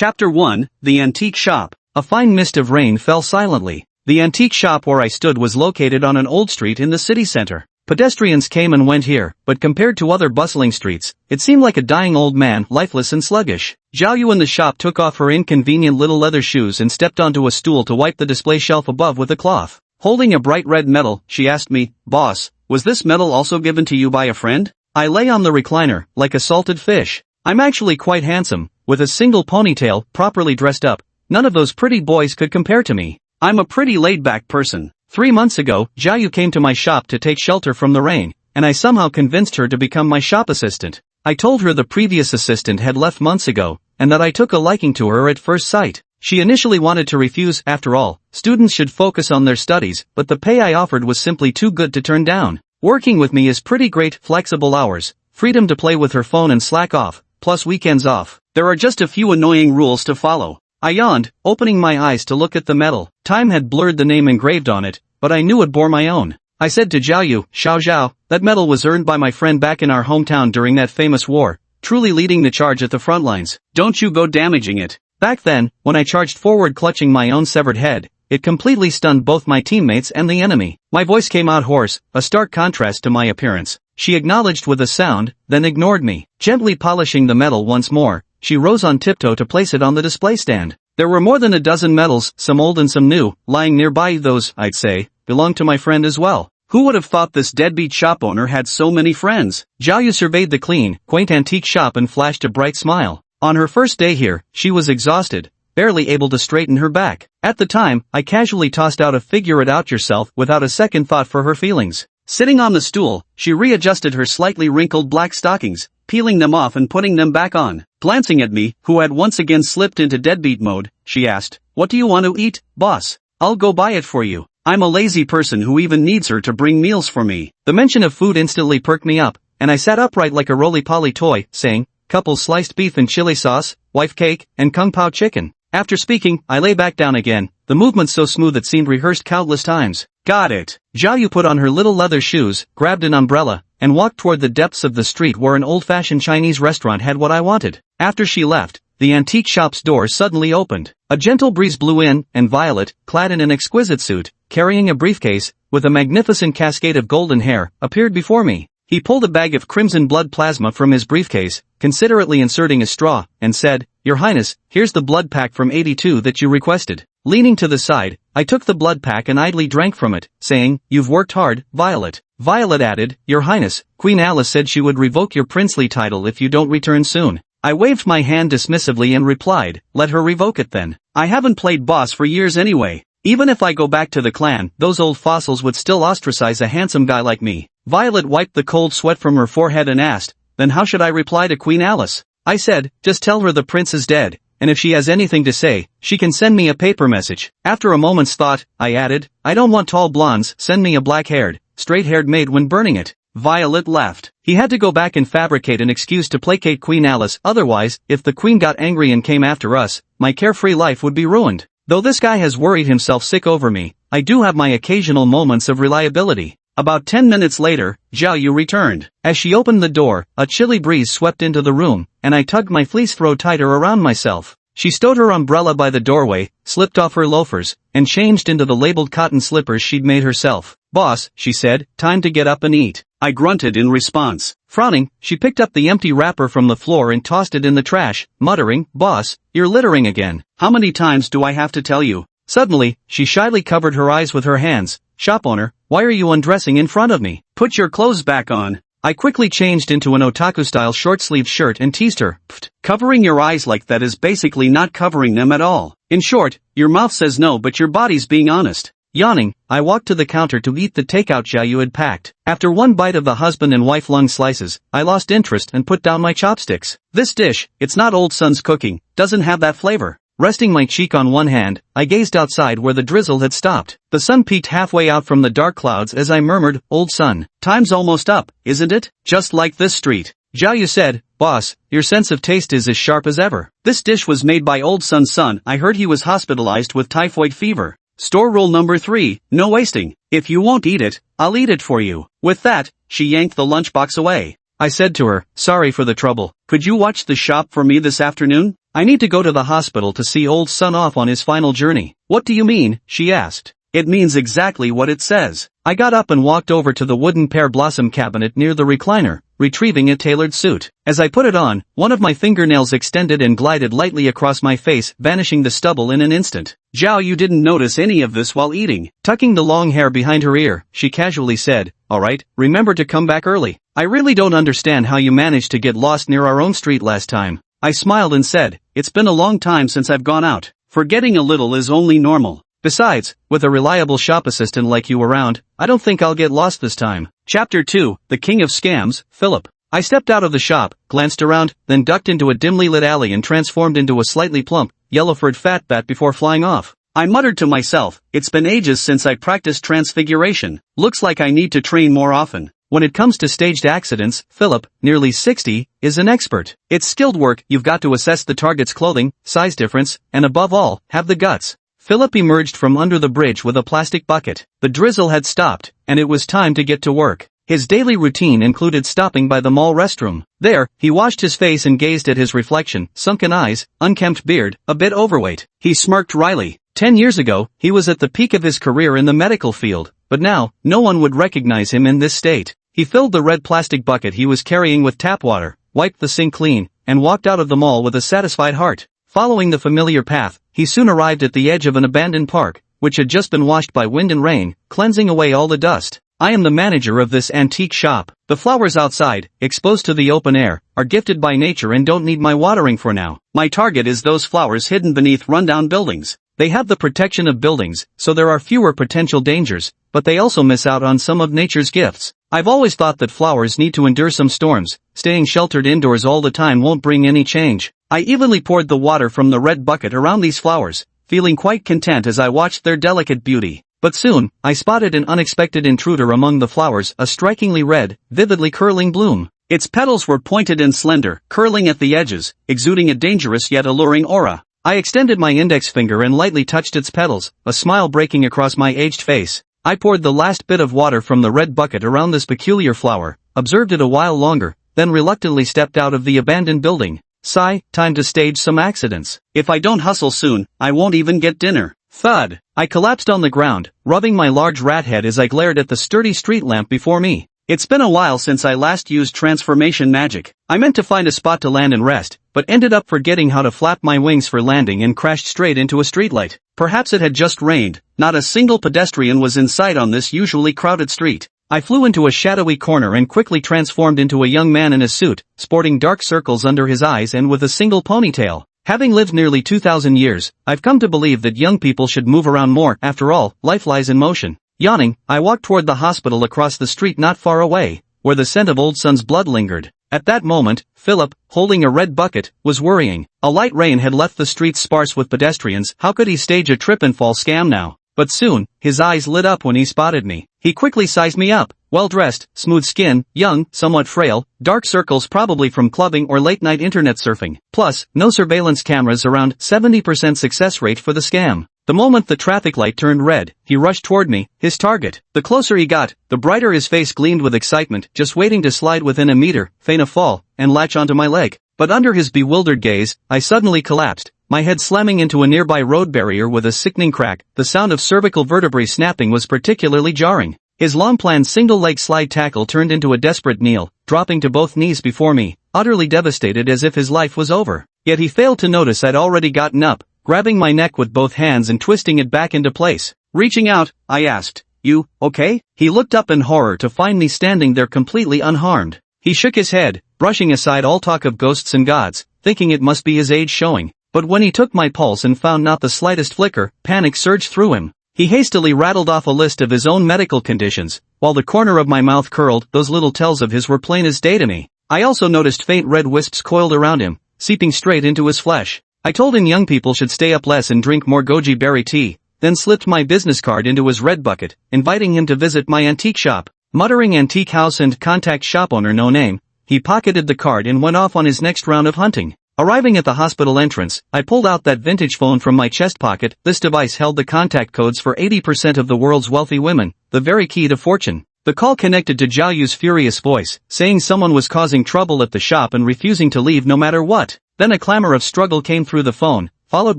Chapter 1, The Antique Shop. A fine mist of rain fell silently. The antique shop where I stood was located on an old street in the city center. Pedestrians came and went here, but compared to other bustling streets, it seemed like a dying old man, lifeless and sluggish. Zhao Yu in the shop took off her inconvenient little leather shoes and stepped onto a stool to wipe the display shelf above with a cloth. Holding a bright red medal, she asked me, "Boss, was this medal also given to you by a friend?" I lay on the recliner, like a salted fish. I'm actually quite handsome, with a single ponytail, properly dressed up. None of those pretty boys could compare to me. I'm a pretty laid-back person. 3 months ago, Zhao Yu came to my shop to take shelter from the rain, and I somehow convinced her to become my shop assistant. I told her the previous assistant had left months ago, and that I took a liking to her at first sight. She initially wanted to refuse. After all, students should focus on their studies, but the pay I offered was simply too good to turn down. Working with me is pretty great, flexible hours, freedom to play with her phone and slack off, plus weekends off. There are just a few annoying rules to follow. I yawned, opening my eyes to look at the medal. Time had blurred the name engraved on it, but I knew it bore my own. I said to Zhao Yu, "Xiao Zhao, that medal was earned by my friend back in our hometown during that famous war, truly leading the charge at the front lines. Don't you go damaging it." Back then, when I charged forward clutching my own severed head, it completely stunned both my teammates and the enemy. My voice came out hoarse, a stark contrast to my appearance. She acknowledged with a sound, then ignored me. Gently polishing the medal once more, she rose on tiptoe to place it on the display stand. There were more than a dozen medals, some old and some new, lying nearby. Those, I'd say, belonged to my friend as well. Who would have thought this deadbeat shop owner had so many friends? Zhao Yu surveyed the clean, quaint antique shop and flashed a bright smile. On her first day here, she was exhausted, barely able to straighten her back. At the time, I casually tossed out a "figure it out yourself" without a second thought for her feelings. Sitting on the stool, she readjusted her slightly wrinkled black stockings, peeling them off and putting them back on. Glancing at me, who had once again slipped into deadbeat mode, she asked, "What do you want to eat, boss? I'll go buy it for you." I'm a lazy person who even needs her to bring meals for me. The mention of food instantly perked me up, and I sat upright like a roly-poly toy, saying, "Couple sliced beef and chili sauce, wife cake, and kung pao chicken." After speaking, I lay back down again, the movements so smooth it seemed rehearsed countless times. Got it. Zhao Yu put on her little leather shoes, grabbed an umbrella, and walked toward the depths of the street where an old-fashioned Chinese restaurant had what I wanted. After she left, the antique shop's door suddenly opened. A gentle breeze blew in, and Violet, clad in an exquisite suit, carrying a briefcase, with a magnificent cascade of golden hair, appeared before me. He pulled a bag of crimson blood plasma from his briefcase, considerately inserting a straw, and said, "Your Highness, here's the blood pack from 82 that you requested." Leaning to the side, I took the blood pack and idly drank from it, saying, "You've worked hard, Violet." Violet added, "Your Highness, Queen Alice said she would revoke your princely title if you don't return soon." I waved my hand dismissively and replied, "Let her revoke it then. I haven't played boss for years anyway. Even if I go back to the clan, those old fossils would still ostracize a handsome guy like me." Violet wiped the cold sweat from her forehead and asked, "Then how should I reply to Queen Alice?" I said, "Just tell her the prince is dead, and if she has anything to say, she can send me a paper message." After a moment's thought, I added, "I don't want tall blondes, send me a black-haired, straight-haired maid when burning it." Violet laughed. He had to go back and fabricate an excuse to placate Queen Alice, otherwise, if the queen got angry and came after us, my carefree life would be ruined. Though this guy has worried himself sick over me, I do have my occasional moments of reliability. About 10 minutes later, Zhao Yu returned. As she opened the door, a chilly breeze swept into the room, and I tugged my fleece throw tighter around myself. She stowed her umbrella by the doorway, slipped off her loafers, and changed into the labeled cotton slippers she'd made herself. "Boss," she said, "time to get up and eat." I grunted in response. Frowning, she picked up the empty wrapper from the floor and tossed it in the trash, muttering, "Boss, you're littering again. How many times do I have to tell you?" Suddenly, she shyly covered her eyes with her hands. "Shop owner, why are you undressing in front of me? Put your clothes back on." I quickly changed into an otaku-style short-sleeved shirt and teased her. "Pfft, covering your eyes like that is basically not covering them at all. In short, your mouth says no but your body's being honest." Yawning, I walked to the counter to eat the takeout Zhao Yu had packed. After one bite of the husband and wife lung slices, I lost interest and put down my chopsticks. This dish, it's not old son's cooking, doesn't have that flavor. Resting my cheek on one hand, I gazed outside where the drizzle had stopped. The sun peeked halfway out from the dark clouds as I murmured, "Old son, time's almost up, isn't it? Just like this street." Zhao Yu said, "Boss, your sense of taste is as sharp as ever. This dish was made by old son's son. I heard he was hospitalized with typhoid fever. Store rule number 3, no wasting. If you won't eat it, I'll eat it for you." With that, she yanked the lunchbox away. I said to her, "Sorry for the trouble. Could you watch the shop for me this afternoon?" I need to go to the hospital to see old son off on his final journey. What do you mean? She asked. It means exactly what it says. I got up and walked over to the wooden pear blossom cabinet near the recliner, retrieving a tailored suit. As I put it on, one of my fingernails extended and glided lightly across my face, vanishing the stubble in an instant. Zhao, you didn't notice any of this while eating. Tucking the long hair behind her ear, she casually said, "Alright, remember to come back early. I really don't understand how you managed to get lost near our own street last time." I smiled and said, "It's been a long time since I've gone out. Forgetting a little is only normal. Besides, with a reliable shop assistant like you around, I don't think I'll get lost this time." Chapter 2, The King of Scams, Philip. I stepped out of the shop, glanced around, then ducked into a dimly lit alley and transformed into a slightly plump, yellow-furred fat bat before flying off. I muttered to myself, it's been ages since I practiced transfiguration. Looks like I need to train more often. When it comes to staged accidents, Philip, nearly 60, is an expert. It's skilled work. You've got to assess the target's clothing, size difference, and above all, have the guts. Philip emerged from under the bridge with a plastic bucket. The drizzle had stopped, and it was time to get to work. His daily routine included stopping by the mall restroom. There, he washed his face and gazed at his reflection, sunken eyes, unkempt beard, a bit overweight. He smirked wryly. 10 years ago, he was at the peak of his career in the medical field, but now, no one would recognize him in this state. He filled the red plastic bucket he was carrying with tap water, wiped the sink clean, and walked out of the mall with a satisfied heart. Following the familiar path, he soon arrived at the edge of an abandoned park, which had just been washed by wind and rain, cleansing away all the dust. I am the manager of this antique shop. The flowers outside, exposed to the open air, are gifted by nature and don't need my watering for now. My target is those flowers hidden beneath rundown buildings. They have the protection of buildings, so there are fewer potential dangers, but they also miss out on some of nature's gifts. I've always thought that flowers need to endure some storms. Staying sheltered indoors all the time won't bring any change. I evenly poured the water from the red bucket around these flowers, feeling quite content as I watched their delicate beauty. But soon, I spotted an unexpected intruder among the flowers, a strikingly red, vividly curling bloom. Its petals were pointed and slender, curling at the edges, exuding a dangerous yet alluring aura. I extended my index finger and lightly touched its petals, a smile breaking across my aged face. I poured the last bit of water from the red bucket around this peculiar flower, observed it a while longer, then reluctantly stepped out of the abandoned building. Sigh, time to stage some accidents. If I don't hustle soon, I won't even get dinner. Thud. I collapsed on the ground, rubbing my large rat head as I glared at the sturdy street lamp before me. It's been a while since I last used transformation magic. I meant to find a spot to land and rest, but ended up forgetting how to flap my wings for landing and crashed straight into a streetlight. Perhaps it had just rained. Not a single pedestrian was in sight on this usually crowded street. I flew into a shadowy corner and quickly transformed into a young man in a suit, sporting dark circles under his eyes and with a single ponytail. Having lived nearly 2,000 years, I've come to believe that young people should move around more. After all, life lies in motion. Yawning, I walked toward the hospital across the street not far away, where the scent of old son's blood lingered. At that moment, Philip, holding a red bucket, was worrying. A light rain had left the streets sparse with pedestrians. How could he stage a trip and fall scam now? But soon, his eyes lit up when he spotted me. He quickly sized me up. Well-dressed, smooth skin, young, somewhat frail, dark circles probably from clubbing or late-night internet surfing. Plus, no surveillance cameras around, 70% success rate for the scam. The moment the traffic light turned red, he rushed toward me, his target. The closer he got, the brighter his face gleamed with excitement, just waiting to slide within a meter, feign a fall, and latch onto my leg. But under his bewildered gaze, I suddenly collapsed, my head slamming into a nearby road barrier with a sickening crack. The sound of cervical vertebrae snapping was particularly jarring. His long-planned single-leg slide tackle turned into a desperate kneel, dropping to both knees before me, utterly devastated as if his life was over. Yet he failed to notice I'd already gotten up, grabbing my neck with both hands and twisting it back into place. Reaching out, I asked, "You, okay?" He looked up in horror to find me standing there completely unharmed. He shook his head, brushing aside all talk of ghosts and gods, thinking it must be his age showing. But when he took my pulse and found not the slightest flicker, panic surged through him. He hastily rattled off a list of his own medical conditions, while the corner of my mouth curled. Those little tells of his were plain as day to me. I also noticed faint red wisps coiled around him, seeping straight into his flesh. I told him young people should stay up less and drink more goji berry tea, then slipped my business card into his red bucket, inviting him to visit my antique shop. Muttering antique house and contact shop owner no name, he pocketed the card and went off on his next round of hunting. Arriving at the hospital entrance, I pulled out that vintage phone from my chest pocket. This device held the contact codes for 80% of the world's wealthy women, the very key to fortune. The call connected to Zhao Yu's furious voice, saying someone was causing trouble at the shop and refusing to leave no matter what. Then a clamor of struggle came through the phone, followed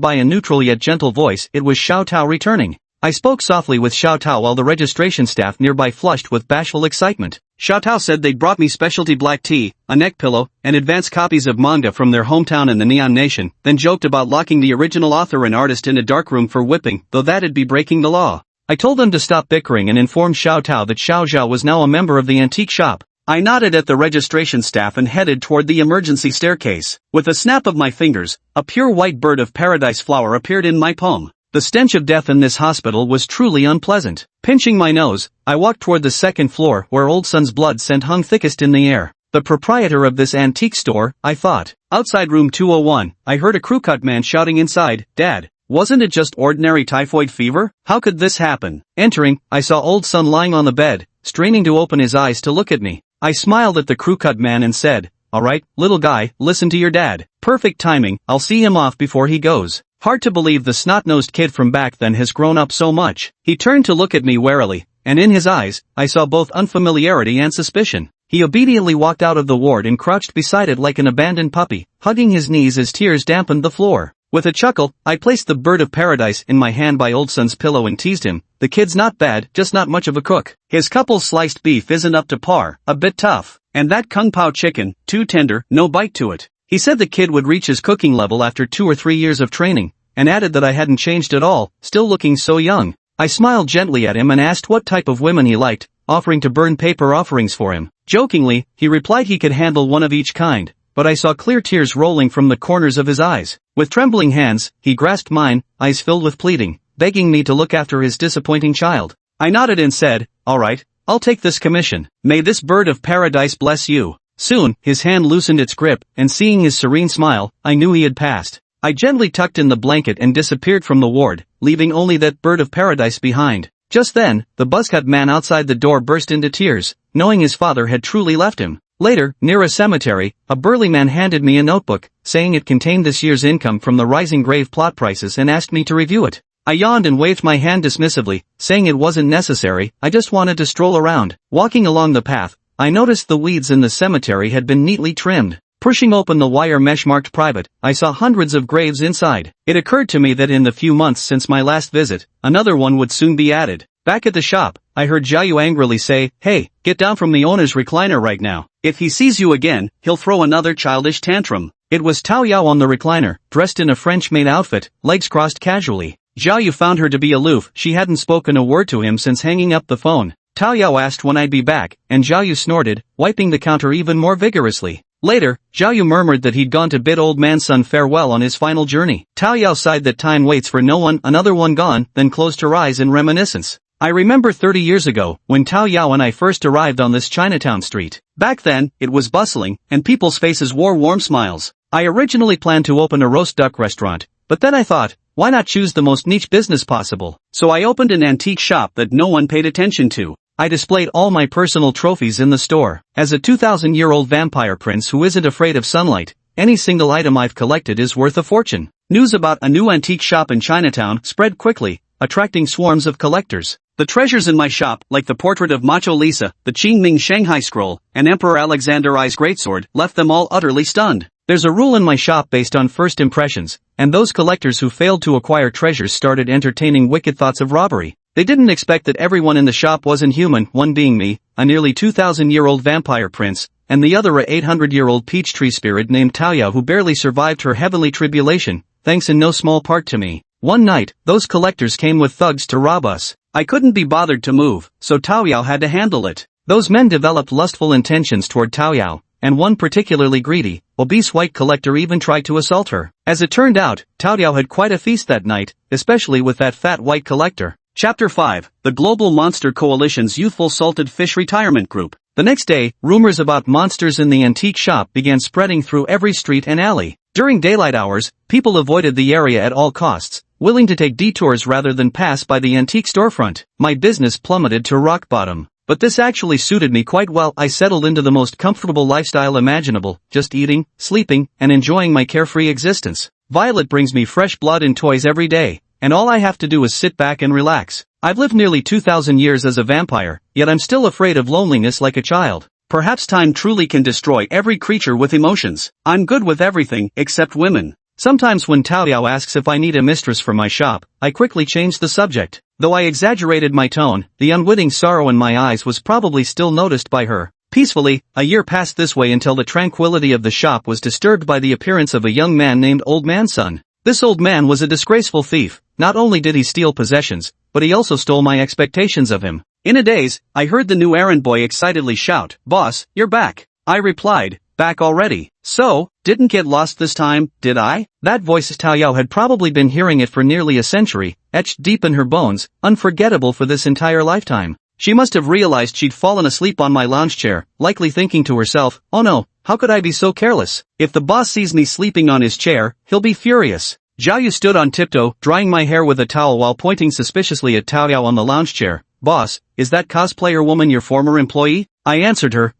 by a neutral yet gentle voice. It was Xiao Tao returning. I spoke softly with Xiao Tao while the registration staff nearby flushed with bashful excitement. Xiao Tao said they'd brought me specialty black tea, a neck pillow, and advanced copies of manga from their hometown in the Neon Nation, then joked about locking the original author and artist in a dark room for whipping, though that'd be breaking the law. I told them to stop bickering and informed Xiao Tao that Xiao Zhao was now a member of the antique shop. I nodded at the registration staff and headed toward the emergency staircase. With a snap of my fingers, a pure white bird of paradise flower appeared in my palm. The stench of death in this hospital was truly unpleasant. Pinching my nose, I walked toward the second floor where Old Sun's blood scent hung thickest in the air. The proprietor of this antique store, I thought. Outside room 201, I heard a crewcut man shouting inside, "Dad, wasn't it just ordinary typhoid fever? How could this happen?" Entering, I saw Old Sun lying on the bed, straining to open his eyes to look at me. I smiled at the crewcut man and said, "Alright, little guy, listen to your dad. Perfect timing, I'll see him off before he goes." Hard to believe the snot-nosed kid from back then has grown up so much. He turned to look at me warily, and in his eyes, I saw both unfamiliarity and suspicion. He obediently walked out of the ward and crouched beside it like an abandoned puppy, hugging his knees as tears dampened the floor. With a chuckle, I placed the bird of paradise in my hand by Old Sun's pillow and teased him. "The kid's not bad, just not much of a cook. His couple sliced beef isn't up to par, a bit tough. And that kung pao chicken, too tender, no bite to it." He said the kid would reach his cooking level after 2 or 3 years of training, and added that I hadn't changed at all, still looking so young. I smiled gently at him and asked what type of women he liked, offering to burn paper offerings for him. Jokingly, he replied he could handle one of each kind, but I saw clear tears rolling from the corners of his eyes. With trembling hands, he grasped mine, eyes filled with pleading, begging me to look after his disappointing child. I nodded and said, "Alright, I'll take this commission. May this bird of paradise bless you." Soon, his hand loosened its grip, and seeing his serene smile, I knew he had passed. I gently tucked in the blanket and disappeared from the ward, leaving only that bird of paradise behind. Just then, the buzzcut man outside the door burst into tears, knowing his father had truly left him. Later, near a cemetery, a burly man handed me a notebook, saying it contained this year's income from the rising grave plot prices and asked me to review it. I yawned and waved my hand dismissively, saying it wasn't necessary, I just wanted to stroll around. Walking along the path, I noticed the weeds in the cemetery had been neatly trimmed. Pushing open the wire mesh marked private, I saw hundreds of graves inside. It occurred to me that in the few months since my last visit, another one would soon be added. Back at the shop, I heard Zhao Yu angrily say, "Hey, get down from the owner's recliner right now. If he sees you again, he'll throw another childish tantrum." It was Tao Yao on the recliner, dressed in a French-made outfit, legs crossed casually. Zhao Yu found her to be aloof, she hadn't spoken a word to him since hanging up the phone. Tao Yao asked when I'd be back, and Zhao Yu snorted, wiping the counter even more vigorously. Later, Zhao Yu murmured that he'd gone to bid old man Sun farewell on his final journey. Tao Yao sighed that time waits for no one, another one gone, then closed her eyes in reminiscence. I remember 30 years ago, when Tao Yao and I first arrived on this Chinatown street. Back then, it was bustling, and people's faces wore warm smiles. I originally planned to open a roast duck restaurant, but then I thought, why not choose the most niche business possible? So I opened an antique shop that no one paid attention to. I displayed all my personal trophies in the store. As a 2,000-year-old vampire prince who isn't afraid of sunlight, any single item I've collected is worth a fortune. News about a new antique shop in Chinatown spread quickly, attracting swarms of collectors. The treasures in my shop, like the portrait of Macho Lisa, the Qingming Shanghai scroll, and Emperor Alexander I's greatsword, left them all utterly stunned. There's a rule in my shop based on first impressions, and those collectors who failed to acquire treasures started entertaining wicked thoughts of robbery. They didn't expect that everyone in the shop wasn't human, one being me, a nearly 2,000-year-old vampire prince, and the other a 800-year-old peach tree spirit named Tao Yao who barely survived her heavenly tribulation, thanks in no small part to me. One night, those collectors came with thugs to rob us. I couldn't be bothered to move, so Tao Yao had to handle it. Those men developed lustful intentions toward Tao Yao, and one particularly greedy, obese white collector even tried to assault her. As it turned out, Tao Yao had quite a feast that night, especially with that fat white collector. Chapter 5, The Global Monster Coalition's Youthful Salted Fish Retirement Group. The next day, rumors about monsters in the antique shop began spreading through every street and alley. During daylight hours, people avoided the area at all costs, willing to take detours rather than pass by the antique storefront. My business plummeted to rock bottom. But this actually suited me quite well. I settled into the most comfortable lifestyle imaginable, just eating, sleeping, and enjoying my carefree existence. Violet brings me fresh blood and toys every day, and all I have to do is sit back and relax. I've lived nearly 2,000 years as a vampire, yet I'm still afraid of loneliness like a child. Perhaps time truly can destroy every creature with emotions. I'm good with everything except women. Sometimes when Tao Yao asks if I need a mistress for my shop, I quickly change the subject. Though I exaggerated my tone, the unwitting sorrow in my eyes was probably still noticed by her. Peacefully, a year passed this way until the tranquility of the shop was disturbed by the appearance of a young man named Old Man Sun. This old man was a disgraceful thief. Not only did he steal possessions, but he also stole my expectations of him. In a daze, I heard the new errand boy excitedly shout, "Boss, you're back." I replied, "Back already? So, didn't get lost this time, did I?" That voice Tao Yao had probably been hearing it for nearly a century, etched deep in her bones, unforgettable for this entire lifetime. She must have realized she'd fallen asleep on my lounge chair, likely thinking to herself, "Oh no, how could I be so careless? If the boss sees me sleeping on his chair, he'll be furious." Zhao Yu stood on tiptoe, drying my hair with a towel while pointing suspiciously at Tao Yao on the lounge chair. "Boss, is that cosplayer woman your former employee?" I answered her,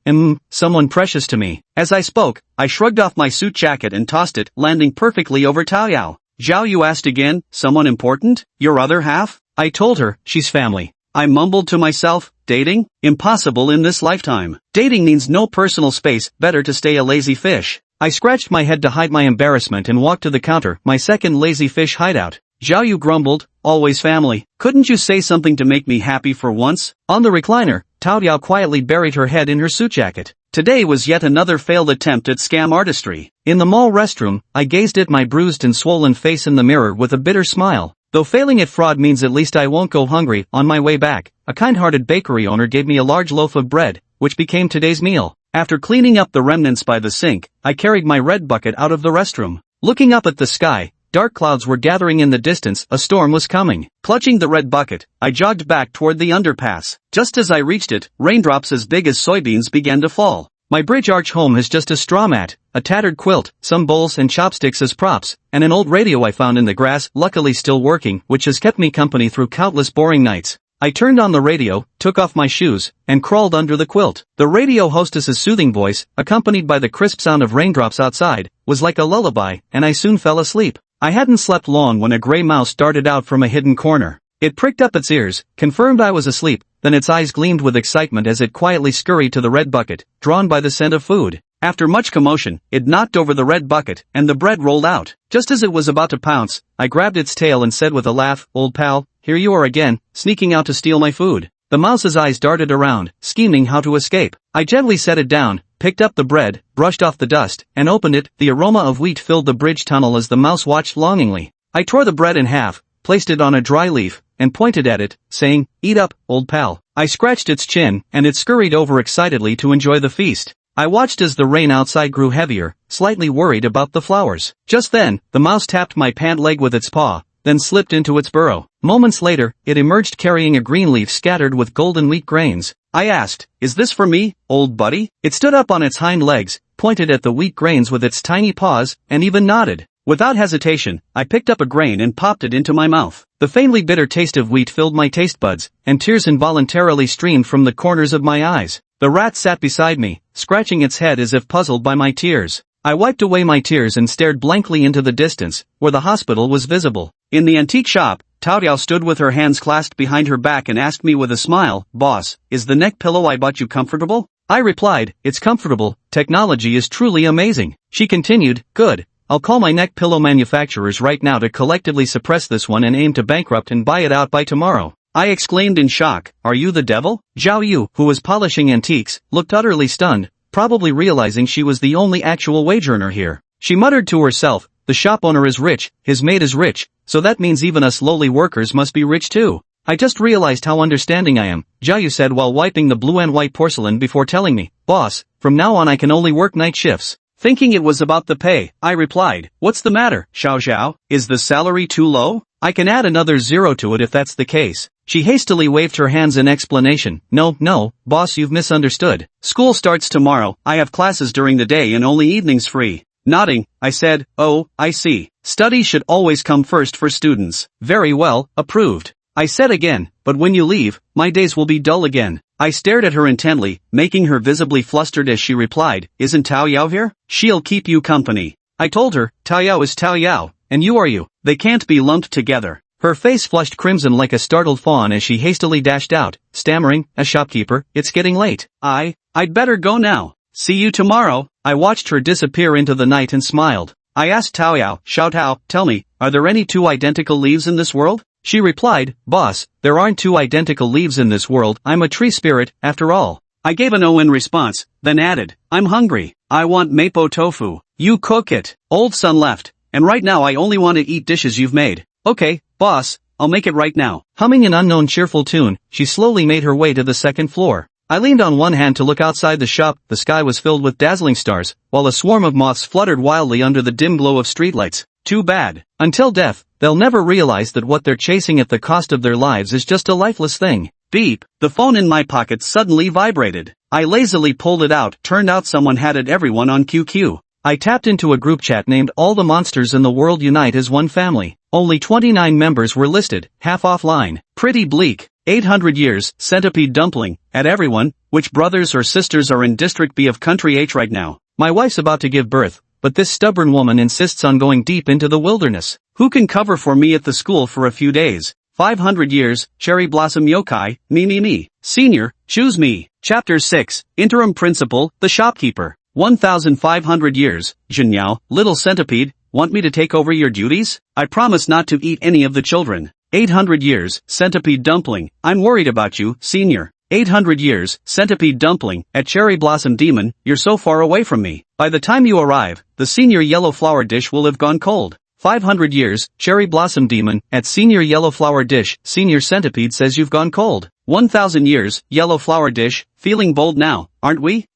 someone precious to me. As I spoke, I shrugged off my suit jacket and tossed it, landing perfectly over Tao Yao. Zhao Yu asked again, "Someone important? Your other half?" I told her, "She's family." I mumbled to myself, "Dating? Impossible in this lifetime. Dating means no personal space, better to stay a lazy fish." I scratched my head to hide my embarrassment and walked to the counter, my second lazy fish hideout. Zhao Yu grumbled, "Always family. Couldn't you say something to make me happy for once?" On the recliner, Tao Yao quietly buried her head in her suit jacket. Today was yet another failed attempt at scam artistry. In the mall restroom, I gazed at my bruised and swollen face in the mirror with a bitter smile. Though failing at fraud means at least I won't go hungry. On my way back, a kind-hearted bakery owner gave me a large loaf of bread, which became today's meal. After cleaning up the remnants by the sink, I carried my red bucket out of the restroom. Looking up at the sky, dark clouds were gathering in the distance. A storm was coming. Clutching the red bucket, I jogged back toward the underpass. Just as I reached it, raindrops as big as soybeans began to fall. My bridge arch home is just a straw mat, a tattered quilt, some bowls and chopsticks as props, and an old radio I found in the grass, luckily still working, which has kept me company through countless boring nights. I turned on the radio, took off my shoes, and crawled under the quilt. The radio hostess's soothing voice, accompanied by the crisp sound of raindrops outside, was like a lullaby, and I soon fell asleep. I hadn't slept long when a gray mouse darted out from a hidden corner. It pricked up its ears, confirmed I was asleep, then its eyes gleamed with excitement as it quietly scurried to the red bucket, drawn by the scent of food. After much commotion, it knocked over the red bucket, and the bread rolled out. Just as it was about to pounce, I grabbed its tail and said with a laugh, "Old pal, here you are again, sneaking out to steal my food." The mouse's eyes darted around, scheming how to escape. I gently set it down, picked up the bread, brushed off the dust, and opened it. The aroma of wheat filled the bridge tunnel as the mouse watched longingly. I tore the bread in half, placed it on a dry leaf, and pointed at it, saying, "Eat up, old pal." I scratched its chin, and it scurried over excitedly to enjoy the feast. I watched as the rain outside grew heavier, slightly worried about the flowers. Just then, the mouse tapped my pant leg with its paw, then slipped into its burrow. Moments later, it emerged carrying a green leaf scattered with golden wheat grains. I asked, "Is this for me, old buddy?" It stood up on its hind legs, pointed at the wheat grains with its tiny paws, and even nodded. Without hesitation, I picked up a grain and popped it into my mouth. The faintly bitter taste of wheat filled my taste buds, and tears involuntarily streamed from the corners of my eyes. The rat sat beside me, scratching its head as if puzzled by my tears. I wiped away my tears and stared blankly into the distance, where the hospital was visible. In the antique shop, Tao Yao stood with her hands clasped behind her back and asked me with a smile, "Boss, is the neck pillow I bought you comfortable?" I replied, "It's comfortable. Technology is truly amazing." She continued, "Good. I'll call my neck pillow manufacturers right now to collectively suppress this one and aim to bankrupt and buy it out by tomorrow." I exclaimed in shock, "Are you the devil?" Zhao Yu, who was polishing antiques, looked utterly stunned, probably realizing she was the only actual wage earner here. She muttered to herself, "The shop owner is rich, his maid is rich, so that means even us lowly workers must be rich too." "I just realized how understanding I am," Zhao Yu said while wiping the blue and white porcelain before telling me, "Boss, from now on I can only work night shifts." Thinking it was about the pay, I replied, "What's the matter, Xiao Xiao? Is the salary too low? I can add another zero to it if that's the case." She hastily waved her hands in explanation. No, boss, you've misunderstood. School starts tomorrow, I have classes during the day and only evenings free." Nodding, I said, "Oh, I see. Study should always come first for students." "Very well, approved." I said again, "But when you leave, my days will be dull again." I stared at her intently, making her visibly flustered as she replied, "Isn't Tao Yao here? She'll keep you company." I told her, "Tao Yao is Tao Yao, and you are you. They can't be lumped together." Her face flushed crimson like a startled fawn as she hastily dashed out, stammering, "A shopkeeper, it's getting late. I'd better go now. See you tomorrow." I watched her disappear into the night and smiled. I asked Tao Yao, "Xiao Tao, tell me, are there any two identical leaves in this world?" She replied, "Boss, there aren't two identical leaves in this world, I'm a tree spirit, after all." I gave an "oh" in response, then added, "I'm hungry. I want mapo tofu. You cook it." Old Sun left, and right now I only want to eat dishes you've made. "Okay, boss, I'll make it right now." Humming an unknown cheerful tune, she slowly made her way to the second floor. I leaned on one hand to look outside the shop. The sky was filled with dazzling stars, while a swarm of moths fluttered wildly under the dim glow of streetlights. Too bad. Until death, they'll never realize that what they're chasing at the cost of their lives is just a lifeless thing. Beep. The phone in my pocket suddenly vibrated. I lazily pulled it out. Turned out someone had it. Everyone on QQ. I tapped into a group chat named "All the Monsters in the World Unite as One Family." Only 29 members were listed, half offline. Pretty bleak. 800 years, centipede dumpling, at everyone. Which brothers or sisters are in District B of Country H right now? My wife's about to give birth, but this stubborn woman insists on going deep into the wilderness. Who can cover for me at the school for a few days? 500 years, cherry blossom yokai, me. Senior, choose me. Chapter 6, Interim Principal, the Shopkeeper. 1,500 years, Jinyao, little centipede, want me to take over your duties? I promise not to eat any of the children. 800 years, centipede dumpling, I'm worried about you, senior. 800 years, centipede dumpling, at cherry blossom demon, you're so far away from me. By the time you arrive, the senior yellow flower dish will have gone cold. 500 years, cherry blossom demon, at senior yellow flower dish, senior centipede says you've gone cold. 1,000 years, yellow flower dish, feeling bold now, aren't we?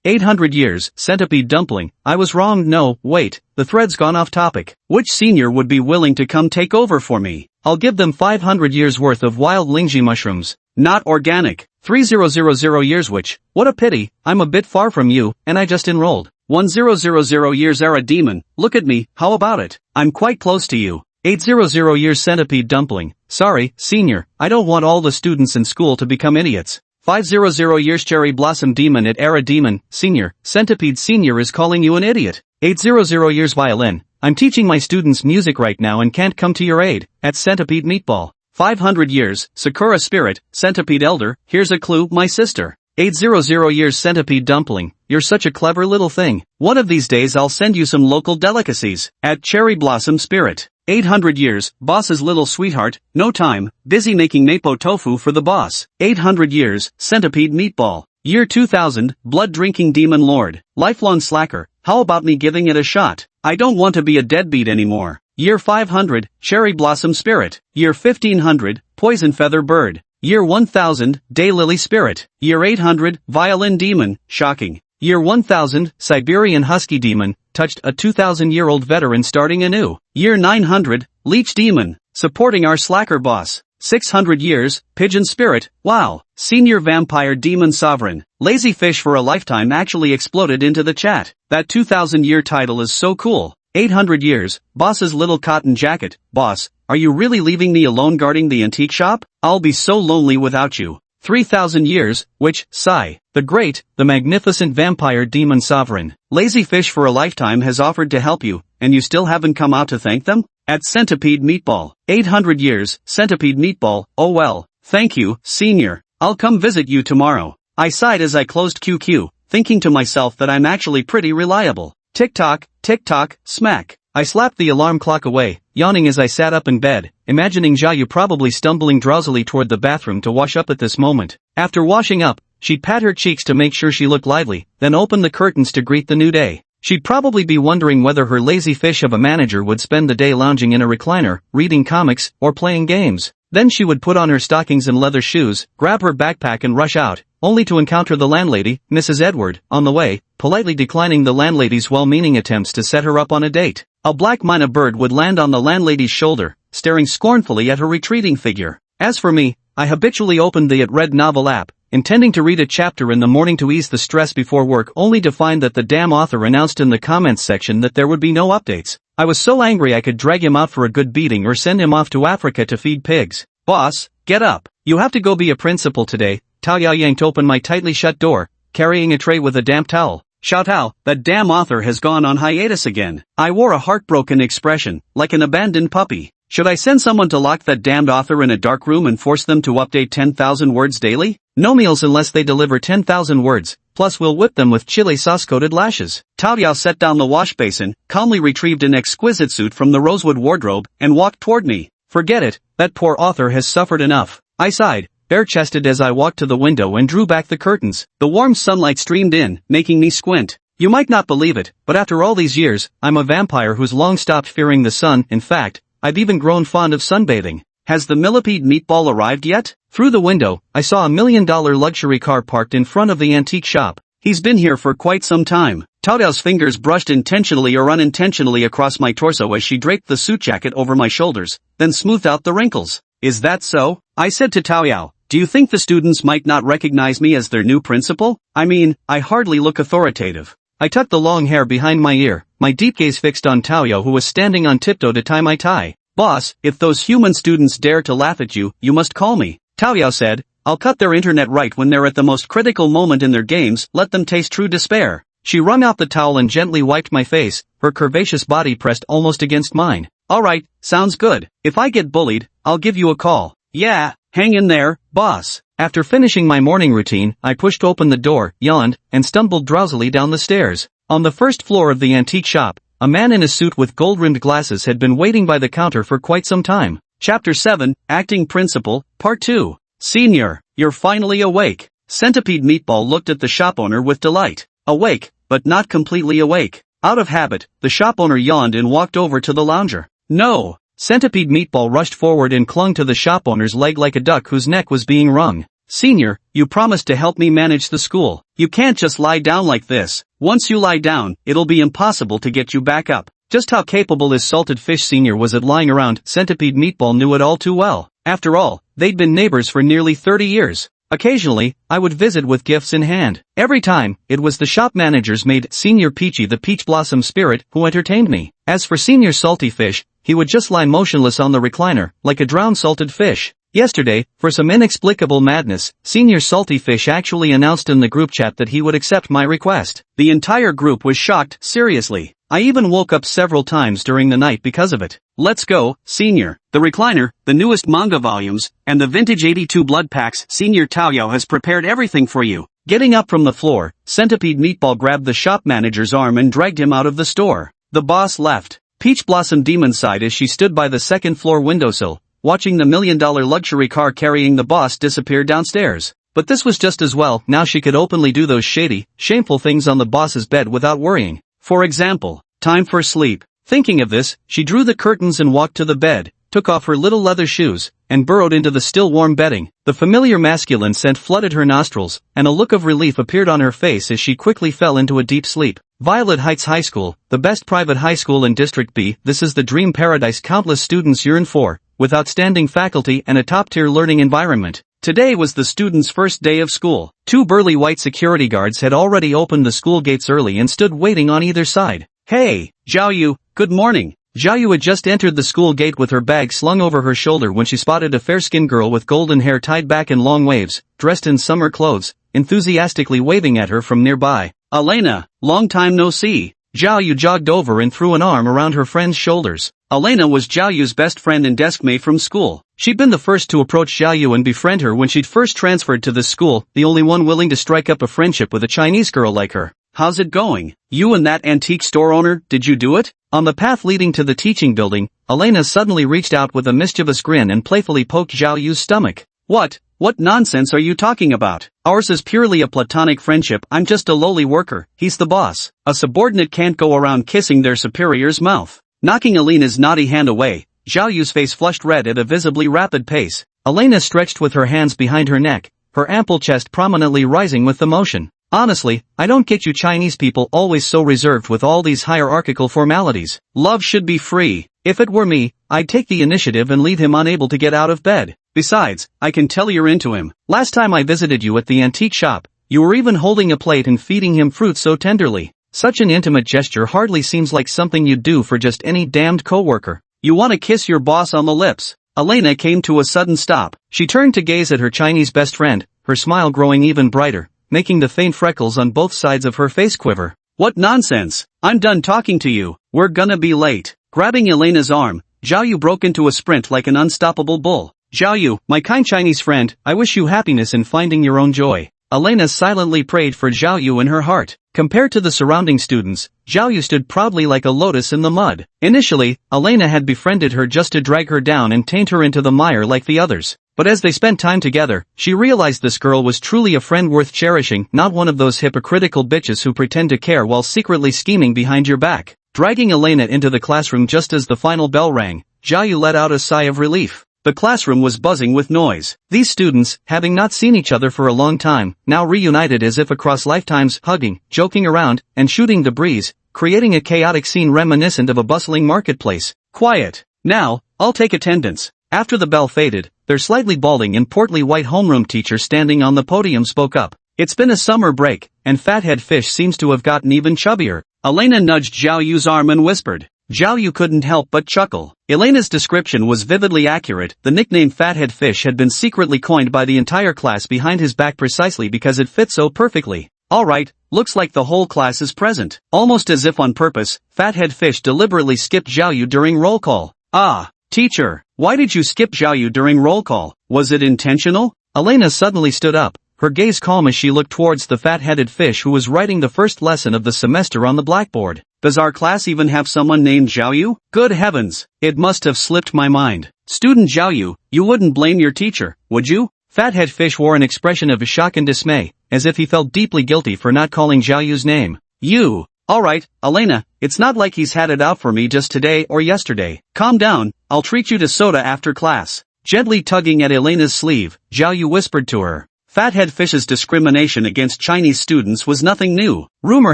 800 years, centipede dumpling, I was wrong. No, wait, the thread's gone off topic. Which senior would be willing to come take over for me? I'll give them 500 years worth of wild lingji mushrooms. Not organic. 3000 years, which, what a pity, I'm a bit far from you, and I just enrolled. 1000 years era demon, look at me, how about it? I'm quite close to you. 800 years centipede dumpling, sorry, senior, I don't want all the students in school to become idiots. 500 years cherry blossom demon at era demon, senior, centipede senior is calling you an idiot. 800 years violin, I'm teaching my students music right now and can't come to your aid, at centipede meatball. 500 years, sakura spirit, centipede elder, here's a clue, my sister. 800 years centipede dumpling, you're such a clever little thing. One of these days I'll send you some local delicacies, at cherry blossom spirit. 800 years, boss's little sweetheart, no time, busy making mapo tofu for the boss. 800 years, centipede meatball. Year 2000, blood-drinking demon lord, lifelong slacker, how about me giving it a shot? I don't want to be a deadbeat anymore. Year 500, cherry blossom spirit. Year 1500, poison feather bird. Year 1000, daylily spirit. Year 800, violin demon, shocking. Year 1000, Siberian husky demon, touched a 2,000-year-old veteran starting anew. Year 900, leech demon, supporting our slacker boss. 600 years, pigeon spirit, wow. Senior vampire demon sovereign, lazy fish for a lifetime actually exploded into the chat. That 2,000-year title is so cool. 800 years, boss's little cotton jacket, boss, are you really leaving me alone guarding the antique shop? I'll be so lonely without you. 3,000 years, which, sigh, the great, the magnificent vampire demon sovereign, lazy fish for a lifetime has offered to help you, and you still haven't come out to thank them? At centipede meatball, 800 years, centipede meatball, oh well, thank you, senior, I'll come visit you tomorrow. I sighed as I closed QQ, thinking to myself that I'm actually pretty reliable. Tick-tock, smack. I slapped the alarm clock away, yawning as I sat up in bed, imagining Jiayu probably stumbling drowsily toward the bathroom to wash up at this moment. After washing up, she'd pat her cheeks to make sure she looked lively, then open the curtains to greet the new day. She'd probably be wondering whether her lazy fish of a manager would spend the day lounging in a recliner, reading comics, or playing games. Then she would put on her stockings and leather shoes, grab her backpack and rush out, only to encounter the landlady, Mrs. Edward, on the way, politely declining the landlady's well-meaning attempts to set her up on a date. A black mina bird would land on the landlady's shoulder, staring scornfully at her retreating figure. As for me, I habitually opened the @Read novel app, intending to read a chapter in the morning to ease the stress before work, only to find that the damn author announced in the comments section that there would be no updates. I was so angry I could drag him out for a good beating or send him off to Africa to feed pigs. Boss, get up. You have to go be a principal today. Tao Yao yanked open my tightly shut door, carrying a tray with a damp towel. Shout out, that damn author has gone on hiatus again. I wore a heartbroken expression, like an abandoned puppy. Should I send someone to lock that damned author in a dark room and force them to update 10,000 words daily? No meals unless they deliver 10,000 words, plus we'll whip them with chili sauce-coated lashes. Tao Yao set down the wash basin, calmly retrieved an exquisite suit from the rosewood wardrobe, and walked toward me. Forget it, that poor author has suffered enough. I sighed, bare-chested as I walked to the window and drew back the curtains. The warm sunlight streamed in, making me squint. You might not believe it, but after all these years, I'm a vampire who's long stopped fearing the sun. In fact, I've even grown fond of sunbathing. Has the millipede meatball arrived yet? Through the window, I saw a $1 million luxury car parked in front of the antique shop. He's been here for quite some time. Tao Yao's fingers brushed intentionally or unintentionally across my torso as she draped the suit jacket over my shoulders, then smoothed out the wrinkles. Is that so? I said to Tao Yao. Do you think the students might not recognize me as their new principal? I mean, I hardly look authoritative. I tucked the long hair behind my ear, my deep gaze fixed on Tao Yao who was standing on tiptoe to tie my tie. Boss, if those human students dare to laugh at you, you must call me. Tao Yao said, I'll cut their internet right when they're at the most critical moment in their games, let them taste true despair. She wrung out the towel and gently wiped my face, her curvaceous body pressed almost against mine. Alright, sounds good. If I get bullied, I'll give you a call. Yeah, hang in there, boss. After finishing my morning routine, I pushed open the door, yawned, and stumbled drowsily down the stairs. On the first floor of the antique shop, a man in a suit with gold-rimmed glasses had been waiting by the counter for quite some time. Chapter 7, Acting Principal, Part 2. Senior, you're finally awake. Centipede Meatball looked at the shop owner with delight. Awake, but not completely awake. Out of habit, the shop owner yawned and walked over to the lounger. No! Centipede Meatball rushed forward and clung to the shop owner's leg like a duck whose neck was being wrung. Senior, you promised to help me manage the school. You can't just lie down like this. Once you lie down, it'll be impossible to get you back up. Just how capable is Salted Fish Senior was at lying around, Centipede Meatball knew it all too well. After all, they'd been neighbors for nearly 30 years. Occasionally, I would visit with gifts in hand. Every time, it was the shop manager's maid, Senior Peachy the Peach Blossom Spirit, who entertained me. As for Senior Salty Fish, he would just lie motionless on the recliner, like a drowned salted fish. Yesterday, for some inexplicable madness, Senior Salty Fish actually announced in the group chat that he would accept my request. The entire group was shocked, seriously. I even woke up several times during the night because of it. Let's go, Senior. The recliner, the newest manga volumes, and the vintage 82 blood packs. Senior Tao Yao has prepared everything for you. Getting up from the floor, Centipede Meatball grabbed the shop manager's arm and dragged him out of the store. The boss left. Peach Blossom Demon sighed as she stood by the second floor windowsill, watching the $1 million luxury car carrying the boss disappear downstairs. But this was just as well, now she could openly do those shady, shameful things on the boss's bed without worrying. For example, time for sleep. Thinking of this, she drew the curtains and walked to the bed, took off her little leather shoes, and burrowed into the still warm bedding. The familiar masculine scent flooded her nostrils, and a look of relief appeared on her face as she quickly fell into a deep sleep. Violet Heights High School, the best private high school in District B, this is the dream paradise countless students yearn for, with outstanding faculty and a top-tier learning environment. Today was the students' first day of school. 2 burly white security guards had already opened the school gates early and stood waiting on either side. Hey, Zhao, good morning. Zhao had just entered the school gate with her bag slung over her shoulder when she spotted a fair-skinned girl with golden hair tied back in long waves, dressed in summer clothes, enthusiastically waving at her from nearby. Elena, long time no see. Zhao jogged over and threw an arm around her friend's shoulders. Elena was Zhao's best friend and desk mate from school. She'd been the first to approach Zhao and befriend her when she'd first transferred to this school, the only one willing to strike up a friendship with a Chinese girl like her. How's it going? You and that antique store owner, did you do it? On the path leading to the teaching building, Elena suddenly reached out with a mischievous grin and playfully poked Zhao's stomach. What nonsense are you talking about? Ours is purely a platonic friendship. I'm just a lowly worker, he's the boss. A subordinate can't go around kissing their superior's mouth. Knocking Elena's naughty hand away, Zhao's face flushed red at a visibly rapid pace. Elena stretched with her hands behind her neck, her ample chest prominently rising with the motion. Honestly, I don't get you Chinese people always so reserved with all these hierarchical formalities. Love should be free. If it were me, I'd take the initiative and leave him unable to get out of bed. Besides, I can tell you're into him. Last time I visited you at the antique shop, you were even holding a plate and feeding him fruit so tenderly. Such an intimate gesture hardly seems like something you'd do for just any damned coworker. You want to kiss your boss on the lips. Elena came to a sudden stop. She turned to gaze at her Chinese best friend, her smile growing even brighter, making the faint freckles on both sides of her face quiver. What nonsense! I'm done talking to you, we're gonna be late. Grabbing Elena's arm, Zhao Yu broke into a sprint like an unstoppable bull. Zhao Yu, my kind Chinese friend, I wish you happiness in finding your own joy. Elena silently prayed for Zhao Yu in her heart. Compared to the surrounding students, Zhao Yu stood proudly like a lotus in the mud. Initially, Elena had befriended her just to drag her down and taint her into the mire like the others. But as they spent time together, she realized this girl was truly a friend worth cherishing, not one of those hypocritical bitches who pretend to care while secretly scheming behind your back. Dragging Elena into the classroom just as the final bell rang, Zhao Yu let out a sigh of relief. The classroom was buzzing with noise. These students, having not seen each other for a long time, now reunited as if across lifetimes, hugging, joking around, and shooting the breeze, creating a chaotic scene reminiscent of a bustling marketplace. Quiet. Now, I'll take attendance. After the bell faded, their slightly balding and portly white homeroom teacher standing on the podium spoke up. It's been a summer break, and Fathead Fish seems to have gotten even chubbier. Elena nudged Zhao Yu's arm and whispered. Zhao Yu couldn't help but chuckle. Elena's description was vividly accurate. The nickname Fathead Fish had been secretly coined by the entire class behind his back precisely because it fit so perfectly. Alright, looks like the whole class is present. Almost as if on purpose, Fathead Fish deliberately skipped Zhao Yu during roll call. Ah, teacher, why did you skip Zhao Yu during roll call? Was it intentional? Elena suddenly stood up, her gaze calm as she looked towards the fat-headed fish who was writing the first lesson of the semester on the blackboard. Does our class even have someone named Zhao Yu? Good heavens, it must have slipped my mind. Student Zhao Yu, you wouldn't blame your teacher, would you? Fathead Fish wore an expression of shock and dismay, as if he felt deeply guilty for not calling Zhao Yu's name. You. Alright, Elena, it's not like he's had it out for me just today or yesterday. Calm down, I'll treat you to soda after class. Gently tugging at Elena's sleeve, Zhao Yu whispered to her. Fathead Fish's discrimination against Chinese students was nothing new. Rumor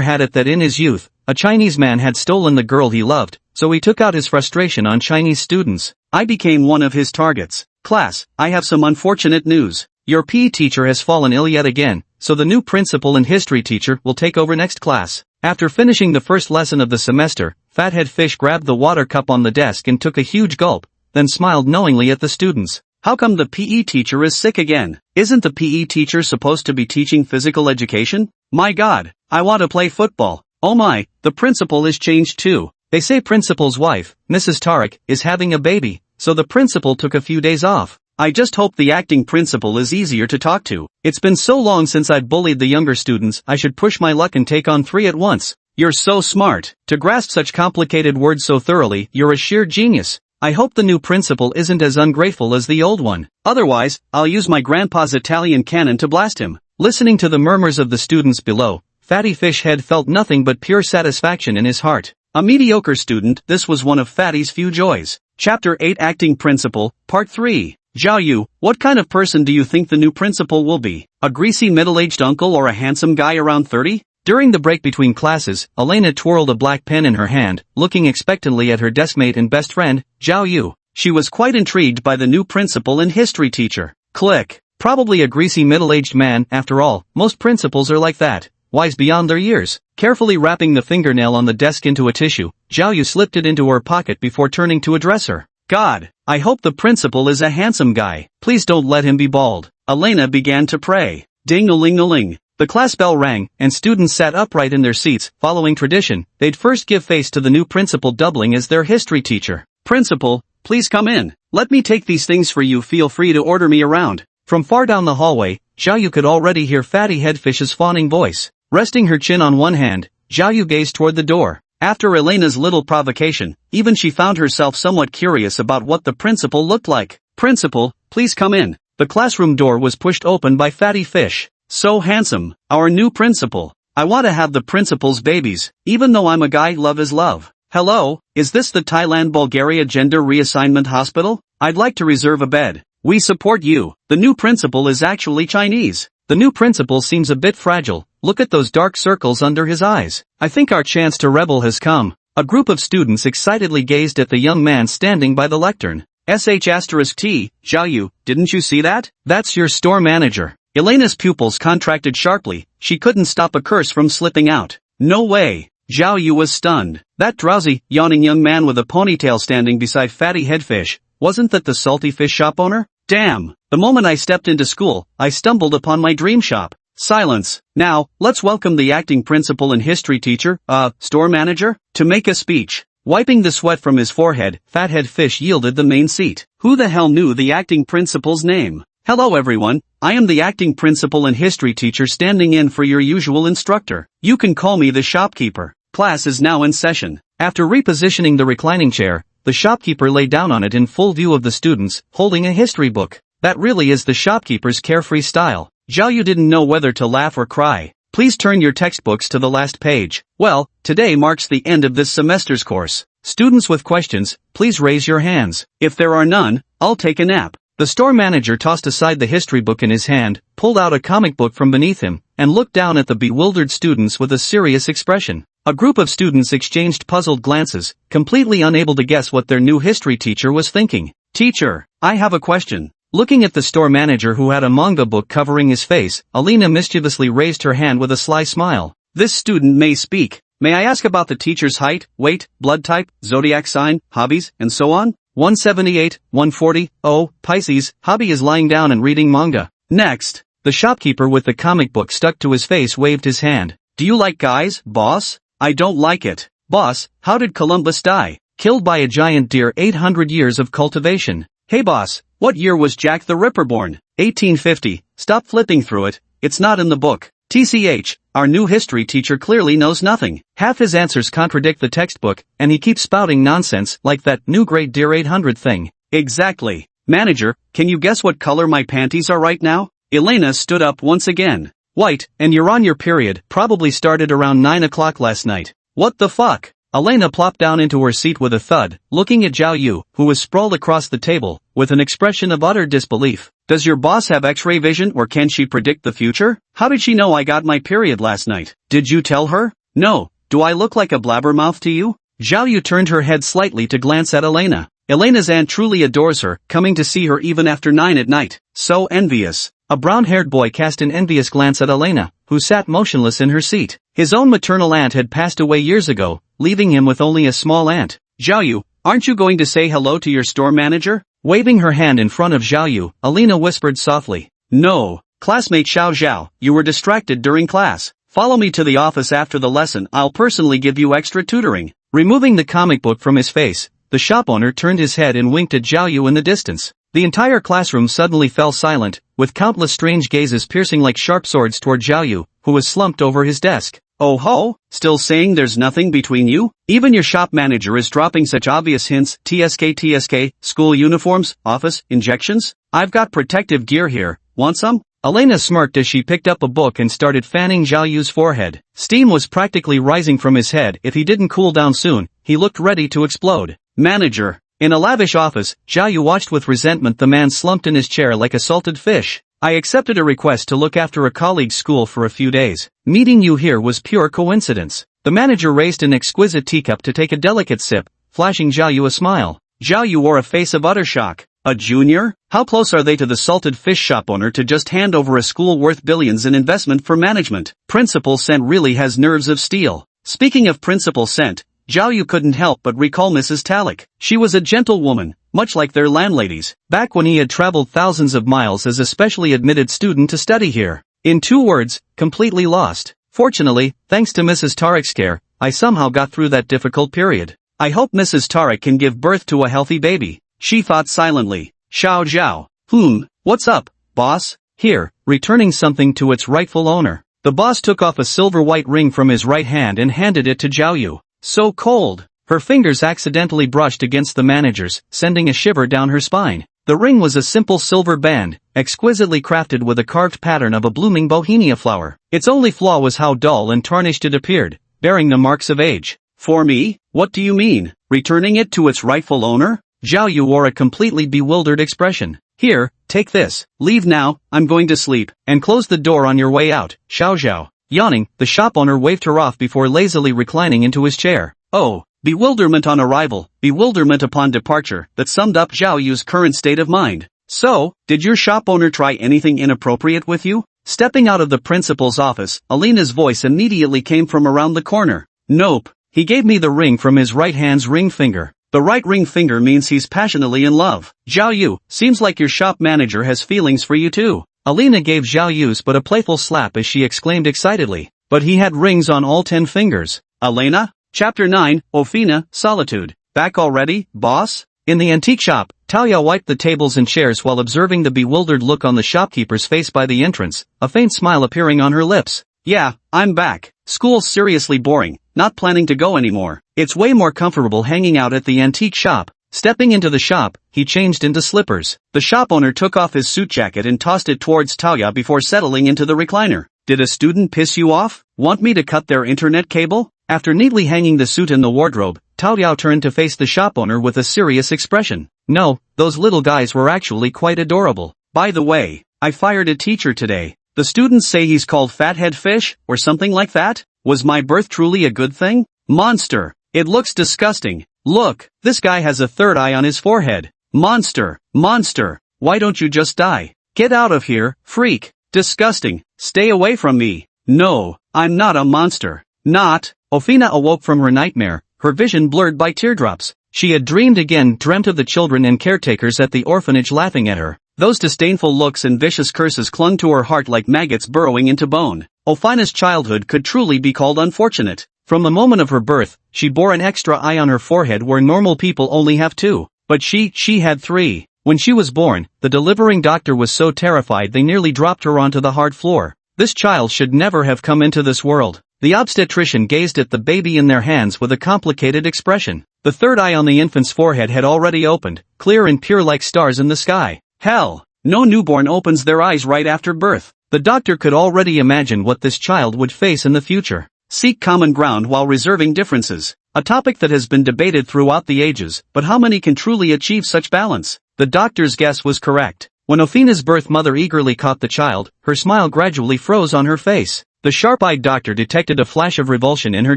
had it that in his youth, a Chinese man had stolen the girl he loved, so he took out his frustration on Chinese students. I became one of his targets. Class, I have some unfortunate news. Your PE teacher has fallen ill yet again, so the new principal and history teacher will take over next class. After finishing the first lesson of the semester, Fathead Fish grabbed the water cup on the desk and took a huge gulp, then smiled knowingly at the students. How come the PE teacher is sick again? Isn't the PE teacher supposed to be teaching physical education? My God, I want to play football. Oh my, the principal is changed too. They say principal's wife, Mrs. Tarek, is having a baby, so the principal took a few days off. I just hope the acting principal is easier to talk to. It's been so long since I've bullied the younger students, I should push my luck and take on 3 at once. You're so smart. To grasp such complicated words so thoroughly, you're a sheer genius. I hope the new principal isn't as ungrateful as the old one. Otherwise, I'll use my grandpa's Italian cannon to blast him. Listening to the murmurs of the students below, Fatty Fish Head felt nothing but pure satisfaction in his heart. A mediocre student, this was one of Fatty's few joys. Chapter 8 Acting Principal, Part 3. Zhao Yu, what kind of person do you think the new principal will be? A greasy middle-aged uncle or a handsome guy around 30? During the break between classes, Elena twirled a black pen in her hand, looking expectantly at her deskmate and best friend, Zhao Yu. She was quite intrigued by the new principal and history teacher. Click. Probably a greasy middle-aged man, after all, most principals are like that, wise beyond their years. Carefully wrapping the fingernail on the desk into a tissue, Zhao Yu slipped it into her pocket before turning to address her. God, I hope the principal is a handsome guy. Please don't let him be bald. Elena began to pray. Ding-a-ling-a-ling. The class bell rang, and students sat upright in their seats. Following tradition, they'd first give face to the new principal doubling as their history teacher. Principal, please come in. Let me take these things for you. Feel free to order me around. From far down the hallway, Zhao Yu could already hear Fatty Headfish's fawning voice. Resting her chin on one hand, Zhao Yu gazed toward the door. After Elena's little provocation, even she found herself somewhat curious about what the principal looked like. Principal, please come in. The classroom door was pushed open by Fatty Fish. So handsome, our new principal. I want to have the principal's babies, even though I'm a guy. Love is love. Hello, is this the Thailand-Bulgaria Gender Reassignment Hospital? I'd like to reserve a bed. We support you. The new principal is actually Chinese. The new principal seems a bit fragile. Look at those dark circles under his eyes. I think our chance to rebel has come. A group of students excitedly gazed at the young man standing by the lectern. *T, Zhao Yu, didn't you see that? That's your store manager. Elena's pupils contracted sharply. She couldn't stop a curse from slipping out. No way. Zhao Yu was stunned. That drowsy, yawning young man with a ponytail standing beside Fatty Headfish, wasn't that the salty fish shop owner? Damn. The moment I stepped into school, I stumbled upon my dream shop. Silence. Now, let's welcome the acting principal and history teacher, store manager, to make a speech. Wiping the sweat from his forehead, Fathead Fish yielded the main seat. Who the hell knew the acting principal's name? Hello everyone, I am the acting principal and history teacher standing in for your usual instructor. You can call me the shopkeeper. Class is now in session. After repositioning the reclining chair, the shopkeeper lay down on it in full view of the students, holding a history book. That really is the shopkeeper's carefree style. Zhao Yu didn't know whether to laugh or cry. Please turn your textbooks to the last page. Well, today marks the end of this semester's course. Students with questions, please raise your hands. If there are none, I'll take a nap. The store manager tossed aside the history book in his hand, pulled out a comic book from beneath him, and looked down at the bewildered students with a serious expression. A group of students exchanged puzzled glances, completely unable to guess what their new history teacher was thinking. Teacher, I have a question. Looking at the store manager who had a manga book covering his face, Alina mischievously raised her hand with a sly smile. This student may speak. May I ask about the teacher's height, weight, blood type, zodiac sign, hobbies, and so on? 178, 140, oh, Pisces, hobby is lying down and reading manga. Next. The shopkeeper with the comic book stuck to his face waved his hand. Do you like guys, boss? I don't like it. Boss, how did Columbus die? Killed by a giant deer. 800 years of cultivation. Hey boss, what year was Jack the Ripper born? 1850. Stop flipping through it, it's not in the book. TCH, our new history teacher clearly knows nothing. Half his answers contradict the textbook, and he keeps spouting nonsense like that new grade deer 800 thing. Exactly. Manager, can you guess what color my panties are right now? Elena stood up once again. White, and you're on your period, probably started around 9 o'clock last night. What the fuck? Elena plopped down into her seat with a thud, looking at Zhao Yu, who was sprawled across the table, with an expression of utter disbelief. Does your boss have X-ray vision or can she predict the future? How did she know I got my period last night? Did you tell her? No. Do I look like a blabbermouth to you? Zhao Yu turned her head slightly to glance at Elena. Elena's aunt truly adores her, coming to see her even after 9 at night. So envious. A brown-haired boy cast an envious glance at Elena, who sat motionless in her seat. His own maternal aunt had passed away years ago, leaving him with only a small aunt. Zhao Yu, aren't you going to say hello to your store manager? Waving her hand in front of Zhao Yu, Elena whispered softly. No. Classmate Xiao Zhao, you were distracted during class. Follow me to the office after the lesson, I'll personally give you extra tutoring. Removing the comic book from his face, the shop owner turned his head and winked at Zhao Yu in the distance. The entire classroom suddenly fell silent, with countless strange gazes piercing like sharp swords toward Zhao Yu, who was slumped over his desk. Oh ho? Still saying there's nothing between you? Even your shop manager is dropping such obvious hints. TSK, school uniforms, office, injections? I've got protective gear here, want some? Elena smirked as she picked up a book and started fanning Zhao Yu's forehead. Steam was practically rising from his head. If he didn't cool down soon, he looked ready to explode. Manager. In a lavish office, Zhao Yu watched with resentment the man slumped in his chair like a salted fish. I accepted a request to look after a colleague's school for a few days. Meeting you here was pure coincidence. The manager raised an exquisite teacup to take a delicate sip, flashing Zhao Yu a smile. Zhao Yu wore a face of utter shock. A junior? How close are they to the salted fish shop owner to just hand over a school worth billions in investment for management? Principal Scent really has nerves of steel. Speaking of Principal Scent, Zhao Yu couldn't help but recall Mrs. Talik. She was a gentle woman, much like their landladies, back when he had traveled thousands of miles as a specially admitted student to study here. In 2 words, completely lost. Fortunately, thanks to Mrs. Tarek's care, I somehow got through that difficult period. I hope Mrs. Tarek can give birth to a healthy baby. She thought silently. Xiao Zhao. What's up, boss? Here, returning something to its rightful owner. The boss took off a silver white ring from his right hand and handed it to Zhao Yu. So cold. Her fingers accidentally brushed against the manager's, sending a shiver down her spine. The ring was a simple silver band, exquisitely crafted with a carved pattern of a blooming bauhinia flower. Its only flaw was how dull and tarnished it appeared, bearing the marks of age. For me? What do you mean? Returning it to its rightful owner? Zhao Yu wore a completely bewildered expression. Here, take this. Leave now, I'm going to sleep, and close the door on your way out, Xiao Zhao. Yawning, the shop owner waved her off before lazily reclining into his chair. Oh, bewilderment on arrival, bewilderment upon departure, that summed up Zhao Yu's current state of mind. So, did your shop owner try anything inappropriate with you? Stepping out of the principal's office, Alina's voice immediately came from around the corner. Nope, he gave me the ring from his right hand's ring finger. The right ring finger means he's passionately in love. Zhao Yu, seems like your shop manager has feelings for you too. Alina gave Zhao Yu's but a playful slap as she exclaimed excitedly. But he had rings on all 10 fingers. Elena? Chapter 9, Ofina, Solitude. Back already, boss? In the antique shop, Talia wiped the tables and chairs while observing the bewildered look on the shopkeeper's face by the entrance, a faint smile appearing on her lips. Yeah, I'm back. School's seriously boring, not planning to go anymore. It's way more comfortable hanging out at the antique shop. Stepping into the shop, he changed into slippers. The shop owner took off his suit jacket and tossed it towards Talia before settling into the recliner. Did a student piss you off? Want me to cut their internet cable? After neatly hanging the suit in the wardrobe, Talia turned to face the shop owner with a serious expression. No, those little guys were actually quite adorable. By the way, I fired a teacher today. The students say he's called Fathead Fish, or something like that? Was my birth truly a good thing? Monster. It looks disgusting. Look, this guy has a third eye on his forehead. Monster. Monster. Why don't you just die? Get out of here, freak. Disgusting. Stay away from me. No, I'm not a monster. Not. Ofina awoke from her nightmare, her vision blurred by teardrops. She had dreamed of the children and caretakers at the orphanage laughing at her. Those disdainful looks and vicious curses clung to her heart like maggots burrowing into bone. Ofina's childhood could truly be called unfortunate. From the moment of her birth, she bore an extra eye on her forehead where normal people only have two. But she had three. When she was born, the delivering doctor was so terrified they nearly dropped her onto the hard floor. This child should never have come into this world. The obstetrician gazed at the baby in their hands with a complicated expression. The third eye on the infant's forehead had already opened, clear and pure like stars in the sky. Hell, no newborn opens their eyes right after birth. The doctor could already imagine what this child would face in the future. Seek common ground while reserving differences. A topic that has been debated throughout the ages, but how many can truly achieve such balance? The doctor's guess was correct. When Ofina's birth mother eagerly caught the child, her smile gradually froze on her face. The sharp-eyed doctor detected a flash of revulsion in her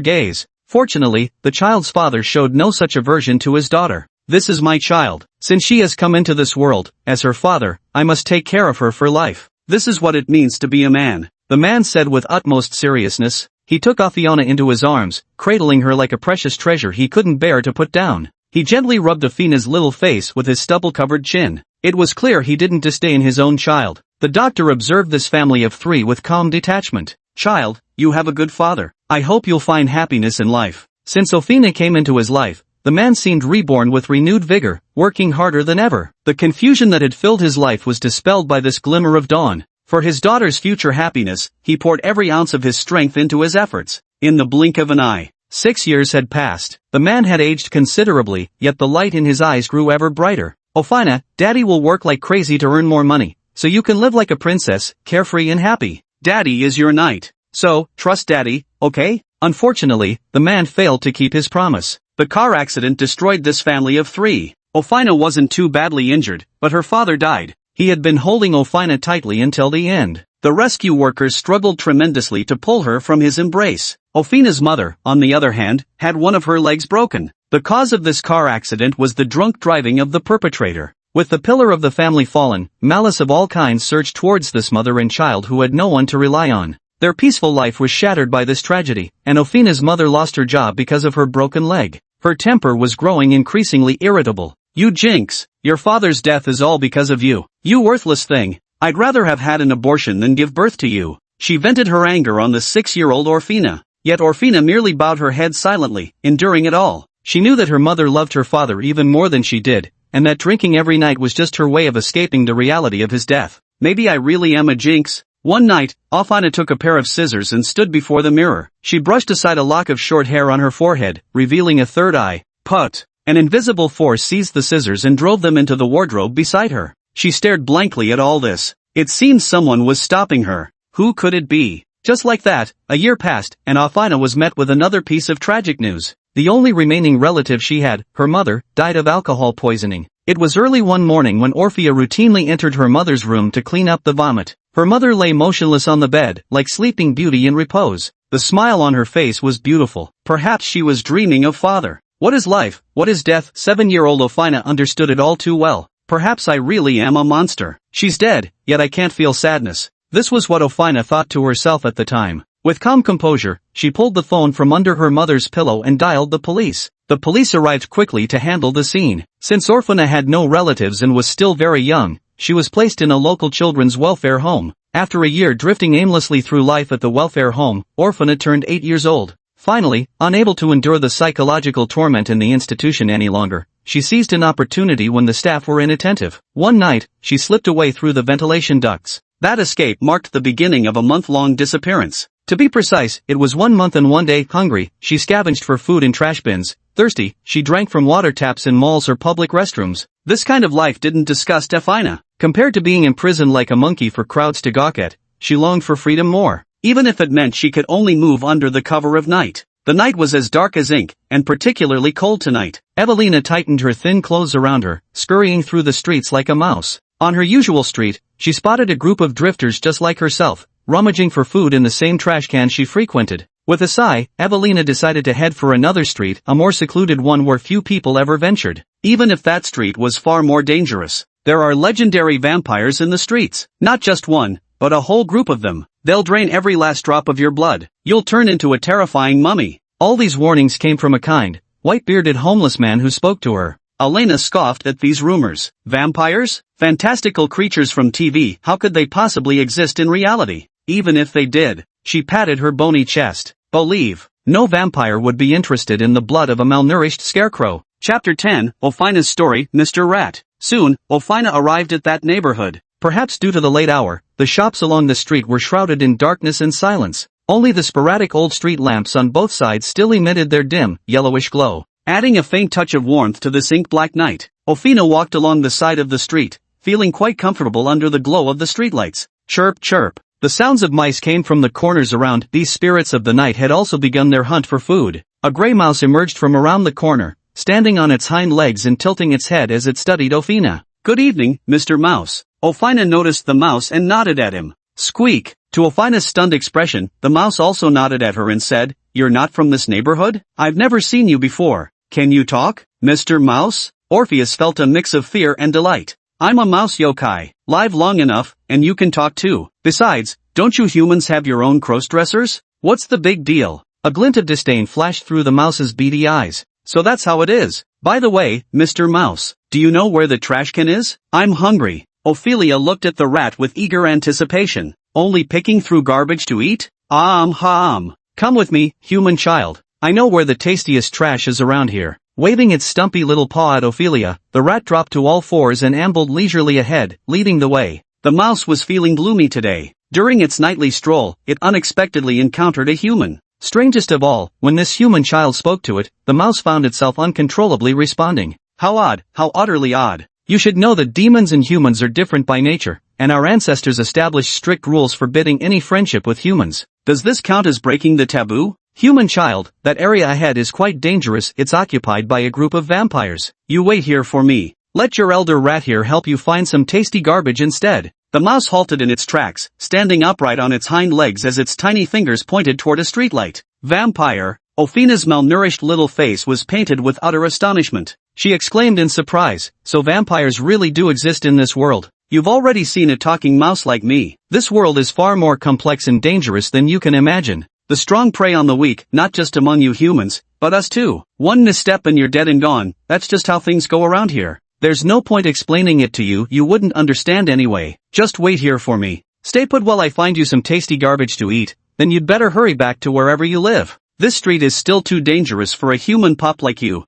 gaze. Fortunately, the child's father showed no such aversion to his daughter. This is my child. Since she has come into this world, as her father, I must take care of her for life. This is what it means to be a man. The man said with utmost seriousness. He took Afiona into his arms, cradling her like a precious treasure he couldn't bear to put down. He gently rubbed Afina's little face with his stubble-covered chin. It was clear he didn't disdain his own child. The doctor observed this family of three with calm detachment. Child, you have a good father. I hope you'll find happiness in life. Since Ofina came into his life, the man seemed reborn with renewed vigor, working harder than ever. The confusion that had filled his life was dispelled by this glimmer of dawn. For his daughter's future happiness, he poured every ounce of his strength into his efforts. In the blink of an eye, 6 years had passed. The man had aged considerably, yet the light in his eyes grew ever brighter. Ofina, Daddy will work like crazy to earn more money, so you can live like a princess, carefree and happy. Daddy is your knight. So, trust Daddy, okay? Unfortunately, the man failed to keep his promise. The car accident destroyed this family of three. Ofina wasn't too badly injured, but her father died. He had been holding Ofina tightly until the end. The rescue workers struggled tremendously to pull her from his embrace. Ofina's mother, on the other hand, had one of her legs broken. The cause of this car accident was the drunk driving of the perpetrator. With the pillar of the family fallen, malice of all kinds surged towards this mother and child who had no one to rely on. Their peaceful life was shattered by this tragedy, and Ofina's mother lost her job because of her broken leg. Her temper was growing increasingly irritable. You jinx! Your father's death is all because of you. You worthless thing! I'd rather have had an abortion than give birth to you. She vented her anger on the 6-year-old Orfina. Yet Orfina merely bowed her head silently, enduring it all. She knew that her mother loved her father even more than she did, and that drinking every night was just her way of escaping the reality of his death. Maybe I really am a jinx. One night, Ofina took a pair of scissors and stood before the mirror. She brushed aside a lock of short hair on her forehead, revealing a third eye. Put! An invisible force seized the scissors and drove them into the wardrobe beside her. She stared blankly at all this. It seemed someone was stopping her. Who could it be? Just like that, a year passed, and Ofina was met with another piece of tragic news. The only remaining relative she had, her mother, died of alcohol poisoning. It was early one morning when Orphea routinely entered her mother's room to clean up the vomit. Her mother lay motionless on the bed, like Sleeping Beauty in repose. The smile on her face was beautiful. Perhaps she was dreaming of father. What is life? What is death? 7-year-old Ofina understood it all too well. Perhaps I really am a monster. She's dead, yet I can't feel sadness. This was what Ofina thought to herself at the time. With calm composure, she pulled the phone from under her mother's pillow and dialed the police. The police arrived quickly to handle the scene. Since Orfina had no relatives and was still very young, she was placed in a local children's welfare home. After a year drifting aimlessly through life at the welfare home, Orfina turned 8 years old. Finally, unable to endure the psychological torment in the institution any longer, she seized an opportunity when the staff were inattentive. One night, she slipped away through the ventilation ducts. That escape marked the beginning of a month-long disappearance. To be precise, it was 1 month and 1 day. Hungry, she scavenged for food in trash bins. Thirsty, she drank from water taps in malls or public restrooms. This kind of life didn't disgust Efina. Compared to being imprisoned like a monkey for crowds to gawk at, she longed for freedom more. Even if it meant she could only move under the cover of night. The night was as dark as ink, and particularly cold tonight. Evelina tightened her thin clothes around her, scurrying through the streets like a mouse. On her usual street, she spotted a group of drifters just like herself, rummaging for food in the same trash can she frequented. With a sigh, Evelina decided to head for another street, a more secluded one where few people ever ventured. Even if that street was far more dangerous, there are legendary vampires in the streets. Not just one, but a whole group of them. They'll drain every last drop of your blood. You'll turn into a terrifying mummy. All these warnings came from a kind, white-bearded homeless man who spoke to her. Elena scoffed at these rumors. Vampires? Fantastical creatures from TV, how could they possibly exist in reality? Even if they did, she patted her bony chest. Believe, no vampire would be interested in the blood of a malnourished scarecrow. Chapter 10, Ofina's story, Mr. Rat. Soon, Ofina arrived at that neighborhood. Perhaps due to the late hour, the shops along the street were shrouded in darkness and silence. Only the sporadic old street lamps on both sides still emitted their dim, yellowish glow, adding a faint touch of warmth to this ink-black night. Ofina walked along the side of the street, feeling quite comfortable under the glow of the streetlights. Chirp, chirp. The sounds of mice came from the corners around. These spirits of the night had also begun their hunt for food. A gray mouse emerged from around the corner, standing on its hind legs and tilting its head as it studied Ofina. Good evening, Mr. Mouse. Ofina noticed the mouse and nodded at him. Squeak! To Ofina's stunned expression, the mouse also nodded at her and said, You're not from this neighborhood? I've never seen you before. Can you talk, Mr. Mouse? Orpheus felt a mix of fear and delight. I'm a mouse yokai, live long enough, and you can talk too. Besides, don't you humans have your own cross-dressers? What's the big deal? A glint of disdain flashed through the mouse's beady eyes. So that's how it is. By the way, Mr. Mouse, do you know where the trash can is? I'm hungry. Ophelia looked at the rat with eager anticipation. Only picking through garbage to eat? Come with me, human child. I know where the tastiest trash is around here. Waving its stumpy little paw at Ophelia, the rat dropped to all fours and ambled leisurely ahead, leading the way. The mouse was feeling gloomy today. During its nightly stroll, it unexpectedly encountered a human. Strangest of all, when this human child spoke to it, the mouse found itself uncontrollably responding. How odd, how utterly odd. You should know that demons and humans are different by nature, and our ancestors established strict rules forbidding any friendship with humans. Does this count as breaking the taboo? Human child, that area ahead is quite dangerous. It's occupied by a group of vampires. You wait here for me. Let your elder rat here help you find some tasty garbage instead. The mouse halted in its tracks, standing upright on its hind legs as its tiny fingers pointed toward a streetlight. Vampire! Ofina's malnourished little face was painted with utter astonishment. She exclaimed in surprise, so vampires really do exist in this world. You've already seen a talking mouse like me. This world is far more complex and dangerous than you can imagine. The strong prey on the weak, not just among you humans, but us too. One misstep and you're dead and gone. That's just how things go around here. There's no point explaining it to you, you wouldn't understand anyway. Just wait here for me. Stay put while I find you some tasty garbage to eat, then you'd better hurry back to wherever you live. This street is still too dangerous for a human pup like you.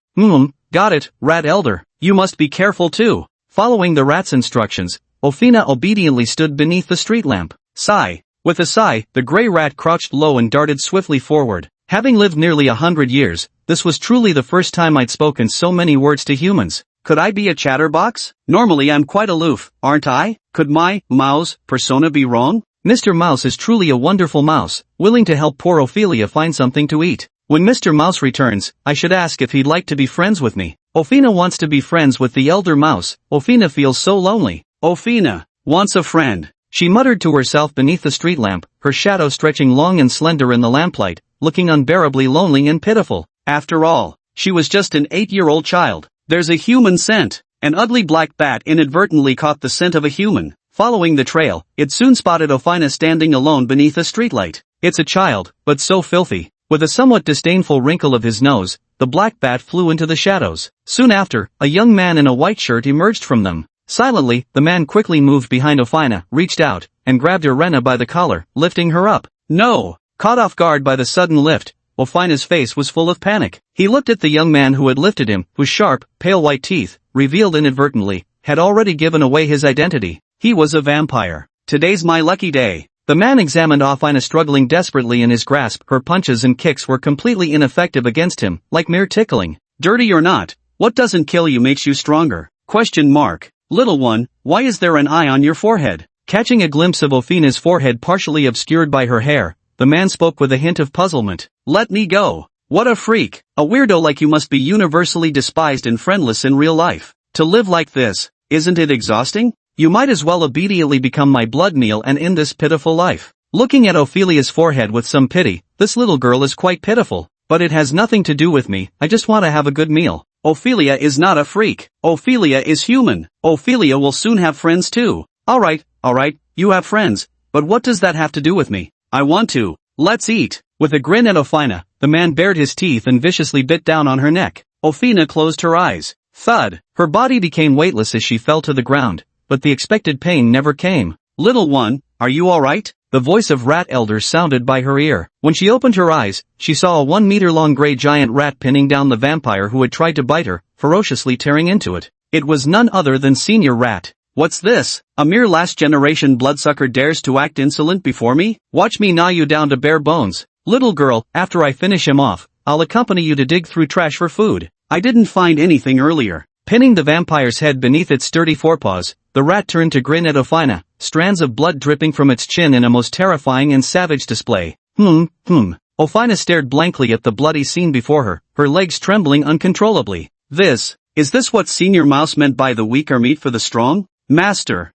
Got it, rat elder. You must be careful too. Following the rat's instructions, Ofina obediently stood beneath the street lamp. Sigh. With a sigh, the gray rat crouched low and darted swiftly forward. Having lived nearly 100 years, this was truly the first time I'd spoken so many words to humans. Could I be a chatterbox? Normally I'm quite aloof, aren't I? Could my mouse persona be wrong? Mr. Mouse is truly a wonderful mouse, willing to help poor Ophelia find something to eat. When Mr. Mouse returns, I should ask if he'd like to be friends with me. Ofina wants to be friends with the elder mouse. Ofina feels so lonely. Ofina wants a friend. She muttered to herself beneath the street lamp, her shadow stretching long and slender in the lamplight, looking unbearably lonely and pitiful. After all, she was just an 8-year-old child. There's a human scent. An ugly black bat inadvertently caught the scent of a human. Following the trail, it soon spotted Ofina standing alone beneath a streetlight. It's a child, but so filthy. With a somewhat disdainful wrinkle of his nose, the black bat flew into the shadows. Soon after, a young man in a white shirt emerged from them. Silently, the man quickly moved behind Ofina, reached out, and grabbed Irena by the collar, lifting her up. No! Caught off guard by the sudden lift, Ofina's face was full of panic. He looked at the young man who had lifted him, whose sharp, pale white teeth, revealed inadvertently, had already given away his identity. He was a vampire. Today's my lucky day. The man examined Ofina struggling desperately in his grasp. Her punches and kicks were completely ineffective against him, like mere tickling. Dirty or not, what doesn't kill you makes you stronger. Question mark. Little one, why is there an eye on your forehead? Catching a glimpse of Ofina's forehead partially obscured by her hair, the man spoke with a hint of puzzlement. Let me go. What a freak. A weirdo like you must be universally despised and friendless in real life. To live like this, isn't it exhausting? You might as well immediately become my blood meal and end this pitiful life. Looking at Ophelia's forehead with some pity, this little girl is quite pitiful, but it has nothing to do with me. I just want to have a good meal. Ophelia is not a freak. Ophelia is human. Ophelia will soon have friends too. Alright, you have friends, but what does that have to do with me? I want to. Let's eat. With a grin at Ofina, the man bared his teeth and viciously bit down on her neck. Ofina closed her eyes. Thud. Her body became weightless as she fell to the ground, but the expected pain never came. Little one, are you alright? The voice of Rat Elder sounded by her ear. When she opened her eyes, she saw a 1-meter-long gray giant rat pinning down the vampire who had tried to bite her, ferociously tearing into it. It was none other than Senior Rat. What's this? A mere last-generation bloodsucker dares to act insolent before me? Watch me gnaw you down to bare bones. Little girl, after I finish him off, I'll accompany you to dig through trash for food. I didn't find anything earlier. Pinning the vampire's head beneath its sturdy forepaws, the rat turned to grin at Ofina, strands of blood dripping from its chin in a most terrifying and savage display. Ofina stared blankly at the bloody scene before her, her legs trembling uncontrollably. Is this what Senior Mouse meant by the weak are meat for the strong? Master,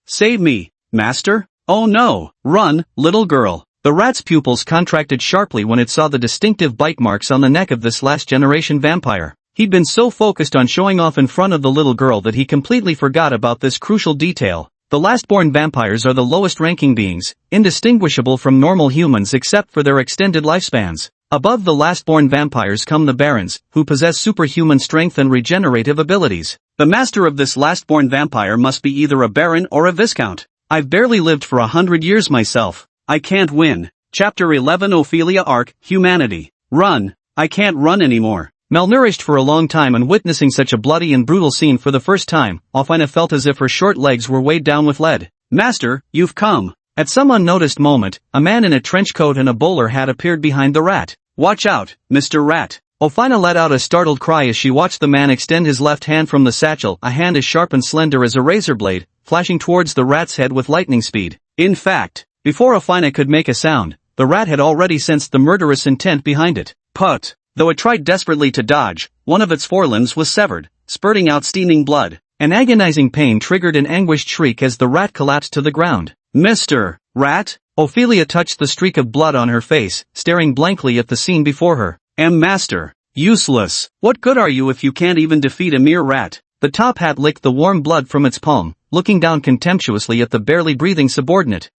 save me, master? Oh no, run, little girl. The rat's pupils contracted sharply when it saw the distinctive bite marks on the neck of this last-generation vampire. He'd been so focused on showing off in front of the little girl that he completely forgot about this crucial detail. The last-born vampires are the lowest-ranking beings, indistinguishable from normal humans except for their extended lifespans. Above the last-born vampires come the barons, who possess superhuman strength and regenerative abilities. The master of this last-born vampire must be either a baron or a viscount. I've barely lived for 100 years myself. I can't win. Chapter 11 Ophelia Arc, Humanity. Run. I can't run anymore. Malnourished for a long time and witnessing such a bloody and brutal scene for the first time, Ofina felt as if her short legs were weighed down with lead. Master, you've come. At some unnoticed moment, a man in a trench coat and a bowler hat appeared behind the rat. Watch out, Mr. Rat. Ofina let out a startled cry as she watched the man extend his left hand from the satchel, a hand as sharp and slender as a razor blade, flashing towards the rat's head with lightning speed. In fact, before Ofina could make a sound, the rat had already sensed the murderous intent behind it. Put. Though it tried desperately to dodge, one of its forelimbs was severed, spurting out steaming blood. An agonizing pain triggered an anguished shriek as the rat collapsed to the ground. Mr. Rat? Ophelia touched the streak of blood on her face, staring blankly at the scene before her. Master. Useless. What good are you if you can't even defeat a mere rat? The top hat licked the warm blood from its palm, looking down contemptuously at the barely breathing subordinate.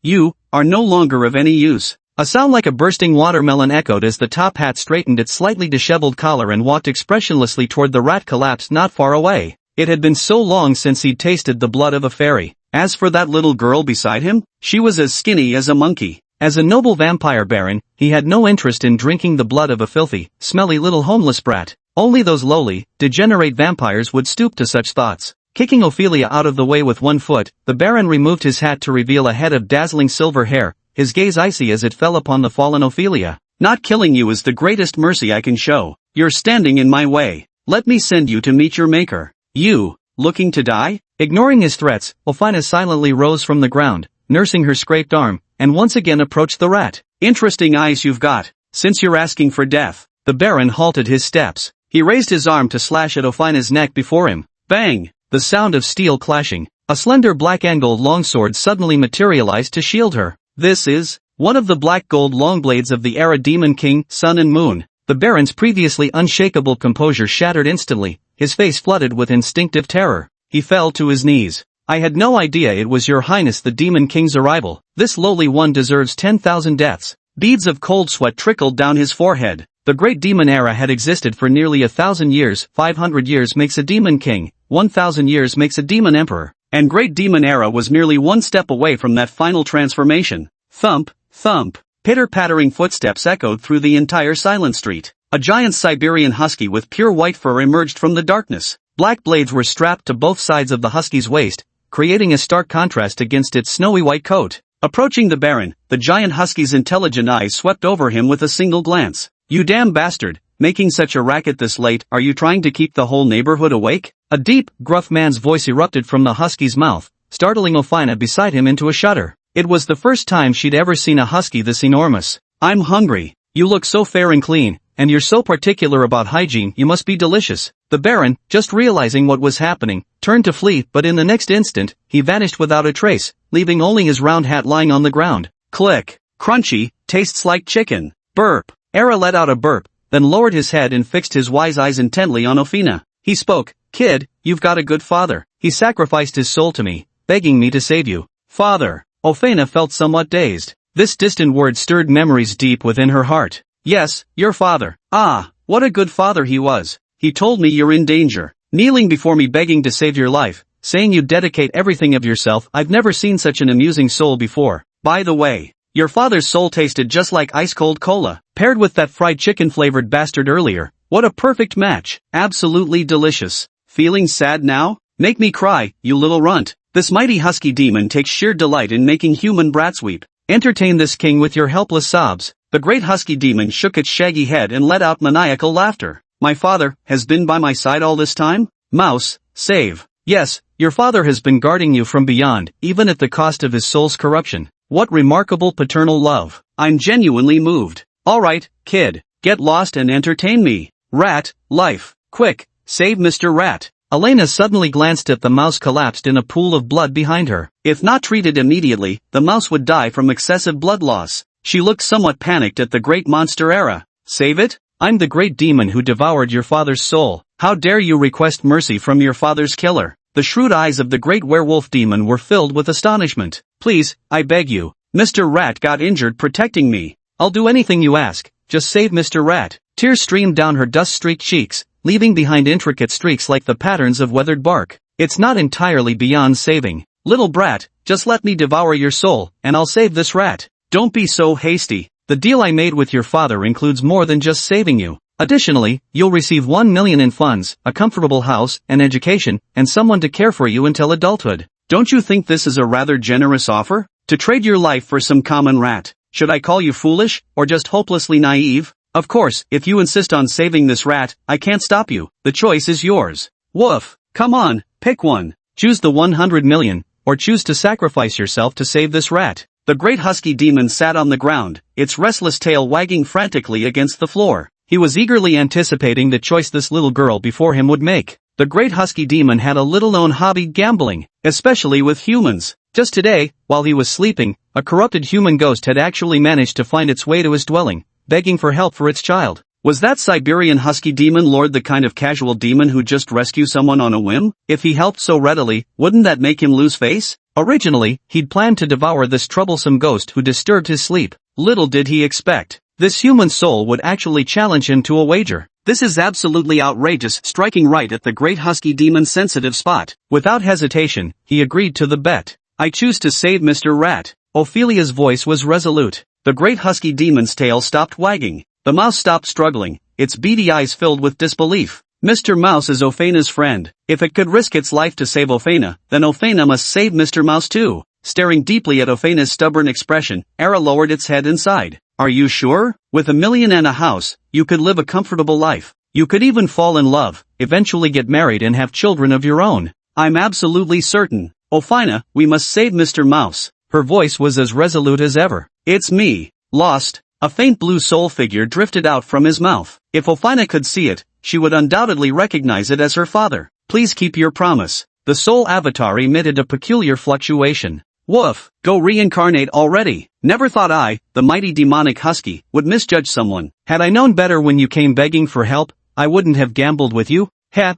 You, are no longer of any use. A sound like a bursting watermelon echoed as the top hat straightened its slightly disheveled collar and walked expressionlessly toward the rat collapsed not far away. It had been so long since he'd tasted the blood of a fairy. As for that little girl beside him, she was as skinny as a monkey. As a noble vampire baron, he had no interest in drinking the blood of a filthy, smelly little homeless brat. Only those lowly, degenerate vampires would stoop to such thoughts. Kicking Ophelia out of the way with one foot, the baron removed his hat to reveal a head of dazzling silver hair, his gaze icy as it fell upon the fallen Ophelia. Not killing you is the greatest mercy I can show. You're standing in my way. Let me send you to meet your maker. You, looking to die? Ignoring his threats, Ofina silently rose from the ground, nursing her scraped arm, and once again approached the rat. Interesting eyes you've got, since you're asking for death. The baron halted his steps. He raised his arm to slash at Ofina's neck before him. Bang! The sound of steel clashing. A slender black-angled longsword suddenly materialized to shield her. This is one of the black gold longblades of the Era Demon King, Sun and Moon. The baron's previously unshakable composure shattered instantly, his face flooded with instinctive terror. He fell to his knees. I had no idea it was your highness the Demon King's arrival. This lowly one deserves 10,000 deaths. Beads of cold sweat trickled down his forehead. The great demon era had existed for nearly 1,000 years. 500 years makes a demon king, 1,000 years makes a demon emperor. And great demon era was merely one step away from that final transformation. Thump, thump. Pitter-pattering footsteps echoed through the entire silent street. A giant Siberian husky with pure white fur emerged from the darkness. Black blades were strapped to both sides of the husky's waist, creating a stark contrast against its snowy white coat. Approaching the Baron, the giant husky's intelligent eyes swept over him with a single glance. "You damn bastard, making such a racket this late, are you trying to keep the whole neighborhood awake?" A deep, gruff man's voice erupted from the husky's mouth, startling Ofina beside him into a shudder. It was the first time she'd ever seen a husky this enormous. "I'm hungry. You look so fair and clean, and you're so particular about hygiene, you must be delicious." The Baron, just realizing what was happening, turned to flee, but in the next instant, he vanished without a trace, leaving only his round hat lying on the ground. Click. Crunchy, tastes like chicken. Burp. Era let out a burp, then lowered his head and fixed his wise eyes intently on Ofina. He spoke, "Kid, you've got a good father. He sacrificed his soul to me, begging me to save you." "Father." Ofina felt somewhat dazed. This distant word stirred memories deep within her heart. "Yes, your father. Ah, what a good father he was. He told me you're in danger, kneeling before me begging to save your life, saying you'd dedicate everything of yourself. I've never seen such an amusing soul before. By the way, your father's soul tasted just like ice-cold cola, paired with that fried chicken-flavored bastard earlier. What a perfect match. Absolutely delicious. Feeling sad now? Make me cry, you little runt. This mighty husky demon takes sheer delight in making human brats weep. Entertain this king with your helpless sobs." The great husky demon shook its shaggy head and let out maniacal laughter. "My father has been by my side all this time? Mouse, save. Yes, your father has been guarding you from beyond, even at the cost of his soul's corruption. What remarkable paternal love. I'm genuinely moved. Alright, kid, get lost and entertain me. Rat, life, quick, save Mr. Rat." Elena suddenly glanced at the mouse collapsed in a pool of blood behind her. If not treated immediately, the mouse would die from excessive blood loss. She looked somewhat panicked at the great monster Era. "Save it? I'm the great demon who devoured your father's soul. How dare you request mercy from your father's killer?" The shrewd eyes of the great werewolf demon were filled with astonishment. "Please, I beg you. Mr. Rat got injured protecting me. I'll do anything you ask, just save Mr. Rat." Tears streamed down her dust-streaked cheeks, leaving behind intricate streaks like the patterns of weathered bark. "It's not entirely beyond saving. Little brat, just let me devour your soul, and I'll save this rat." "Don't be so hasty. The deal I made with your father includes more than just saving you. Additionally, you'll receive 1 million in funds, a comfortable house, an education, and someone to care for you until adulthood. Don't you think this is a rather generous offer? To trade your life for some common rat? Should I call you foolish, or just hopelessly naive? Of course, if you insist on saving this rat, I can't stop you. The choice is yours. Woof. Come on, pick one. Choose the 100 million, or choose to sacrifice yourself to save this rat." The great husky demon sat on the ground, its restless tail wagging frantically against the floor. He was eagerly anticipating the choice this little girl before him would make. The great husky demon had a little-known hobby: gambling, especially with humans. Just today, while he was sleeping, a corrupted human ghost had actually managed to find its way to his dwelling, begging for help for its child. Was that Siberian husky demon lord the kind of casual demon who just rescue someone on a whim? If he helped so readily, wouldn't that make him lose face? Originally, he'd planned to devour this troublesome ghost who disturbed his sleep. Little did he expect, this human soul would actually challenge him to a wager. This is absolutely outrageous, striking right at the great husky demon's sensitive spot. Without hesitation, he agreed to the bet. "I choose to save Mr. Rat." Ophelia's voice was resolute. The great husky demon's tail stopped wagging. The mouse stopped struggling, its beady eyes filled with disbelief. Mr. Mouse is Ofena's friend. If it could risk its life to save Ofena, then Ofena must save Mr. Mouse too. Staring deeply at Ofena's stubborn expression, Era lowered its head and sighed. "Are you sure? With 1 million and a house, you could live a comfortable life. You could even fall in love, eventually get married and have children of your own." "I'm absolutely certain. Ofena, we must save Mr. Mouse." Her voice was as resolute as ever. "It's me. Lost." A faint blue soul figure drifted out from his mouth. If Ofena could see it, she would undoubtedly recognize it as her father. "Please keep your promise." The soul avatar emitted a peculiar fluctuation. "Woof, go reincarnate already. Never thought I, the mighty demonic husky, would misjudge someone. Had I known better when you came begging for help, I wouldn't have gambled with you.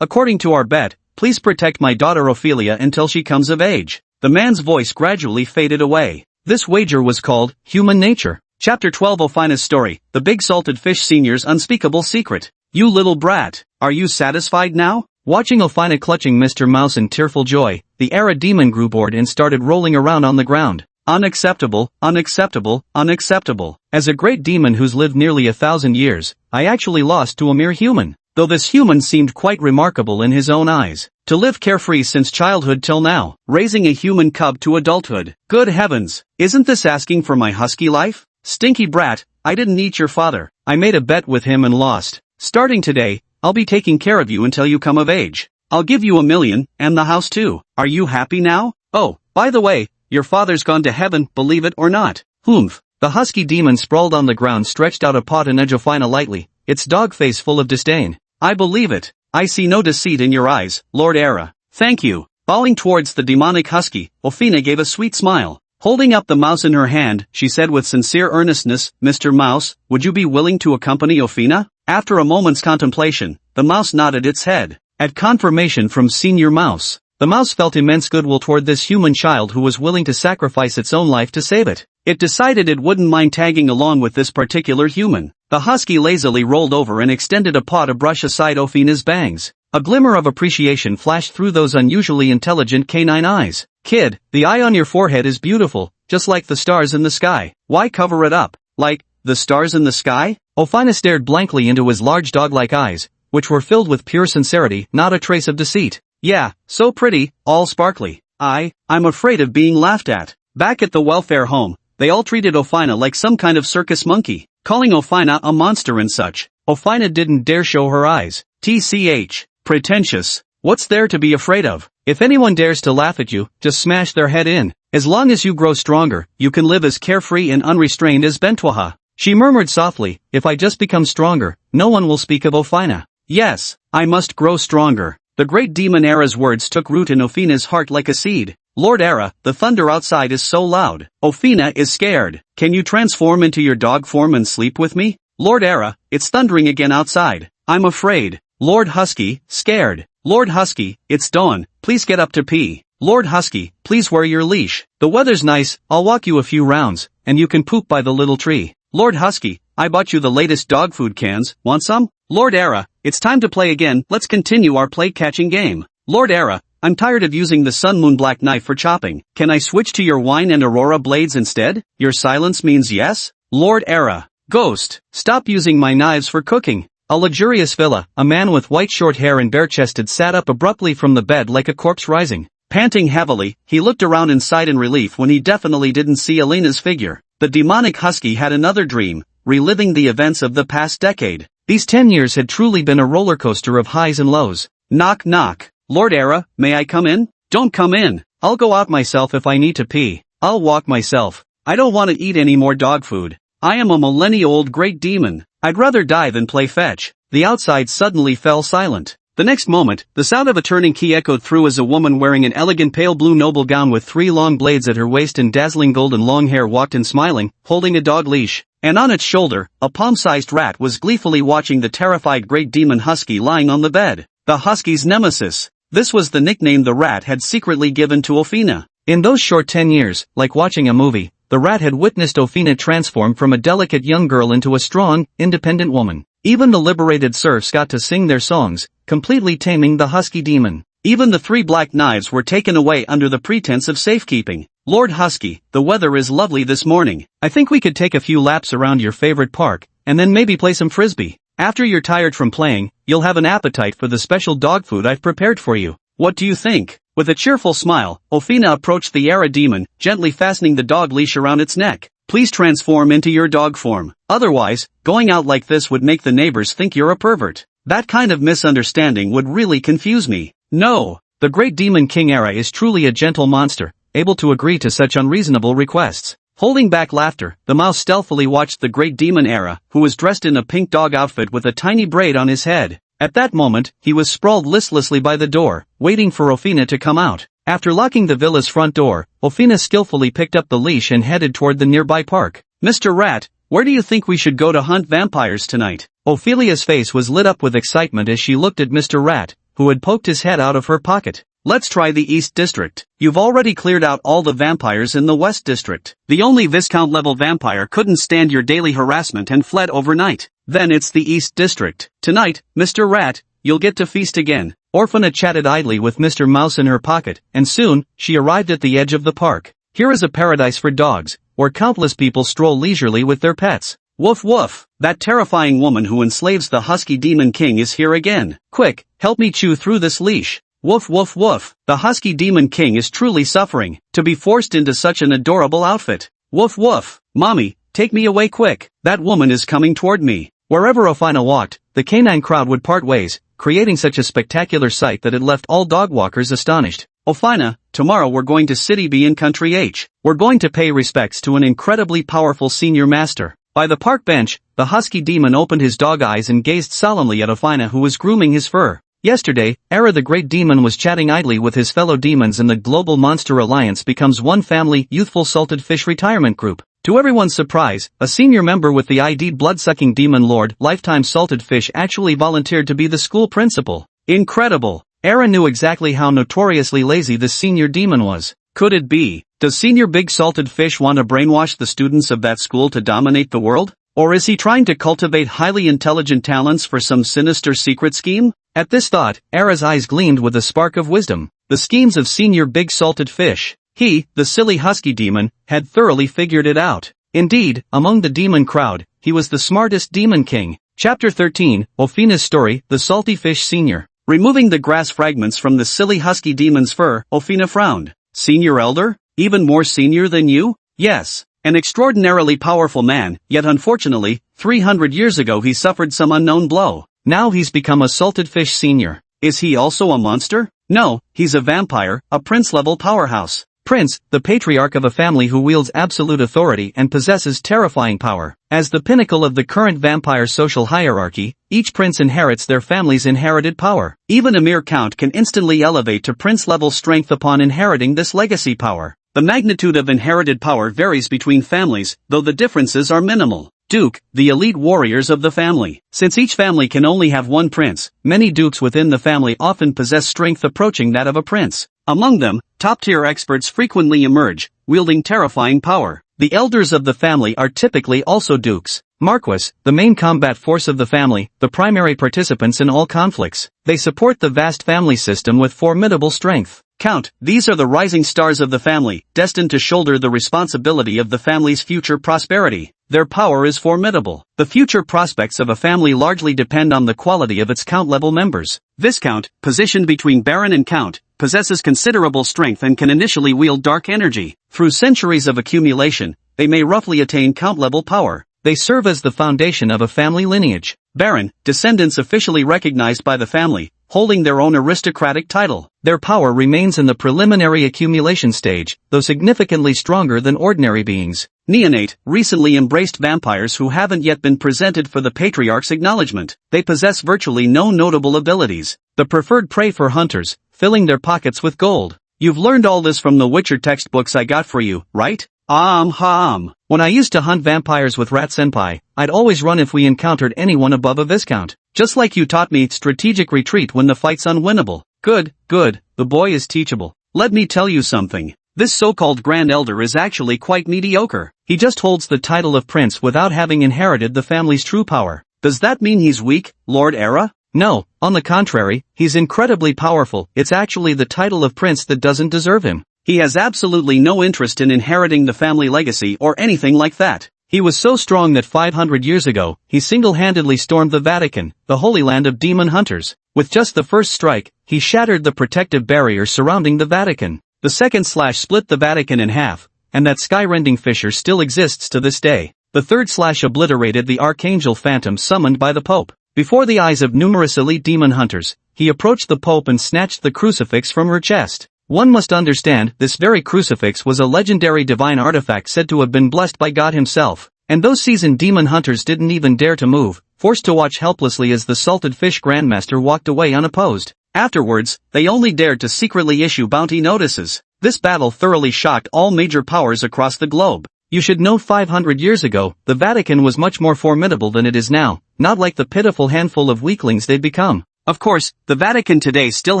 According to our bet, please protect my daughter Ophelia until she comes of age." The man's voice gradually faded away. This wager was called Human Nature. Chapter 12: Ofena's Story, The Big Salted Fish Senior's Unspeakable Secret. "You little brat, are you satisfied now?" Watching Ofena clutching Mr. Mouse in tearful joy, the Era demon grew bored and started rolling around on the ground. Unacceptable, unacceptable, unacceptable. As a great demon who's lived nearly 1,000 years, I actually lost to a mere human. Though this human seemed quite remarkable in his own eyes. To live carefree since childhood till now, raising a human cub to adulthood. Good heavens, isn't this asking for my husky life? Stinky brat, I didn't eat your father. I made a bet with him and lost. Starting today, I'll be taking care of you until you come of age. I'll give you $1 million, and the house too. Are you happy now? Oh, by the way, your father's gone to heaven, believe it or not. Humph. The husky demon sprawled on the ground, stretched out a paw to nudge Ophina lightly, its dog face full of disdain. I believe it. I see no deceit in your eyes, Lord Era. Thank you. Bowing towards the demonic husky, Ophina gave a sweet smile. Holding up the mouse in her hand, she said with sincere earnestness, Mr. Mouse, would you be willing to accompany Ophina? After a moment's contemplation, the mouse nodded its head. At confirmation from Senior Mouse, the mouse felt immense goodwill toward this human child who was willing to sacrifice its own life to save it. It decided it wouldn't mind tagging along with this particular human. The husky lazily rolled over and extended a paw to brush aside Ophina's bangs. A glimmer of appreciation flashed through those unusually intelligent canine eyes. Kid, the eye on your forehead is beautiful, just like the stars in the sky. Why cover it up? Like, the stars in the sky? Ophina stared blankly into his large dog-like eyes, which were filled with pure sincerity, not a trace of deceit. Yeah, so pretty, all sparkly. I'm afraid of being laughed at. Back at the welfare home, they all treated Ophina like some kind of circus monkey, calling Ophina a monster and such. Ophina didn't dare show her eyes. TCH. Pretentious. What's there to be afraid of? If anyone dares to laugh at you, just smash their head in. As long as you grow stronger, you can live as carefree and unrestrained as Bentwaha. She murmured softly, if I just become stronger, no one will speak of Ophina. Yes, I must grow stronger. The great demon Era's words took root in Ophina's heart like a seed. Lord Era, the thunder outside is so loud. Ophina is scared. Can you transform into your dog form and sleep with me? Lord Era, it's thundering again outside. I'm afraid. Lord Husky, scared. Lord Husky, it's dawn, please get up to pee. Lord Husky, please wear your leash. The weather's nice, I'll walk you a few rounds, and you can poop by the little tree. Lord Husky, I bought you the latest dog food cans, want some? Lord Era, it's time to play again, let's continue our play-catching game. Lord Era, I'm tired of using the Sun Moon Black knife for chopping. Can I switch to your Wine and Aurora blades instead? Your silence means yes? Lord Era. Ghost, stop using my knives for cooking. A luxurious villa, a man with white short hair and bare-chested sat up abruptly from the bed like a corpse rising. Panting heavily, he looked around in sight and relief when he definitely didn't see Alina's figure. The demonic husky had another dream, reliving the events of the past decade. These 10 years had truly been a roller coaster of highs and lows. Knock knock. Lord Era, may I come in? Don't come in. I'll go out myself if I need to pee. I'll walk myself. I don't want to eat any more dog food. I am a millennia-old great demon. I'd rather die than play fetch. The outside suddenly fell silent. The next moment, the sound of a turning key echoed through as a woman wearing an elegant pale blue noble gown with 3 long blades at her waist and dazzling golden long hair walked in smiling, holding a dog leash, and on its shoulder, a palm-sized rat was gleefully watching the terrified great demon husky lying on the bed. The husky's nemesis. This was the nickname the rat had secretly given to Ophina. In those short 10 years, like watching a movie, the rat had witnessed Ophina transform from a delicate young girl into a strong, independent woman. Even the liberated serfs got to sing their songs, completely taming the husky demon. Even the 3 black knives were taken away under the pretense of safekeeping. Lord Husky, the weather is lovely this morning. I think we could take a few laps around your favorite park, and then maybe play some frisbee. After you're tired from playing, you'll have an appetite for the special dog food I've prepared for you. What do you think? With a cheerful smile, Ophina approached the Era demon, gently fastening the dog leash around its neck. Please transform into your dog form. Otherwise, going out like this would make the neighbors think you're a pervert. That kind of misunderstanding would really confuse me. No, the great demon King Era is truly a gentle monster, able to agree to such unreasonable requests. Holding back laughter, the mouse stealthily watched the great demon Era, who was dressed in a pink dog outfit with a tiny braid on his head. At that moment, he was sprawled listlessly by the door, waiting for Ophina to come out. After locking the villa's front door, Ophina skillfully picked up the leash and headed toward the nearby park. Mr. Rat, where do you think we should go to hunt vampires tonight? Ophelia's face was lit up with excitement as she looked at Mr. Rat, who had poked his head out of her pocket. Let's try the East District. You've already cleared out all the vampires in the West District. The only Viscount-level vampire couldn't stand your daily harassment and fled overnight. Then it's the East District. Tonight, Mr. Rat, you'll get to feast again. Orphana chatted idly with Mr. Mouse in her pocket, and soon, she arrived at the edge of the park. Here is a paradise for dogs, where countless people stroll leisurely with their pets. Woof woof, that terrifying woman who enslaves the husky demon king is here again. Quick, help me chew through this leash. Woof woof woof, the husky demon king is truly suffering, to be forced into such an adorable outfit. Woof woof, mommy, take me away quick, that woman is coming toward me. Wherever Ofina walked, the canine crowd would part ways, creating such a spectacular sight that it left all dog walkers astonished. Ofina, tomorrow we're going to City B in Country H. We're going to pay respects to an incredibly powerful senior master. By the park bench, the husky demon opened his dog eyes and gazed solemnly at Ofina, who was grooming his fur. Yesterday, Era the Great Demon was chatting idly with his fellow demons, and the Global Monster Alliance becomes one family, youthful salted fish retirement group. To everyone's surprise, a senior member with the ID blood-sucking demon lord, lifetime salted fish, actually volunteered to be the school principal. Incredible! Era knew exactly how notoriously lazy this senior demon was. Could it be? Does senior big salted fish want to brainwash the students of that school to dominate the world? Or is he trying to cultivate highly intelligent talents for some sinister secret scheme? At this thought, Era's eyes gleamed with a spark of wisdom. The schemes of senior big salted fish. He, the silly husky demon, had thoroughly figured it out. Indeed, among the demon crowd, he was the smartest demon king. Chapter 13, Ofina's Story, the Salty Fish Senior. Removing the grass fragments from the silly husky demon's fur, Ofina frowned. Senior elder? Even more senior than you? Yes. An extraordinarily powerful man, yet unfortunately, 300 years ago he suffered some unknown blow. Now he's become a salted fish senior. Is he also a monster? No, he's a vampire, a prince-level powerhouse. Prince, the patriarch of a family who wields absolute authority and possesses terrifying power. As the pinnacle of the current vampire social hierarchy, each prince inherits their family's inherited power. Even a mere count can instantly elevate to prince-level strength upon inheriting this legacy power. The magnitude of inherited power varies between families, though the differences are minimal. Duke, the elite warriors of the family. Since each family can only have one prince, many dukes within the family often possess strength approaching that of a prince. Among them, top-tier experts frequently emerge, wielding terrifying power. The elders of the family are typically also dukes. Marquis, the main combat force of the family, the primary participants in all conflicts. They support the vast family system with formidable strength. Count, these are the rising stars of the family, destined to shoulder the responsibility of the family's future prosperity. Their power is formidable. The future prospects of a family largely depend on the quality of its count-level members. Viscount, positioned between Baron and Count, possesses considerable strength and can initially wield dark energy. Through centuries of accumulation, they may roughly attain count-level power. They serve as the foundation of a family lineage. Baron, descendants officially recognized by the family, holding their own aristocratic title. Their power remains in the preliminary accumulation stage, though significantly stronger than ordinary beings. Neonate, recently embraced vampires who haven't yet been presented for the patriarch's acknowledgement. They possess virtually no notable abilities. The preferred prey for hunters, filling their pockets with gold. You've learned all this from the Witcher textbooks I got for you, right? When I used to hunt vampires with Rat Senpai, I'd always run if we encountered anyone above a Viscount. Just like you taught me strategic retreat when the fight's unwinnable. Good, the boy is teachable. Let me tell you something. This so-called Grand Elder is actually quite mediocre. He just holds the title of prince without having inherited the family's true power. Does that mean he's weak, Lord Era? No, on the contrary, he's incredibly powerful. It's actually the title of prince that doesn't deserve him. He has absolutely no interest in inheriting the family legacy or anything like that. He was so strong that 500 years ago, he single-handedly stormed the Vatican, the holy land of demon hunters. With just the first strike, he shattered the protective barrier surrounding the Vatican. The second slash split the Vatican in half, and that sky-rending fissure still exists to this day. The third slash obliterated the Archangel Phantom summoned by the Pope. Before the eyes of numerous elite demon hunters, he approached the Pope and snatched the crucifix from her chest. One must understand, this very crucifix was a legendary divine artifact said to have been blessed by God himself. And those seasoned demon hunters didn't even dare to move, forced to watch helplessly as the salted fish grandmaster walked away unopposed. Afterwards, they only dared to secretly issue bounty notices. This battle thoroughly shocked all major powers across the globe. You should know 500 years ago, the Vatican was much more formidable than it is now, not like the pitiful handful of weaklings they'd become. Of course, the Vatican today still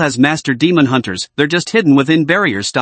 has master demon hunters, they're just hidden within barriers.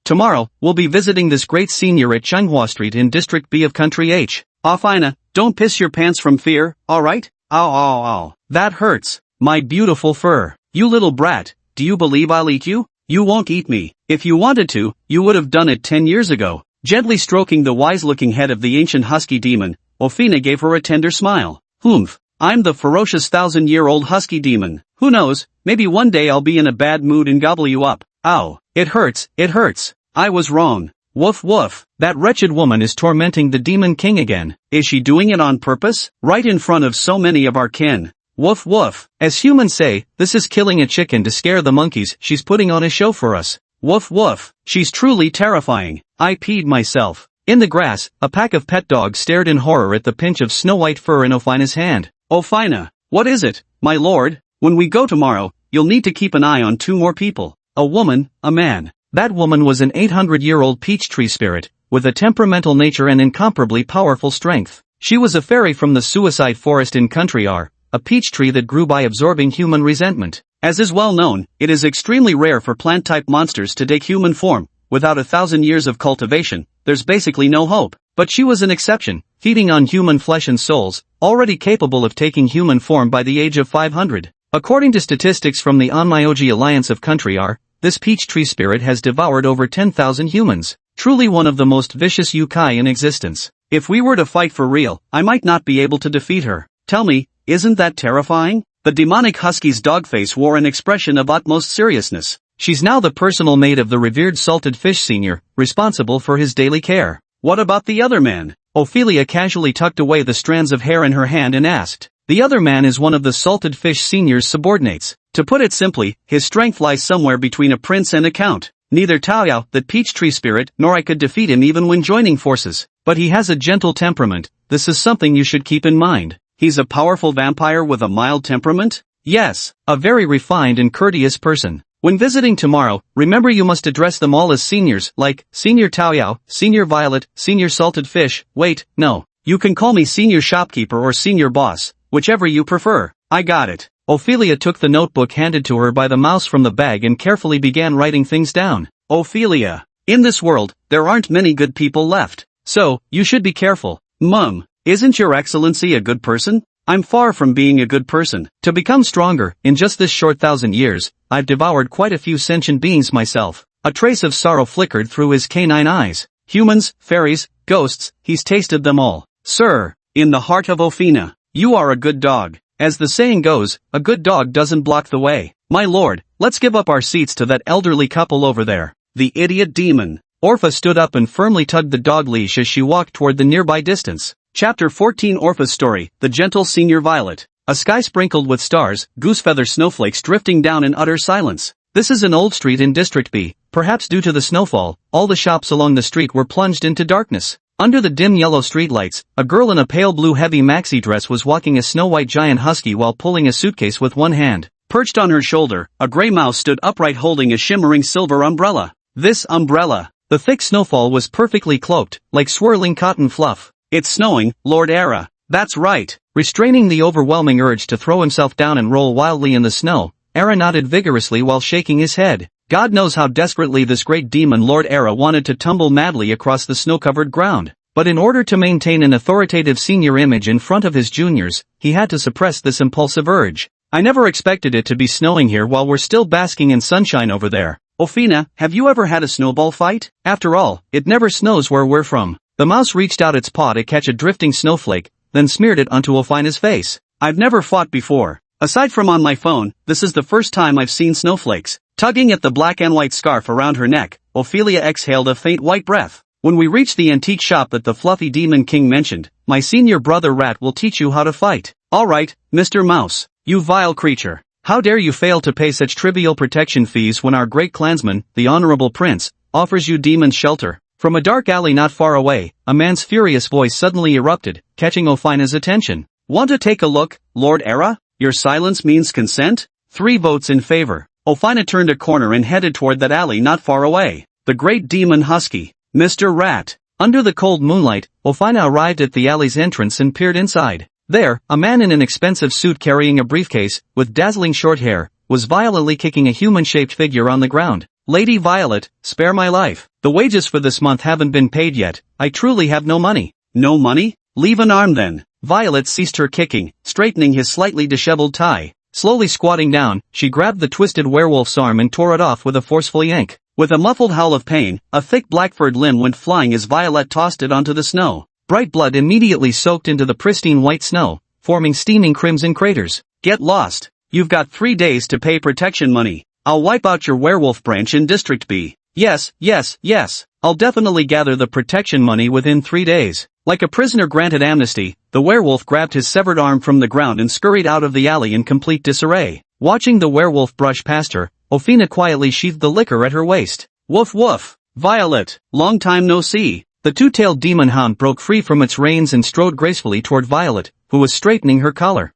Tomorrow, we'll be visiting this great senior at Changhua Street in District B of Country H. Ofina, don't piss your pants from fear, alright? Ow. That hurts. My beautiful fur. You little brat, do you believe I'll eat you? You won't eat me. If you wanted to, you would have done it 10 years ago. Gently stroking the wise-looking head of the ancient husky demon, Ophina gave her a tender smile. Humph, I'm the ferocious 1,000-year-old husky demon. Who knows, maybe one day I'll be in a bad mood and gobble you up. Ow, it hurts, it hurts. I was wrong. Woof woof. That wretched woman is tormenting the Demon King again. Is she doing it on purpose? Right in front of so many of our kin. Woof woof. As humans say, this is killing a chicken to scare the monkeys. She's putting on a show for us. Woof woof. She's truly terrifying. I peed myself. In the grass, a pack of pet dogs stared in horror at the pinch of snow-white fur in Ophina's hand. Ophina, what is it, my lord? When we go tomorrow, you'll need to keep an eye on 2 more people. A woman, a man. That woman was an 800-year-old peach tree spirit, with a temperamental nature and incomparably powerful strength. She was a fairy from the suicide forest in Country R, a peach tree that grew by absorbing human resentment. As is well known, it is extremely rare for plant-type monsters to take human form. Without 1,000 years of cultivation, there's basically no hope. But she was an exception, feeding on human flesh and souls, already capable of taking human form by the age of 500. According to statistics from the Onmyoji Alliance of Country R, this peach tree spirit has devoured over 10,000 humans. Truly one of the most vicious yokai in existence. If we were to fight for real, I might not be able to defeat her. Tell me, isn't that terrifying? The demonic husky's dog face wore an expression of utmost seriousness. She's now the personal maid of the revered salted fish senior, responsible for his daily care. What about the other man? Ophelia casually tucked away the strands of hair in her hand and asked. The other man is one of the salted fish senior's subordinates. To put it simply, his strength lies somewhere between a prince and a count. Neither Taoyao, that peach tree spirit, nor I could defeat him even when joining forces. But he has a gentle temperament. This is something you should keep in mind. He's a powerful vampire with a mild temperament? Yes, a very refined and courteous person. When visiting tomorrow, remember you must address them all as seniors, like Senior Taoyao, Senior Violet, Senior Salted Fish. Wait, no. You can call me Senior Shopkeeper or Senior Boss, whichever you prefer. I got it. Ophelia took the notebook handed to her by the mouse from the bag and carefully began writing things down. Ophelia, in this world, there aren't many good people left. So, you should be careful. Mum, isn't your excellency a good person? I'm far from being a good person. To become stronger, in just this short 1,000 years, I've devoured quite a few sentient beings myself. A trace of sorrow flickered through his canine eyes. Humans, fairies, ghosts, he's tasted them all. Sir, in the heart of Ophina, you are a good dog. As the saying goes, a good dog doesn't block the way. My lord, let's give up our seats to that elderly couple over there. The idiot demon. Orpha stood up and firmly tugged the dog leash as she walked toward the nearby distance. Chapter 14 Orpha's Story, The Gentle Senior Violet. A sky sprinkled with stars, goosefeather snowflakes drifting down in utter silence. This is an old street in District B. Perhaps due to the snowfall, all the shops along the street were plunged into darkness. Under the dim yellow streetlights, a girl in a pale blue heavy maxi dress was walking a snow-white giant husky while pulling a suitcase with one hand. Perched on her shoulder, a gray mouse stood upright holding a shimmering silver umbrella. This umbrella. The thick snowfall was perfectly cloaked, like swirling cotton fluff. It's snowing, Lord Era. That's right. Restraining the overwhelming urge to throw himself down and roll wildly in the snow, Era nodded vigorously while shaking his head. God knows how desperately this great demon Lord Era wanted to tumble madly across the snow-covered ground. But in order to maintain an authoritative senior image in front of his juniors, he had to suppress this impulsive urge. I never expected it to be snowing here while we're still basking in sunshine over there. Ophina, have you ever had a snowball fight? After all, it never snows where we're from. The mouse reached out its paw to catch a drifting snowflake, then smeared it onto Ophina's face. I've never fought before. Aside from on my phone, this is the first time I've seen snowflakes. Tugging at the black and white scarf around her neck, Ophelia exhaled a faint white breath. When we reach the antique shop that the fluffy demon king mentioned, my senior brother Rat will teach you how to fight. Alright, Mr. Mouse, you vile creature. How dare you fail to pay such trivial protection fees when our great clansman, the Honorable Prince, offers you demon's shelter. From a dark alley not far away, a man's furious voice suddenly erupted, catching Ophina's attention. Want to take a look, Lord Era? Your silence means consent? 3 votes in favor. Ophina turned a corner and headed toward that alley not far away. The great demon husky, Mr. Rat. Under the cold moonlight, Ophina arrived at the alley's entrance and peered inside. There, a man in an expensive suit carrying a briefcase, with dazzling short hair, was violently kicking a human-shaped figure on the ground. Lady Violet, spare my life. The wages for this month haven't been paid yet. I truly have no money. No money? Leave an arm then. Violet ceased her kicking, straightening his slightly disheveled tie. Slowly squatting down, she grabbed the twisted werewolf's arm and tore it off with a forceful yank. With a muffled howl of pain, a thick black furred limb went flying as Violet tossed it onto the snow. Bright blood immediately soaked into the pristine white snow, forming steaming crimson craters. Get lost. You've got 3 days to pay protection money. I'll wipe out your werewolf branch in District B. Yes, yes, yes. I'll definitely gather the protection money within 3 days. Like a prisoner granted amnesty, the werewolf grabbed his severed arm from the ground and scurried out of the alley in complete disarray. Watching the werewolf brush past her, Ophina quietly sheathed the liquor at her waist. Woof woof. Violet, long time no see. The two-tailed demon hound broke free from its reins and strode gracefully toward Violet, who was straightening her collar.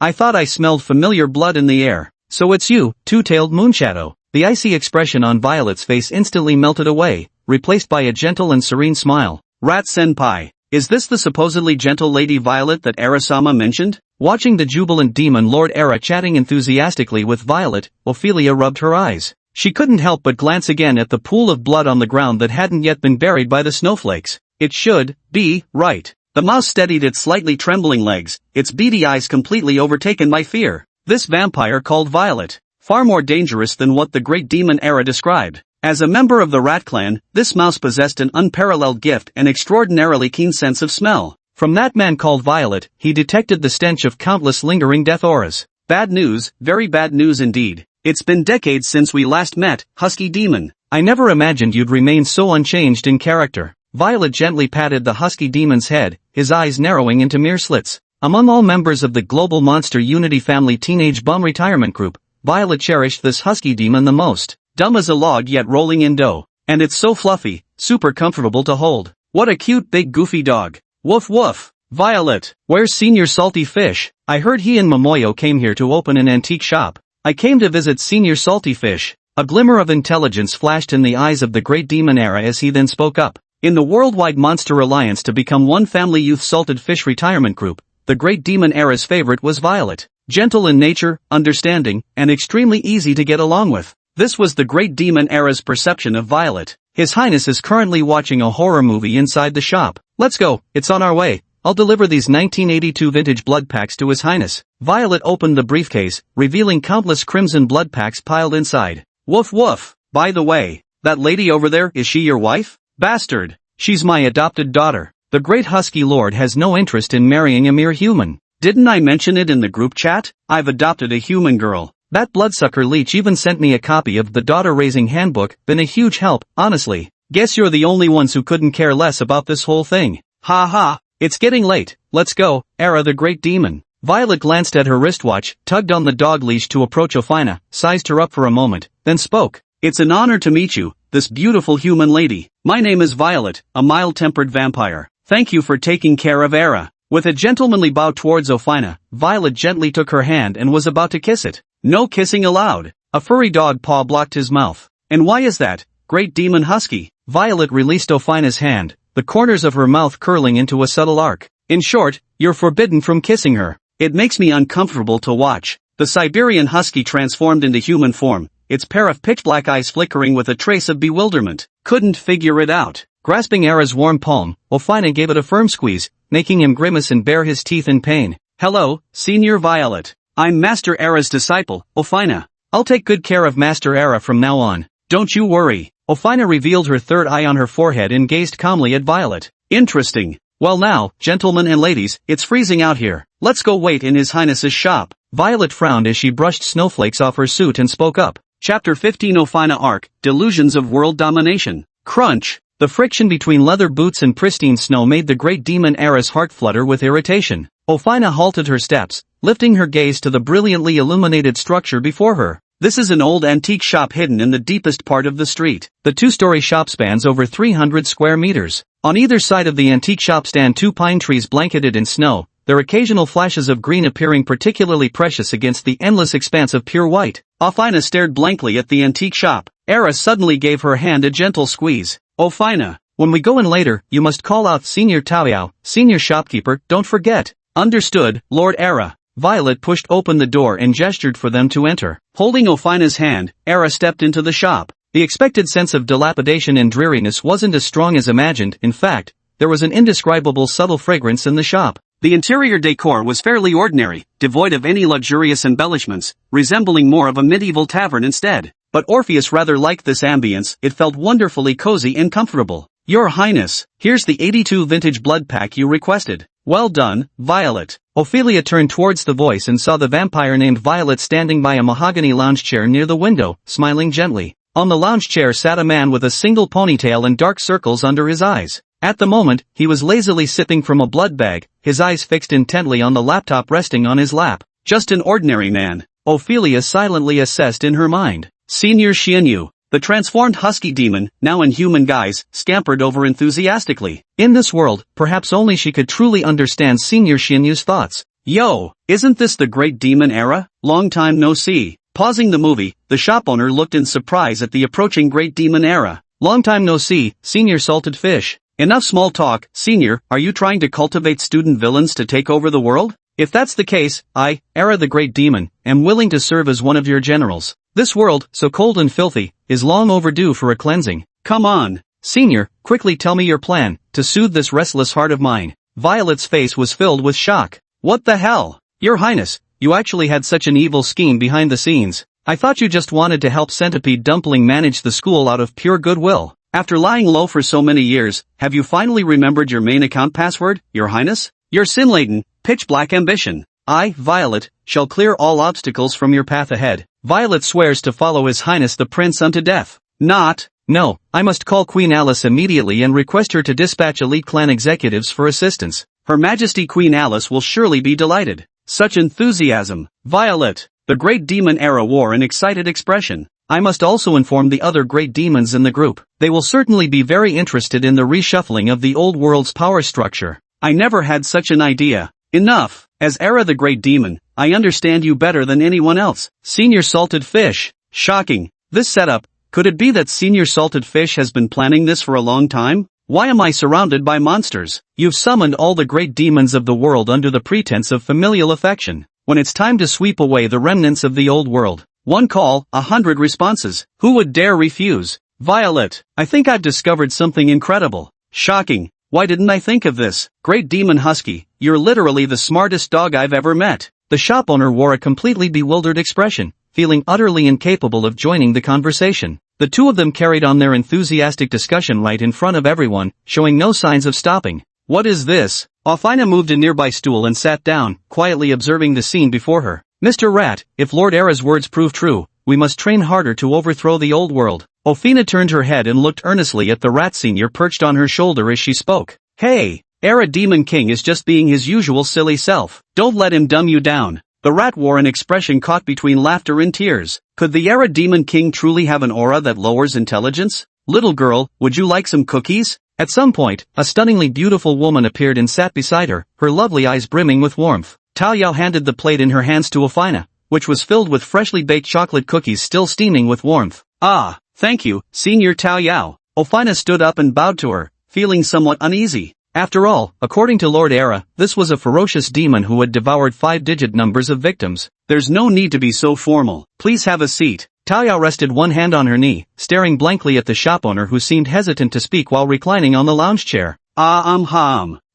I thought I smelled familiar blood in the air. So it's you, two-tailed moonshadow. The icy expression on Violet's face instantly melted away, replaced by a gentle and serene smile. Rat-senpai, is this the supposedly gentle Lady Violet that Era-sama mentioned? Watching the jubilant demon Lord Era chatting enthusiastically with Violet, Ophelia rubbed her eyes. She couldn't help but glance again at the pool of blood on the ground that hadn't yet been buried by the snowflakes. It should be right. The mouse steadied its slightly trembling legs, its beady eyes completely overtaken by fear. This vampire called Violet, far more dangerous than what the great demon Era described. As a member of the Rat Clan, this mouse possessed an unparalleled gift and extraordinarily keen sense of smell. From that man called Violet, he detected the stench of countless lingering death auras. Bad news, very bad news indeed. It's been decades since we last met, husky demon. I never imagined you'd remain so unchanged in character. Violet gently patted the husky demon's head, his eyes narrowing into mere slits. Among all members of the Global Monster Unity Family Teenage Bum Retirement Group, Violet cherished this husky demon the most. Dumb as a log yet rolling in dough. And it's so fluffy, super comfortable to hold. What a cute big goofy dog. Woof woof. Violet, where's Senior Salty Fish? I heard he and Momoyo came here to open an antique shop. I came to visit Senior Salty Fish. A glimmer of intelligence flashed in the eyes of the great demon Era as he then spoke up. In the worldwide Monster Alliance to become one family youth salted fish retirement group, the great demon Era's favorite was Violet. Gentle in nature, understanding, and extremely easy to get along with. This was the great demon Era's perception of Violet. His Highness is currently watching a horror movie inside the shop. Let's go, it's on our way. I'll deliver these 1982 vintage blood packs to His Highness. Violet opened the briefcase, revealing countless crimson blood packs piled inside. Woof woof. By the way, that lady over there, is she your wife? Bastard. She's my adopted daughter. The great husky lord has no interest in marrying a mere human. Didn't I mention it in the group chat? I've adopted a human girl. That bloodsucker leech even sent me a copy of the daughter-raising handbook, been a huge help, honestly. Guess you're the only ones who couldn't care less about this whole thing. Ha ha. It's getting late, let's go, Era the great demon. Violet glanced at her wristwatch, tugged on the dog leash to approach Ophina, sized her up for a moment, then spoke. It's an honor to meet you, this beautiful human lady. My name is Violet, a mild-tempered vampire. Thank you for taking care of Era. With a gentlemanly bow towards Ophina, Violet gently took her hand and was about to kiss it. No kissing allowed. A furry dog paw blocked his mouth. And why is that, great demon husky? Violet released Ophina's hand, the corners of her mouth curling into a subtle arc. In short, you're forbidden from kissing her. It makes me uncomfortable to watch. The Siberian husky transformed into human form, its pair of pitch-black eyes flickering with a trace of bewilderment. Couldn't figure it out. Grasping Era's warm palm, Ophina gave it a firm squeeze, making him grimace and bare his teeth in pain. Hello, Senior Violet. I'm Master Era's disciple, Ophina. I'll take good care of Master Era from now on. Don't you worry. Ophina revealed her third eye on her forehead and gazed calmly at Violet. Interesting. Well now, gentlemen and ladies, it's freezing out here. Let's go wait in His Highness's shop. Violet frowned as she brushed snowflakes off her suit and spoke up. Chapter 15 Ophina Arc, Delusions of World Domination. Crunch. The friction between leather boots and pristine snow made the great demon Era's heart flutter with irritation. Ophina halted her steps, lifting her gaze to the brilliantly illuminated structure before her. This is an old antique shop hidden in the deepest part of the street. The two-story shop spans over 300 square meters. On either side of the antique shop stand 2 pine trees blanketed in snow, their occasional flashes of green appearing particularly precious against the endless expanse of pure white. Ophina stared blankly at the antique shop. Era suddenly gave her hand a gentle squeeze. Ophina, when we go in later, you must call out Senior Taoyao, Senior Shopkeeper, don't forget. Understood, Lord Era. Violet pushed open the door and gestured for them to enter. Holding Ophina's hand, Era stepped into the shop. The expected sense of dilapidation and dreariness wasn't as strong as imagined. In fact, there was an indescribable subtle fragrance in the shop. The interior decor was fairly ordinary, devoid of any luxurious embellishments, resembling more of a medieval tavern instead. But Orpheus rather liked this ambience, it felt wonderfully cozy and comfortable. Your Highness, here's the 82 vintage blood pack you requested. Well done, Violet. Ophelia turned towards the voice and saw the vampire named Violet standing by a mahogany lounge chair near the window, smiling gently. On the lounge chair sat a man with a single ponytail and dark circles under his eyes. At the moment, he was lazily sipping from a blood bag, his eyes fixed intently on the laptop resting on his lap. Just an ordinary man, Ophelia silently assessed in her mind. Senior Xianyu, the transformed husky demon, now in human guise, scampered over enthusiastically. In this world, perhaps only she could truly understand Senior Xianyu's thoughts. Yo, isn't this the great demon era? Long time no see. Pausing the movie, the shop owner looked in surprise at the approaching great demon era. Long time no see, Senior Salted Fish. Enough small talk, Senior, are you trying to cultivate student villains to take over the world? If that's the case, I, Era the Great Demon, am willing to serve as one of your generals. This world, so cold and filthy, is long overdue for a cleansing. Come on, Senior, quickly tell me your plan, to soothe this restless heart of mine. Violet's face was filled with shock. What the hell? Your Highness, you actually had such an evil scheme behind the scenes. I thought you just wanted to help Centipede Dumpling manage the school out of pure goodwill. After lying low for so many years, have you finally remembered your main account password, Your Highness? Your sin-laden, pitch-black ambition. I, Violet, shall clear all obstacles from your path ahead. Violet swears to follow His Highness the Prince unto death. No, I must call Queen Alice immediately and request her to dispatch elite clan executives for assistance. Her Majesty Queen Alice will surely be delighted. Such enthusiasm. Violet, the great demon era wore an excited expression. I must also inform the other great demons in the group. They will certainly be very interested in the reshuffling of the old world's power structure. I never had such an idea. Enough. As Era the Great Demon, I understand you better than anyone else. Senior Salted Fish. Shocking. This setup, could it be that Senior Salted Fish has been planning this for a long time? Why am I surrounded by monsters? You've summoned all the great demons of the world under the pretense of familial affection. When it's time to sweep away the remnants of the old world, one call, 100 responses. Who would dare refuse? Violet, I think I've discovered something incredible. Shocking. Why didn't I think of this? Great Demon Husky, you're literally the smartest dog I've ever met. The shop owner wore a completely bewildered expression, feeling utterly incapable of joining the conversation. The two of them carried on their enthusiastic discussion right in front of everyone, showing no signs of stopping. What is this? Alfina moved a nearby stool and sat down, quietly observing the scene before her. Mr. Rat, if Lord Era's words prove true, we must train harder to overthrow the old world. Alfina turned her head and looked earnestly at the rat senior perched on her shoulder as she spoke. Hey, Era Demon King is just being his usual silly self. Don't let him dumb you down. The rat wore an expression caught between laughter and tears. Could the Era Demon King truly have an aura that lowers intelligence? Little girl, would you like some cookies? At some point, a stunningly beautiful woman appeared and sat beside her, her lovely eyes brimming with warmth. Tao Yao handed the plate in her hands to Alfina, which was filled with freshly baked chocolate cookies still steaming with warmth. Ah, thank you, Senior Tao Yao. Alfina stood up and bowed to her, feeling somewhat uneasy. After all, according to Lord Era, this was a ferocious demon who had devoured 5-digit numbers of victims. There's no need to be so formal. Please have a seat. Tao Yao rested one hand on her knee, staring blankly at the shop owner who seemed hesitant to speak while reclining on the lounge chair.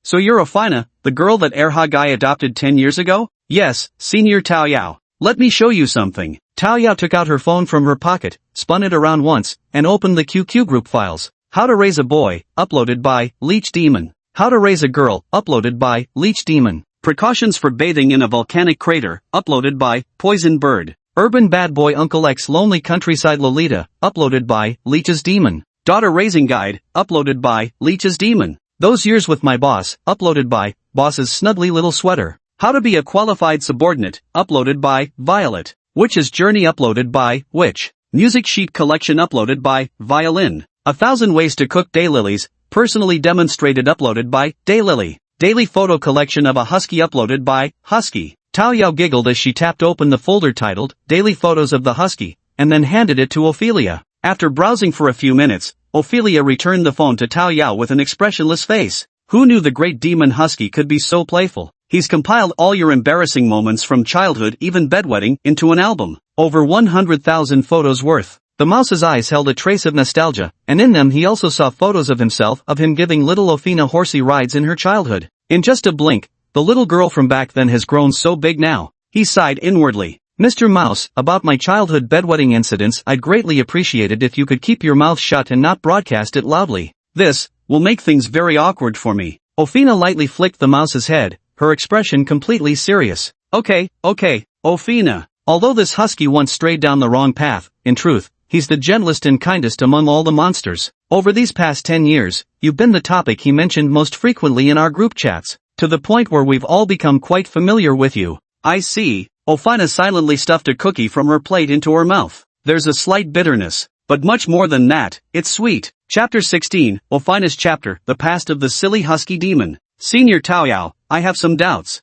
So you're Alfina, the girl that Erha guy adopted 10 years ago? Yes, Senior Tao Yao. Let me show you something. Tao Yao took out her phone from her pocket, spun it around once, and opened the QQ group files. How to Raise a Boy, uploaded by Leech Demon. How to Raise a Girl, uploaded by Leech Demon. Precautions for Bathing in a Volcanic Crater, uploaded by Poison Bird. Urban Bad Boy Uncle X Lonely Countryside Lolita, uploaded by Leech's Demon. Daughter Raising Guide, uploaded by Leech's Demon. Those Years with My Boss, uploaded by Boss's Snuggly Little Sweater. How to Be a Qualified Subordinate, uploaded by Violet. Witch's Journey, uploaded by Witch. Music Sheet Collection, uploaded by Violin. 1,000 Ways to Cook Daylilies, personally demonstrated, uploaded by Daylily. Daily Photo Collection of a Husky, uploaded by Husky. Tao Yao giggled as she tapped open the folder titled Daily Photos of the Husky, and then handed it to Ophelia. After browsing for a few minutes, Ophelia returned the phone to Tao Yao with an expressionless face. Who knew the great demon Husky could be so playful? He's compiled all your embarrassing moments from childhood, even bedwetting, into an album. Over 100,000 photos worth. The mouse's eyes held a trace of nostalgia, and in them he also saw photos of himself, of him giving little Alfina horsey rides in her childhood. In just a blink, the little girl from back then has grown so big now. He sighed inwardly. Mr. Mouse, about my childhood bedwetting incidents, I'd greatly appreciate it if you could keep your mouth shut and not broadcast it loudly. This will make things very awkward for me. Ophina lightly flicked the mouse's head, her expression completely serious. Okay, Ophina. Although this husky once strayed down the wrong path, in truth, he's the gentlest and kindest among all the monsters. Over these past 10 years, you've been the topic he mentioned most frequently in our group chats, to the point where we've all become quite familiar with you. I see. Ophina silently stuffed a cookie from her plate into her mouth. There's a slight bitterness, but much more than that, it's sweet. Chapter 16, Ophina's chapter, The Past of the Silly Husky Demon. Senior Taoyao, I have some doubts.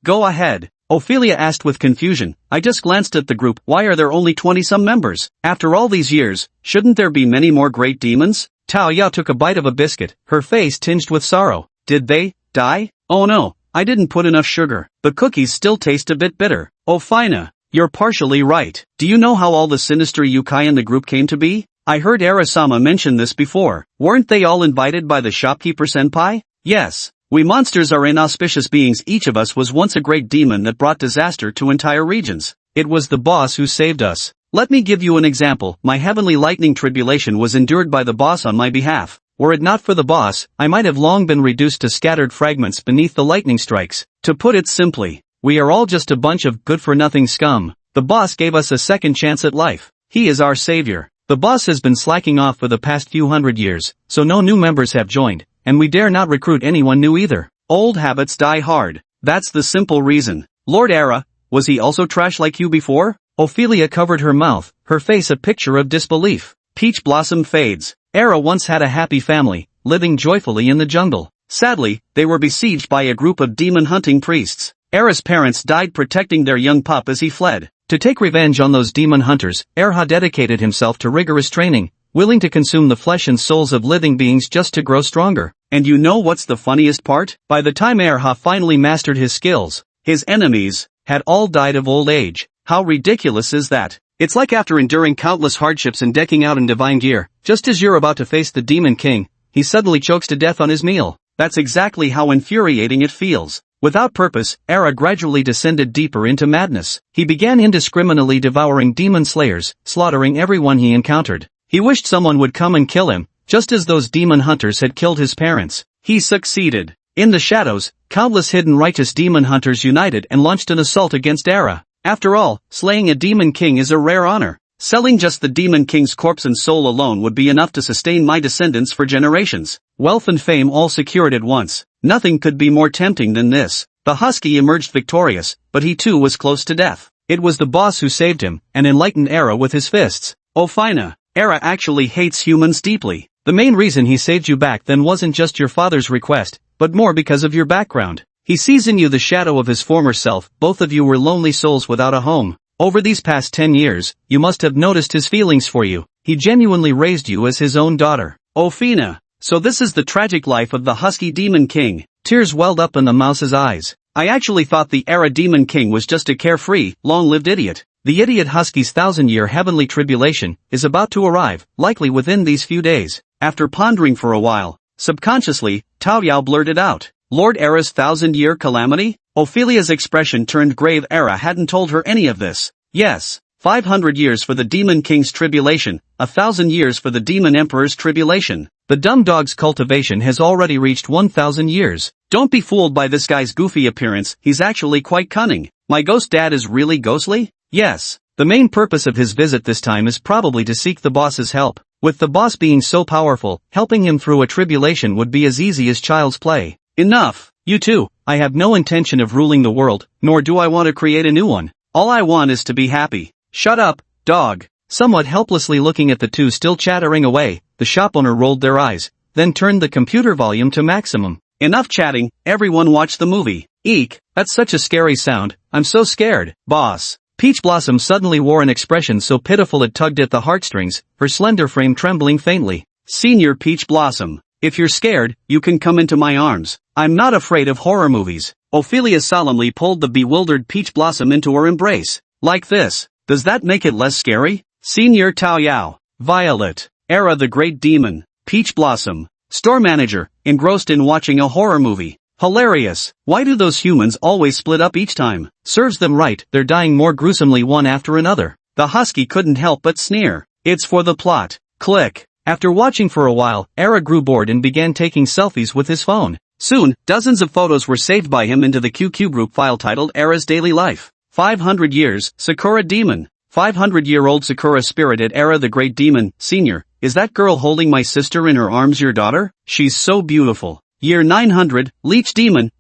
Go ahead. Ophelia asked with confusion. I just glanced at the group. Why are there only 20-some members? After all these years, shouldn't there be many more great demons? Taoyao took a bite of a biscuit, her face tinged with sorrow. Did they die? Oh no, I didn't put enough sugar. The cookies still taste a bit bitter. Ophina, you're partially right. Do you know how all the sinister yokai in the group came to be? I heard Arasama mention this before. Weren't they all invited by the shopkeeper senpai? Yes. We monsters are inauspicious beings. Each of us was once a great demon that brought disaster to entire regions. It was the boss who saved us. Let me give you an example. My heavenly lightning tribulation was endured by the boss on my behalf. Were it not for the boss, I might have long been reduced to scattered fragments beneath the lightning strikes. To put it simply, we are all just a bunch of good-for-nothing scum. The boss gave us a second chance at life. He is our savior. The boss has been slacking off for the past few hundred years, so no new members have joined. And we dare not recruit anyone new either. Old habits die hard. That's the simple reason. Lord Era, was he also trash like you before? Ophelia covered her mouth, her face a picture of disbelief. Peach Blossom fades. Era once had a happy family, living joyfully in the jungle. Sadly, they were besieged by a group of demon-hunting priests. Era's parents died protecting their young pup as he fled. To take revenge on those demon hunters, Erha dedicated himself to rigorous training, willing to consume the flesh and souls of living beings just to grow stronger. And you know what's the funniest part? By the time Erha finally mastered his skills, his enemies had all died of old age. How ridiculous is that? It's like after enduring countless hardships and decking out in divine gear, just as you're about to face the Demon King, he suddenly chokes to death on his meal. That's exactly how infuriating it feels. Without purpose, Era gradually descended deeper into madness. He began indiscriminately devouring demon slayers, slaughtering everyone he encountered. He wished someone would come and kill him, just as those demon hunters had killed his parents. He succeeded. In the shadows, countless hidden righteous demon hunters united and launched an assault against Era. After all, slaying a demon king is a rare honor. Selling just the demon king's corpse and soul alone would be enough to sustain my descendants for generations. Wealth and fame all secured at once. Nothing could be more tempting than this. The husky emerged victorious, but he too was close to death. It was the boss who saved him, and enlightened Era with his fists. Ophina, Era actually hates humans deeply. The main reason he saved you back then wasn't just your father's request, but more because of your background. He sees in you the shadow of his former self. Both of you were lonely souls without a home. Over these past 10 years, you must have noticed his feelings for you. He genuinely raised you as his own daughter. Ophina, so this is the tragic life of the husky demon king. Tears welled up in the mouse's eyes. I actually thought the Era demon king was just a carefree, long-lived idiot. The idiot husky's 1,000-year heavenly tribulation is about to arrive, likely within these few days. After pondering for a while, subconsciously, Taoyao blurted out, Lord Era's 1,000-year calamity? Ophelia's expression turned grave. Era hadn't told her any of this. Yes, 500 years for the demon king's tribulation, 1,000 years for the demon emperor's tribulation. The dumb dog's cultivation has already reached 1,000 years. Don't be fooled by this guy's goofy appearance, he's actually quite cunning. My ghost dad is really ghostly? Yes. The main purpose of his visit this time is probably to seek the boss's help. With the boss being so powerful, helping him through a tribulation would be as easy as child's play. Enough. You too. I have no intention of ruling the world, nor do I want to create a new one. All I want is to be happy. Shut up, dog. Somewhat helplessly looking at the two still chattering away, the shop owner rolled their eyes, then turned the computer volume to maximum. Enough chatting, everyone watch the movie. Eek, that's such a scary sound, I'm so scared, boss. Peach Blossom suddenly wore an expression so pitiful it tugged at the heartstrings, her slender frame trembling faintly. Senior Peach Blossom, if you're scared, you can come into my arms. I'm not afraid of horror movies. Ophelia solemnly pulled the bewildered Peach Blossom into her embrace. Like this. Does that make it less scary? Senior Taoyao, Violet, Era the Great Demon, Peach Blossom, store manager, engrossed in watching a horror movie. Hilarious. Why do those humans always split up each time? Serves them right, they're dying more gruesomely one after another. The husky couldn't help but sneer. It's for the plot. Click. After watching for a while, Era grew bored and began taking selfies with his phone. Soon, dozens of photos were saved by him into the QQ group file titled Era's Daily Life. 500 years, Sakura Demon. 500-year-old Sakura spirited Era the Great Demon, Senior. Is that girl holding my sister in her arms your daughter? She's so beautiful. Year 900, Leech Demon.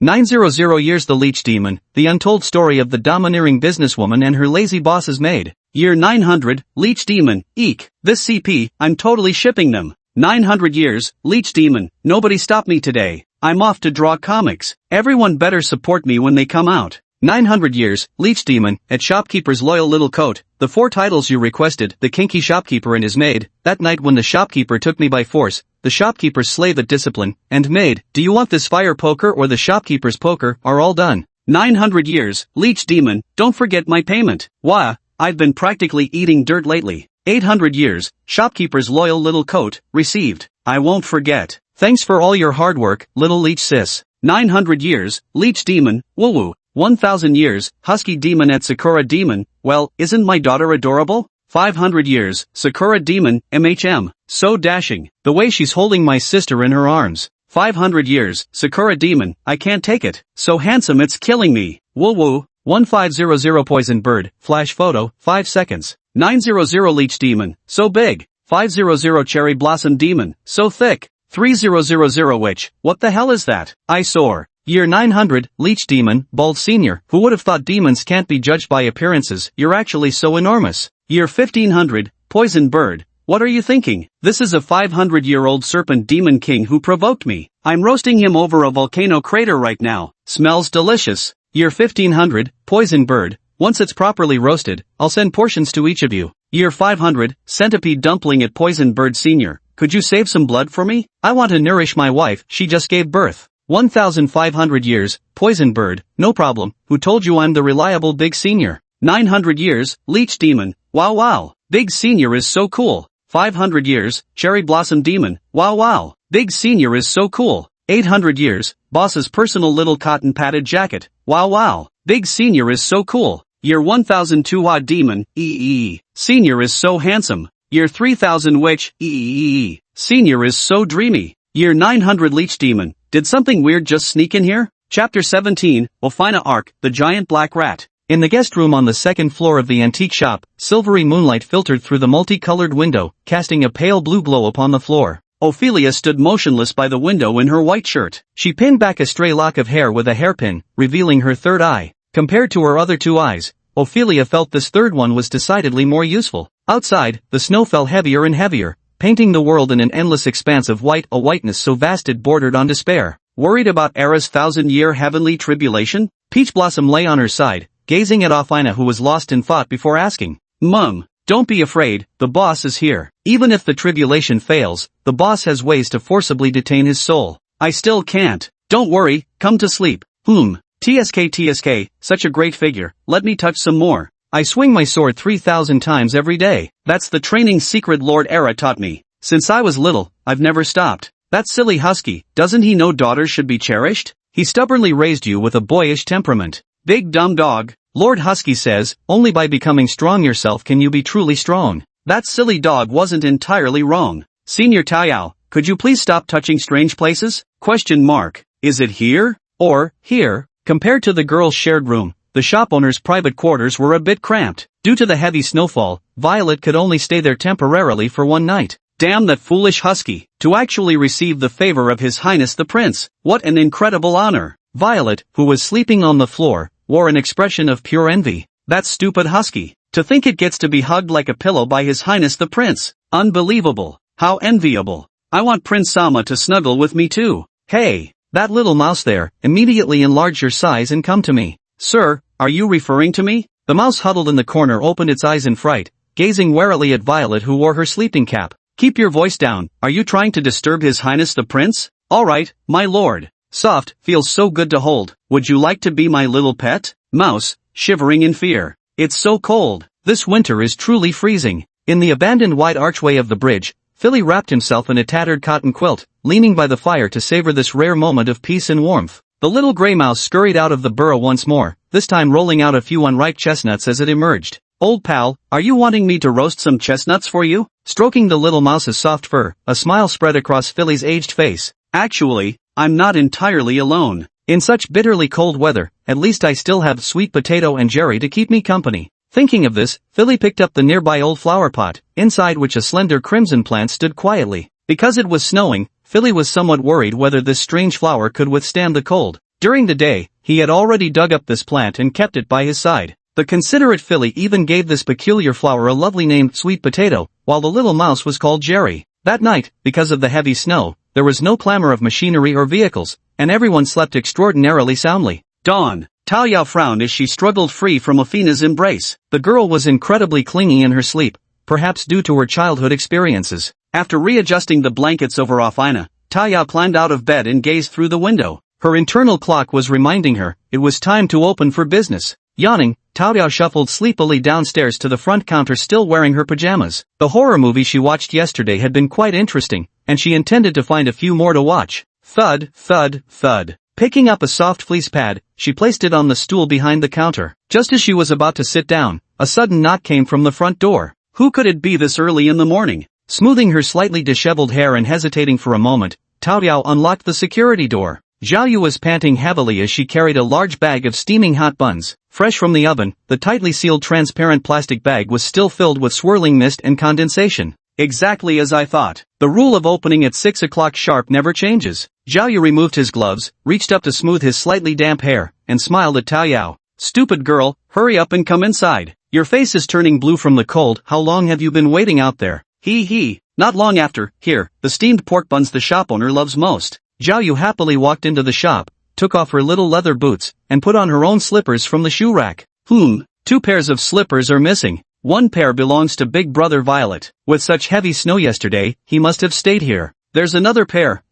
900 years the Leech Demon, the untold story of the domineering businesswoman and her lazy boss's maid. Year 900, Leech Demon, eek. This CP, I'm totally shipping them. 900 years, Leech Demon, nobody stop me today. I'm off to draw comics. Everyone better support me when they come out. 900 years, Leech Demon, at Shopkeeper's Loyal Little Coat, the 4 titles you requested, The Kinky Shopkeeper and His Maid, That Night When the Shopkeeper Took Me by Force, The Shopkeeper's Slave at Discipline, and Maid, Do You Want This Fire Poker or The Shopkeeper's Poker, are all done. 900 years, Leech Demon, don't forget my payment. Wah, I've been practically eating dirt lately. 800 years, Shopkeeper's Loyal Little Coat, received. I won't forget. Thanks for all your hard work, little Leech sis. 900 years, Leech Demon, woo woo. 1000 years, Husky Demon at Sakura Demon, well, isn't my daughter adorable? 500 years, Sakura Demon, MHM, so dashing, the way she's holding my sister in her arms. 500 years, Sakura Demon, I can't take it, so handsome it's killing me, woo woo. 1500 Poison Bird, flash photo, 5 seconds. 900 Leech Demon, so big. 500 Cherry Blossom Demon, so thick. 3000 Witch, what the hell is that? Eyesore. Year 900, Leech Demon, Bald Senior, who would have thought demons can't be judged by appearances, you're actually so enormous. Year 1500, Poison Bird, what are you thinking? This is a 500-year-old serpent demon king who provoked me. I'm roasting him over a volcano crater right now. Smells delicious. Year 1500, Poison Bird, once it's properly roasted, I'll send portions to each of you. Year 500, Centipede Dumpling at Poison Bird Senior, could you save some blood for me? I want to nourish my wife, she just gave birth. 1500 years, Poison Bird, no problem, who told you I'm the reliable Big Senior? 900 years, Leech Demon, wow wow, Big Senior is so cool. 500 years, Cherry Blossom Demon, wow wow, Big Senior is so cool. 800 years, Boss's personal little cotton padded jacket, wow wow, Big Senior is so cool. Year 1002 Odd Demon, Senior is so handsome. Year 3000 Witch, Senior is so dreamy. Year 900 Leech Demon, did something weird just sneak in here? Chapter 17, Ophina Arc, the Giant Black Rat. In the guest room on the second floor of the antique shop, silvery moonlight filtered through the multicolored window, casting a pale blue glow upon the floor. Ophelia stood motionless by the window in her white shirt. She pinned back a stray lock of hair with a hairpin, revealing her third eye. Compared to her other 2 eyes, Ophelia felt this third one was decidedly more useful. Outside, the snow fell heavier and heavier, painting the world in an endless expanse of white, a whiteness so vast it bordered on despair. Worried about Era's 1000-year heavenly tribulation? Peach Blossom lay on her side, gazing at Ophina, who was lost in thought before asking, Mum, don't be afraid, the boss is here. Even if the tribulation fails, the boss has ways to forcibly detain his soul. I still can't. Don't worry, come to sleep. TSK, such a great figure, let me touch some more. I swing my sword 3000 times every day. That's the training secret Lord Era taught me. Since I was little, I've never stopped. That silly husky, doesn't he know daughters should be cherished? He stubbornly raised you with a boyish temperament. Big dumb dog. Lord Husky says, only by becoming strong yourself can you be truly strong. That silly dog wasn't entirely wrong. Senior Taiyao, could you please stop touching strange places? ? Is it here? Or, here? Compared to the girls' shared room, the shop owner's private quarters were a bit cramped. Due to the heavy snowfall, Violet could only stay there temporarily for one night. Damn that foolish husky, to actually receive the favor of His Highness the Prince. What an incredible honor. Violet, who was sleeping on the floor, wore an expression of pure envy. That stupid husky. To think it gets to be hugged like a pillow by His Highness the Prince. Unbelievable. How enviable. I want Prince Sama to snuggle with me too. Hey, that little mouse there, immediately enlarge your size and come to me. Sir, are you referring to me? The mouse huddled in the corner opened its eyes in fright, gazing warily at Violet, who wore her sleeping cap. Keep your voice down, are you trying to disturb His Highness the Prince? Alright, my lord. Soft, feels so good to hold. Would you like to be my little pet? Mouse, shivering in fear. It's so cold. This winter is truly freezing. In the abandoned wide archway of the bridge, Philly wrapped himself in a tattered cotton quilt, leaning by the fire to savor this rare moment of peace and warmth. The little gray mouse scurried out of the burrow once more, this time rolling out a few unripe chestnuts as it emerged. "Old pal, are you wanting me to roast some chestnuts for you?" Stroking the little mouse's soft fur, a smile spread across Philly's aged face. "Actually, I'm not entirely alone. In such bitterly cold weather, at least I still have Sweet Potato and Jerry to keep me company." Thinking of this, Philly picked up the nearby old flower pot, inside which a slender crimson plant stood quietly. Because it was snowing, Philly was somewhat worried whether this strange flower could withstand the cold. During the day, he had already dug up this plant and kept it by his side. The considerate Philly even gave this peculiar flower a lovely name, Sweet Potato, while the little mouse was called Jerry. That night, because of the heavy snow, there was no clamor of machinery or vehicles, and everyone slept extraordinarily soundly. Dawn. Tao Yao frowned as she struggled free from Athena's embrace. The girl was incredibly clingy in her sleep, perhaps due to her childhood experiences. After readjusting the blankets over Athena, Tao Yao climbed out of bed and gazed through the window. Her internal clock was reminding her it was time to open for business. Yawning, Tao Yao shuffled sleepily downstairs to the front counter, still wearing her pajamas. The horror movie she watched yesterday had been quite interesting, and she intended to find a few more to watch. Thud, thud, thud. Picking up a soft fleece pad, she placed it on the stool behind the counter. Just as she was about to sit down, a sudden knock came from the front door. Who could it be this early in the morning? Smoothing her slightly disheveled hair and hesitating for a moment, Tao Yao unlocked the security door. Zhao Yu was panting heavily as she carried a large bag of steaming hot buns. Fresh from the oven, the tightly sealed transparent plastic bag was still filled with swirling mist and condensation. Exactly as I thought. The rule of opening at 6 o'clock sharp never changes. Zhao Yu removed his gloves, reached up to smooth his slightly damp hair, and smiled at Tao Yao. "Stupid girl, hurry up and come inside. Your face is turning blue from the cold. How long have you been waiting out there?" He. "Not long after. Here, the steamed pork buns the shop owner loves most." Zhao Yu happily walked into the shop, took off her little leather boots, and put on her own slippers from the shoe rack. 2 pairs of slippers are missing. One pair belongs to Big Brother Violet. With such heavy snow yesterday, he must have stayed here. There's another pair.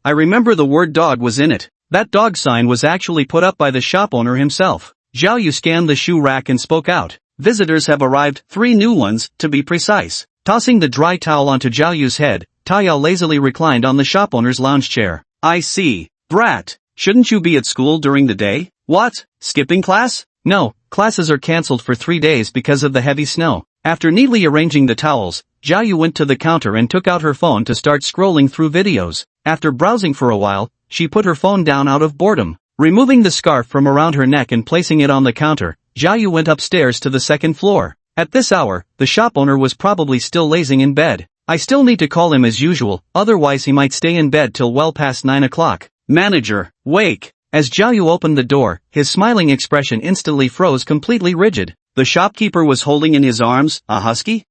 I remember the word dog was in it. That dog sign was actually put up by the shop owner himself." Zhao Yu scanned the shoe rack and spoke out. "Visitors have arrived, 3 new ones, to be precise." Tossing the dry towel onto Zhao Yu's head, Tao Yao lazily reclined on the shop owner's lounge chair. "I see. Brat, shouldn't you be at school during the day? What? Skipping class?" "No, classes are cancelled for 3 days because of the heavy snow." After neatly arranging the towels, Zhao Yu went to the counter and took out her phone to start scrolling through videos. After browsing for a while, she put her phone down out of boredom. Removing the scarf from around her neck and placing it on the counter, Zhao Yu went upstairs to the second floor. At this hour, the shop owner was probably still lazing in bed. "I still need to call him as usual, otherwise he might stay in bed till well past 9 o'clock. Manager, wake!" As Zhao Yu opened the door, his smiling expression instantly froze completely rigid. The shopkeeper was holding in his arms a husky? ?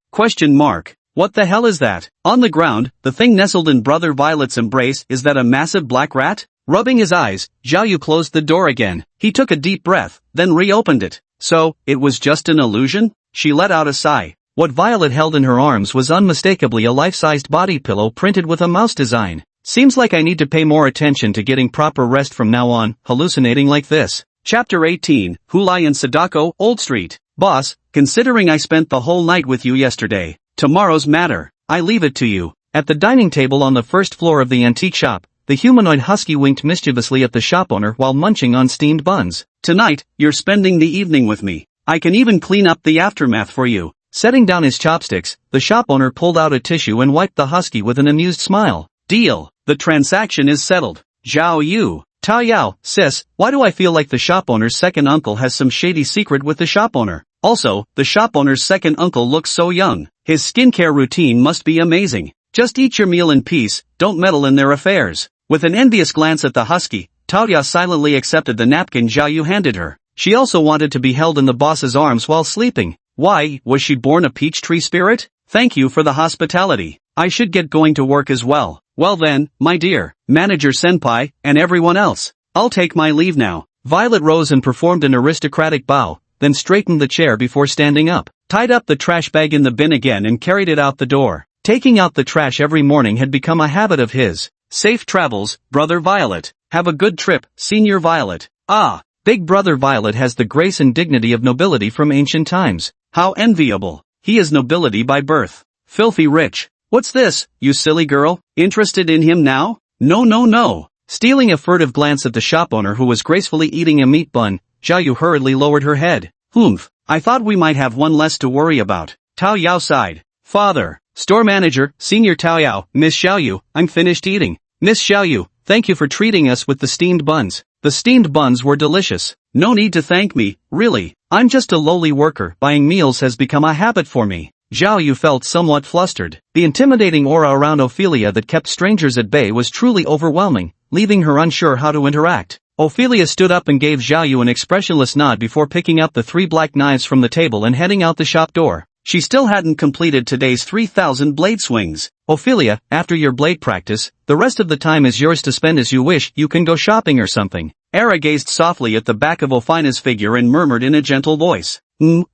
What the hell is that? On the ground, the thing nestled in Brother Violet's embrace. Is that a massive black rat? Rubbing his eyes, Zhao Yu closed the door again. He took a deep breath, then reopened it. So, it was just an illusion? She let out a sigh. What Violet held in her arms was unmistakably a life-sized body pillow printed with a mouse design. Seems like I need to pay more attention to getting proper rest from now on, hallucinating like this. Chapter 18, Hulai and Sadako, Old Street. Boss, considering I spent the whole night with you yesterday, tomorrow's matter. I leave it to you. At the dining table on the first floor of the antique shop, the humanoid husky winked mischievously at the shop owner while munching on steamed buns. Tonight, you're spending the evening with me. I can even clean up the aftermath for you. Setting down his chopsticks, the shop owner pulled out a tissue and wiped the husky with an amused smile. Deal. The transaction is settled. Zhao Yu. Tao Yao, sis, why do I feel like the shop owner's second uncle has some shady secret with the shop owner? Also, the shop owner's second uncle looks so young. His skincare routine must be amazing. Just eat your meal in peace, don't meddle in their affairs. With an envious glance at the husky, Tao Yao silently accepted the napkin Zhao Yu handed her. She also wanted to be held in the boss's arms while sleeping. Why, was she born a peach tree spirit? Thank you for the hospitality. I should get going to work as well. Well then, my dear, manager senpai, and everyone else. I'll take my leave now. Violet rose and performed an aristocratic bow, then straightened the chair before standing up, tied up the trash bag in the bin again and carried it out the door. Taking out the trash every morning had become a habit of his. Safe travels, Brother Violet. Have a good trip, Senior Violet. Ah, Big Brother Violet has the grace and dignity of nobility from ancient times. How enviable. He is nobility by birth. Filthy rich. What's this, you silly girl? Interested in him now? No no no. Stealing a furtive glance at the shop owner who was gracefully eating a meat bun, Xiaoyu hurriedly lowered her head. Humph, I thought we might have one less to worry about. Tao Yao sighed. Father, store manager, senior Tao Yao, Miss Xiaoyu, I'm finished eating. Miss Xiaoyu, thank you for treating us with the steamed buns. The steamed buns were delicious. No need to thank me, really. I'm just a lowly worker. Buying meals has become a habit for me. Xiaoyu felt somewhat flustered. The intimidating aura around Ophelia that kept strangers at bay was truly overwhelming, leaving her unsure how to interact. Ophelia stood up and gave Xiaoyu an expressionless nod before picking up the 3 black knives from the table and heading out the shop door. She still hadn't completed today's 3,000 blade swings. Ophelia, after your blade practice, the rest of the time is yours to spend as you wish. You can go shopping or something. Era gazed softly at the back of Ophina's figure and murmured in a gentle voice.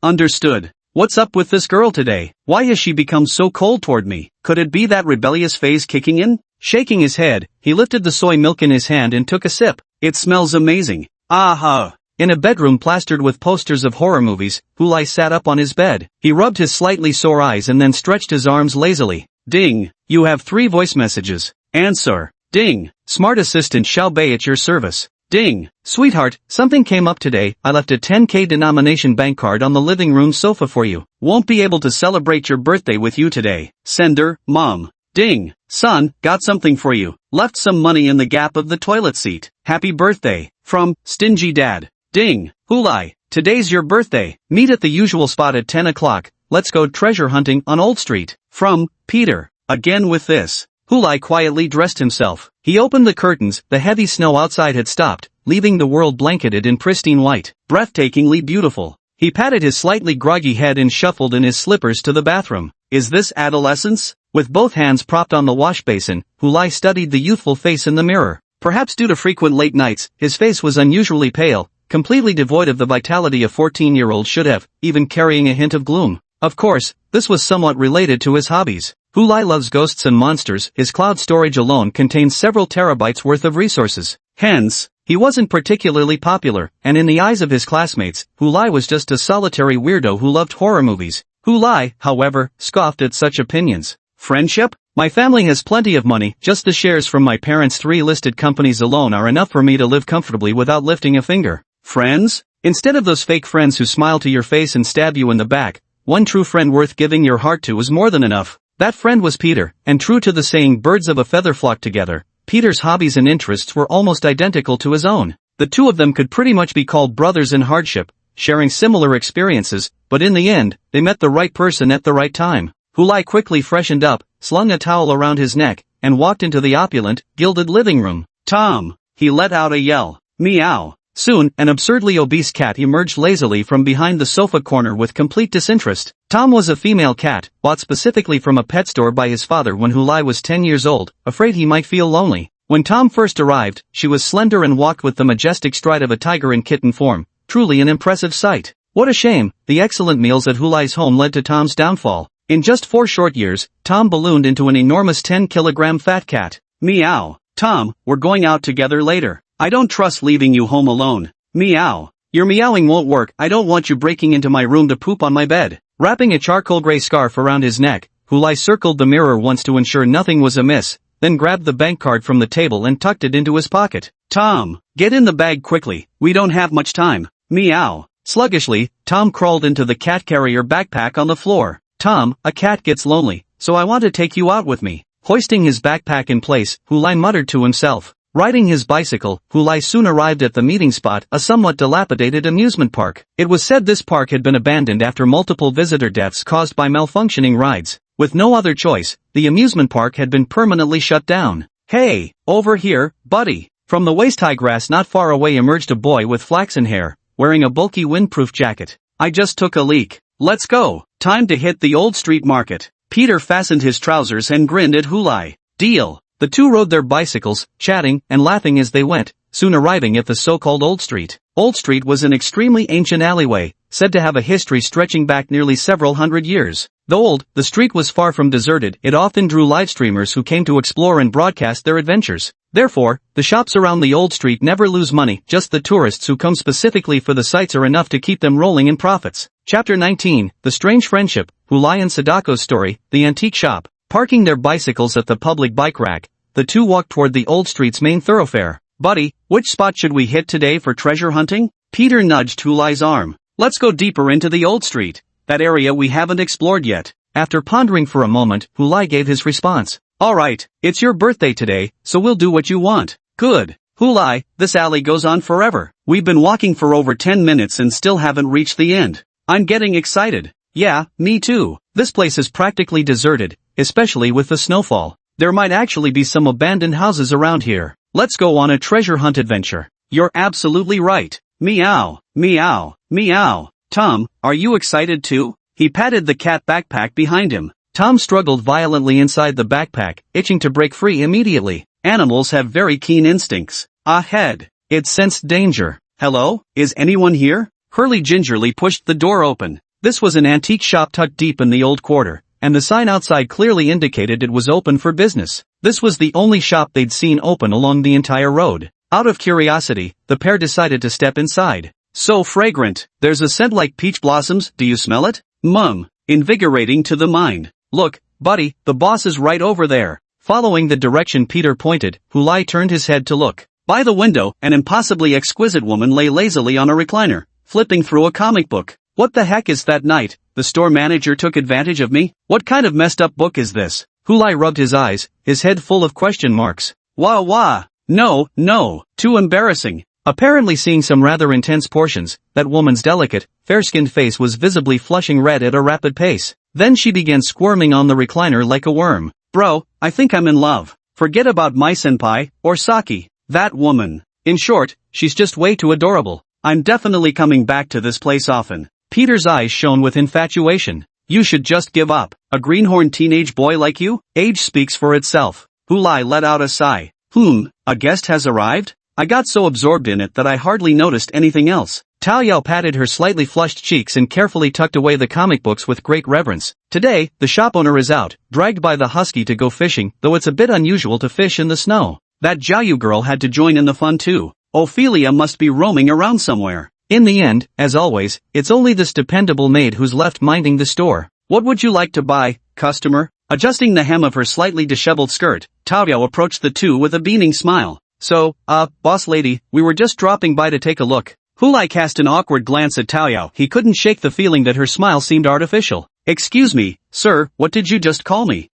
Understood. What's up with this girl today? Why has she become so cold toward me? Could it be that rebellious phase kicking in? Shaking his head, he lifted the soy milk in his hand and took a sip. It smells amazing. Aha! In a bedroom plastered with posters of horror movies, Hulai sat up on his bed. He rubbed his slightly sore eyes and then stretched his arms lazily. Ding! You have 3 voice messages. Answer. Ding! Smart assistant Xiao Bei at your service. Ding! Sweetheart, something came up today. I left a 10k denomination bank card on the living room sofa for you. Won't be able to celebrate your birthday with you today. Sender, Mom. Ding! Son, got something for you. Left some money in the gap of the toilet seat. Happy birthday. From, Stingy Dad. Ding! Hulai, today's your birthday. Meet at the usual spot at 10 o'clock. Let's go treasure hunting on Old Street. From, Peter. Again with this. Hulai quietly dressed himself. He opened the curtains. The heavy snow outside had stopped, leaving the world blanketed in pristine white, breathtakingly beautiful. He patted his slightly groggy head and shuffled in his slippers to the bathroom. Is this adolescence? With both hands propped on the wash basin, Hulai studied the youthful face in the mirror. Perhaps due to frequent late nights, his face was unusually pale, completely devoid of the vitality a 14-year-old should have, even carrying a hint of gloom. Of course, this was somewhat related to his hobbies. Hulai loves ghosts and monsters. His cloud storage alone contains several terabytes worth of resources. Hence, he wasn't particularly popular, and in the eyes of his classmates, Hulai was just a solitary weirdo who loved horror movies. Hulai, however, scoffed at such opinions. Friendship? My family has plenty of money. Just the shares from my parents' 3 listed companies alone are enough for me to live comfortably without lifting a finger. Friends? Instead of those fake friends who smile to your face and stab you in the back, one true friend worth giving your heart to is more than enough. That friend was Peter, and true to the saying birds of a feather flock together, Peter's hobbies and interests were almost identical to his own. The two of them could pretty much be called brothers in hardship, sharing similar experiences, but in the end, they met the right person at the right time. Hulai quickly freshened up, slung a towel around his neck, and walked into the opulent, gilded living room. Tom! He let out a yell. Meow! Soon, an absurdly obese cat emerged lazily from behind the sofa corner with complete disinterest. Tom was a female cat, bought specifically from a pet store by his father when Hulai was 10 years old, afraid he might feel lonely. When Tom first arrived, she was slender and walked with the majestic stride of a tiger in kitten form, truly an impressive sight. What a shame, the excellent meals at Hulai's home led to Tom's downfall. In just 4 short years, Tom ballooned into an enormous 10-kilogram fat cat. Meow. Tom, we're going out together later. I don't trust leaving you home alone. Meow. Your meowing won't work. I don't want you breaking into my room to poop on my bed. Wrapping a charcoal gray scarf around his neck, Hulai circled the mirror once to ensure nothing was amiss, then grabbed the bank card from the table and tucked it into his pocket. Tom, get in the bag quickly. We don't have much time. Meow. Sluggishly, Tom crawled into the cat carrier backpack on the floor. Tom, a cat gets lonely, so I want to take you out with me. Hoisting his backpack in place, Hulai muttered to himself. Riding his bicycle, Hulai soon arrived at the meeting spot, a somewhat dilapidated amusement park. It was said this park had been abandoned after multiple visitor deaths caused by malfunctioning rides. With no other choice, the amusement park had been permanently shut down. Hey, over here, buddy. From the waist-high grass not far away emerged a boy with flaxen hair, wearing a bulky windproof jacket. I just took a leak. Let's go. Time to hit the old street market. Peter fastened his trousers and grinned at Hulai. Deal. The two rode their bicycles, chatting and laughing as they went, soon arriving at the so-called Old Street. Old Street was an extremely ancient alleyway, said to have a history stretching back nearly several hundred years. Though old, the street was far from deserted. It often drew live streamers who came to explore and broadcast their adventures. Therefore, the shops around the Old Street never lose money, just the tourists who come specifically for the sights are enough to keep them rolling in profits. Chapter 19, The Strange Friendship, Hulai and Sadako's Story, The Antique Shop. Parking their bicycles at the public bike rack, the two walked toward the old street's main thoroughfare. Buddy, which spot should we hit today for treasure hunting? Peter nudged Hulai's arm. Let's go deeper into the old street. That area we haven't explored yet. After pondering for a moment, Hulai gave his response. Alright, it's your birthday today, so we'll do what you want. Good. Hulai, this alley goes on forever. We've been walking for over 10 minutes and still haven't reached the end. I'm getting excited. Yeah, me too. This place is practically deserted, especially with the snowfall. There might actually be some abandoned houses around here. Let's go on a treasure hunt adventure. You're absolutely right. Meow, meow, meow. Tom, are you excited too? He patted the cat backpack behind him. Tom struggled violently inside the backpack, itching to break free immediately. Animals have very keen instincts. Ahead. It sensed danger. Hello? Is anyone here? Hurley gingerly pushed the door open. This was an antique shop tucked deep in the old quarter, and the sign outside clearly indicated it was open for business. This was the only shop they'd seen open along the entire road. Out of curiosity, the pair decided to step inside. So fragrant. There's a scent like peach blossoms, do you smell it? Invigorating to the mind. Look, buddy, the boss is right over there. Following the direction Peter pointed, Hulai turned his head to look. By the window, an impossibly exquisite woman lay lazily on a recliner, flipping through a comic book. What the heck is that night? The store manager took advantage of me? What kind of messed up book is this? Hulai rubbed his eyes, his head full of question marks. Wah. No, too embarrassing. Apparently seeing some rather intense portions, that woman's delicate, fair-skinned face was visibly flushing red at a rapid pace. Then she began squirming on the recliner like a worm. Bro, I think I'm in love. Forget about my senpai, or Saki. That woman. In short, she's just way too adorable. I'm definitely coming back to this place often. Peter's eyes shone with infatuation. You should just give up. A greenhorn teenage boy like you? Age speaks for itself. Hulai let out a sigh. A guest has arrived? I got so absorbed in it that I hardly noticed anything else. Tao Yao patted her slightly flushed cheeks and carefully tucked away the comic books with great reverence. Today, the shop owner is out, dragged by the husky to go fishing, though it's a bit unusual to fish in the snow. That Jiayu girl had to join in the fun too. Ophelia must be roaming around somewhere. In the end, as always, it's only this dependable maid who's left minding the store. What would you like to buy, customer? Adjusting the hem of her slightly disheveled skirt, Tao Yao approached the two with a beaming smile. So, boss lady, we were just dropping by to take a look. Hulai cast an awkward glance at Tao Yao. He couldn't shake the feeling that her smile seemed artificial. Excuse me, sir, what did you just call me?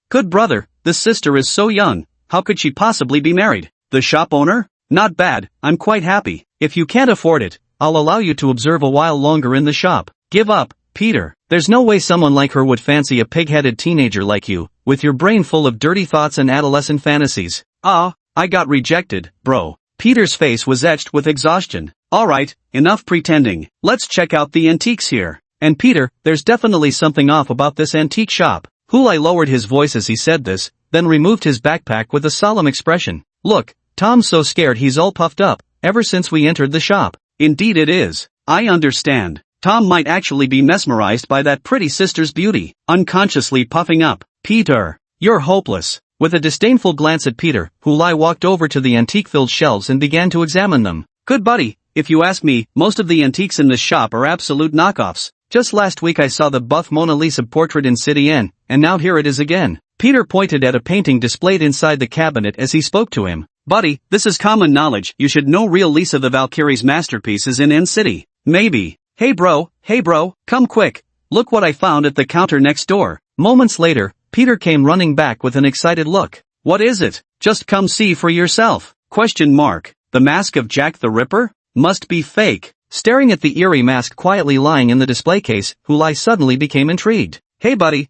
Good brother, this sister is so young. How could she possibly be married? The shop owner? Not bad, I'm quite happy. If you can't afford it, I'll allow you to observe a while longer in the shop. Give up, Peter. There's no way someone like her would fancy a pig-headed teenager like you, with your brain full of dirty thoughts and adolescent fantasies. I got rejected, bro. Peter's face was etched with exhaustion. Alright, enough pretending. Let's check out the antiques here. And Peter, there's definitely something off about this antique shop. Hulai lowered his voice as he said this, then removed his backpack with a solemn expression. Look, Tom's so scared he's all puffed up, ever since we entered the shop. Indeed it is. I understand. Tom might actually be mesmerized by that pretty sister's beauty, unconsciously puffing up. Peter, you're hopeless. With a disdainful glance at Peter, Hulai walked over to the antique-filled shelves and began to examine them. Good buddy, if you ask me, most of the antiques in this shop are absolute knockoffs. Just last week I saw the buff Mona Lisa portrait in City N, and now here it is again. Peter pointed at a painting displayed inside the cabinet as he spoke to him. Buddy, this is common knowledge. You should know real Lisa the Valkyrie's masterpiece is in N City. Maybe. Hey bro, come quick. Look what I found at the counter next door. Moments later, Peter came running back with an excited look. What is it? Just come see for yourself. ? The mask of Jack the Ripper? Must be fake. Staring at the eerie mask quietly lying in the display case, Hulai suddenly became intrigued. Hey buddy,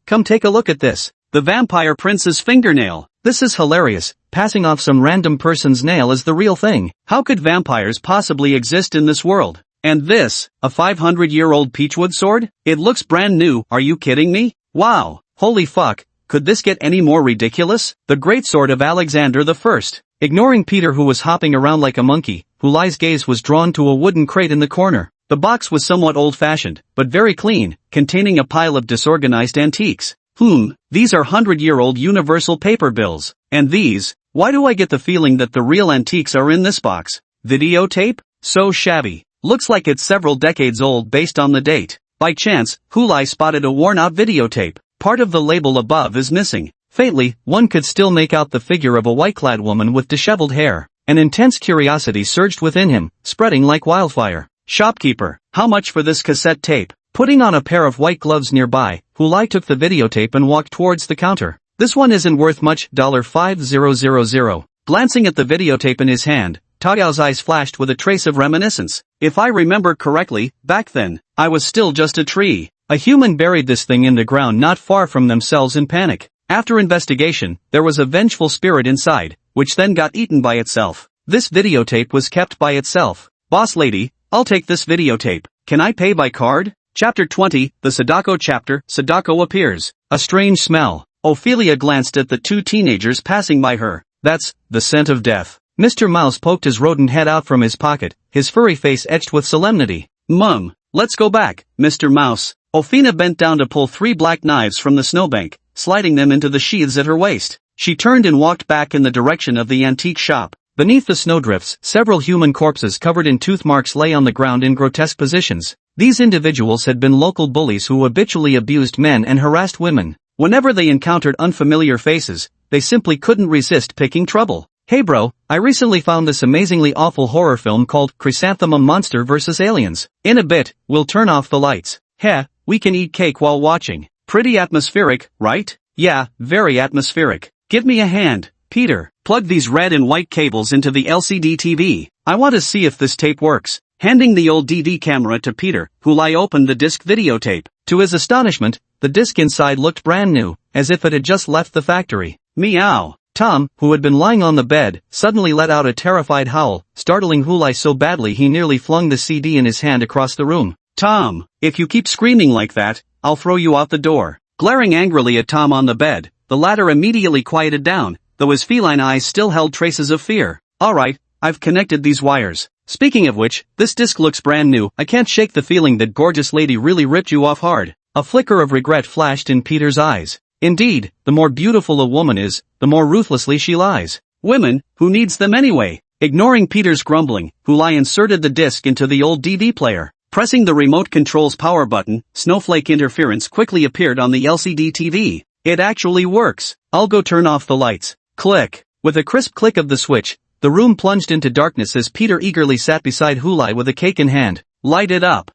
come take a look at this. The vampire prince's fingernail. This is hilarious. Passing off some random person's nail as the real thing. How could vampires possibly exist in this world? And this, a 500-year-old peachwood sword? It looks brand new, are you kidding me? Wow. Holy fuck, could this get any more ridiculous? The great sword of Alexander I. Ignoring Peter who was hopping around like a monkey, Hulai's gaze was drawn to a wooden crate in the corner. The box was somewhat old-fashioned, but very clean, containing a pile of disorganized antiques. These are 100-year-old universal paper bills. And these, why do I get the feeling that the real antiques are in this box? Videotape? So shabby. Looks like it's several decades old based on the date. By chance, Hulai spotted a worn-out videotape. Part of the label above is missing. Faintly, one could still make out the figure of a white-clad woman with disheveled hair. An intense curiosity surged within him, spreading like wildfire. Shopkeeper, how much for this cassette tape? Putting on a pair of white gloves nearby, Hulai took the videotape and walked towards the counter. This one isn't worth much, $5000. Glancing at the videotape in his hand, Taoyao's eyes flashed with a trace of reminiscence. If I remember correctly, back then, I was still just a tree. A human buried this thing in the ground not far from themselves in panic. After investigation, there was a vengeful spirit inside, which then got eaten by itself. This videotape was kept by itself. Boss lady, I'll take this videotape. Can I pay by card? Chapter 20, the Sadako chapter. Sadako appears. A strange smell. Ophelia glanced at the two teenagers passing by her. That's the scent of death. Mr. Mouse poked his rodent head out from his pocket, his furry face etched with solemnity. Mum, let's go back, Mr. Mouse. Ophina bent down to pull 3 black knives from the snowbank, sliding them into the sheaths at her waist. She turned and walked back in the direction of the antique shop. Beneath the snowdrifts, several human corpses covered in tooth marks lay on the ground in grotesque positions. These individuals had been local bullies who habitually abused men and harassed women. Whenever they encountered unfamiliar faces, they simply couldn't resist picking trouble. Hey bro, I recently found this amazingly awful horror film called Chrysanthemum Monster vs. Aliens. In a bit, we'll turn off the lights. Heh, we can eat cake while watching. Pretty atmospheric, right? Yeah, very atmospheric. Give me a hand, Peter. Plug these red and white cables into the LCD TV. I want to see if this tape works. Handing the old DV camera to Peter, Hulai opened the disc videotape. To his astonishment, the disc inside looked brand new, as if it had just left the factory. Meow. Tom, who had been lying on the bed, suddenly let out a terrified howl, startling Hulai so badly he nearly flung the CD in his hand across the room. Tom, if you keep screaming like that, I'll throw you out the door. Glaring angrily at Tom on the bed, the latter immediately quieted down, though his feline eyes still held traces of fear. Alright, I've connected these wires. Speaking of which, this disc looks brand new. I can't shake the feeling that gorgeous lady really ripped you off hard. A flicker of regret flashed in Peter's eyes. Indeed, the more beautiful a woman is, the more ruthlessly she lies. Women, who needs them anyway? Ignoring Peter's grumbling, Hulai inserted the disc into the old DV player. Pressing the remote control's power button, snowflake interference quickly appeared on the LCD TV. It actually works. I'll go turn off the lights. Click. With a crisp click of the switch, the room plunged into darkness as Peter eagerly sat beside Hulai with a cake in hand. Light it up.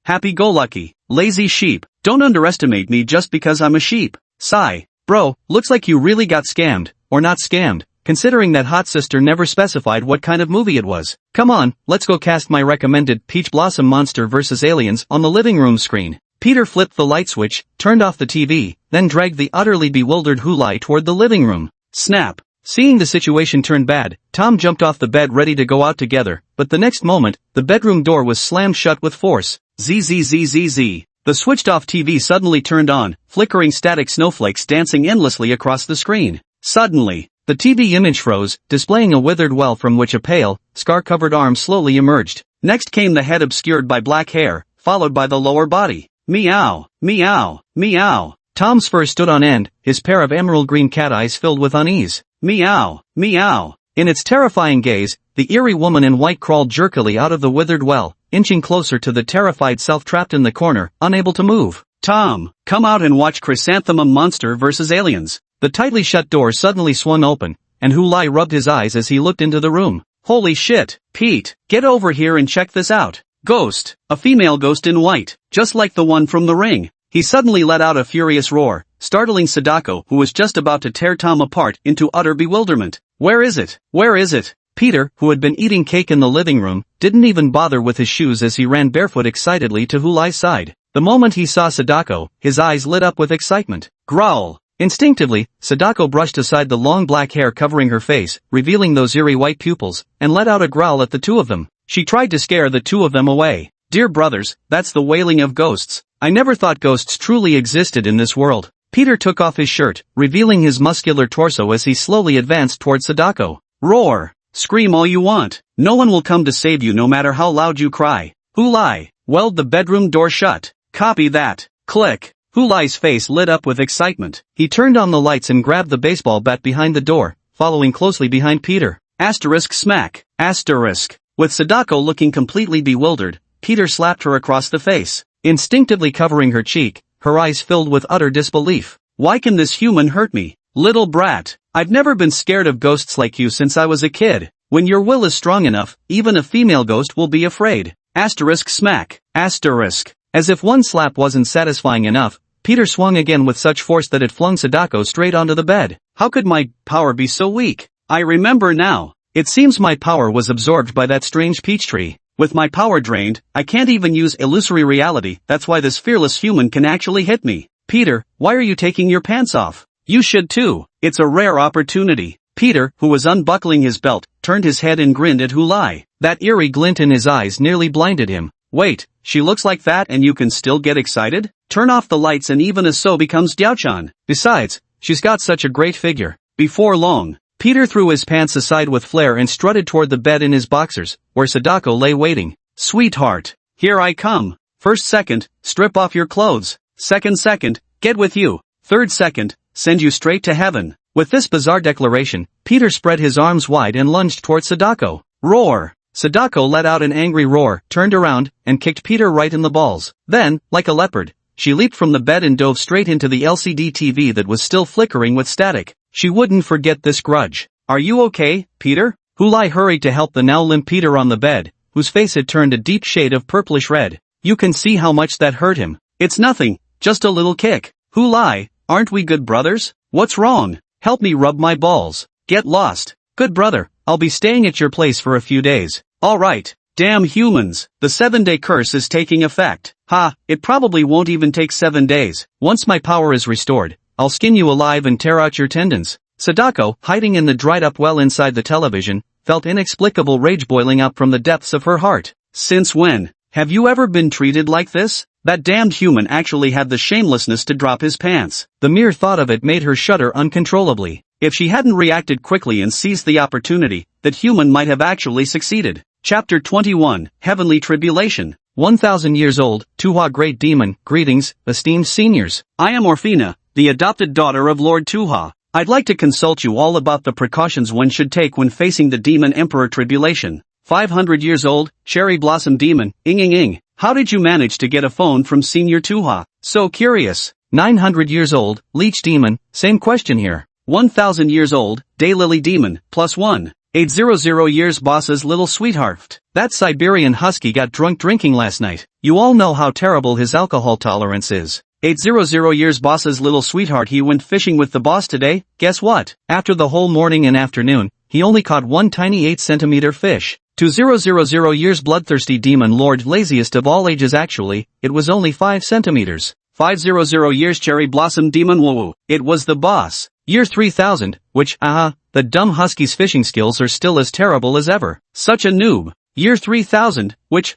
Happy-go-lucky. Lazy sheep. Don't underestimate me just because I'm a sheep. Sigh. Bro, looks like you really got scammed, or not scammed, considering that hot sister never specified what kind of movie it was. Come on, let's go cast my recommended Peach Blossom Monster vs. Aliens on the living room screen. Peter flipped the light switch, turned off the TV, then dragged the utterly bewildered Hulai toward the living room. Snap. Seeing the situation turn bad, Tom jumped off the bed ready to go out together, but the next moment, the bedroom door was slammed shut with force. Zzzzz. The switched-off TV suddenly turned on, flickering static snowflakes dancing endlessly across the screen. Suddenly, the TV image froze, displaying a withered well from which a pale, scar-covered arm slowly emerged. Next came the head obscured by black hair, followed by the lower body. Meow, meow, meow. Tom's fur stood on end, his pair of emerald green cat eyes filled with unease. Meow, meow. In its terrifying gaze, the eerie woman in white crawled jerkily out of the withered well, inching closer to the terrified self trapped in the corner, unable to move. Tom, come out and watch Chrysanthemum Monster vs. Aliens. The tightly shut door suddenly swung open, and Hulai rubbed his eyes as he looked into the room. Holy shit, Pete, get over here and check this out. Ghost, a female ghost in white, just like the one from The Ring. He suddenly let out a furious roar, startling Sadako, who was just about to tear Tom apart, into utter bewilderment. Where is it? Where is it? Peter, who had been eating cake in the living room, didn't even bother with his shoes as he ran barefoot excitedly to Hulai's side. The moment he saw Sadako, his eyes lit up with excitement. Growl. Instinctively, Sadako brushed aside the long black hair covering her face, revealing those eerie white pupils, and let out a growl at the two of them. She tried to scare the two of them away. Dear brothers, that's the wailing of ghosts. I never thought ghosts truly existed in this world. Peter took off his shirt, revealing his muscular torso as he slowly advanced toward Sadako. Roar! Scream all you want. No one will come to save you no matter how loud you cry. Hulai! Weld the bedroom door shut. Copy that. Click. Hulai's face lit up with excitement. He turned on the lights and grabbed the baseball bat behind the door, following closely behind Peter. Asterisk smack. Asterisk. With Sadako looking completely bewildered, Peter slapped her across the face. Instinctively covering her cheek, her eyes filled with utter disbelief. Why can this human hurt me? Little brat, I've never been scared of ghosts like you since I was a kid. When your will is strong enough, even a female ghost will be afraid. Asterisk smack. Asterisk. As if one slap wasn't satisfying enough, Peter swung again with such force that it flung Sadako straight onto the bed. How could my power be so weak? I remember now. It seems my power was absorbed by that strange peach tree. With my power drained, I can't even use illusory reality. That's why this fearless human can actually hit me. Peter, why are you taking your pants off? You should too. It's a rare opportunity. Peter, who was unbuckling his belt, turned his head and grinned at Hulai. That eerie glint in his eyes nearly blinded him. Wait, she looks like that and you can still get excited? Turn off the lights and even a so becomes Diao-chan. Besides, she's got such a great figure. Before long, Peter threw his pants aside with flair and strutted toward the bed in his boxers, where Sadako lay waiting. Sweetheart, here I come. First second, strip off your clothes. Second, get with you. Third second, send you straight to heaven. With this bizarre declaration, Peter spread his arms wide and lunged toward Sadako. Roar! Sadako let out an angry roar, turned around, and kicked Peter right in the balls. Then, like a leopard, she leaped from the bed and dove straight into the LCD TV that was still flickering with static. She wouldn't forget this grudge. Are you okay, Peter? Hulai hurried to help the now limp Peter on the bed, whose face had turned a deep shade of purplish red. You can see how much that hurt him. It's nothing, just a little kick. Hulai, aren't we good brothers? What's wrong? Help me rub my balls. Get lost. Good brother, I'll be staying at your place for a few days. Alright. Damn humans, the 7-day curse is taking effect. Ha, it probably won't even take 7 days. Once my power is restored, I'll skin you alive and tear out your tendons. Sadako, hiding in the dried-up well inside the television, felt inexplicable rage boiling up from the depths of her heart. Since when? Have you ever been treated like this? That damned human actually had the shamelessness to drop his pants. The mere thought of it made her shudder uncontrollably. If she hadn't reacted quickly and seized the opportunity, that human might have actually succeeded. Chapter 21, Heavenly Tribulation. 1,000 years old, Tuha Great Demon, greetings, esteemed seniors. I am Orphina, the adopted daughter of Lord Tuha. I'd like to consult you all about the precautions one should take when facing the Demon Emperor Tribulation. 500 years old, Cherry Blossom Demon, ing. How did you manage to get a phone from Senior Tuha? So curious. 900 years old, Leech Demon, same question here. 1,000 years old, Daylily Demon, +1. 800 years boss's little sweetheart. That Siberian husky got drunk drinking last night. You all know how terrible his alcohol tolerance is. 800 years boss's little sweetheart. He went fishing with the boss today. Guess what? After the whole morning and afternoon, he only caught one tiny 8-centimeter fish. 2000 years bloodthirsty demon lord, laziest of all ages. Actually, it was only 5 centimeters. 500 years cherry blossom demon woo. It was the boss. Year 3000, which, the dumb husky's fishing skills are still as terrible as ever. Such a noob. Year 3000, which,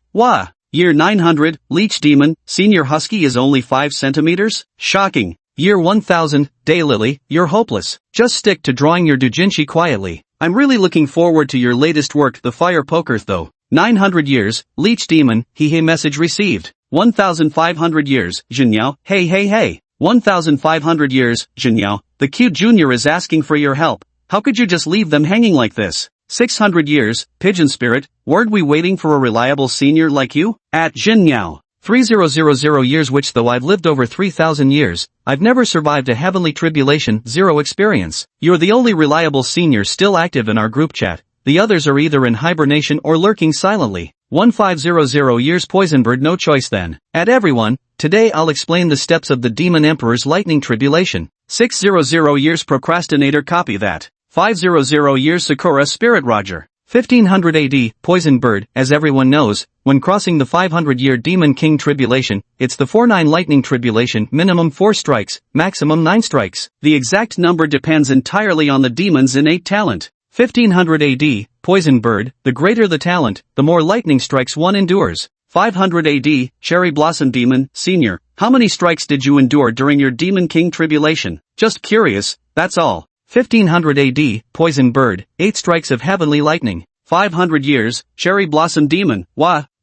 Year 900, leech demon, senior husky is only 5 centimeters? Shocking. Year 1000, Daylily, you're hopeless. Just stick to drawing your doujinshi quietly. I'm really looking forward to your latest work, the fire poker though. 900 years, leech demon, he message received. 1,500 years, Jinyao, hey. 1,500 years, Jinyao, the cute junior is asking for your help. How could you just leave them hanging like this? 600 years, pigeon spirit, weren't we waiting for a reliable senior like you? At Jinyao. 3000 years, which though I've lived over 3,000 years, I've never survived a heavenly tribulation, 0 experience. You're the only reliable senior still active in our group chat. The others are either in hibernation or lurking silently. 1500 years Poisonbird, no choice then. At everyone, today I'll explain the steps of the Demon Emperor's lightning tribulation. 600 years Procrastinator, copy that. 500 years Sakura Spirit Roger. 1500 AD, Poison Bird, as everyone knows, when crossing the 500-year Demon King Tribulation, it's the 4-9 Lightning Tribulation, minimum 4 strikes, maximum 9 strikes. The exact number depends entirely on the demon's innate talent. 1500 AD, Poison Bird, the greater the talent, the more lightning strikes one endures. 500 AD, Cherry Blossom Demon, Senior, how many strikes did you endure during your Demon King Tribulation? Just curious, that's all. 1500 AD, Poison Bird, 8 strikes of heavenly lightning. 500 years, Cherry Blossom Demon,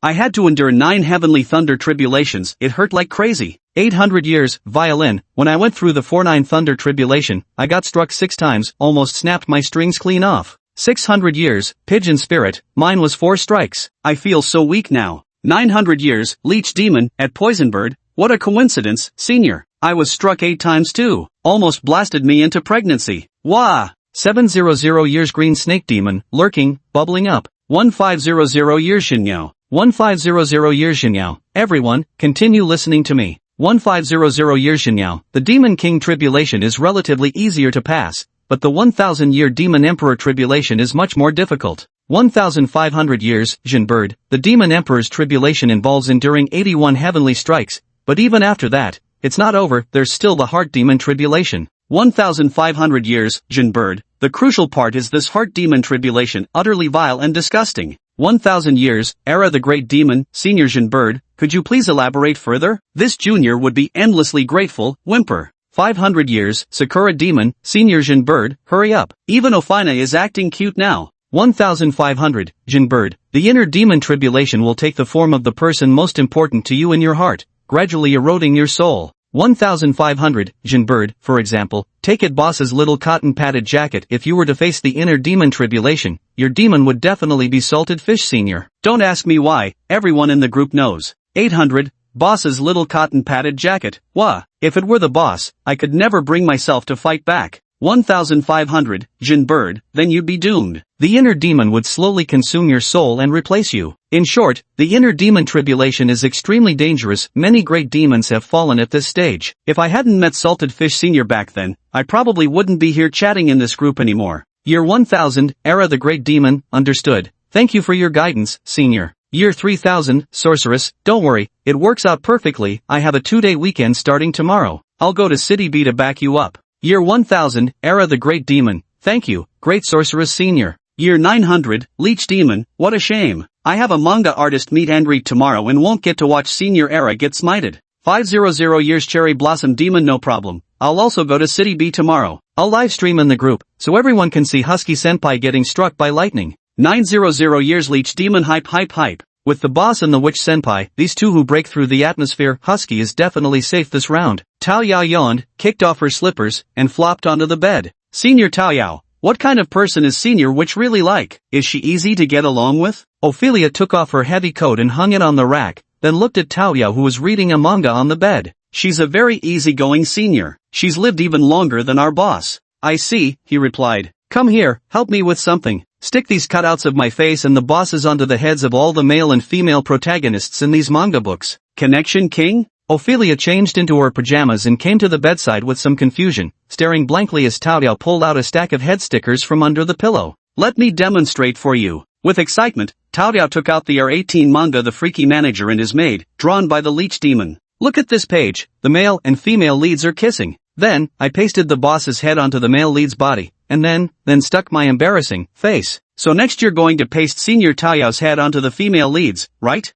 I had to endure 9 heavenly thunder tribulations, it hurt like crazy. 800 years, Violin, when I went through the 4-9 thunder tribulation, I got struck 6 times, almost snapped my strings clean off. 600 years, Pigeon Spirit, mine was 4 strikes. I feel so weak now. 900 years, Leech Demon, at Poison Bird, What a coincidence, senior. I was struck 8 times too. Almost blasted me into pregnancy. Wah! 700 years green snake demon, lurking, bubbling up. 1500 years Xinyao. 1500 years Xinyao. Everyone, continue listening to me. 1500 years Xinyao. The Demon King Tribulation is relatively easier to pass, but the 1000-year Demon Emperor Tribulation is much more difficult. 1500 years, Jin Bird. The Demon Emperor's Tribulation involves enduring 81 heavenly strikes, but even after that, it's not over, there's still the Heart Demon Tribulation. 1500 years, Jin Bird. The crucial part is this Heart Demon Tribulation, utterly vile and disgusting. 1000 years, Era the Great Demon, Senior Jin Bird. Could you please elaborate further? This junior would be endlessly grateful, whimper. 500 years, Sakura Demon, Senior Jin Bird. Hurry up. Even Ofina is acting cute now. 1500, Jin Bird. The inner demon tribulation will take the form of the person most important to you in your heart, gradually eroding your soul. 1500, Jin Bird, for example, take it boss's little cotton padded jacket. If you were to face the inner demon tribulation, your demon would definitely be salted fish senior. Don't ask me why, everyone in the group knows. 800, boss's little cotton padded jacket. Wah! If it were the boss, I could never bring myself to fight back. 1500, Jin Bird, then you'd be doomed. The inner demon would slowly consume your soul and replace you. In short, the inner demon tribulation is extremely dangerous. Many great demons have fallen at this stage. If I hadn't met Salted Fish Senior back then, I probably wouldn't be here chatting in this group anymore. Year 1000, Era the Great Demon, understood. Thank you for your guidance, Senior. Year 3000, Sorceress, don't worry, it works out perfectly. I have a 2-day weekend starting tomorrow. I'll go to City B to back you up. Year 1000, Era the Great Demon, thank you, Great Sorceress Senior. Year 900, Leech Demon, what a shame. I have a manga artist meet and greet tomorrow and won't get to watch Senior Era get smited. 500 years Cherry Blossom Demon, no problem. I'll also go to City B tomorrow. I'll live stream in the group, so everyone can see Husky Senpai getting struck by lightning. 900 years Leech Demon, hype hype hype. With the boss and the Witch Senpai, these two who break through the atmosphere, Husky is definitely safe this round. Tao Yao yawned, kicked off her slippers, and flopped onto the bed. Senior Tao Yao, what kind of person is Senior Witch really like? Is she easy to get along with? Ophelia took off her heavy coat and hung it on the rack, then looked at Tao Yao who was reading a manga on the bed. She's a very easygoing senior. She's lived even longer than our boss. I see, he replied. Come here, help me with something. Stick these cutouts of my face and the bosses onto the heads of all the male and female protagonists in these manga books. Connection King? Ophelia changed into her pajamas and came to the bedside with some confusion, staring blankly as Tao Yao pulled out a stack of head stickers from under the pillow. Let me demonstrate for you. With excitement, Tao Yao took out the R18 manga The Freaky Manager and His Maid, drawn by the Leech Demon. Look at this page, the male and female leads are kissing. Then, I pasted the boss's head onto the male lead's body, and then stuck my embarrassing face. So next you're going to paste Senior Tao Yao's head onto the female leads, right?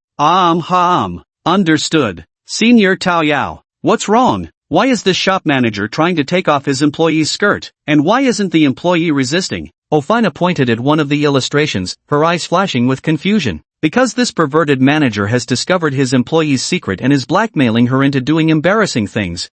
Understood. Senior Tao Yao. What's wrong? Why is this shop manager trying to take off his employee's skirt? And why isn't the employee resisting? Ofina pointed at one of the illustrations, her eyes flashing with confusion. Because this perverted manager has discovered his employee's secret and is blackmailing her into doing embarrassing things.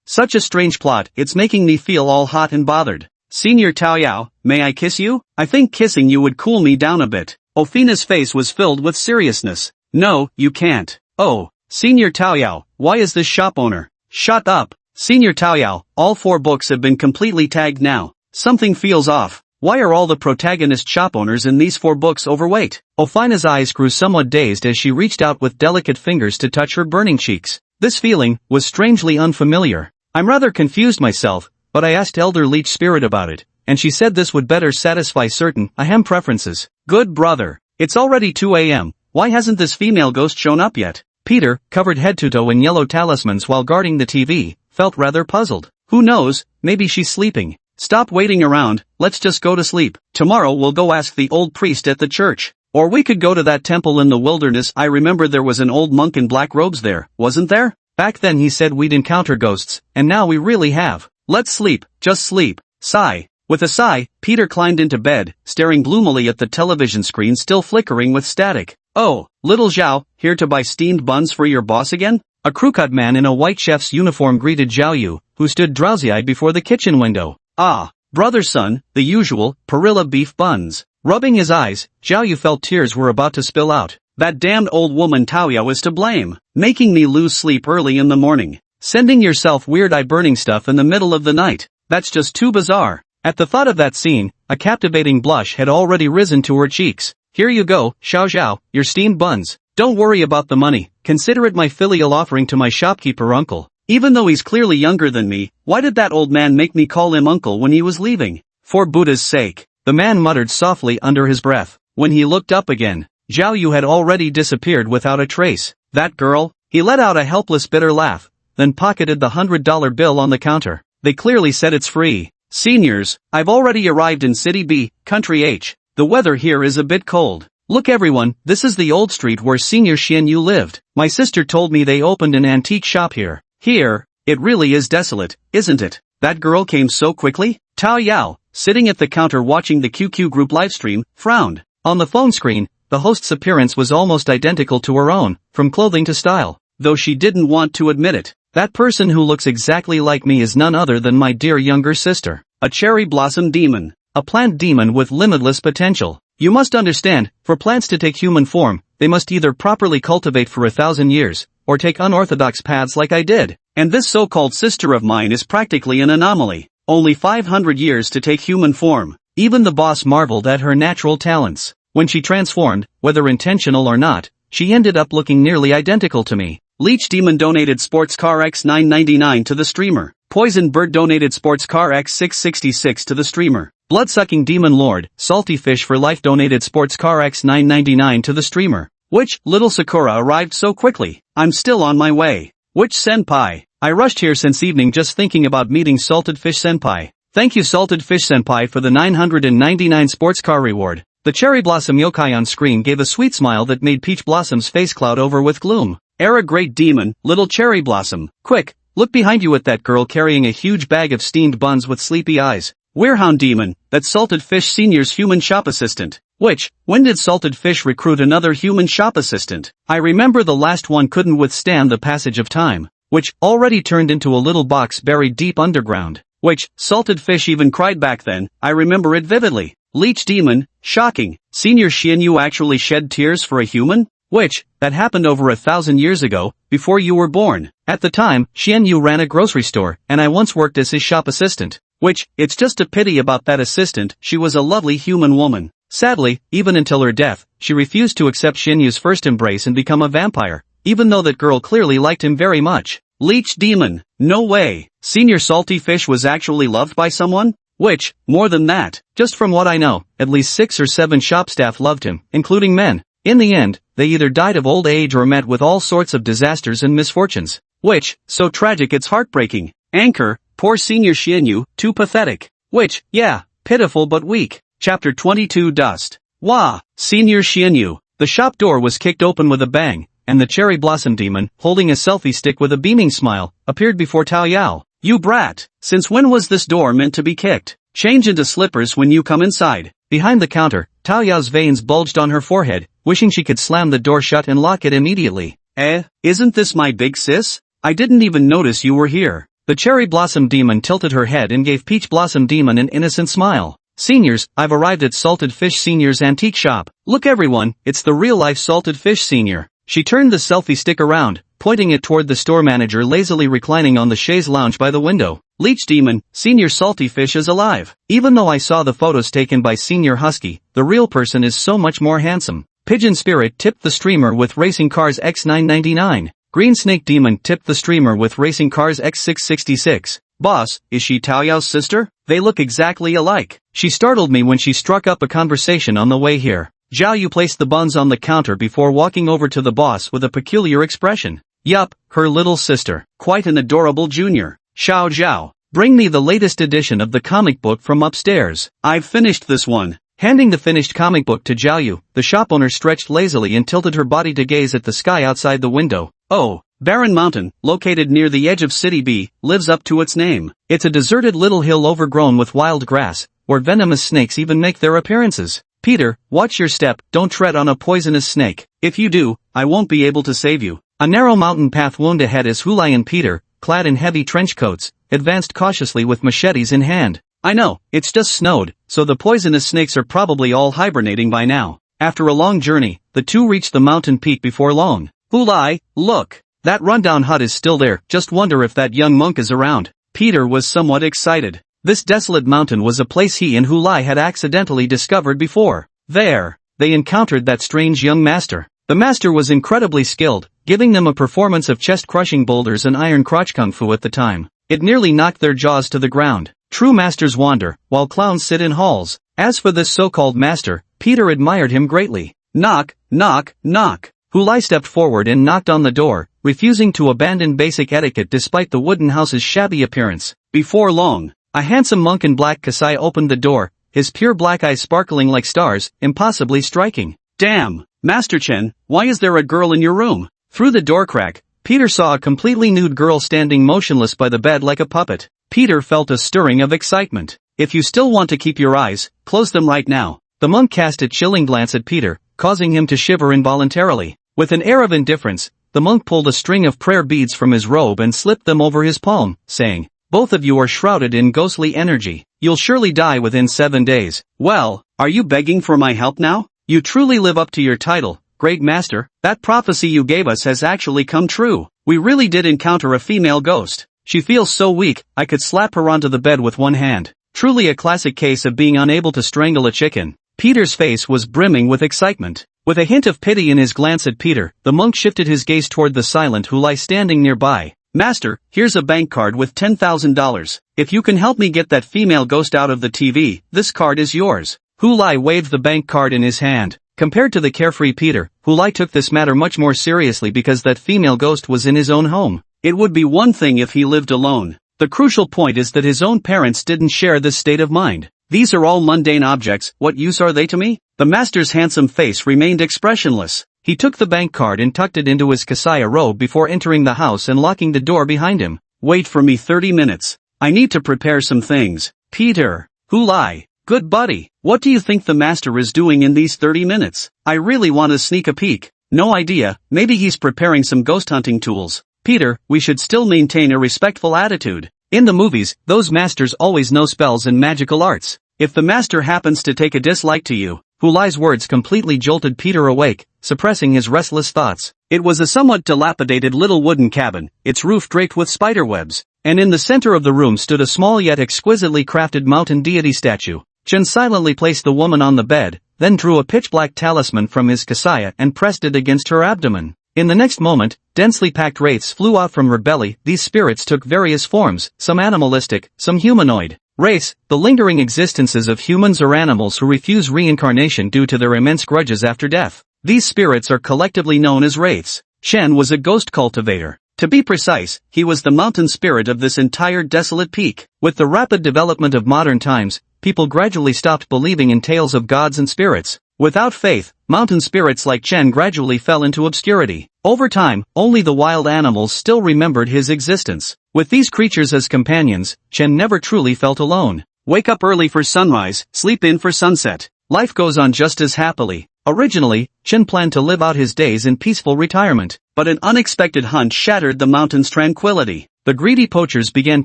Such a strange plot, it's making me feel all hot and bothered. Senior Tao Yao, may I kiss you? I think kissing you would cool me down a bit. Ofina's face was filled with seriousness. No, you can't. Oh, Senior Tao Yao, why is this shop owner? Shut up. Senior Tao Yao, all 4 books have been completely tagged now. Something feels off. Why are all the protagonist shop owners in these 4 books overweight? Ofina's eyes grew somewhat dazed as she reached out with delicate fingers to touch her burning cheeks. This feeling was strangely unfamiliar. I'm rather confused myself, but I asked Elder Leech Spirit about it, and she said this would better satisfy certain ahem preferences. Good brother. It's already 2 a.m. Why hasn't this female ghost shown up yet? Peter, covered head to toe in yellow talismans while guarding the TV, felt rather puzzled. Who knows, maybe she's sleeping. Stop waiting around, let's just go to sleep. Tomorrow we'll go ask the old priest at the church. Or we could go to that temple in the wilderness. I remember there was an old monk in black robes there, wasn't there? Back then he said we'd encounter ghosts, and now we really have. Let's sleep, just sleep. Sigh. With a sigh, Peter climbed into bed, staring gloomily at the television screen still flickering with static. Oh, little Zhao, here to buy steamed buns for your boss again? A crew-cut man in a white chef's uniform greeted Zhao Yu, who stood drowsy-eyed before the kitchen window. Ah, brother son, the usual, perilla beef buns. Rubbing his eyes, Zhao Yu felt tears were about to spill out. That damned old woman Taoyao is to blame, making me lose sleep early in the morning. Sending yourself weird eye-burning stuff in the middle of the night. That's just too bizarre. At the thought of that scene, a captivating blush had already risen to her cheeks. Here you go, Xiao Xiao, your steamed buns. Don't worry about the money, consider it my filial offering to my shopkeeper uncle. Even though he's clearly younger than me, why did that old man make me call him uncle when he was leaving? For Buddha's sake, the man muttered softly under his breath. When he looked up again, Zhao Yu had already disappeared without a trace. That girl? He let out a helpless bitter laugh, then pocketed the $100 bill on the counter. They clearly said it's free. Seniors, I've already arrived in City B, Country H. The weather here is a bit cold. Look everyone, this is the old street where Senior Xian Yu lived. My sister told me they opened an antique shop here. Here, it really is desolate, isn't it? That girl came so quickly? Tao Yao, sitting at the counter watching the QQ group livestream, frowned. On the phone screen, the host's appearance was almost identical to her own, from clothing to style, though she didn't want to admit it. That person who looks exactly like me is none other than my dear younger sister, a cherry blossom demon, a plant demon with limitless potential. You must understand, for plants to take human form, they must either properly cultivate for 1,000 years, or take unorthodox paths like I did. And this so-called sister of mine is practically an anomaly. Only 500 years to take human form. Even the boss marveled at her natural talents. When she transformed, whether intentional or not, she ended up looking nearly identical to me. Leech Demon donated Sports Car X 999 to the streamer. Poison Bird donated Sports Car X 666 to the streamer. Blood-sucking Demon Lord, Salty Fish for Life donated Sports Car X 999 to the streamer. Which, little Sakura arrived so quickly. I'm still on my way. Which Senpai? I rushed here since evening just thinking about meeting Salted Fish Senpai. Thank you Salted Fish Senpai for the 999 sports car reward. The Cherry Blossom yokai on screen gave a sweet smile that made Peach Blossom's face cloud over with gloom. Era Great Demon, Little Cherry Blossom. Quick, look behind you at that girl carrying a huge bag of steamed buns with sleepy eyes. Werehound Demon, that's Salted Fish Senior's human shop assistant. Which, when did Salted Fish recruit another human shop assistant? I remember the last one couldn't withstand the passage of time, which already turned into a little box buried deep underground. Which, Salted Fish even cried back then, I remember it vividly. Leech Demon, shocking, Senior Xian Yu actually shed tears for a human? Which, that happened over 1,000 years ago, before you were born. At the time, Xian Yu ran a grocery store, and I once worked as his shop assistant. Which, it's just a pity about that assistant, she was a lovely human woman. Sadly, even until her death, she refused to accept Xian Yu's first embrace and become a vampire, even though that girl clearly liked him very much. Leech Demon, no way, Senior Salty Fish was actually loved by someone? Which, more than that, just from what I know, at least 6 or 7 shop staff loved him, including men. In the end, they either died of old age or met with all sorts of disasters and misfortunes. Which, so tragic it's heartbreaking. Anchor, poor Senior Xian Yu, too pathetic. Which, yeah, pitiful but weak. Chapter 22 Dust. Wah, Senior Xian Yu. The shop door was kicked open with a bang, and the Cherry Blossom Demon, holding a selfie stick with a beaming smile, appeared before Tao Yao. You brat, since when was this door meant to be kicked? Change into slippers when you come inside. Behind the counter, Tao Yao's veins bulged on her forehead, wishing she could slam the door shut and lock it immediately. Isn't this my big sis? I didn't even notice you were here. The Cherry Blossom Demon tilted her head and gave Peach Blossom Demon an innocent smile. Seniors, I've arrived at Salted Fish Senior's antique shop. Look everyone, it's the real-life Salted Fish Senior. She turned the selfie stick around, pointing it toward the store manager lazily reclining on the chaise lounge by the window. Leech Demon, Senior Salty Fish is alive. Even though I saw the photos taken by Senior Husky, the real person is so much more handsome. Pigeon Spirit tipped the streamer with Racing Cars X999. Green Snake Demon tipped the streamer with Racing Cars X666. Boss, is she Tao Yao's sister? They look exactly alike. She startled me when she struck up a conversation on the way here. Zhao Yu placed the buns on the counter before walking over to the boss with a peculiar expression. Yup, her little sister. Quite an adorable junior. Xiao Zhao, bring me the latest edition of the comic book from upstairs. I've finished this one. Handing the finished comic book to Zhao Yu, the shop owner stretched lazily and tilted her body to gaze at the sky outside the window. Oh, Barren Mountain, located near the edge of City B, lives up to its name. It's a deserted little hill overgrown with wild grass, where venomous snakes even make their appearances. Peter, watch your step, don't tread on a poisonous snake. If you do, I won't be able to save you. A narrow mountain path wound ahead as Hulai and Peter, clad in heavy trench coats, advanced cautiously with machetes in hand. I know, it's just snowed, so the poisonous snakes are probably all hibernating by now. After a long journey, the two reached the mountain peak before long. Hulai, look! That rundown hut is still there, just wonder if that young monk is around. Peter was somewhat excited. This desolate mountain was a place he and Hulai had accidentally discovered before. There, they encountered that strange young master. The master was incredibly skilled, giving them a performance of chest-crushing boulders and iron crotch kung fu at the time. It nearly knocked their jaws to the ground. True masters wander, while clowns sit in halls. As for this so-called master, Peter admired him greatly. Knock, knock, knock. Hulai stepped forward and knocked on the door, refusing to abandon basic etiquette despite the wooden house's shabby appearance. Before long, a handsome monk in black kasai opened the door, his pure black eyes sparkling like stars, impossibly striking. Damn, Master Chen, why is there a girl in your room? Through the door crack, Peter saw a completely nude girl standing motionless by the bed like a puppet. Peter felt a stirring of excitement. If you still want to keep your eyes, close them right now. The monk cast a chilling glance at Peter, causing him to shiver involuntarily. With an air of indifference, the monk pulled a string of prayer beads from his robe and slipped them over his palm, saying, "Both of you are shrouded in ghostly energy. You'll surely die within 7 days. Well, are you begging for my help now? You truly live up to your title, Great Master. That prophecy you gave us has actually come true. We really did encounter a female ghost. She feels so weak, I could slap her onto the bed with one hand. Truly a classic case of being unable to strangle a chicken." Peter's face was brimming with excitement. With a hint of pity in his glance at Peter, the monk shifted his gaze toward the silent Hulai standing nearby. "Master, here's a bank card with $10,000. If you can help me get that female ghost out of the TV, this card is yours." Hulai waved the bank card in his hand. Compared to the carefree Peter, Hulai took this matter much more seriously because that female ghost was in his own home. It would be one thing if he lived alone. The crucial point is that his own parents didn't share this state of mind. "These are all mundane objects, what use are they to me?" The master's handsome face remained expressionless. He took the bank card and tucked it into his kasaya robe before entering the house and locking the door behind him. "Wait for me 30 minutes. I need to prepare some things." Peter. Hulai. Good buddy. What do you think the master is doing in these 30 minutes? I really want to sneak a peek. No idea, maybe he's preparing some ghost hunting tools. Peter, we should still maintain a respectful attitude. In the movies, those masters always know spells and magical arts. If the master happens to take a dislike to you, Hulai's words completely jolted Peter awake, suppressing his restless thoughts. It was a somewhat dilapidated little wooden cabin, its roof draped with spiderwebs, and in the center of the room stood a small yet exquisitely crafted mountain deity statue. Chen silently placed the woman on the bed, then drew a pitch-black talisman from his kasaya and pressed it against her abdomen. In the next moment, densely packed wraiths flew out from her belly. These spirits took various forms, some animalistic, some humanoid. Wraiths, the lingering existences of humans or animals who refuse reincarnation due to their immense grudges after death. These spirits are collectively known as wraiths. Chen was a ghost cultivator. To be precise, he was the mountain spirit of this entire desolate peak. With the rapid development of modern times, people gradually stopped believing in tales of gods and spirits. Without faith, mountain spirits like Chen gradually fell into obscurity. Over time, only the wild animals still remembered his existence. With these creatures as companions, Chen never truly felt alone. Wake up early for sunrise, sleep in for sunset. Life goes on just as happily. Originally, Chen planned to live out his days in peaceful retirement, but an unexpected hunt shattered the mountain's tranquility. The greedy poachers began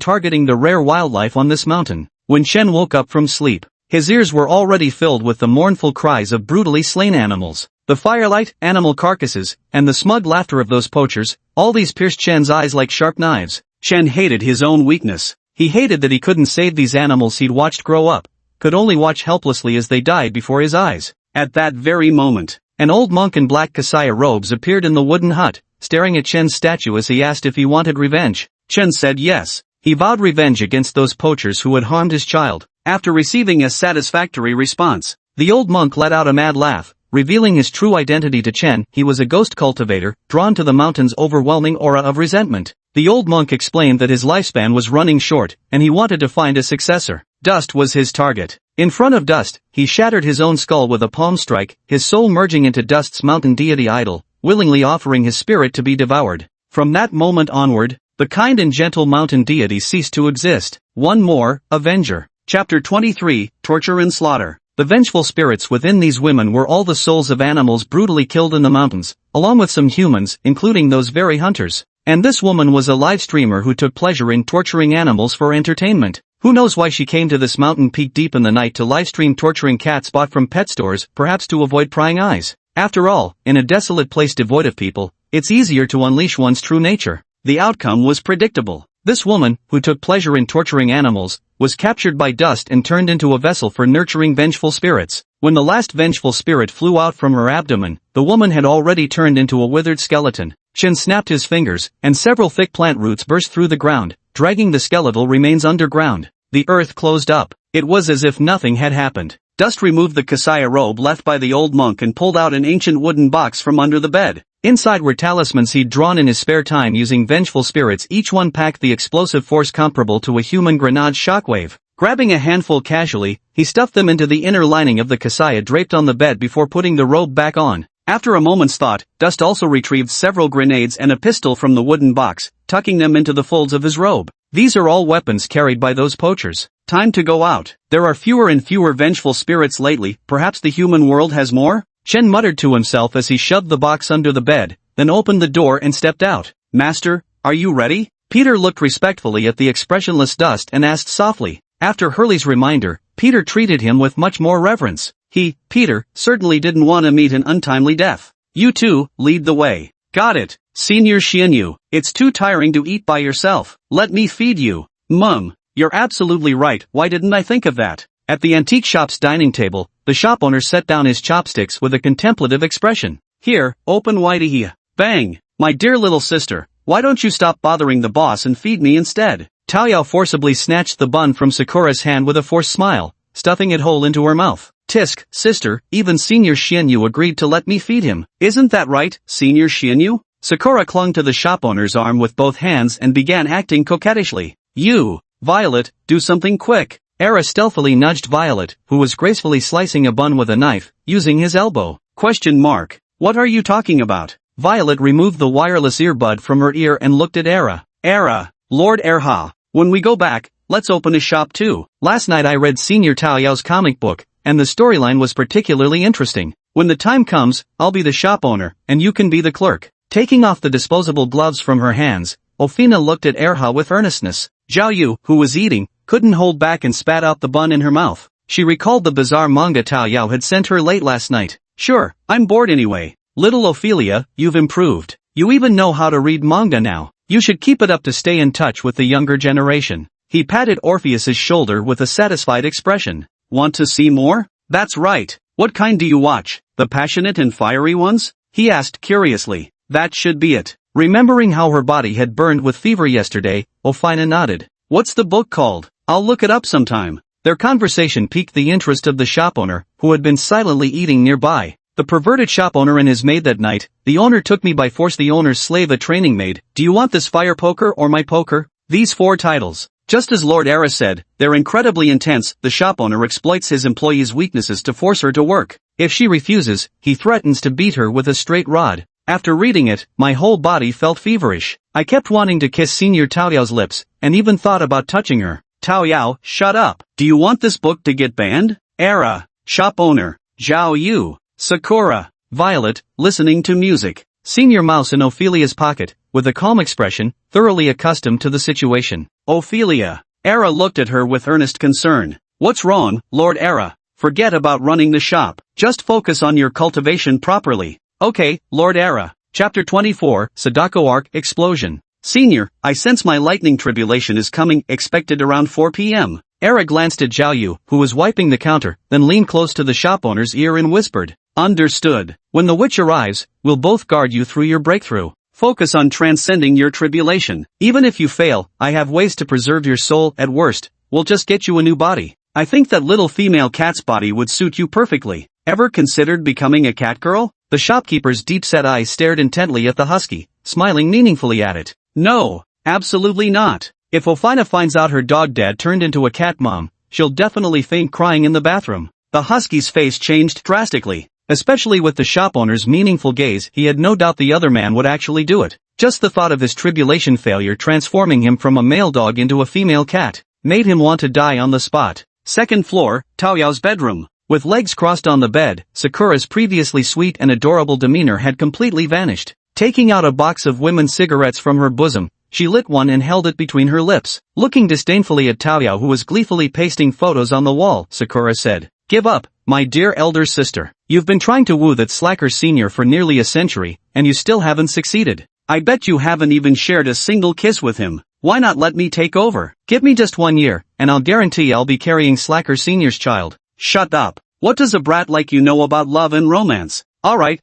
targeting the rare wildlife on this mountain. When Chen woke up from sleep, his ears were already filled with the mournful cries of brutally slain animals. The firelight, animal carcasses, and the smug laughter of those poachers, all these pierced Chen's eyes like sharp knives. Chen hated his own weakness. He hated that he couldn't save these animals he'd watched grow up, could only watch helplessly as they died before his eyes. At that very moment, an old monk in black kasaya robes appeared in the wooden hut, staring at Chen's statue as he asked if he wanted revenge. Chen said yes. He vowed revenge against those poachers who had harmed his child. After receiving a satisfactory response, the old monk let out a mad laugh, revealing his true identity to Chen. He was a ghost cultivator, drawn to the mountain's overwhelming aura of resentment. The old monk explained that his lifespan was running short, and he wanted to find a successor. Dust was his target. In front of Dust, he shattered his own skull with a palm strike, his soul merging into Dust's mountain deity idol, willingly offering his spirit to be devoured. From that moment onward, the kind and gentle mountain deity ceased to exist. One more, Avenger. Chapter 23, Torture and Slaughter. The vengeful spirits within these women were all the souls of animals brutally killed in the mountains, along with some humans, including those very hunters. And this woman was a live streamer who took pleasure in torturing animals for entertainment. Who knows why she came to this mountain peak deep in the night to livestream torturing cats bought from pet stores, perhaps to avoid prying eyes. After all, in a desolate place devoid of people, it's easier to unleash one's true nature. The outcome was predictable. This woman, who took pleasure in torturing animals, was captured by dust and turned into a vessel for nurturing vengeful spirits. When the last vengeful spirit flew out from her abdomen, the woman had already turned into a withered skeleton. Shin snapped his fingers, and several thick plant roots burst through the ground, dragging the skeletal remains underground. The earth closed up. It was as if nothing had happened. Dust removed the Kasaya robe left by the old monk and pulled out an ancient wooden box from under the bed. Inside were talismans he'd drawn in his spare time using vengeful spirits, each one packed the explosive force comparable to a human grenade's shockwave. Grabbing a handful casually, he stuffed them into the inner lining of the Kasaya draped on the bed before putting the robe back on. After a moment's thought, Dust also retrieved several grenades and a pistol from the wooden box, tucking them into the folds of his robe. These are all weapons carried by those poachers. Time to go out. There are fewer and fewer vengeful spirits lately, perhaps the human world has more? Chen muttered to himself as he shoved the box under the bed, then opened the door and stepped out. Master, are you ready? Peter looked respectfully at the expressionless Dust and asked softly. After Hurley's reminder, Peter treated him with much more reverence. He, Peter, certainly didn't want to meet an untimely death. You two, lead the way. Got it, Senior Xianyu. It's too tiring to eat by yourself. Let me feed you. Mum, you're absolutely right, why didn't I think of that? At the antique shop's dining table, the shop owner set down his chopsticks with a contemplative expression. Here, open wide here. Bang! My dear little sister, why don't you stop bothering the boss and feed me instead? Taoyao forcibly snatched the bun from Sakura's hand with a forced smile, stuffing it whole into her mouth. Tisk, sister, even Senior Xianyu agreed to let me feed him. Isn't that right, Senior Xianyu? Sakura clung to the shop owner's arm with both hands and began acting coquettishly. You, Violet, do something quick. Era stealthily nudged Violet, who was gracefully slicing a bun with a knife, using his elbow. What are you talking about? Violet removed the wireless earbud from her ear and looked at Era. Era, Lord Erha, when we go back, let's open a shop too. Last night I read Senior Taoyao's comic book, and the storyline was particularly interesting. When the time comes, I'll be the shop owner, and you can be the clerk. Taking off the disposable gloves from her hands, Ofina looked at Erha with earnestness. Zhao Yu, who was eating, couldn't hold back and spat out the bun in her mouth. She recalled the bizarre manga Taoyao had sent her late last night. Sure, I'm bored anyway. Little Ophelia, you've improved. You even know how to read manga now. You should keep it up to stay in touch with the younger generation. He patted Orpheus's shoulder with a satisfied expression. Want to see more? That's right. What kind do you watch? The passionate and fiery ones? He asked curiously. That should be it. Remembering how her body had burned with fever yesterday, Ofina nodded. What's the book called? I'll look it up sometime. Their conversation piqued the interest of the shop owner, who had been silently eating nearby. The perverted shop owner and his maid that night. The owner took me by force. The owner's slave a training maid. Do you want this fire poker or my poker? These 4 titles. Just as Lord Era said, they're incredibly intense. The shop owner exploits his employees' weaknesses to force her to work. If she refuses, he threatens to beat her with a straight rod. After reading it, my whole body felt feverish. I kept wanting to kiss Senior Taoyao's lips, and even thought about touching her. Taoyao, shut up. Do you want this book to get banned? Era, shop owner, Zhao Yu, Sakura, Violet, listening to music. Senior Mouse in Ophelia's pocket, with a calm expression, thoroughly accustomed to the situation. Ophelia. Era looked at her with earnest concern. What's wrong, Lord Era? Forget about running the shop. Just focus on your cultivation properly. Okay, Lord Era. Chapter 24, Sadako Arc, Explosion. Senior, I sense my lightning tribulation is coming, expected around 4 p.m. Era glanced at Zhao Yu, who was wiping the counter, then leaned close to the shop owner's ear and whispered. Understood. When the witch arrives, we'll both guard you through your breakthrough. Focus on transcending your tribulation. Even if you fail, I have ways to preserve your soul. At worst, we'll just get you a new body. I think that little female cat's body would suit you perfectly. Ever considered becoming a cat girl? The shopkeeper's deep-set eyes stared intently at the husky, smiling meaningfully at it. No, absolutely not. If Ofina finds out her dog dad turned into a cat mom, she'll definitely faint crying in the bathroom. The husky's face changed drastically. Especially with the shop owner's meaningful gaze, he had no doubt the other man would actually do it. Just the thought of his tribulation failure transforming him from a male dog into a female cat made him want to die on the spot. Second floor, Taoyao's bedroom. With legs crossed on the bed, Sakura's previously sweet and adorable demeanor had completely vanished. Taking out a box of women's cigarettes from her bosom, She lit one and held it between her lips. Looking disdainfully at Taoyao, who was gleefully pasting photos on the wall, Sakura said, "Give up, my dear elder sister. You've been trying to woo that slacker senior for nearly a century, and you still haven't succeeded. I bet you haven't even shared a single kiss with him. Why not let me take over? Give me just 1 year, and I'll guarantee I'll be carrying slacker senior's child." "Shut up. What does a brat like you know about love and romance?" Alright,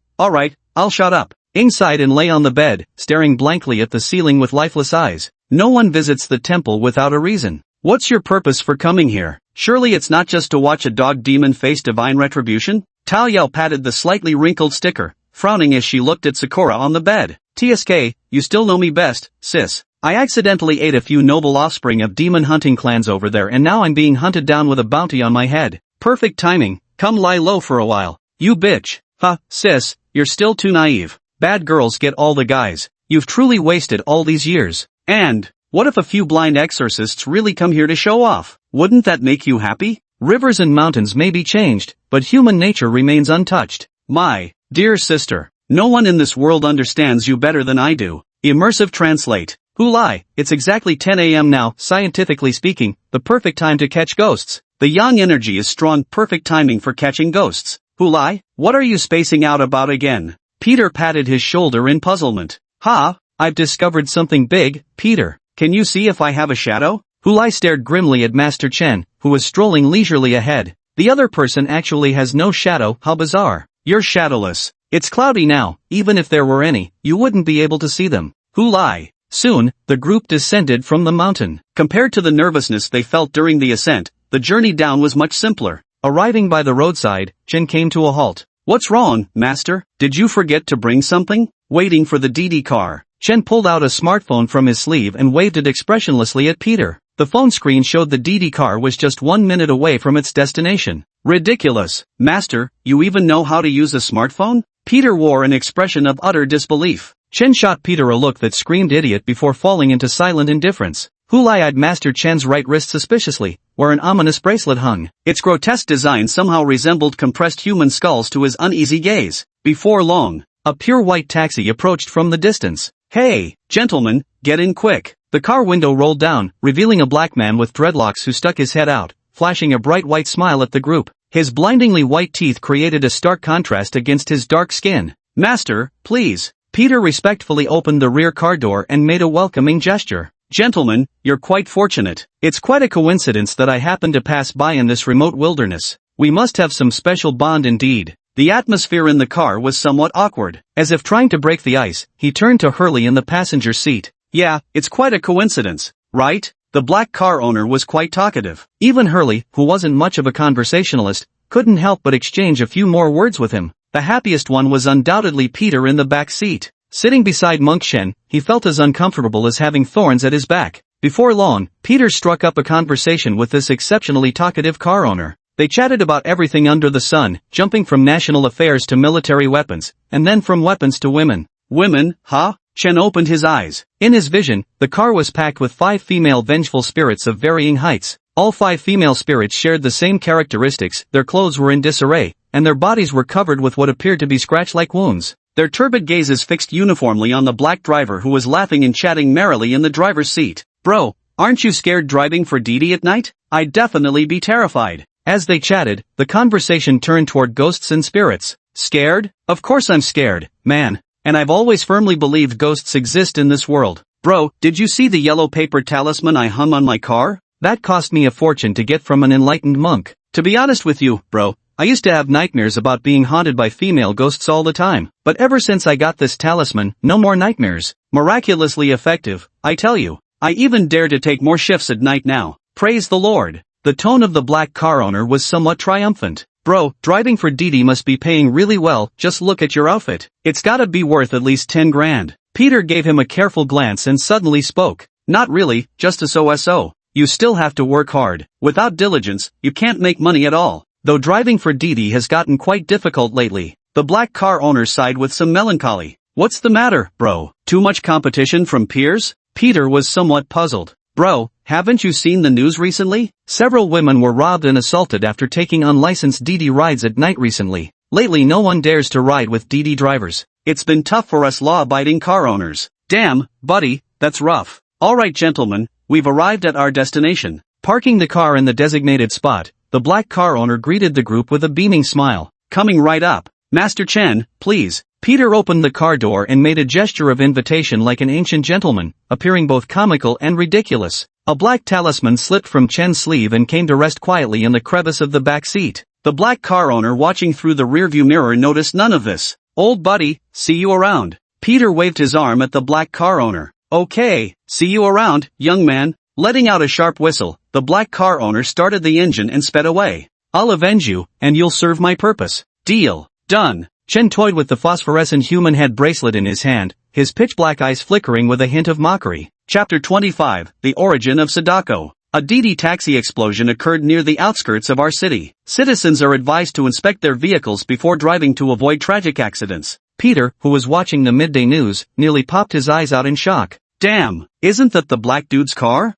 I'll shut up." Ing sighed and lay on the bed, staring blankly at the ceiling with lifeless eyes. "No one visits the temple without a reason. What's your purpose for coming here? Surely it's not just to watch a dog demon face divine retribution?" Taoyao patted the slightly wrinkled sticker, frowning as she looked at Sakura on the bed. "TSK, you still know me best, sis. I accidentally ate a few noble offspring of demon hunting clans over there, and now I'm being hunted down with a bounty on my head. Perfect timing. Come lie low for a while. You bitch." "Huh, sis, you're still too naive. Bad girls get all the guys. You've truly wasted all these years. And what if a few blind exorcists really come here to show off? Wouldn't that make you happy? Rivers and mountains may be changed, but human nature remains untouched. My dear sister, no one in this world understands you better than I do." Immersive translate. "Hulai, it's exactly 10 a.m. now. Scientifically speaking, the perfect time to catch ghosts. The yang energy is strong, perfect timing for catching ghosts. Hulai, what are you spacing out about again?" Peter patted his shoulder in puzzlement. "Ha, I've discovered something big, Peter. Can you see if I have a shadow?" Hulai stared grimly at Master Chen, who was strolling leisurely ahead. "The other person actually has no shadow. How bizarre. You're shadowless. It's cloudy now. Even if there were any, you wouldn't be able to see them." Hulai. Soon, the group descended from the mountain. Compared to the nervousness they felt during the ascent, the journey down was much simpler. Arriving by the roadside, Chen came to a halt. "What's wrong, master? Did you forget to bring something?" Waiting for the DD car, Chen pulled out a smartphone from his sleeve and waved it expressionlessly at Peter. The phone screen showed the DD car was just 1 minute away from its destination. "Ridiculous. Master, you even know how to use a smartphone?" Peter wore an expression of utter disbelief. Chen shot Peter a look that screamed idiot before falling into silent indifference. Hulai eyed Master Chen's right wrist suspiciously, where an ominous bracelet hung. Its grotesque design somehow resembled compressed human skulls to his uneasy gaze. Before long, a pure white taxi approached from the distance. "Hey, gentlemen, get in quick." The car window rolled down, revealing a black man with dreadlocks who stuck his head out, flashing a bright white smile at the group. His blindingly white teeth created a stark contrast against his dark skin. "Master, please." Peter respectfully opened the rear car door and made a welcoming gesture. "Gentlemen, you're quite fortunate. It's quite a coincidence that I happened to pass by in this remote wilderness. We must have some special bond indeed." The atmosphere in the car was somewhat awkward. As if trying to break the ice, he turned to Hurley in the passenger seat. "Yeah, it's quite a coincidence, right?" The black car owner was quite talkative. Even Hurley, who wasn't much of a conversationalist, couldn't help but exchange a few more words with him. The happiest one was undoubtedly Peter in the back seat. Sitting beside Monk Shen, he felt as uncomfortable as having thorns at his back. Before long, Peter struck up a conversation with this exceptionally talkative car owner. They chatted about everything under the sun, jumping from national affairs to military weapons, and then from weapons to women. "Women, huh?" Chen opened his eyes. In his vision, the car was packed with 5 female vengeful spirits of varying heights. All 5 female spirits shared the same characteristics. Their clothes were in disarray, and their bodies were covered with what appeared to be scratch-like wounds. Their turbid gazes fixed uniformly on the black driver, who was laughing and chatting merrily in the driver's seat. "Bro, aren't you scared driving for Didi at night?" "I'd definitely be terrified." As they chatted, the conversation turned toward ghosts and spirits. "Scared? Of course I'm scared, man. And I've always firmly believed ghosts exist in this world. Bro, did you see the yellow paper talisman I hung on my car? That cost me a fortune to get from an enlightened monk. To be honest with you, bro, I used to have nightmares about being haunted by female ghosts all the time. But ever since I got this talisman, no more nightmares. Miraculously effective, I tell you. I even dare to take more shifts at night now. Praise the Lord." The tone of the black car owner was somewhat triumphant. "Bro, driving for Didi must be paying really well. Just look at your outfit. It's gotta be worth at least 10 grand. Peter gave him a careful glance and suddenly spoke. "Not really, just a so. You still have to work hard. Without diligence, you can't make money at all. Though driving for Didi has gotten quite difficult lately." The black car owner sighed with some melancholy. "What's the matter, bro? Too much competition from peers?" Peter was somewhat puzzled. "Bro, haven't you seen the news recently? Several women were robbed and assaulted after taking unlicensed DD rides at night recently. Lately no one dares to ride with DD drivers. It's been tough for us law-abiding car owners." "Damn, buddy, that's rough. Alright gentlemen, we've arrived at our destination. Parking the car in the designated spot, the black car owner greeted the group with a beaming smile. Coming right up. Master Chen, please. Peter opened the car door and made a gesture of invitation like an ancient gentleman, appearing both comical and ridiculous. A black talisman slipped from Chen's sleeve and came to rest quietly in the crevice of the back seat. The black car owner watching through the rearview mirror noticed none of this. Old buddy, see you around. Peter waved his arm at the black car owner. Okay, see you around, young man. Letting out a sharp whistle, the black car owner started the engine and sped away. I'll avenge you, and you'll serve my purpose. Deal. Done. Chen toyed with the phosphorescent human head bracelet in his hand, his pitch-black eyes flickering with a hint of mockery. Chapter 25, The Origin of Sadako. A DD taxi explosion occurred near the outskirts of our city. Citizens are advised to inspect their vehicles before driving to avoid tragic accidents. Peter, who was watching the midday news, nearly popped his eyes out in shock. Damn, isn't that the black dude's car?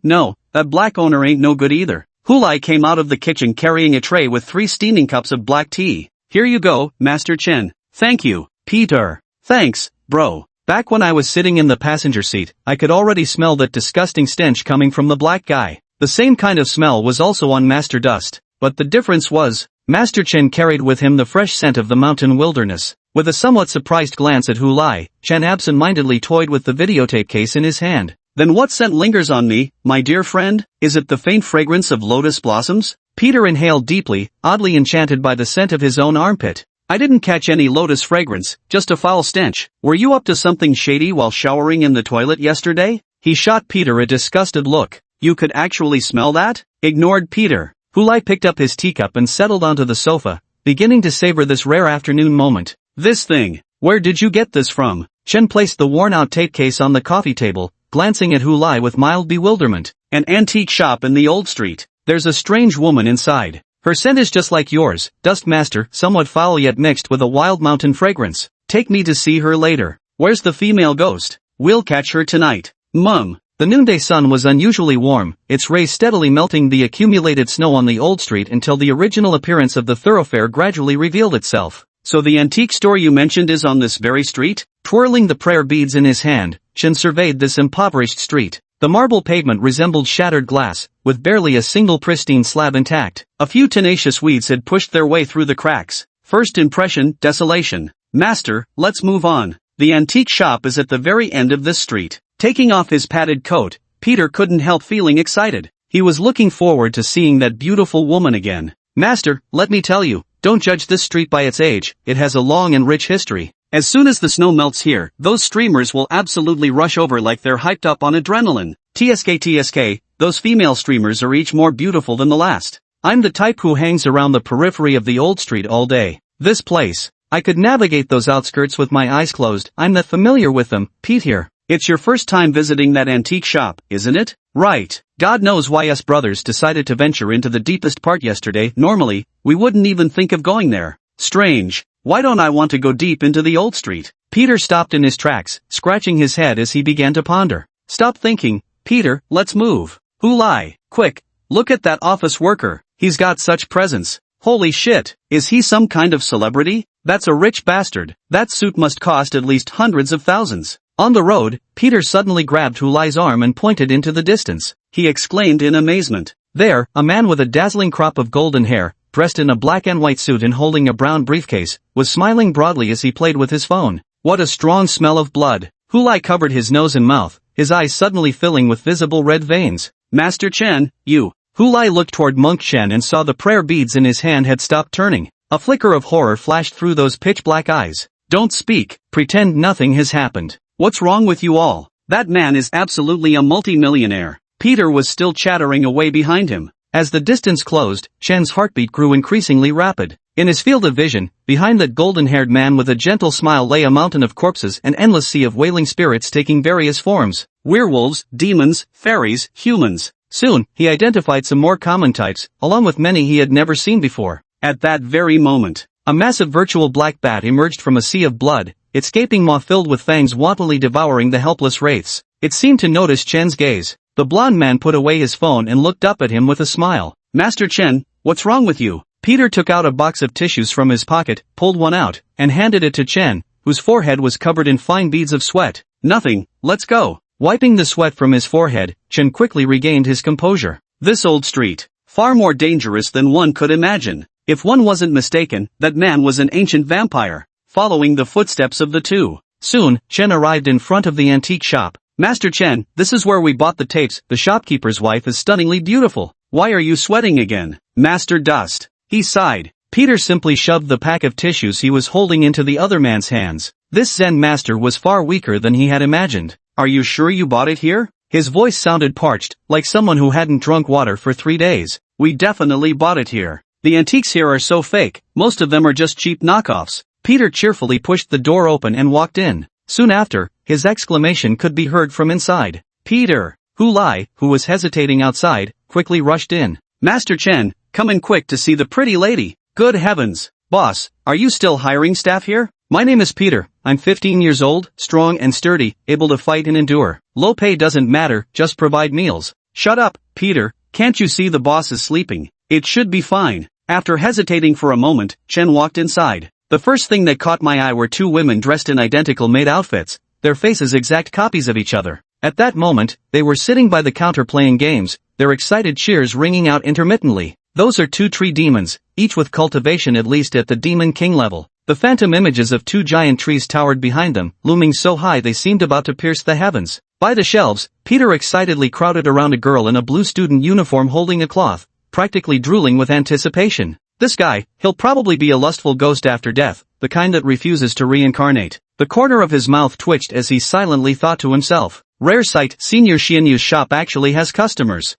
No, that black owner ain't no good either. Hulai came out of the kitchen carrying a tray with 3 steaming cups of black tea. Here you go, Master Chen. Thank you, Peter. Thanks, bro. Back when I was sitting in the passenger seat, I could already smell that disgusting stench coming from the black guy. The same kind of smell was also on Master Dust, but the difference was, Master Chen carried with him the fresh scent of the mountain wilderness. With a somewhat surprised glance at Hulai, Chen absent-mindedly toyed with the videotape case in his hand. Then what scent lingers on me, my dear friend? Is it the faint fragrance of lotus blossoms? Peter inhaled deeply, oddly enchanted by the scent of his own armpit. I didn't catch any lotus fragrance, just a foul stench. Were you up to something shady while showering in the toilet yesterday? He shot Peter a disgusted look. You could actually smell that? Ignored Peter. Hulai picked up his teacup and settled onto the sofa, beginning to savor this rare afternoon moment. This thing. Where did you get this from? Chen placed the worn-out tape case on the coffee table, glancing at Hulai with mild bewilderment. An antique shop in the old street. There's a strange woman inside. Her scent is just like yours, Dust Master, somewhat foul yet mixed with a wild mountain fragrance. Take me to see her later. Where's the female ghost? We'll catch her tonight. Mum. The noonday sun was unusually warm, its rays steadily melting the accumulated snow on the old street until the original appearance of the thoroughfare gradually revealed itself. So the antique store you mentioned is on this very street? Twirling the prayer beads in his hand, Chen surveyed this impoverished street. The marble pavement resembled shattered glass, with barely a single pristine slab intact. A few tenacious weeds had pushed their way through the cracks. First impression, desolation. Master, let's move on. The antique shop is at the very end of this street. Taking off his padded coat, Peter couldn't help feeling excited. He was looking forward to seeing that beautiful woman again. Master, let me tell you, don't judge this street by its age, it has a long and rich history. As soon as the snow melts here, those streamers will absolutely rush over like they're hyped up on adrenaline. TSK, those female streamers are each more beautiful than the last. I'm the type who hangs around the periphery of the old street all day. This place, I could navigate those outskirts with my eyes closed, I'm that familiar with them. Pete here. It's your first time visiting that antique shop, isn't it? Right. God knows why us brothers decided to venture into the deepest part yesterday. Normally, we wouldn't even think of going there. Strange. Why don't I want to go deep into the old street? Peter stopped in his tracks, scratching his head as he began to ponder. Stop thinking, Peter, let's move. Hulai, quick, look at that office worker. He's got such presence. Holy shit, is he some kind of celebrity? That's a rich bastard. That suit must cost at least hundreds of thousands. On the road, Peter suddenly grabbed Hulai's arm and pointed into the distance. He exclaimed in amazement. There, a man with a dazzling crop of golden hair, dressed in a black and white suit and holding a brown briefcase, was smiling broadly as he played with his phone. What a strong smell of blood. Hulai covered his nose and mouth, his eyes suddenly filling with visible red veins. Master Chen, you. Hulai looked toward Monk Chen and saw the prayer beads in his hand had stopped turning. A flicker of horror flashed through those pitch-black eyes. Don't speak, pretend nothing has happened. What's wrong with you all? That man is absolutely a multimillionaire. Peter was still chattering away behind him. As the distance closed, Chen's heartbeat grew increasingly rapid. In his field of vision, behind that golden-haired man with a gentle smile lay a mountain of corpses, an endless sea of wailing spirits taking various forms. Werewolves, demons, fairies, humans. Soon, he identified some more common types, along with many he had never seen before. At that very moment, a massive virtual black bat emerged from a sea of blood, its gaping maw filled with fangs wantonly devouring the helpless wraiths. It seemed to notice Chen's gaze. The blond man put away his phone and looked up at him with a smile. Master Chen, what's wrong with you? Peter took out a box of tissues from his pocket, pulled one out, and handed it to Chen, whose forehead was covered in fine beads of sweat. Nothing, let's go. Wiping the sweat from his forehead, Chen quickly regained his composure. This old street. Far more dangerous than one could imagine. If one wasn't mistaken, that man was an ancient vampire, following the footsteps of the two. Soon, Chen arrived in front of the antique shop. Master Chen, this is where we bought the tapes. The shopkeeper's wife is stunningly beautiful. Why are you sweating again, Master Dust? He sighed. Peter simply shoved the pack of tissues he was holding into the other man's hands. This Zen master was far weaker than he had imagined. Are you sure you bought it here? His voice sounded parched, like someone who hadn't drunk water for 3 days. We definitely bought it here. The antiques here are so fake, most of them are just cheap knockoffs. Peter cheerfully pushed the door open and walked in. Soon after, his exclamation could be heard from inside. Peter! Hu Lai, who was hesitating outside, quickly rushed in. Master Chen, come in quick to see the pretty lady. Good heavens! Boss, are you still hiring staff here? My name is Peter, I'm 15 years old, strong and sturdy, able to fight and endure. Low pay doesn't matter, just provide meals. Shut up, Peter, can't you see the boss is sleeping? It should be fine. After hesitating for a moment, Chen walked inside. The first thing that caught my eye were two women dressed in identical maid outfits, their faces exact copies of each other. At that moment, they were sitting by the counter playing games, their excited cheers ringing out intermittently. Those are two tree demons, each with cultivation at least at the Demon King level. The phantom images of two giant trees towered behind them, looming so high they seemed about to pierce the heavens. By the shelves, Peter excitedly crowded around a girl in a blue student uniform holding a cloth, practically drooling with anticipation. This guy, he'll probably be a lustful ghost after death, the kind that refuses to reincarnate. The corner of his mouth twitched as he silently thought to himself. Rare sight, Senior Xianyu's shop actually has customers.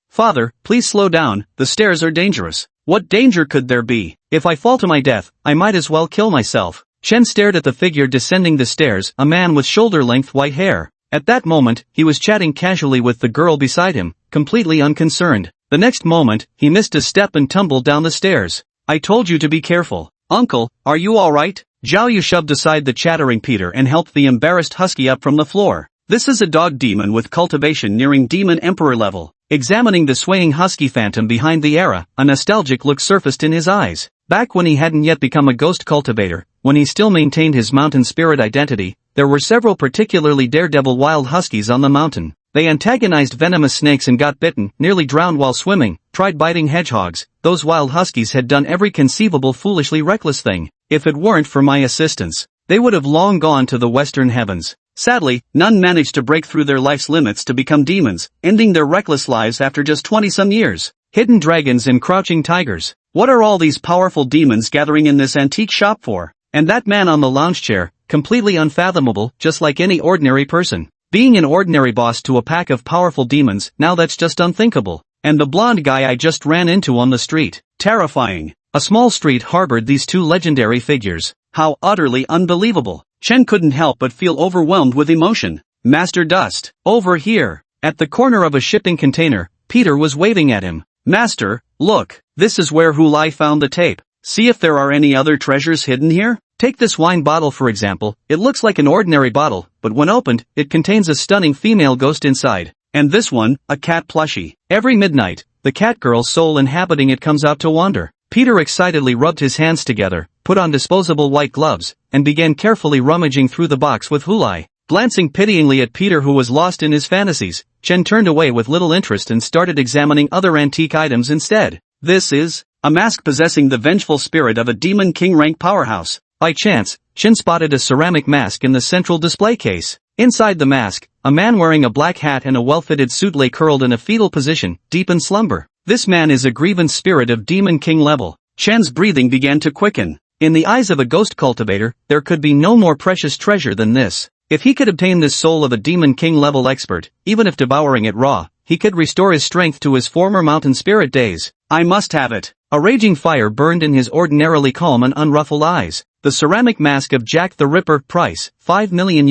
Father, please slow down, the stairs are dangerous. What danger could there be? If I fall to my death, I might as well kill myself. Chen stared at the figure descending the stairs, a man with shoulder-length white hair. At that moment, he was chatting casually with the girl beside him, completely unconcerned. The next moment, he missed a step and tumbled down the stairs. I told you to be careful. Uncle, are you alright? Zhao Yu shoved aside the chattering Peter and helped the embarrassed husky up from the floor. This is a dog demon with cultivation nearing Demon Emperor level. Examining the swaying husky phantom behind the era, a nostalgic look surfaced in his eyes. Back when he hadn't yet become a ghost cultivator, when he still maintained his mountain spirit identity, there were several particularly daredevil wild huskies on the mountain. They antagonized venomous snakes and got bitten, nearly drowned while swimming, tried biting hedgehogs. Those wild huskies had done every conceivable foolishly reckless thing. If it weren't for my assistance, they would have long gone to the western heavens. Sadly, none managed to break through their life's limits to become demons, ending their reckless lives after just 20-some years. Hidden dragons and crouching tigers. What are all these powerful demons gathering in this antique shop for? And that man on the lounge chair, completely unfathomable, just like any ordinary person. Being an ordinary boss to a pack of powerful demons, now that's just unthinkable. And the blonde guy I just ran into on the street. Terrifying. A small street harbored these two legendary figures. How utterly unbelievable. Chen couldn't help but feel overwhelmed with emotion. Master Dust, over here. At the corner of a shipping container, Peter was waving at him. Master, look, this is where Hu Lai found the tape. See if there are any other treasures hidden here? Take this wine bottle for example. It looks like an ordinary bottle, but when opened, it contains a stunning female ghost inside. And this one, a cat plushie. Every midnight, the cat girl's soul inhabiting it comes out to wander. Peter excitedly rubbed his hands together, put on disposable white gloves, and began carefully rummaging through the box with Hu Lai. Glancing pityingly at Peter who was lost in his fantasies, Chen turned away with little interest and started examining other antique items instead. This is a mask possessing the vengeful spirit of a Demon King rank powerhouse. By chance, Chen spotted a ceramic mask in the central display case. Inside the mask, a man wearing a black hat and a well-fitted suit lay curled in a fetal position, deep in slumber. This man is a grievance spirit of Demon King level. Chen's breathing began to quicken. In the eyes of a ghost cultivator, there could be no more precious treasure than this. If he could obtain this soul of a Demon King level expert, even if devouring it raw, he could restore his strength to his former mountain spirit days. I must have it. A raging fire burned in his ordinarily calm and unruffled eyes. The ceramic mask of Jack the Ripper, price, $5 million.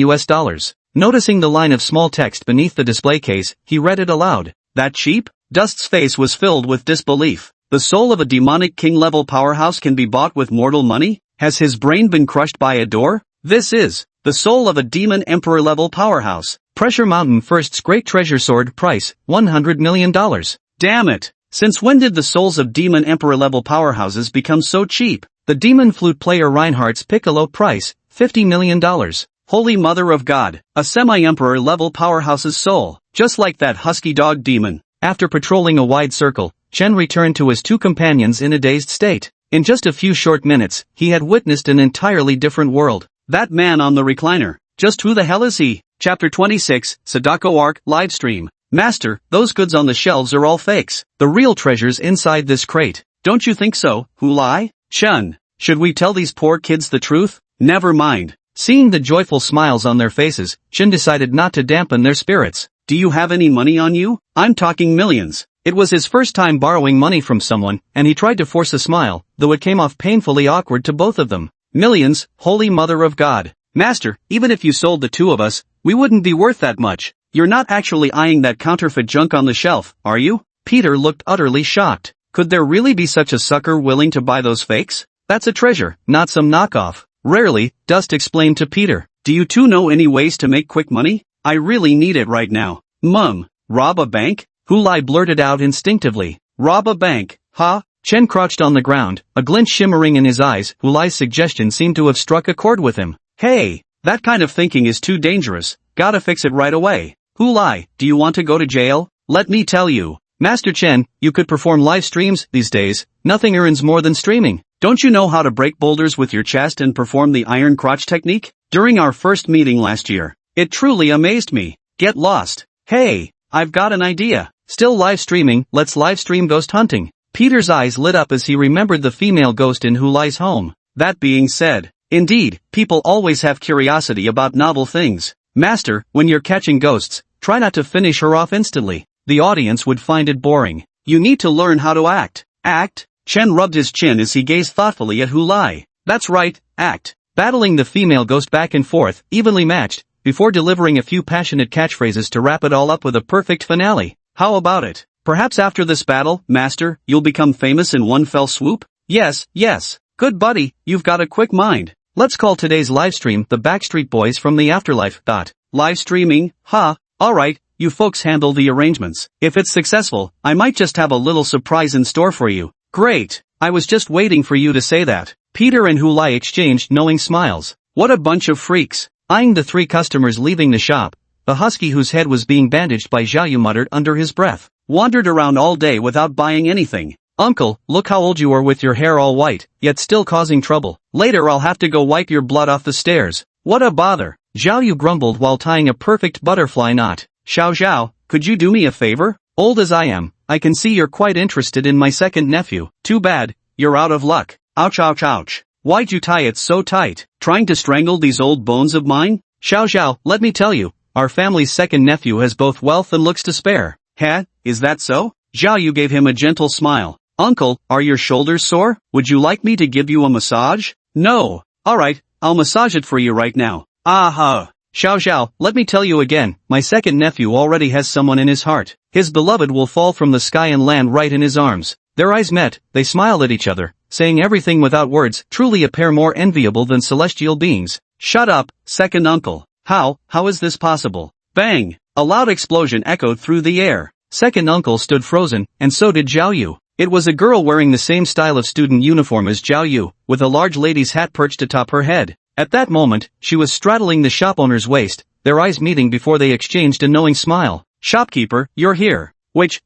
Noticing the line of small text beneath the display case, he read it aloud. That cheap? Dust's face was filled with disbelief. The soul of a demonic king-level powerhouse can be bought with mortal money? Has his brain been crushed by a door? This is the soul of a Demon Emperor-level powerhouse. Pressure Mountain First's Great Treasure Sword, price, $100 million. Damn it! Since when did the souls of Demon Emperor-level powerhouses become so cheap? The Demon Flute Player Reinhardt's Piccolo, price, $50 million. Holy Mother of God, a semi-emperor level powerhouse's soul, just like that husky dog demon. After patrolling a wide circle, Chen returned to his two companions in a dazed state. In just a few short minutes, he had witnessed an entirely different world. That man on the recliner. Just who the hell is he? Chapter 26, Sadako Arc, Livestream. Master, those goods on the shelves are all fakes. The real treasure's inside this crate. Don't you think so, Hulai? Chen, should we tell these poor kids the truth? Never mind. Seeing the joyful smiles on their faces, Chen decided not to dampen their spirits. Do you have any money on you? I'm talking millions. It was his first time borrowing money from someone, and he tried to force a smile, though it came off painfully awkward to both of them. Millions, Holy Mother of God. Master, even if you sold the two of us, we wouldn't be worth that much. You're not actually eyeing that counterfeit junk on the shelf, are you? Peter looked utterly shocked. Could there really be such a sucker willing to buy those fakes? That's a treasure, not some knockoff. Rarely, Dust explained to Peter. Do you two know any ways to make quick money? I really need it right now. Mum, rob a bank? Hulai blurted out instinctively. Rob a bank, huh? Chen crouched on the ground, a glint shimmering in his eyes. Hulai's suggestion seemed to have struck a chord with him. Hey, that kind of thinking is too dangerous. Gotta fix it right away. Hulai, do you want to go to jail? Let me tell you. Master Chen, you could perform live streams these days. Nothing earns more than streaming. Don't you know how to break boulders with your chest and perform the iron crotch technique? During our first meeting last year, it truly amazed me. Get lost. Hey, I've got an idea. Still live streaming, let's live stream ghost hunting. Peter's eyes lit up as he remembered the female ghost in Hulai's home. That being said, indeed, people always have curiosity about novel things. Master, when you're catching ghosts, try not to finish her off instantly. The audience would find it boring. You need to learn how to act. Act? Chen rubbed his chin as he gazed thoughtfully at Hulai. That's right, act. Battling the female ghost back and forth, evenly matched, before delivering a few passionate catchphrases to wrap it all up with a perfect finale. How about it? Perhaps after this battle, Master, you'll become famous in one fell swoop? Yes. Good buddy, you've got a quick mind. Let's call today's livestream the Backstreet Boys from the Afterlife. Live streaming, huh? Alright, you folks handle the arrangements. If it's successful, I might just have a little surprise in store for you. Great, I was just waiting for you to say that. Peter and Hulai exchanged knowing smiles. What a bunch of freaks. Eyeing the three customers leaving the shop, the husky whose head was being bandaged by Xiaoyu muttered under his breath. Wandered around all day without buying anything. Uncle, look how old you are with your hair all white, yet still causing trouble. Later I'll have to go wipe your blood off the stairs. What a bother. Xiaoyu grumbled while tying a perfect butterfly knot. Xiao, could you do me a favor? Old as I am, I can see you're quite interested in my second nephew. Too bad, you're out of luck. Ouch. Why'd you tie it so tight? Trying to strangle these old bones of mine? Xiao, let me tell you, our family's second nephew has both wealth and looks to spare. Huh? Is that so? Xiaoyu gave him a gentle smile. Uncle, are your shoulders sore? Would you like me to give you a massage? No. Alright, I'll massage it for you right now. Aha. Xiao, let me tell you again, my second nephew already has someone in his heart. His beloved will fall from the sky and land right in his arms. Their eyes met, they smiled at each other, saying everything without words, truly a pair more enviable than celestial beings. Shut up, second uncle. How is this possible? Bang! A loud explosion echoed through the air. Second uncle stood frozen, and so did Xiaoyu. It was a girl wearing the same style of student uniform as Xiaoyu, with a large lady's hat perched atop her head. At that moment, she was straddling the shop owner's waist, their eyes meeting before they exchanged a knowing smile. Shopkeeper, you're here. Which,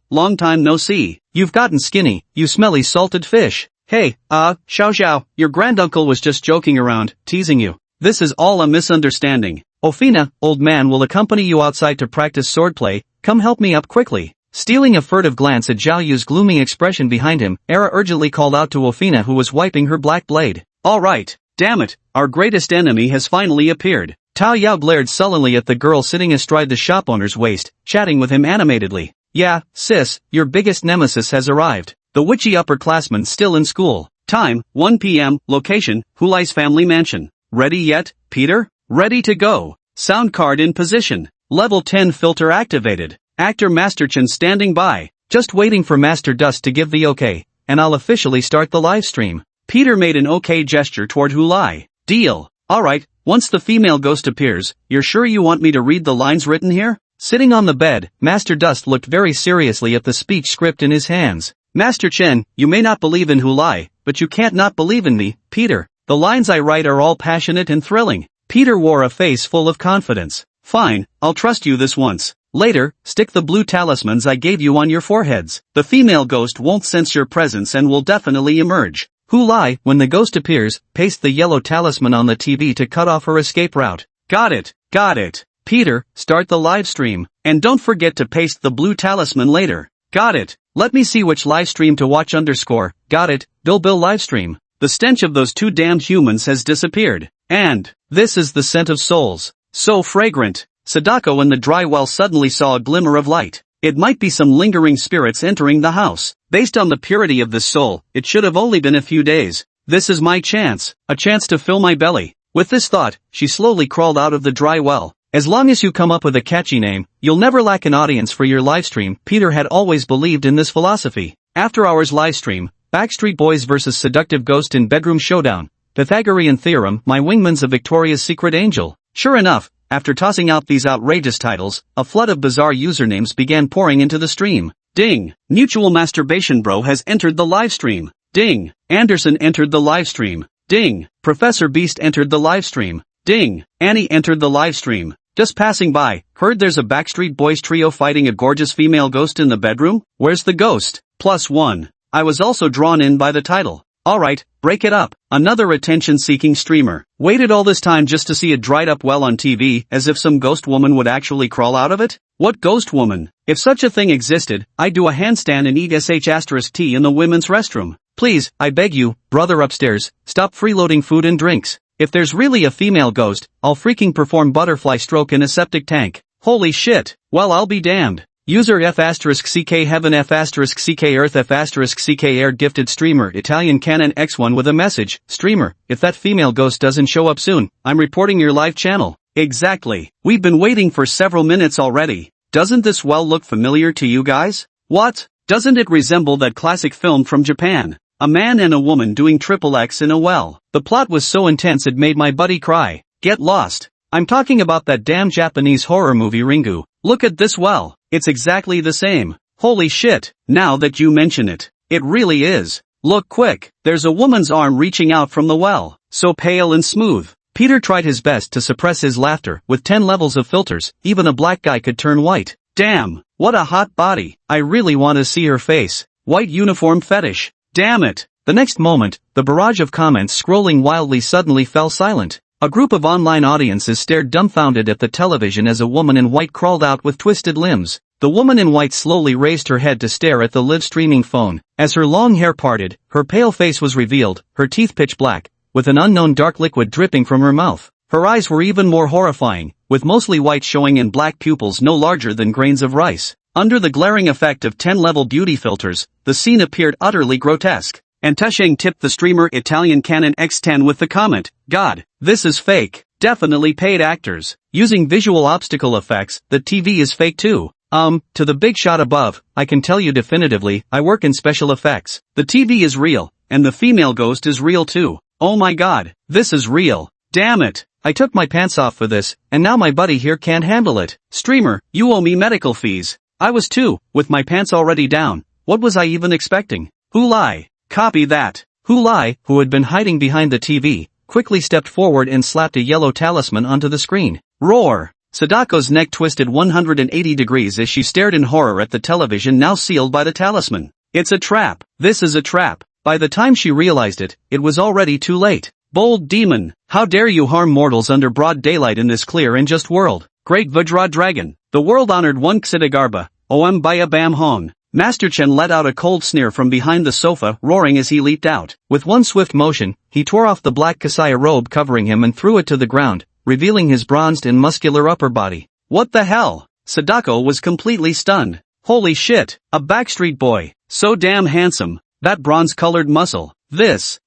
long time no see. You've gotten skinny, you smelly salted fish. Hey, Xiao, your granduncle was just joking around, teasing you. This is all a misunderstanding. Ofina, old man will accompany you outside to practice swordplay, come help me up quickly. Stealing a furtive glance at Xiaoyu's gloomy expression behind him, Era urgently called out to Ofina who was wiping her black blade. Alright, damn it, our greatest enemy has finally appeared. Tao Yao glared sullenly at the girl sitting astride the shop owner's waist, chatting with him animatedly. Yeah, sis, your biggest nemesis has arrived. The witchy upperclassman still in school. Time, 1 p.m., location, Hulai's family mansion. Ready yet, Peter? Ready to go. Sound card in position. Level 10 filter activated. Actor Master Chen standing by. Just waiting for Master Dust to give the okay, and I'll officially start the live stream. Peter made an okay gesture toward Hulai. Deal. Alright, once the female ghost appears, you're sure you want me to read the lines written here? Sitting on the bed, Master Dust looked very seriously at the speech script in his hands. Master Chen, you may not believe in Hulai, but you can't not believe in me, Peter. The lines I write are all passionate and thrilling. Peter wore a face full of confidence. Fine, I'll trust you this once. Later, stick the blue talismans I gave you on your foreheads. The female ghost won't sense your presence and will definitely emerge. Who lie? When the ghost appears, paste the yellow talisman on the TV to cut off her escape route. Got it. Got it. Peter, start the live stream. And don't forget to paste the blue talisman later. Got it. Let me see which live stream to watch underscore. Got it. Bill livestream. The stench of those two damned humans has disappeared. And this is the scent of souls. So fragrant. Sadako in the dry well suddenly saw a glimmer of light. It might be some lingering spirits entering the house. Based on the purity of this soul, it should have only been a few days. This is my chance. A chance to fill my belly. With this thought, she slowly crawled out of the dry well. As long as you come up with a catchy name, you'll never lack an audience for your livestream. Peter had always believed in this philosophy. After hours livestream, Backstreet Boys vs Seductive Ghost in Bedroom Showdown. Pythagorean Theorem, My Wingman's a Victoria's Secret Angel. Sure enough, after tossing out these outrageous titles, a flood of bizarre usernames began pouring into the stream. Ding! Mutual Masturbation Bro has entered the livestream. Ding! Anderson entered the livestream. Ding! Professor Beast entered the livestream. Ding! Annie entered the livestream. Just passing by, heard there's a Backstreet Boys trio fighting a gorgeous female ghost in the bedroom? Where's the ghost? +1. I was also drawn in by the title. Alright, break it up. Another attention-seeking streamer. Waited all this time just to see a dried-up well on TV, as if some ghost woman would actually crawl out of it? What ghost woman? If such a thing existed, I'd do a handstand and eat sh*t in the women's restroom. Please, I beg you, brother upstairs, stop freeloading food and drinks. If there's really a female ghost, I'll freaking perform butterfly stroke in a septic tank. Holy shit. Well, I'll be damned. User F***ck heaven F***ck earth F***ck air gifted streamer Italian Canon X1 with a message. Streamer, if that female ghost doesn't show up soon, I'm reporting your live channel. Exactly. We've been waiting for several minutes already. Doesn't this well look familiar to you guys? What? Doesn't it resemble that classic film from Japan? A man and a woman doing XXX in a well. The plot was so intense it made my buddy cry. Get lost. I'm talking about that damn Japanese horror movie Ringu. Look at this well. It's exactly the same. Holy shit. Now that you mention it. It really is. Look quick. There's a woman's arm reaching out from the well. So pale and smooth. Peter tried his best to suppress his laughter. With 10 levels of filters, even a black guy could turn white. Damn. What a hot body. I really want to see her face. White uniform fetish. Damn it. The next moment, the barrage of comments scrolling wildly suddenly fell silent. A group of online audiences stared dumbfounded at the television as a woman in white crawled out with twisted limbs. The woman in white slowly raised her head to stare at the live streaming phone. As her long hair parted, her pale face was revealed, her teeth pitch black, with an unknown dark liquid dripping from her mouth. Her eyes were even more horrifying, with mostly white showing and black pupils no larger than grains of rice. Under the glaring effect of 10-level beauty filters, the scene appeared utterly grotesque. And Tusheng tipped the streamer Italian Canon X10 with the comment, God, this is fake. Definitely paid actors. Using visual obstacle effects, the TV is fake too. To the big shot above, I can tell you definitively, I work in special effects. The TV is real, and the female ghost is real too. Oh my god, this is real. Damn it. I took my pants off for this, and now my buddy here can't handle it. Streamer, you owe me medical fees. I was too, with my pants already down. What was I even expecting? Who lie? Copy that. Who lie, who had been hiding behind the TV, quickly stepped forward and slapped a yellow talisman onto the screen. Roar! Sadako's neck twisted 180 degrees as she stared in horror at the television now sealed by the talisman. It's a trap. This is a trap. By the time she realized it, it was already too late. Bold demon, how dare you harm mortals under broad daylight in this clear and just world? Great Vajra Dragon, the world-honored one Xidagarba, Om Baya Bam Hong. Master Chen let out a cold sneer from behind the sofa, roaring as he leaped out. With one swift motion, he tore off the black Kasaya robe covering him and threw it to the ground, revealing his bronzed and muscular upper body. What the hell? Sadako was completely stunned. Holy shit, a Backstreet Boy. So damn handsome. That bronze-colored muscle.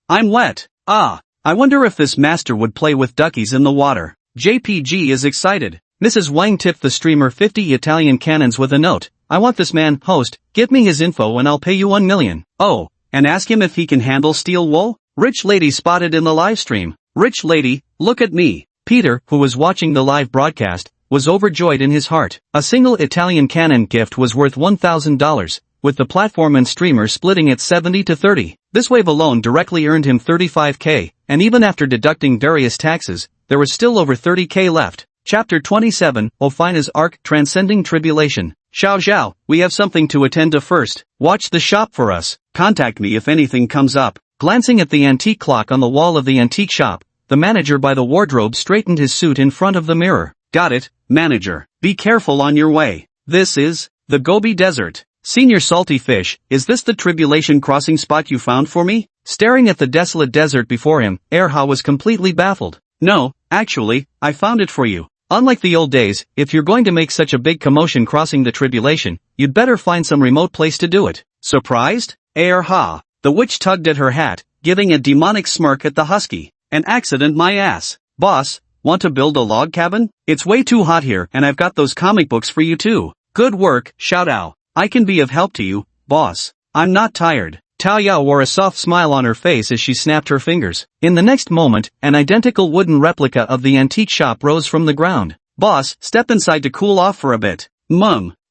I'm wet. Ah, I wonder if this master would play with duckies in the water. JPG is excited. Mrs. Wang tipped the streamer 50 Italian cannons with a note. I want this man, host, get me his info and I'll pay you 1 million. Oh, and ask him if he can handle steel wool? Rich lady spotted in the live stream. Rich lady, look at me. Peter, who was watching the live broadcast, was overjoyed in his heart. A single Italian cannon gift was worth $1,000, with the platform and streamer splitting it 70-30. This wave alone directly earned him $35K, and even after deducting various taxes, there was still over 30k left. Chapter 27, Ofina's Arc, Transcending Tribulation. Xiao Xiao, we have something to attend to first. Watch the shop for us. Contact me if anything comes up. Glancing at the antique clock on the wall of the antique shop, the manager by the wardrobe straightened his suit in front of the mirror. Got it, manager. Be careful on your way. This is the Gobi Desert. Senior Salty Fish, is this the tribulation crossing spot you found for me? Staring at the desolate desert before him, Erha was completely baffled. No, actually, I found it for you. Unlike the old days, if you're going to make such a big commotion crossing the tribulation, you'd better find some remote place to do it. Surprised? Erha. The witch tugged at her hat, giving a demonic smirk at the husky. An accident, my ass. Boss, want to build a log cabin? It's way too hot here and I've got those comic books for you too. Good work, Xiao Dao. I can be of help to you, boss. I'm not tired. Tao Yao wore a soft smile on her face as she snapped her fingers. In the next moment, an identical wooden replica of the antique shop rose from the ground. Boss, step inside to cool off for a bit.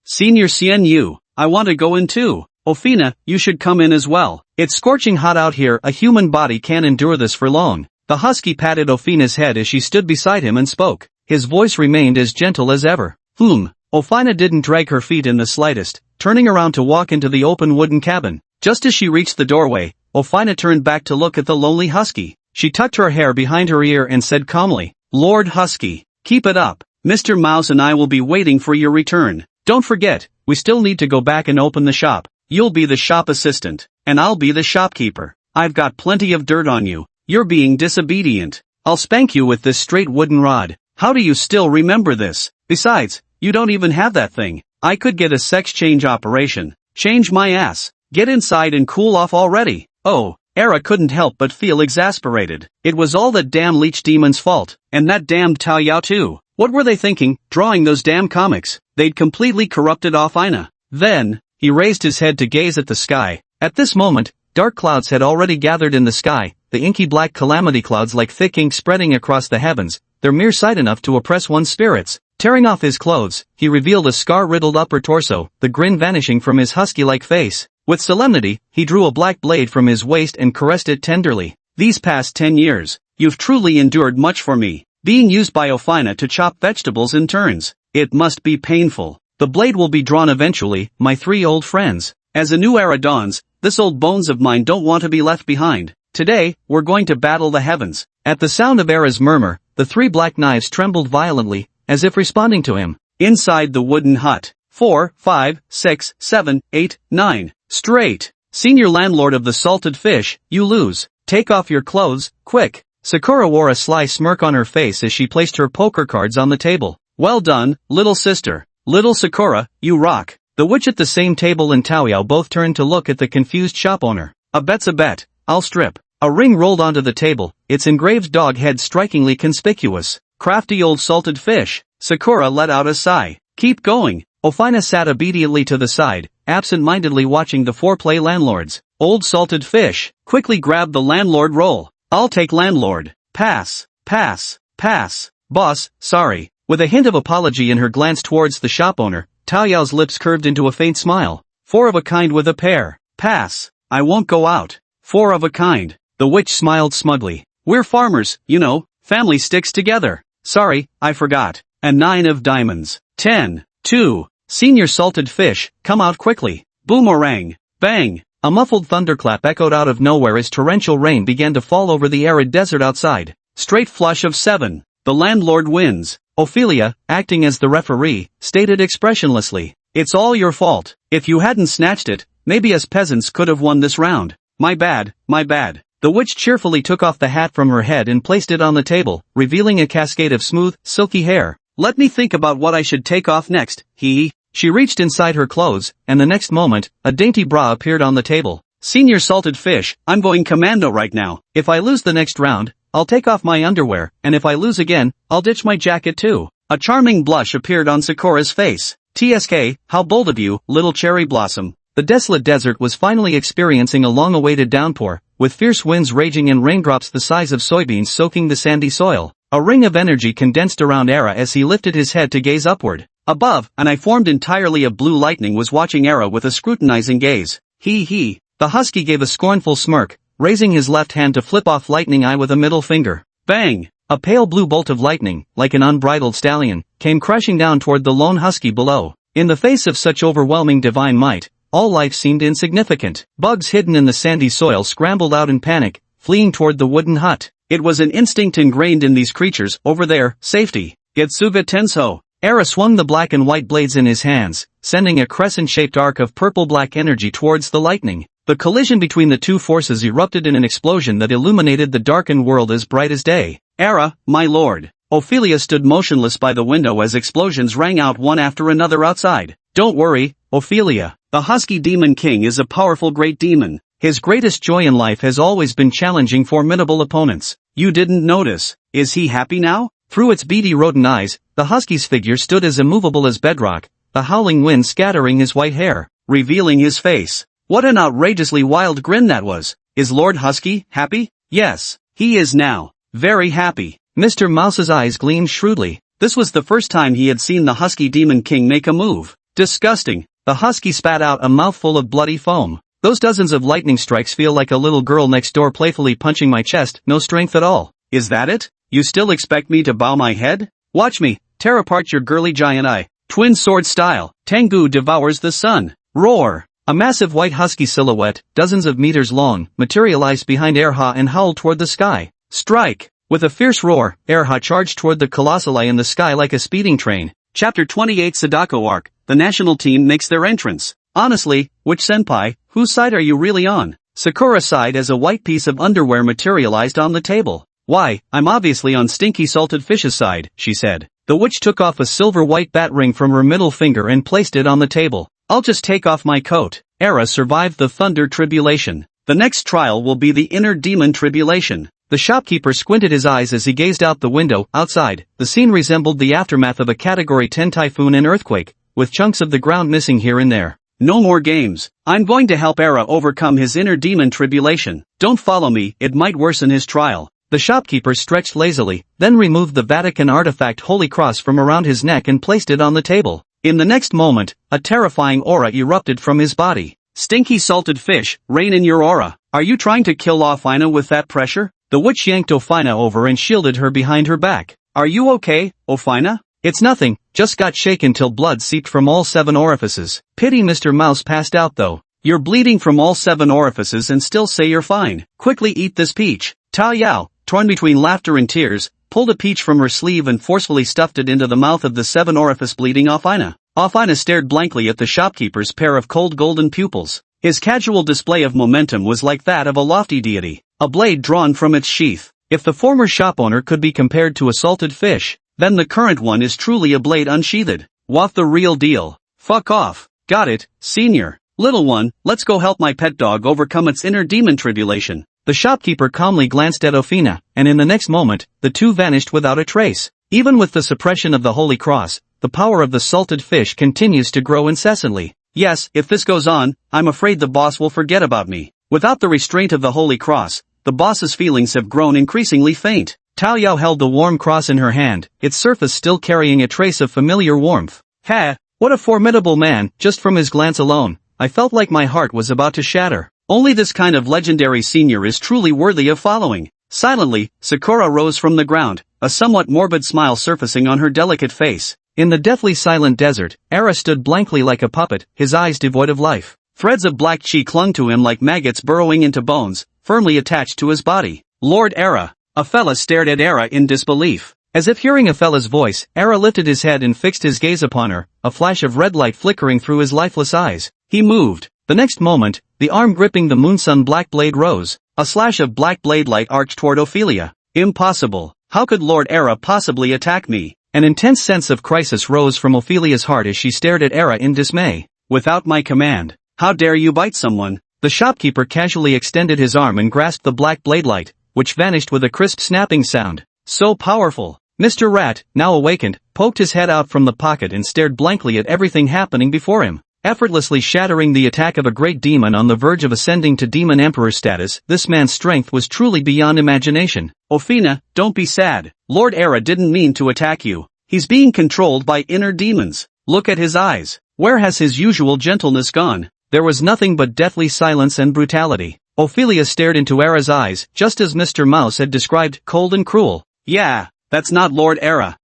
Senior Xian Yu, I want to go in too. Ofina, you should come in as well. It's scorching hot out here, a human body can't endure this for long. The husky patted Ofina's head as she stood beside him and spoke. His voice remained as gentle as ever. Ofina didn't drag her feet in the slightest, turning around to walk into the open wooden cabin. Just as she reached the doorway, Ofina turned back to look at the lonely husky. She tucked her hair behind her ear and said calmly, Lord Husky, keep it up. Mr. Mouse and I will be waiting for your return. Don't forget, we still need to go back and open the shop. You'll be the shop assistant, and I'll be the shopkeeper. I've got plenty of dirt on you. You're being disobedient. I'll spank you with this straight wooden rod. How do you still remember this? Besides, you don't even have that thing. I could get a sex change operation. Change my ass. Get inside and cool off already. Oh, Era couldn't help but feel exasperated. It was all that damn leech demon's fault, and that damned Tao Yao too. What were they thinking, drawing those damn comics? They'd completely corrupted Ofina. Then, he raised his head to gaze at the sky. At this moment, dark clouds had already gathered in the sky, the inky black calamity clouds like thick ink spreading across the heavens, their mere sight enough to oppress one's spirits. Tearing off his clothes, he revealed a scar-riddled upper torso, the grin vanishing from his husky-like face. With solemnity, he drew a black blade from his waist and caressed it tenderly. These past 10 years, you've truly endured much for me, being used by Ofina to chop vegetables in turns. It must be painful. The blade will be drawn eventually, my 3 old friends. As a new era dawns, this old bones of mine don't want to be left behind. Today, we're going to battle the heavens. At the sound of Era's murmur, the 3 black knives trembled violently, as if responding to him. Inside the wooden hut. 4, 5, 6, 7, 8, 9. Straight. Senior landlord of the Salted Fish, you lose. Take off your clothes, quick. Sakura wore a sly smirk on her face as she placed her poker cards on the table. Well done, little sister. Little Sakura, you rock. The witch at the same table and Taoyao both turned to look at the confused shop owner. A bet's a bet. I'll strip. A ring rolled onto the table, its engraved dog head strikingly conspicuous. Crafty old salted fish. Sakura let out a sigh. Keep going. Ofina sat obediently to the side, absent-mindedly watching the foreplay landlords. Old salted fish quickly grabbed the landlord role. I'll take landlord. Pass. Pass. Pass. Boss, sorry. With a hint of apology in her glance towards the shop owner, Taoyao's lips curved into a faint smile. 4 of a kind with a pair. Pass. I won't go out. 4 of a kind. The witch smiled smugly. We're farmers, you know, family sticks together. Sorry, I forgot. A 9 of diamonds. 10. 2. Senior salted fish, come out quickly. Boomerang. Bang. A muffled thunderclap echoed out of nowhere as torrential rain began to fall over the arid desert outside. Straight flush of 7. The landlord wins. Ophelia, acting as the referee, stated expressionlessly. It's all your fault. If you hadn't snatched it, maybe us peasants could have won this round. My bad, my bad. The witch cheerfully took off the hat from her head and placed it on the table, revealing a cascade of smooth, silky hair. Let me think about what I should take off next. She reached inside her clothes, and the next moment, a dainty bra appeared on the table. Senior salted fish, I'm going commando right now. If I lose the next round, I'll take off my underwear, and if I lose again, I'll ditch my jacket too. A charming blush appeared on Sakura's face. TSK, how bold of you, little cherry blossom. The desolate desert was finally experiencing a long-awaited downpour, with fierce winds raging and raindrops the size of soybeans soaking the sandy soil. A ring of energy condensed around Era as he lifted his head to gaze upward. Above, an eye formed entirely of blue lightning was watching Era with a scrutinizing gaze. The husky gave a scornful smirk, raising his left hand to flip off lightning eye with a middle finger. Bang! A pale blue bolt of lightning, like an unbridled stallion, came crashing down toward the lone husky below. In the face of such overwhelming divine might, all life seemed insignificant. Bugs hidden in the sandy soil scrambled out in panic, fleeing toward the wooden hut. It was an instinct ingrained in these creatures, over there, safety. Getsuga Tenso. Era swung the black and white blades in his hands, sending a crescent-shaped arc of purple-black energy towards the lightning. The collision between the two forces erupted in an explosion that illuminated the darkened world as bright as day. Era, my lord. Ophelia stood motionless by the window as explosions rang out one after another outside. Don't worry, Ophelia. The Husky Demon King is a powerful great demon. His greatest joy in life has always been challenging formidable opponents. You didn't notice. Is he happy now? Through its beady rodent eyes, the husky's figure stood as immovable as bedrock, the howling wind scattering his white hair, revealing his face. What an outrageously wild grin that was. Is Lord Husky happy? Yes, he is now. Very happy. Mr. Mouse's eyes gleamed shrewdly. This was the first time he had seen the Husky Demon King make a move. Disgusting. The husky spat out a mouthful of bloody foam. Those dozens of lightning strikes feel like a little girl next door playfully punching my chest, no strength at all. Is that it? You still expect me to bow my head? Watch me, tear apart your girly giant eye. Twin sword style, Tengu devours the sun. Roar! A massive white husky silhouette, dozens of meters long, materialized behind Erha and howled toward the sky. Strike! With a fierce roar, Erha charged toward the colossal eye in the sky like a speeding train. Chapter 28 Sadako Arc, the national team makes their entrance. Honestly, which senpai, whose side are you really on? Sakura sighed as a white piece of underwear materialized on the table. Why, I'm obviously on Stinky Salted Fish's side, she said. The witch took off a silver-white bat ring from her middle finger and placed it on the table. I'll just take off my coat. Era survived the Thunder Tribulation. The next trial will be the Inner Demon Tribulation. The shopkeeper squinted his eyes as he gazed out the window. Outside, the scene resembled the aftermath of a Category 10 typhoon and earthquake, with chunks of the ground missing here and there. No more games. I'm going to help Era overcome his inner demon tribulation. Don't follow me, it might worsen his trial. The shopkeeper stretched lazily, then removed the Vatican artifact Holy Cross from around his neck and placed it on the table. In the next moment, a terrifying aura erupted from his body. Stinky salted fish, reign in your aura. Are you trying to kill off Ina with that pressure? The witch yanked Ophina over and shielded her behind her back. Are you okay, Ophina? It's nothing, just got shaken till blood seeped from all 7 orifices. Pity Mr. Mouse passed out though. You're bleeding from all 7 orifices and still say you're fine. Quickly eat this peach. Tao Yao, torn between laughter and tears, pulled a peach from her sleeve and forcefully stuffed it into the mouth of the 7 orifice bleeding Ophina. Ophina stared blankly at the shopkeeper's pair of cold golden pupils. His casual display of momentum was like that of a lofty deity, a blade drawn from its sheath. If the former shop owner could be compared to a salted fish, then the current one is truly a blade unsheathed. What the real deal? Fuck off. Got it, senior. Little one, let's go help my pet dog overcome its inner demon tribulation. The shopkeeper calmly glanced at Ophina, and in the next moment, the two vanished without a trace. Even with the suppression of the Holy Cross, the power of the salted fish continues to grow incessantly. Yes, if this goes on, I'm afraid the boss will forget about me. Without the restraint of the Holy Cross, the boss's feelings have grown increasingly faint. Tao Yao held the warm cross in her hand, its surface still carrying a trace of familiar warmth. Ha! What a formidable man, just from his glance alone, I felt like my heart was about to shatter. Only this kind of legendary senior is truly worthy of following. Silently, Sakura rose from the ground, a somewhat morbid smile surfacing on her delicate face. In the deathly silent desert, Era stood blankly like a puppet, his eyes devoid of life. Threads of black chi clung to him like maggots burrowing into bones, firmly attached to his body. Lord Era. Aphela stared at Era in disbelief. As if hearing Aphela's voice, Era lifted his head and fixed his gaze upon her, a flash of red light flickering through his lifeless eyes. He moved. The next moment, the arm gripping the moonsun black blade rose. A slash of black blade light arched toward Ophelia. Impossible. How could Lord Era possibly attack me? An intense sense of crisis rose from Ophelia's heart as she stared at Era in dismay. Without my command. How dare you bite someone? The shopkeeper casually extended his arm and grasped the black blade light, which vanished with a crisp snapping sound. So powerful. Mr. Rat, now awakened, poked his head out from the pocket and stared blankly at everything happening before him. Effortlessly shattering the attack of a great demon on the verge of ascending to demon emperor status, this man's strength was truly beyond imagination. Ophina, don't be sad. Lord Era didn't mean to attack you. He's being controlled by inner demons. Look at his eyes. Where has his usual gentleness gone? There was nothing but deathly silence and brutality. Ophelia stared into Era's eyes, just as Mr. Mouse had described, cold and cruel. Yeah, that's not Lord Era.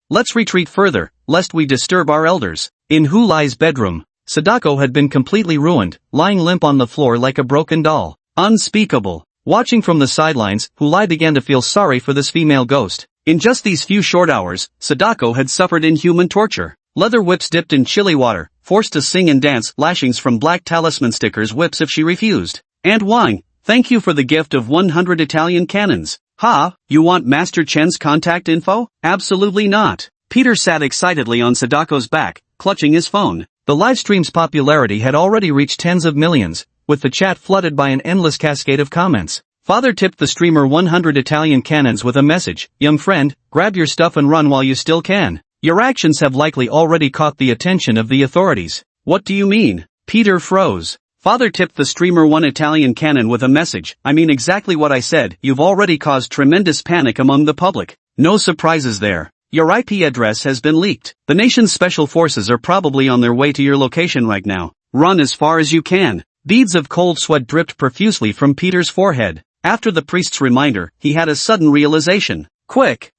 Let's retreat further, lest we disturb our elders. In Hu Lai's bedroom, Sadako had been completely ruined, lying limp on the floor like a broken doll. Unspeakable. Watching from the sidelines, Hu Lai began to feel sorry for this female ghost. In just these few short hours, Sadako had suffered inhuman torture. Leather whips dipped in chilly water, forced to sing and dance, lashings from black talisman stickers, whips if she refused. And wine. Thank you for the gift of 100 Italian cannons. Ha, you want Master Chen's contact info? Absolutely not. Peter sat excitedly on Sadako's back, clutching his phone. The livestream's popularity had already reached tens of millions, with the chat flooded by an endless cascade of comments. Father tipped the streamer 100 Italian cannons with a message, "Young friend, grab your stuff and run while you still can. Your actions have likely already caught the attention of the authorities." What do you mean? Peter froze. Father tipped the streamer 1 Italian cannon with a message, "I mean exactly what I said, you've already caused tremendous panic among the public. No surprises there. Your IP address has been leaked. The nation's special forces are probably on their way to your location right now. Run as far as you can." Beads of cold sweat dripped profusely from Peter's forehead. After the priest's reminder, he had a sudden realization. Quick!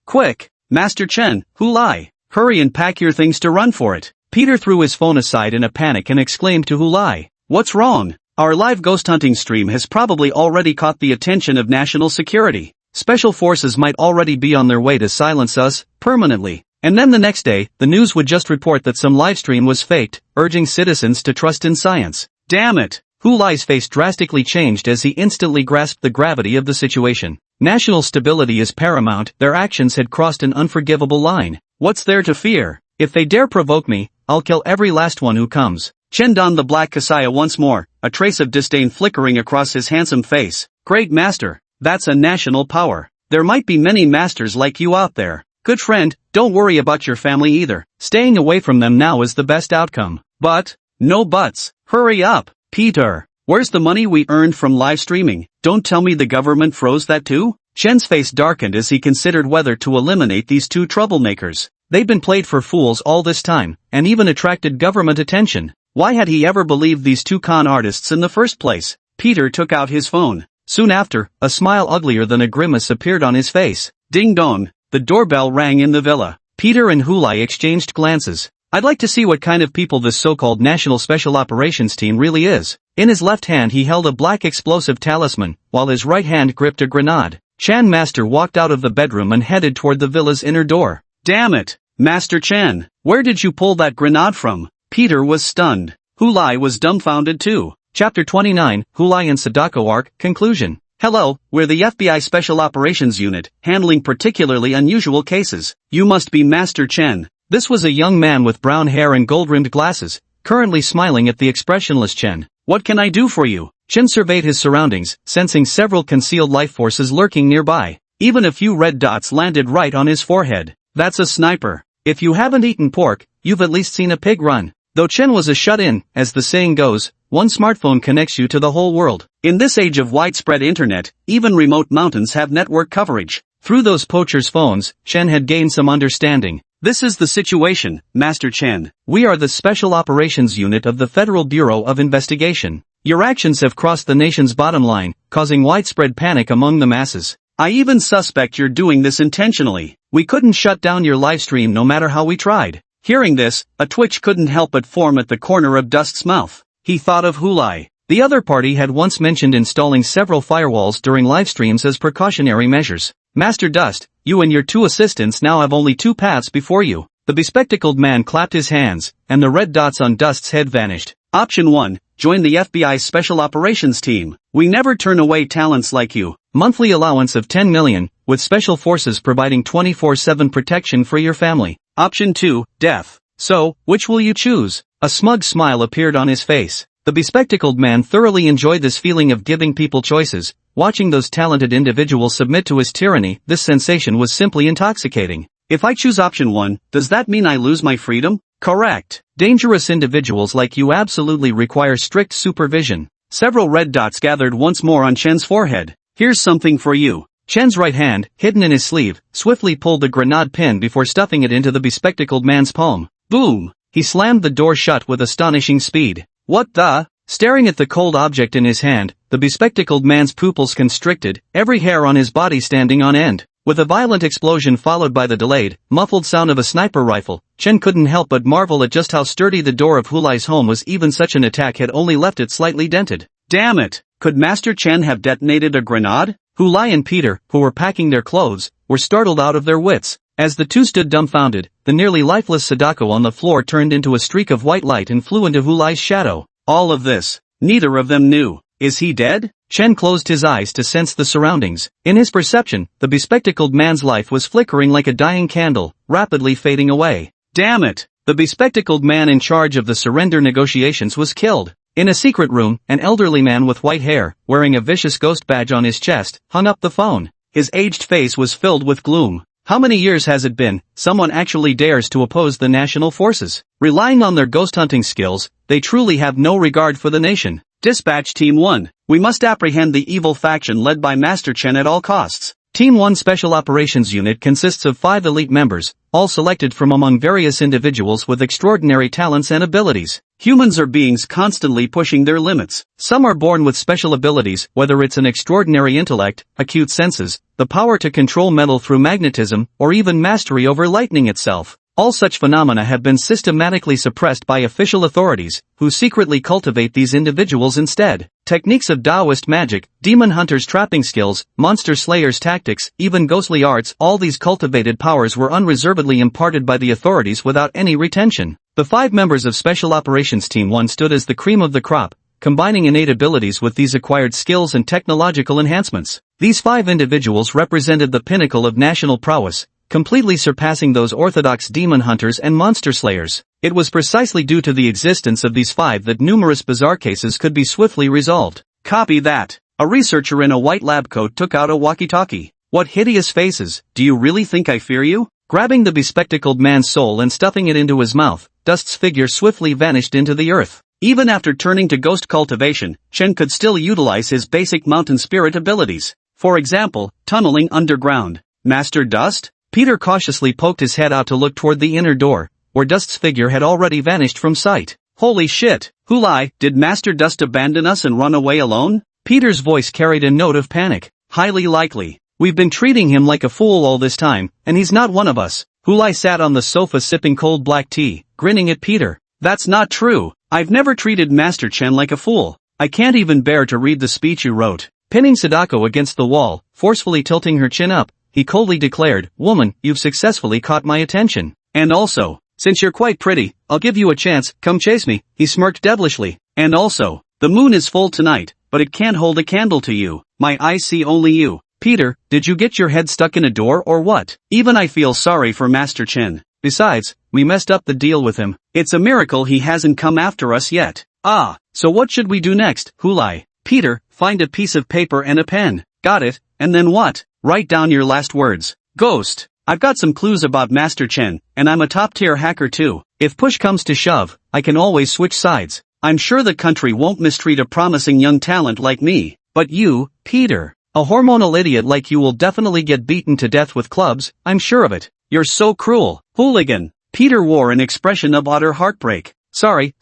Master Chen, Hu Lai, hurry and pack your things to run for it. Peter threw his phone aside in a panic and exclaimed to Hu Lai, "What's wrong? Our live ghost hunting stream has probably already caught the attention of national security. Special forces might already be on their way to silence us, permanently." And then the next day, the news would just report that some livestream was faked, urging citizens to trust in science. Damn it! Hu Lai's face drastically changed as he instantly grasped the gravity of the situation. National stability is paramount, their actions had crossed an unforgivable line. What's there to fear? If they dare provoke me, I'll kill every last one who comes. Chen donned the black kasaya once more, a trace of disdain flickering across his handsome face. Great master, that's a national power. There might be many masters like you out there. Good friend, don't worry about your family either. Staying away from them now is the best outcome. But, no buts, hurry up. Peter, where's the money we earned from live streaming? Don't tell me the government froze that too? Chen's face darkened as he considered whether to eliminate these two troublemakers. They'd been played for fools all this time, and even attracted government attention. Why had he ever believed these two con artists in the first place? Peter took out his phone. Soon after, a smile uglier than a grimace appeared on his face. Ding dong, the doorbell rang in the villa. Peter and Hu Lai exchanged glances. I'd like to see what kind of people this so-called National Special Operations Team really is. In his left hand he held a black explosive talisman, while his right hand gripped a grenade. Chan Master walked out of the bedroom and headed toward the villa's inner door. Damn it! Master Chan, where did you pull that grenade from? Peter was stunned. Hu Lai was dumbfounded too. Chapter 29, Hu Lai and Sadako Arc, Conclusion. Hello, we're the FBI Special Operations Unit, handling particularly unusual cases. You must be Master Chen. This was a young man with brown hair and gold-rimmed glasses, currently smiling at the expressionless Chen. What can I do for you? Chen surveyed his surroundings, sensing several concealed life forces lurking nearby. Even a few red dots landed right on his forehead. That's a sniper. If you haven't eaten pork, you've at least seen a pig run. Though Chen was a shut-in, as the saying goes, one smartphone connects you to the whole world. In this age of widespread internet, even remote mountains have network coverage. Through those poachers' phones, Chen had gained some understanding. This is the situation, Master Chen. We are the Special Operations Unit of the Federal Bureau of Investigation. Your actions have crossed the nation's bottom line, causing widespread panic among the masses. I even suspect you're doing this intentionally. We couldn't shut down your livestream no matter how we tried. Hearing this, a twitch couldn't help but form at the corner of Dust's mouth. He thought of Hu Lai. The other party had once mentioned installing several firewalls during livestreams as precautionary measures. Master Dust, you and your two assistants now have only two paths before you. The bespectacled man clapped his hands, and the red dots on Dust's head vanished. Option 1, join the FBI's Special Operations Team. We never turn away talents like you. Monthly allowance of 10 million, with special forces providing 24/7 protection for your family. Option 2, death. So, which will you choose? A smug smile appeared on his face. The bespectacled man thoroughly enjoyed this feeling of giving people choices. Watching those talented individuals submit to his tyranny, this sensation was simply intoxicating. If I choose option 1, does that mean I lose my freedom? Correct. Dangerous individuals like you absolutely require strict supervision. Several red dots gathered once more on Chen's forehead. Here's something for you. Chen's right hand, hidden in his sleeve, swiftly pulled the grenade pin before stuffing it into the bespectacled man's palm. Boom! He slammed the door shut with astonishing speed. What the? Staring at the cold object in his hand, the bespectacled man's pupils constricted, every hair on his body standing on end. With a violent explosion followed by the delayed, muffled sound of a sniper rifle, Chen couldn't help but marvel at just how sturdy the door of Hulai's home was. Even such an attack had only left it slightly dented. Damn it! Could Master Chen have detonated a grenade? Hulai and Peter, who were packing their clothes, were startled out of their wits. As the two stood dumbfounded, the nearly lifeless Sadako on the floor turned into a streak of white light and flew into Hulai's shadow. All of this, neither of them knew. Is he dead? Chen closed his eyes to sense the surroundings. In his perception, the bespectacled man's life was flickering like a dying candle, rapidly fading away. Damn it! The bespectacled man in charge of the surrender negotiations was killed. In a secret room, an elderly man with white hair, wearing a vicious ghost badge on his chest, hung up the phone. His aged face was filled with gloom. How many years has it been? Someone actually dares to oppose the national forces. Relying on their ghost hunting skills, they truly have no regard for the nation. Dispatch Team 1. We must apprehend the evil faction led by Master Chen at all costs. Team 1 Special Operations Unit consists of 5 elite members, all selected from among various individuals with extraordinary talents and abilities. Humans are beings constantly pushing their limits. Some are born with special abilities, whether it's an extraordinary intellect, acute senses, the power to control metal through magnetism, or even mastery over lightning itself. All such phenomena have been systematically suppressed by official authorities, who secretly cultivate these individuals instead. Techniques of Taoist magic, demon hunters' trapping skills, monster slayers' tactics, even ghostly arts, all these cultivated powers were unreservedly imparted by the authorities without any retention. The 5 members of Special Operations Team 1 stood as the cream of the crop, combining innate abilities with these acquired skills and technological enhancements. These 5 individuals represented the pinnacle of national prowess, completely surpassing those orthodox demon hunters and monster slayers. It was precisely due to the existence of these 5 that numerous bizarre cases could be swiftly resolved. Copy that. A researcher in a white lab coat took out a walkie-talkie. What hideous faces, do you really think I fear you? Grabbing the bespectacled man's soul and stuffing it into his mouth, Dust's figure swiftly vanished into the earth. Even after turning to ghost cultivation, Chen could still utilize his basic mountain spirit abilities. For example, tunneling underground. Master Dust? Peter cautiously poked his head out to look toward the inner door, where Dust's figure had already vanished from sight. Holy shit! Hulai, did Master Dust abandon us and run away alone? Peter's voice carried a note of panic. Highly likely. We've been treating him like a fool all this time, and he's not one of us. Hulai sat on the sofa sipping cold black tea, grinning at Peter. That's not true. I've never treated Master Chen like a fool. I can't even bear to read the speech you wrote. Pinning Sadako against the wall, forcefully tilting her chin up, he coldly declared, Woman, you've successfully caught my attention. And also, since you're quite pretty, I'll give you a chance, come chase me, he smirked devilishly. And also, the moon is full tonight, but it can't hold a candle to you. My eyes see only you. Peter, did you get your head stuck in a door or what? Even I feel sorry for Master Chen. Besides, we messed up the deal with him. It's a miracle he hasn't come after us yet. Ah, so what should we do next, Hulai? Peter, find a piece of paper and a pen. Got it, and then what? Write down your last words. Ghost. I've got some clues about Master Chen, and I'm a top-tier hacker too. If push comes to shove, I can always switch sides. I'm sure the country won't mistreat a promising young talent like me. But you, Peter, a hormonal idiot like you will definitely get beaten to death with clubs, I'm sure of it. You're so cruel. Hooligan. Peter wore an expression of utter heartbreak. Sorry,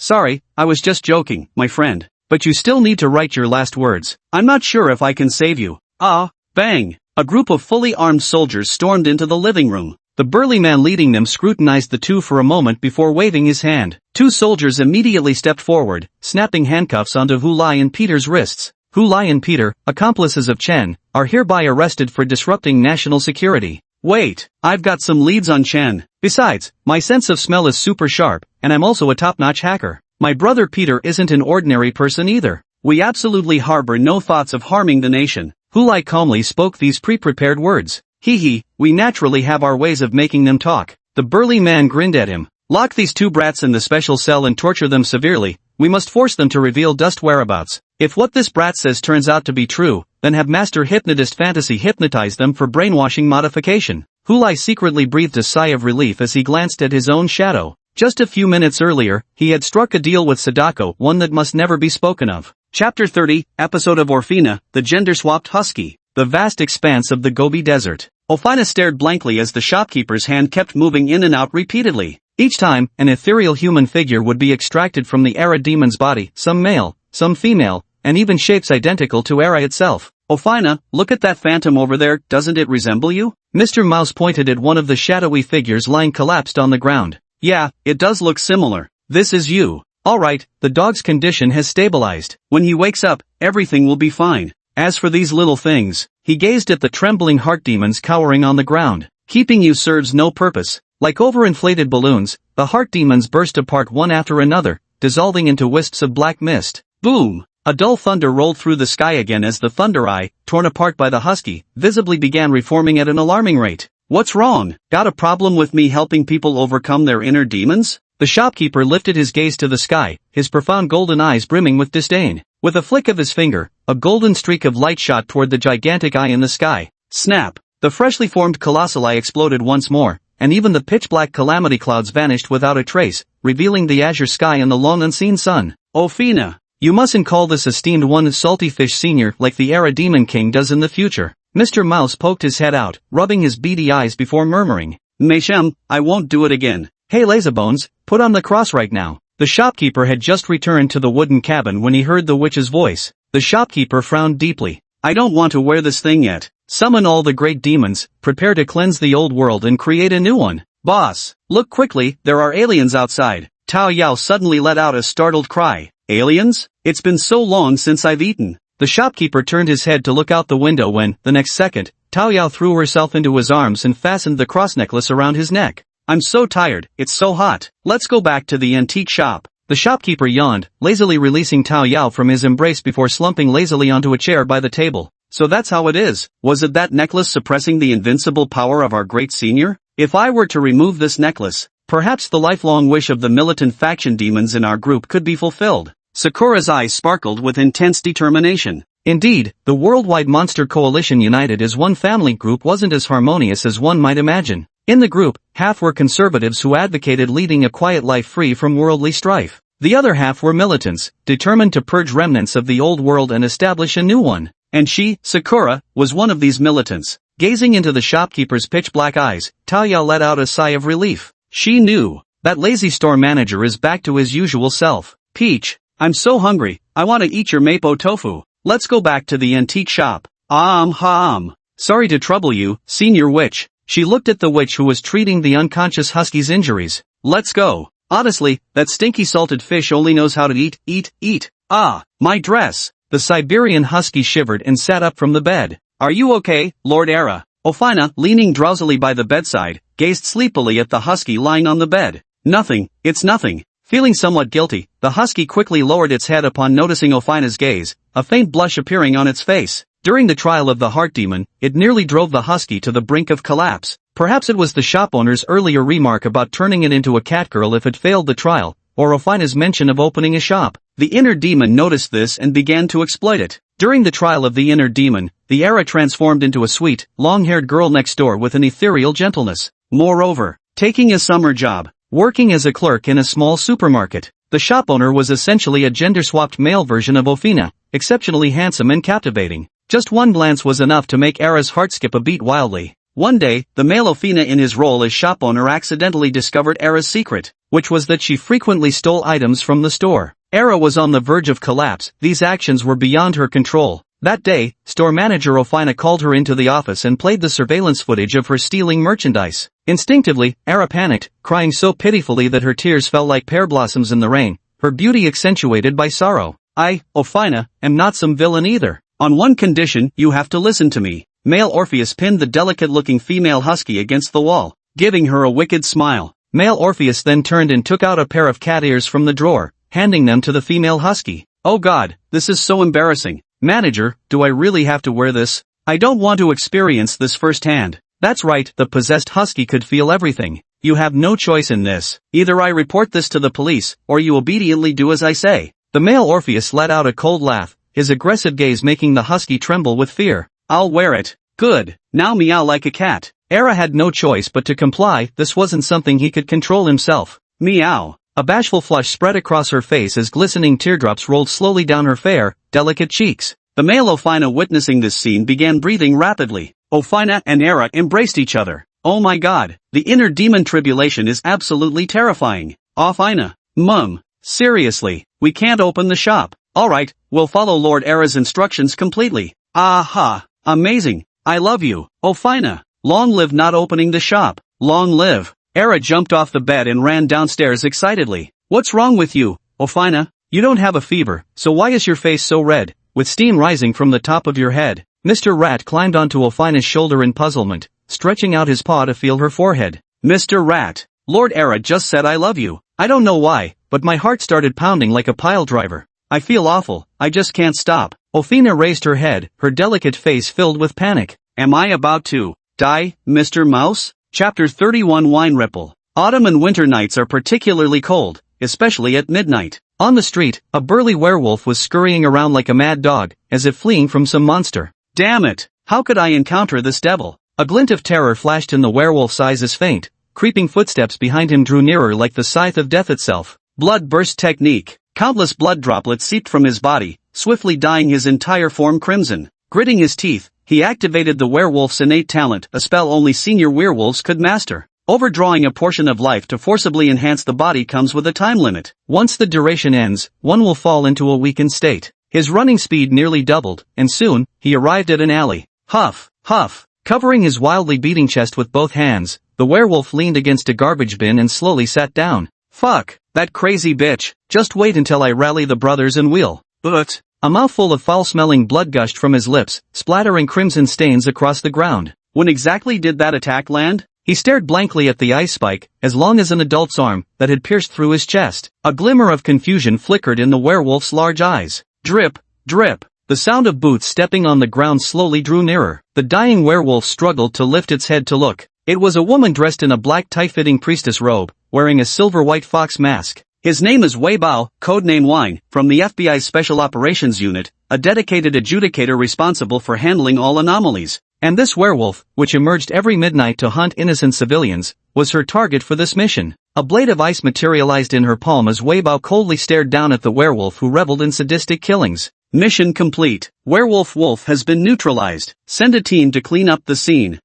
I was just joking, my friend. But you still need to write your last words. I'm not sure if I can save you. Ah, bang. A group of fully armed soldiers stormed into the living room. The burly man leading them scrutinized the two for a moment before waving his hand. 2 soldiers immediately stepped forward, snapping handcuffs onto Hulai and Peter's wrists. Hulai and Peter, accomplices of Chen, are hereby arrested for disrupting national security. Wait, I've got some leads on Chen. Besides, my sense of smell is super sharp, and I'm also a top-notch hacker. My brother Peter isn't an ordinary person either. We absolutely harbor no thoughts of harming the nation. Hulai calmly spoke these pre-prepared words. Hee, we naturally have our ways of making them talk. The burly man grinned at him. Lock these 2 brats in the special cell and torture them severely. We must force them to reveal Dust whereabouts. If what this brat says turns out to be true, then have Master Hypnotist Fantasy hypnotize them for brainwashing modification. Hulai secretly breathed a sigh of relief as he glanced at his own shadow. Just a few minutes earlier, he had struck a deal with Sadako, one that must never be spoken of. Chapter 30, Episode of Orphina, the gender-swapped husky. The vast expanse of the Gobi Desert. Orphina stared blankly as the shopkeeper's hand kept moving in and out repeatedly. Each time, an ethereal human figure would be extracted from the Era demon's body, some male, some female, and even shapes identical to Era itself. Ophina, look at that phantom over there, doesn't it resemble you? Mr. Mouse pointed at one of the shadowy figures lying collapsed on the ground. Yeah, it does look similar. This is you. Alright, the dog's condition has stabilized. When he wakes up, everything will be fine. As for these little things, he gazed at the trembling heart demons cowering on the ground. Keeping you serves no purpose. Like overinflated balloons, the heart demons burst apart one after another, dissolving into wisps of black mist. Boom! A dull thunder rolled through the sky again as the thunder eye, torn apart by the husky, visibly began reforming at an alarming rate. What's wrong? Got a problem with me helping people overcome their inner demons? The shopkeeper lifted his gaze to the sky, his profound golden eyes brimming with disdain. With a flick of his finger, a golden streak of light shot toward the gigantic eye in the sky. Snap! The freshly formed colossal eye exploded once more, and even the pitch-black calamity clouds vanished without a trace, revealing the azure sky and the long unseen sun. Ophina! You mustn't call this esteemed one Salty Fish Senior like the Era Demon King does in the future. Mr. Mouse poked his head out, rubbing his beady eyes before murmuring, Meshem, I won't do it again. Hey Lazybones, put on the cross right now. The shopkeeper had just returned to the wooden cabin when he heard the witch's voice. The shopkeeper frowned deeply. I don't want to wear this thing yet. Summon all the great demons, prepare to cleanse the old world and create a new one. Boss, look quickly, there are aliens outside. Tao Yao suddenly let out a startled cry. Aliens? It's been so long since I've eaten. The shopkeeper turned his head to look out the window when, the next second, Tao Yao threw herself into his arms and fastened the cross necklace around his neck. I'm so tired, it's so hot. Let's go back to the antique shop. The shopkeeper yawned, lazily releasing Tao Yao from his embrace before slumping lazily onto a chair by the table. So that's how it is. Was it that necklace suppressing the invincible power of our great senior? If I were to remove this necklace, perhaps the lifelong wish of the militant faction demons in our group could be fulfilled. Sakura's eyes sparkled with intense determination. Indeed, the worldwide monster coalition united as one family group wasn't as harmonious as one might imagine. In the group, half were conservatives who advocated leading a quiet life free from worldly strife. The other half were militants, determined to purge remnants of the old world and establish a new one. And she, Sakura, was one of these militants. Gazing into the shopkeeper's pitch-black eyes, Tao Yao let out a sigh of relief. She knew. That lazy store manager is back to his usual self. Peach, I'm so hungry, I want to eat your mapo tofu. Let's go back to the antique shop. Sorry to trouble you, senior witch. She looked at the witch who was treating the unconscious husky's injuries. Let's go. Honestly, that stinky salted fish only knows how to eat. Ah, my dress. The Siberian husky shivered and sat up from the bed. Are you okay, Lord Era? Ophina, leaning drowsily by the bedside, gazed sleepily at the husky lying on the bed. Nothing, it's nothing. Feeling somewhat guilty, the husky quickly lowered its head upon noticing Ophina's gaze, a faint blush appearing on its face. During the trial of the heart demon, it nearly drove the husky to the brink of collapse. Perhaps it was the shop owner's earlier remark about turning it into a catgirl if it failed the trial, or Ophina's mention of opening a shop. The inner demon noticed this and began to exploit it. During the trial of the inner demon, the Era transformed into a sweet, long-haired girl next door with an ethereal gentleness. Moreover, taking a summer job, working as a clerk in a small supermarket, the shop owner was essentially a gender-swapped male version of Ophina, exceptionally handsome and captivating. Just one glance was enough to make Era's heart skip a beat wildly. One day, the male Ophina in his role as shop owner accidentally discovered Era's secret, which was that she frequently stole items from the store. Era was on the verge of collapse, these actions were beyond her control. That day, store manager Ophina called her into the office and played the surveillance footage of her stealing merchandise. Instinctively, Era panicked, crying so pitifully that her tears fell like pear blossoms in the rain, her beauty accentuated by sorrow. I, Ophina, am not some villain either. On one condition, you have to listen to me. Male Orpheus pinned the delicate-looking female husky against the wall, giving her a wicked smile. Male Orpheus then turned and took out a pair of cat ears from the drawer, handing them to the female husky. Oh God, this is so embarrassing. Manager, do I really have to wear this? I don't want to experience this firsthand. That's right, the possessed husky could feel everything. You have no choice in this. Either I report this to the police, or you obediently do as I say. The male Orpheus let out a cold laugh, his aggressive gaze making the husky tremble with fear. I'll wear it. Good. Now meow like a cat. Era had no choice but to comply, this wasn't something he could control himself. Meow. A bashful flush spread across her face as glistening teardrops rolled slowly down her fair, delicate cheeks. The male Ophina witnessing this scene began breathing rapidly. Ophina and Era embraced each other. Oh my God, the inner demon tribulation is absolutely terrifying. Ophina. Mum. Seriously, we can't open the shop. Alright, we'll follow Lord Era's instructions completely. Aha! Amazing! I love you, Ofina! Long live not opening the shop! Long live! Era jumped off the bed and ran downstairs excitedly. What's wrong with you, Ofina? You don't have a fever, so why is your face so red, with steam rising from the top of your head? Mr. Rat climbed onto Ofina's shoulder in puzzlement, stretching out his paw to feel her forehead. Mr. Rat, Lord Era just said I love you. I don't know why, but my heart started pounding like a pile driver. I feel awful, I just can't stop. Ofina raised her head, her delicate face filled with panic. Am I about to die, Mr. Mouse? Chapter 31 Wine Ripple. Autumn and winter nights are particularly cold, especially at midnight. On the street, a burly werewolf was scurrying around like a mad dog, as if fleeing from some monster. Damn it! How could I encounter this devil? A glint of terror flashed in the werewolf's eyes as faint, creeping footsteps behind him drew nearer like the scythe of death itself. Blood burst technique. Countless blood droplets seeped from his body, swiftly dyeing his entire form crimson. Gritting his teeth, he activated the werewolf's innate talent, a spell only senior werewolves could master. Overdrawing a portion of life to forcibly enhance the body comes with a time limit. Once the duration ends, one will fall into a weakened state. His running speed nearly doubled, and soon, he arrived at an alley. Huff, huff. Covering his wildly beating chest with both hands, the werewolf leaned against a garbage bin and slowly sat down. Fuck, that crazy bitch. Just wait until I rally the brothers and we'll. But a mouthful of foul-smelling blood gushed from his lips, splattering crimson stains across the ground. When exactly did that attack land? He stared blankly at the ice spike, as long as an adult's arm, that had pierced through his chest. A glimmer of confusion flickered in the werewolf's large eyes. Drip, drip. The sound of boots stepping on the ground slowly drew nearer. The dying werewolf struggled to lift its head to look. It was a woman dressed in a black tight-fitting priestess robe, wearing a silver-white fox mask. His name is Wei Bao, codename Wine, from the FBI's Special Operations Unit, a dedicated adjudicator responsible for handling all anomalies. And this werewolf, which emerged every midnight to hunt innocent civilians, was her target for this mission. A blade of ice materialized in her palm as Wei Bao coldly stared down at the werewolf who reveled in sadistic killings. Mission complete. Werewolf Wolf has been neutralized. Send a team to clean up the scene.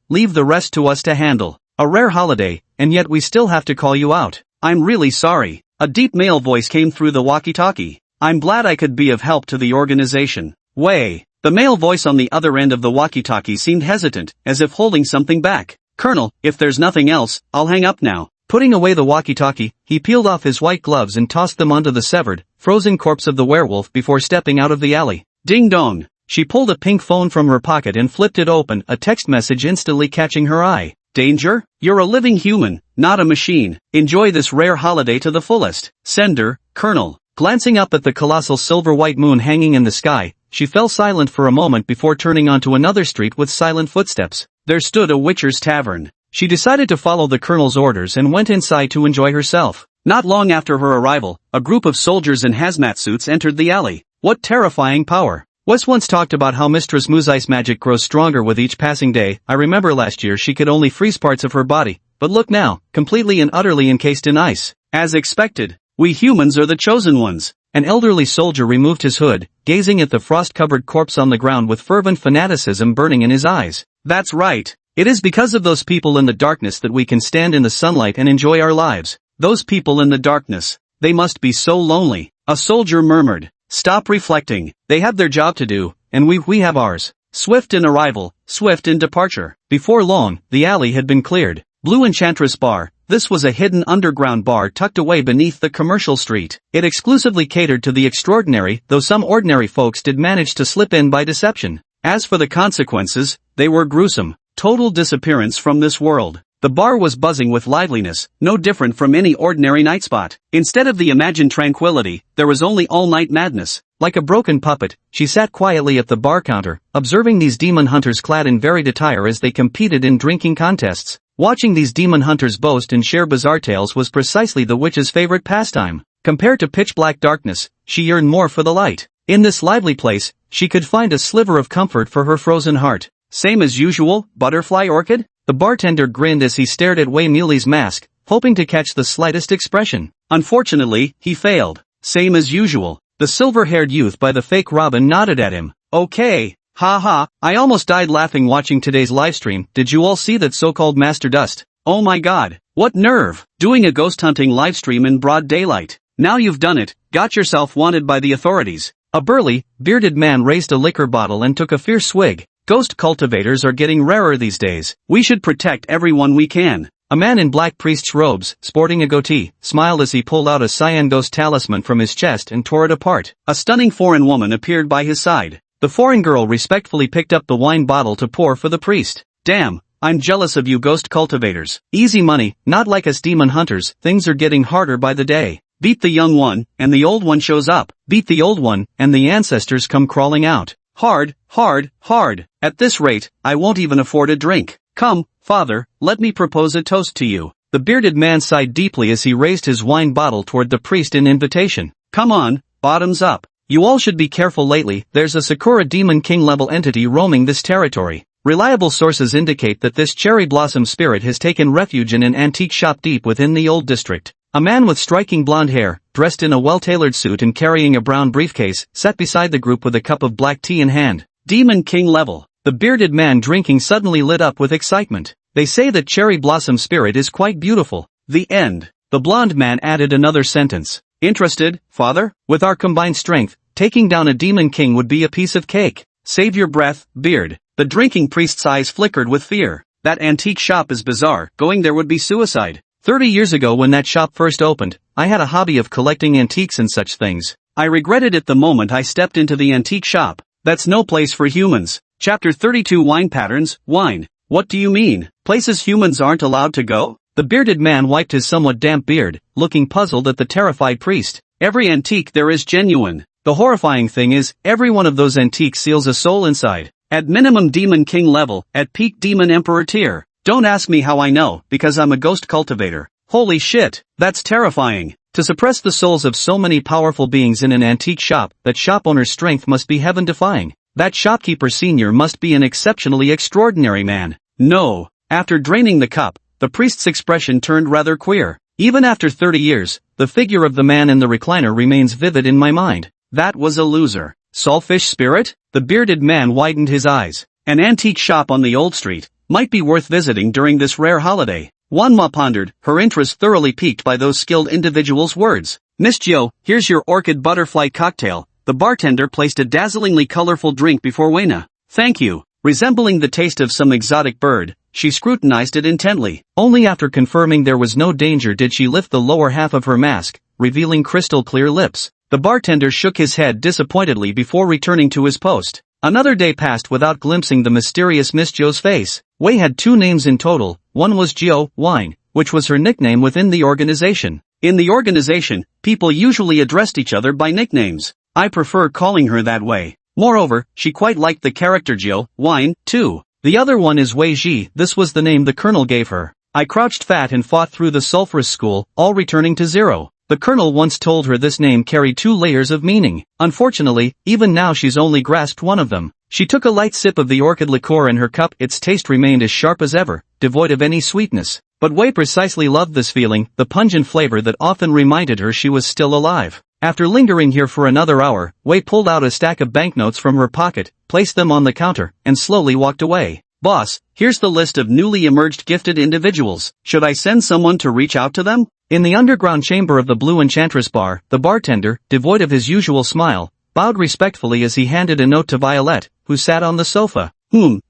Leave the rest to us to handle. A rare holiday, and yet we still have to call you out. I'm really sorry. A deep male voice came through the walkie-talkie. I'm glad I could be of help to the organization. Wei. The male voice on the other end of the walkie-talkie seemed hesitant, as if holding something back. Colonel, if there's nothing else, I'll hang up now. Putting away the walkie-talkie, he peeled off his white gloves and tossed them onto the severed, frozen corpse of the werewolf before stepping out of the alley. Ding dong. She pulled a pink phone from her pocket and flipped it open, a text message instantly catching her eye. Danger? You're a living human, not a machine. Enjoy this rare holiday to the fullest. Sender, Colonel. Glancing up at the colossal silver-white moon hanging in the sky, she fell silent for a moment before turning onto another street with silent footsteps. There stood a Witcher's Tavern. She decided to follow the colonel's orders and went inside to enjoy herself. Not long after her arrival, a group of soldiers in hazmat suits entered the alley. What terrifying power! Wes once talked about how Mistress Moo's ice magic grows stronger with each passing day. I remember last year she could only freeze parts of her body, but look now, completely and utterly encased in ice. As expected, we humans are the chosen ones. An elderly soldier removed his hood, gazing at the frost-covered corpse on the ground with fervent fanaticism burning in his eyes. That's right. It is because of those people in the darkness that we can stand in the sunlight and enjoy our lives. Those people in the darkness. They must be so lonely. A soldier murmured. Stop reflecting. They have their job to do, and we have ours. Swift in arrival, swift in departure. Before long, the alley had been cleared. Blue Enchantress Bar. This was a hidden underground bar tucked away beneath the commercial street. It exclusively catered to the extraordinary, though some ordinary folks did manage to slip in by deception. As for the consequences, they were gruesome. Total disappearance from this world. The bar was buzzing with liveliness, no different from any ordinary night spot. Instead of the imagined tranquility, there was only all-night madness. Like a broken puppet, she sat quietly at the bar counter, observing these demon hunters clad in varied attire as they competed in drinking contests. Watching these demon hunters boast and share bizarre tales was precisely the witch's favorite pastime. Compared to pitch-black darkness, she yearned more for the light. In this lively place, she could find a sliver of comfort for her frozen heart. Same as usual, Butterfly Orchid? The bartender grinned as he stared at Wei Muley's mask, hoping to catch the slightest expression. Unfortunately, he failed. Same as usual. The silver-haired youth by the fake Robin nodded at him. Okay. Ha, I almost died laughing watching today's livestream. Did you all see that so-called Master Dust? Oh my god. What nerve. Doing a ghost hunting livestream in broad daylight. Now you've done it, got yourself wanted by the authorities. A burly, bearded man raised a liquor bottle and took a fierce swig. Ghost cultivators are getting rarer these days. We should protect everyone we can. A man in black priest's robes, sporting a goatee, smiled as he pulled out a cyan ghost talisman from his chest and tore it apart. A stunning foreign woman appeared by his side. The foreign girl respectfully picked up the wine bottle to pour for the priest. Damn, I'm jealous of you ghost cultivators. Easy money, not like us demon hunters, things are getting harder by the day. Beat the young one, and the old one shows up. Beat the old one, and the ancestors come crawling out. Hard, hard, hard. At this rate, I won't even afford a drink. Come, father, let me propose a toast to you. The bearded man sighed deeply as he raised his wine bottle toward the priest in invitation. Come on, bottoms up. You all should be careful lately, there's a Sakura Demon King level entity roaming this territory. Reliable sources indicate that this cherry blossom spirit has taken refuge in an antique shop deep within the old district. A man with striking blonde hair, dressed in a well-tailored suit and carrying a brown briefcase, sat beside the group with a cup of black tea in hand. Demon King level. The bearded man drinking suddenly lit up with excitement. They say that cherry blossom spirit is quite beautiful. The end. The blonde man added another sentence. Interested, father? With our combined strength, taking down a demon king would be a piece of cake. Save your breath, beard. The drinking priest's eyes flickered with fear. That antique shop is bizarre, going there would be suicide. 30 years ago when that shop first opened, I had a hobby of collecting antiques and such things. I regretted it the moment I stepped into the antique shop. That's no place for humans. Chapter 32 Wine Patterns, Wine. What do you mean? Places humans aren't allowed to go? The bearded man wiped his somewhat damp beard, looking puzzled at the terrified priest. Every antique there is genuine. The horrifying thing is, every one of those antiques seals a soul inside. At minimum Demon King level, at peak Demon Emperor tier. Don't ask me how I know, because I'm a ghost cultivator. Holy shit, that's terrifying. To suppress the souls of so many powerful beings in an antique shop, that shop owner's strength must be heaven-defying. That shopkeeper senior must be an exceptionally extraordinary man. No. After draining the cup, the priest's expression turned rather queer. Even after 30 years, the figure of the man in the recliner remains vivid in my mind. That was a loser. Saltfish spirit? The bearded man widened his eyes. An antique shop on the old street might be worth visiting during this rare holiday. Wanma pondered, her interest thoroughly piqued by those skilled individuals' words. Miss Jo, here's your orchid butterfly cocktail. The bartender placed a dazzlingly colorful drink before Wena. Thank you. Resembling the taste of some exotic bird, she scrutinized it intently. Only after confirming there was no danger did she lift the lower half of her mask, revealing crystal-clear lips. The bartender shook his head disappointedly before returning to his post. Another day passed without glimpsing the mysterious Miss Jo's face. Wei had two names in total. One was Jo, Wine, which was her nickname within the organization. In the organization, people usually addressed each other by nicknames. I prefer calling her that way. Moreover, she quite liked the character Jo, Wine, too. The other one is Wei Ji, this was the name the colonel gave her. I crouched fat and fought through the sulfurous school, all returning to zero. The colonel once told her this name carried 2 layers of meaning. Unfortunately, even now she's only grasped one of them. She took a light sip of the orchid liqueur in her cup. Its taste remained as sharp as ever, devoid of any sweetness. But Wei precisely loved this feeling, the pungent flavor that often reminded her she was still alive. After lingering here for another hour, Wei pulled out a stack of banknotes from her pocket, placed them on the counter, and slowly walked away. Boss, here's the list of newly emerged gifted individuals. Should I send someone to reach out to them? In the underground chamber of the Blue Enchantress Bar, the bartender, devoid of his usual smile, bowed respectfully as he handed a note to Violet, who sat on the sofa.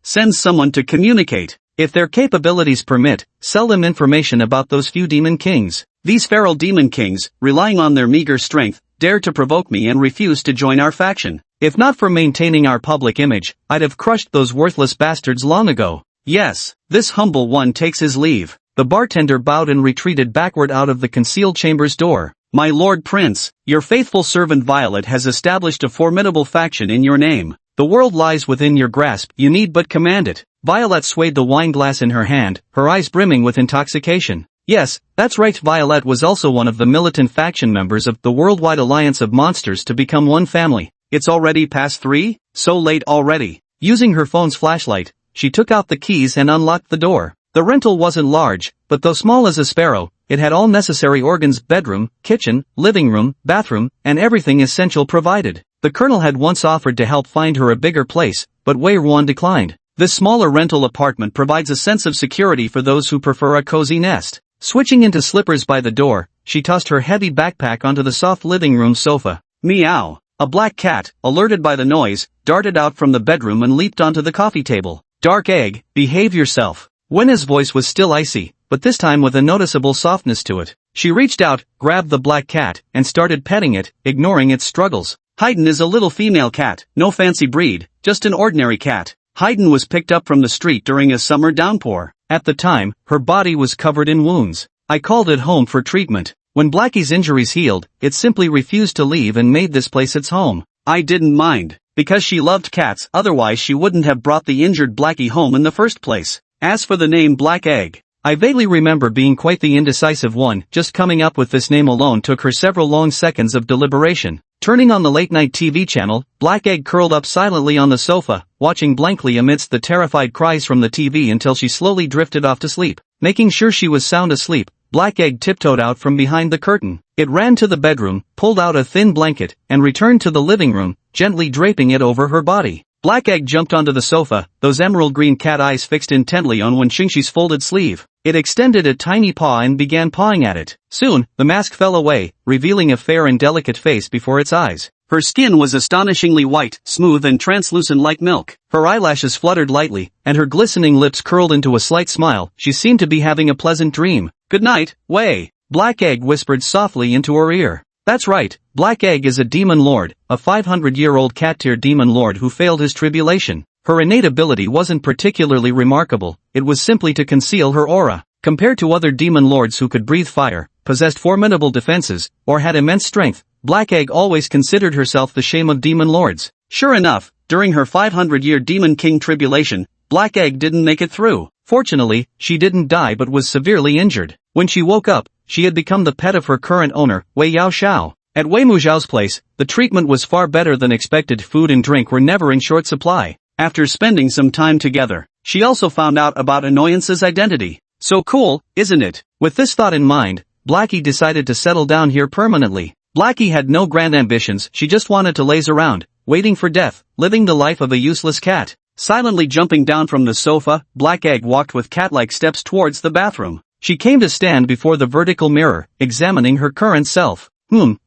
Send someone to communicate. If their capabilities permit, sell them information about those few demon kings. These feral demon kings, relying on their meager strength, dare to provoke me and refuse to join our faction. If not for maintaining our public image, I'd have crushed those worthless bastards long ago. Yes, this humble one takes his leave. The bartender bowed and retreated backward out of the concealed chamber's door. My Lord Prince, your faithful servant Violet has established a formidable faction in your name. The world lies within your grasp, you need but command it. Violet swayed the wine glass in her hand, her eyes brimming with intoxication. Yes, that's right, Violet was also one of the militant faction members of the Worldwide Alliance of Monsters to become one family. It's already past 3? So late already. Using her phone's flashlight, she took out the keys and unlocked the door. The rental wasn't large, but though small as a sparrow, it had all necessary organs: bedroom, kitchen, living room, bathroom, and everything essential provided. The colonel had once offered to help find her a bigger place, but Wei Ruan declined. This smaller rental apartment provides a sense of security for those who prefer a cozy nest. Switching into slippers by the door, she tossed her heavy backpack onto the soft living room sofa. Meow. A black cat, alerted by the noise, darted out from the bedroom and leaped onto the coffee table. Dark egg, behave yourself. Wenna's voice was still icy, but this time with a noticeable softness to it. She reached out, grabbed the black cat, and started petting it, ignoring its struggles. Haydn is a little female cat, no fancy breed, just an ordinary cat. Haydn was picked up from the street during a summer downpour. At the time, her body was covered in wounds. I called it home for treatment. When Blackie's injuries healed, it simply refused to leave and made this place its home. I didn't mind, because she loved cats, otherwise she wouldn't have brought the injured Blackie home in the first place. As for the name Black Egg, I vaguely remember being quite the indecisive one. Just coming up with this name alone took her several long seconds of deliberation. Turning on the late-night TV channel, Black Egg curled up silently on the sofa, watching blankly amidst the terrified cries from the TV until she slowly drifted off to sleep. Making sure she was sound asleep, Black Egg tiptoed out from behind the curtain. It ran to the bedroom, pulled out a thin blanket, and returned to the living room, gently draping it over her body. Black Egg jumped onto the sofa, those emerald green cat eyes fixed intently on Wen Xingxi's folded sleeve. It extended a tiny paw and began pawing at it. Soon, the mask fell away, revealing a fair and delicate face before its eyes. Her skin was astonishingly white, smooth and translucent like milk. Her eyelashes fluttered lightly, and her glistening lips curled into a slight smile. She seemed to be having a pleasant dream. "Good night, Wei," Black Egg whispered softly into her ear. That's right, Black Egg is a demon lord, a 500-year-old cat-tier demon lord who failed his tribulation. Her innate ability wasn't particularly remarkable, it was simply to conceal her aura. Compared to other demon lords who could breathe fire, possessed formidable defenses, or had immense strength, Black Egg always considered herself the shame of demon lords. Sure enough, during her 500-year Demon King tribulation, Black Egg didn't make it through. Fortunately, she didn't die but was severely injured. When she woke up, she had become the pet of her current owner, Wei Yao Xiao. At Wei Muzhao's place, the treatment was far better than expected. Food and drink were never in short supply. After spending some time together, she also found out about Annoyance's identity. So cool, isn't it? With this thought in mind, Blackie decided to settle down here permanently. Blackie had no grand ambitions, she just wanted to laze around, waiting for death, living the life of a useless cat. Silently jumping down from the sofa, Black Egg walked with cat-like steps towards the bathroom. She came to stand before the vertical mirror, examining her current self.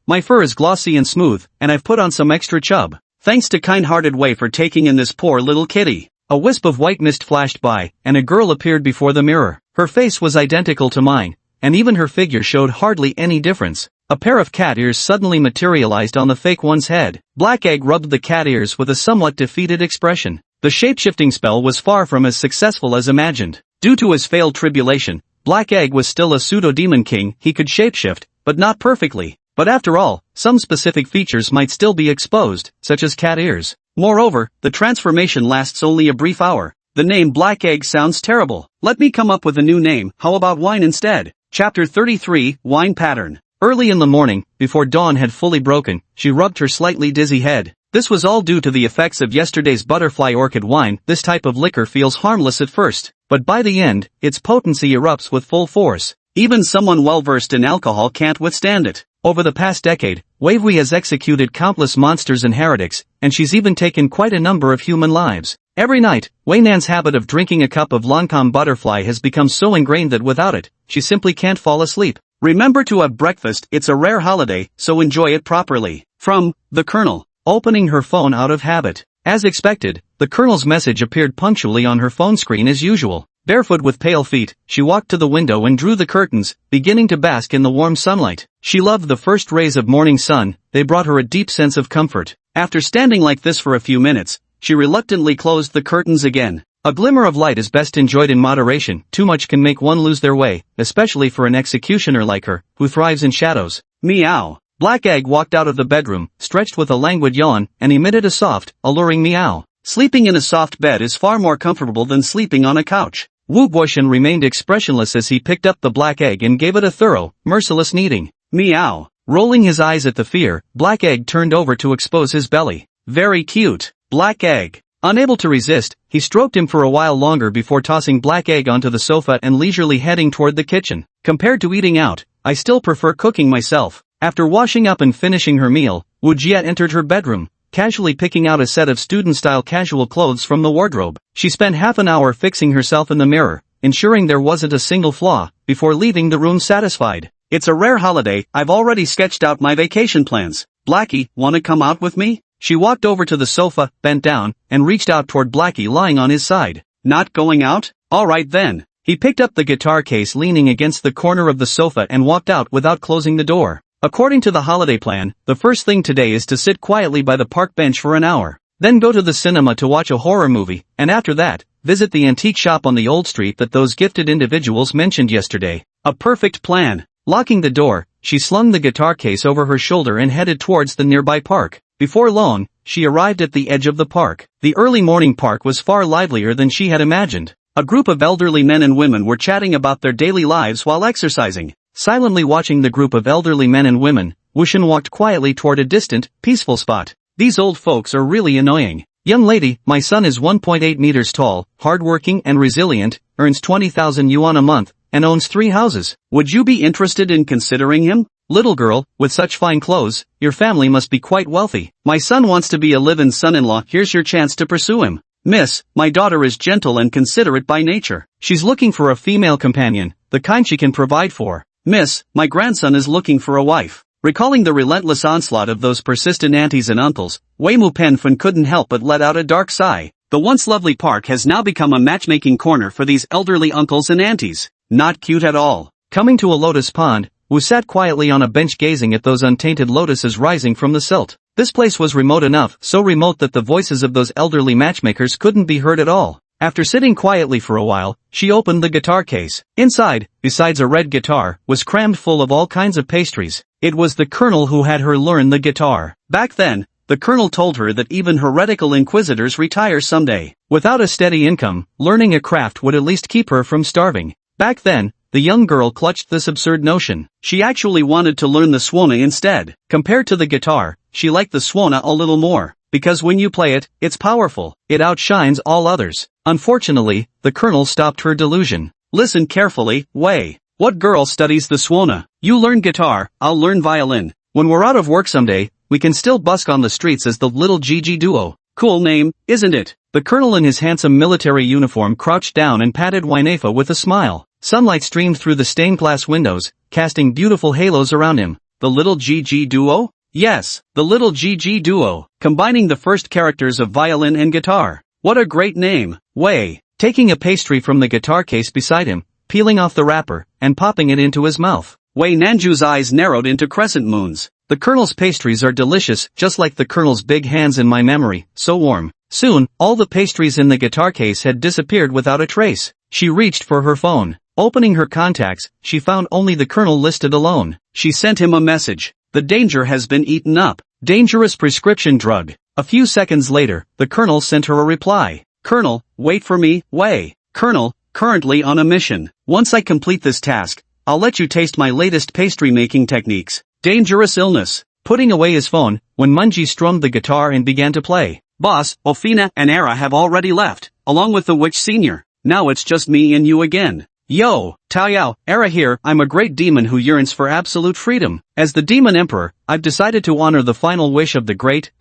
My fur is glossy and smooth, and I've put on some extra chub. Thanks to kind-hearted Wei for taking in this poor little kitty. A wisp of white mist flashed by, and a girl appeared before the mirror. Her face was identical to mine, and even her figure showed hardly any difference. A pair of cat ears suddenly materialized on the fake one's head. Black Egg rubbed the cat ears with a somewhat defeated expression. The shape-shifting spell was far from as successful as imagined. Due to his failed tribulation, Black Egg was still a pseudo-demon king. He could shapeshift, but not perfectly. But after all, some specific features might still be exposed, such as cat ears. Moreover, the transformation lasts only a brief hour. The name Black Egg sounds terrible. Let me come up with a new name. How about wine instead? Chapter 33, Wine Pattern. Early in the morning, before dawn had fully broken, she rubbed her slightly dizzy head. This was all due to the effects of yesterday's butterfly orchid wine. This type of liquor feels harmless at first, but by the end, its potency erupts with full force. Even someone well-versed in alcohol can't withstand it. Over the past decade, Wei Wei has executed countless monsters and heretics, and she's even taken quite a number of human lives. Every night, Wei Nan's habit of drinking a cup of Lancome butterfly has become so ingrained that without it, she simply can't fall asleep. Remember to have breakfast, it's a rare holiday, so enjoy it properly. From the Colonel. Opening her phone out of habit. As expected, the Colonel's message appeared punctually on her phone screen as usual. Barefoot with pale feet, she walked to the window and drew the curtains, beginning to bask in the warm sunlight. She loved the first rays of morning sun, they brought her a deep sense of comfort. After standing like this for a few minutes, she reluctantly closed the curtains again. A glimmer of light is best enjoyed in moderation. Too much can make one lose their way, especially for an executioner like her, who thrives in shadows. Meow. Black Egg walked out of the bedroom, stretched with a languid yawn, and emitted a soft, alluring meow. Sleeping in a soft bed is far more comfortable than sleeping on a couch. Wu Guoxian remained expressionless as he picked up the Black Egg and gave it a thorough, merciless kneading. Meow. Rolling his eyes at the fear, Black Egg turned over to expose his belly. Very cute. Black Egg. Unable to resist, he stroked him for a while longer before tossing Black Egg onto the sofa and leisurely heading toward the kitchen. Compared to eating out, I still prefer cooking myself. After washing up and finishing her meal, Wu Jie entered her bedroom, casually picking out a set of student-style casual clothes from the wardrobe. She spent half an hour fixing herself in the mirror, ensuring there wasn't a single flaw, before leaving the room satisfied. It's a rare holiday, I've already sketched out my vacation plans. Blackie, wanna come out with me? She walked over to the sofa, bent down, and reached out toward Blackie lying on his side. Not going out? Alright then. He picked up the guitar case leaning against the corner of the sofa and walked out without closing the door. According to the holiday plan, the first thing today is to sit quietly by the park bench for an hour. Then go to the cinema to watch a horror movie, and after that, visit the antique shop on the old street that those gifted individuals mentioned yesterday. A perfect plan. Locking the door, she slung the guitar case over her shoulder and headed towards the nearby park. Before long, she arrived at the edge of the park. The early morning park was far livelier than she had imagined. A group of elderly men and women were chatting about their daily lives while exercising. Silently watching the group of elderly men and women, Wushin walked quietly toward a distant, peaceful spot. These old folks are really annoying. Young lady, my son is 1.8 meters tall, hardworking and resilient, earns 20,000 yuan a month, and owns 3 houses. Would you be interested in considering him? Little girl, with such fine clothes, your family must be quite wealthy. My son wants to be a live-in son-in-law. Here's your chance to pursue him. Miss, my daughter is gentle and considerate by nature. She's looking for a female companion, the kind she can provide for. Miss, my grandson is looking for a wife. Recalling the relentless onslaught of those persistent aunties and uncles, Wei Mu Penfen couldn't help but let out a dark sigh. The once lovely park has now become a matchmaking corner for these elderly uncles and aunties. Not cute at all. Coming to a lotus pond, Wu sat quietly on a bench gazing at those untainted lotuses rising from the silt. This place was remote enough, so remote that the voices of those elderly matchmakers couldn't be heard at all. After sitting quietly for a while, she opened the guitar case. Inside, besides a red guitar, was crammed full of all kinds of pastries. It was the colonel who had her learn the guitar. Back then, the colonel told her that even heretical inquisitors retire someday. Without a steady income, learning a craft would at least keep her from starving. Back then, the young girl clutched this absurd notion. She actually wanted to learn the suona instead. Compared to the guitar, she liked the suona a little more. Because when you play it, it's powerful. It outshines all others. Unfortunately, the colonel stopped her delusion. Listen carefully, Wei. What girl studies the suona? You learn guitar, I'll learn violin. When we're out of work someday, we can still busk on the streets as the little Gigi duo. Cool name, isn't it? The colonel in his handsome military uniform crouched down and patted Wainefa with a smile. Sunlight streamed through the stained glass windows, casting beautiful halos around him. The little Gigi duo? Yes, the little Gigi duo, combining the first characters of violin and guitar. What a great name, Wei. Taking a pastry from the guitar case beside him, peeling off the wrapper, and popping it into his mouth. Wei Nanju's eyes narrowed into crescent moons. The colonel's pastries are delicious, just like the colonel's big hands in my memory, so warm. Soon, all the pastries in the guitar case had disappeared without a trace. She reached for her phone. Opening her contacts, she found only the colonel listed alone. She sent him a message. The danger has been eaten up. Dangerous prescription drug. A few seconds later, the colonel sent her a reply. Colonel, wait for me, Wei. Colonel, currently on a mission. Once I complete this task, I'll let you taste my latest pastry-making techniques. Dangerous illness. Putting away his phone, when Munji strummed the guitar and began to play. Boss, Ofina and Era have already left, along with the witch senior. Now it's just me and you again. Yo, Taoyao, Era here. I'm a great demon who yearns for absolute freedom. As the demon emperor, I've decided to honor the final wish of the great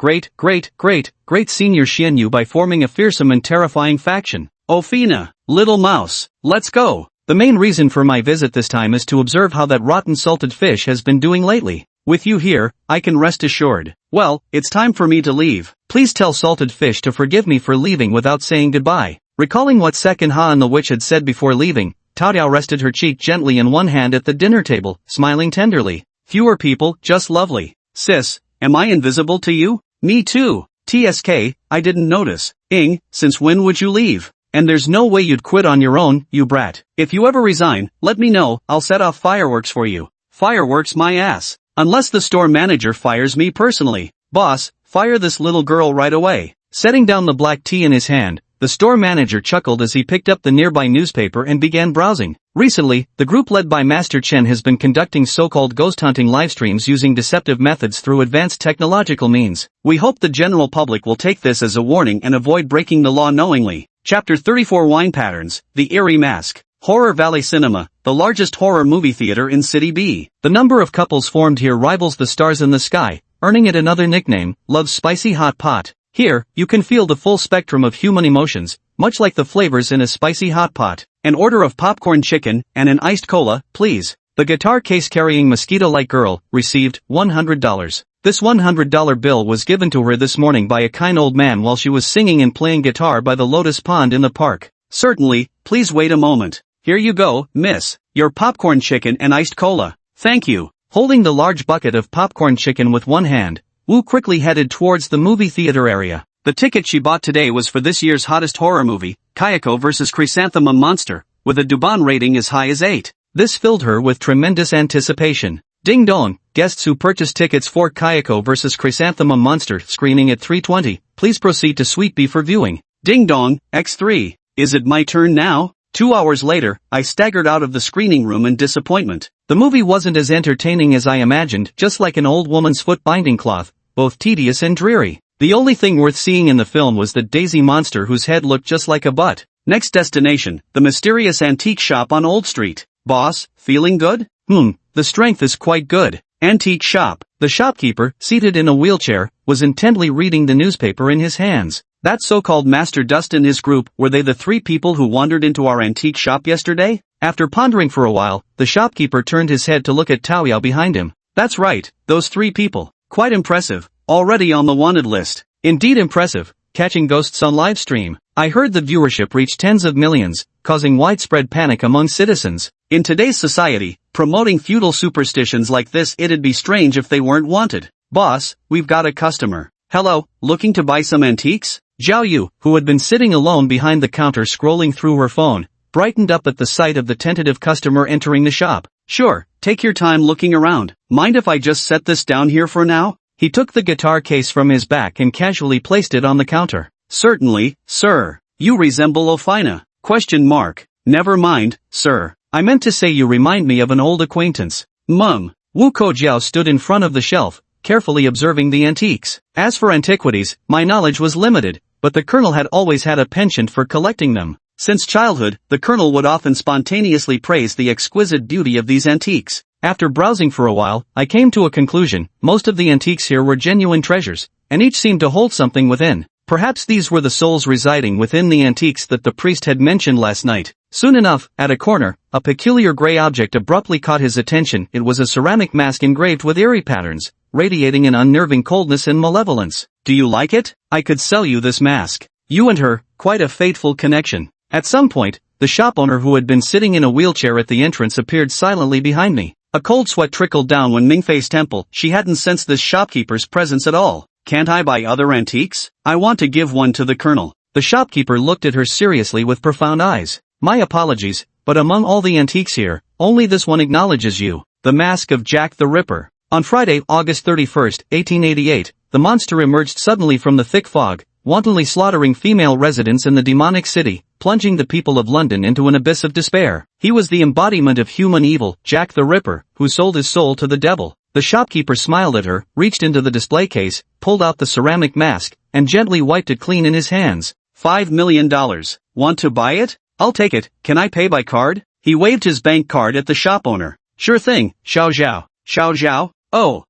senior Xianyu by forming a fearsome and terrifying faction. Ofina, little mouse, let's go. The main reason for my visit this time is to observe how that rotten salted fish has been doing lately. With you here, I can rest assured. Well, it's time for me to leave. Please tell salted fish to forgive me for leaving without saying goodbye. Recalling what Second Han the witch had said before leaving, Taoyao rested her cheek gently in one hand at the dinner table, smiling tenderly. Fewer people, just lovely. Sis, am I invisible to you? Me too. TSK, I didn't notice. Ing, since when would you leave? And there's no way you'd quit on your own, you brat. If you ever resign, let me know, I'll set off fireworks for you. Fireworks my ass. Unless the store manager fires me personally. Boss, fire this little girl right away. Setting down the black tea in his hand, the store manager chuckled as he picked up the nearby newspaper and began browsing. Recently, the group led by Master Chen has been conducting so-called ghost hunting live streams using deceptive methods through advanced technological means. We hope the general public will take this as a warning and avoid breaking the law knowingly. Chapter 34 Wine Patterns, The Eerie Mask. Horror Valley Cinema, the largest horror movie theater in City B. The number of couples formed here rivals the stars in the sky, earning it another nickname, Love's Spicy Hot Pot. Here, you can feel the full spectrum of human emotions, much like the flavors in a spicy hot pot. An order of popcorn chicken, and an iced cola, please. The guitar case-carrying mosquito-like girl received $100. This $100 bill was given to her this morning by a kind old man while she was singing and playing guitar by the lotus pond in the park. Certainly, please wait a moment. Here you go, miss. Your popcorn chicken and iced cola. Thank you. Holding the large bucket of popcorn chicken with one hand, Wu quickly headed towards the movie theater area. The ticket she bought today was for this year's hottest horror movie, Kayako vs. Chrysanthemum Monster, with a Dubon rating as high as 8. This filled her with tremendous anticipation. Ding dong, guests who purchased tickets for Kayako vs. Chrysanthemum Monster screening at 3:20, please proceed to Suite B for viewing. Ding dong, X3. Is it my turn now? 2 hours later, I staggered out of the screening room in disappointment. The movie wasn't as entertaining as I imagined, just like an old woman's foot binding cloth, both tedious and dreary. The only thing worth seeing in the film was the Daisy monster whose head looked just like a butt. Next destination, the mysterious antique shop on Old Street. Boss, feeling good? The strength is quite good. Antique shop. The shopkeeper, seated in a wheelchair, was intently reading the newspaper in his hands. That so-called Master Dust and his group, were they the 3 people who wandered into our antique shop yesterday? After pondering for a while, the shopkeeper turned his head to look at Tao Yao behind him. That's right, those 3 people. Quite impressive. Already on the wanted list. Indeed impressive. Catching ghosts on live stream. I heard the viewership reached tens of millions, causing widespread panic among citizens. In today's society, promoting feudal superstitions like this, it'd be strange if they weren't wanted. Boss, we've got a customer. Hello, looking to buy some antiques? Zhao Yu, who had been sitting alone behind the counter scrolling through her phone, brightened up at the sight of the tentative customer entering the shop. Sure, take your time looking around. Mind if I just set this down here for now? He took the guitar case from his back and casually placed it on the counter. Certainly, sir. You resemble Ofina. ? Never mind, sir. I meant to say you remind me of an old acquaintance. Mum. Wu Kojiao stood in front of the shelf, carefully observing the antiques. As for antiquities, my knowledge was limited, but the colonel had always had a penchant for collecting them. Since childhood, the colonel would often spontaneously praise the exquisite beauty of these antiques. After browsing for a while, I came to a conclusion. Most of the antiques here were genuine treasures, and each seemed to hold something within. Perhaps these were the souls residing within the antiques that the priest had mentioned last night. Soon enough, at a corner, a peculiar gray object abruptly caught his attention. It was a ceramic mask engraved with eerie patterns, radiating an unnerving coldness and malevolence. Do you like it? I could sell you this mask. You and her, quite a fateful connection. At some point, the shop owner who had been sitting in a wheelchair at the entrance appeared silently behind me. A cold sweat trickled down when Mingfei's temple. She hadn't sensed this shopkeeper's presence at all. Can't I buy other antiques? I want to give one to the colonel. The shopkeeper looked at her seriously with profound eyes. My apologies, but among all the antiques here, only this one acknowledges you. The Mask of Jack the Ripper. On Friday, August 31, 1888, the monster emerged suddenly from the thick fog, wantonly slaughtering female residents in the demonic city, plunging the people of London into an abyss of despair. He was the embodiment of human evil, Jack the Ripper, who sold his soul to the devil. The shopkeeper smiled at her, reached into the display case, pulled out the ceramic mask, and gently wiped it clean in his hands. $5 million. Want to buy it? I'll take it. Can I pay by card? He waved his bank card at the shop owner. Sure thing, Xiao Zhao. Xiao Zhao?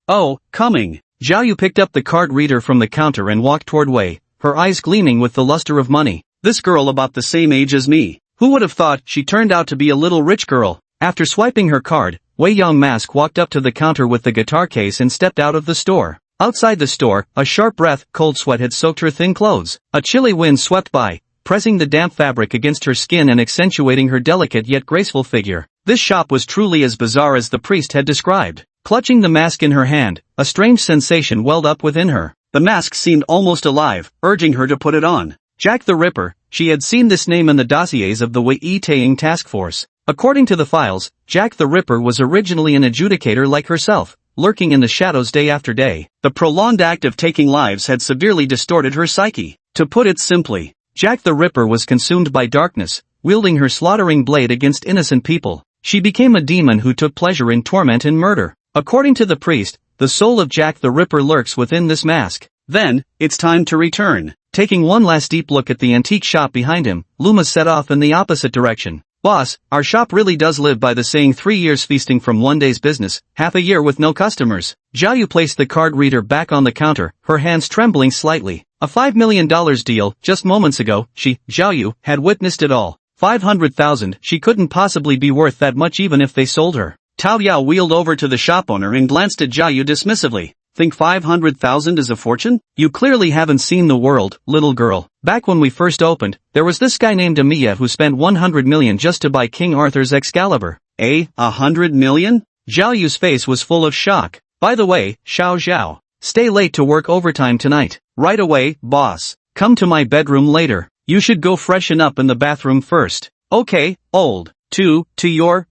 Oh, coming. Zhao Yu picked up the card reader from the counter and walked toward Wei, her eyes gleaming with the luster of money. This girl about the same age as me. Who would have thought she turned out to be a little rich girl? After swiping her card, Wei Yang Mask walked up to the counter with the guitar case and stepped out of the store. Outside the store, a sharp breath, cold sweat had soaked her thin clothes. A chilly wind swept by, pressing the damp fabric against her skin and accentuating her delicate yet graceful figure. This shop was truly as bizarre as the priest had described. Clutching the mask in her hand, a strange sensation welled up within her. The mask seemed almost alive, urging her to put it on. Jack the Ripper. She had seen this name in the dossiers of the Wei Taiying task force. According to the files, Jack the Ripper was originally an adjudicator like herself, lurking in the shadows day after day. The prolonged act of taking lives had severely distorted her psyche. To put it simply, Jack the Ripper was consumed by darkness, wielding her slaughtering blade against innocent people. She became a demon who took pleasure in torment and murder. According to the priest, the soul of Jack the Ripper lurks within this mask. Then, it's time to return. Taking one last deep look at the antique shop behind him, Luma set off in the opposite direction. Boss, our shop really does live by the saying 3 years feasting from 1 day's business, half a year with no customers. Zhao Yu placed the card reader back on the counter, her hands trembling slightly. A $5 million deal. Just moments ago, Zhao Yu, had witnessed it all. 500,000. She couldn't possibly be worth that much even if they sold her. Tao Yao wheeled over to the shop owner and glanced at Zhao Yu dismissively. Think 500,000 is a fortune? You clearly haven't seen the world, little girl. Back when we first opened, there was this guy named Emiya who spent 100 million just to buy King Arthur's Excalibur. 100 million? Zhao Yu's face was full of shock. By the way, Zhao. Stay late to work overtime tonight. Right away, boss. Come to my bedroom later. You should go freshen up in the bathroom first. Okay, old. To your,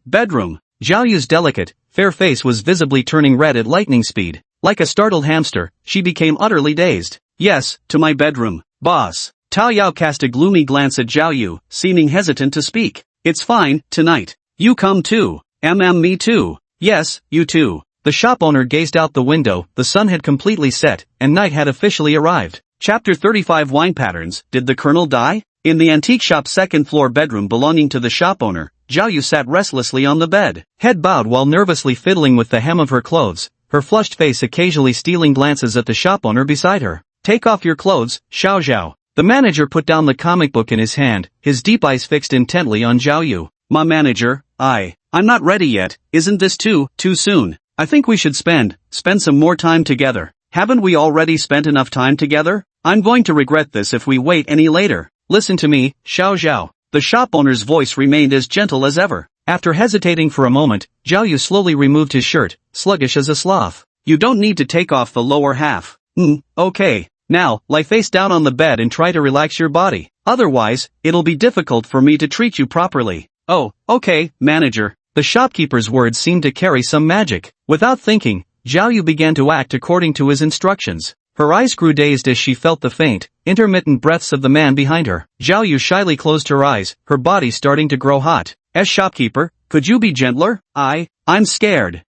bedroom. Zhao Yu's delicate, fair face was visibly turning red at lightning speed. Like a startled hamster, she became utterly dazed. Yes, to my bedroom, boss. Tao Yao cast a gloomy glance at Zhao Yu, seeming hesitant to speak. It's fine, tonight. You come too. Me too. Yes, you too. The shop owner gazed out the window, the sun had completely set, and night had officially arrived. Chapter 35 Wine Patterns. Did the Colonel die? In the antique shop's second-floor bedroom belonging to the shop owner, Zhao Yu sat restlessly on the bed, head bowed while nervously fiddling with the hem of her clothes, her flushed face occasionally stealing glances at the shop owner beside her. Take off your clothes, Zhao. The manager put down the comic book in his hand, his deep eyes fixed intently on Zhao Yu. My manager, I'm not ready yet. Isn't this too soon? I think we should spend some more time together. Haven't we already spent enough time together? I'm going to regret this if we wait any later. Listen to me, Zhao. The shop owner's voice remained as gentle as ever. After hesitating for a moment, Zhao Yu slowly removed his shirt, sluggish as a sloth. You don't need to take off the lower half. Okay. Now, lie face down on the bed and try to relax your body. Otherwise, it'll be difficult for me to treat you properly. Oh, okay, manager. The shopkeeper's words seemed to carry some magic. Without thinking, Zhao Yu began to act according to his instructions. Her eyes grew dazed as she felt the faint, intermittent breaths of the man behind her. Zhao Yu shyly closed her eyes, her body starting to grow hot. As shopkeeper, could you be gentler? I'm scared.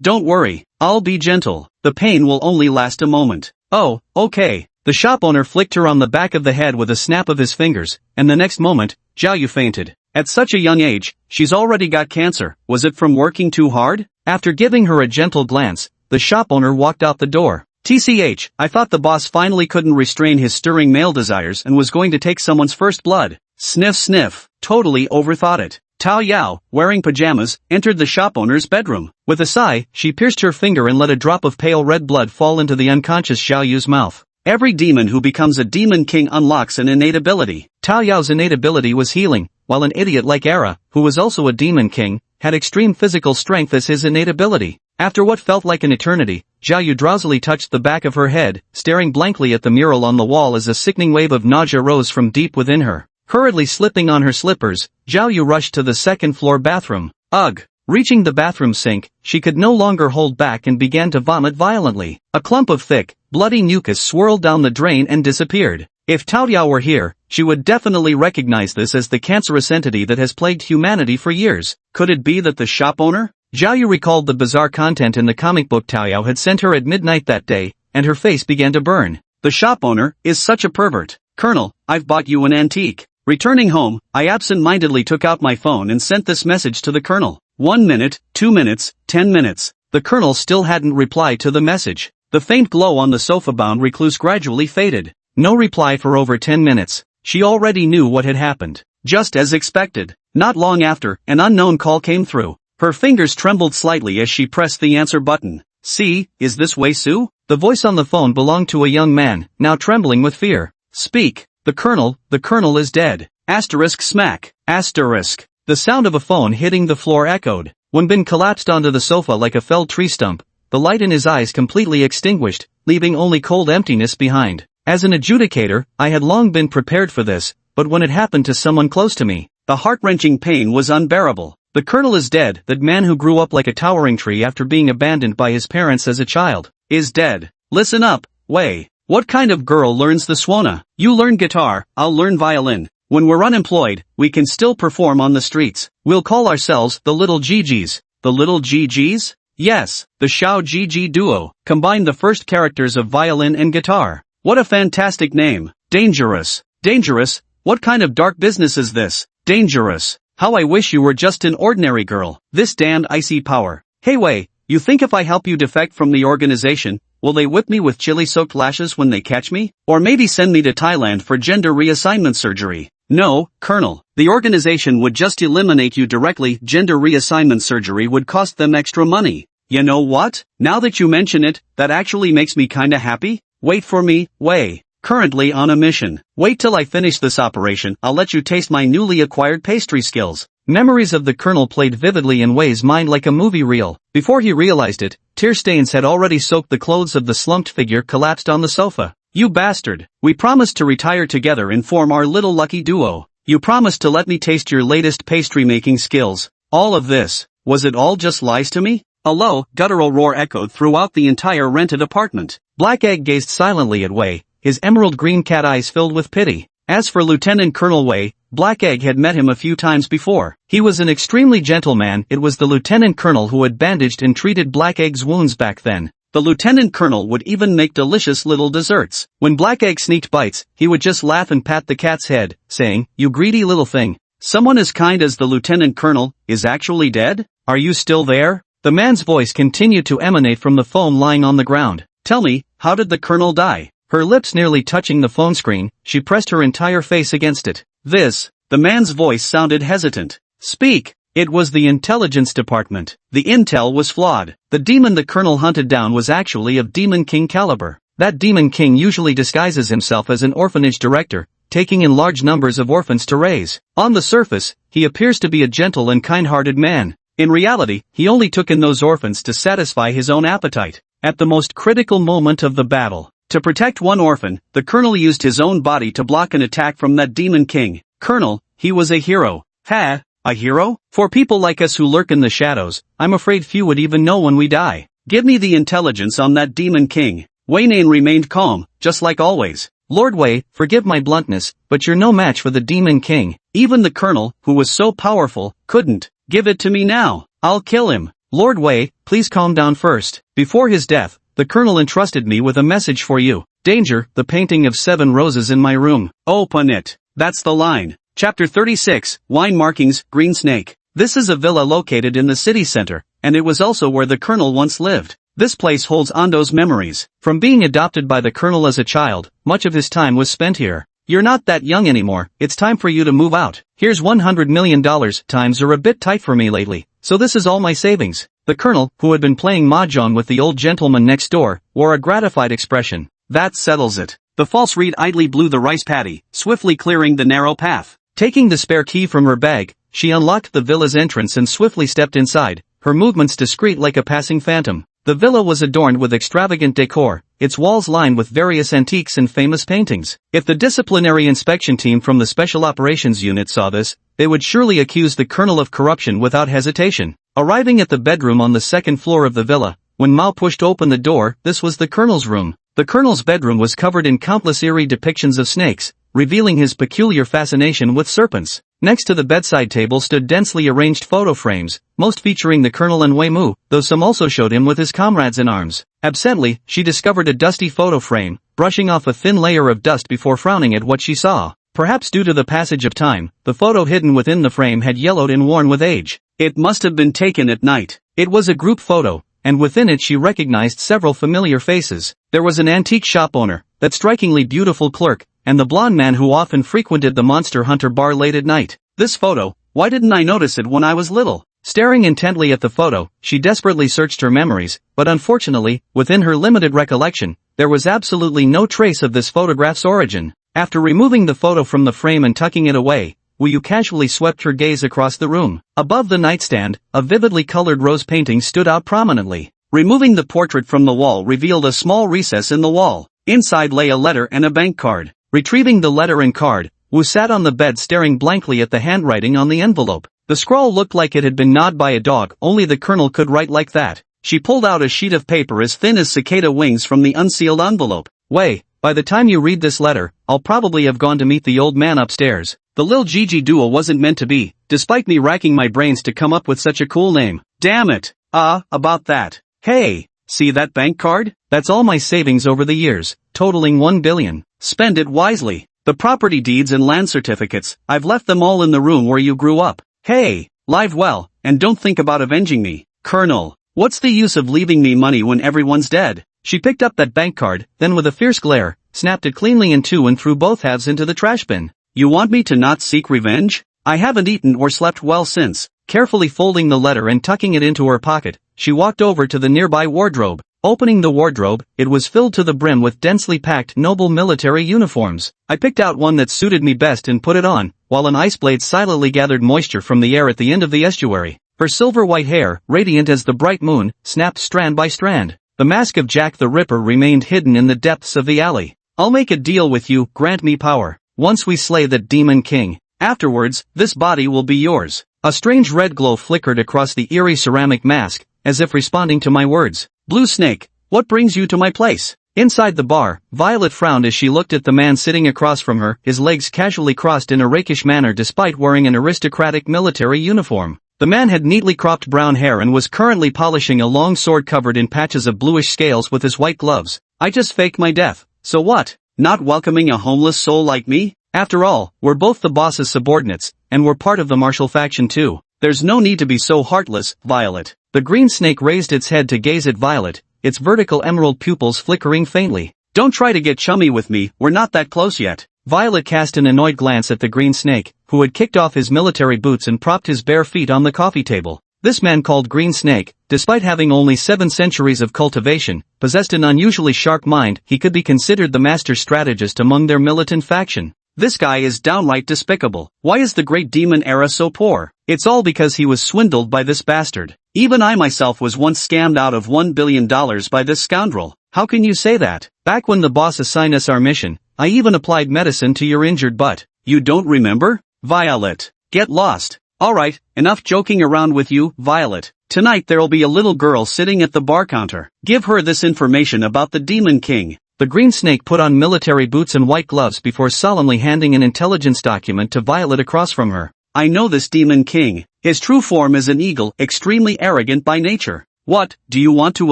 Don't worry, I'll be gentle. The pain will only last a moment. Oh, okay. The shop owner flicked her on the back of the head with a snap of his fingers, and the next moment, Zhao Yu fainted. At such a young age, she's already got cancer. Was it from working too hard? After giving her a gentle glance, the shop owner walked out the door. TCH, I thought the boss finally couldn't restrain his stirring male desires and was going to take someone's first blood. Sniff. Totally overthought it. Tao Yao, wearing pajamas, entered the shop owner's bedroom. With a sigh, she pierced her finger and let a drop of pale red blood fall into the unconscious Zhao Yu's mouth. Every demon who becomes a demon king unlocks an innate ability. Tao Yao's innate ability was healing, while an idiot like Era, who was also a demon king, had extreme physical strength as his innate ability. After what felt like an eternity, Zhao Yu drowsily touched the back of her head, staring blankly at the mural on the wall as a sickening wave of nausea rose from deep within her. Hurriedly slipping on her slippers, Zhao Yu rushed to the second-floor bathroom. Ugh! Reaching the bathroom sink, she could no longer hold back and began to vomit violently. A clump of thick, bloody mucus swirled down the drain and disappeared. If Tao Yao were here, she would definitely recognize this as the cancerous entity that has plagued humanity for years. Could it be that the shop owner? Zhao Yu recalled the bizarre content in the comic book Tao Yao had sent her at midnight that day, and her face began to burn. The shop owner is such a pervert. Colonel, I've bought you an antique. Returning home, I absent-mindedly took out my phone and sent this message to the Colonel. 1 minute, 2 minutes, 10 minutes. The Colonel still hadn't replied to the message. The faint glow on the sofa-bound recluse gradually faded. No reply for over 10 minutes. She already knew what had happened. Just as expected. Not long after, an unknown call came through. Her fingers trembled slightly as she pressed the answer button. See, is this Wei Su? The voice on the phone belonged to a young man, now trembling with fear. Speak. The Colonel is dead. Asterisk smack. Asterisk. The sound of a phone hitting the floor echoed. When Bin collapsed onto the sofa like a felled tree stump, the light in his eyes completely extinguished, leaving only cold emptiness behind. As an adjudicator, I had long been prepared for this, but when it happened to someone close to me, the heart-wrenching pain was unbearable. The Colonel is dead. That man who grew up like a towering tree after being abandoned by his parents as a child, is dead. Listen up, Wei. What kind of girl learns the swana? You learn guitar, I'll learn violin. When we're unemployed, we can still perform on the streets. We'll call ourselves the Little Gigis. The Little Gigis? Yes, the Xiao Gigi duo. Combine the first characters of violin and guitar. What a fantastic name. Dangerous. Dangerous? What kind of dark business is this? Dangerous. How I wish you were just an ordinary girl. This damned icy power. Hey Wei, you think if I help you defect from the organization, will they whip me with chili-soaked lashes when they catch me? Or maybe send me to Thailand for gender reassignment surgery? No, Colonel. The organization would just eliminate you directly. Gender reassignment surgery would cost them extra money. You know what? Now that you mention it, that actually makes me kinda happy. Wait for me, Wei. Currently on a mission. Wait till I finish this operation, I'll let you taste my newly acquired pastry skills. Memories of the colonel played vividly in Wei's mind like a movie reel. Before he realized it, tear stains had already soaked the clothes of the slumped figure collapsed on the sofa. You bastard. We promised to retire together and form our little lucky duo. You promised to let me taste your latest pastry-making skills. All of this, was it all just lies to me? A low, guttural roar echoed throughout the entire rented apartment. Black Egg gazed silently at Wei, his emerald green cat eyes filled with pity. As for Lieutenant Colonel Wei, Black Egg had met him a few times before. He was an extremely gentle man. It was the Lieutenant Colonel who had bandaged and treated Black Egg's wounds back then. The Lieutenant Colonel would even make delicious little desserts. When Black Egg sneaked bites, he would just laugh and pat the cat's head, saying, "You greedy little thing. Someone as kind as the Lieutenant Colonel is actually dead? Are you still there?" The man's voice continued to emanate from the phone lying on the ground. "Tell me, how did the Colonel die?" Her lips nearly touching the phone screen, she pressed her entire face against it. The man's voice sounded hesitant. "Speak." It was the intelligence department. The intel was flawed. The demon the colonel hunted down was actually of Demon King caliber. That Demon King usually disguises himself as an orphanage director, taking in large numbers of orphans to raise. On the surface, he appears to be a gentle and kind-hearted man. In reality, he only took in those orphans to satisfy his own appetite. At the most critical moment of the battle, to protect one orphan, the colonel used his own body to block an attack from that Demon King. Colonel, he was a hero. Ha! A hero? For people like us who lurk in the shadows, I'm afraid few would even know when we die. Give me the intelligence on that Demon King. Wei Nan remained calm, just like always. Lord Wei, forgive my bluntness, but you're no match for the Demon King. Even the colonel, who was so powerful, couldn't. Give it to me now. I'll kill him. Lord Wei, please calm down first. Before his death, the colonel entrusted me with a message for you. Danger, the painting of 7 roses in my room. Open it. That's the line. Chapter 36, Wine Markings, Green Snake. This is a villa located in the city center, and it was also where the colonel once lived. This place holds Ando's memories. From being adopted by the colonel as a child, much of his time was spent here. You're not that young anymore, it's time for you to move out. Here's $100 million. Times are a bit tight for me lately, so this is all my savings. The colonel, who had been playing mahjong with the old gentleman next door, wore a gratified expression. That settles it. The false Reed idly blew the rice paddy, swiftly clearing the narrow path. Taking the spare key from her bag, she unlocked the villa's entrance and swiftly stepped inside, her movements discreet like a passing phantom. The villa was adorned with extravagant decor, its walls lined with various antiques and famous paintings. If the disciplinary inspection team from the Special Operations Unit saw this, they would surely accuse the colonel of corruption without hesitation. Arriving at the bedroom on the second floor of the villa, when Mao pushed open the door, this was the colonel's room. The colonel's bedroom was covered in countless eerie depictions of snakes, revealing his peculiar fascination with serpents. Next to the bedside table stood densely arranged photo frames, most featuring the colonel and Wei Mu, though some also showed him with his comrades in arms. Absently, she discovered a dusty photo frame, brushing off a thin layer of dust before frowning at what she saw. Perhaps due to the passage of time, the photo hidden within the frame had yellowed and worn with age. It must have been taken at night. It was a group photo, and within it she recognized several familiar faces. There was an antique shop owner, that strikingly beautiful clerk, and the blonde man who often frequented the Monster Hunter bar late at night. This photo, why didn't I notice it when I was little? Staring intently at the photo, she desperately searched her memories, but unfortunately, within her limited recollection, there was absolutely no trace of this photograph's origin. After removing the photo from the frame and tucking it away, Wu Yu casually swept her gaze across the room. Above the nightstand, a vividly colored rose painting stood out prominently. Removing the portrait from the wall revealed a small recess in the wall. Inside lay a letter and a bank card. Retrieving the letter and card, Wu sat on the bed staring blankly at the handwriting on the envelope. The scrawl looked like it had been gnawed by a dog, only the colonel could write like that. She pulled out a sheet of paper as thin as cicada wings from the unsealed envelope. Wei, by the time you read this letter, I'll probably have gone to meet the old man upstairs. The Lil Gigi duo wasn't meant to be, despite me racking my brains to come up with such a cool name. Damn it. About that. Hey, see that bank card? That's all my savings over the years, totaling 1 billion. Spend it wisely. The property deeds and land certificates, I've left them all in the room where you grew up. Hey, live well, and don't think about avenging me. Colonel, what's the use of leaving me money when everyone's dead? She picked up that bank card, then with a fierce glare, snapped it cleanly in two and threw both halves into the trash bin. You want me to not seek revenge? I haven't eaten or slept well since. Carefully folding the letter and tucking it into her pocket, she walked over to the nearby wardrobe. Opening the wardrobe, it was filled to the brim with densely packed noble military uniforms. I picked out one that suited me best and put it on, while an ice blade silently gathered moisture from the air at the end of the estuary. Her silver-white hair, radiant as the bright moon, snapped strand by strand. The mask of Jack the Ripper remained hidden in the depths of the alley. I'll make a deal with you, grant me power. Once we slay that demon king. Afterwards, this body will be yours. A strange red glow flickered across the eerie ceramic mask, as if responding to my words. Blue Snake, what brings you to my place? Inside the bar, Violet frowned as she looked at the man sitting across from her, his legs casually crossed in a rakish manner despite wearing an aristocratic military uniform. The man had neatly cropped brown hair and was currently polishing a long sword covered in patches of bluish scales with his white gloves. I just faked my death. So what? Not welcoming a homeless soul like me? After all, we're both the boss's subordinates, and we're part of the martial faction too. There's no need to be so heartless, Violet. The green snake raised its head to gaze at Violet, its vertical emerald pupils flickering faintly. Don't try to get chummy with me, we're not that close yet. Violet cast an annoyed glance at the green snake, who had kicked off his military boots and propped his bare feet on the coffee table. This man called Green Snake, despite having only 7 centuries of cultivation, possessed an unusually sharp mind. He could be considered the master strategist among their militant faction. This guy is downright despicable. Why is the great demon era so poor? It's all because he was swindled by this bastard. Even I myself was once scammed out of $1 billion by this scoundrel. How can you say that? Back when the boss assigned us our mission, I even applied medicine to your injured butt. You don't remember? Violet. Get lost. Alright, enough joking around with you, Violet. Tonight there'll be a little girl sitting at the bar counter. Give her this information about the Demon King. The green snake put on military boots and white gloves before solemnly handing an intelligence document to Violet across from her. I know this Demon King. His true form is an eagle, extremely arrogant by nature. What, do you want to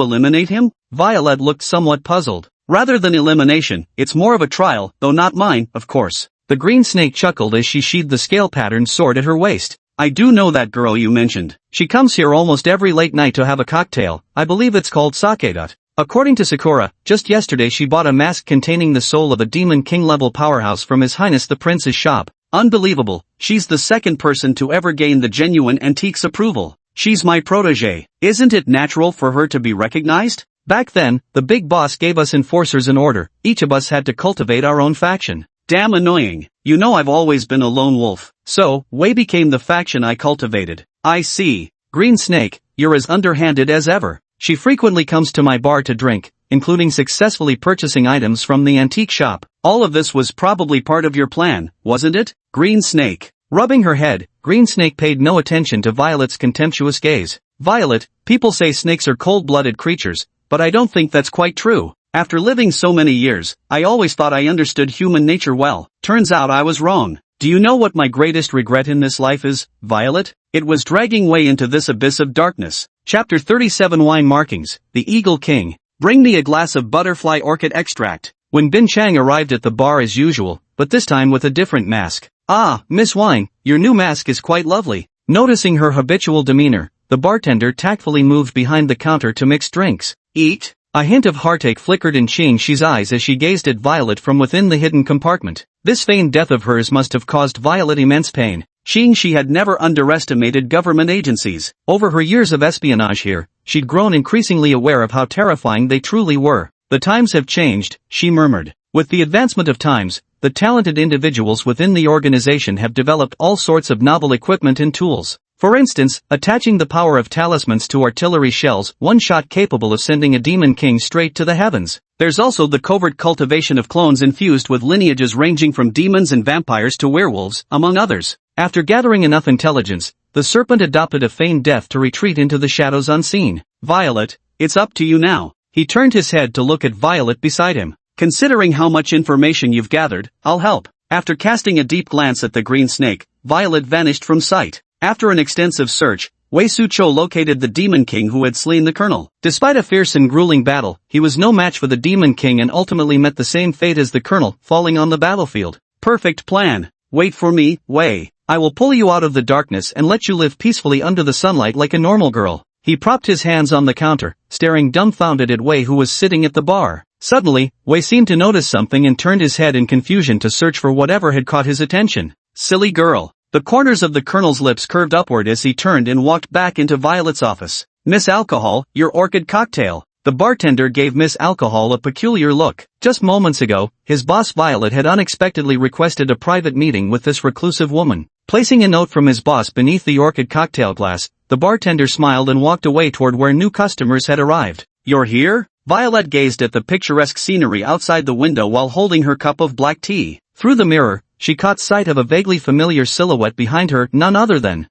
eliminate him? Violet looked somewhat puzzled. Rather than elimination, it's more of a trial, though not mine, of course. The green snake chuckled as she sheathed the scale-patterned sword at her waist. I do know that girl you mentioned. She comes here almost every late night to have a cocktail. I believe it's called sake. According to Sakura, just yesterday she bought a mask containing the soul of a Demon King-level powerhouse from His Highness the Prince's shop. Unbelievable, she's the second person to ever gain the genuine antiques approval. She's my protege. Isn't it natural for her to be recognized? Back then, the big boss gave us enforcers an order. Each of us had to cultivate our own faction. Damn annoying. You know I've always been a lone wolf. So, Wei became the faction I cultivated. I see. Green Snake, you're as underhanded as ever. She frequently comes to my bar to drink, including successfully purchasing items from the antique shop. All of this was probably part of your plan, wasn't it? Green Snake. Rubbing her head, Green Snake paid no attention to Violet's contemptuous gaze. Violet, people say snakes are cold-blooded creatures, but I don't think that's quite true. After living so many years, I always thought I understood human nature well. Turns out I was wrong. Do you know what my greatest regret in this life is, Violet? It was dragging Wei into this abyss of darkness. Chapter 37 Wine Markings, The Eagle King. Bring me a glass of butterfly orchid extract. When Bin Chang arrived at the bar as usual, but this time with a different mask. Ah, Miss Wine, your new mask is quite lovely. Noticing her habitual demeanor, the bartender tactfully moved behind the counter to mix drinks. Eat? A hint of heartache flickered in Xingxi's eyes as she gazed at Violet from within the hidden compartment. This feigned death of hers must have caused Violet immense pain. Xingxi had never underestimated government agencies. Over her years of espionage here, she'd grown increasingly aware of how terrifying they truly were. The times have changed, she murmured. With the advancement of times, the talented individuals within the organization have developed all sorts of novel equipment and tools. For instance, attaching the power of talismans to artillery shells, one shot capable of sending a demon king straight to the heavens. There's also the covert cultivation of clones infused with lineages ranging from demons and vampires to werewolves, among others. After gathering enough intelligence, the serpent adopted a feigned death to retreat into the shadows unseen. Violet, it's up to you now. He turned his head to look at Violet beside him. Considering how much information you've gathered, I'll help. After casting a deep glance at the green snake, Violet vanished from sight. After an extensive search, Wei Suchou located the Demon King who had slain the colonel. Despite a fierce and grueling battle, he was no match for the Demon King and ultimately met the same fate as the colonel, falling on the battlefield. Perfect plan. Wait for me, Wei. I will pull you out of the darkness and let you live peacefully under the sunlight like a normal girl. He propped his hands on the counter, staring dumbfounded at Wei who was sitting at the bar. Suddenly, Wei seemed to notice something and turned his head in confusion to search for whatever had caught his attention. Silly girl. The corners of the colonel's lips curved upward as he turned and walked back into Violet's office. "Miss Alcohol, your orchid cocktail." The bartender gave Miss Alcohol a peculiar look. Just moments ago, his boss Violet had unexpectedly requested a private meeting with this reclusive woman. Placing a note from his boss beneath the orchid cocktail glass, the bartender smiled and walked away toward where new customers had arrived. "You're here?" Violet gazed at the picturesque scenery outside the window while holding her cup of black tea. Through the mirror, she caught sight of a vaguely familiar silhouette behind her, none other than,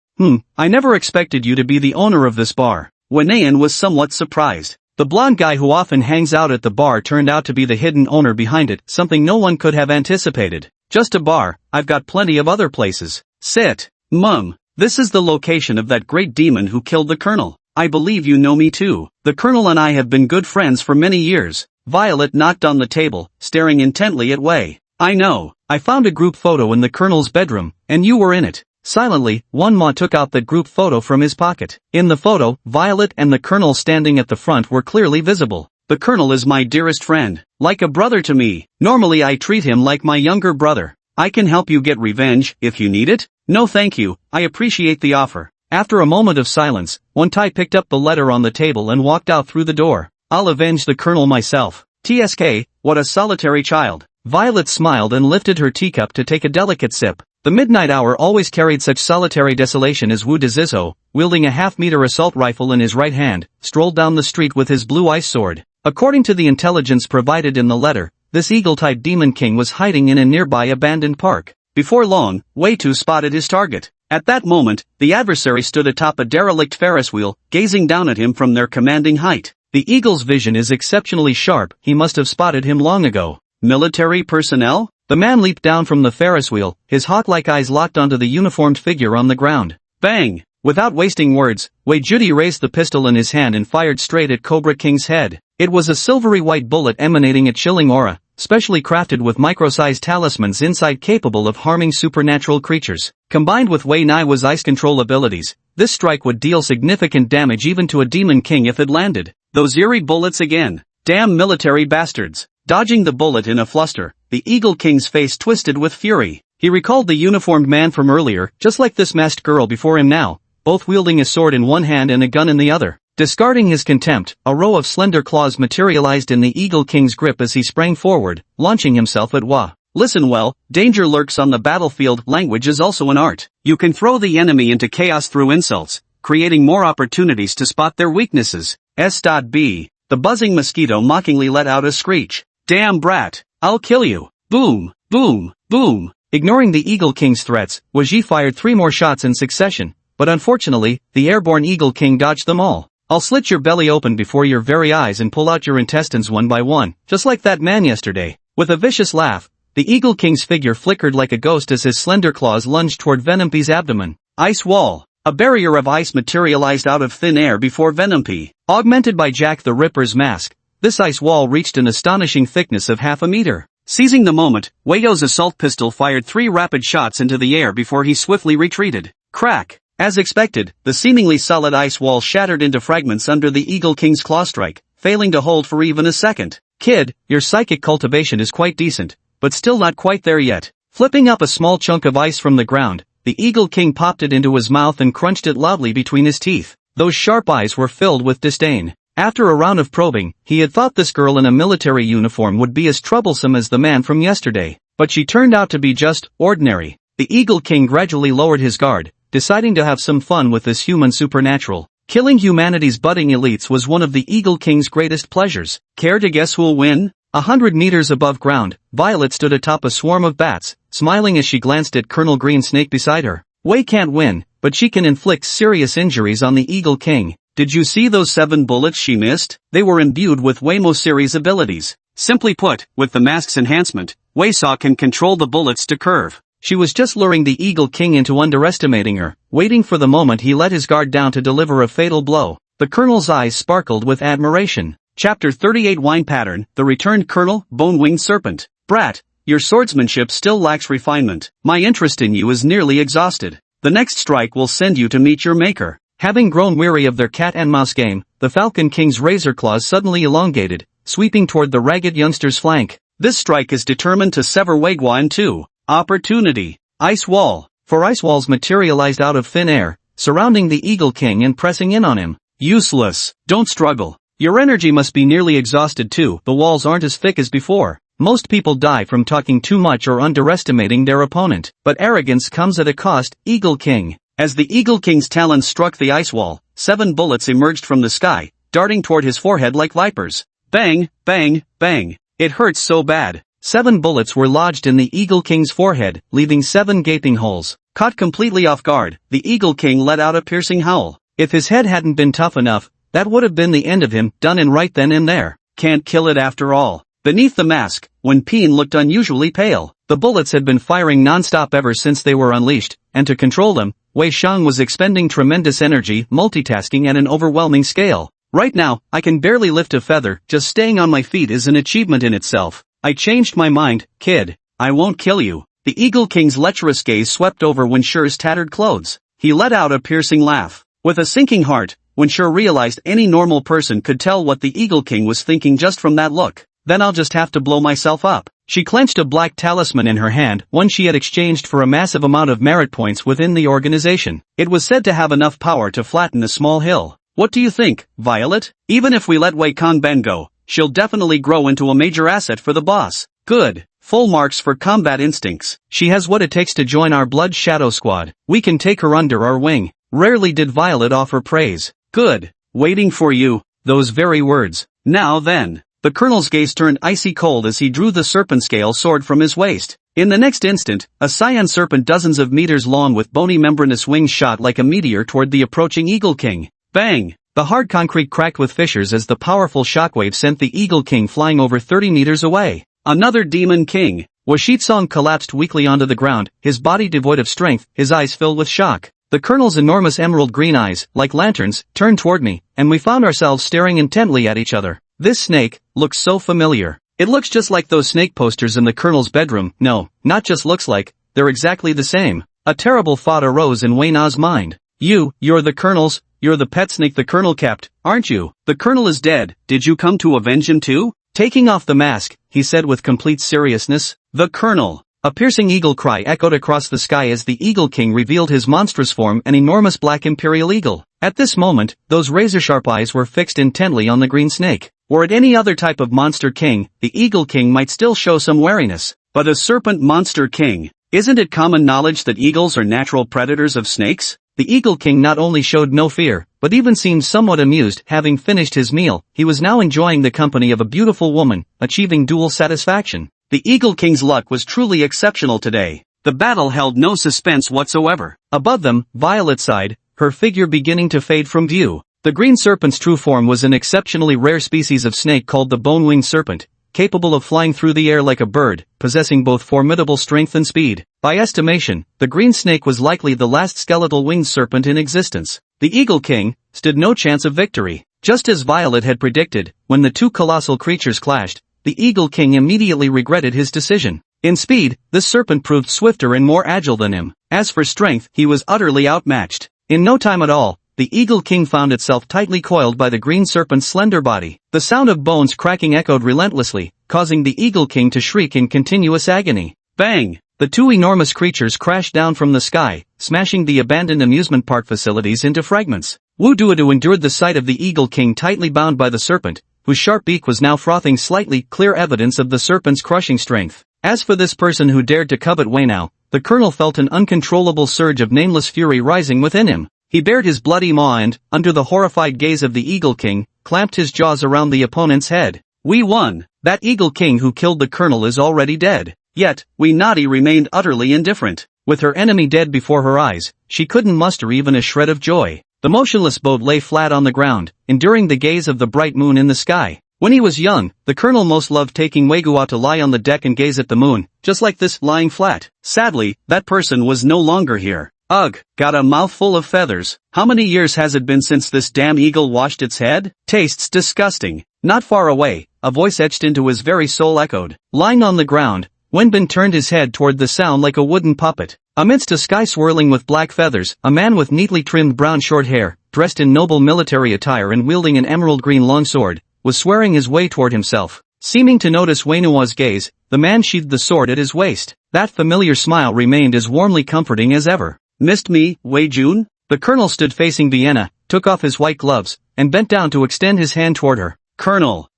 I never expected you to be the owner of this bar." Wanayan was somewhat surprised. The blonde guy who often hangs out at the bar turned out to be the hidden owner behind it, something no one could have anticipated. "Just a bar, I've got plenty of other places." "Sit. Mum, this is the location of that great demon who killed the colonel. I believe you know me too. The colonel and I have been good friends for many years." Violet knocked on the table, staring intently at Wei. "I know. I found a group photo in the colonel's bedroom, and you were in it." Silently, Wanma took out that group photo from his pocket. In the photo, Violet and the colonel standing at the front were clearly visible. "The colonel is my dearest friend, like a brother to me. Normally I treat him like my younger brother. I can help you get revenge, if you need it." "No thank you, I appreciate the offer." After a moment of silence, Wontai picked up the letter on the table and walked out through the door. "I'll avenge the colonel myself." "TSK, what a solitary child." Violet smiled and lifted her teacup to take a delicate sip. The midnight hour always carried such solitary desolation as Wu Dezizho, wielding a half-meter assault rifle in his right hand, strolled down the street with his blue ice sword. According to the intelligence provided in the letter, this eagle-type demon king was hiding in a nearby abandoned park. Before long, Wei Tu spotted his target. At that moment, the adversary stood atop a derelict Ferris wheel, gazing down at him from their commanding height. The eagle's vision is exceptionally sharp, he must have spotted him long ago. "Military personnel?" The man leaped down from the Ferris wheel, his hawk-like eyes locked onto the uniformed figure on the ground. Bang! Without wasting words, Wei Judy raised the pistol in his hand and fired straight at Cobra King's head. It was a silvery white bullet emanating a chilling aura, specially crafted with micro-sized talismans inside capable of harming supernatural creatures. Combined with Wei Naiwa's ice control abilities, this strike would deal significant damage even to a demon king if it landed. Those eerie bullets again. Damn military bastards. Dodging the bullet in a fluster, the Eagle King's face twisted with fury. He recalled the uniformed man from earlier, just like this masked girl before him now, both wielding a sword in one hand and a gun in the other. Discarding his contempt, a row of slender claws materialized in the Eagle King's grip as he sprang forward, launching himself at Wa. "Listen well, danger lurks on the battlefield. Language is also an art. You can throw the enemy into chaos through insults, creating more opportunities to spot their weaknesses." S.B. The buzzing mosquito mockingly let out a screech. "Damn brat, I'll kill you." Boom, boom, boom. Ignoring the Eagle King's threats, Waji fired 3 more shots in succession, but unfortunately, the airborne Eagle King dodged them all. "I'll slit your belly open before your very eyes and pull out your intestines one by one, just like that man yesterday." With a vicious laugh, the Eagle King's figure flickered like a ghost as his slender claws lunged toward Venumpi's abdomen. Ice wall. A barrier of ice materialized out of thin air before Venumpi. Augmented by Jack the Ripper's mask, this ice wall reached an astonishing thickness of half a meter. Seizing the moment, Weio's assault pistol fired 3 rapid shots into the air before he swiftly retreated. Crack! As expected, the seemingly solid ice wall shattered into fragments under the Eagle King's claw strike, failing to hold for even a second. "Kid, your psychic cultivation is quite decent, but still not quite there yet." Flipping up a small chunk of ice from the ground, the Eagle King popped it into his mouth and crunched it loudly between his teeth. Those sharp eyes were filled with disdain. After a round of probing, he had thought this girl in a military uniform would be as troublesome as the man from yesterday, but she turned out to be just ordinary. The Eagle King gradually lowered his guard, deciding to have some fun with this human supernatural. Killing humanity's budding elites was one of the Eagle King's greatest pleasures. Care to guess who'll win? 100 meters above ground, Violet stood atop a swarm of bats, smiling as she glanced at Colonel Greensnake beside her. Wei can't win, but she can inflict serious injuries on the Eagle King. Did you see those 7 bullets she missed? They were imbued with Weimo series abilities. Simply put, with the mask's enhancement, Weisaw can control the bullets to curve. She was just luring the Eagle King into underestimating her, waiting for the moment he let his guard down to deliver a fatal blow. The Colonel's eyes sparkled with admiration. Chapter 38 Wine Pattern, The Returned Colonel, Bone-Winged Serpent. Brat, your swordsmanship still lacks refinement. My interest in you is nearly exhausted. The next strike will send you to meet your maker. Having grown weary of their cat-and-mouse game, the Falcon King's razor claws suddenly elongated, sweeping toward the ragged youngster's flank. This strike is determined to sever Weigua in 2. Opportunity. Ice wall. for ice walls materialized out of thin air, surrounding the Eagle King and pressing in on him. Useless. Don't struggle. Your energy must be nearly exhausted too. The walls aren't as thick as before. Most people die from talking too much or underestimating their opponent. But arrogance comes at a cost, Eagle King. As the Eagle King's talons struck the ice wall, 7 bullets emerged from the sky, darting toward his forehead like vipers. Bang, bang, bang. It hurts so bad. 7 bullets were lodged in the Eagle King's forehead, leaving 7 gaping holes. Caught completely off guard, the Eagle King let out a piercing howl. If his head hadn't been tough enough, that would have been the end of him, done and right then and there. Can't kill it after all. Beneath the mask, Wen Pin looked unusually pale. The bullets had been firing non-stop ever since they were unleashed, and to control them, Wei Shang was expending tremendous energy, multitasking at an overwhelming scale. Right now, I can barely lift a feather. Just staying on my feet is an achievement in itself. I changed my mind, kid. I won't kill you. The Eagle King's lecherous gaze swept over Wen Shi's tattered clothes. He let out a piercing laugh. With a sinking heart, Wen Shi realized any normal person could tell what the Eagle King was thinking just from that look. Then I'll just have to blow myself up. She clenched a black talisman in her hand, one she had exchanged for a massive amount of merit points within the organization. It was said to have enough power to flatten a small hill. What do you think, Violet? Even if we let Wei Kanban go, she'll definitely grow into a major asset for the boss. Good. Full marks for combat instincts. She has what it takes to join our Blood Shadow Squad. We can take her under our wing. Rarely did Violet offer praise. Good. Waiting for you. Those very words. Now then. The Colonel's gaze turned icy cold as he drew the serpent scale sword from his waist. In the next instant, a cyan serpent dozens of meters long with bony membranous wings shot like a meteor toward the approaching Eagle King. Bang! The hard concrete cracked with fissures as the powerful shockwave sent the Eagle King flying over 30 meters away. Another Demon King. Washitsong collapsed weakly onto the ground, his body devoid of strength, his eyes filled with shock. The Colonel's enormous emerald green eyes, like lanterns, turned toward me, and we found ourselves staring intently at each other. This snake looks so familiar. It looks just like those snake posters in the Colonel's bedroom. No, not just looks like, they're exactly the same. A terrible thought arose in Wei Na's mind. You're the Colonel's, you're the pet snake the Colonel kept, aren't you? The Colonel is dead. Did you come to avenge him too? Taking off the mask, he said with complete seriousness. The Colonel. A piercing eagle cry echoed across the sky as the Eagle King revealed his monstrous form, an enormous black imperial eagle. At this moment, those razor-sharp eyes were fixed intently on the green snake. Were it any other type of monster king, the Eagle King might still show some wariness. But a serpent monster king? Isn't it common knowledge that eagles are natural predators of snakes? The Eagle King not only showed no fear, but even seemed somewhat amused. Having finished his meal, he was now enjoying the company of a beautiful woman, achieving dual satisfaction. The Eagle King's luck was truly exceptional today. The battle held no suspense whatsoever. Above them, Violet sighed, her figure beginning to fade from view. The green serpent's true form was an exceptionally rare species of snake called the bone-winged serpent, capable of flying through the air like a bird, possessing both formidable strength and speed. By estimation, the green snake was likely the last skeletal winged serpent in existence. The Eagle King stood no chance of victory. Just as Violet had predicted, when the two colossal creatures clashed, the Eagle King immediately regretted his decision. In speed, this serpent proved swifter and more agile than him. As for strength, he was utterly outmatched. In no time at all, the Eagle King found itself tightly coiled by the green serpent's slender body. The sound of bones cracking echoed relentlessly, causing the Eagle King to shriek in continuous agony. Bang! The two enormous creatures crashed down from the sky, smashing the abandoned amusement park facilities into fragments. Wu Duodu endured the sight of the Eagle King tightly bound by the serpent, whose sharp beak was now frothing slightly, clear evidence of the serpent's crushing strength. As for this person who dared to covet Wei Nao, the Colonel felt an uncontrollable surge of nameless fury rising within him. He bared his bloody maw and, under the horrified gaze of the Eagle King, clamped his jaws around the opponent's head. We won! That Eagle King who killed the Colonel is already dead. Yet, Wei Nadi remained utterly indifferent. With her enemy dead before her eyes, she couldn't muster even a shred of joy. The motionless boat lay flat on the ground, enduring the gaze of the bright moon in the sky. When he was young, the Colonel most loved taking Weigua to lie on the deck and gaze at the moon, just like this, lying flat. Sadly, that person was no longer here. Ugh, got a mouthful of feathers. How many years has it been since this damn eagle washed its head? Tastes disgusting. Not far away, a voice etched into his very soul echoed. Lying on the ground, Wenbin turned his head toward the sound like a wooden puppet. Amidst a sky swirling with black feathers, a man with neatly trimmed brown short hair, dressed in noble military attire and wielding an emerald green longsword, was swearing his way toward himself. Seeming to notice Wei Nuo's gaze, the man sheathed the sword at his waist. That familiar smile remained as warmly comforting as ever. Missed me, Wei Jun? The colonel stood facing Vienna, took off his white gloves, and bent down to extend his hand toward her. Colonel?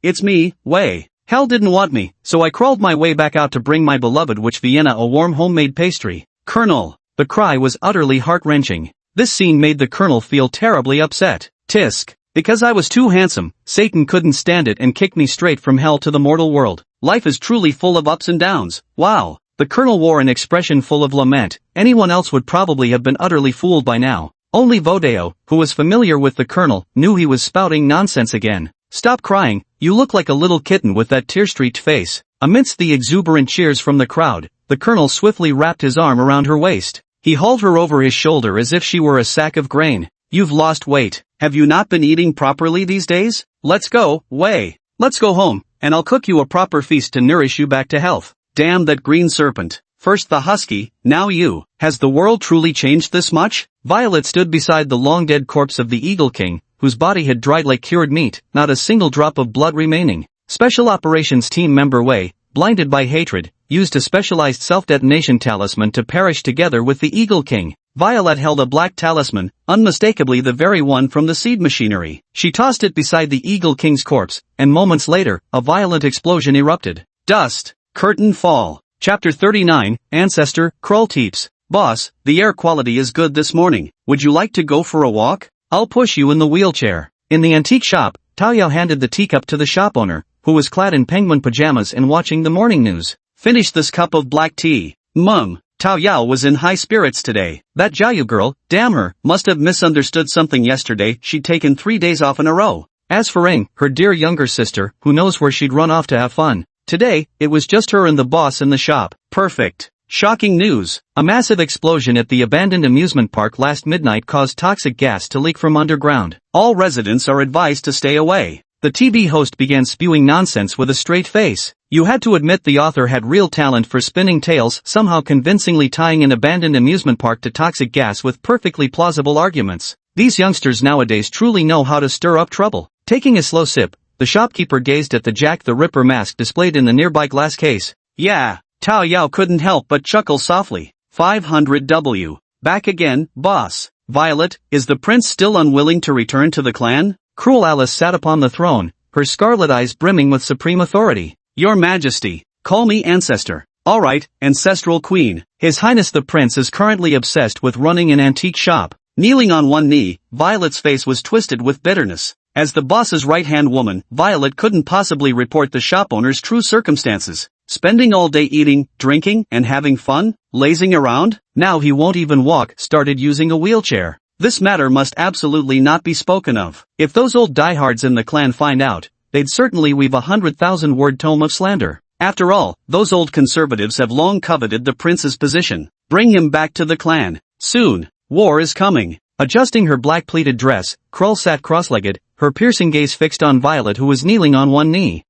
It's me, Wei. Hell didn't want me, so I crawled my way back out to bring my beloved witch Vienna a warm homemade pastry. Colonel! The cry was utterly heart-wrenching. This scene made the colonel feel terribly upset. Tisk. Because I was too handsome, Satan couldn't stand it and kicked me straight from hell to the mortal world. Life is truly full of ups and downs. Wow. The colonel wore an expression full of lament. Anyone else would probably have been utterly fooled by now. Only Vodeo, who was familiar with the colonel, knew he was spouting nonsense again. Stop crying, you look like a little kitten with that tear-streaked face. Amidst the exuberant cheers from the crowd, the colonel swiftly wrapped his arm around her waist. He hauled her over his shoulder as if she were a sack of grain. You've lost weight. Have you not been eating properly these days? Let's go, Wei. Let's go home, and I'll cook you a proper feast to nourish you back to health. Damn that green serpent. First the husky, now you. Has the world truly changed this much? Violet stood beside the long-dead corpse of the Eagle King, whose body had dried like cured meat, not a single drop of blood remaining. Special Operations Team member Wei, blinded by hatred, used a specialized self-detonation talisman to perish together with the Eagle King. Violet held a black talisman, unmistakably the very one from the seed machinery. She tossed it beside the Eagle King's corpse, and moments later, a violent explosion erupted. Dust. Curtain fall. Chapter 39, Ancestor, Krulteeps. Boss, the air quality is good this morning. Would you like to go for a walk? I'll push you in the wheelchair. In the antique shop, Tao Yao handed the teacup to the shop owner, who was clad in penguin pajamas and watching the morning news. Finish this cup of black tea. Mum. Tao Yao was in high spirits today. That Jiayu girl, damn her, must have misunderstood something yesterday. She'd taken 3 days off in a row. As for Ing, her dear younger sister, who knows where she'd run off to have fun. Today, it was just her and the boss in the shop. Perfect. Shocking news. A massive explosion at the abandoned amusement park last midnight caused toxic gas to leak from underground. All residents are advised to stay away. The TV host began spewing nonsense with a straight face. You had to admit the author had real talent for spinning tales, somehow convincingly tying an abandoned amusement park to toxic gas with perfectly plausible arguments. These youngsters nowadays truly know how to stir up trouble. Taking a slow sip, the shopkeeper gazed at the Jack the Ripper mask displayed in the nearby glass case. Yeah, Tao Yao couldn't help but chuckle softly. 500W. Back again, boss. Violet, is the prince still unwilling to return to the clan? Cruel Alice sat upon the throne, her scarlet eyes brimming with supreme authority. Your Majesty, call me Ancestor. Alright, Ancestral Queen. His Highness the Prince is currently obsessed with running an antique shop. Kneeling on one knee, Violet's face was twisted with bitterness. As the boss's right-hand woman, Violet couldn't possibly report the shop owner's true circumstances. Spending all day eating, drinking, and having fun? Lazing around? Now he won't even walk, started using a wheelchair. This matter must absolutely not be spoken of. If those old diehards in the clan find out, they'd certainly weave a 100,000-word tome of slander. After all, those old conservatives have long coveted the prince's position. Bring him back to the clan. Soon. War is coming. Adjusting her black pleated dress, Krull sat cross-legged, her piercing gaze fixed on Violet who was kneeling on one knee.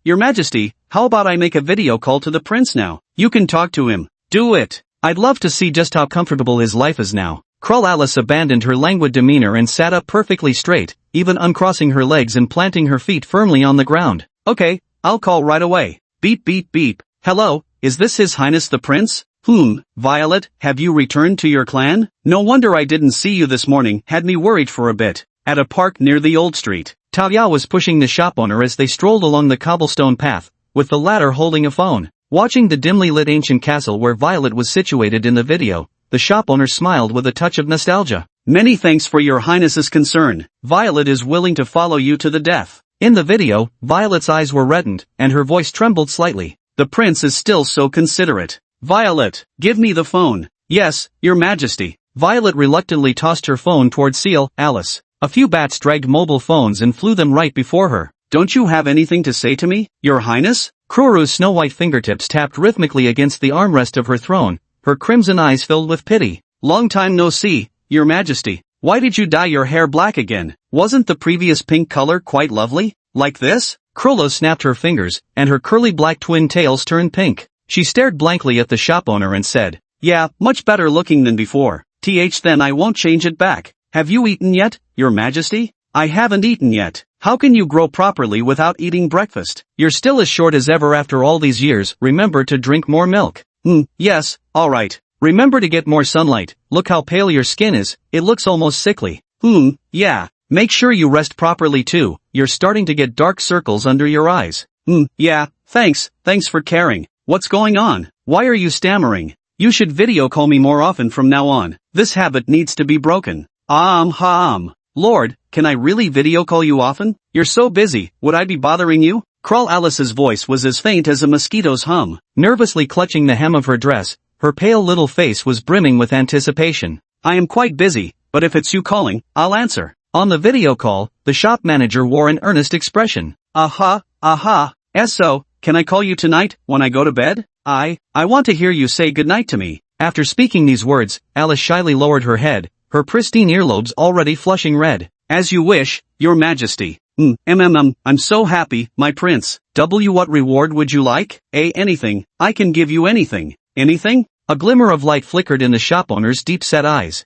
Your Majesty, how about I make a video call to the prince now? You can talk to him. Do it. I'd love to see just how comfortable his life is now. Krull Alice abandoned her languid demeanor and sat up perfectly straight, even uncrossing her legs and planting her feet firmly on the ground. Okay, I'll call right away. Beep beep beep. Hello, is this His Highness the Prince? Violet, have you returned to your clan? No wonder I didn't see you this morning, had me worried for a bit. At a park near the old street, Tao Yao was pushing the shop owner as they strolled along the cobblestone path, with the latter holding a phone. Watching the dimly lit ancient castle where Violet was situated in the video, the shop owner smiled with a touch of nostalgia. Many thanks for your highness's concern. Violet is willing to follow you to the death. In the video, Violet's eyes were reddened, and her voice trembled slightly. The prince is still so considerate. Violet, give me the phone. Yes, your majesty. Violet reluctantly tossed her phone toward Seal, Alice. A few bats dragged mobile phones and flew them right before her. Don't you have anything to say to me, your highness? Kruru's snow-white fingertips tapped rhythmically against the armrest of her throne, her crimson eyes filled with pity. Long time no see, your majesty. Why did you dye your hair black again? Wasn't the previous pink color quite lovely? Like this? Krullo snapped her fingers, and her curly black twin tails turned pink. She stared blankly at the shop owner and said, yeah, much better looking than before. Then I won't change it back. Have you eaten yet, your majesty? I haven't eaten yet. How can you grow properly without eating breakfast? You're still as short as ever after all these years. Remember to drink more milk. Yes, alright. Remember to get more sunlight. Look how pale your skin is, it looks almost sickly. Yeah. Make sure you rest properly too, you're starting to get dark circles under your eyes. Yeah, thanks for caring. What's going on? Why are you stammering? You should video call me more often from now on. This habit needs to be broken. Lord, can I really video call you often? You're so busy, would I be bothering you? Crawl Alice's voice was as faint as a mosquito's hum. Nervously clutching the hem of her dress, her pale little face was brimming with anticipation. I am quite busy, but if it's you calling, I'll answer. On the video call, the shop manager wore an earnest expression. So, can I call you tonight, when I go to bed? I want to hear you say goodnight to me. After speaking these words, Alice shyly lowered her head, her pristine earlobes already flushing red. As you wish, your majesty. I'm so happy, my prince. What reward would you like? Anything. I can give you anything. Anything? A glimmer of light flickered in the shop owner's deep-set eyes.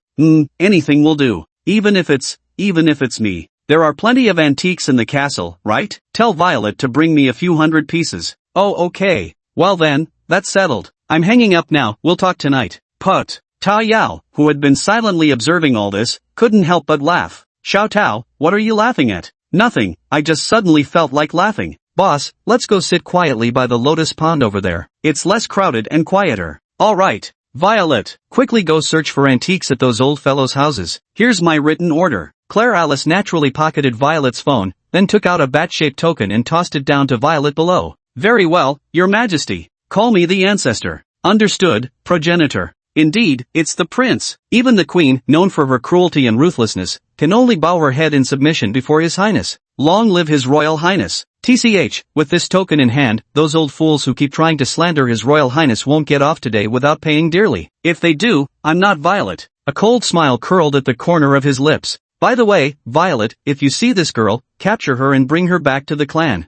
Anything will do. Even if it's me. There are plenty of antiques in the castle, right? Tell Violet to bring me a few hundred pieces. Oh, okay. Well then, that's settled. I'm hanging up now, we'll talk tonight. Put. Ta Yao, who had been silently observing all this, couldn't help but laugh. Xiao Tao, what are you laughing at? Nothing, I just suddenly felt like laughing. Boss, let's go sit quietly by the lotus pond over there. It's less crowded and quieter. Alright. Violet, quickly go search for antiques at those old fellows' houses. Here's my written order. Claire Alice naturally pocketed Violet's phone, then took out a bat-shaped token and tossed it down to Violet below. Very well, your majesty. Call me the ancestor. Understood, progenitor. Indeed, it's the prince. Even the queen, known for her cruelty and ruthlessness, can only bow her head in submission before his highness. Long live his royal highness. TCH, with this token in hand, those old fools who keep trying to slander his royal highness won't get off today without paying dearly. If they do, I'm not Violet. A cold smile curled at the corner of his lips. By the way, Violet, if you see this girl, capture her and bring her back to the clan. ?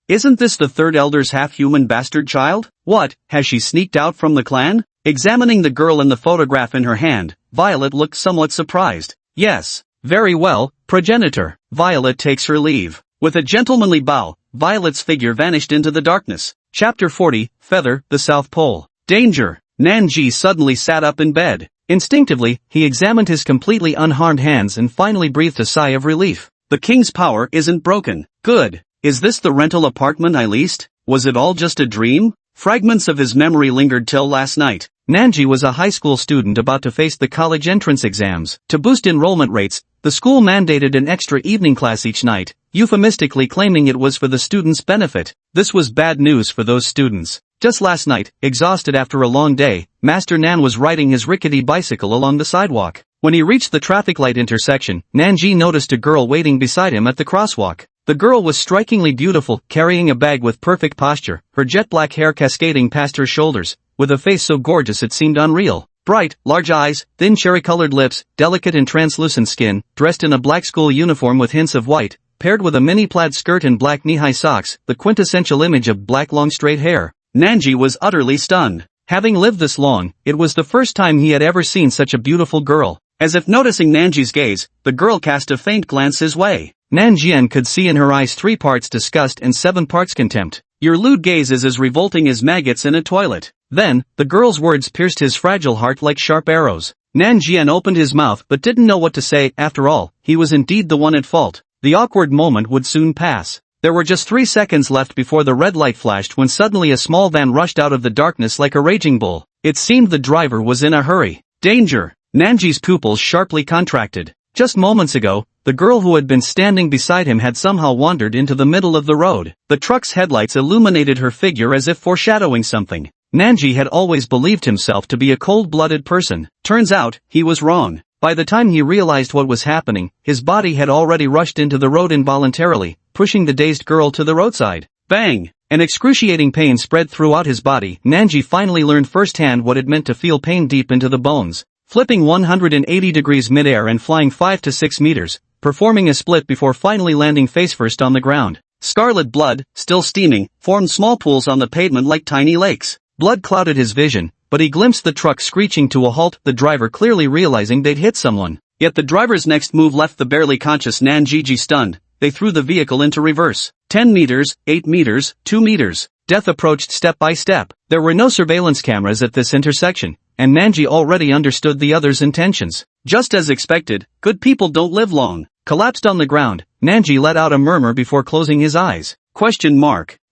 Isn't this the third elder's half-human bastard child? What, has she sneaked out from the clan? Examining the girl and the photograph in her hand, Violet looked somewhat surprised. Yes. Very well, progenitor. Violet takes her leave. With a gentlemanly bow, Violet's figure vanished into the darkness. Chapter 40, Feather, the South Pole. Danger. Nanji suddenly sat up in bed. Instinctively, he examined his completely unharmed hands and finally breathed a sigh of relief. The king's power isn't broken. Good. Is this the rental apartment I leased? Was it all just a dream? Fragments of his memory lingered till last night. Nanji was a high school student about to face the college entrance exams. To boost enrollment rates, the school mandated an extra evening class each night, euphemistically claiming it was for the students' benefit. This was bad news for those students. Just last night, exhausted after a long day, Master Nan was riding his rickety bicycle along the sidewalk. When he reached the traffic light intersection, Nanji noticed a girl waiting beside him at the crosswalk. The girl was strikingly beautiful, carrying a bag with perfect posture, her jet black hair cascading past her shoulders, with a face so gorgeous it seemed unreal. Bright, large eyes, thin cherry-colored lips, delicate and translucent skin, dressed in a black school uniform with hints of white, paired with a mini plaid skirt and black knee-high socks, the quintessential image of black long straight hair. Nanji was utterly stunned. Having lived this long, it was the first time he had ever seen such a beautiful girl. As if noticing Nanji's gaze, the girl cast a faint glance his way. Nanjian could see in her eyes 3 parts disgust and 7 parts contempt. Your lewd gaze is as revolting as maggots in a toilet. Then, the girl's words pierced his fragile heart like sharp arrows. Nanjian opened his mouth but didn't know what to say. After all, he was indeed the one at fault. The awkward moment would soon pass. There were just 3 seconds left before the red light flashed when suddenly a small van rushed out of the darkness like a raging bull. It seemed the driver was in a hurry. Danger! Nanji's pupils sharply contracted. Just moments ago, the girl who had been standing beside him had somehow wandered into the middle of the road. The truck's headlights illuminated her figure as if foreshadowing something. Nanji had always believed himself to be a cold-blooded person. Turns out, he was wrong. By the time he realized what was happening, his body had already rushed into the road involuntarily, pushing the dazed girl to the roadside. Bang! An excruciating pain spread throughout his body. Nanji finally learned firsthand what it meant to feel pain deep into the bones. Flipping 180 degrees midair and flying 5 to 6 meters, performing a split before finally landing face-first on the ground. Scarlet blood, still steaming, formed small pools on the pavement like tiny lakes. Blood clouded his vision, but he glimpsed the truck screeching to a halt, the driver clearly realizing they'd hit someone. Yet the driver's next move left the barely conscious Nanjiji stunned. they threw the vehicle into reverse. 10 meters, 8 meters, 2 meters. Death approached step by step. There were no surveillance cameras at this intersection, and Nanji already understood the other's intentions. Just as expected, good people don't live long. Collapsed on the ground, Nanji let out a murmur before closing his eyes.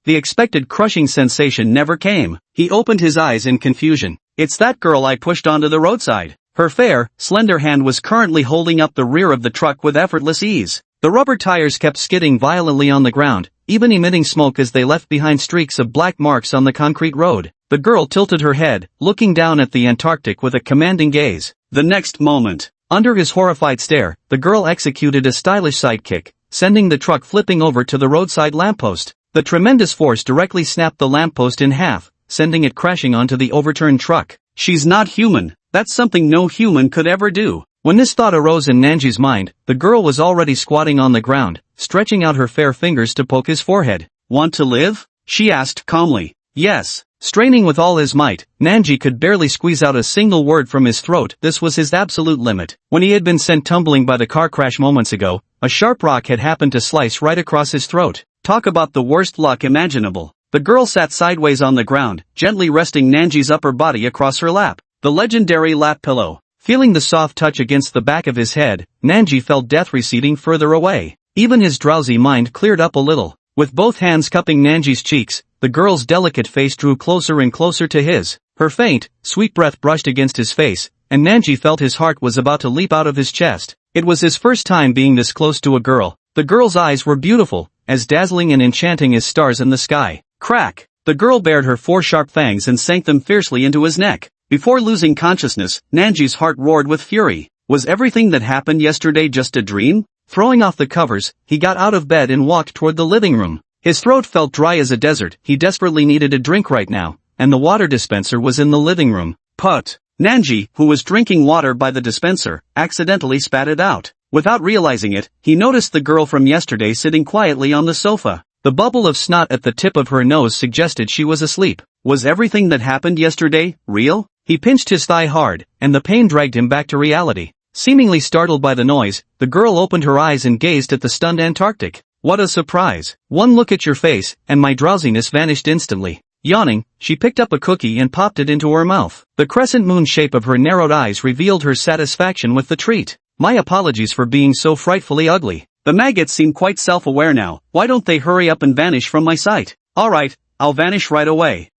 The expected crushing sensation never came. He opened his eyes in confusion. It's that girl I pushed onto the roadside. Her fair, slender hand was currently holding up the rear of the truck with effortless ease. The rubber tires kept skidding violently on the ground, even emitting smoke as they left behind streaks of black marks on the concrete road. The girl tilted her head, looking down at the Antarctic with a commanding gaze. The next moment, under his horrified stare, the girl executed a stylish sidekick, sending the truck flipping over to the roadside lamppost. The tremendous force directly snapped the lamppost in half, sending it crashing onto the overturned truck. She's not human. That's something no human could ever do. When this thought arose in Nanji's mind, the girl was already squatting on the ground, stretching out her fair fingers to poke his forehead. Want to live? She asked calmly. Yes. Straining with all his might, Nanji could barely squeeze out a single word from his throat. This was his absolute limit. When he had been sent tumbling by the car crash moments ago, a sharp rock had happened to slice right across his throat. Talk about the worst luck imaginable. The girl sat sideways on the ground, gently resting Nanji's upper body across her lap. The legendary lap pillow. Feeling the soft touch against the back of his head, Nanji felt death receding further away. Even his drowsy mind cleared up a little. With both hands cupping Nanji's cheeks, the girl's delicate face drew closer and closer to his. Her faint, sweet breath brushed against his face, and Nanji felt his heart was about to leap out of his chest. It was his first time being this close to a girl. The girl's eyes were beautiful, as dazzling and enchanting as stars in the sky. Crack! The girl bared her 4 sharp fangs and sank them fiercely into his neck. Before losing consciousness, Nanji's heart roared with fury. Was everything that happened yesterday just a dream? Throwing off the covers, he got out of bed and walked toward the living room. His throat felt dry as a desert. He desperately needed a drink right now, and the water dispenser was in the living room. Put! Nanji, who was drinking water by the dispenser, accidentally spat it out. Without realizing it, he noticed the girl from yesterday sitting quietly on the sofa. The bubble of snot at the tip of her nose suggested she was asleep. Was everything that happened yesterday real? He pinched his thigh hard, and the pain dragged him back to reality. Seemingly startled by the noise, the girl opened her eyes and gazed at the stunned Antarctic. What a surprise. One look at your face, and my drowsiness vanished instantly. Yawning, she picked up a cookie and popped it into her mouth. The crescent moon shape of her narrowed eyes revealed her satisfaction with the treat. My apologies for being so frightfully ugly. The maggots seem quite self-aware now. Why don't they hurry up and vanish from my sight? Alright, I'll vanish right away. ?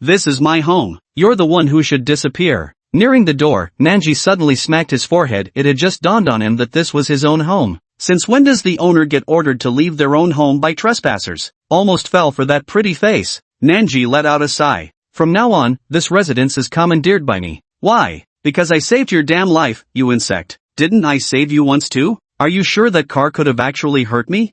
This is my home. You're the one who should disappear. Nearing the door, Nanji suddenly smacked his forehead. It had just dawned on him that this was his own home. Since when does the owner get ordered to leave their own home by trespassers? Almost fell for that pretty face. Nanji let out a sigh. From now on, this residence is commandeered by me. Why? Because I saved your damn life, you insect. Didn't I save you once too? Are you sure that car could have actually hurt me?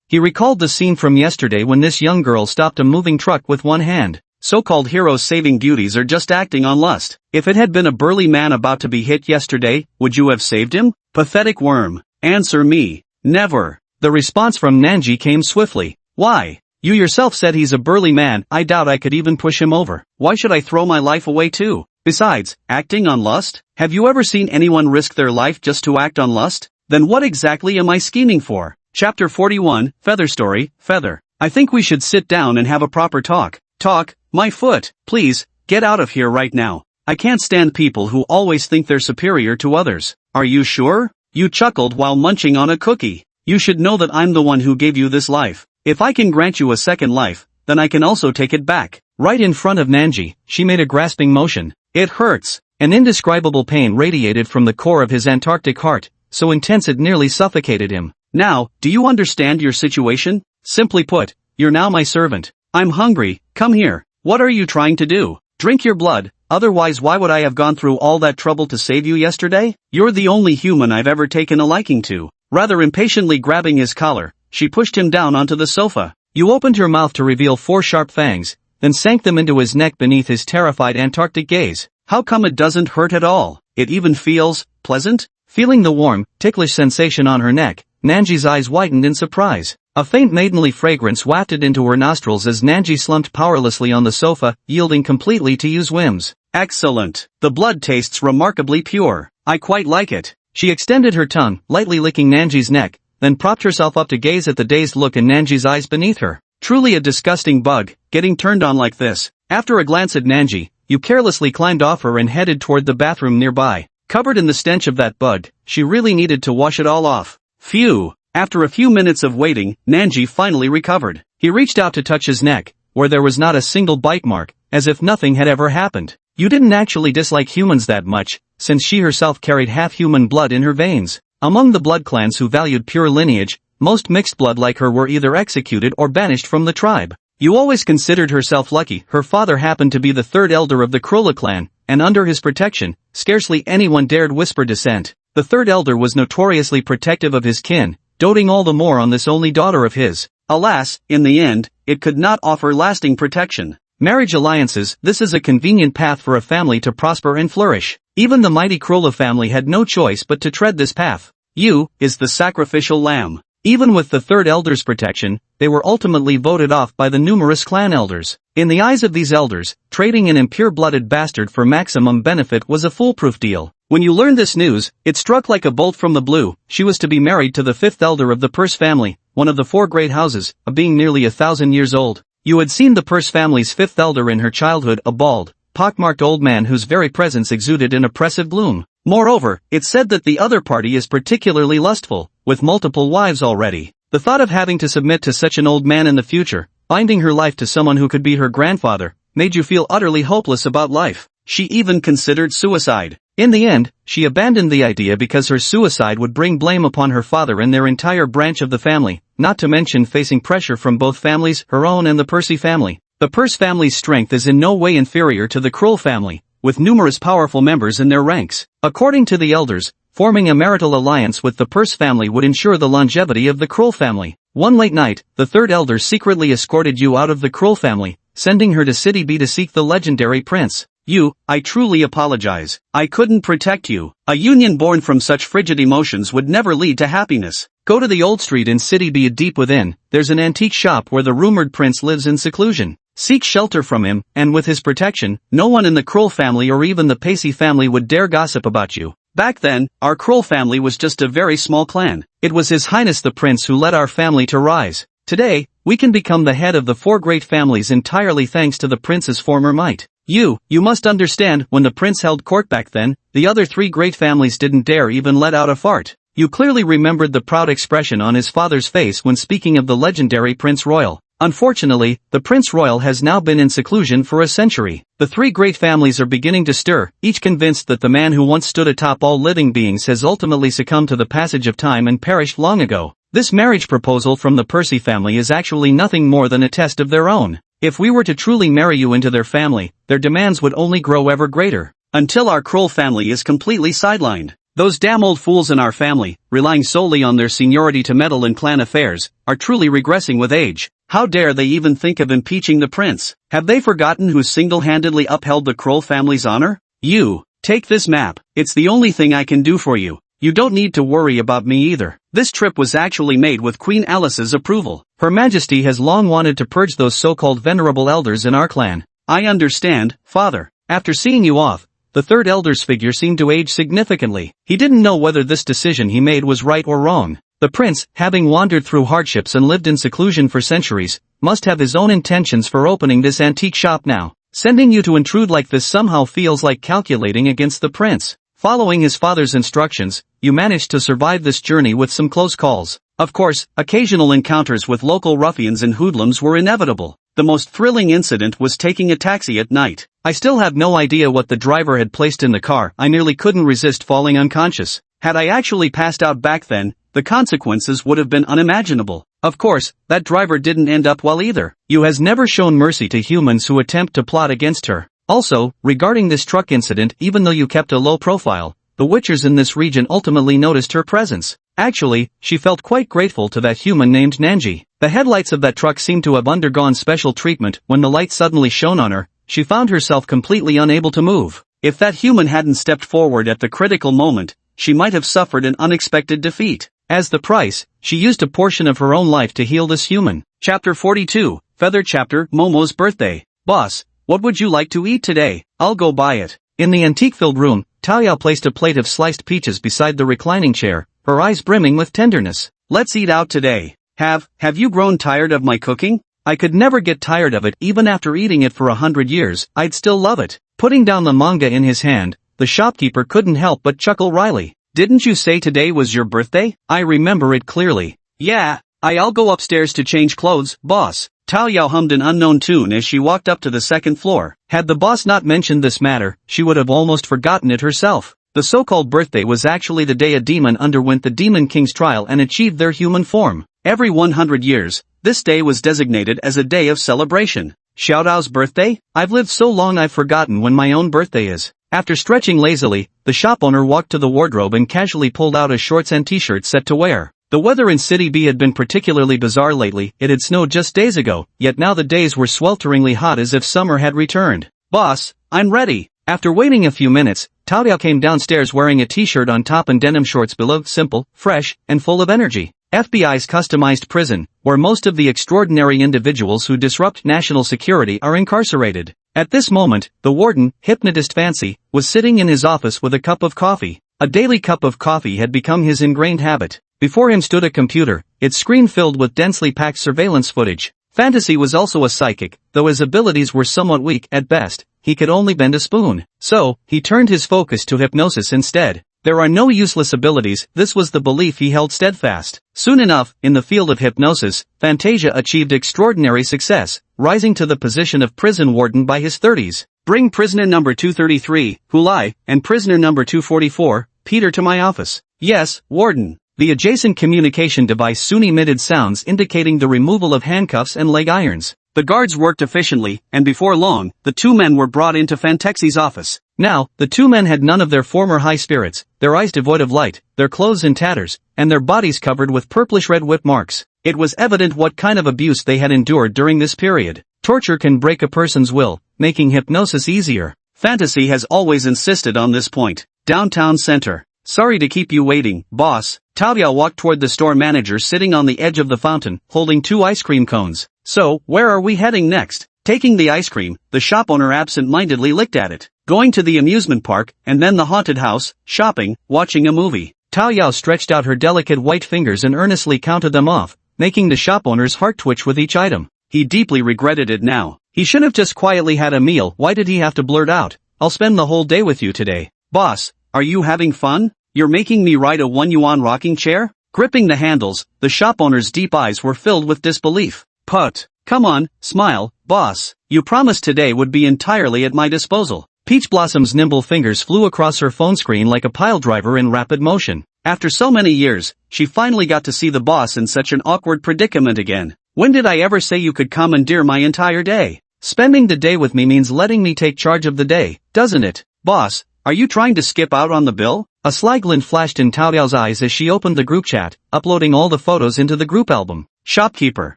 He recalled the scene from yesterday when this young girl stopped a moving truck with one hand. So-called heroes saving beauties are just acting on lust. If it had been a burly man about to be hit yesterday, would you have saved him? Pathetic worm. Answer me. Never. The response from Nanji came swiftly. Why? You yourself said he's a burly man. I doubt I could even push him over. Why should I throw my life away too? Besides, acting on lust? Have you ever seen anyone risk their life just to act on lust? Then what exactly am I scheming for? Chapter 41, Feather Story, Feather. I think we should sit down and have a proper talk. Talk? My foot. Please, get out of here right now. I can't stand people who always think they're superior to others. Are you sure? You chuckled while munching on a cookie. You should know that I'm the one who gave you this life. If I can grant you a second life, then I can also take it back. Right in front of Nanji, she made a grasping motion. It hurts. An indescribable pain radiated from the core of his Antarctic heart, so intense it nearly suffocated him. Now, do you understand your situation? Simply put, you're now my servant. I'm hungry, come here. What are you trying to do? Drink your blood, otherwise why would I have gone through all that trouble to save you yesterday? You're the only human I've ever taken a liking to. Rather impatiently grabbing his collar, she pushed him down onto the sofa. You opened your mouth to reveal 4 sharp fangs, then sank them into his neck beneath his terrified Antarctic gaze. How come it doesn't hurt at all? It even feels pleasant? Feeling the warm, ticklish sensation on her neck, Nanji's eyes widened in surprise. A faint maidenly fragrance wafted into her nostrils as Nanji slumped powerlessly on the sofa, yielding completely to Yu's whims. Excellent. The blood tastes remarkably pure. I quite like it. She extended her tongue, lightly licking Nanji's neck, then propped herself up to gaze at the dazed look in Nanji's eyes beneath her. Truly a disgusting bug, getting turned on like this. After a glance at Nanji, Yu carelessly climbed off her and headed toward the bathroom nearby. Covered in the stench of that bug, she really needed to wash it all off. Phew! After a few minutes of waiting, Nanji finally recovered. He reached out to touch his neck, where there was not a single bite mark, as if nothing had ever happened. You didn't actually dislike humans that much, since she herself carried half-human blood in her veins. Among the blood clans who valued pure lineage, most mixed blood like her were either executed or banished from the tribe. You always considered herself lucky. Her father happened to be the third elder of the Krulla clan, and under his protection, scarcely anyone dared whisper dissent. The third elder was notoriously protective of his kin, doting all the more on this only daughter of his. Alas, in the end, it could not offer lasting protection. Marriage alliances, this is a convenient path for a family to prosper and flourish. Even the mighty Krulla family had no choice but to tread this path. Yu is the sacrificial lamb. Even with the third elder's protection, they were ultimately voted off by the numerous clan elders. In the eyes of these elders, trading an impure-blooded bastard for maximum benefit was a foolproof deal. When you learned this news, it struck like a bolt from the blue. She was to be married to the fifth elder of the Purse family, one of the four great houses, a being nearly 1,000 years old. You had seen the Purse family's fifth elder in her childhood, a bald, pockmarked old man whose very presence exuded an oppressive gloom. Moreover, it's said that the other party is particularly lustful, with multiple wives already. The thought of having to submit to such an old man in the future, binding her life to someone who could be her grandfather, made you feel utterly hopeless about life. She even considered suicide. In the end, she abandoned the idea because her suicide would bring blame upon her father and their entire branch of the family, not to mention facing pressure from both families, her own and the Percy family. The Purse family's strength is in no way inferior to the Krull family, with numerous powerful members in their ranks. According to the elders, forming a marital alliance with the Purse family would ensure the longevity of the Krull family. One late night, the third elder secretly escorted Yu out of the Krull family, sending her to City B to seek the legendary prince. Yu, I truly apologize. I couldn't protect you. A union born from such frigid emotions would never lead to happiness. Go to the old street in City B deep within. There's an antique shop where the rumored prince lives in seclusion. Seek shelter from him, and with his protection, no one in the Krull family or even the Pacey family would dare gossip about you. Back then, our Krull family was just a very small clan. It was His Highness the Prince who led our family to rise. Today, we can become the head of the four great families entirely thanks to the prince's former might. You must understand, when the prince held court back then, the other three great families didn't dare even let out a fart. You clearly remembered the proud expression on his father's face when speaking of the legendary Prince Royal. Unfortunately, the Prince Royal has now been in seclusion for a century. The three great families are beginning to stir, each convinced that the man who once stood atop all living beings has ultimately succumbed to the passage of time and perished long ago. This marriage proposal from the Percy family is actually nothing more than a test of their own. If we were to truly marry you into their family, their demands would only grow ever greater, until our Krull family is completely sidelined. Those damn old fools in our family, relying solely on their seniority to meddle in clan affairs, are truly regressing with age. How dare they even think of impeaching the prince? Have they forgotten who single-handedly upheld the Krull family's honor? You, take this map. It's the only thing I can do for you. You don't need to worry about me either. This trip was actually made with Queen Alice's approval. Her Majesty has long wanted to purge those so-called venerable elders in our clan. I understand, father. After seeing you off, the third elder's figure seemed to age significantly. He didn't know whether this decision he made was right or wrong. The prince, having wandered through hardships and lived in seclusion for centuries, must have his own intentions for opening this antique shop now. Sending you to intrude like this somehow feels like calculating against the prince. Following his father's instructions, you managed to survive this journey with some close calls. Of course, occasional encounters with local ruffians and hoodlums were inevitable. The most thrilling incident was taking a taxi at night. I still have no idea what the driver had placed in the car. I nearly couldn't resist falling unconscious. Had I actually passed out back then, the consequences would have been unimaginable. Of course, that driver didn't end up well either. You has never shown mercy to humans who attempt to plot against her. Also, regarding this truck incident, even though you kept a low profile, the Witchers in this region ultimately noticed her presence. Actually, she felt quite grateful to that human named Nanji. The headlights of that truck seemed to have undergone special treatment. When the light suddenly shone on her, she found herself completely unable to move. If that human hadn't stepped forward at the critical moment, she might have suffered an unexpected defeat. As the price, she used a portion of her own life to heal this human. Chapter 42, Feather Chapter, Momo's Birthday. Boss, what would you like to eat today? I'll go buy it. In the antique-filled room, Taoyao placed a plate of sliced peaches beside the reclining chair, her eyes brimming with tenderness. let's eat out today. Have you grown tired of my cooking? I could never get tired of it. Even after eating it for 100 years, I'd still love it. Putting down the manga in his hand, the shopkeeper couldn't help but chuckle wryly. Didn't you say today was your birthday? I remember it clearly. Yeah, I'll go upstairs to change clothes, boss. Tao Yao hummed an unknown tune as she walked up to the second floor. Had the boss not mentioned this matter, she would have almost forgotten it herself. The so-called birthday was actually the day a demon underwent the Demon King's trial and achieved their human form. Every 100 years, this day was designated as a day of celebration. Xiaodao's birthday? I've lived so long I've forgotten when my own birthday is. After stretching lazily, the shop owner walked to the wardrobe and casually pulled out a shorts and t-shirt set to wear. The weather in City B had been particularly bizarre lately. It had snowed just days ago, yet now the days were swelteringly hot as if summer had returned. Boss, I'm ready. After waiting a few minutes, Tao Yao came downstairs wearing a t-shirt on top and denim shorts below, simple, fresh, and full of energy. FBI's customized prison, where most of the extraordinary individuals who disrupt national security are incarcerated. At this moment, the warden, Hypnotist Fancy, was sitting in his office with a cup of coffee. A daily cup of coffee had become his ingrained habit. Before him stood a computer, its screen filled with densely packed surveillance footage. Fantasy was also a psychic, though his abilities were somewhat weak at best. He could only bend a spoon. So, he turned his focus to hypnosis instead. There are no useless abilities, this was the belief he held steadfast. Soon enough, in the field of hypnosis, Fantasia achieved extraordinary success, rising to the position of prison warden by his 30s. Bring prisoner number 233, Hulai, and prisoner number 244, Peter, to my office. Yes, warden. The adjacent communication device soon emitted sounds indicating the removal of handcuffs and leg irons. The guards worked efficiently, and before long, the two men were brought into Fantaxi's office. Now, the two men had none of their former high spirits, their eyes devoid of light, their clothes in tatters, and their bodies covered with purplish-red whip marks. It was evident what kind of abuse they had endured during this period. Torture can break a person's will, making hypnosis easier. Fantasy has always insisted on this point. Downtown Center. Sorry to keep you waiting, boss. Tao Yao walked toward the store manager sitting on the edge of the fountain, holding 2 ice cream cones. So, where are we heading next? Taking the ice cream, the shop owner absent-mindedly licked at it. Going to the amusement park, and then the haunted house, shopping, watching a movie. Tao Yao stretched out her delicate white fingers and earnestly counted them off, making the shop owner's heart twitch with each item. He deeply regretted it now. He should have just quietly had a meal. Why did he have to blurt out, "I'll spend the whole day with you today"? Boss, are you having fun? You're making me ride a 1 yuan rocking chair? Gripping the handles, the shop owner's deep eyes were filled with disbelief. Put. Come on, smile, boss. You promised today would be entirely at my disposal. Peach Blossom's nimble fingers flew across her phone screen like a pile driver in rapid motion. After so many years, she finally got to see the boss in such an awkward predicament again. When did I ever say you could commandeer my entire day? Spending the day with me means letting me take charge of the day, doesn't it? Boss, are you trying to skip out on the bill? A sly glint flashed in Tao Yao's eyes as she opened the group chat, uploading all the photos into the group album. Shopkeeper.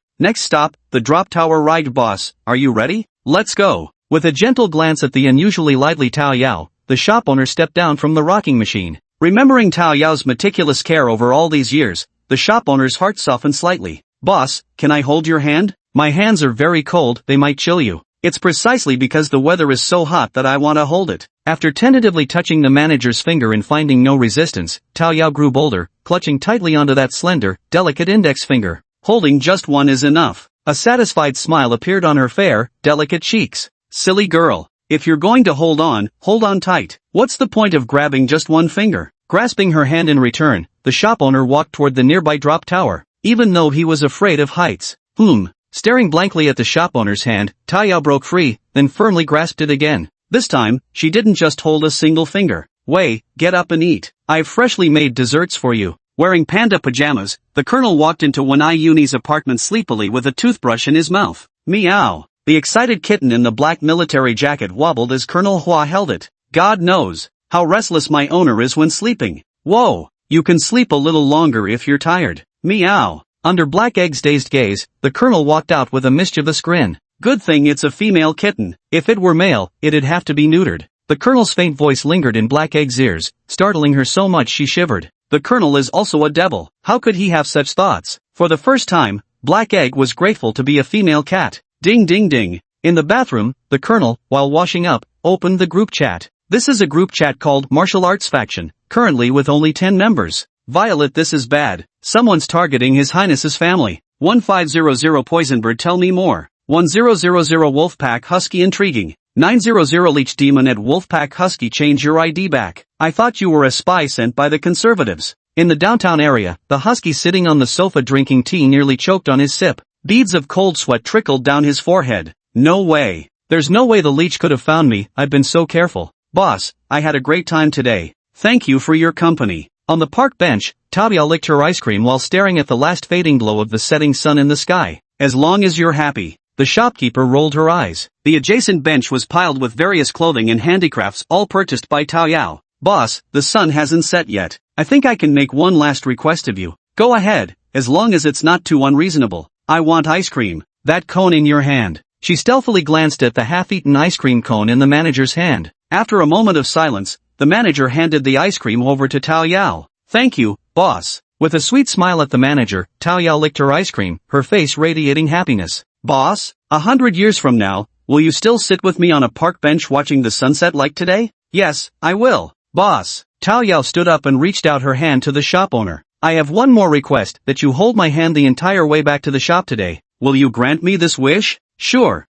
Next stop, the drop tower ride. Boss, are you ready? Let's go. With a gentle glance at the unusually lively Tao Yao, the shop owner stepped down from the rocking machine. Remembering Tao Yao's meticulous care over all these years, the shop owner's heart softened slightly. Boss, can I hold your hand? My hands are very cold, they might chill you. It's precisely because the weather is so hot that I want to hold it. After tentatively touching the manager's finger and finding no resistance, Tao Yao grew bolder, clutching tightly onto that slender, delicate index finger. Holding just one is enough. A satisfied smile appeared on her fair, delicate cheeks. Silly girl. If you're going to hold on tight. What's the point of grabbing just one finger? Grasping her hand in return, the shop owner walked toward the nearby drop tower, even though he was afraid of heights. Staring blankly at the shop owner's hand, Tao Yao broke free, then firmly grasped it again. This time, she didn't just hold a single finger. Wei, get up and eat. I've freshly made desserts for you. Wearing panda pajamas, the colonel walked into Wenai Yuni's apartment sleepily with a toothbrush in his mouth. Meow. The excited kitten in the black military jacket wobbled as Colonel Hua held it. God knows how restless my owner is when sleeping. Whoa, you can sleep a little longer if you're tired. Meow. Under Black Egg's dazed gaze, the colonel walked out with a mischievous grin. Good thing it's a female kitten. If it were male, it'd have to be neutered. The colonel's faint voice lingered in Black Egg's ears, startling her so much she shivered. The colonel is also a devil. How could he have such thoughts? For the first time, Black Egg was grateful to be a female cat. Ding ding ding. In the bathroom, the colonel, while washing up, opened the group chat. This is a group chat called Martial Arts Faction, currently with only 10 members. Violet, this is bad. Someone's targeting His Highness's family. 1500 Poisonbird, tell me more. 1000 Wolfpack Husky, intriguing. 900 Leech Demon at Wolfpack Husky, change your ID back. I thought you were a spy sent by the conservatives. In the downtown area, the husky sitting on the sofa drinking tea nearly choked on his sip. Beads of cold sweat trickled down his forehead. No way. There's no way the leech could have found me, I've been so careful. Boss, I had a great time today. Thank you for your company. On the park bench, Taoyao licked her ice cream while staring at the last fading glow of the setting sun in the sky. As long as you're happy. The shopkeeper rolled her eyes. The adjacent bench was piled with various clothing and handicrafts, all purchased by Taoyao. Boss, the sun hasn't set yet. I think I can make one last request of you. Go ahead, as long as it's not too unreasonable. I want ice cream. That cone in your hand. She stealthily glanced at the half-eaten ice cream cone in the manager's hand. After a moment of silence, the manager handed the ice cream over to Taoyao. Thank you, boss. With a sweet smile at the manager, Taoyao licked her ice cream, her face radiating happiness. Boss, 100 years from now, will you still sit with me on a park bench watching the sunset like today? Yes, I will. Boss. Taoyao stood up and reached out her hand to the shop owner. I have one more request, that you hold my hand the entire way back to the shop today. Will you grant me this wish? Sure.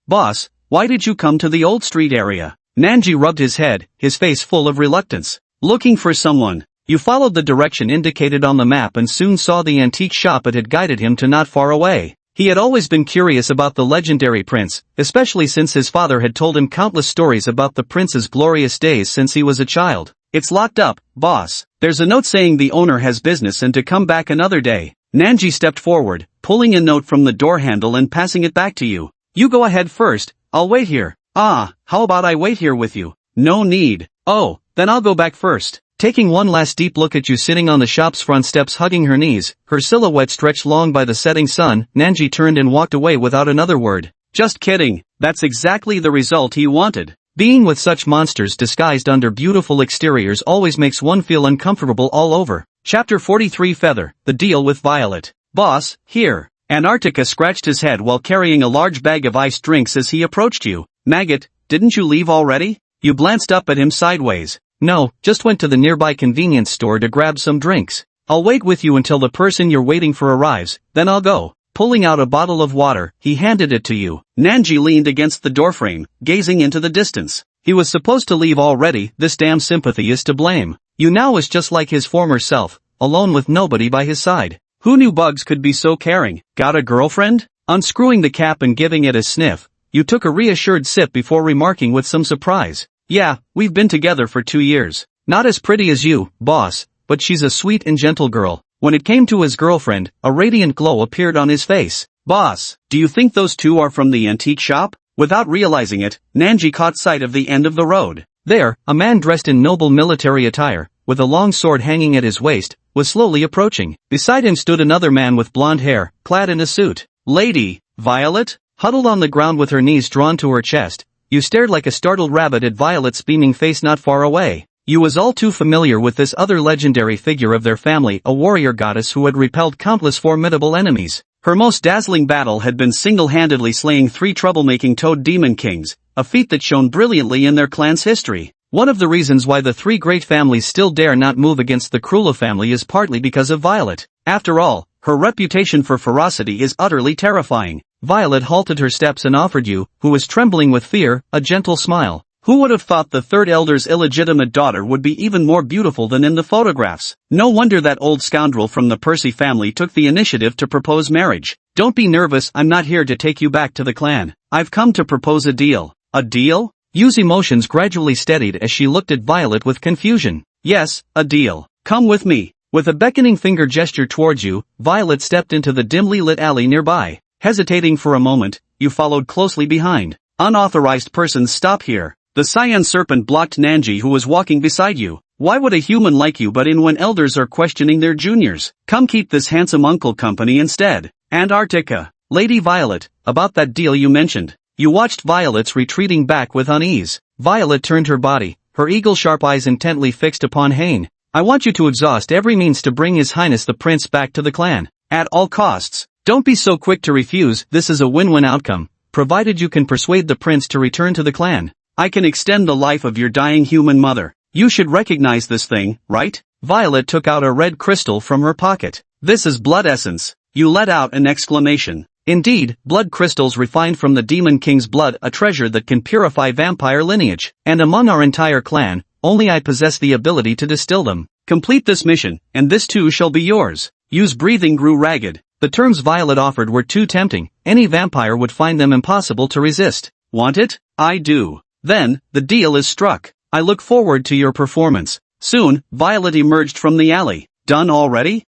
Boss, why did you come to the old street area? Nanji rubbed his head, his face full of reluctance. Looking for someone. You followed the direction indicated on the map and soon saw the antique shop it had guided him to not far away. He had always been curious about the legendary prince, especially since his father had told him countless stories about the prince's glorious days since he was a child. It's locked up, boss. There's a note saying the owner has business and to come back another day. Nanji stepped forward, pulling a note from the door handle and passing it back to you. You go ahead first, I'll wait here. How about I wait here with you? No need. Oh, then I'll go back first. Taking one last deep look at you sitting on the shop's front steps hugging her knees, her silhouette stretched long by the setting sun, Nanji turned and walked away without another word. Just kidding, that's exactly the result he wanted. Being with such monsters disguised under beautiful exteriors always makes one feel uncomfortable all over. Chapter 43 Feather, the deal with Violet. Boss, here. Antarctica scratched his head while carrying a large bag of iced drinks as he approached you. Maggot, didn't you leave already? You glanced up at him sideways. No, just went to the nearby convenience store to grab some drinks. I'll wait with you until the person you're waiting for arrives, then I'll go. Pulling out a bottle of water, he handed it to you. Nanji leaned against the doorframe, gazing into the distance. He was supposed to leave already, this damn sympathy is to blame. You now was just like his former self, alone with nobody by his side. Who knew bugs could be so caring? Got a girlfriend? Unscrewing the cap and giving it a sniff, you took a reassured sip before remarking with some surprise. Yeah, we've been together for 2 years. Not as pretty as you, boss, but she's a sweet and gentle girl. When it came to his girlfriend, a radiant glow appeared on his face. Boss, do you think those two are from the antique shop? Without realizing it, Nanji caught sight of the end of the road. There, a man dressed in noble military attire, with a long sword hanging at his waist, was slowly approaching. Beside him stood another man with blonde hair, clad in a suit. Lady, Violet? Huddled on the ground with her knees drawn to her chest, you stared like a startled rabbit at Violet's beaming face not far away. You was all too familiar with this other legendary figure of their family, a warrior goddess who had repelled countless formidable enemies. Her most dazzling battle had been single-handedly slaying 3 troublemaking toad demon kings, a feat that shone brilliantly in their clan's history. One of the reasons why the 3 great families still dare not move against the Krula family is partly because of Violet. After all, her reputation for ferocity is utterly terrifying. Violet halted her steps and offered you, who was trembling with fear, a gentle smile. Who would have thought the third elder's illegitimate daughter would be even more beautiful than in the photographs? No wonder that old scoundrel from the Percy family took the initiative to propose marriage. Don't be nervous, I'm not here to take you back to the clan. I've come to propose a deal. A deal? Yu's emotions gradually steadied as she looked at Violet with confusion. Yes, a deal. Come with me. With a beckoning finger gesture towards you, Violet stepped into the dimly lit alley nearby. Hesitating for a moment, you followed closely behind. Unauthorized persons stop here. The cyan serpent blocked Nanji who was walking beside you. Why would a human like you butt in when elders are questioning their juniors? Come keep this handsome uncle company instead. Antarctica. Lady Violet, about that deal you mentioned. You watched Violet's retreating back with unease. Violet turned her body, her eagle-sharp eyes intently fixed upon Hain. I want you to exhaust every means to bring His Highness the Prince back to the clan. At all costs. Don't be so quick to refuse, this is a win-win outcome, provided you can persuade the prince to return to the clan. I can extend the life of your dying human mother. You should recognize this thing, right? Violet took out a red crystal from her pocket. This is blood essence. You let out an exclamation. Indeed, blood crystals refined from the Demon King's blood, a treasure that can purify vampire lineage. And among our entire clan, only I possess the ability to distill them. Complete this mission, and this too shall be yours. Yu's breathing grew ragged. The terms Violet offered were too tempting. Any vampire would find them impossible to resist. Want it? I do. Then, the deal is struck. I look forward to your performance. Soon, Violet emerged from the alley. Done already?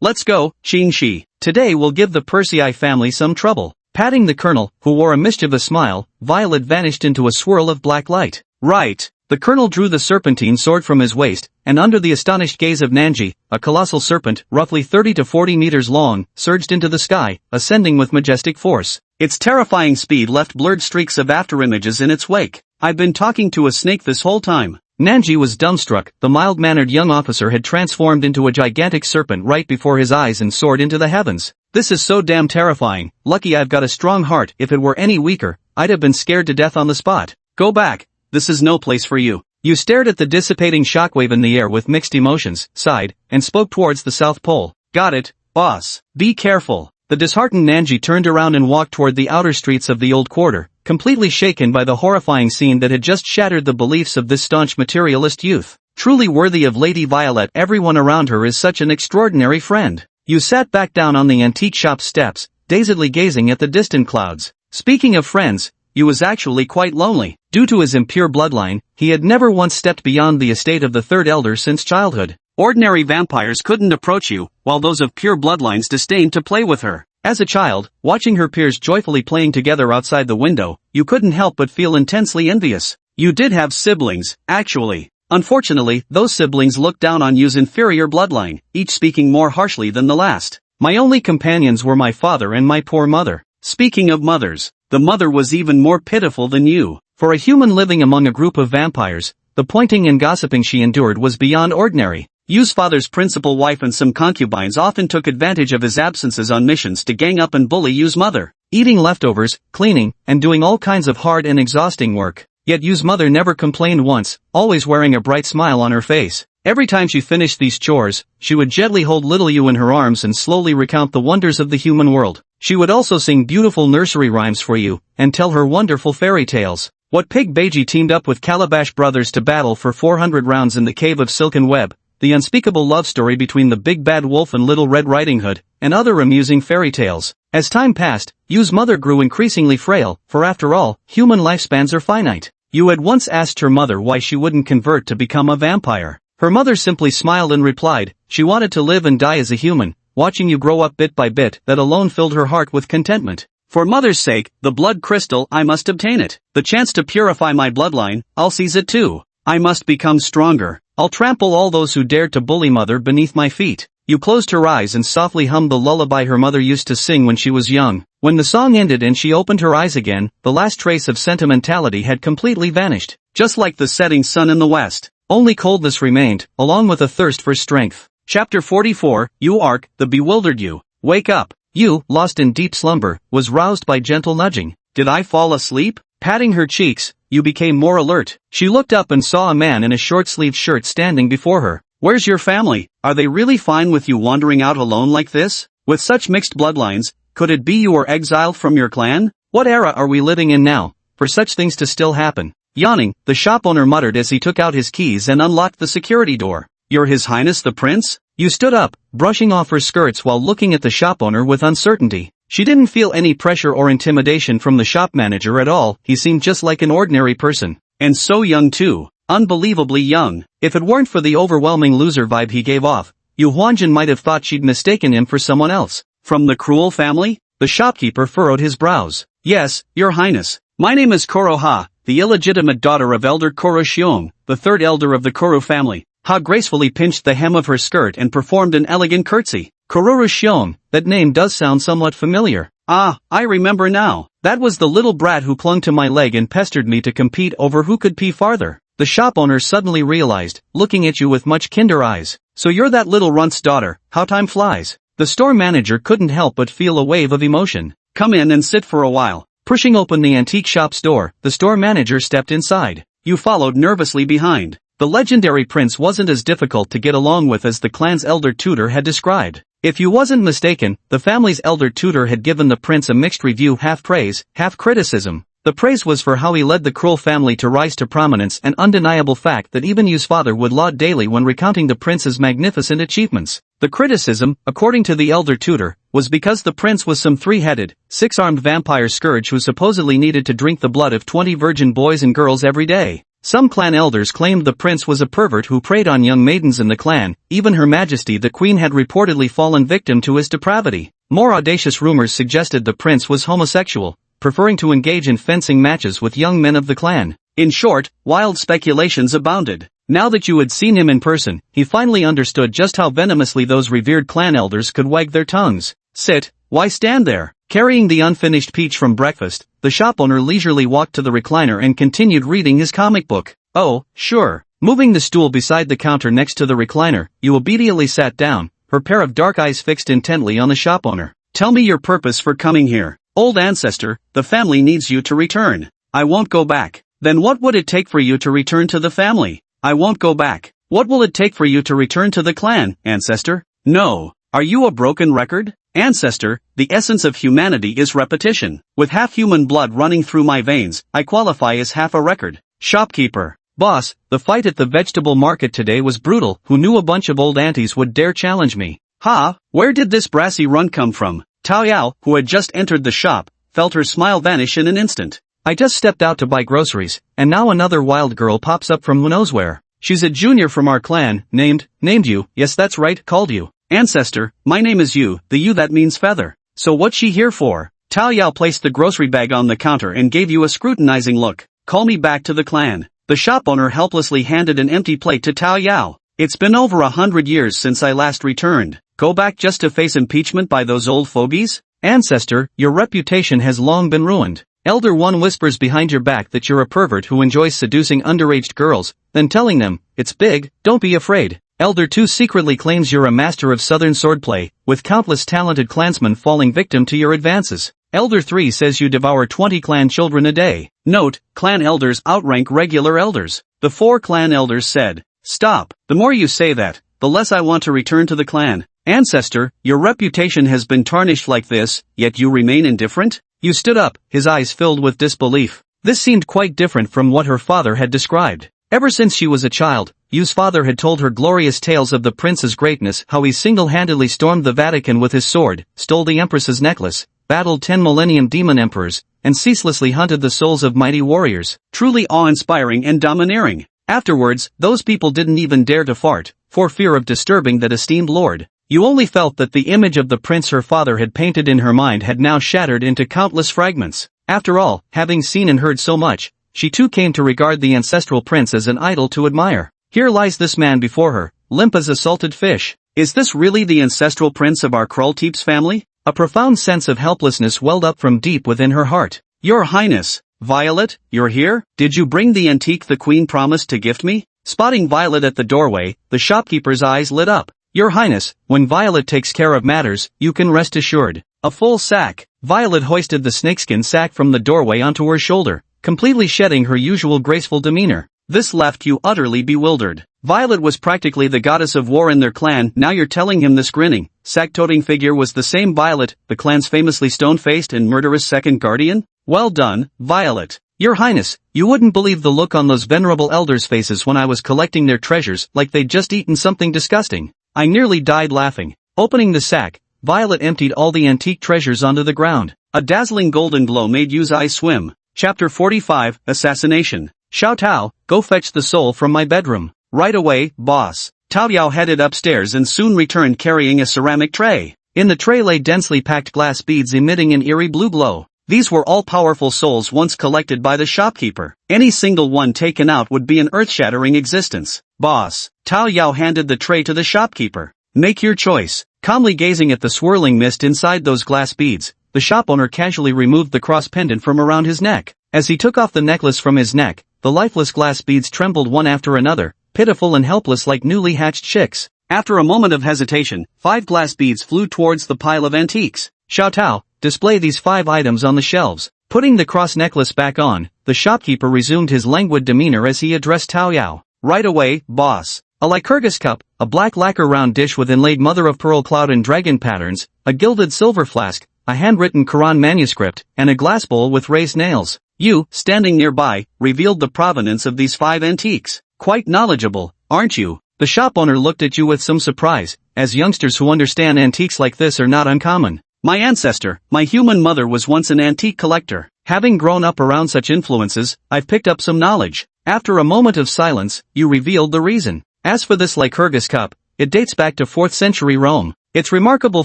Let's go, Qingxi. Today we'll give the Persei family some trouble. Patting the colonel, who wore a mischievous smile, Violet vanished into a swirl of black light. Right. The colonel drew the serpentine sword from his waist, and under the astonished gaze of Nanji, a colossal serpent, roughly 30 to 40 meters long, surged into the sky, ascending with majestic force. Its terrifying speed left blurred streaks of afterimages in its wake. I've been talking to a snake this whole time. Nanji was dumbstruck. The mild-mannered young officer had transformed into a gigantic serpent right before his eyes and soared into the heavens. This is so damn terrifying. Lucky I've got a strong heart. If it were any weaker, I'd have been scared to death on the spot. Go back. This is no place for you. You stared at the dissipating shockwave in the air with mixed emotions, sighed, and spoke towards the South Pole. Got it, boss. Be careful. The disheartened Nanji turned around and walked toward the outer streets of the old quarter, completely shaken by the horrifying scene that had just shattered the beliefs of this staunch materialist youth. Truly worthy of Lady Violet, everyone around her is such an extraordinary friend. You sat back down on the antique shop steps, dazedly gazing at the distant clouds. Speaking of friends, Yu was actually quite lonely. Due to his impure bloodline, he had never once stepped beyond the estate of the third elder since childhood. Ordinary vampires couldn't approach you, while those of pure bloodlines disdained to play with her. As a child, watching her peers joyfully playing together outside the window, you couldn't help but feel intensely envious. You did have siblings, actually. Unfortunately, those siblings looked down on Yu's inferior bloodline, each speaking more harshly than the last. My only companions were my father and my poor mother. Speaking of mothers, the mother was even more pitiful than you. For a human living among a group of vampires, the pointing and gossiping she endured was beyond ordinary. Yu's father's principal wife and some concubines often took advantage of his absences on missions to gang up and bully Yu's mother, eating leftovers, cleaning, and doing all kinds of hard and exhausting work. Yet Yu's mother never complained once, always wearing a bright smile on her face. Every time she finished these chores, she would gently hold little Yu in her arms and slowly recount the wonders of the human world. She would also sing beautiful nursery rhymes for you, and tell her wonderful fairy tales. What Pig Beiji teamed up with Calabash brothers to battle for 400 rounds in the Cave of Silken Web, the unspeakable love story between the Big Bad Wolf and Little Red Riding Hood, and other amusing fairy tales. As time passed, Yu's mother grew increasingly frail, for after all, human lifespans are finite. Yu had once asked her mother why she wouldn't convert to become a vampire. Her mother simply smiled and replied, she wanted to live and die as a human. Watching you grow up bit by bit, that alone filled her heart with contentment. For mother's sake, the blood crystal, I must obtain it. The chance to purify my bloodline, I'll seize it too. I must become stronger. I'll trample all those who dared to bully mother beneath my feet. Yu closed her eyes and softly hummed the lullaby her mother used to sing when she was young. When the song ended and she opened her eyes again, the last trace of sentimentality had completely vanished. Just like the setting sun in the west, only coldness remained, along with a thirst for strength. Chapter 44, Yu Arc, the Bewildered Yu. Wake up. Yu, lost in deep slumber, was roused by gentle nudging. Did I fall asleep? Patting her cheeks, Yu became more alert. She looked up and saw a man in a short-sleeved shirt standing before her. Where's your family? Are they really fine with you wandering out alone like this? With such mixed bloodlines, could it be you were exiled from your clan? What era are we living in now, for such things to still happen? Yawning, the shop owner muttered as he took out his keys and unlocked the security door. You're His Highness the Prince? Yu stood up, brushing off her skirts while looking at the shop owner with uncertainty. She didn't feel any pressure or intimidation from the shop manager at all. He seemed just like an ordinary person. And so young too. Unbelievably young. If it weren't for the overwhelming loser vibe he gave off, Yu Huanjin might have thought she'd mistaken him for someone else. From the Cruel family? The shopkeeper furrowed his brows. Yes, Your Highness. My name is Koro Ha, the illegitimate daughter of Elder Koro Xiong, the third elder of the Koro family. Ha gracefully pinched the hem of her skirt and performed an elegant curtsy. Koro Xiong, that name does sound somewhat familiar. Ah, I remember now. That was the little brat who clung to my leg and pestered me to compete over who could pee farther. The shop owner suddenly realized, looking at you with much kinder eyes. So you're that little runt's daughter. How time flies. The store manager couldn't help but feel a wave of emotion. Come in and sit for a while. Pushing open the antique shop's door, the store manager stepped inside. You followed nervously behind. The legendary prince wasn't as difficult to get along with as the clan's elder tutor had described. If you wasn't mistaken, the family's elder tutor had given the prince a mixed review, half praise, half criticism. The praise was for how he led the Krull family to rise to prominence, an undeniable fact that even Yu's father would laud daily when recounting the prince's magnificent achievements. The criticism, according to the elder tutor, was because the prince was some three-headed, six-armed vampire scourge who supposedly needed to drink the blood of 20 virgin boys and girls every day. Some clan elders claimed the prince was a pervert who preyed on young maidens in the clan. Even Her Majesty the Queen had reportedly fallen victim to his depravity. More audacious rumors suggested the prince was homosexual, preferring to engage in fencing matches with young men of the clan. In short, wild speculations abounded. Now that you had seen him in person, he finally understood just how venomously those revered clan elders could wag their tongues. Sit, why stand there? Carrying the unfinished peach from breakfast, the shop owner leisurely walked to the recliner and continued reading his comic book. Oh, sure. Moving the stool beside the counter next to the recliner, you obediently sat down, her pair of dark eyes fixed intently on the shop owner. Tell me your purpose for coming here. Old ancestor, the family needs you to return. I won't go back. Then what would it take for you to return to the family? I won't go back. What will it take for you to return to the clan, ancestor? No. Are you a broken record? Ancestor, the essence of humanity is repetition. With half human blood running through my veins, I qualify as half a record. Shopkeeper. Boss, the fight at the vegetable market today was brutal. Who knew a bunch of old aunties would dare challenge me? Ha, where did this brassy run come from? Tao Yao, who had just entered the shop, felt her smile vanish in an instant. I just stepped out to buy groceries, and now another wild girl pops up from who knows where. She's a junior from our clan, named you, yes that's right, called you. Ancestor, my name is Yu, the Yu that means feather. So what's she here for? Tao Yao placed the grocery bag on the counter and gave you a scrutinizing look. Call me back to the clan. The shop owner helplessly handed an empty plate to Tao Yao. It's been over 100 years since I last returned. Go back just to face impeachment by those old fogies? Ancestor, your reputation has long been ruined. Elder One whispers behind your back that you're a pervert who enjoys seducing underage girls, then telling them, it's big, don't be afraid. Elder 2 secretly claims you're a master of southern swordplay, with countless talented clansmen falling victim to your advances. Elder 3 says you devour 20 clan children a day. Note, clan elders outrank regular elders. The 4 clan elders said, stop, the more you say that, the less I want to return to the clan. Ancestor, your reputation has been tarnished like this, yet you remain indifferent? Yu stood up, his eyes filled with disbelief. This seemed quite different from what her father had described. Ever since she was a child, Yu's father had told her glorious tales of the prince's greatness, how he single-handedly stormed the Vatican with his sword, stole the empress's necklace, battled 10 millennium demon emperors, and ceaselessly hunted the souls of mighty warriors. Truly awe-inspiring and domineering. Afterwards, those people didn't even dare to fart, for fear of disturbing that esteemed lord. You only felt that the image of the prince her father had painted in her mind had now shattered into countless fragments. After all, having seen and heard so much, she too came to regard the ancestral prince as an idol to admire. Here lies this man before her, limp as a salted fish. Is this really the ancestral prince of our Krullteeps family? A profound sense of helplessness welled up from deep within her heart. Your Highness, Violet, you're here? Did you bring the antique the queen promised to gift me? Spotting Violet at the doorway, the shopkeeper's eyes lit up. Your Highness, when Violet takes care of matters, you can rest assured. A full sack. Violet hoisted the snakeskin sack from the doorway onto her shoulder, completely shedding her usual graceful demeanor. This left you utterly bewildered. Violet was practically the goddess of war in their clan. Now you're telling him this grinning, sack-toting figure was the same Violet, the clan's famously stone-faced and murderous second guardian? Well done, Violet. Your Highness, you wouldn't believe the look on those venerable elders' faces when I was collecting their treasures, like they'd just eaten something disgusting. I nearly died laughing. Opening the sack, Violet emptied all the antique treasures onto the ground. A dazzling golden glow made Yu's eyes swim. Chapter 45, Assassination. Xiao Tao, go fetch the soul from my bedroom. Right away, boss. Tao Yao headed upstairs and soon returned carrying a ceramic tray. In the tray lay densely packed glass beads emitting an eerie blue glow. These were all powerful souls once collected by the shopkeeper. Any single one taken out would be an earth-shattering existence. Boss. Tao Yao handed the tray to the shopkeeper. Make your choice. Calmly gazing at the swirling mist inside those glass beads, the shop owner casually removed the cross pendant from around his neck. As he took off the necklace from his neck, the lifeless glass beads trembled one after another, pitiful and helpless like newly hatched chicks. After a moment of hesitation, 5 glass beads flew towards the pile of antiques. Xiao Tao, display these 5 items on the shelves. Putting the cross necklace back on, the shopkeeper resumed his languid demeanor as he addressed Tao Yao. Right away, boss. A Lycurgus cup, a black lacquer round dish with inlaid mother-of-pearl cloud and dragon patterns, a gilded silver flask, a handwritten Quran manuscript, and a glass bowl with raised nails. You, standing nearby, revealed the provenance of these 5 antiques. Quite knowledgeable, aren't you? The shop owner looked at you with some surprise, as youngsters who understand antiques like this are not uncommon. My ancestor, my human mother, was once an antique collector. Having grown up around such influences, I've picked up some knowledge. After a moment of silence, you revealed the reason. As for this Lycurgus cup, it dates back to 4th century Rome. Its remarkable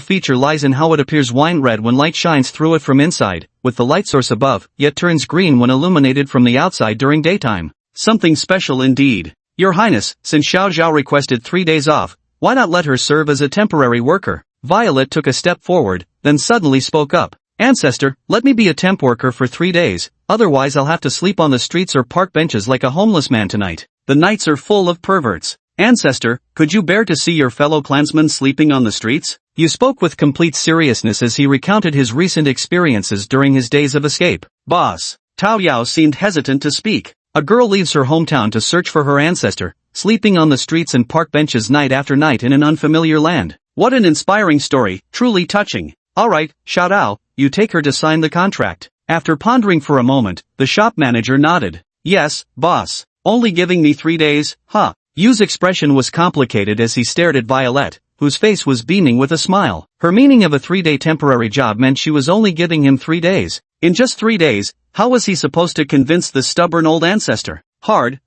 feature lies in how it appears wine red when light shines through it from inside, with the light source above, yet turns green when illuminated from the outside during daytime. Something special indeed. Your Highness, since Xiao Zhao requested 3 days off, why not let her serve as a temporary worker? Violet took a step forward, then suddenly spoke up. Ancestor, let me be a temp worker for 3 days, otherwise I'll have to sleep on the streets or park benches like a homeless man tonight. The nights are full of perverts. Ancestor, could you bear to see your fellow clansmen sleeping on the streets? You spoke with complete seriousness as he recounted his recent experiences during his days of escape. Boss. Tao Yao seemed hesitant to speak. A girl leaves her hometown to search for her ancestor, sleeping on the streets and park benches night after night in an unfamiliar land. What an inspiring story, truly touching. Alright, Xiao Dao, you take her to sign the contract. After pondering for a moment, the shop manager nodded. Yes, boss. Only giving me 3 days, huh? Yu's expression was complicated as he stared at Violet, whose face was beaming with a smile. Her meaning of a 3-day temporary job meant she was only giving him 3 days. In just 3 days, how was he supposed to convince the stubborn old ancestor? Hard.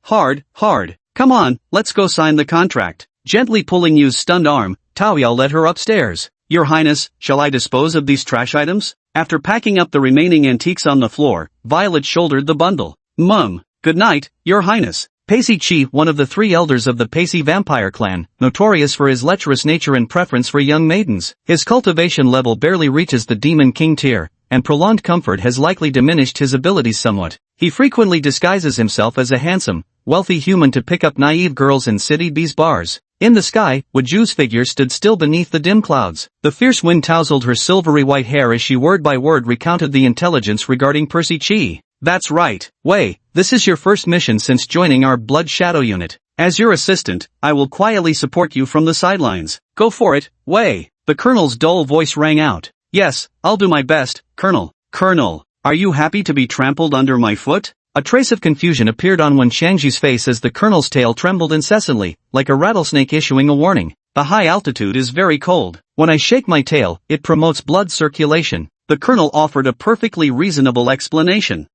Come on, let's go sign the contract. Gently pulling Yu's stunned arm, Tao Yao led her upstairs. Your Highness, shall I dispose of these trash items? After packing up the remaining antiques on the floor, Violet shouldered the bundle. Good night, Your Highness. Pacey Chi, one of the 3 elders of the Pacey vampire clan, notorious for his lecherous nature and preference for young maidens. His cultivation level barely reaches the Demon King tier, and prolonged comfort has likely diminished his abilities somewhat. He frequently disguises himself as a handsome, wealthy human to pick up naive girls in City B's bars. In the sky, Wuju's figure stood still beneath the dim clouds. The fierce wind tousled her silvery white hair as she word by word recounted the intelligence regarding Percy Chi. That's right, Wei, this is your first mission since joining our Blood Shadow unit. As your assistant, I will quietly support you from the sidelines. Go for it, Wei. The colonel's dull voice rang out. Yes, I'll do my best, Colonel. Colonel, are you happy to be trampled under my foot? A trace of confusion appeared on Wen Shangji's face as the colonel's tail trembled incessantly, like a rattlesnake issuing a warning. The high altitude is very cold. When I shake my tail, it promotes blood circulation. The colonel offered a perfectly reasonable explanation.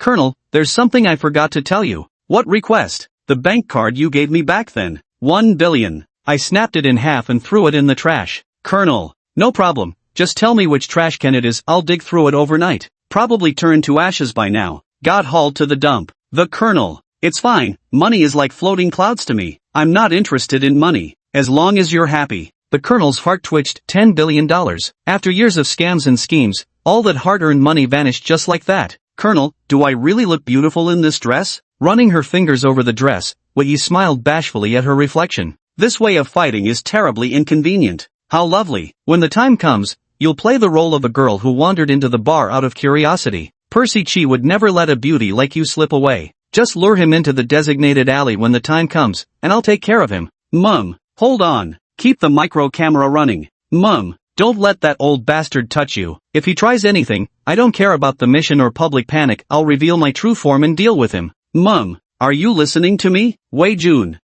Colonel, there's something I forgot to tell you. What request? The bank card you gave me back then. 1 billion. I snapped it in half and threw it in the trash. Colonel, no problem. Just tell me which trash can it is, I'll dig through it overnight. Probably turned to ashes by now. Got hauled to the dump. The colonel. It's fine, money is like floating clouds to me. I'm not interested in money, as long as you're happy. The colonel's heart twitched. $10 billion. After years of scams and schemes, all that hard-earned money vanished just like that. Colonel, do I really look beautiful in this dress? Running her fingers over the dress, Wei smiled bashfully at her reflection. This way of fighting is terribly inconvenient. How lovely. When the time comes, you'll play the role of a girl who wandered into the bar out of curiosity. Percy Chi would never let a beauty like you slip away. Just lure him into the designated alley when the time comes, and I'll take care of him. Hold on. Keep the micro camera running. Don't let that old bastard touch you. If he tries anything, I don't care about the mission or public panic, I'll reveal my true form and deal with him. Are you listening to me? Wei Jun.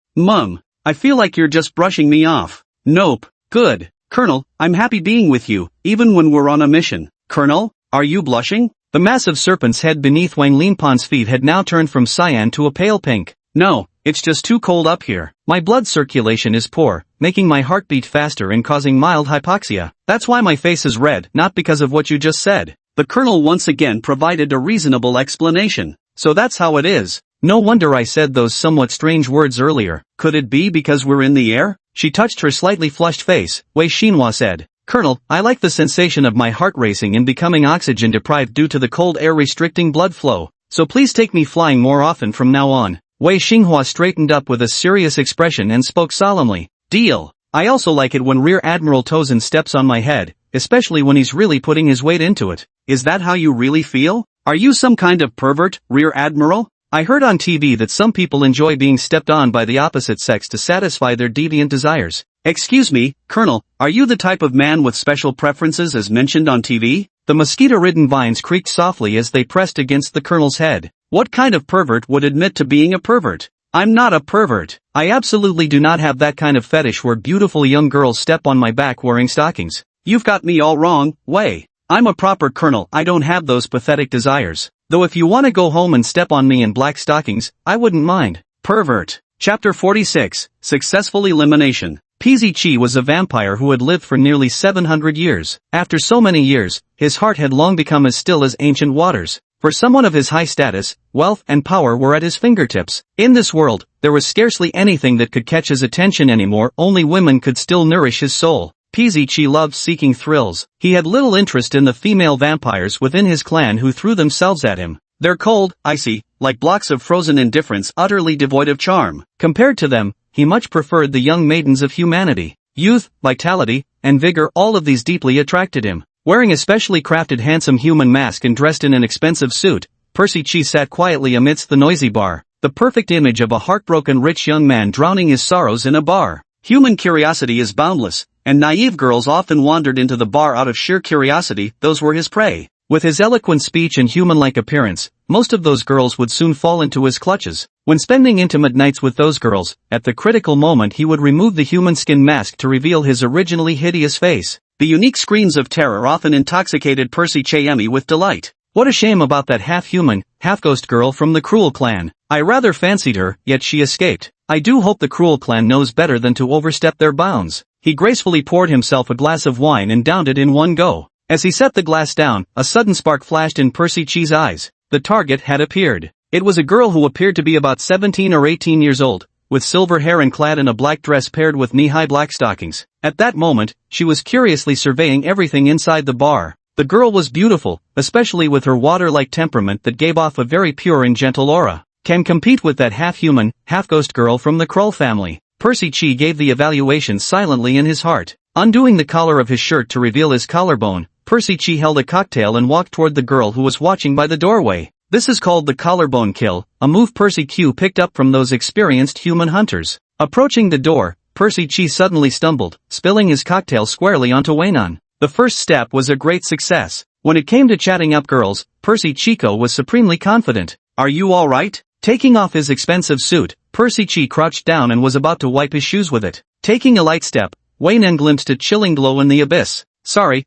I feel like you're just brushing me off. Nope. Good. Colonel, I'm happy being with you, even when we're on a mission. Colonel, are you blushing? The massive serpent's head beneath Wang Linpan's feet had now turned from cyan to a pale pink. No, it's just too cold up here. My blood circulation is poor, making my heart beat faster and causing mild hypoxia. That's why my face is red, not because of what you just said. The colonel once again provided a reasonable explanation. So that's how it is. No wonder I said those somewhat strange words earlier. Could it be because we're in the air? She touched her slightly flushed face. Wei Xinhua said. Colonel, I like the sensation of my heart racing and becoming oxygen deprived due to the cold air restricting blood flow. So please take me flying more often from now on. Wei Xinhua straightened up with a serious expression and spoke solemnly. Deal. I also like it when Rear Admiral Tozen steps on my head, especially when he's really putting his weight into it. Is that how you really feel? Are you some kind of pervert, Rear Admiral? I heard on TV that some people enjoy being stepped on by the opposite sex to satisfy their deviant desires. Excuse me, Colonel, are you the type of man with special preferences as mentioned on TV? The mosquito-ridden vines creaked softly as they pressed against the Colonel's head. What kind of pervert would admit to being a pervert? I'm not a pervert. I absolutely do not have that kind of fetish where beautiful young girls step on my back wearing stockings. You've got me all wrong, way. I'm a proper colonel, I don't have those pathetic desires. Though if you want to go home and step on me in black stockings, I wouldn't mind. Pervert. Chapter 46, Successful Elimination. Peasy Chi was a vampire who had lived for nearly 700 years. After so many years, his heart had long become as still as ancient waters. For someone of his high status, wealth and power were at his fingertips. In this world, there was scarcely anything that could catch his attention anymore, only women could still nourish his soul. Peasy Chi loved seeking thrills. He had little interest in the female vampires within his clan who threw themselves at him. They're cold, icy, like blocks of frozen indifference utterly devoid of charm. Compared to them, he much preferred the young maidens of humanity. Youth, vitality, and vigor, all of these deeply attracted him. Wearing a specially crafted handsome human mask and dressed in an expensive suit, Percy Chi sat quietly amidst the noisy bar, the perfect image of a heartbroken rich young man drowning his sorrows in a bar. Human curiosity is boundless, and naive girls often wandered into the bar out of sheer curiosity. Those were his prey. With his eloquent speech and human-like appearance, most of those girls would soon fall into his clutches. When spending intimate nights with those girls, at the critical moment he would remove the human skin mask to reveal his originally hideous face. The unique screams of terror often intoxicated Percy Chiemi with delight. What a shame about that half-human, half-ghost girl from the Cruel clan. I rather fancied her, yet she escaped. I do hope the Cruel clan knows better than to overstep their bounds. He gracefully poured himself a glass of wine and downed it in one go. As he set the glass down, a sudden spark flashed in Percy Chi's eyes. The target had appeared. It was a girl who appeared to be about 17 or 18 years old, with silver hair and clad in a black dress paired with knee-high black stockings. At that moment, she was curiously surveying everything inside the bar. The girl was beautiful, especially with her water-like temperament that gave off a very pure and gentle aura. Can compete with that half-human, half-ghost girl from the Krull family. Percy Chi gave the evaluation silently in his heart. Undoing the collar of his shirt to reveal his collarbone, Percy Chi held a cocktail and walked toward the girl who was watching by the doorway. This is called the collarbone kill, a move Percy Q picked up from those experienced human hunters. Approaching the door, Percy Chi suddenly stumbled, spilling his cocktail squarely onto Waynon. The first step was a great success. When it came to chatting up girls, Percy Chico was supremely confident. Are you alright? Taking off his expensive suit, Percy Chi crouched down and was about to wipe his shoes with it. Taking a light step, Waynon glimpsed a chilling glow in the abyss. Sorry,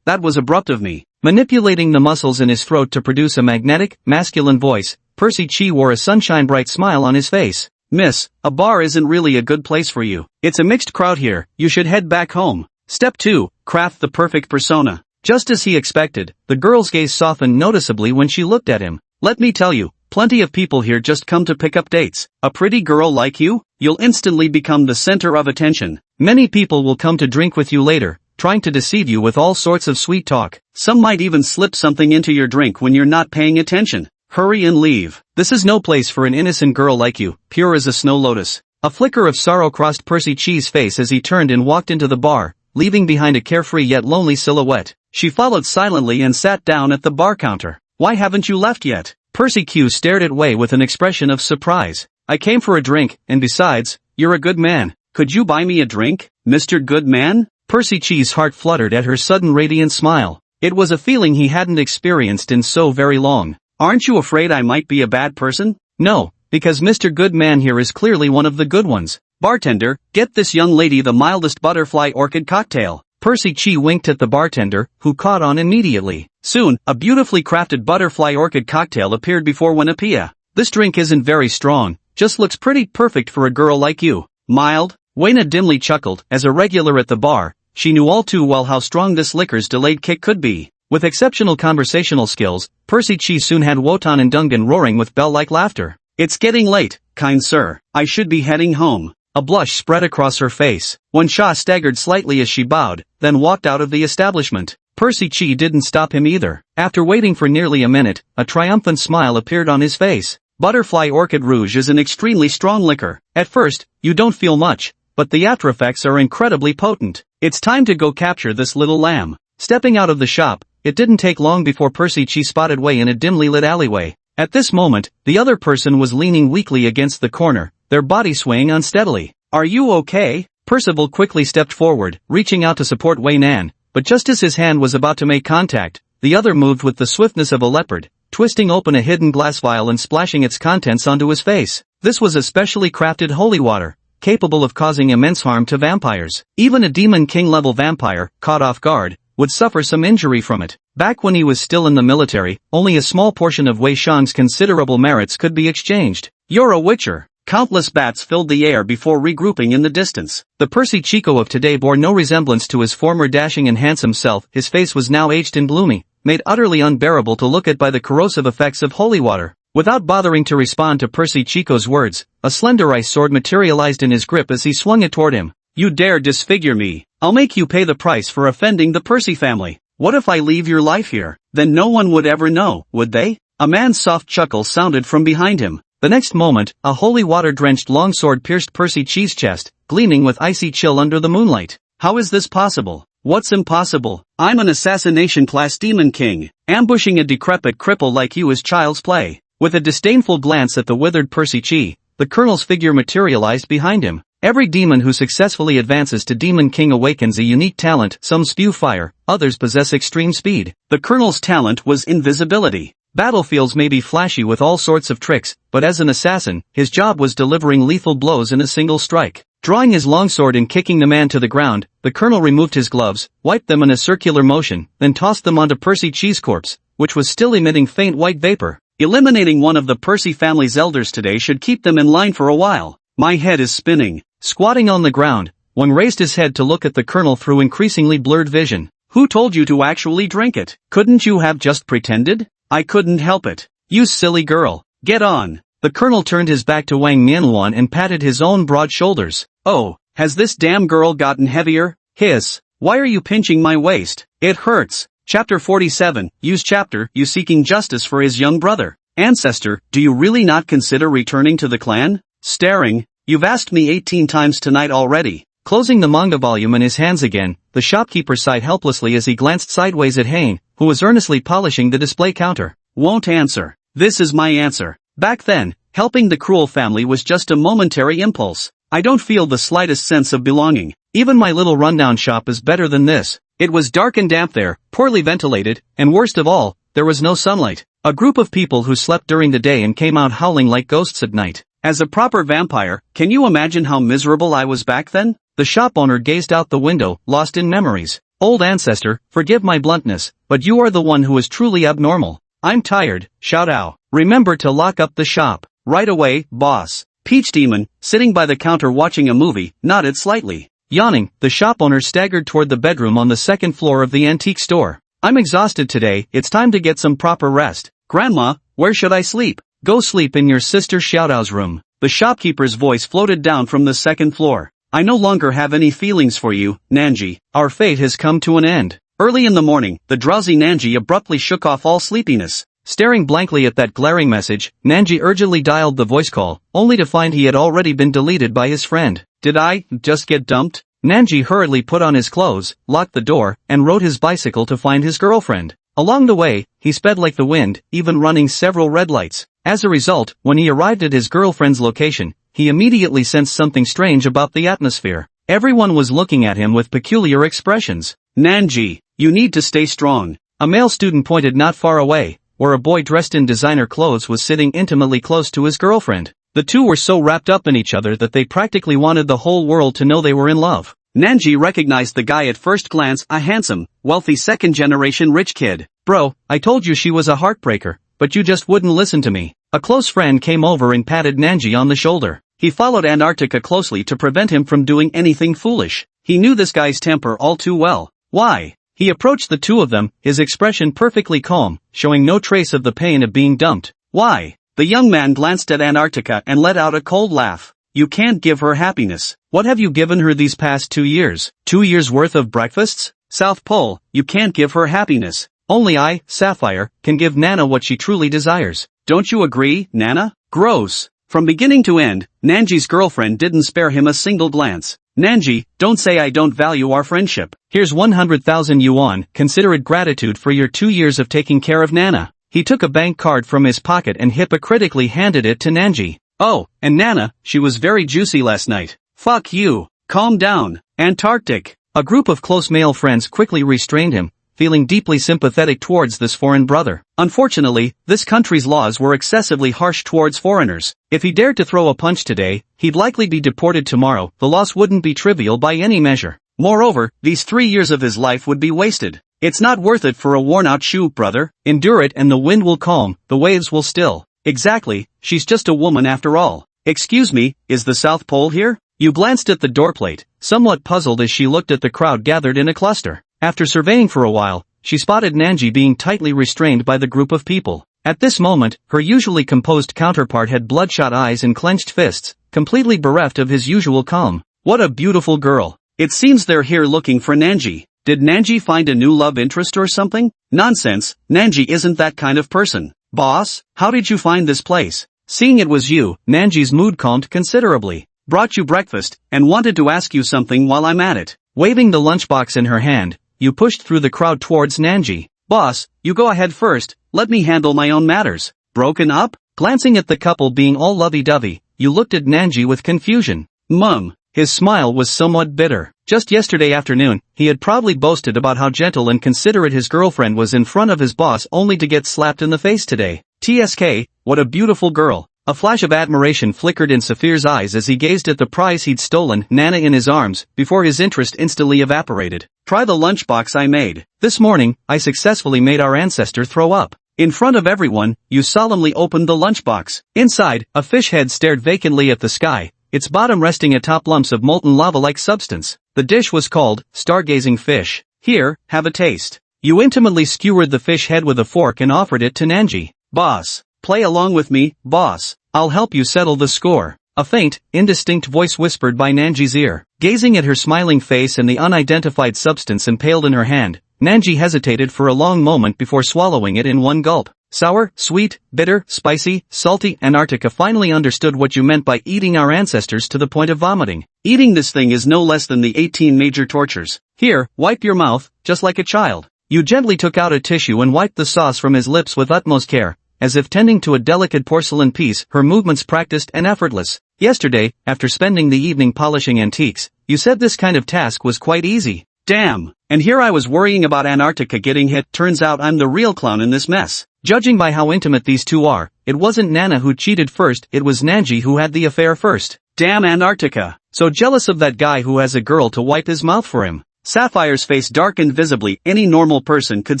that was abrupt of me. Manipulating the muscles in his throat to produce a magnetic, masculine voice, Percy Chi wore a sunshine-bright smile on his face. Miss, a bar isn't really a good place for you. It's a mixed crowd here, you should head back home. Step 2, craft the perfect persona. Just as he expected, the girl's gaze softened noticeably when she looked at him. Let me tell you, plenty of people here just come to pick up dates. A pretty girl like you? You'll instantly become the center of attention. Many people will come to drink with you later, trying to deceive you with all sorts of sweet talk. Some might even slip something into your drink when you're not paying attention. Hurry and leave. This is no place for an innocent girl like you, pure as a snow lotus. A flicker of sorrow crossed Percy Chi's face as he turned and walked into the bar, leaving behind a carefree yet lonely silhouette. She followed silently and sat down at the bar counter. Why haven't you left yet? Percy Q stared at Wei with an expression of surprise. I came for a drink, and besides, you're a good man. Could you buy me a drink, Mr. Goodman? Percy Chi's heart fluttered at her sudden radiant smile. It was a feeling he hadn't experienced in so very long. Aren't you afraid I might be a bad person? No, because Mr. Goodman here is clearly one of the good ones. Bartender, get this young lady the mildest butterfly orchid cocktail. Percy Chi winked at the bartender, who caught on immediately. Soon, a beautifully crafted butterfly orchid cocktail appeared before Winapia. This drink isn't very strong, just looks pretty perfect for a girl like you. Mild? Wayna dimly chuckled. As a regular at the bar, she knew all too well how strong this liquor's delayed kick could be. With exceptional conversational skills, Percy Chi soon had Wotan and Dungan roaring with bell-like laughter. It's getting late, kind sir. I should be heading home. A blush spread across her face. Wen Sha staggered slightly as she bowed, then walked out of the establishment. Percy Chi didn't stop him either. After waiting for nearly a minute, a triumphant smile appeared on his face. Butterfly Orchid Rouge is an extremely strong liquor. At first, you don't feel much, but the after effects are incredibly potent. It's time to go capture this little lamb. Stepping out of the shop, it didn't take long before Percy Chi spotted Wei in a dimly lit alleyway. At this moment, the other person was leaning weakly against the corner, their body swaying unsteadily. "Are you okay?" Percival quickly stepped forward, reaching out to support Wei Nan, but just as his hand was about to make contact, the other moved with the swiftness of a leopard, twisting open a hidden glass vial and splashing its contents onto his face. This was a specially crafted holy water, capable of causing immense harm to vampires. Even a Demon King level vampire, caught off guard, would suffer some injury from it. Back when he was still in the military, only a small portion of Wei Shang's considerable merits could be exchanged. "You're a witcher." Countless bats filled the air before regrouping in the distance. The Percy Chico of today bore no resemblance to his former dashing and handsome self. His face was now aged and gloomy, made utterly unbearable to look at by the corrosive effects of holy water. Without bothering to respond to Percy Chico's words, a slender ice sword materialized in his grip as he swung it toward him. "You dare disfigure me? I'll make you pay the price for offending the Percy family. What if I leave your life here? Then no one would ever know, would they?" A man's soft chuckle sounded from behind him. The next moment, a holy water-drenched longsword pierced Percy Chi's chest, gleaming with icy chill under the moonlight. "How is this possible?" "What's impossible? I'm an assassination-class Demon King. Ambushing a decrepit cripple like you is child's play." With a disdainful glance at the withered Percy Chi, the colonel's figure materialized behind him. Every demon who successfully advances to Demon King awakens a unique talent. Some spew fire, others possess extreme speed. The colonel's talent was invisibility. Battlefields may be flashy with all sorts of tricks, but as an assassin, his job was delivering lethal blows in a single strike. Drawing his longsword and kicking the man to the ground, the colonel removed his gloves, wiped them in a circular motion, then tossed them onto Percy Chi's corpse, which was still emitting faint white vapor. "Eliminating one of the Percy family's elders today should keep them in line for a while. My head is spinning." Squatting on the ground, Wang raised his head to look at the colonel through increasingly blurred vision. "Who told you to actually drink it? Couldn't you have just pretended?" "I couldn't help it." "You silly girl. Get on." The colonel turned his back to Wang Manhwa and patted his own broad shoulders. "Oh, has this damn girl gotten heavier?" "Hiss. Why are you pinching my waist? It hurts." Chapter 47, Use Chapter, You seeking justice for his young brother. "Ancestor, do you really not consider returning to the clan?" Staring. "You've asked me 18 times tonight already." Closing the manga volume in his hands again, the shopkeeper sighed helplessly as he glanced sideways at Hain, who was earnestly polishing the display counter. "Won't answer. This is my answer. Back then, helping the cruel family was just a momentary impulse. I don't feel the slightest sense of belonging. Even my little rundown shop is better than this." It was dark and damp there, poorly ventilated, and worst of all, there was no sunlight. A group of people who slept during the day and came out howling like ghosts at night. As a proper vampire, can you imagine how miserable I was back then? The shop owner gazed out the window, lost in memories. "Old ancestor, forgive my bluntness, but you are the one who is truly abnormal. I'm tired, Xiao Dao. Remember to lock up the shop." "Right away, boss." Peach Demon, sitting by the counter watching a movie, nodded slightly. Yawning, the shop owner staggered toward the bedroom on the second floor of the antique store. "I'm exhausted today, it's time to get some proper rest." "Grandma, where should I sleep?" "Go sleep in your sister Xiaodao's room." The shopkeeper's voice floated down from the second floor. "I no longer have any feelings for you, Nanji. Our fate has come to an end." Early in the morning, the drowsy Nanji abruptly shook off all sleepiness. Staring blankly at that glaring message, Nanji urgently dialed the voice call, only to find he had already been deleted by his friend. "Did I just get dumped?" Nanji hurriedly put on his clothes, locked the door, and rode his bicycle to find his girlfriend. Along the way, he sped like the wind, even running several red lights. As a result, when he arrived at his girlfriend's location, he immediately sensed something strange about the atmosphere. Everyone was looking at him with peculiar expressions. "Nanji, you need to stay strong." A male student pointed not far away, where a boy dressed in designer clothes was sitting intimately close to his girlfriend. The two were so wrapped up in each other that they practically wanted the whole world to know they were in love. Nanji recognized the guy at first glance, a handsome, wealthy second-generation rich kid. "Bro, I told you she was a heartbreaker, but you just wouldn't listen to me." A close friend came over and patted Nanji on the shoulder. He followed Antarctica closely to prevent him from doing anything foolish. He knew this guy's temper all too well. "Why?" He approached the two of them, his expression perfectly calm, showing no trace of the pain of being dumped. "Why?" The young man glanced at Antarctica and let out a cold laugh. "You can't give her happiness. What have you given her these past 2 years? 2 years worth of breakfasts? South Pole, you can't give her happiness. Only I, Sapphire, can give Nana what she truly desires. Don't you agree, Nana?" Gross. From beginning to end, Nanji's girlfriend didn't spare him a single glance. "Nanji, don't say I don't value our friendship. Here's 100,000 yuan, consider it gratitude for your 2 years of taking care of Nana." He took a bank card from his pocket and hypocritically handed it to Nanji. Oh, and Nana, she was very juicy last night. Fuck you. Calm down. Antarctic. A group of close male friends quickly restrained him, feeling deeply sympathetic towards this foreign brother. Unfortunately, this country's laws were excessively harsh towards foreigners. If he dared to throw a punch today, he'd likely be deported tomorrow. The loss wouldn't be trivial by any measure. Moreover, these 3 years of his life would be wasted. It's not worth it for a worn-out shoe, brother. Endure it and the wind will calm, the waves will still. Exactly, she's just a woman after all. Excuse me, is the South Pole here? You glanced at the doorplate, somewhat puzzled as she looked at the crowd gathered in a cluster. After surveying for a while, she spotted Nanji being tightly restrained by the group of people. At this moment, her usually composed counterpart had bloodshot eyes and clenched fists, completely bereft of his usual calm. What a beautiful girl. It seems they're here looking for Nanji. Did Nanji find a new love interest or something? Nonsense, Nanji isn't that kind of person. Boss, how did you find this place? Seeing it was you, Nanji's mood calmed considerably. Brought you breakfast, and wanted to ask you something while I'm at it. Waving the lunchbox in her hand, you pushed through the crowd towards Nanji. Boss, you go ahead first, let me handle my own matters. Broken up? Glancing at the couple being all lovey-dovey, you looked at Nanji with confusion. Mum. His smile was somewhat bitter. Just yesterday afternoon, he had proudly boasted about how gentle and considerate his girlfriend was in front of his boss only to get slapped in the face today. TSK, what a beautiful girl. A flash of admiration flickered in Saphir's eyes as he gazed at the prize he'd stolen, Nana in his arms, before his interest instantly evaporated. Try the lunchbox I made. This morning, I successfully made our ancestor throw up. In front of everyone, you solemnly opened the lunchbox. Inside, a fish head stared vacantly at the sky, its bottom resting atop lumps of molten lava-like substance. The dish was called stargazing fish. Here, have a taste. You intimately skewered the fish head with a fork and offered it to Nanji. Boss. Play along with me, boss. I'll help you settle the score. A faint, indistinct voice whispered by Nanji's ear. Gazing at her smiling face and the unidentified substance impaled in her hand, Nanji hesitated for a long moment before swallowing it in one gulp. Sour, sweet, bitter, spicy, salty. Antarctica finally understood what you meant by eating our ancestors to the point of vomiting. Eating this thing is no less than the 18 major tortures. Here, wipe your mouth, just like a child. You gently took out a tissue and wiped the sauce from his lips with utmost care. As if tending to a delicate porcelain piece, her movements practiced and effortless. Yesterday, after spending the evening polishing antiques, you said this kind of task was quite easy. Damn, and here I was worrying about Antarctica getting hit. Turns out I'm the real clown in this mess. Judging by how intimate these two are, it wasn't Nana who cheated first, it was Nanji who had the affair first. Damn Antarctica. So jealous of that guy who has a girl to wipe his mouth for him. Sapphire's face darkened visibly. Any normal person could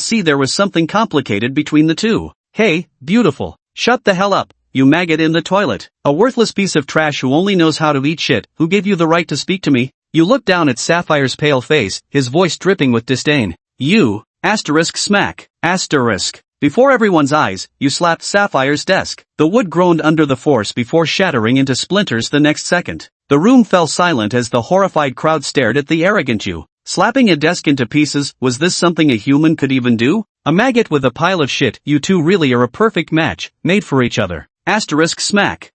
see there was something complicated between the two. Hey, beautiful. Shut the hell up, you maggot in the toilet. A worthless piece of trash who only knows how to eat shit. Who gave you the right to speak to me? You looked down at Sapphire's pale face, his voice dripping with disdain. You, smack, Before everyone's eyes, you slapped Sapphire's desk. The wood groaned under the force before shattering into splinters the next second. The room fell silent as the horrified crowd stared at the arrogant you. Slapping a desk into pieces, was this something a human could even do? A maggot with a pile of shit. You two really are a perfect match, made for each other. Smack.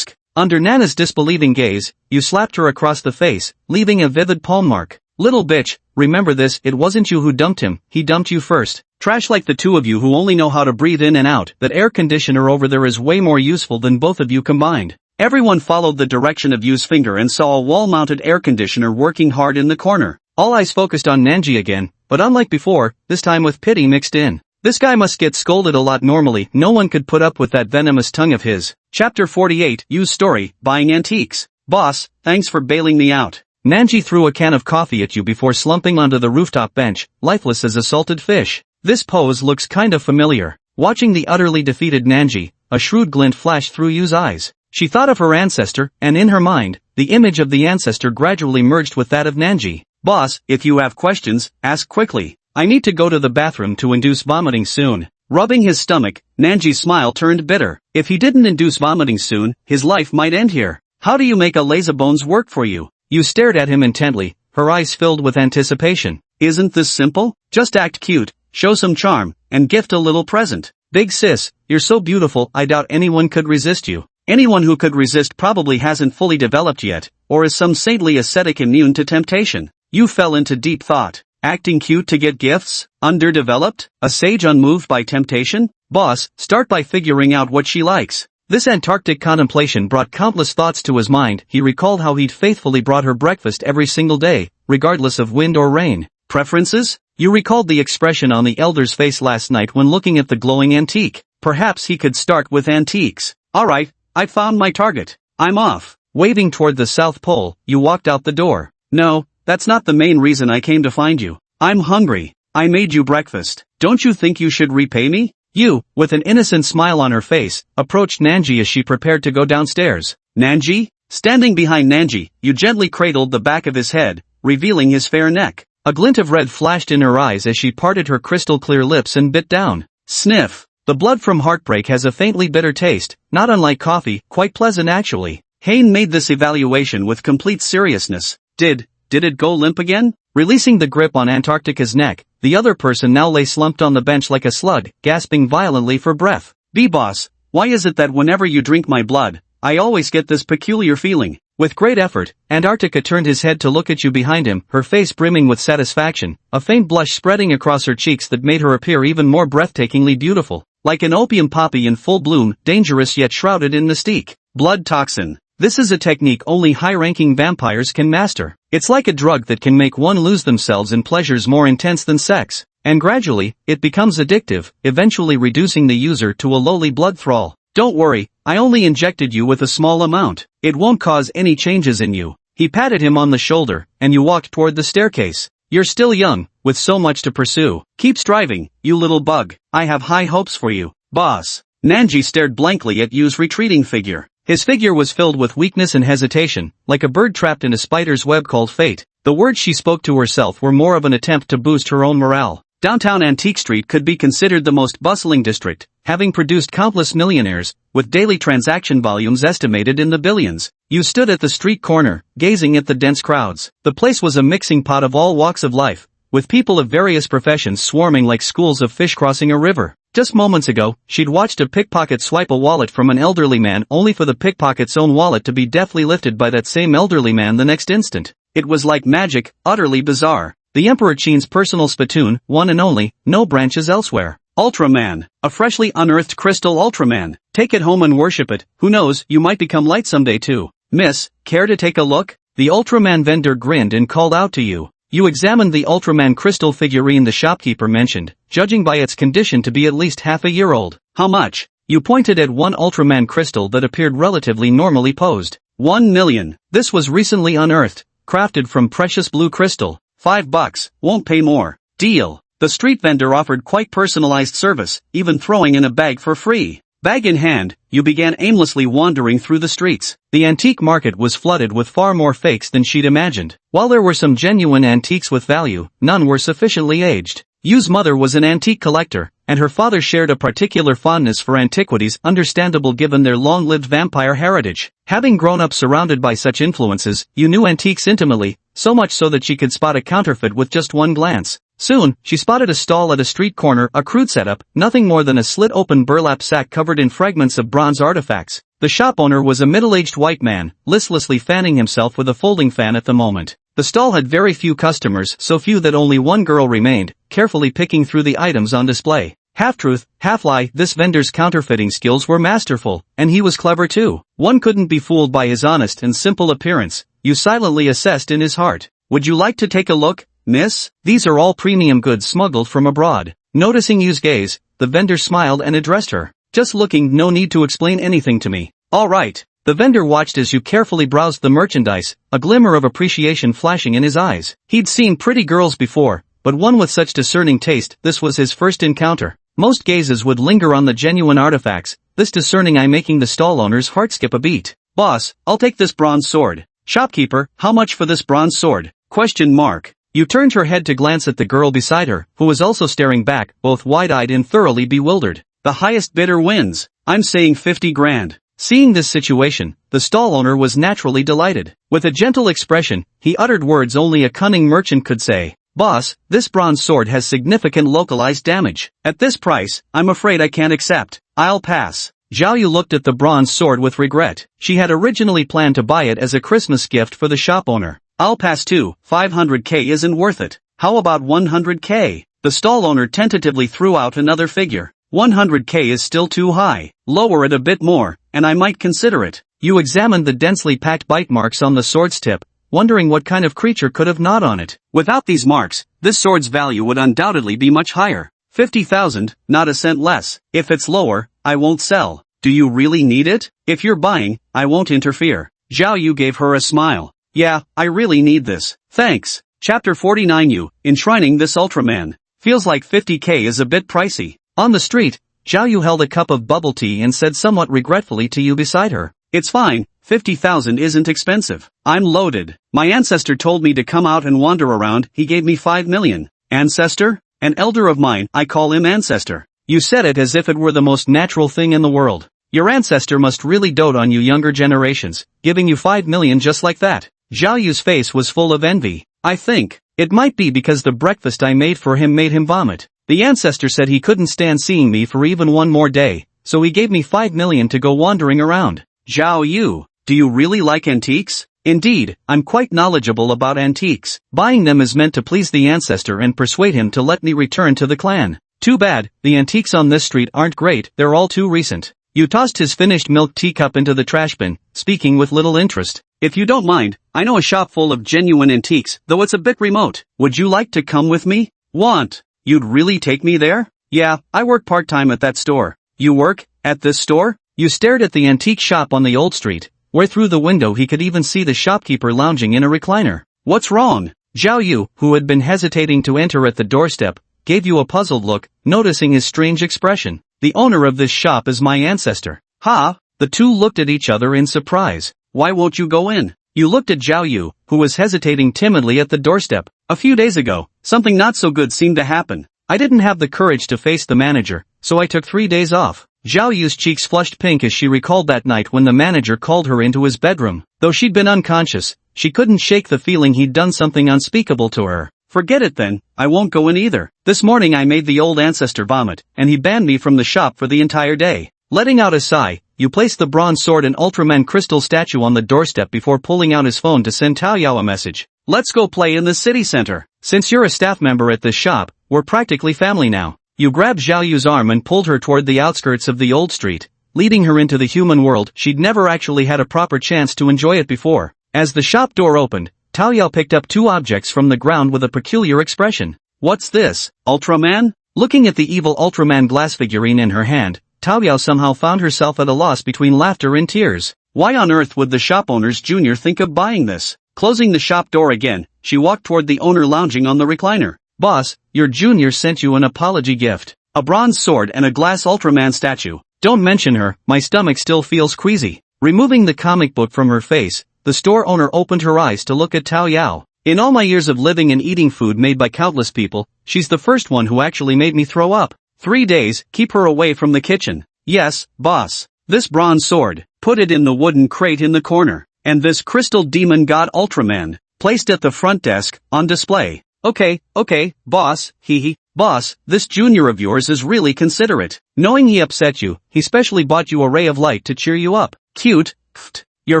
Under Nana's disbelieving gaze, you slapped her across the face, leaving a vivid palm mark. Little bitch, remember this, it wasn't you who dumped him, he dumped you first. Trash like the two of you who only know how to breathe in and out. That air conditioner over there is way more useful than both of you combined. Everyone followed the direction of Yu's finger and saw a wall-mounted air conditioner working hard in the corner. All eyes focused on Nanji again, but unlike before, this time with pity mixed in. This guy must get scolded a lot. Normally, no one could put up with that venomous tongue of his. Chapter 48, Yu's story, buying antiques. Boss, thanks for bailing me out. Nanji threw a can of coffee at you before slumping onto the rooftop bench, lifeless as a salted fish. This pose looks kinda familiar. Watching the utterly defeated Nanji, a shrewd glint flashed through Yu's eyes. She thought of her ancestor, and in her mind, the image of the ancestor gradually merged with that of Nanji. Boss, if you have questions, ask quickly. I need to go to the bathroom to induce vomiting soon. Rubbing his stomach, Nanji's smile turned bitter. If he didn't induce vomiting soon, his life might end here. How do you make a lazybones work for you? You stared at him intently, her eyes filled with anticipation. Isn't this simple? Just act cute, show some charm, and gift a little present. Big sis, you're so beautiful, I doubt anyone could resist you. Anyone who could resist probably hasn't fully developed yet, or is some saintly ascetic immune to temptation. You fell into deep thought. Acting cute to get gifts? Underdeveloped? A sage unmoved by temptation? Boss, start by figuring out what she likes. This Antarctic contemplation brought countless thoughts to his mind. He recalled how he'd faithfully brought her breakfast every single day, regardless of wind or rain. Preferences? You recalled the expression on the elder's face last night when looking at the glowing antique. Perhaps he could start with antiques. Alright, I found my target. I'm off. Waving toward the South Pole, you walked out the door. No, that's not the main reason I came to find you. I'm hungry. I made you breakfast. Don't you think you should repay me? You, with an innocent smile on her face, approached Nanji as she prepared to go downstairs. Nanji? Standing behind Nanji, you gently cradled the back of his head, revealing his fair neck. A glint of red flashed in her eyes as she parted her crystal-clear lips and bit down. Sniff. The blood from heartbreak has a faintly bitter taste, not unlike coffee, quite pleasant actually. Hayne made this evaluation with complete seriousness. Did it go limp again? Releasing the grip on Antarctica's neck, the other person now lay slumped on the bench like a slug, gasping violently for breath. B-boss, why is it that whenever you drink my blood, I always get this peculiar feeling? With great effort, Antarctica turned his head to look at you behind him, her face brimming with satisfaction, a faint blush spreading across her cheeks that made her appear even more breathtakingly beautiful. Like an opium poppy in full bloom, dangerous yet shrouded in mystique. Blood toxin. This is a technique only high-ranking vampires can master. It's like a drug that can make one lose themselves in pleasures more intense than sex. And gradually, it becomes addictive, eventually reducing the user to a lowly blood thrall. Don't worry, I only injected you with a small amount. It won't cause any changes in you. He patted him on the shoulder, and you walked toward the staircase. You're still young, with so much to pursue. Keep striving, you little bug. I have high hopes for you, boss. Nanji stared blankly at Yu's retreating figure. His figure was filled with weakness and hesitation, like a bird trapped in a spider's web called fate. The words she spoke to herself were more of an attempt to boost her own morale. Downtown Antique Street could be considered the most bustling district, having produced countless millionaires, with daily transaction volumes estimated in the billions. You stood at the street corner, gazing at the dense crowds. The place was a mixing pot of all walks of life, with people of various professions swarming like schools of fish crossing a river. Just moments ago, she'd watched a pickpocket swipe a wallet from an elderly man only for the pickpocket's own wallet to be deftly lifted by that same elderly man the next instant. It was like magic, utterly bizarre. The Emperor Qin's personal spittoon, one and only, no branches elsewhere. Ultraman. A freshly unearthed crystal Ultraman. Take it home and worship it. Who knows, you might become light someday too. Miss, care to take a look? The Ultraman vendor grinned and called out to you. You examined the Ultraman crystal figurine the shopkeeper mentioned, judging by its condition to be at least half a year old. How much? You pointed at one Ultraman crystal that appeared relatively normally posed. 1 million. This was recently unearthed, crafted from precious blue crystal. $5, won't pay more. Deal. The street vendor offered quite personalized service, even throwing in a bag for free. Bag in hand, you began aimlessly wandering through the streets. The antique market was flooded with far more fakes than she'd imagined. While there were some genuine antiques with value, none were sufficiently aged. Yu's mother was an antique collector, and her father shared a particular fondness for antiquities, understandable given their long-lived vampire heritage. Having grown up surrounded by such influences, Yu knew antiques intimately, so much so that she could spot a counterfeit with just one glance. Soon, she spotted a stall at a street corner, a crude setup, nothing more than a slit-open burlap sack covered in fragments of bronze artifacts. The shop owner was a middle-aged white man, listlessly fanning himself with a folding fan at the moment. The stall had very few customers, so few that only one girl remained, carefully picking through the items on display. Half-truth, half-lie, this vendor's counterfeiting skills were masterful, and he was clever too. One couldn't be fooled by his honest and simple appearance, Yu silently assessed in his heart. Would you like to take a look, miss? These are all premium goods smuggled from abroad. Noticing Yu's gaze, the vendor smiled and addressed her. Just looking, no need to explain anything to me. All right. The vendor watched as Yu carefully browsed the merchandise, a glimmer of appreciation flashing in his eyes. He'd seen pretty girls before, but one with such discerning taste, this was his first encounter. Most gazes would linger on the genuine artifacts, this discerning eye making the stall owner's heart skip a beat. Boss, I'll take this bronze sword. Shopkeeper, how much for this bronze sword? Question mark. Yu turned her head to glance at the girl beside her, who was also staring back, both wide-eyed and thoroughly bewildered. The highest bidder wins. I'm saying 50 grand. Seeing this situation, the stall owner was naturally delighted. With a gentle expression, he uttered words only a cunning merchant could say. Boss, this bronze sword has significant localized damage. At this price, I'm afraid I can't accept. I'll pass. Zhao Yu looked at the bronze sword with regret. She had originally planned to buy it as a Christmas gift for the shop owner. I'll pass too, 500k isn't worth it. How about 100k? The stall owner tentatively threw out another figure. 100k is still too high. Lower it a bit more, and I might consider it. You examined the densely packed bite marks on the sword's tip, wondering what kind of creature could have gnawed on it. Without these marks, this sword's value would undoubtedly be much higher. 50,000, not a cent less. If it's lower, I won't sell. Do you really need it? If you're buying, I won't interfere. Zhao Yu gave her a smile. Yeah, I really need this. Thanks. Chapter 49. You, enshrining this Ultraman. Feels like 50k is a bit pricey. On the street, Zhao Yu held a cup of bubble tea and said somewhat regretfully to Yu beside her. It's fine, 50,000 isn't expensive. I'm loaded. My ancestor told me to come out and wander around, he gave me 5 million. Ancestor? An elder of mine, I call him ancestor. You said it as if it were the most natural thing in the world. Your ancestor must really dote on you younger generations, giving you 5 million just like that. Zhao Yu's face was full of envy. I think it might be because the breakfast I made for him made him vomit. The ancestor said he couldn't stand seeing me for even one more day, so he gave me 5 million to go wandering around. Zhao Yu, do you really like antiques? Indeed, I'm quite knowledgeable about antiques. Buying them is meant to please the ancestor and persuade him to let me return to the clan. Too bad, the antiques on this street aren't great, they're all too recent. Yu tossed his finished milk teacup into the trash bin, speaking with little interest. If you don't mind, I know a shop full of genuine antiques, though it's a bit remote. Would you like to come with me? Want? You'd really take me there? Yeah, I work part-time at that store. You work at this store? Yu stared at the antique shop on the old street, where through the window he could even see the shopkeeper lounging in a recliner. What's wrong? Zhao Yu, who had been hesitating to enter at the doorstep, gave Yu a puzzled look, noticing his strange expression. The owner of this shop is my ancestor. Ha! The two looked at each other in surprise. Why won't you go in? Yu looked at Zhao Yu, who was hesitating timidly at the doorstep. A few days ago, something not so good seemed to happen. I didn't have the courage to face the manager, so I took 3 days off. Zhao Yu's cheeks flushed pink as she recalled that night when the manager called her into his bedroom. Though she'd been unconscious, she couldn't shake the feeling he'd done something unspeakable to her. Forget it then, I won't go in either. This morning I made the old ancestor vomit, and he banned me from the shop for the entire day. Letting out a sigh, Yu placed the bronze sword and Ultraman crystal statue on the doorstep before pulling out his phone to send Tao Yao a message. Let's go play in the city center. Since you're a staff member at this shop, we're practically family now. Yu grabbed Zhao Yu's arm and pulled her toward the outskirts of the old street, leading her into the human world. She'd never actually had a proper chance to enjoy it before. As the shop door opened, Tao Yao picked up 2 objects from the ground with a peculiar expression. What's this, Ultraman? Looking at the evil Ultraman glass figurine in her hand, Tao Yao somehow found herself at a loss between laughter and tears. Why on earth would the shop owner's junior think of buying this? Closing the shop door again, she walked toward the owner lounging on the recliner. Boss, your junior sent you an apology gift. A bronze sword and a glass Ultraman statue. Don't mention her, my stomach still feels queasy. Removing the comic book from her face, the store owner opened her eyes to look at Tao Yao. In all my years of living and eating food made by countless people, she's the first one who actually made me throw up. 3 days, keep her away from the kitchen. Yes, boss. This bronze sword, put it in the wooden crate in the corner. And this crystal demon god Ultraman, placed at the front desk, on display. Okay, boss, hee. Boss, this junior of yours is really considerate. Knowing he upset you, he specially bought you a ray of light to cheer you up. Cute. Pfft. You're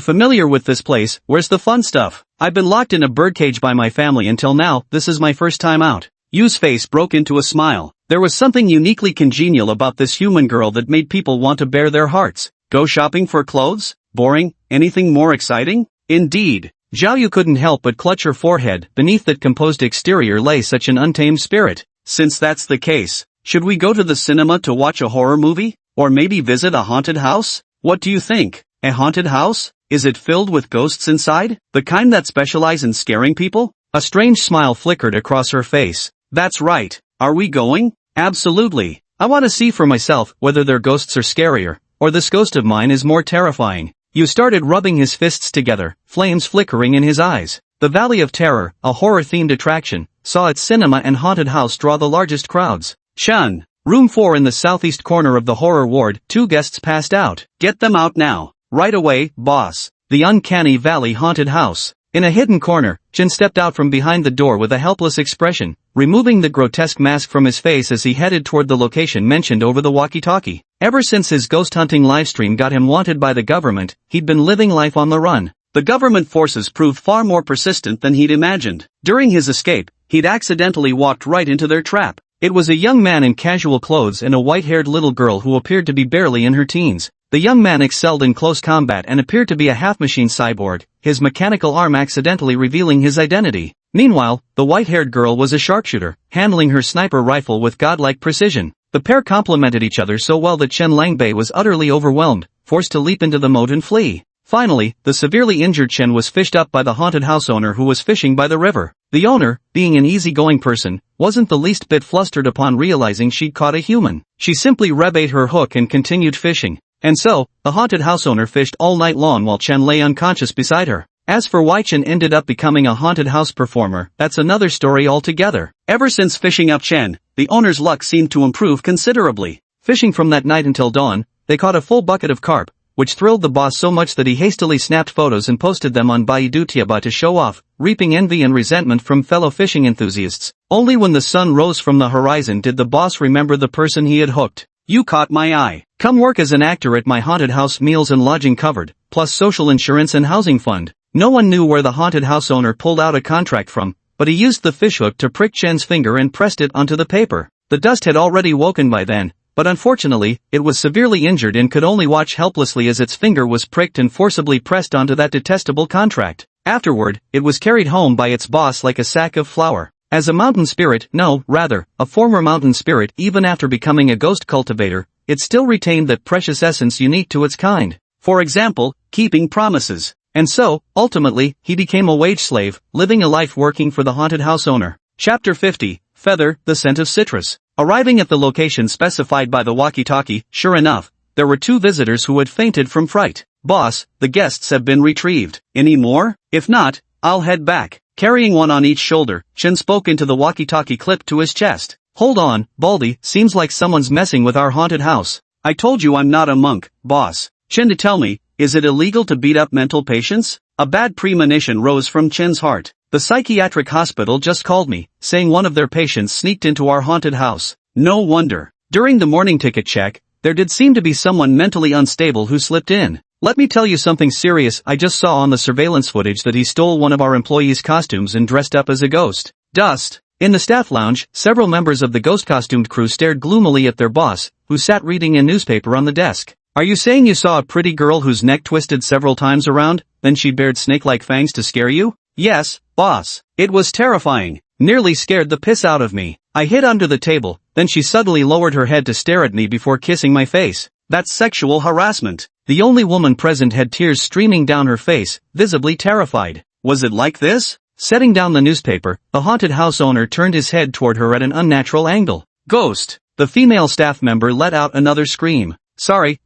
familiar with this place, where's the fun stuff? I've been locked in a birdcage by my family until now, this is my first time out. Yu's face broke into a smile. There was something uniquely congenial about this human girl that made people want to bare their hearts. Go shopping for clothes? Boring? Anything more exciting? Indeed. Zhao Yu couldn't help but clutch her forehead. Beneath that composed exterior lay such an untamed spirit. Since that's the case, should we go to the cinema to watch a horror movie? Or maybe visit a haunted house? What do you think? A haunted house? Is it filled with ghosts inside? The kind that specialize in scaring people? A strange smile flickered across her face. That's right. Are we going? Absolutely. I want to see for myself whether their ghosts are scarier, or this ghost of mine is more terrifying. Yu started rubbing his fists together, flames flickering in his eyes. The Valley of Terror, a horror-themed attraction, saw its cinema and haunted house draw the largest crowds. Shun. Room 4 in the southeast corner of the horror ward, 2 guests passed out. Get them out now. Right away, boss. The Uncanny Valley Haunted House. In a hidden corner, Jin stepped out from behind the door with a helpless expression, removing the grotesque mask from his face as he headed toward the location mentioned over the walkie-talkie. Ever since his ghost hunting livestream got him wanted by the government, he'd been living life on the run. The government forces proved far more persistent than he'd imagined. During his escape, he'd accidentally walked right into their trap. It was a young man in casual clothes and a white-haired little girl who appeared to be barely in her teens. The young man excelled in close combat and appeared to be a half-machine cyborg, his mechanical arm accidentally revealing his identity. Meanwhile, the white-haired girl was a sharpshooter, handling her sniper rifle with godlike precision. The pair complemented each other so well that Chen Langbei was utterly overwhelmed, forced to leap into the moat and flee. Finally, the severely injured Chen was fished up by the haunted house owner who was fishing by the river. The owner, being an easygoing person, wasn't the least bit flustered upon realizing she'd caught a human. She simply rebate her hook and continued fishing. And so, the haunted house owner fished all night long while Chen lay unconscious beside her. As for why Chen ended up becoming a haunted house performer, that's another story altogether. Ever since fishing up Chen, the owner's luck seemed to improve considerably. Fishing from that night until dawn, they caught a full bucket of carp, which thrilled the boss so much that he hastily snapped photos and posted them on Baidu Tieba to show off, reaping envy and resentment from fellow fishing enthusiasts. Only when the sun rose from the horizon did the boss remember the person he had hooked. "You caught my eye. Come work as an actor at my haunted house, meals and lodging covered, plus social insurance and housing fund." No one knew where the haunted house owner pulled out a contract from, but he used the fishhook to prick Chen's finger and pressed it onto the paper. The dust had already woken by then, but unfortunately, it was severely injured and could only watch helplessly as its finger was pricked and forcibly pressed onto that detestable contract. Afterward, it was carried home by its boss like a sack of flour. As a mountain spirit, a former mountain spirit, even after becoming a ghost cultivator, it still retained that precious essence unique to its kind. For example, keeping promises. And so, ultimately, he became a wage slave, living a life working for the haunted house owner. Chapter 50, Feather, the Scent of Citrus. Arriving at the location specified by the walkie-talkie, sure enough, there were two visitors who had fainted from fright. "Boss, the guests have been retrieved. Any more? If not, I'll head back." Carrying one on each shoulder, Chen spoke into the walkie-talkie clipped to his chest. "Hold on, Baldy, seems like someone's messing with our haunted house. I told you I'm not a monk, boss." "Chen, to tell me, is it illegal to beat up mental patients?" A bad premonition rose from Chen's heart. "The psychiatric hospital just called me, saying one of their patients sneaked into our haunted house." No wonder. During the morning ticket check, there did seem to be someone mentally unstable who slipped in. "Let me tell you something serious. I just saw on the surveillance footage that he stole one of our employees' costumes and dressed up as a ghost." Dust. In the staff lounge, several members of the ghost-costumed crew stared gloomily at their boss, who sat reading a newspaper on the desk. "Are you saying you saw a pretty girl whose neck twisted several times around, then she bared snake-like fangs to scare you?" "Yes, boss. It was terrifying. Nearly scared the piss out of me. I hid under the table, then she suddenly lowered her head to stare at me before kissing my face. That's sexual harassment." The only woman present had tears streaming down her face, visibly terrified. "Was it like this?" Setting down the newspaper, the haunted house owner turned his head toward her at an unnatural angle. "Ghost!" The female staff member let out another scream. Sorry,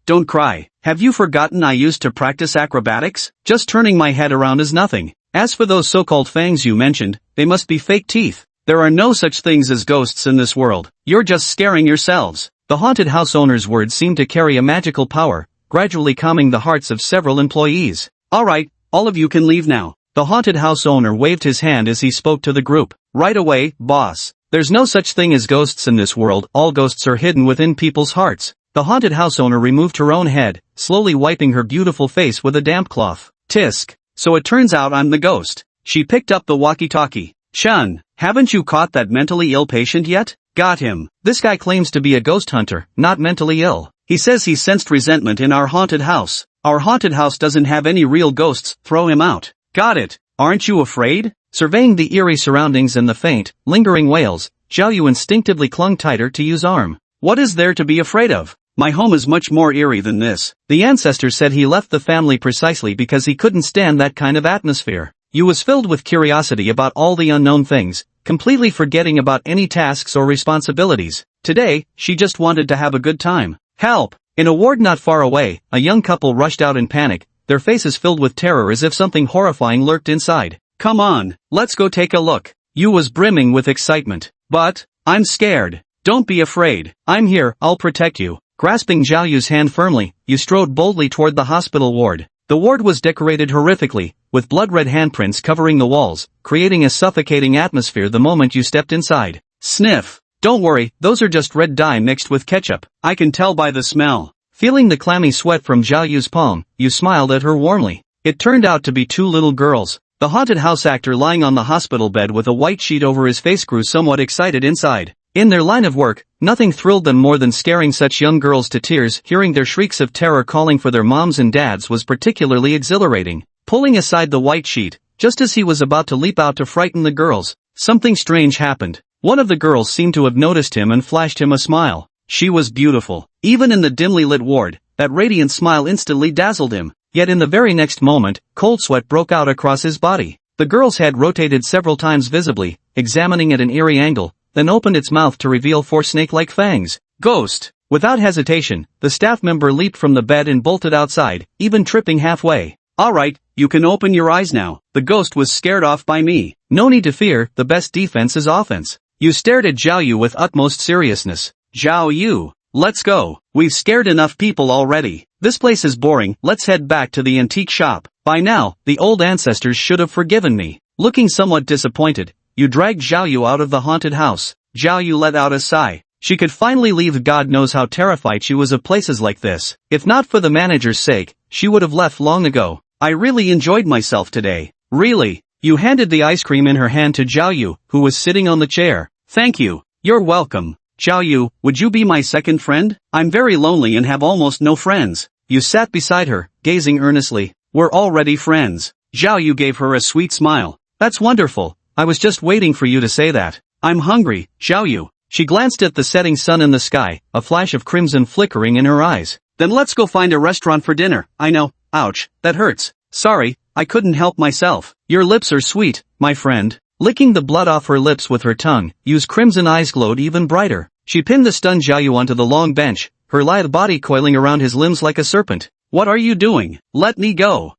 don't cry. Have you forgotten I used to practice acrobatics? Just turning my head around is nothing. As for those so-called fangs you mentioned, they must be fake teeth. There are no such things as ghosts in this world. You're just scaring yourselves." The haunted house owner's words seemed to carry a magical power, gradually calming the hearts of several employees. "Alright, all of you can leave now." The haunted house owner waved his hand as he spoke to the group. "Right away, boss. There's no such thing as ghosts in this world. All ghosts are hidden within people's hearts." The haunted house owner removed her own head, slowly wiping her beautiful face with a damp cloth. "Tisk. So it turns out I'm the ghost." She picked up the walkie-talkie. "Shun, haven't you caught that mentally ill patient yet?" "Got him. This guy claims to be a ghost hunter, not mentally ill. He says he sensed resentment in our haunted house. Our haunted house doesn't have any real ghosts. Throw him out." "Got it. Aren't you afraid?" Surveying the eerie surroundings and the faint, lingering wails, Zhao Yu instinctively clung tighter to Yu's arm. "What is there to be afraid of? My home is much more eerie than this." The ancestor said he left the family precisely because he couldn't stand that kind of atmosphere. Yu was filled with curiosity about all the unknown things, completely forgetting about any tasks or responsibilities. Today, she just wanted to have a good time. "Help!" In a ward not far away, a young couple rushed out in panic, their faces filled with terror as if something horrifying lurked inside. "Come on, let's go take a look." Yu was brimming with excitement. "But, I'm scared." "Don't be afraid. I'm here, I'll protect you." Grasping Zhao Yu's hand firmly, Yu strode boldly toward the hospital ward. The ward was decorated horrifically, with blood-red handprints covering the walls, creating a suffocating atmosphere the moment you stepped inside. Sniff. "Don't worry, those are just red dye mixed with ketchup. I can tell by the smell." Feeling the clammy sweat from Zhao Yu's palm, Yu smiled at her warmly. It turned out to be two little girls. The haunted house actor lying on the hospital bed with a white sheet over his face grew somewhat excited inside. In their line of work, nothing thrilled them more than scaring such young girls to tears. Hearing their shrieks of terror calling for their moms and dads was particularly exhilarating. Pulling aside the white sheet, just as he was about to leap out to frighten the girls, something strange happened. One of the girls seemed to have noticed him and flashed him a smile. She was beautiful. Even in the dimly lit ward, that radiant smile instantly dazzled him. Yet in the very next moment, cold sweat broke out across his body. The girl's head rotated several times visibly, examining at an eerie angle, then opened its mouth to reveal 4 snake-like fangs. Ghost! Without hesitation, the staff member leaped from the bed and bolted outside, even tripping halfway. Alright, you can open your eyes now. The ghost was scared off by me. No need to fear, the best defense is offense. You stared at Zhao Yu with utmost seriousness. Zhao Yu, let's go. We've scared enough people already. This place is boring, let's head back to the antique shop. By now, the old ancestors should have forgiven me. Looking somewhat disappointed, you dragged Zhao Yu out of the haunted house. Zhao Yu let out a sigh. She could finally leave. God knows how terrified she was of places like this. If not for the manager's sake, she would have left long ago. I really enjoyed myself today. Really? You handed the ice cream in her hand to Zhao Yu, who was sitting on the chair. Thank you. You're welcome. Zhao Yu, would you be my second friend? I'm very lonely and have almost no friends. You sat beside her, gazing earnestly. We're already friends. Zhao Yu gave her a sweet smile. That's wonderful. I was just waiting for you to say that. I'm hungry, Zhao Yu. She glanced at the setting sun in the sky, a flash of crimson flickering in her eyes. Then let's go find a restaurant for dinner. I know. Ouch, that hurts. Sorry, I couldn't help myself. Your lips are sweet, my friend. Licking the blood off her lips with her tongue, Yu's crimson eyes glowed even brighter. She pinned the stunned Zhao Yu onto the long bench, her lithe body coiling around his limbs like a serpent. What are you doing? Let me go.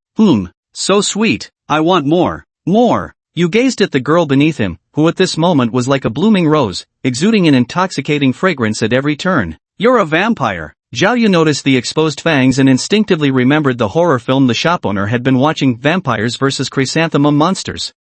So sweet. I want more. More. Yu gazed at the girl beneath him, who at this moment was like a blooming rose, exuding an intoxicating fragrance at every turn. You're a vampire. Zhao Yu noticed the exposed fangs and instinctively remembered the horror film the shop owner had been watching, Vampires vs. Chrysanthemum Monsters.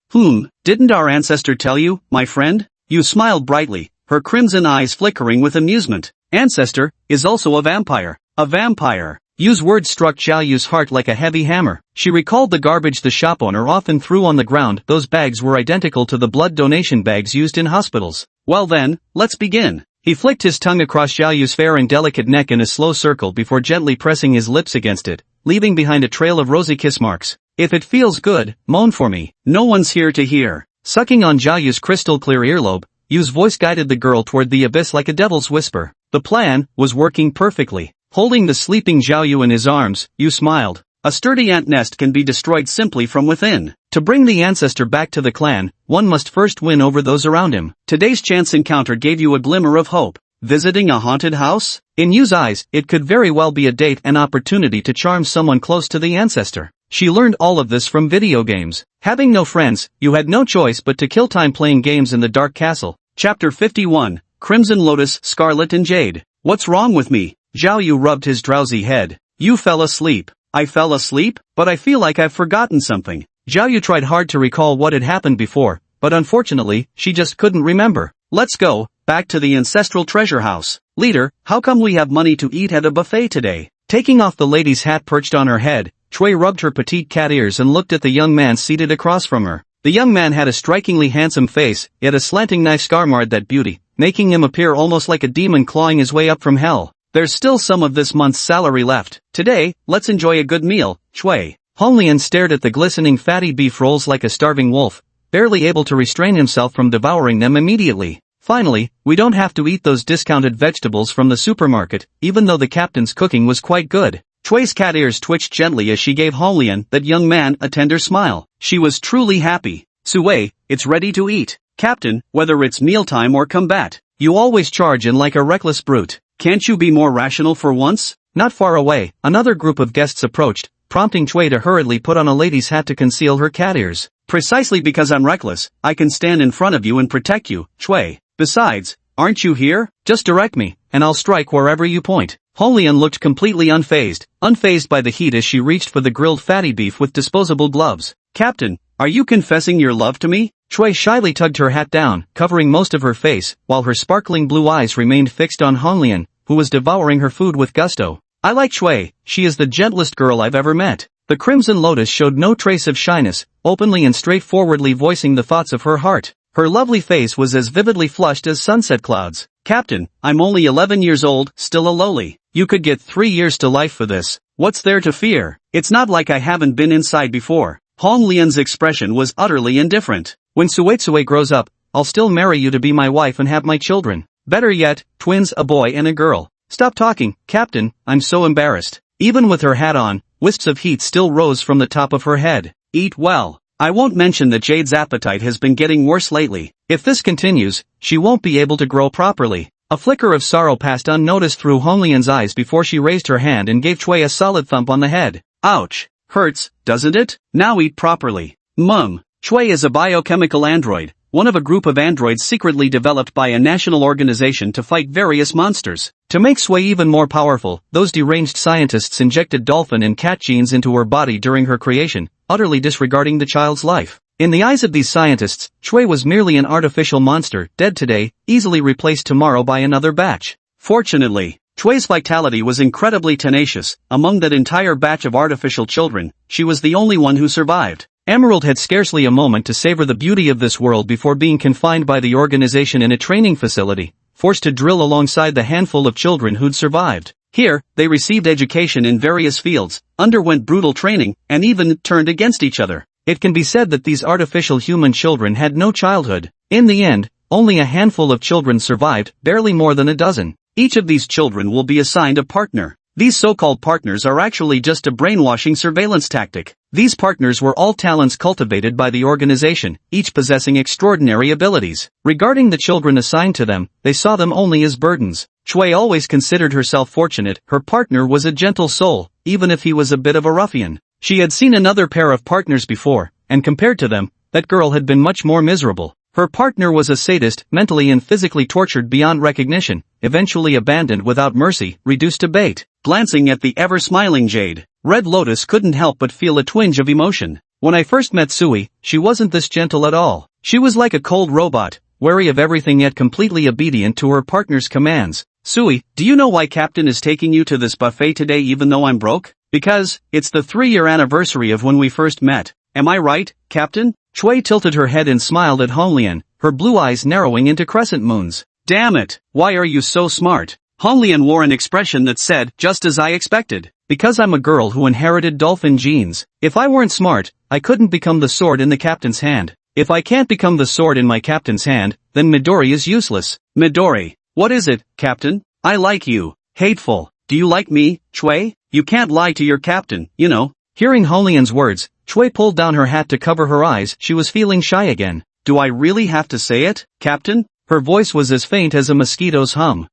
Didn't our ancestor tell you, my friend? Yu smiled brightly, her crimson eyes flickering with amusement. Ancestor is also a vampire. A vampire. Yu's words struck Zhao Yu's heart like a heavy hammer. She recalled the garbage the shop owner often threw on the ground. Those bags were identical to the blood donation bags used in hospitals. Well then, let's begin. He flicked his tongue across Zhao Yu's fair and delicate neck in a slow circle before gently pressing his lips against it, leaving behind a trail of rosy kiss marks. If it feels good, moan for me. No one's here to hear. Sucking on Zhao Yu's crystal-clear earlobe, Yu's voice guided the girl toward the abyss like a devil's whisper. The plan was working perfectly. Holding the sleeping Zhao Yu in his arms, Yu smiled. A sturdy ant nest can be destroyed simply from within. To bring the ancestor back to the clan, one must first win over those around him. Today's chance encounter gave you a glimmer of hope. Visiting a haunted house? In Yu's eyes, it could very well be a date, an opportunity to charm someone close to the ancestor. She learned all of this from video games. Having no friends, Yu had no choice but to kill time playing games in the Dark Castle. Chapter 51, Crimson Lotus, Scarlet and Jade. What's wrong with me? Zhao Yu rubbed his drowsy head. You fell asleep. I fell asleep? But I feel like I've forgotten something. Zhao Yu tried hard to recall what had happened before, but unfortunately, she just couldn't remember. Let's go, back to the ancestral treasure house. Leader, how come we have money to eat at a buffet today? Taking off the lady's hat perched on her head, Chui rubbed her petite cat ears and looked at the young man seated across from her. The young man had a strikingly handsome face, yet a slanting knife scar marred that beauty, making him appear almost like a demon clawing his way up from hell. There's still some of this month's salary left. Today, let's enjoy a good meal, Chui. Honglian stared at the glistening fatty beef rolls like a starving wolf, barely able to restrain himself from devouring them immediately. Finally, we don't have to eat those discounted vegetables from the supermarket, even though the captain's cooking was quite good. Chui's cat ears twitched gently as she gave Honglian, that young man, a tender smile. She was truly happy. Sui, it's ready to eat. Captain, whether it's mealtime or combat, you always charge in like a reckless brute. Can't you be more rational for once? Not far away, another group of guests approached, prompting Chui to hurriedly put on a lady's hat to conceal her cat ears. Precisely because I'm reckless, I can stand in front of you and protect you, Chui. Besides, aren't you here? Just direct me, and I'll strike wherever you point. Honglian looked completely unfazed by the heat as she reached for the grilled fatty beef with disposable gloves. Captain, are you confessing your love to me? Chui shyly tugged her hat down, covering most of her face, while her sparkling blue eyes remained fixed on Honglian, who was devouring her food with gusto. I like Chui, she is the gentlest girl I've ever met. The Crimson Lotus showed no trace of shyness, openly and straightforwardly voicing the thoughts of her heart. Her lovely face was as vividly flushed as sunset clouds. Captain, I'm only 11 years old, still a lowly. You could get 3 years to life for this. What's there to fear? It's not like I haven't been inside before. Hong Lian's expression was utterly indifferent. When Suetsue grows up, I'll still marry you to be my wife and have my children. Better yet, twins, a boy and a girl. Stop talking, Captain, I'm so embarrassed. Even with her hat on, wisps of heat still rose from the top of her head. Eat well. I won't mention that Jade's appetite has been getting worse lately. If this continues, she won't be able to grow properly. A flicker of sorrow passed unnoticed through Hong Lian's eyes before she raised her hand and gave Chui a solid thump on the head. Ouch. Hurts, doesn't it? Now eat properly. Chui is a biochemical android, one of a group of androids secretly developed by a national organization to fight various monsters. To make Sui even more powerful, those deranged scientists injected dolphin and cat genes into her body during her creation, utterly disregarding the child's life. In the eyes of these scientists, Chui was merely an artificial monster, dead today, easily replaced tomorrow by another batch. Fortunately, Chui's vitality was incredibly tenacious. Among that entire batch of artificial children, she was the only one who survived. Emerald had scarcely a moment to savor the beauty of this world before being confined by the organization in a training facility, forced to drill alongside the handful of children who'd survived. Here, they received education in various fields, underwent brutal training, and even turned against each other. It can be said that these artificial human children had no childhood. In the end, only a handful of children survived, barely more than a dozen. Each of these children will be assigned a partner. These so-called partners are actually just a brainwashing surveillance tactic. These partners were all talents cultivated by the organization, each possessing extraordinary abilities. Regarding the children assigned to them, they saw them only as burdens. Chui always considered herself fortunate. Her partner was a gentle soul, even if he was a bit of a ruffian. She had seen another pair of partners before, and compared to them, that girl had been much more miserable. Her partner was a sadist, mentally and physically tortured beyond recognition, eventually abandoned without mercy, reduced to bait. Glancing at the ever-smiling Jade, Red Lotus couldn't help but feel a twinge of emotion. When I first met Sui, she wasn't this gentle at all. She was like a cold robot, wary of everything yet completely obedient to her partner's commands. Sui, do you know why Captain is taking you to this buffet today even though I'm broke? Because, it's the 3-year anniversary of when we first met. Am I right, Captain? Chui tilted her head and smiled at Honglian, her blue eyes narrowing into crescent moons. Damn it, why are you so smart? Honglian wore an expression that said, just as I expected. Because I'm a girl who inherited dolphin genes. If I weren't smart, I couldn't become the sword in the captain's hand. If I can't become the sword in my captain's hand, then Midori is useless. Midori, what is it, Captain? I like you. Hateful. Do you like me, Chui? You can't lie to your captain, you know. Hearing Honglian's words, Chui pulled down her hat to cover her eyes. She was feeling shy again. Do I really have to say it, Captain? Her voice was as faint as a mosquito's hum.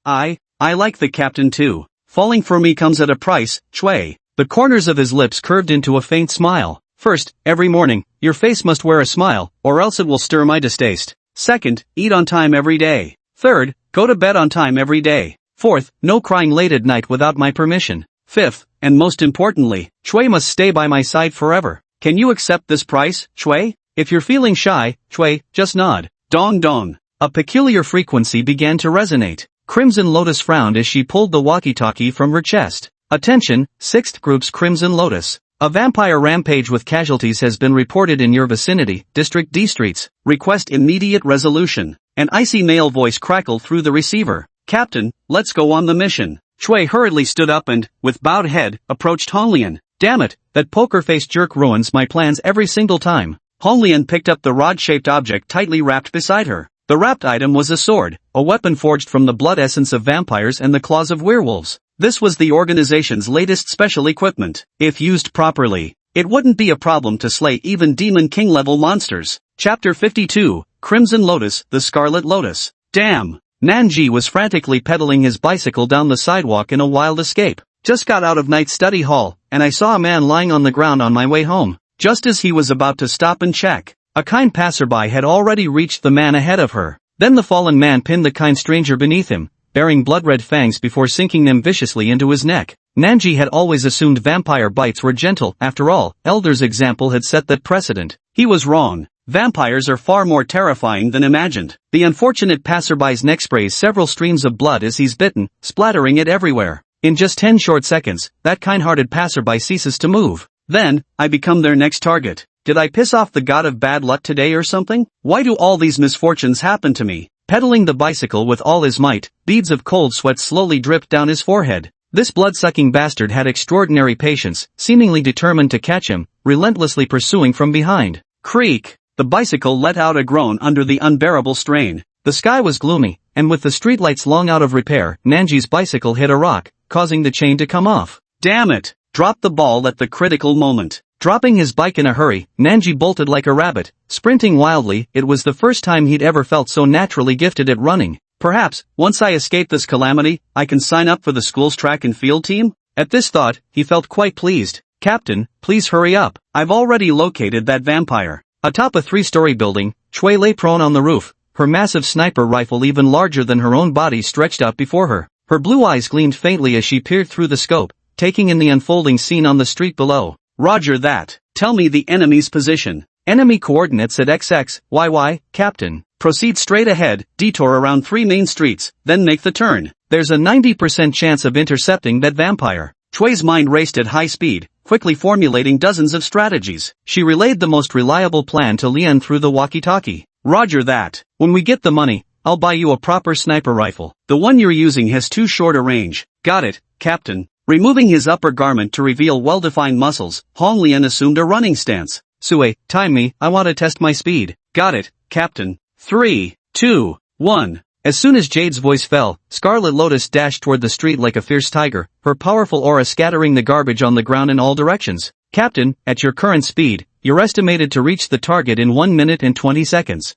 I like the captain too. Falling for me comes at a price, Chui. The corners of his lips curved into a faint smile. First, every morning, your face must wear a smile, or else it will stir my distaste. Second, eat on time every day. Third, go to bed on time every day. Fourth, no crying late at night without my permission. Fifth, and most importantly, Chui must stay by my side forever. Can you accept this price, Chui? If you're feeling shy, Chui, just nod. Dong dong. A peculiar frequency began to resonate. Crimson Lotus frowned as she pulled the walkie-talkie from her chest. Attention, 6th Group's Crimson Lotus. A vampire rampage with casualties has been reported in your vicinity, District D streets. Request immediate resolution. An icy male voice crackled through the receiver. Captain, let's go on the mission. Chui hurriedly stood up and, with bowed head, approached Honglian. Damn it, that poker-faced jerk ruins my plans every single time. Honglian picked up the rod-shaped object tightly wrapped beside her. The wrapped item was a sword, a weapon forged from the blood essence of vampires and the claws of werewolves. This was the organization's latest special equipment. If used properly, it wouldn't be a problem to slay even Demon King-level monsters. Chapter 52, Crimson Lotus, the Scarlet Lotus. Damn! Nanji was frantically pedaling his bicycle down the sidewalk in a wild escape. Just got out of night study hall, and I saw a man lying on the ground on my way home. Just as he was about to stop and check, a kind passerby had already reached the man ahead of her. Then the fallen man pinned the kind stranger beneath him, bearing blood-red fangs before sinking them viciously into his neck. Nanji had always assumed vampire bites were gentle. After all, Elder's example had set that precedent. He was wrong. Vampires are far more terrifying than imagined. The unfortunate passerby's neck sprays several streams of blood as he's bitten, splattering it everywhere. In just 10 short seconds, that kind-hearted passerby ceases to move. Then, I become their next target. Did I piss off the god of bad luck today or something? Why do all these misfortunes happen to me? Pedaling the bicycle with all his might, beads of cold sweat slowly dripped down his forehead. This blood-sucking bastard had extraordinary patience, seemingly determined to catch him, relentlessly pursuing from behind. Creak! The bicycle let out a groan under the unbearable strain. The sky was gloomy, and with the streetlights long out of repair, Nanji's bicycle hit a rock, causing the chain to come off. Damn it! Dropped the ball at the critical moment. Dropping his bike in a hurry, Nanji bolted like a rabbit, sprinting wildly. It was the first time he'd ever felt so naturally gifted at running. Perhaps, once I escape this calamity, I can sign up for the school's track and field team? At this thought, he felt quite pleased. Captain, please hurry up. I've already located that vampire. Atop a 3-story building, Chui lay prone on the roof, her massive sniper rifle even larger than her own body stretched out before her. Her blue eyes gleamed faintly as she peered through the scope, taking in the unfolding scene on the street below. Roger that. Tell me the enemy's position. Enemy coordinates at XXYY, Captain. Proceed straight ahead, detour around 3 main streets, then make the turn. There's a 90% chance of intercepting that vampire. Chui's mind raced at high speed, quickly formulating dozens of strategies. She relayed the most reliable plan to Lian through the walkie-talkie. Roger that. When we get the money, I'll buy you a proper sniper rifle. The one you're using has too short a range. Got it, Captain. Removing his upper garment to reveal well-defined muscles, Hong Lian assumed a running stance. Sue, time me, I want to test my speed. Got it, Captain. 3, 2, 1. As soon as Jade's voice fell, Scarlet Lotus dashed toward the street like a fierce tiger, her powerful aura scattering the garbage on the ground in all directions. Captain, at your current speed, you're estimated to reach the target in 1 minute and 20 seconds.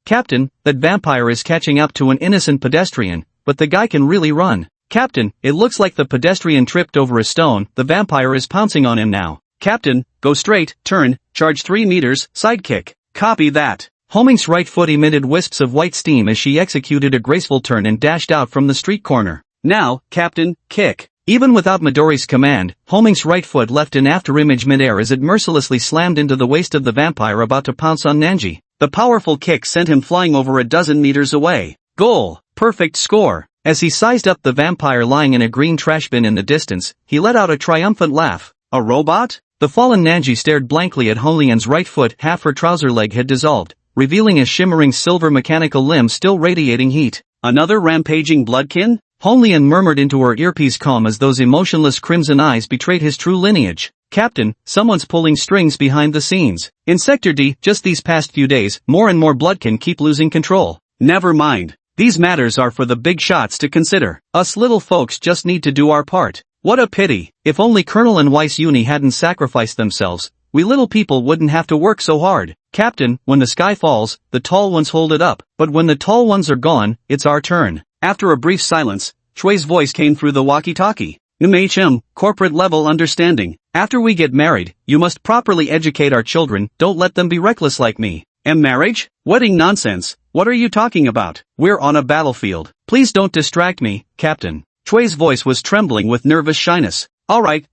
Captain, that vampire is catching up to an innocent pedestrian, but the guy can really run. Captain, it looks like the pedestrian tripped over a stone, the vampire is pouncing on him now. Captain, go straight, turn, charge 3 meters, sidekick. Copy that. Homing's right foot emitted wisps of white steam as she executed a graceful turn and dashed out from the street corner. Now, Captain, kick. Even without Midori's command, Homing's right foot left an afterimage midair as it mercilessly slammed into the waist of the vampire about to pounce on Nanji. The powerful kick sent him flying over a dozen meters away. Goal. Perfect score. As he sized up the vampire lying in a green trash bin in the distance, he let out a triumphant laugh. A robot? The fallen Nanji stared blankly at Holian's right foot. Half her trouser leg had dissolved, revealing a shimmering silver mechanical limb still radiating heat. Another rampaging bloodkin? Holian murmured into her earpiece calm as those emotionless crimson eyes betrayed his true lineage. Captain, someone's pulling strings behind the scenes. In Sector D, just these past few days, more and more bloodkin keep losing control. Never mind. These matters are for the big shots to consider. Us little folks just need to do our part. What a pity. If only Colonel and Weiss Uni hadn't sacrificed themselves, we little people wouldn't have to work so hard. Captain, when the sky falls, the tall ones hold it up. But when the tall ones are gone, it's our turn. After a brief silence, Chui's voice came through the walkie-talkie. Corporate level understanding. After we get married, you must properly educate our children, don't let them be reckless like me. Marriage? Wedding nonsense. What are you talking about? We're on a battlefield. Please don't distract me, Captain. Chui's voice was trembling with nervous shyness. Alright,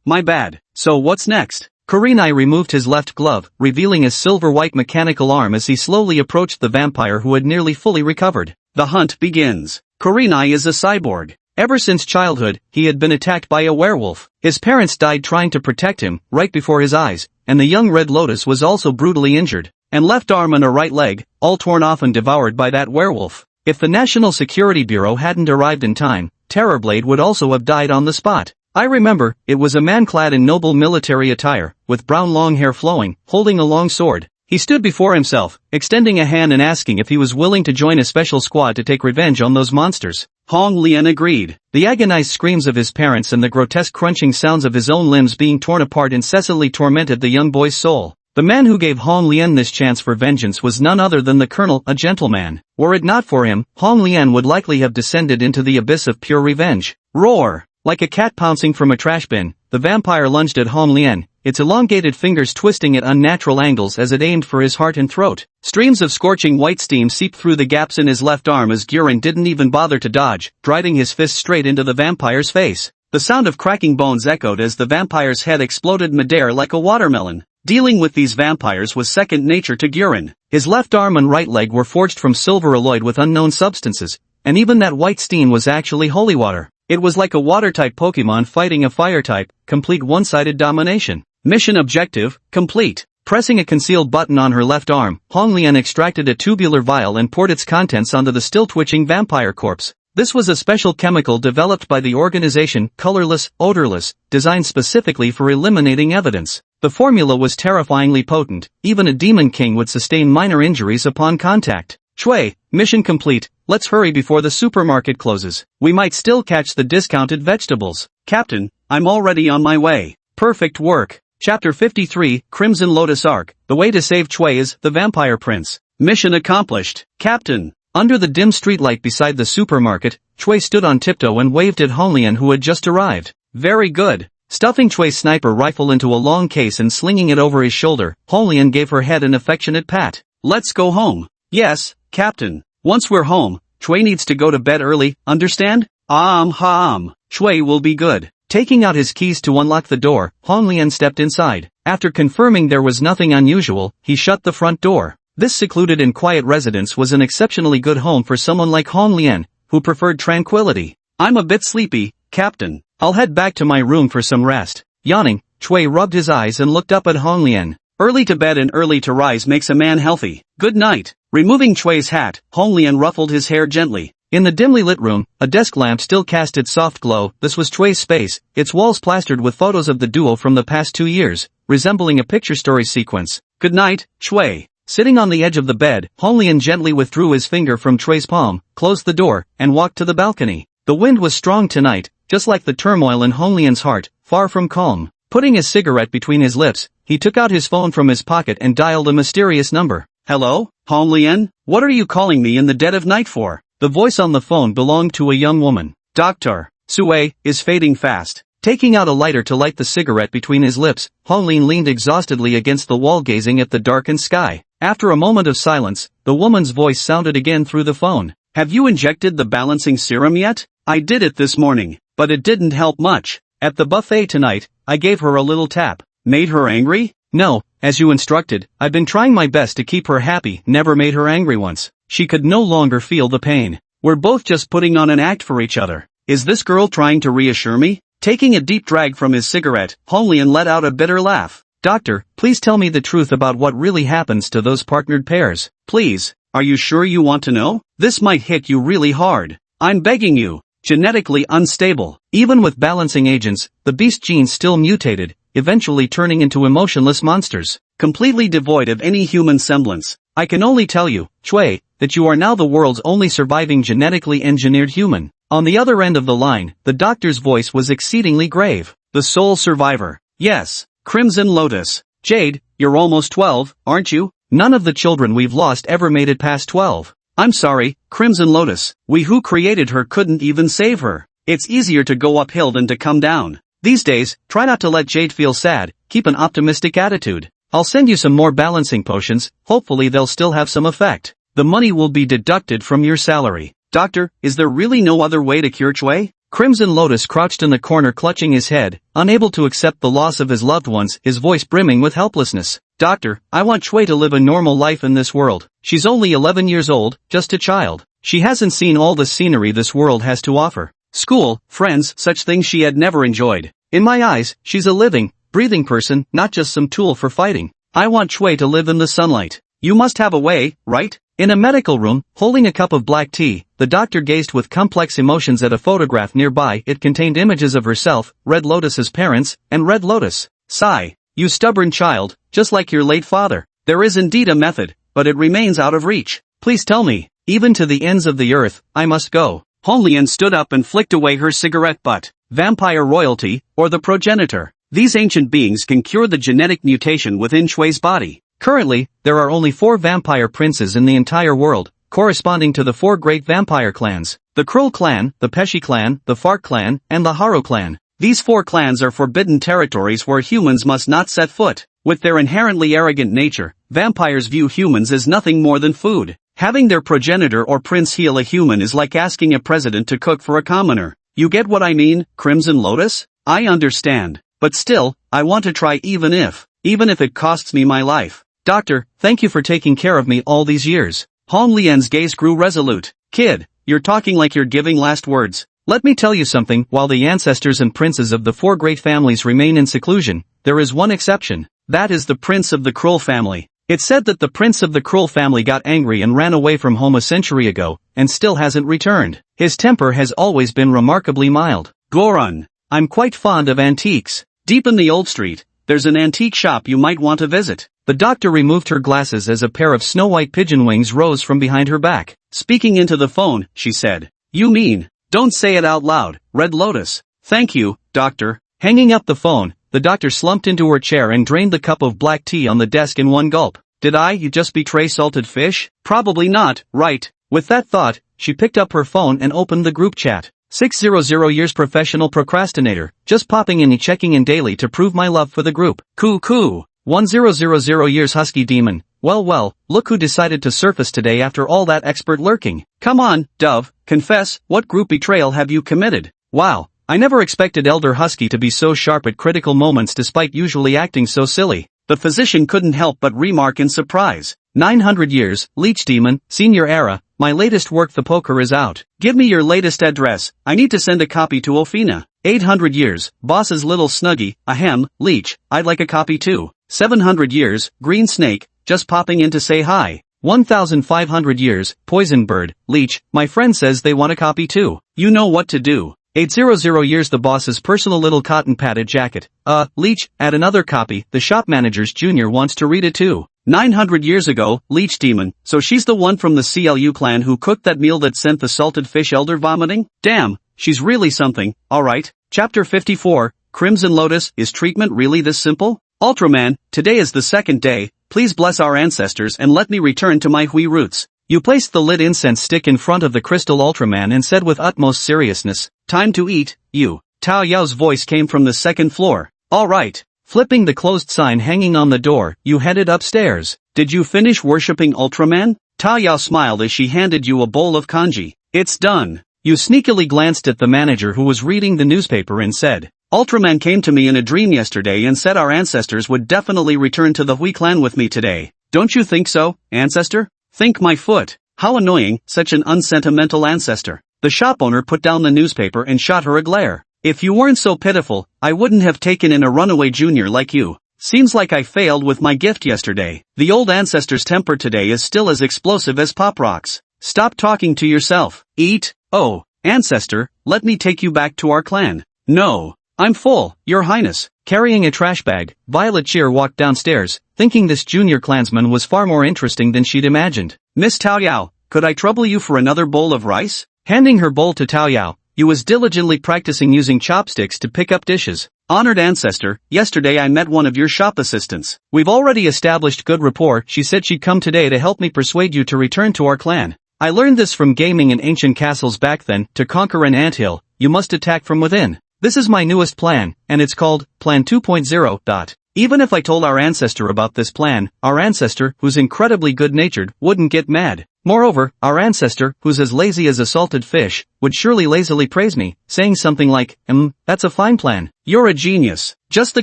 my bad. So what's next? Kurenai removed his left glove, revealing his silver-white mechanical arm as he slowly approached the vampire who had nearly fully recovered. The hunt begins. Kurenai is a cyborg. Ever since childhood, he had been attacked by a werewolf. His parents died trying to protect him, right before his eyes, and the young Red Lotus was also brutally injured. And left arm and a right leg, all torn off and devoured by that werewolf. If the National Security Bureau hadn't arrived in time, Terrorblade would also have died on the spot. I remember, it was a man clad in noble military attire, with brown long hair flowing, holding a long sword. He stood before himself, extending a hand and asking if he was willing to join a special squad to take revenge on those monsters. Hong Lian agreed. The agonized screams of his parents and the grotesque crunching sounds of his own limbs being torn apart incessantly tormented the young boy's soul. The man who gave Hong Lian this chance for vengeance was none other than the colonel, a gentleman. Were it not for him, Hong Lian would likely have descended into the abyss of pure revenge. Roar! Like a cat pouncing from a trash bin, the vampire lunged at Hong Lian, its elongated fingers twisting at unnatural angles as it aimed for his heart and throat. Streams of scorching white steam seeped through the gaps in his left arm as Guren didn't even bother to dodge, driving his fist straight into the vampire's face. The sound of cracking bones echoed as the vampire's head exploded midair like a watermelon. Dealing with these vampires was second nature to Guren. His left arm and right leg were forged from silver alloyed with unknown substances, and even that white steam was actually holy water. It was like a water-type Pokemon fighting a fire-type, complete one-sided domination. Mission objective, complete. Pressing a concealed button on her left arm, Hong Lian extracted a tubular vial and poured its contents onto the still-twitching vampire corpse. This was a special chemical developed by the organization, colorless, odorless, designed specifically for eliminating evidence. The formula was terrifyingly potent, even a demon king would sustain minor injuries upon contact. Shui, mission complete, let's hurry before the supermarket closes. We might still catch the discounted vegetables. Captain, I'm already on my way. Perfect work. Chapter 53, Crimson Lotus Arc, the way to save Chui is the Vampire Prince. Mission accomplished. Captain. Under the dim streetlight beside the supermarket, Chui stood on tiptoe and waved at Hong Lian who had just arrived. Very good. Stuffing Chui's sniper rifle into a long case and slinging it over his shoulder, Hong Lian gave her head an affectionate pat. Let's go home. Yes, Captain. Once we're home, Chui needs to go to bed early, understand? Chui will be good. Taking out his keys to unlock the door, Hong Lian stepped inside. After confirming there was nothing unusual, he shut the front door. This secluded and quiet residence was an exceptionally good home for someone like Hong Lian, who preferred tranquility. I'm a bit sleepy, Captain. I'll head back to my room for some rest. Yawning, Chui rubbed his eyes and looked up at Hong Lian. Early to bed and early to rise makes a man healthy. Good night. Removing Chui's hat, Hong Lian ruffled his hair gently. In the dimly lit room, a desk lamp still cast its soft glow. This was Chui's space, its walls plastered with photos of the duo from the past 2 years, resembling a picture story sequence. Good night, Chui. Sitting on the edge of the bed, Hong Lian gently withdrew his finger from Chui's palm, closed the door, and walked to the balcony. The wind was strong tonight, just like the turmoil in Hong Lian's heart, far from calm. Putting his cigarette between his lips, he took out his phone from his pocket and dialed a mysterious number. Hello, Hong Lian? What are you calling me in the dead of night for? The voice on the phone belonged to a young woman. Doctor, Sue is fading fast. Taking out a lighter to light the cigarette between his lips, Hong Lian leaned exhaustedly against the wall gazing at the darkened sky. After a moment of silence, the woman's voice sounded again through the phone. Have you injected the balancing serum yet? I did it this morning, but it didn't help much. At the buffet tonight, I gave her a little tap. Made her angry? No, as you instructed, I've been trying my best to keep her happy, never made her angry once. She could no longer feel the pain. We're both just putting on an act for each other. Is this girl trying to reassure me? Taking a deep drag from his cigarette, Hong Lian let out a bitter laugh. Doctor, please tell me the truth about what really happens to those partnered pairs. Please, are you sure you want to know? This might hit you really hard. I'm begging you. Genetically unstable. Even with balancing agents, the beast genes still mutated, eventually turning into emotionless monsters, completely devoid of any human semblance. I can only tell you, Chui, that you are now the world's only surviving genetically engineered human. On the other end of the line, the doctor's voice was exceedingly grave. The sole survivor. Yes. Crimson Lotus. Jade, you're almost 12, aren't you? None of the children we've lost ever made it past 12. I'm sorry, Crimson Lotus. We who created her couldn't even save her. It's easier to go uphill than to come down. These days, try not to let Jade feel sad, keep an optimistic attitude. I'll send you some more balancing potions, hopefully they'll still have some effect. The money will be deducted from your salary. Doctor, is there really no other way to cure Chui? Crimson Lotus crouched in the corner clutching his head, unable to accept the loss of his loved ones, his voice brimming with helplessness. Doctor, I want Chui to live a normal life in this world. She's only 11 years old, just a child. She hasn't seen all the scenery this world has to offer. School, friends, such things she had never enjoyed. In my eyes, she's a living, breathing person, not just some tool for fighting. I want Chui to live in the sunlight. You must have a way, right? In a medical room, holding a cup of black tea, the doctor gazed with complex emotions at a photograph nearby. It contained images of herself, Red Lotus's parents, and Red Lotus. Sigh. You stubborn child, just like your late father. There is indeed a method, but it remains out of reach. Please tell me. Even to the ends of the earth, I must go. Hong Lian stood up and flicked away her cigarette butt. Vampire royalty, or the progenitor. These ancient beings can cure the genetic mutation within Chui's body. Currently, there are only 4 vampire princes in the entire world, corresponding to the 4 great vampire clans. The Krull clan, the Pesci clan, the Fark clan, and the Haro clan. These 4 clans are forbidden territories where humans must not set foot. With their inherently arrogant nature, vampires view humans as nothing more than food. Having their progenitor or prince heal a human is like asking a president to cook for a commoner. You get what I mean, Crimson Lotus? I understand. But still, I want to try even if it costs me my life. Doctor, thank you for taking care of me all these years. Hong Lian's gaze grew resolute. Kid, you're talking like you're giving last words. Let me tell you something, while the ancestors and princes of the 4 great families remain in seclusion, there is one exception. That is the prince of the Krull family. It's said that the prince of the Krull family got angry and ran away from home a century ago, and still hasn't returned. His temper has always been remarkably mild. Goran. I'm quite fond of antiques. Deep in the old street, there's an antique shop you might want to visit. The doctor removed her glasses as a pair of snow-white pigeon wings rose from behind her back. Speaking into the phone, she said, "You mean, don't say it out loud, Red Lotus." "Thank you, doctor." Hanging up the phone, the doctor slumped into her chair and drained the cup of black tea on the desk in one gulp. "Did you just betray salted fish? Probably not, right?" With that thought, she picked up her phone and opened the group chat. 600 years professional procrastinator, just popping in and checking in daily to prove my love for the group. Coo. 1000 years husky demon. Well, look who decided to surface today after all that expert lurking. Come on, Dove, confess, what group betrayal have you committed? Wow, I never expected Elder Husky to be so sharp at critical moments despite usually acting so silly. The physician couldn't help but remark in surprise. 900 years, Leech Demon, Senior Era, my latest work The Poker is out. Give me your latest address, I need to send a copy to Ophina. 800 years, Boss's Little Snuggie, ahem, Leech, I'd like a copy too. 700 years, Green Snake, just popping in to say hi. 1500 years, Poison Bird, Leech, my friend says they want a copy too. You know what to do. 800 years the boss's personal little cotton padded jacket. Leech, add another copy, the shop manager's junior wants to read it too. 900 years ago, Leech Demon, so she's the one from the CLU clan who cooked that meal that sent the salted fish elder vomiting? Damn, she's really something, alright. Chapter 54, Crimson Lotus, is treatment really this simple? Ultraman, today is the second day, please bless our ancestors and let me return to my Hui roots. You placed the lit incense stick in front of the crystal Ultraman and said with utmost seriousness, "Time to eat, you." Tao Yao's voice came from the second floor. Alright. Flipping the closed sign hanging on the door, you headed upstairs. Did you finish worshipping Ultraman? Tao Yao smiled as she handed you a bowl of kanji. It's done. You sneakily glanced at the manager who was reading the newspaper and said, Ultraman came to me in a dream yesterday and said our ancestors would definitely return to the Hui clan with me today. Don't you think so, ancestor? Think my foot. How annoying, such an unsentimental ancestor. The shop owner put down the newspaper and shot her a glare. If you weren't so pitiful, I wouldn't have taken in a runaway junior like you. Seems like I failed with my gift yesterday. The old ancestor's temper today is still as explosive as pop rocks. Stop talking to yourself. Eat. Oh, ancestor, let me take you back to our clan. No. I'm full, your highness. Carrying a trash bag, Violet Cheer walked downstairs, thinking this junior clansman was far more interesting than she'd imagined. Miss Tao Yao, could I trouble you for another bowl of rice? Handing her bowl to Tao Yao, you was diligently practicing using chopsticks to pick up dishes. Honored ancestor, yesterday I met one of your shop assistants. We've already established good rapport. She said she'd come today to help me persuade you to return to our clan. I learned this from gaming in ancient castles back then. To conquer an anthill, you must attack from within. This is my newest plan, and it's called Plan 2.0. Even if I told our ancestor about this plan, our ancestor, who's incredibly good-natured, wouldn't get mad. Moreover, our ancestor, who's as lazy as a salted fish, would surely lazily praise me, saying something like, that's a fine plan. You're a genius. Just the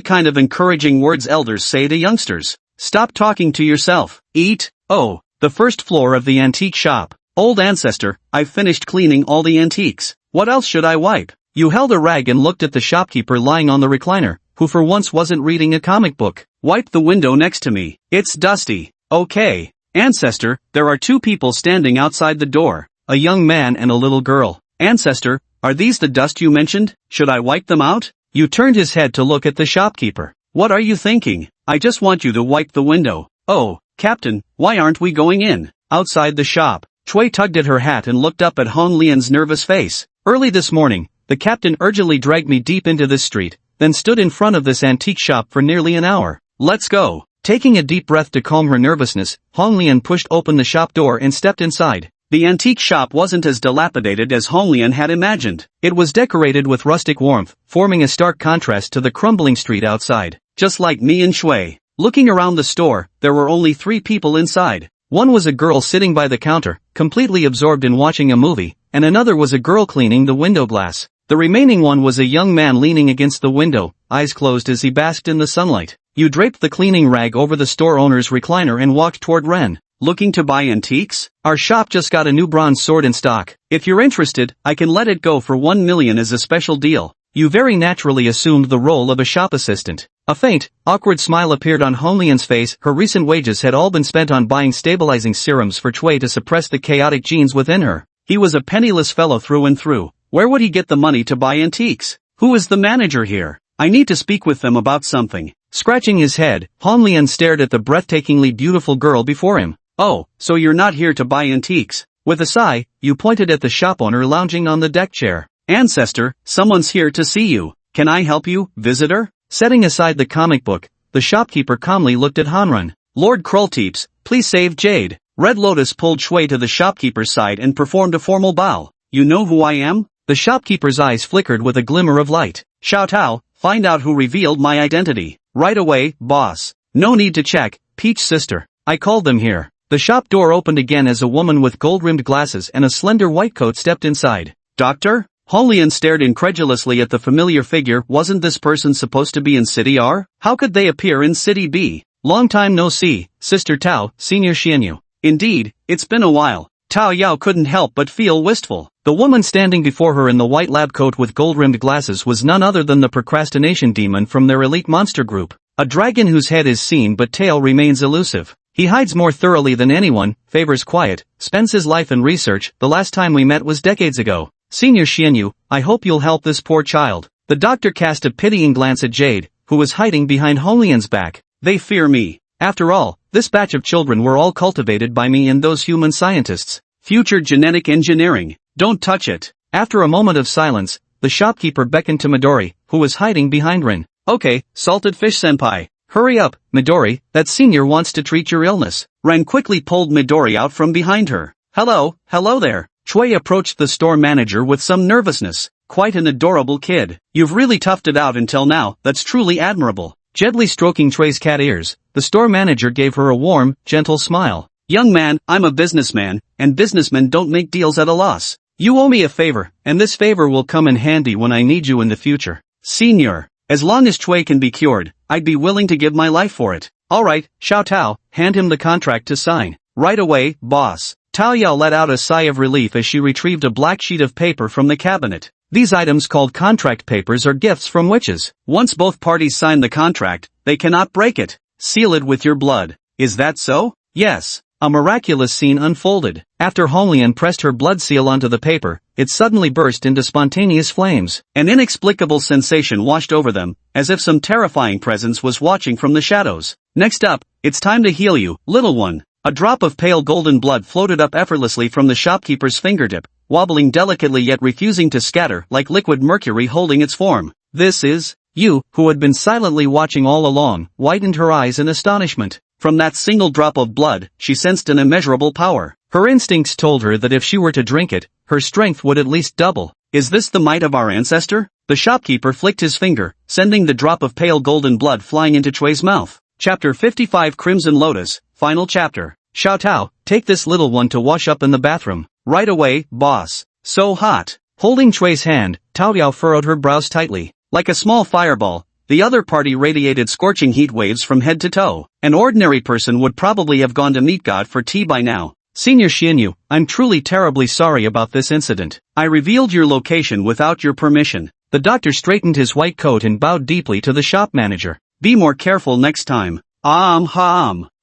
kind of encouraging words elders say to youngsters. Stop talking to yourself. Eat. Oh, the first floor of the antique shop. Old ancestor, I've finished cleaning all the antiques. What else should I wipe? You held a rag and looked at the shopkeeper lying on the recliner, who for once wasn't reading a comic book. Wipe the window next to me. It's dusty. Okay. Ancestor, there are two people standing outside the door. A young man and a little girl. Ancestor, are these the dust you mentioned? Should I wipe them out? You turned his head to look at the shopkeeper. What are you thinking? I just want you to wipe the window. Oh, Captain, why aren't we going in? Outside the shop. Chui tugged at her hat and looked up at Hong Lian's nervous face. Early this morning, the captain urgently dragged me deep into this street, then stood in front of this antique shop for nearly an hour. Let's go. Taking a deep breath to calm her nervousness, Hong Lian pushed open the shop door and stepped inside. The antique shop wasn't as dilapidated as Hong Lian had imagined. It was decorated with rustic warmth, forming a stark contrast to the crumbling street outside. Just like me and Shui. Looking around the store, there were only 3 people inside. One was a girl sitting by the counter, completely absorbed in watching a movie, and another was a girl cleaning the window glass. The remaining one was a young man leaning against the window, eyes closed as he basked in the sunlight. You draped the cleaning rag over the store owner's recliner and walked toward Ren. Looking to buy antiques? Our shop just got a new bronze sword in stock. If you're interested, I can let it go for 1 million as a special deal. You very naturally assumed the role of a shop assistant. A faint, awkward smile appeared on Hong Lian's face. Her recent wages had all been spent on buying stabilizing serums for Chui to suppress the chaotic genes within her. He was a penniless fellow through and through. Where would he get the money to buy antiques? Who is the manager here? I need to speak with them about something. Scratching his head, Hong Lian stared at the breathtakingly beautiful girl before him. Oh, so you're not here to buy antiques. With a sigh, you pointed at the shop owner lounging on the deck chair. Ancestor, someone's here to see you. Can I help you, visitor? Setting aside the comic book, the shopkeeper calmly looked at Hanrun. Lord Krulteeps, please save Jade. Red Lotus pulled Shui to the shopkeeper's side and performed a formal bow. You know who I am? The shopkeeper's eyes flickered with a glimmer of light. Xiao Tao, find out who revealed my identity. Right away, boss. No need to check, Peach sister. I called them here. The shop door opened again as a woman with gold-rimmed glasses and a slender white coat stepped inside. Doctor? Hong Lian stared incredulously at the familiar figure. Wasn't this person supposed to be in City R? How could they appear in City B? Long time no see, Sister Tao, Senior Xianyu. Indeed, it's been a while. Tao Yao couldn't help but feel wistful. The woman standing before her in the white lab coat with gold-rimmed glasses was none other than the procrastination demon from their elite monster group. A dragon whose head is seen but tail remains elusive. He hides more thoroughly than anyone, favors quiet, spends his life in research. The last time we met was decades ago. Senior Xianyu, I hope you'll help this poor child. The doctor cast a pitying glance at Jade, who was hiding behind Hong Lian's back. They fear me. After all, this batch of children were all cultivated by me and those human scientists. Future genetic engineering. Don't touch it. After a moment of silence, the shopkeeper beckoned to Midori, who was hiding behind Rin. Okay, salted fish senpai. Hurry up, Midori, that senior wants to treat your illness. Ren quickly pulled Midori out from behind her. Hello there. Chui approached the store manager with some nervousness. Quite an adorable kid. You've really toughed it out until now, that's truly admirable. Gently stroking Chui's cat ears, the store manager gave her a warm, gentle smile. Young man, I'm a businessman, and businessmen don't make deals at a loss. You owe me a favor, and this favor will come in handy when I need you in the future. Senior, as long as Chui can be cured, I'd be willing to give my life for it. Alright, Xiao Tao, hand him the contract to sign. Right away, boss. Tao Yao let out a sigh of relief as she retrieved a black sheet of paper from the cabinet. These items called contract papers are gifts from witches. Once both parties sign the contract, they cannot break it. Seal it with your blood. Is that so? Yes. A miraculous scene unfolded. After Hong Lian pressed her blood seal onto the paper, it suddenly burst into spontaneous flames. An inexplicable sensation washed over them, as if some terrifying presence was watching from the shadows. Next up, it's time to heal you, little one. A drop of pale golden blood floated up effortlessly from the shopkeeper's fingertip, wobbling delicately yet refusing to scatter like liquid mercury holding its form. This is... You, who had been silently watching all along, widened her eyes in astonishment. From that single drop of blood, she sensed an immeasurable power. Her instincts told her that if she were to drink it, her strength would at least double. Is this the might of our ancestor? The shopkeeper flicked his finger, sending the drop of pale golden blood flying into Chui's mouth. Chapter 55 Crimson Lotus, Final Chapter. Xiao Tao, take this little one to wash up in the bathroom. Right away, boss. So hot. Holding Chui's hand, Tao Yao furrowed her brows tightly. Like a small fireball, the other party radiated scorching heat waves from head to toe. An ordinary person would probably have gone to meet God for tea by now. Senior Xianyu, I'm truly terribly sorry about this incident. I revealed your location without your permission. The doctor straightened his white coat and bowed deeply to the shop manager. Be more careful next time.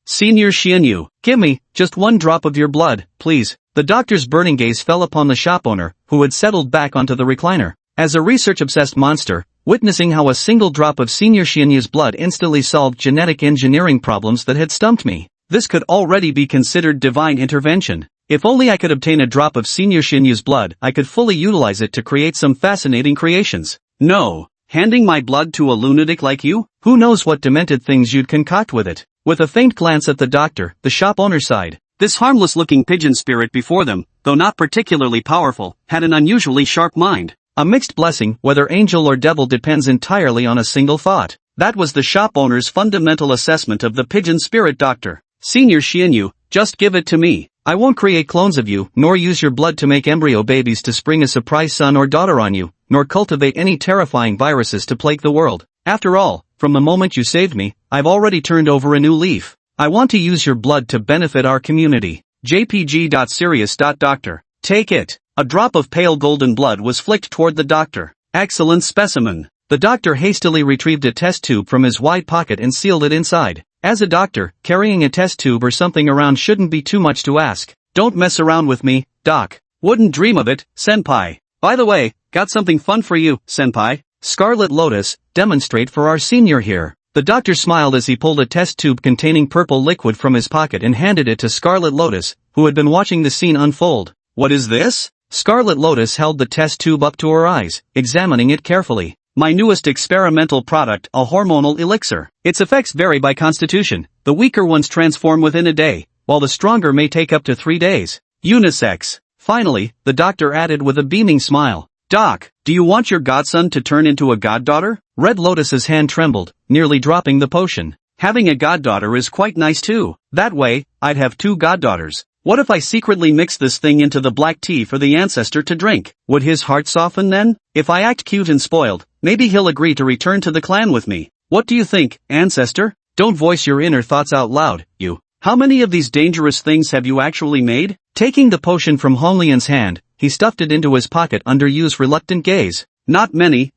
Senior Xianyu, give me just one drop of your blood, please. The doctor's burning gaze fell upon the shop owner, who had settled back onto the recliner. As a research-obsessed monster, witnessing how a single drop of Senior Xianyu's blood instantly solved genetic engineering problems that had stumped me. This could already be considered divine intervention. If only I could obtain a drop of Senior Xianyu's blood, I could fully utilize it to create some fascinating creations. No, handing my blood to a lunatic like you? Who knows what demented things you'd concoct with it? With a faint glance at the doctor, the shop owner sighed. This harmless-looking pigeon spirit before them, though not particularly powerful, had an unusually sharp mind. A mixed blessing, whether angel or devil, depends entirely on a single thought. That was the shop owner's fundamental assessment of the pigeon spirit doctor. Senior Xianyu, just give it to me. I won't create clones of you, nor use your blood to make embryo babies to spring a surprise son or daughter on you, nor cultivate any terrifying viruses to plague the world. After all, from the moment you saved me, I've already turned over a new leaf. I want to use your blood to benefit our community. JPG.serious.doctor. Take it. A drop of pale golden blood was flicked toward the doctor. Excellent specimen. The doctor hastily retrieved a test tube from his wide pocket and sealed it inside. As a doctor, carrying a test tube or something around shouldn't be too much to ask. Don't mess around with me, Doc. Wouldn't dream of it, Senpai. By the way, got something fun for you, Senpai. Scarlet Lotus, demonstrate for our senior here. The doctor smiled as he pulled a test tube containing purple liquid from his pocket and handed it to Scarlet Lotus, who had been watching the scene unfold. What is this? Scarlet Lotus held the test tube up to her eyes, examining it carefully. My newest experimental product, a hormonal elixir. Its effects vary by constitution. The weaker ones transform within a day, while the stronger may take up to 3 days. Unisex. Finally, the doctor added with a beaming smile. Doc, do you want your godson to turn into a goddaughter? Red Lotus's hand trembled, nearly dropping the potion. Having a goddaughter is quite nice too. That way, I'd have 2 goddaughters. What if I secretly mix this thing into the black tea for the ancestor to drink? Would his heart soften then? If I act cute and spoiled, maybe he'll agree to return to the clan with me. What do you think, ancestor? Don't voice your inner thoughts out loud, you. How many of these dangerous things have you actually made? Taking the potion from Honglian's hand, he stuffed it into his pocket under Yu's reluctant gaze. Not many,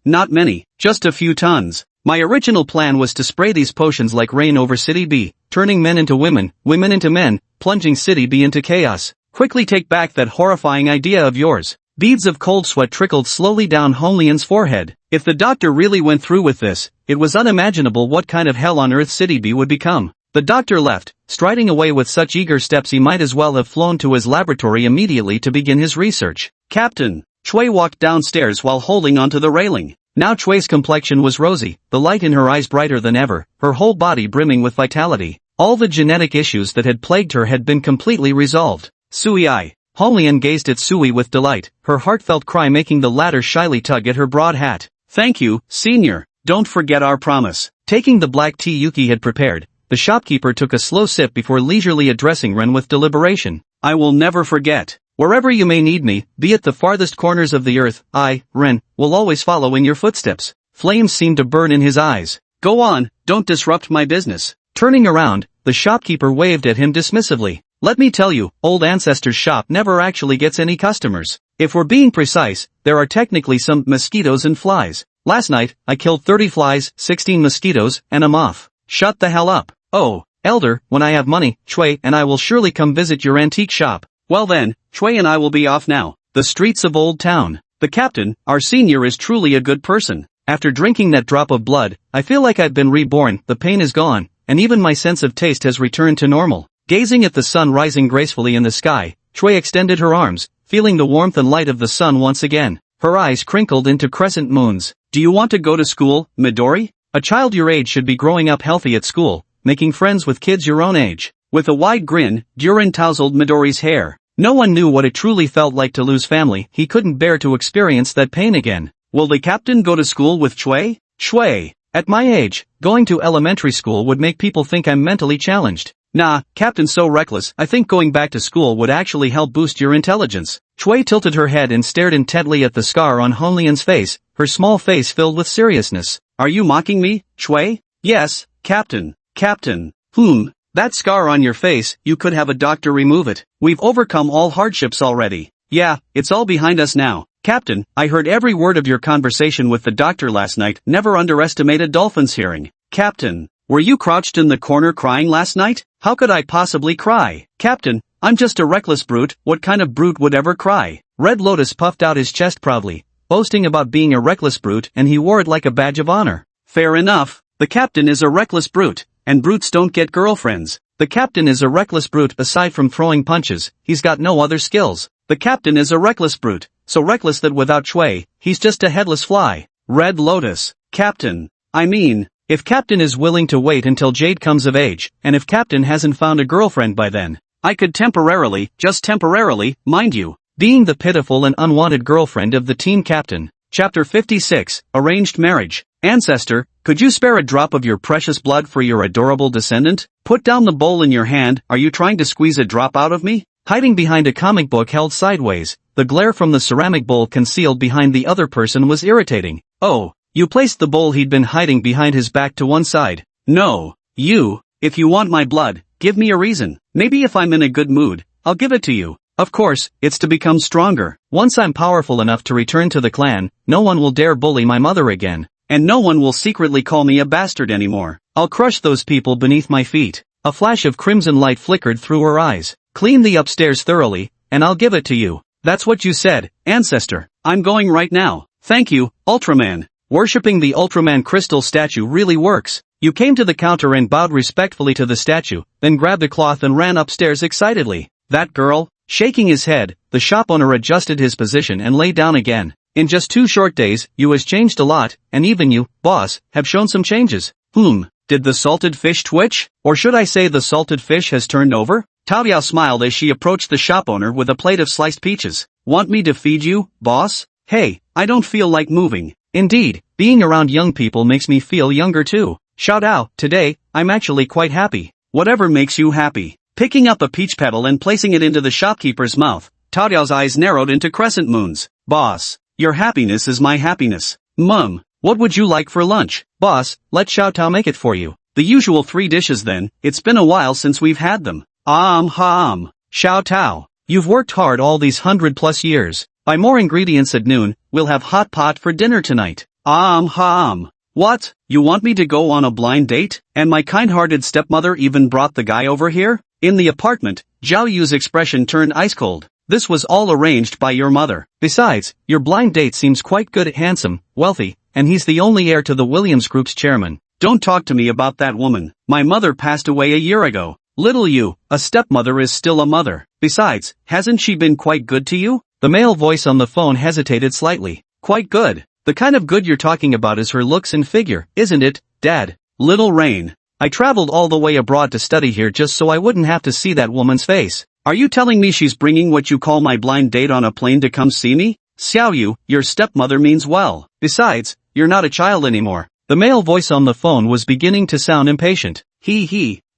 just a few tons. My original plan was to spray these potions like rain over City B, turning men into women, women into men, plunging City B into chaos. Quickly take back that horrifying idea of yours. Beads of cold sweat trickled slowly down Honglian's forehead. If the doctor really went through with this, it was unimaginable what kind of hell on earth City B would become. The doctor left, striding away with such eager steps he might as well have flown to his laboratory immediately to begin his research. Captain, Chui walked downstairs while holding onto the railing. Now Chui's complexion was rosy, the light in her eyes brighter than ever, her whole body brimming with vitality. All the genetic issues that had plagued her had been completely resolved. Sui-ai. Honglian gazed at Sui with delight, her heartfelt cry making the latter shyly tug at her broad hat. Thank you, senior. Don't forget our promise. Taking the black tea Yuki had prepared, the shopkeeper took a slow sip before leisurely addressing Ren with deliberation. I will never forget. Wherever you may need me, be it the farthest corners of the earth, I, Ren, will always follow in your footsteps. Flames seemed to burn in his eyes. Go on, don't disrupt my business. Turning around, the shopkeeper waved at him dismissively. Let me tell you, old ancestor's shop never actually gets any customers. If we're being precise, there are technically some mosquitoes and flies. Last night, I killed 30 flies, 16 mosquitoes, and a moth. Shut the hell up. Oh, elder, when I have money, Chui and I will surely come visit your antique shop. Well then, Chui and I will be off now. The streets of Old Town. The captain, our senior, is truly a good person. After drinking that drop of blood, I feel like I've been reborn, the pain is gone, and even my sense of taste has returned to normal. Gazing at the sun rising gracefully in the sky, Chui extended her arms, feeling the warmth and light of the sun once again. Her eyes crinkled into crescent moons. Do you want to go to school, Midori? A child your age should be growing up healthy at school, making friends with kids your own age. With a wide grin, Durin tousled Midori's hair. No one knew what it truly felt like to lose family. He couldn't bear to experience that pain again. Will the captain go to school with Chui? Chui. At my age, going to elementary school would make people think I'm mentally challenged. Nah, Captain's so reckless, I think going back to school would actually help boost your intelligence. Chui tilted her head and stared intently at the scar on Honglian's face, her small face filled with seriousness. Are you mocking me, Chui? Yes, Captain. Captain. That scar on your face, you could have a doctor remove it. We've overcome all hardships already. Yeah, it's all behind us now. Captain, I heard every word of your conversation with the doctor last night. Never underestimate a dolphin's hearing. Captain. Were you crouched in the corner crying last night? How could I possibly cry? Captain, I'm just a reckless brute. What kind of brute would ever cry? Red Lotus puffed out his chest proudly, boasting about being a reckless brute, and he wore it like a badge of honor. Fair enough. The captain is a reckless brute, and brutes don't get girlfriends. The captain is a reckless brute. Aside from throwing punches, he's got no other skills. The captain is a reckless brute, so reckless that without Chui, he's just a headless fly. Red Lotus. Captain. If Captain is willing to wait until Jade comes of age, and if Captain hasn't found a girlfriend by then, I could temporarily, just temporarily, mind you, being the pitiful and unwanted girlfriend of the team captain. Chapter 56, Arranged Marriage. Ancestor, could you spare a drop of your precious blood for your adorable descendant? Put down the bowl in your hand. Are you trying to squeeze a drop out of me? Hiding behind a comic book held sideways, the glare from the ceramic bowl concealed behind the other person was irritating. Oh. You placed the bowl he'd been hiding behind his back to one side. No. You, if you want my blood, Give me a reason. Maybe if I'm in a good mood, I'll give it to you. Of course, it's to become stronger. Once I'm powerful enough to return to the clan, no one will dare bully my mother again. And no one will secretly call me a bastard anymore. I'll crush those people beneath my feet. A flash of crimson light flickered through her eyes. Clean the upstairs thoroughly, and I'll give it to you. That's what you said, ancestor. I'm going right now. Thank you, Ultraman. Worshipping the Ultraman crystal statue really works. You came to the counter and bowed respectfully to the statue, then grabbed a cloth and ran upstairs excitedly. That girl? Shaking his head, the shop owner adjusted his position and lay down again. In just 2 short days, you has changed a lot, and even you, boss, have shown some changes. Did the salted fish twitch? Or should I say the salted fish has turned over? Tao Yao smiled as she approached the shop owner with a plate of sliced peaches. Want me to feed you, boss? Hey, I don't feel like moving. Indeed, being around young people makes me feel younger too. Shout out, today, I'm actually quite happy. Whatever makes you happy. Picking up a peach petal and placing it into the shopkeeper's mouth, Tao Yao's eyes narrowed into crescent moons. Boss, your happiness is my happiness. Mum, what would you like for lunch? Boss, let Xiao Tao make it for you. The usual 3 dishes then, it's been a while since we've had them. Xiao Tao, you've worked hard all these 100+ years. Buy more ingredients at noon, we'll have hot pot for dinner tonight. What? You want me to go on a blind date? And my kind-hearted stepmother even brought the guy over here? In the apartment, Zhao Yu's expression turned ice cold. This was all arranged by your mother. Besides, your blind date seems quite good, handsome, wealthy, and he's the only heir to the Williams Group's chairman. Don't talk to me about that woman. My mother passed away a year ago. Little you, a stepmother is still a mother. Besides, hasn't she been quite good to you? The male voice on the phone hesitated slightly. Quite good. The kind of good you're talking about is her looks and figure, isn't it, Dad? Little Rain. I traveled all the way abroad to study here just so I wouldn't have to see that woman's face. Are you telling me she's bringing what you call my blind date on a plane to come see me? Xiao Yu, your stepmother means well. Besides, you're not a child anymore. The male voice on the phone was beginning to sound impatient.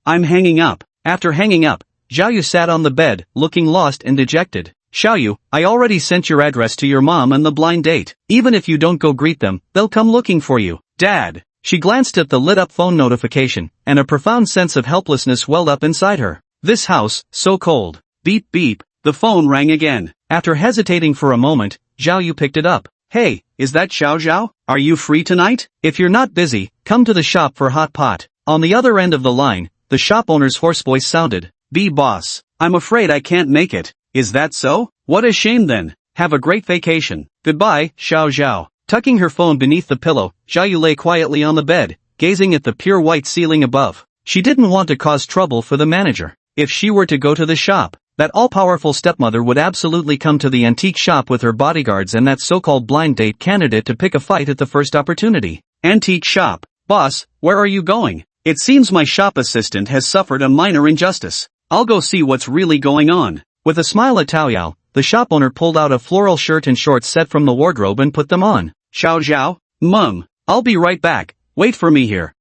I'm hanging up. After hanging up, Zhao Yu sat on the bed, looking lost and dejected. Xiao Yu, I already sent your address to your mom and the blind date. Even if you don't go greet them, they'll come looking for you. Dad. She glanced at the lit-up phone notification, and a profound sense of helplessness welled up inside her. This house, so cold. Beep beep, the phone rang again. After hesitating for a moment, Zhao Yu picked it up. Hey, is that Xiao Zhao? Are you free tonight? If you're not busy, come to the shop for hot pot. On the other end of the line, the shop owner's hoarse voice sounded. Boss, I'm afraid I can't make it. Is that so? What a shame then. Have a great vacation. Goodbye, Xiao Zhao. Tucking her phone beneath the pillow, Zhao Yu lay quietly on the bed, gazing at the pure white ceiling above. She didn't want to cause trouble for the manager. If she were to go to the shop, that all-powerful stepmother would absolutely come to the antique shop with her bodyguards and that so-called blind date candidate to pick a fight at the first opportunity. Antique shop. Boss, where are you going? It seems my shop assistant has suffered a minor injustice. I'll go see what's really going on. With a smile at Tao Yao, the shop owner pulled out a floral shirt and shorts set from the wardrobe and put them on. Xiao Zhao, Mum, I'll be right back. Wait for me here.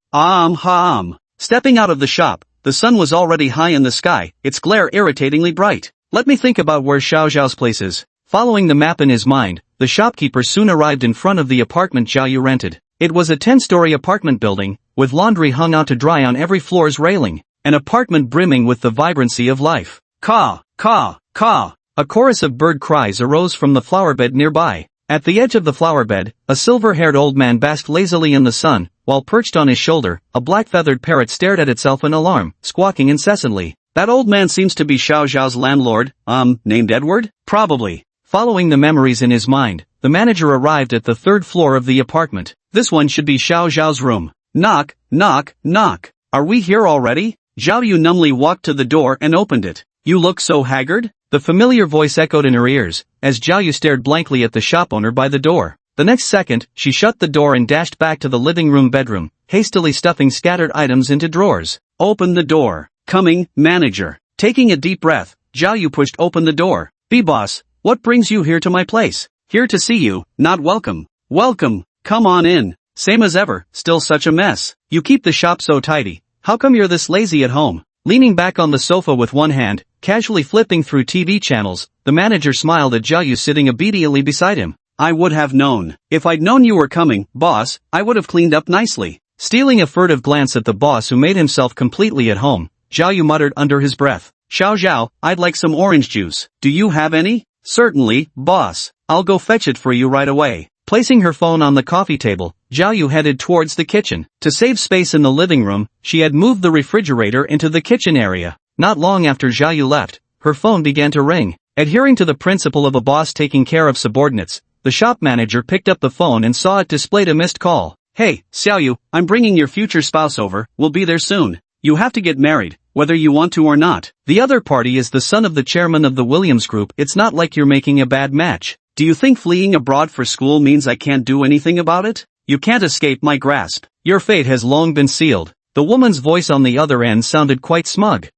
Stepping out of the shop, the sun was already high in the sky, its glare irritatingly bright. Let me think about where Xiao Zhao's place is. Following the map in his mind, the shopkeeper soon arrived in front of the apartment Zhao Yu rented. It was a 10-story apartment building, with laundry hung out to dry on every floor's railing, an apartment brimming with the vibrancy of life. Caw, caw, caw. A chorus of bird cries arose from the flowerbed nearby. At the edge of the flowerbed, a silver-haired old man basked lazily in the sun, while perched on his shoulder, a black-feathered parrot stared at itself in alarm, squawking incessantly. That old man seems to be Xiao Zhao's landlord, named Edward? Probably. Following the memories in his mind, the manager arrived at the 3rd floor of the apartment. This one should be Xiao Zhao's room. Knock, knock, knock. Are we here already? Zhao Yu numbly walked to the door and opened it. You look so haggard? The familiar voice echoed in her ears, as Zhao Yu stared blankly at the shop owner by the door. The next second, she shut the door and dashed back to the living room bedroom, hastily stuffing scattered items into drawers. Open the door. Coming, manager. Taking a deep breath, Zhao Yu pushed open the door. Boss, what brings you here to my place? Here to see you, not welcome. Welcome, come on in. Same as ever, still such a mess. You keep the shop so tidy. How come you're this lazy at home? Leaning back on the sofa with one hand, casually flipping through TV channels, the manager smiled at Zhao Yu sitting obediently beside him. I would have known. If I'd known you were coming, boss, I would have cleaned up nicely. Stealing a furtive glance at the boss who made himself completely at home, Zhao Yu muttered under his breath. Xiao Zhao, I'd like some orange juice. Do you have any? Certainly, boss. I'll go fetch it for you right away. Placing her phone on the coffee table, Zhao Yu headed towards the kitchen. To save space in the living room, she had moved the refrigerator into the kitchen area. Not long after Zhao Yu left, her phone began to ring. Adhering to the principle of a boss taking care of subordinates, the shop manager picked up the phone and saw it displayed a missed call. Hey, Xiao Yu, I'm bringing your future spouse over, we'll be there soon. You have to get married, whether you want to or not. The other party is the son of the chairman of the Williams Group. It's not like you're making a bad match. Do you think fleeing abroad for school means I can't do anything about it? You can't escape my grasp. Your fate has long been sealed. The woman's voice on the other end sounded quite smug.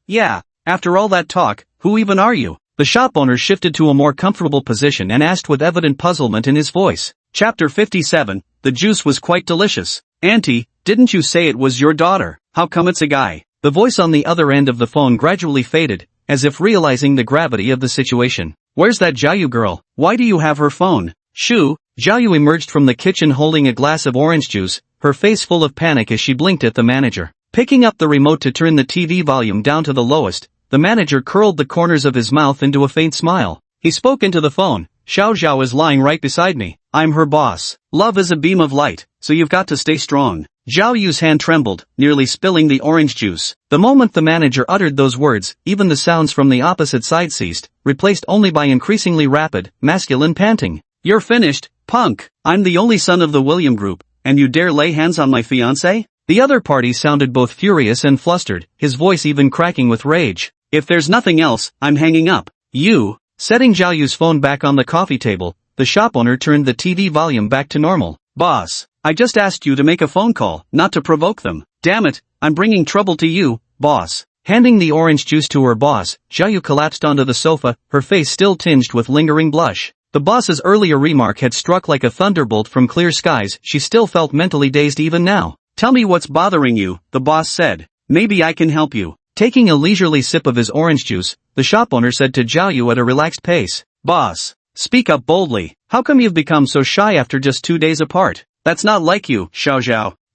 Yeah. After all that talk, who even are you? The shop owner shifted to a more comfortable position and asked with evident puzzlement in his voice. Chapter 57, the juice was quite delicious. Auntie, didn't you say it was your daughter? How come it's a guy? The voice on the other end of the phone gradually faded, as if realizing the gravity of the situation. Where's that Zhao Yu girl? Why do you have her phone? Shoo! Zhao Yu emerged from the kitchen holding a glass of orange juice, her face full of panic as she blinked at the manager. Picking up the remote to turn the TV volume down to the lowest, the manager curled the corners of his mouth into a faint smile. He spoke into the phone. Xiao Zhao is lying right beside me. I'm her boss. Love is a beam of light, so you've got to stay strong. Zhao Yu's hand trembled, nearly spilling the orange juice. The moment the manager uttered those words, even the sounds from the opposite side ceased, replaced only by increasingly rapid, masculine panting. You're finished, punk. I'm the only son of the William Group, and you dare lay hands on my fiancé? The other party sounded both furious and flustered, his voice even cracking with rage. If there's nothing else, I'm hanging up. You. Setting Zhao Yu's phone back on the coffee table, the shop owner turned the TV volume back to normal. Boss, I just asked you to make a phone call, not to provoke them. Damn it, I'm bringing trouble to you, boss. Handing the orange juice to her boss, Zhao Yu collapsed onto the sofa, her face still tinged with lingering blush. The boss's earlier remark had struck like a thunderbolt from clear skies. She still felt mentally dazed even now. Tell me what's bothering you, the boss said. Maybe I can help you. Taking a leisurely sip of his orange juice, the shop owner said to Zhao Yu at a relaxed pace. Boss, speak up boldly. How come you've become so shy after just 2 days apart? That's not like you, Xiao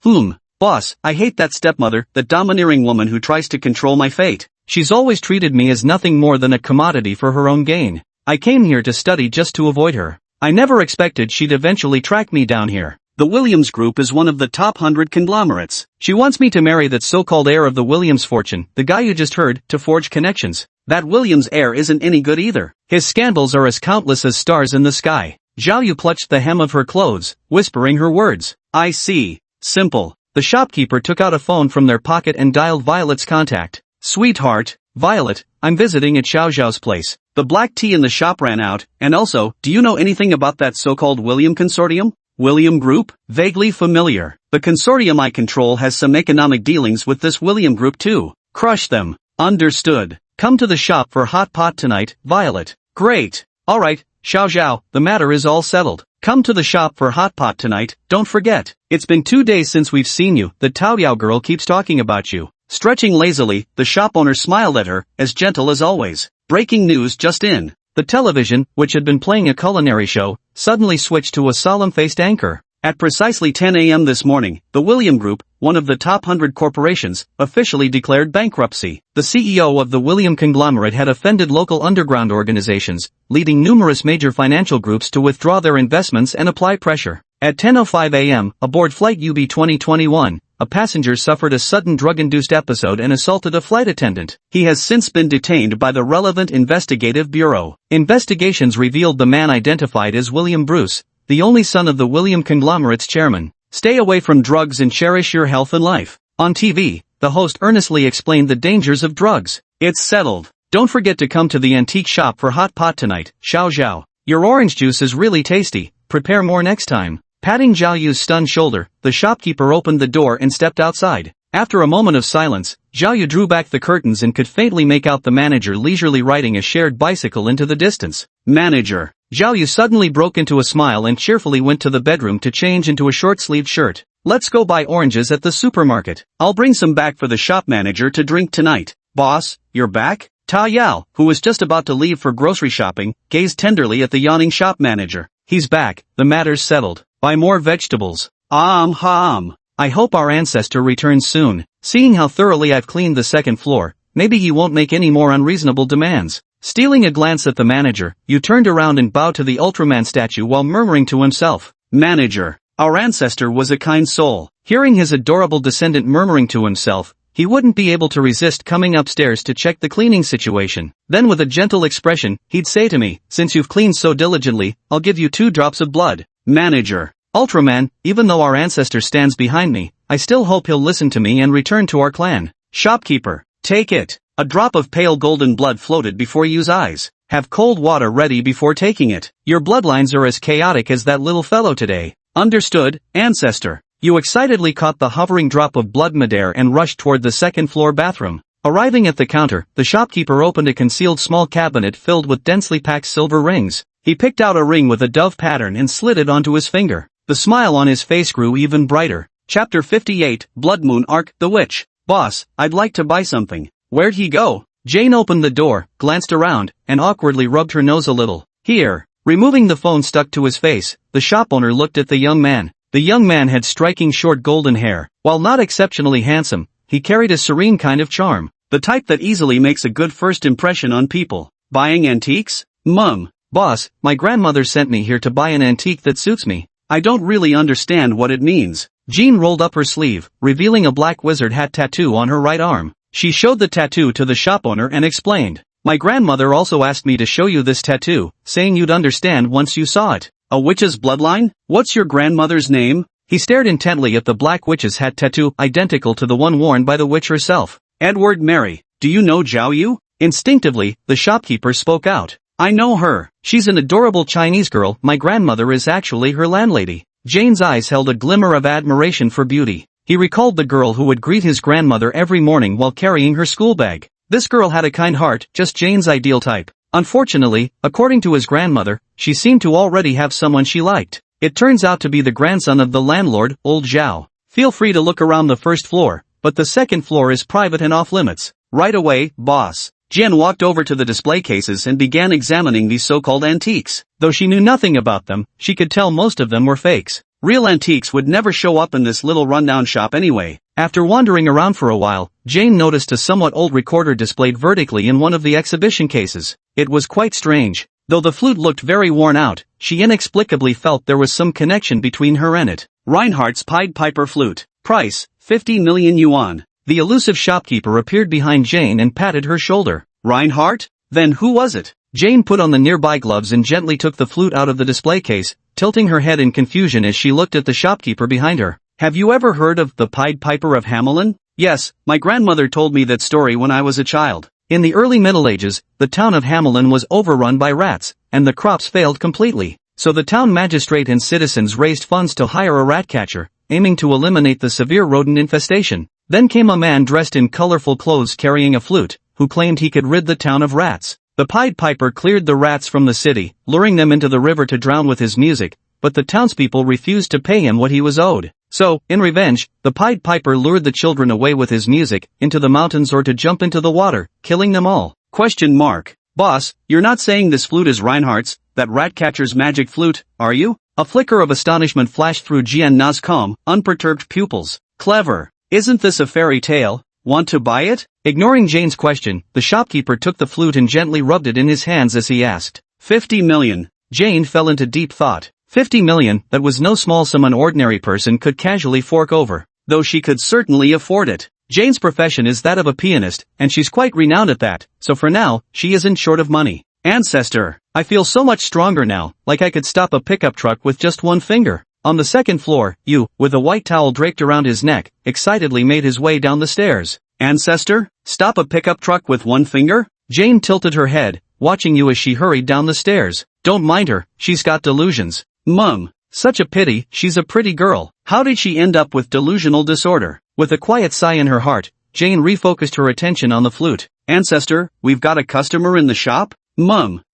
Zhao. Boss, I hate that stepmother, that domineering woman who tries to control my fate. She's always treated me as nothing more than a commodity for her own gain. I came here to study just to avoid her. I never expected she'd eventually track me down here. The Williams Group is one of the top 100 conglomerates. She wants me to marry that so-called heir of the Williams fortune, the guy you just heard, to forge connections. That Williams heir isn't any good either. His scandals are as countless as stars in the sky. Zhao Yu clutched the hem of her clothes, whispering her words. I see. Simple. The shopkeeper took out a phone from their pocket and dialed Violet's contact. Sweetheart, Violet, I'm visiting at Xiao Zhao's place. The black tea in the shop ran out, and also, do you know anything about that so-called William Consortium? William Group? Vaguely familiar. The consortium I control has some economic dealings with this William Group too. Crush them. Understood. Come to the shop for hot pot tonight, Violet. Great. Alright, Xiao Zhao, the matter is all settled. Come to the shop for hot pot tonight, don't forget. It's been 2 days since we've seen you, the Taoyao girl keeps talking about you. Stretching lazily, the shop owner smiled at her, as gentle as always. Breaking news just in. The television, which had been playing a culinary show, suddenly switched to a solemn-faced anchor. At precisely 10 a.m. this morning, the William Group, one of the top 100 corporations, officially declared bankruptcy. The CEO of the William conglomerate had offended local underground organizations, leading numerous major financial groups to withdraw their investments and apply pressure. At 10:05 a.m., aboard Flight UB 2021, a passenger suffered a sudden drug-induced episode and assaulted a flight attendant. He has since been detained by the relevant investigative bureau. Investigations revealed the man identified as William Bruce, the only son of the William conglomerate's chairman. Stay away from drugs and cherish your health and life. On TV, the host earnestly explained the dangers of drugs. It's settled. Don't forget to come to the antique shop for hot pot tonight, Xiao Zhao. Your orange juice is really tasty. Prepare more next time. Patting Zhao Yu's stunned shoulder, the shopkeeper opened the door and stepped outside. After a moment of silence, Zhao Yu drew back the curtains and could faintly make out the manager leisurely riding a shared bicycle into the distance. Manager. Zhao Yu suddenly broke into a smile and cheerfully went to the bedroom to change into a short-sleeved shirt. Let's go buy oranges at the supermarket. I'll bring some back for the shop manager to drink tonight. Boss, you're back? Ta Yao, who was just about to leave for grocery shopping, gazed tenderly at the yawning shop manager. He's back, the matter's settled. Buy more vegetables. I hope our ancestor returns soon. Seeing how thoroughly I've cleaned the second floor, maybe he won't make any more unreasonable demands. Stealing a glance at the manager, Yu turned around and bowed to the Ultraman statue while murmuring to himself, "Manager, our ancestor was a kind soul." Hearing his adorable descendant murmuring to himself, he wouldn't be able to resist coming upstairs to check the cleaning situation. Then with a gentle expression, he'd say to me, "Since you've cleaned so diligently, I'll give you 2 drops of blood." Manager. Ultraman, even though our ancestor stands behind me, I still hope he'll listen to me and return to our clan. Shopkeeper. Take it. A drop of pale golden blood floated before Yu's eyes. Have cold water ready before taking it. Your bloodlines are as chaotic as that little fellow today. Understood, ancestor. Yu excitedly caught the hovering drop of blood midair and rushed toward the second-floor bathroom. Arriving at the counter, the shopkeeper opened a concealed small cabinet filled with densely packed silver rings. He picked out a ring with a dove pattern and slid it onto his finger. The smile on his face grew even brighter. Chapter 58, Blood Moon Arc, The Witch. Boss, I'd like to buy something. Where'd he go? Jane opened the door, glanced around, and awkwardly rubbed her nose a little. Here. Removing the phone stuck to his face, the shop owner looked at the young man. The young man had striking short golden hair. While not exceptionally handsome, he carried a serene kind of charm. The type that easily makes a good first impression on people. Buying antiques? Boss, my grandmother sent me here to buy an antique that suits me. I don't really understand what it means. Jean rolled up her sleeve, revealing a black wizard hat tattoo on her right arm. She showed the tattoo to the shop owner and explained. My grandmother also asked me to show you this tattoo, saying you'd understand once you saw it. A witch's bloodline? What's your grandmother's name? He stared intently at the black witch's hat tattoo identical to the one worn by the witch herself. Edward Mary. Do you know Zhao Yu? Instinctively, the shopkeeper spoke out. I know her. She's an adorable Chinese girl. My grandmother is actually her landlady. Jane's eyes held a glimmer of admiration for beauty. He recalled the girl who would greet his grandmother every morning while carrying her school bag. This girl had a kind heart, just Jane's ideal type. Unfortunately, according to his grandmother, she seemed to already have someone she liked. It turns out to be the grandson of the landlord, old Zhao. Feel free to look around the first floor, but the second floor is private and off limits. Right away, boss. Jen walked over to the display cases and began examining these so-called antiques. Though she knew nothing about them, she could tell most of them were fakes. Real antiques would never show up in this little rundown shop anyway. After wandering around for a while, Jane noticed a somewhat old recorder displayed vertically in one of the exhibition cases. It was quite strange. Though the flute looked very worn out, she inexplicably felt there was some connection between her and it. Reinhardt's Pied Piper Flute. Price, 50 million yuan. The elusive shopkeeper appeared behind Jane and patted her shoulder. Reinhardt? Then who was it? Jane put on the nearby gloves and gently took the flute out of the display case, tilting her head in confusion as she looked at the shopkeeper behind her. Have you ever heard of the Pied Piper of Hamelin? Yes, my grandmother told me that story when I was a child. In the early Middle Ages, the town of Hamelin was overrun by rats, and the crops failed completely. So the town magistrate and citizens raised funds to hire a rat catcher, aiming to eliminate the severe rodent infestation. Then came a man dressed in colorful clothes carrying a flute, who claimed he could rid the town of rats. The Pied Piper cleared the rats from the city, luring them into the river to drown with his music, but the townspeople refused to pay him what he was owed. So, in revenge, the Pied Piper lured the children away with his music, into the mountains or to jump into the water, killing them all. Boss, you're not saying this flute is Reinhardt's, that rat catcher's magic flute, are you? A flicker of astonishment flashed through Jian Na's calm, unperturbed pupils. Clever. Isn't this a fairy tale? Want to buy it? Ignoring Jane's question, the shopkeeper took the flute and gently rubbed it in his hands as he asked. 50 million. Jane fell into deep thought. 50 million, that was no small sum an ordinary person could casually fork over. Though she could certainly afford it. Jane's profession is that of a pianist, and she's quite renowned at that, so for now, she isn't short of money. Ancestor, I feel so much stronger now, like I could stop a pickup truck with just one finger. On the second floor, Yu, with a white towel draped around his neck, excitedly made his way down the stairs. Ancestor, stop a pickup truck with one finger? Jane tilted her head, watching Yu as she hurried down the stairs. Don't mind her, she's got delusions. Such a pity, she's a pretty girl. How did she end up with delusional disorder? With a quiet sigh in her heart, Jane refocused her attention on the flute. Ancestor, we've got a customer in the shop?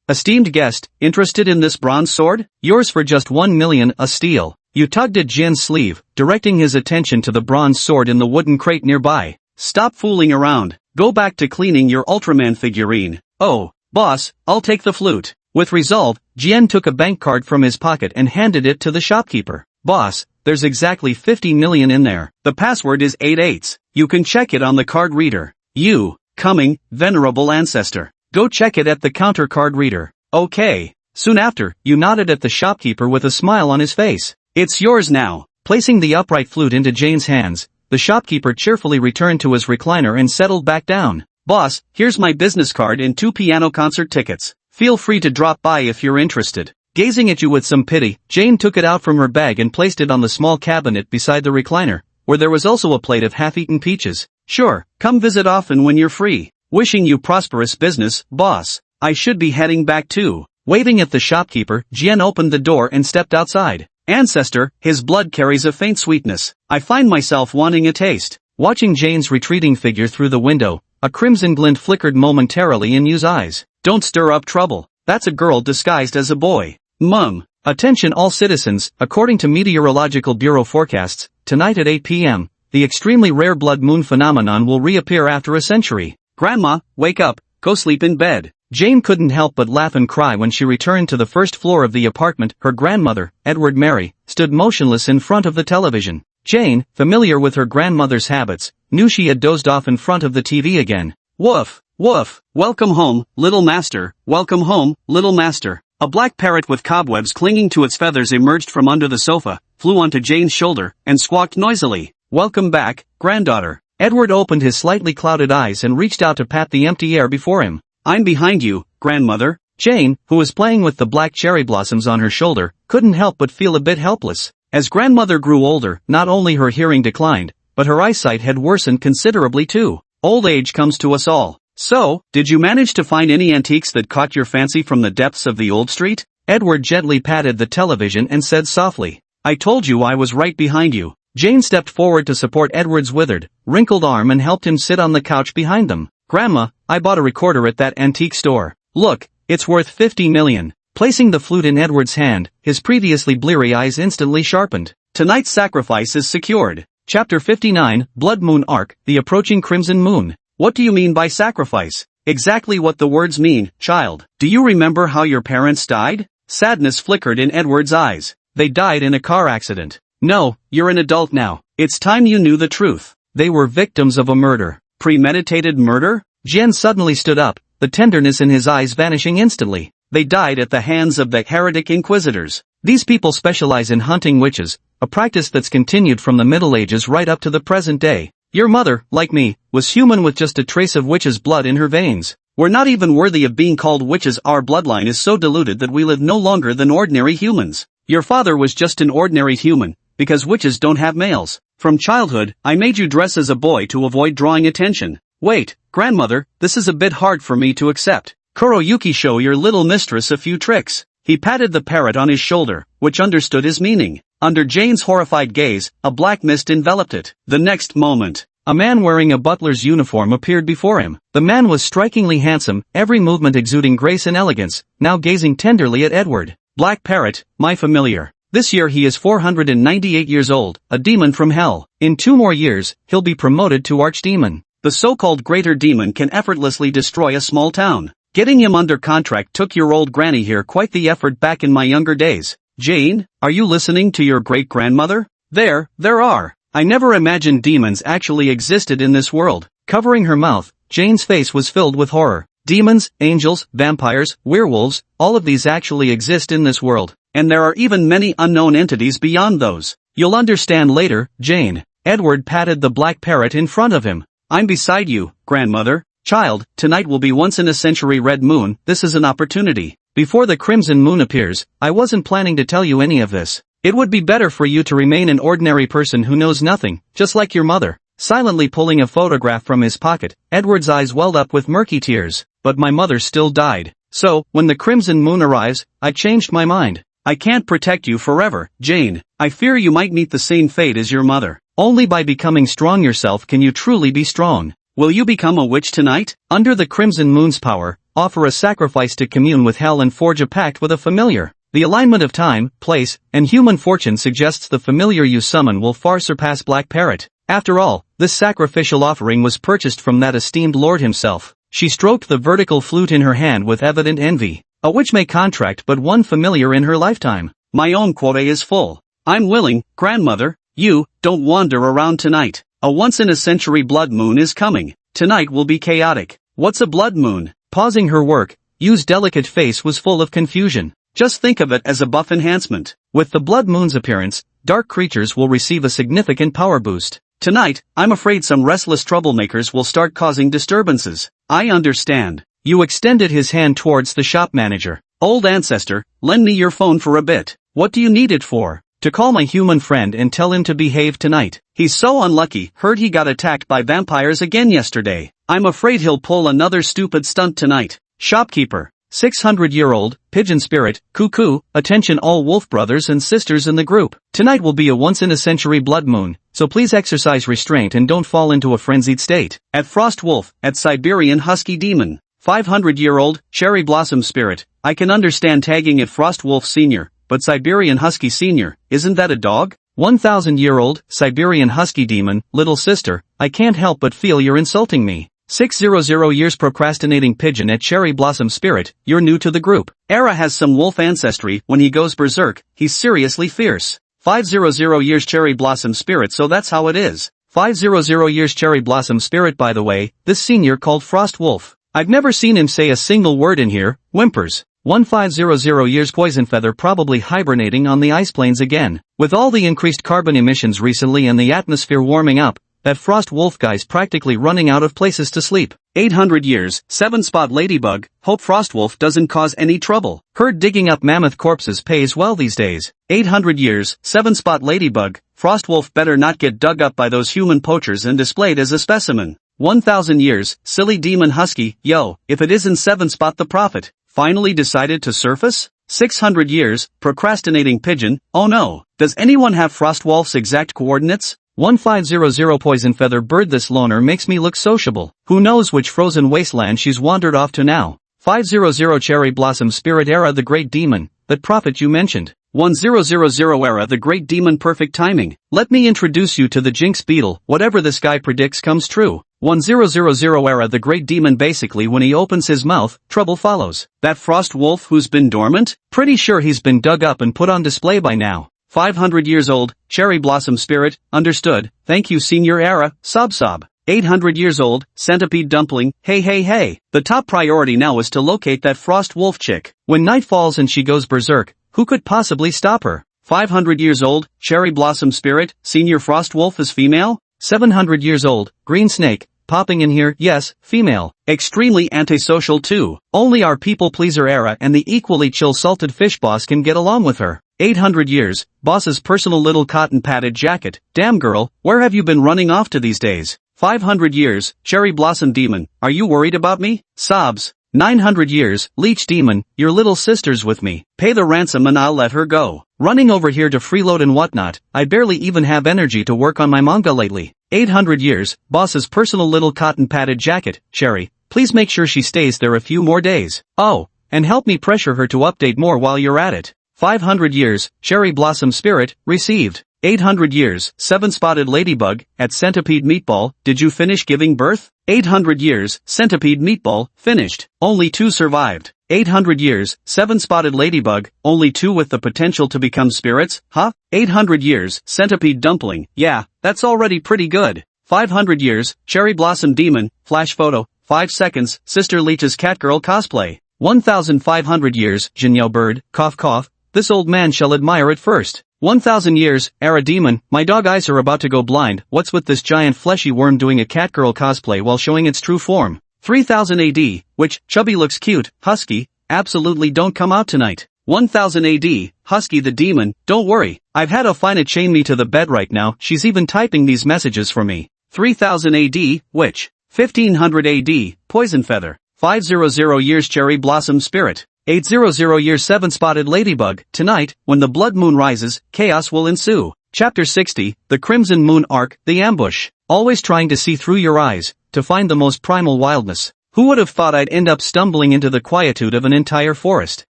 Esteemed guest, interested in this bronze sword? Yours for just 1 million, a steal. Yu tugged at Jin's sleeve, directing his attention to the bronze sword in the wooden crate nearby. Stop fooling around. Go back to cleaning your Ultraman figurine. Oh, boss, I'll take the flute. With resolve, Jian took a bank card from his pocket and handed it to the shopkeeper. Boss, There's exactly 50 million in there. The password is 88s. You can check it on the card reader. You, coming, venerable ancestor. Go check it at the counter card reader. Okay. Soon after, you nodded at the shopkeeper with a smile on his face. It's yours now. Placing the upright flute into Jane's hands, the shopkeeper cheerfully returned to his recliner and settled back down. Boss, here's my business card and 2 piano concert tickets. Feel free to drop by if you're interested. Gazing at you with some pity, Jane took it out from her bag and placed it on the small cabinet beside the recliner, where there was also a plate of half-eaten peaches. Sure, come visit often when you're free. Wishing you prosperous business, boss. I should be heading back too. Waving at the shopkeeper, Jian opened the door and stepped outside. Ancestor, his blood carries a faint sweetness. I find myself wanting a taste. Watching Jane's retreating figure through the window, a crimson glint flickered momentarily in Yu's eyes. Don't stir up trouble. That's a girl disguised as a boy. Mum. Attention all citizens, according to Meteorological Bureau forecasts, tonight at 8 p.m., the extremely rare blood moon phenomenon will reappear after a century. Grandma, wake up, go sleep in bed. Jane couldn't help but laugh and cry when she returned to the first floor of the apartment. Her grandmother, Edward Mary, stood motionless in front of the television. Jane, familiar with her grandmother's habits, knew she had dozed off in front of the TV again. Woof, woof, welcome home, little master, welcome home, little master. A black parrot with cobwebs clinging to its feathers emerged from under the sofa, flew onto Jane's shoulder, and squawked noisily. Welcome back, granddaughter. Edward opened his slightly clouded eyes and reached out to pat the empty air before him. I'm behind you, grandmother. Jane, who was playing with the black cherry blossoms on her shoulder, couldn't help but feel a bit helpless. As grandmother grew older, not only her hearing declined, but her eyesight had worsened considerably too. Old age comes to us all. So, did you manage to find any antiques that caught your fancy from the depths of the old street? Edward gently patted the television and said softly. I told you I was right behind you. Jane stepped forward to support Edward's withered, wrinkled arm and helped him sit on the couch behind them. Grandma, I bought a recorder at that antique store. Look, it's worth 50 million. Placing the flute in Edward's hand, his previously bleary eyes instantly sharpened. Tonight's sacrifice is secured. Chapter 59, Blood Moon Arc, The Approaching Crimson Moon. What do you mean by sacrifice? Exactly what the words mean, child. Do you remember how your parents died? Sadness flickered in Edward's eyes. They died in a car accident. No, you're an adult now. It's time you knew the truth. They were victims of a murder. Premeditated murder? Jian suddenly stood up, the tenderness in his eyes vanishing instantly. They died at the hands of the heretic inquisitors. These people specialize in hunting witches, a practice that's continued from the Middle Ages right up to the present day. Your mother, like me, was human with just a trace of witch's blood in her veins. We're not even worthy of being called witches. Our bloodline is so diluted that we live no longer than ordinary humans. Your father was just an ordinary human, because witches don't have males. From childhood, I made you dress as a boy to avoid drawing attention. Wait, grandmother, this is a bit hard for me to accept. Kuroyuki, show your little mistress a few tricks. He patted the parrot on his shoulder, which understood his meaning. Under Jane's horrified gaze, a black mist enveloped it. The next moment, a man wearing a butler's uniform appeared before him. The man was strikingly handsome, every movement exuding grace and elegance, now gazing tenderly at Edward. Black Parrot, my familiar. This year he is 498 years old, a demon from hell. In 2 more years, he'll be promoted to archdemon. The so-called greater demon can effortlessly destroy a small town. Getting him under contract took your old granny here quite the effort back in my younger days. Jane, are you listening to your great-grandmother? There are. I never imagined demons actually existed in this world. Covering her mouth, Jane's face was filled with horror. Demons, angels, vampires, werewolves, all of these actually exist in this world. And there are even many unknown entities beyond those. You'll understand later, Jane. Edward patted the black parrot in front of him. I'm beside you, grandmother. Child, tonight will be once-in-a-century red moon. This is an opportunity. Before the crimson moon appears, I wasn't planning to tell you any of this. It would be better for you to remain an ordinary person who knows nothing, just like your mother. Silently pulling a photograph from his pocket, Edward's eyes welled up with murky tears. But my mother still died. So, when the crimson moon arrives, I changed my mind. I can't protect you forever, Jane. I fear you might meet the same fate as your mother. Only by becoming strong yourself can you truly be strong. Will you become a witch tonight? Under the crimson moon's power, offer a sacrifice to commune with hell and forge a pact with a familiar. The alignment of time, place, and human fortune suggests the familiar you summon will far surpass Black Parrot. After all, this sacrificial offering was purchased from that esteemed lord himself. She stroked the vertical flute in her hand with evident envy. A witch may contract but one familiar in her lifetime. My own quota is full. I'm willing, grandmother. You, don't wander around tonight. A once-in-a-century blood moon is coming. Tonight will be chaotic. What's a blood moon? Pausing her work, Yu's delicate face was full of confusion. Just think of it as a buff enhancement. With the blood moon's appearance, dark creatures will receive a significant power boost. Tonight, I'm afraid some restless troublemakers will start causing disturbances. I understand. Yu extended his hand towards the shop manager. Old ancestor, lend me your phone for a bit. What do you need it for? To call my human friend and tell him to behave tonight. He's so unlucky, heard he got attacked by vampires again yesterday. I'm afraid he'll pull another stupid stunt tonight. Shopkeeper. 600-year-old, pigeon spirit, cuckoo, attention all wolf brothers and sisters in the group. Tonight will be a once-in-a-century blood moon, so please exercise restraint and don't fall into a frenzied state. At Frost Wolf, at Siberian Husky Demon. 500-year-old, cherry blossom spirit. I can understand tagging it Frost Wolf Senior, but Siberian Husky Senior, isn't that a dog? 1,000-year-old, Siberian Husky Demon, little sister, I can't help but feel you're insulting me. 600 years procrastinating pigeon at Cherry Blossom Spirit, you're new to the group. Era has some wolf ancestry, when he goes berserk, he's seriously fierce. 500 years Cherry Blossom Spirit, so that's how it is. 500 years Cherry Blossom Spirit. By the way, this senior called Frost Wolf. I've never seen him say a single word in here, whimpers. 1500 years Poison Feather probably hibernating on the ice plains again. With all the increased carbon emissions recently and the atmosphere warming up, that Frost Wolf guy's practically running out of places to sleep. 800 years, 7-spot ladybug, hope Frost Wolf doesn't cause any trouble. Heard digging up mammoth corpses pays well these days. 800 years, 7-spot ladybug, Frost Wolf better not get dug up by those human poachers and displayed as a specimen. 1,000 years, silly demon husky, yo, if it isn't 7-spot the prophet, finally decided to surface? 600 years, procrastinating pigeon, oh no, does anyone have Frost Wolf's exact coordinates? 1500 Poison Feather bird. This loner makes me look sociable. Who knows which frozen wasteland she's wandered off to now. 500 Cherry Blossom Spirit. Era the Great Demon, that prophet you mentioned. 1000 Era the Great Demon. Perfect timing. Let me introduce you to the Jinx Beetle. Whatever this guy predicts comes true. 1000 Era the Great Demon. Basically when he opens his mouth, trouble follows. That Frost Wolf who's been dormant? Pretty sure he's been dug up and put on display by now. 500 years old, Cherry Blossom Spirit, understood, thank you Senior Era, sob sob. 800 years old, Centipede Dumpling, hey hey hey. The top priority now is to locate that Frost Wolf chick. When night falls and she goes berserk, who could possibly stop her? 500 years old, Cherry Blossom Spirit, Senior Frost Wolf is female? 700 years old, Green Snake, popping in here, yes, female. Extremely antisocial too. Only our people pleaser Era and the equally chill Salted Fish Boss can get along with her. 800 years, Boss's personal little cotton padded jacket, damn girl, where have you been running off to these days? 500 years, Cherry Blossom Demon, are you worried about me? Sobs. 900 years, Leech Demon, your little sister's with me, pay the ransom and I'll let her go. Running over here to freeload and whatnot, I barely even have energy to work on my manga lately. 800 years, Boss's personal little cotton padded jacket, Cherry, please make sure she stays there a few more days. Oh, and help me pressure her to update more while you're at it. 500 years, Cherry Blossom Spirit, received. 800 years, 7-spotted ladybug, at Centipede Meatball, did you finish giving birth? 800 years, Centipede Meatball, finished. Only 2 survived. 800 years, 7-spotted ladybug, only 2 with the potential to become spirits, huh? 800 years, Centipede Dumpling, yeah, that's already pretty good. 500 years, Cherry Blossom Demon, flash photo, 5 seconds, Sister Leech's Catgirl cosplay. 1,500 years, Jinyao Bird, cough cough, this old man shall admire it first. 1,000 years, Era Demon, my dog eyes are about to go blind, what's with this giant fleshy worm doing a Catgirl cosplay while showing its true form? 3000 AD, which, chubby looks cute, Husky, absolutely don't come out tonight. 1000 AD, Husky the Demon, don't worry, I've had Ofina chain me to the bed right now, she's even typing these messages for me. 3000 AD, which? 1500 AD, Poison Feather. 500 years Cherry Blossom Spirit. 800 years 7-spotted ladybug, tonight, when the blood moon rises, chaos will ensue. Chapter 60, The Crimson Moon Arc, The Ambush. Always trying to see through your eyes, to find the most primal wildness. Who would have thought I'd end up stumbling into the quietude of an entire forest?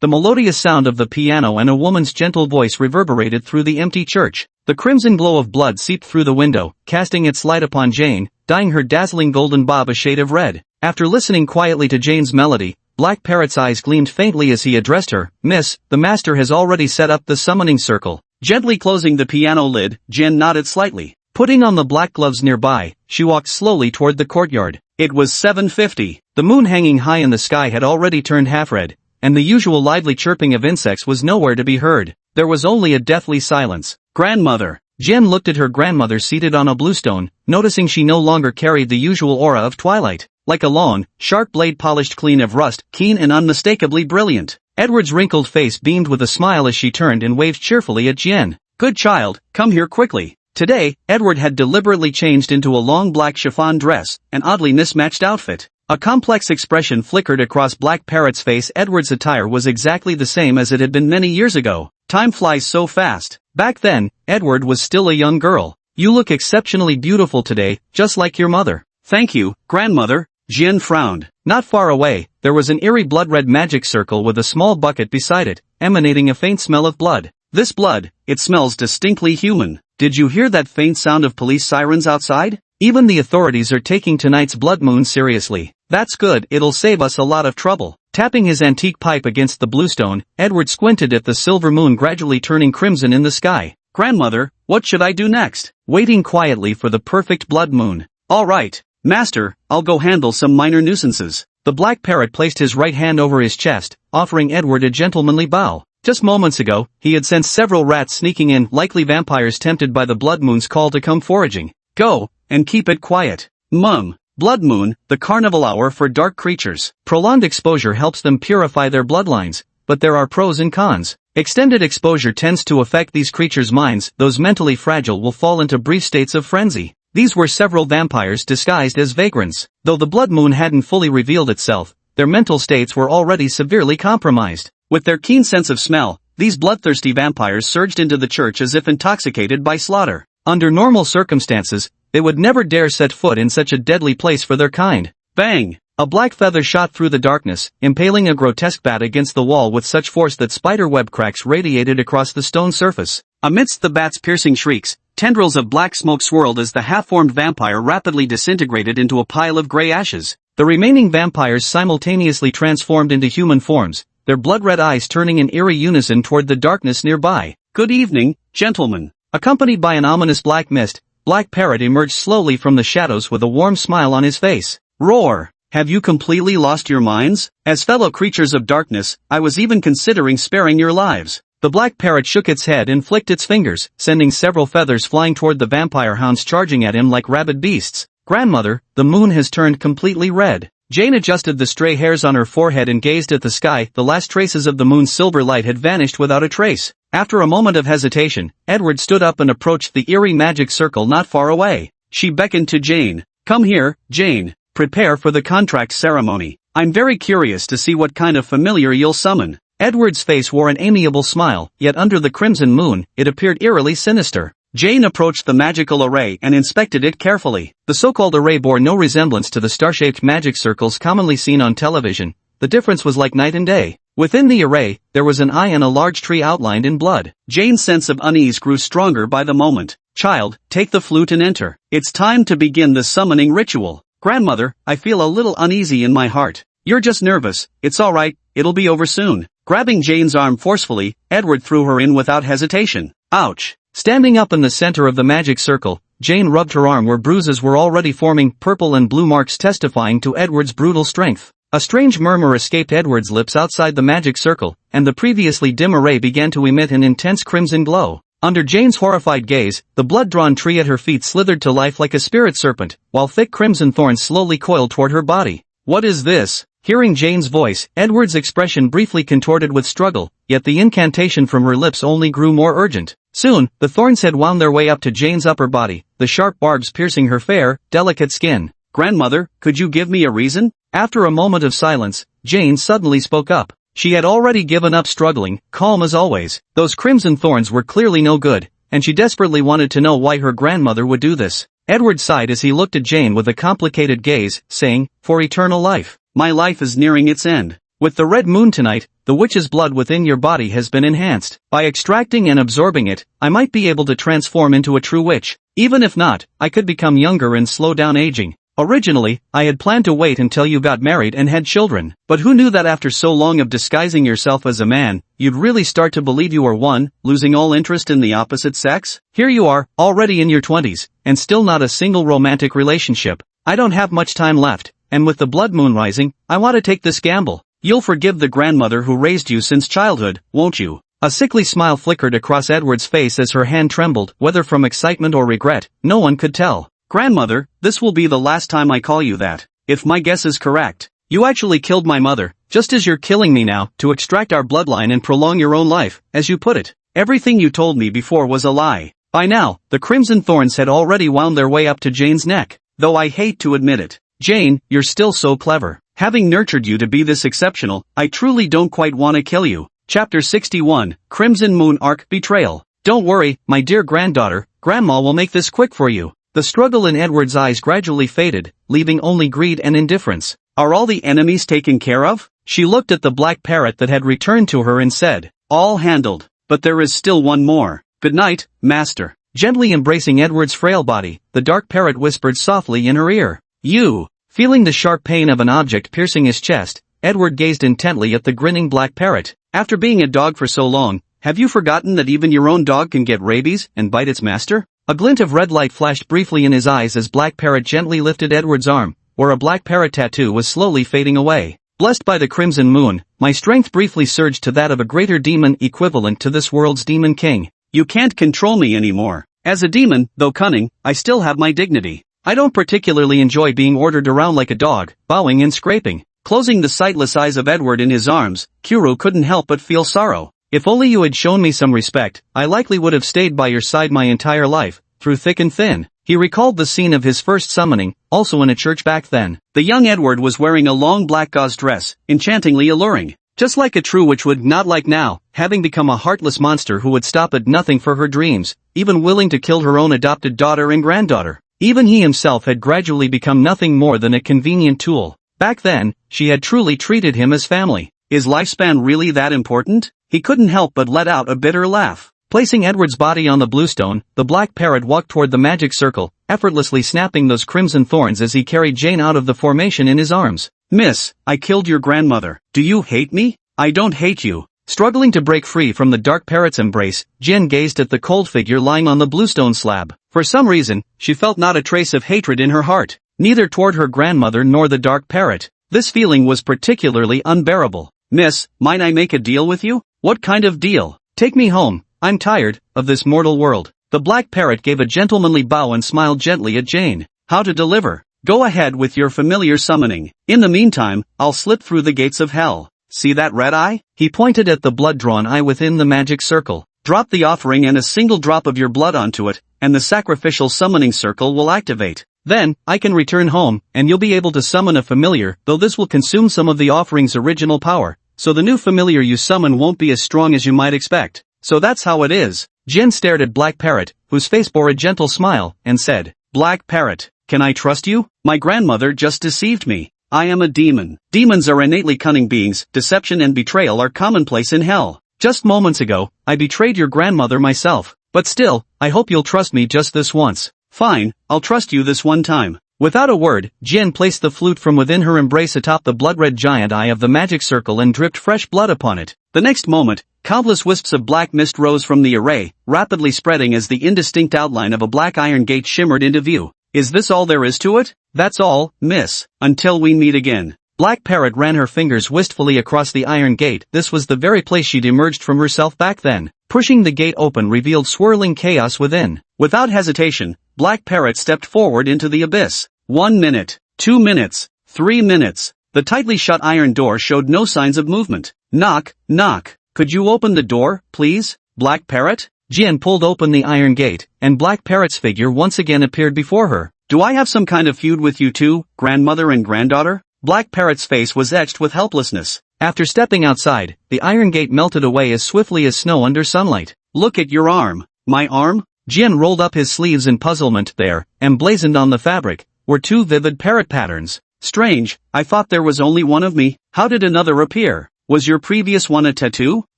The melodious sound of the piano and a woman's gentle voice reverberated through the empty church. The crimson glow of blood seeped through the window, casting its light upon Jane, dyeing her dazzling golden bob a shade of red. After listening quietly to Jane's melody, Black Parrot's eyes gleamed faintly as he addressed her. Miss, the master has already set up the summoning circle. Gently closing the piano lid, Jen nodded slightly. Putting on the black gloves nearby, she walked slowly toward the courtyard. It was 7:50. The moon hanging high in the sky had already turned half-red, and the usual lively chirping of insects was nowhere to be heard. There was only a deathly silence. Grandmother. Jen looked at her grandmother seated on a bluestone, noticing she no longer carried the usual aura of twilight. Like a long, sharp blade polished clean of rust, keen and unmistakably brilliant. Edward's wrinkled face beamed with a smile as she turned and waved cheerfully at Jen. Good child, come here quickly. Today, Edward had deliberately changed into a long black chiffon dress, an oddly mismatched outfit. A complex expression flickered across Black Parrot's face. Edward's attire was exactly the same as it had been many years ago. Time flies so fast. Back then, Edward was still a young girl. You look exceptionally beautiful today, just like your mother. Thank you, grandmother. Jen frowned. Not far away, there was an eerie blood-red magic circle with a small bucket beside it, emanating a faint smell of blood. This blood, it smells distinctly human. Did you hear that faint sound of police sirens outside? Even the authorities are taking tonight's blood moon seriously. That's good, it'll save us a lot of trouble. Tapping his antique pipe against the bluestone, Edward squinted at the silver moon gradually turning crimson in the sky. Grandmother, what should I do next? Waiting quietly for the perfect blood moon. All right, master, I'll go handle some minor nuisances. The Black Parrot placed his right hand over his chest, offering Edward a gentlemanly bow. Just moments ago, he had sensed several rats sneaking in, likely vampires tempted by the blood moon's call to come foraging. Go, and keep it quiet. Mum. Blood moon, the carnival hour for dark creatures. Prolonged exposure helps them purify their bloodlines, but there are pros and cons. Extended exposure tends to affect these creatures' minds. Those mentally fragile will fall into brief states of frenzy. These were several vampires disguised as vagrants. Though the blood moon hadn't fully revealed itself, their mental states were already severely compromised. With their keen sense of smell, these bloodthirsty vampires surged into the church as if intoxicated by slaughter. Under normal circumstances, they would never dare set foot in such a deadly place for their kind. Bang! A black feather shot through the darkness, impaling a grotesque bat against the wall with such force that spiderweb cracks radiated across the stone surface. Amidst the bat's piercing shrieks, tendrils of black smoke swirled as the half-formed vampire rapidly disintegrated into a pile of gray ashes. The remaining vampires simultaneously transformed into human forms, their blood-red eyes turning in eerie unison toward the darkness nearby. Good evening, gentlemen. Accompanied by an ominous black mist, Black Parrot emerged slowly from the shadows with a warm smile on his face. Roar! Have you completely lost your minds? As fellow creatures of darkness, I was even considering sparing your lives. The Black Parrot shook its head and flicked its fingers, sending several feathers flying toward the vampire hounds charging at him like rabid beasts. Grandmother, the moon has turned completely red. Jane adjusted the stray hairs on her forehead and gazed at the sky. The last traces of the moon's silver light had vanished without a trace. After a moment of hesitation, Edward stood up and approached the eerie magic circle not far away. She beckoned to Jane. Come here, Jane. Prepare for the contract ceremony. I'm very curious to see what kind of familiar you'll summon. Edward's face wore an amiable smile, yet under the crimson moon, it appeared eerily sinister. Jane approached the magical array and inspected it carefully. The so-called array bore no resemblance to the star-shaped magic circles commonly seen on television. The difference was like night and day. Within the array, there was an eye and a large tree outlined in blood. Jane's sense of unease grew stronger by the moment. Child, take the flute and enter. It's time to begin the summoning ritual. Grandmother, I feel a little uneasy in my heart. You're just nervous. It's all right, it'll be over soon. Grabbing Jane's arm forcefully, Edward threw her in without hesitation. Ouch! Standing up in the center of the magic circle, Jane rubbed her arm where bruises were already forming, purple and blue marks testifying to Edward's brutal strength. A strange murmur escaped Edward's lips outside the magic circle, and the previously dim array began to emit an intense crimson glow. Under Jane's horrified gaze, the blood-drawn tree at her feet slithered to life like a spirit serpent, while thick crimson thorns slowly coiled toward her body. What is this? Hearing Jane's voice, Edward's expression briefly contorted with struggle, yet the incantation from her lips only grew more urgent. Soon, the thorns had wound their way up to Jane's upper body, the sharp barbs piercing her fair, delicate skin. Grandmother, could you give me a reason? After a moment of silence, Jane suddenly spoke up. She had already given up struggling, calm as always. Those crimson thorns were clearly no good, and she desperately wanted to know why her grandmother would do this. Edward sighed as he looked at Jane with a complicated gaze, saying, "For eternal life. My life is nearing its end. With the red moon tonight, the witch's blood within your body has been enhanced. By extracting and absorbing it, I might be able to transform into a true witch. Even if not, I could become younger and slow down aging. Originally, I had planned to wait until you got married and had children, but who knew that after so long of disguising yourself as a man, you'd really start to believe you were one, losing all interest in the opposite sex? Here you are, already in your 20s, and still not a single romantic relationship. I don't have much time left, and with the blood moon rising, I want to take this gamble. You'll forgive the grandmother who raised you since childhood, won't you? A sickly smile flickered across Edward's face as her hand trembled, whether from excitement or regret, no one could tell. Grandmother, this will be the last time I call you that. If my guess is correct, you actually killed my mother, just as you're killing me now, to extract our bloodline and prolong your own life, as you put it. Everything you told me before was a lie. By now, the crimson thorns had already wound their way up to Jane's neck, though I hate to admit it. Jane, you're still so clever. Having nurtured you to be this exceptional, I truly don't quite want to kill you. Chapter 61, Crimson Moon Arc Betrayal. Don't worry, my dear granddaughter, Grandma will make this quick for you. The struggle in Edward's eyes gradually faded, leaving only greed and indifference. Are all the enemies taken care of? She looked at the black parrot that had returned to her and said, all handled. But there is still one more. Good night, master. Gently embracing Edward's frail body, the dark parrot whispered softly in her ear. You. Feeling the sharp pain of an object piercing his chest, Edward gazed intently at the grinning black parrot. After being a dog for so long, have you forgotten that even your own dog can get rabies and bite its master? A glint of red light flashed briefly in his eyes as Black Parrot gently lifted Edward's arm, where a black parrot tattoo was slowly fading away. Blessed by the crimson moon, my strength briefly surged to that of a greater demon equivalent to this world's demon king. You can't control me anymore. As a demon, though cunning, I still have my dignity. I don't particularly enjoy being ordered around like a dog, bowing and scraping. Closing the sightless eyes of Edward in his arms, Kuro couldn't help but feel sorrow. If only you had shown me some respect, I likely would have stayed by your side my entire life, through thick and thin. He recalled the scene of his first summoning, also in a church back then. The young Edward was wearing a long black gauze dress, enchantingly alluring. Just like a true witch would not like now, having become a heartless monster who would stop at nothing for her dreams, even willing to kill her own adopted daughter and granddaughter. Even he himself had gradually become nothing more than a convenient tool. Back then, she had truly treated him as family. Is lifespan really that important? He couldn't help but let out a bitter laugh. Placing Edward's body on the bluestone, the black parrot walked toward the magic circle, effortlessly snapping those crimson thorns as he carried Jane out of the formation in his arms. Miss, I killed your grandmother. Do you hate me? I don't hate you. Struggling to break free from the dark parrot's embrace, Jen gazed at the cold figure lying on the bluestone slab. For some reason, she felt not a trace of hatred in her heart, neither toward her grandmother nor the dark parrot. This feeling was particularly unbearable. Miss, might I make a deal with you? What kind of deal? Take me home. I'm tired of this mortal world. The black parrot gave a gentlemanly bow and smiled gently at Jane. How to deliver? Go ahead with your familiar summoning. In the meantime, I'll slip through the gates of hell. See that red eye? He pointed at the blood-drawn eye within the magic circle. Drop the offering and a single drop of your blood onto it, and the sacrificial summoning circle will activate. Then, I can return home, and you'll be able to summon a familiar, though this will consume some of the offering's original power, so the new familiar you summon won't be as strong as you might expect. So that's how it is. Jen stared at Black Parrot, whose face bore a gentle smile, and said, Black Parrot, can I trust you? My grandmother just deceived me. I am a demon. Demons are innately cunning beings. Deception and betrayal are commonplace in hell. Just moments ago, I betrayed your grandmother myself. But still, I hope you'll trust me just this once. Fine, I'll trust you this one time. Without a word, Jen placed the flute from within her embrace atop the blood-red giant eye of the magic circle and dripped fresh blood upon it. The next moment, countless wisps of black mist rose from the array, rapidly spreading as the indistinct outline of a black iron gate shimmered into view. Is this all there is to it? That's all, miss. Until we meet again. Black Parrot ran her fingers wistfully across the iron gate. This was the very place she'd emerged from herself back then. Pushing the gate open revealed swirling chaos within. Without hesitation, Black Parrot stepped forward into the abyss. 1 minute, 2 minutes, 3 minutes. The tightly shut iron door showed no signs of movement. Knock, knock. Could you open the door, please, Black Parrot? Jin pulled open the iron gate, and Black Parrot's figure once again appeared before her. Do I have some kind of feud with you two, grandmother and granddaughter? Black Parrot's face was etched with helplessness. After stepping outside, the iron gate melted away as swiftly as snow under sunlight. Look at your arm. My arm? Jin rolled up his sleeves in puzzlement. There, emblazoned on the fabric, were 2 vivid parrot patterns. Strange, I thought there was only one of me. How did another appear? Was your previous one a tattoo?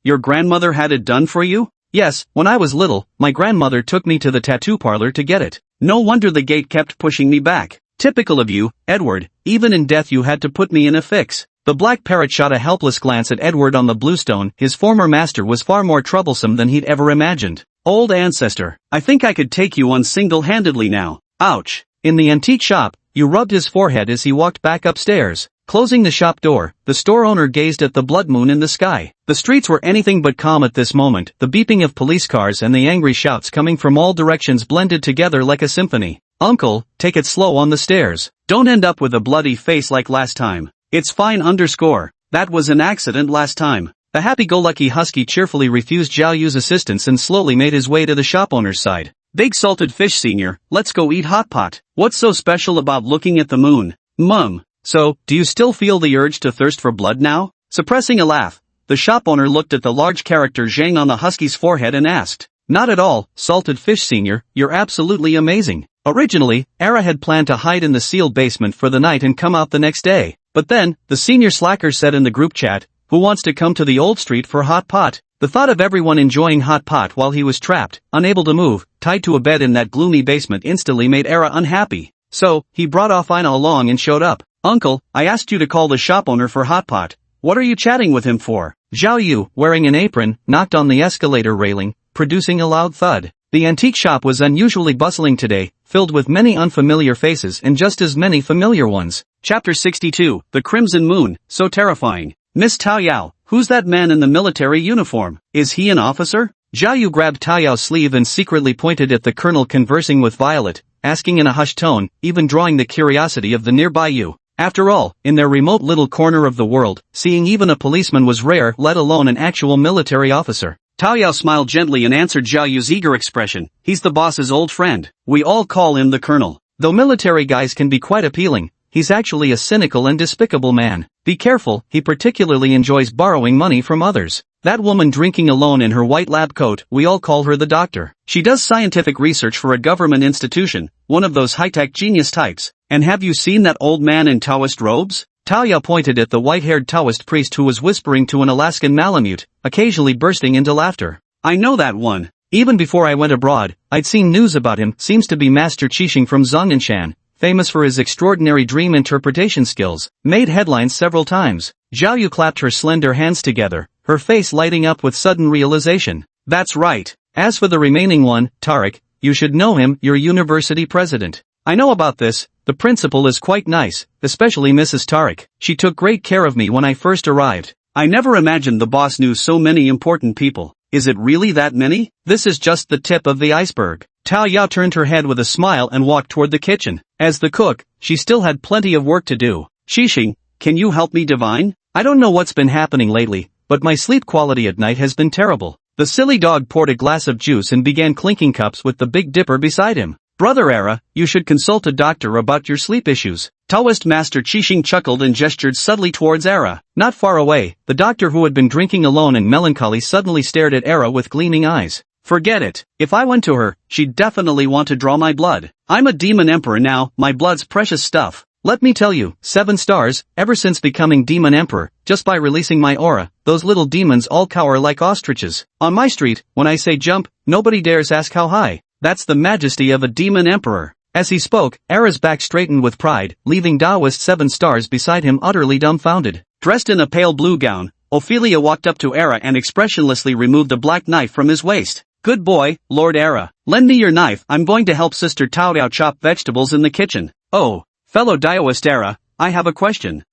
Your grandmother had it done for you? Yes, when I was little, my grandmother took me to the tattoo parlor to get it. No wonder the gate kept pushing me back. Typical of you, Edward, even in death you had to put me in a fix. The black parrot shot a helpless glance at Edward on the bluestone. His former master was far more troublesome than he'd ever imagined. Old ancestor, I think I could take you on single-handedly now. Ouch. In the antique shop, you rubbed his forehead as he walked back upstairs. Closing the shop door, the store owner gazed at the blood moon in the sky. The streets were anything but calm at this moment. The beeping of police cars and the angry shouts coming from all directions blended together like a symphony. Uncle, take it slow on the stairs. Don't end up with a bloody face like last time. It's fine underscore. That was an accident last time. The happy-go-lucky husky cheerfully refused Zhao Yu's assistance and slowly made his way to the shop owner's side. Big salted fish senior, let's go eat hot pot. What's so special about looking at the moon? Mum. So, do you still feel the urge to thirst for blood now? Suppressing a laugh, the shop owner looked at the large character Zhang on the husky's forehead and asked. Not at all, salted fish senior, you're absolutely amazing. Originally, Era had planned to hide in the sealed basement for the night and come out the next day. But then, the senior slacker said in the group chat, who wants to come to the old street for hot pot? The thought of everyone enjoying hot pot while he was trapped, unable to move, tied to a bed in that gloomy basement instantly made Era unhappy. So, he brought off Ina along and showed up. Uncle, I asked you to call the shop owner for hot pot. What are you chatting with him for? Zhao Yu, wearing an apron, knocked on the escalator railing, producing a loud thud. The antique shop was unusually bustling today, filled with many unfamiliar faces and just as many familiar ones. Chapter 62, The Crimson Moon, so terrifying. Miss Tao Yao, who's that man in the military uniform? Is he an officer? Zhao Yu grabbed Tao Yao's sleeve and secretly pointed at the colonel conversing with Violet, asking in a hushed tone, even drawing the curiosity of the nearby Yu. After all, in their remote little corner of the world, seeing even a policeman was rare, let alone an actual military officer. Tao Yao smiled gently and answered Zhao Yu's eager expression. He's the boss's old friend. We all call him the colonel. Though military guys can be quite appealing, he's actually a cynical and despicable man. Be careful, he particularly enjoys borrowing money from others. That woman drinking alone in her white lab coat, we all call her the doctor. She does scientific research for a government institution, one of those high-tech genius types. And have you seen that old man in Taoist robes? Tao Yao pointed at the white-haired Taoist priest who was whispering to an Alaskan Malamute, occasionally bursting into laughter. I know that one. Even before I went abroad, I'd seen news about him. Seems to be Master Qixing from Zhongnenshan, famous for his extraordinary dream interpretation skills, made headlines several times. Zhao Yu clapped her slender hands together, her face lighting up with sudden realization. That's right. As for the remaining one, Tariq, you should know him, your university president. I know about this. The principal is quite nice, especially Mrs. Tariq. She took great care of me when I first arrived. I never imagined the boss knew so many important people. Is it really that many? This is just the tip of the iceberg. Tao Yao turned her head with a smile and walked toward the kitchen. As the cook, she still had plenty of work to do. Qixing, can you help me divine? I don't know what's been happening lately, but my sleep quality at night has been terrible. The silly dog poured a glass of juice and began clinking cups with the Big Dipper beside him. Brother Era, you should consult a doctor about your sleep issues. Taoist Master Qixing chuckled and gestured subtly towards Era. Not far away, the doctor who had been drinking alone and melancholy suddenly stared at Era with gleaming eyes. Forget it. If I went to her, she'd definitely want to draw my blood. I'm a demon emperor now, my blood's precious stuff. Let me tell you, 7 stars, ever since becoming demon emperor, just by releasing my aura, those little demons all cower like ostriches. On my street, when I say jump, nobody dares ask how high. That's the majesty of a demon emperor. As he spoke, Era's back straightened with pride, leaving Taoist 7 stars beside him utterly dumbfounded. Dressed in a pale blue gown, Ophelia walked up to Era and expressionlessly removed the black knife from his waist. Good boy, Lord Era. Lend me your knife, I'm going to help Sister Tao Yao chop vegetables in the kitchen. Oh, fellow Taoist Era, I have a question.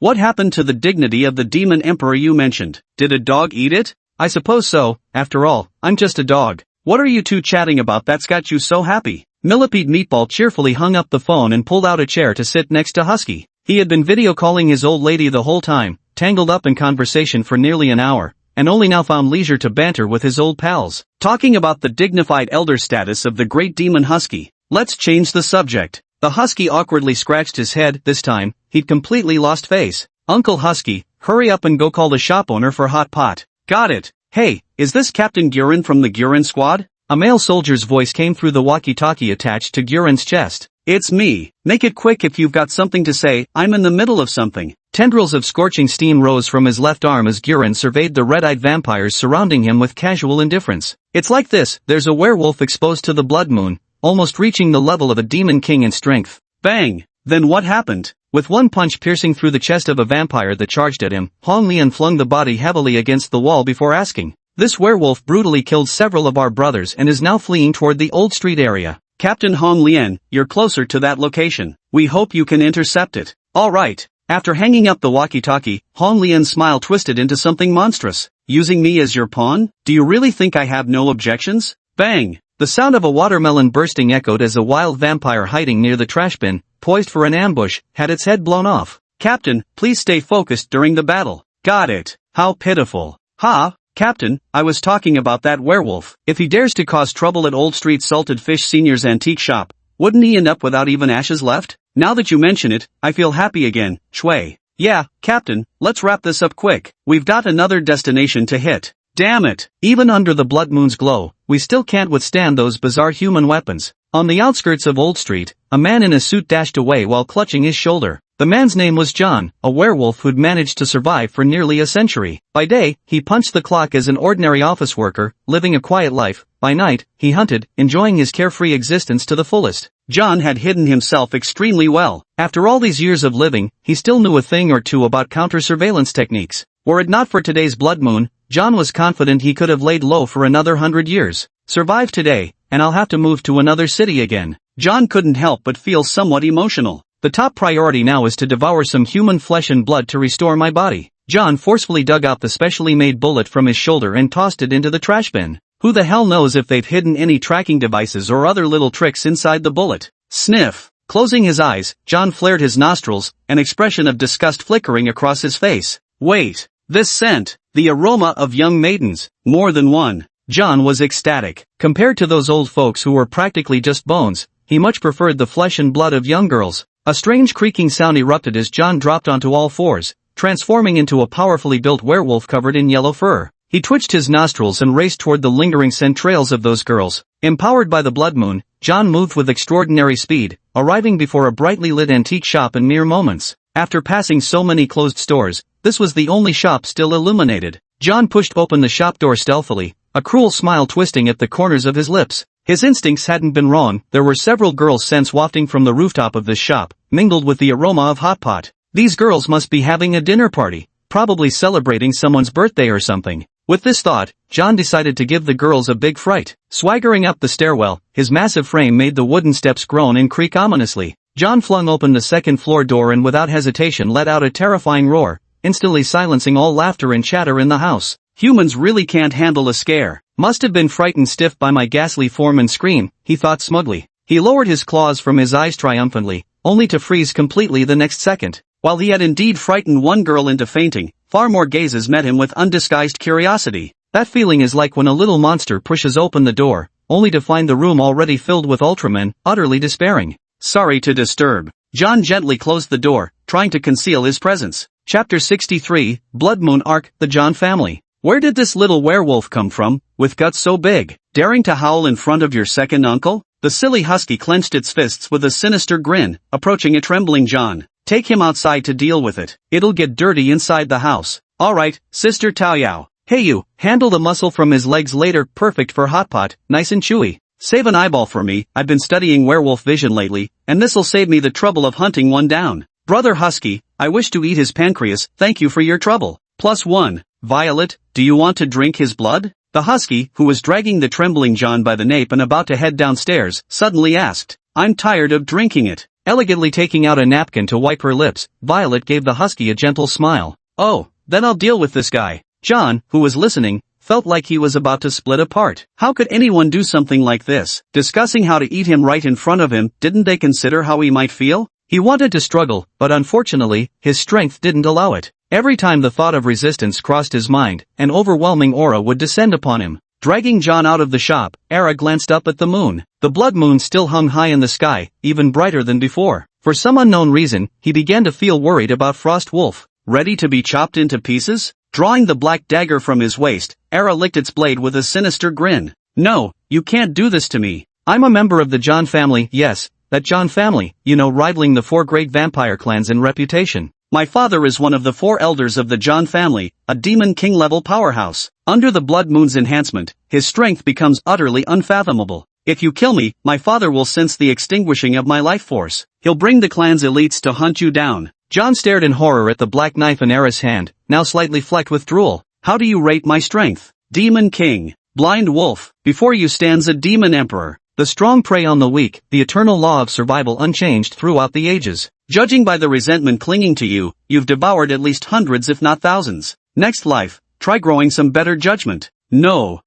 What happened to the dignity of the demon emperor you mentioned? Did a dog eat it? I suppose so, after all, I'm just a dog. What are you two chatting about that's got you so happy? Millipede Meatball cheerfully hung up the phone and pulled out a chair to sit next to Husky. He had been video calling his old lady the whole time, tangled up in conversation for nearly an hour, and only now found leisure to banter with his old pals, talking about the dignified elder status of the great demon Husky. Let's change the subject. The Husky awkwardly scratched his head. This time, he'd completely lost face. Uncle Husky, hurry up and go call the shop owner for hot pot. Got it. Hey, is this Captain Gurin from the Gurin squad? A male soldier's voice came through the walkie-talkie attached to Gurin's chest. It's me. Make it quick if you've got something to say, I'm in the middle of something. Tendrils of scorching steam rose from his left arm as Gurin surveyed the red-eyed vampires surrounding him with casual indifference. It's like this, there's a werewolf exposed to the blood moon, almost reaching the level of a demon king in strength. Bang! Then what happened? With one punch piercing through the chest of a vampire that charged at him, Hong Lian flung the body heavily against the wall before asking. This werewolf brutally killed several of our brothers and is now fleeing toward the Old Street area. Captain Hong Lian, you're closer to that location. We hope you can intercept it. Alright. After hanging up the walkie-talkie, Hong Lian's smile twisted into something monstrous. Using me as your pawn? Do you really think I have no objections? Bang! The sound of a watermelon bursting echoed as a wild vampire hiding near the trash bin, poised for an ambush, had its head blown off. Captain, please stay focused during the battle. Got it. How pitiful. Ha! Captain, I was talking about that werewolf. If he dares to cause trouble at Old Street Salted Fish Senior's antique shop, wouldn't he end up without even ashes left? Now that you mention it, I feel happy again, Shui. Yeah, Captain, let's wrap this up quick. We've got another destination to hit. Damn it! Even under the blood moon's glow, we still can't withstand those bizarre human weapons. On the outskirts of Old Street, a man in a suit dashed away while clutching his shoulder. The man's name was John, a werewolf who'd managed to survive for nearly a century. By day, he punched the clock as an ordinary office worker, living a quiet life. By night, he hunted, enjoying his carefree existence to the fullest. John had hidden himself extremely well. After all these years of living, he still knew a thing or two about counter-surveillance techniques. Were it not for today's blood moon, John was confident he could have laid low for another 100 years. Survive today, and I'll have to move to another city again. John couldn't help but feel somewhat emotional. The top priority now is to devour some human flesh and blood to restore my body. John forcefully dug out the specially made bullet from his shoulder and tossed it into the trash bin. Who the hell knows if they've hidden any tracking devices or other little tricks inside the bullet. Sniff. Closing his eyes, John flared his nostrils, an expression of disgust flickering across his face. Wait. This scent. The aroma of young maidens. More than one. John was ecstatic. Compared to those old folks who were practically just bones, he much preferred the flesh and blood of young girls. A strange creaking sound erupted as John dropped onto all fours, transforming into a powerfully built werewolf covered in yellow fur. He twitched his nostrils and raced toward the lingering scent trails of those girls. Empowered by the blood moon, John moved with extraordinary speed, arriving before a brightly lit antique shop in mere moments. After passing so many closed stores, this was the only shop still illuminated. John pushed open the shop door stealthily, a cruel smile twisting at the corners of his lips. His instincts hadn't been wrong. There were several girls' scents wafting from the rooftop of this shop, mingled with the aroma of hot pot. These girls must be having a dinner party, probably celebrating someone's birthday or something. With this thought, John decided to give the girls a big fright. Swaggering up the stairwell, his massive frame made the wooden steps groan and creak ominously. John flung open the second-floor door and without hesitation let out a terrifying roar, instantly silencing all laughter and chatter in the house. Humans really can't handle a scare. Must have been frightened stiff by my ghastly form and scream, he thought smugly. He lowered his claws from his eyes triumphantly, only to freeze completely the next second. While he had indeed frightened one girl into fainting, far more gazes met him with undisguised curiosity. That feeling is like when a little monster pushes open the door, only to find the room already filled with Ultramen, utterly despairing. Sorry to disturb. John gently closed the door, trying to conceal his presence. Chapter 63, Blood Moon Arc, The John Family. Where did this little werewolf come from, with guts so big, daring to howl in front of your second uncle? The silly husky clenched its fists with a sinister grin, approaching a trembling John. Take him outside to deal with it. It'll get dirty inside the house. Alright, Sister Taoyao. Hey you, handle the muscle from his legs later, perfect for hot pot, nice and chewy. Save an eyeball for me, I've been studying werewolf vision lately, and this'll save me the trouble of hunting one down. Brother Husky, I wish to eat his pancreas, thank you for your trouble. +1. Violet, do you want to drink his blood? The husky, who was dragging the trembling John by the nape and about to head downstairs, suddenly asked. I'm tired of drinking it. Elegantly taking out a napkin to wipe her lips, Violet gave the husky a gentle smile. Oh, then I'll deal with this guy. John, who was listening, felt like he was about to split apart. How could anyone do something like this? Discussing how to eat him right in front of him, didn't they consider how he might feel? He wanted to struggle, but unfortunately, his strength didn't allow it. Every time the thought of resistance crossed his mind, an overwhelming aura would descend upon him. Dragging John out of the shop, Era glanced up at the moon. The blood moon still hung high in the sky, even brighter than before. For some unknown reason, he began to feel worried about Frost Wolf. Ready to be chopped into pieces? Drawing the black dagger from his waist, Era licked its blade with a sinister grin. No, you can't do this to me. I'm a member of the John family, yes, that John family, you know, rivaling the 4 great vampire clans in reputation. My father is one of the 4 elders of the John family, a demon king-level powerhouse. Under the blood moon's enhancement, his strength becomes utterly unfathomable. If you kill me, my father will sense the extinguishing of my life force. He'll bring the clan's elites to hunt you down. John stared in horror at the black knife in Era's hand, now slightly flecked with drool. How do you rate my strength? Demon King. Blind Wolf. Before you stands a Demon Emperor. The strong prey on the weak, the eternal law of survival unchanged throughout the ages. Judging by the resentment clinging to you, you've devoured at least hundreds if not thousands. Next life, try growing some better judgment. No.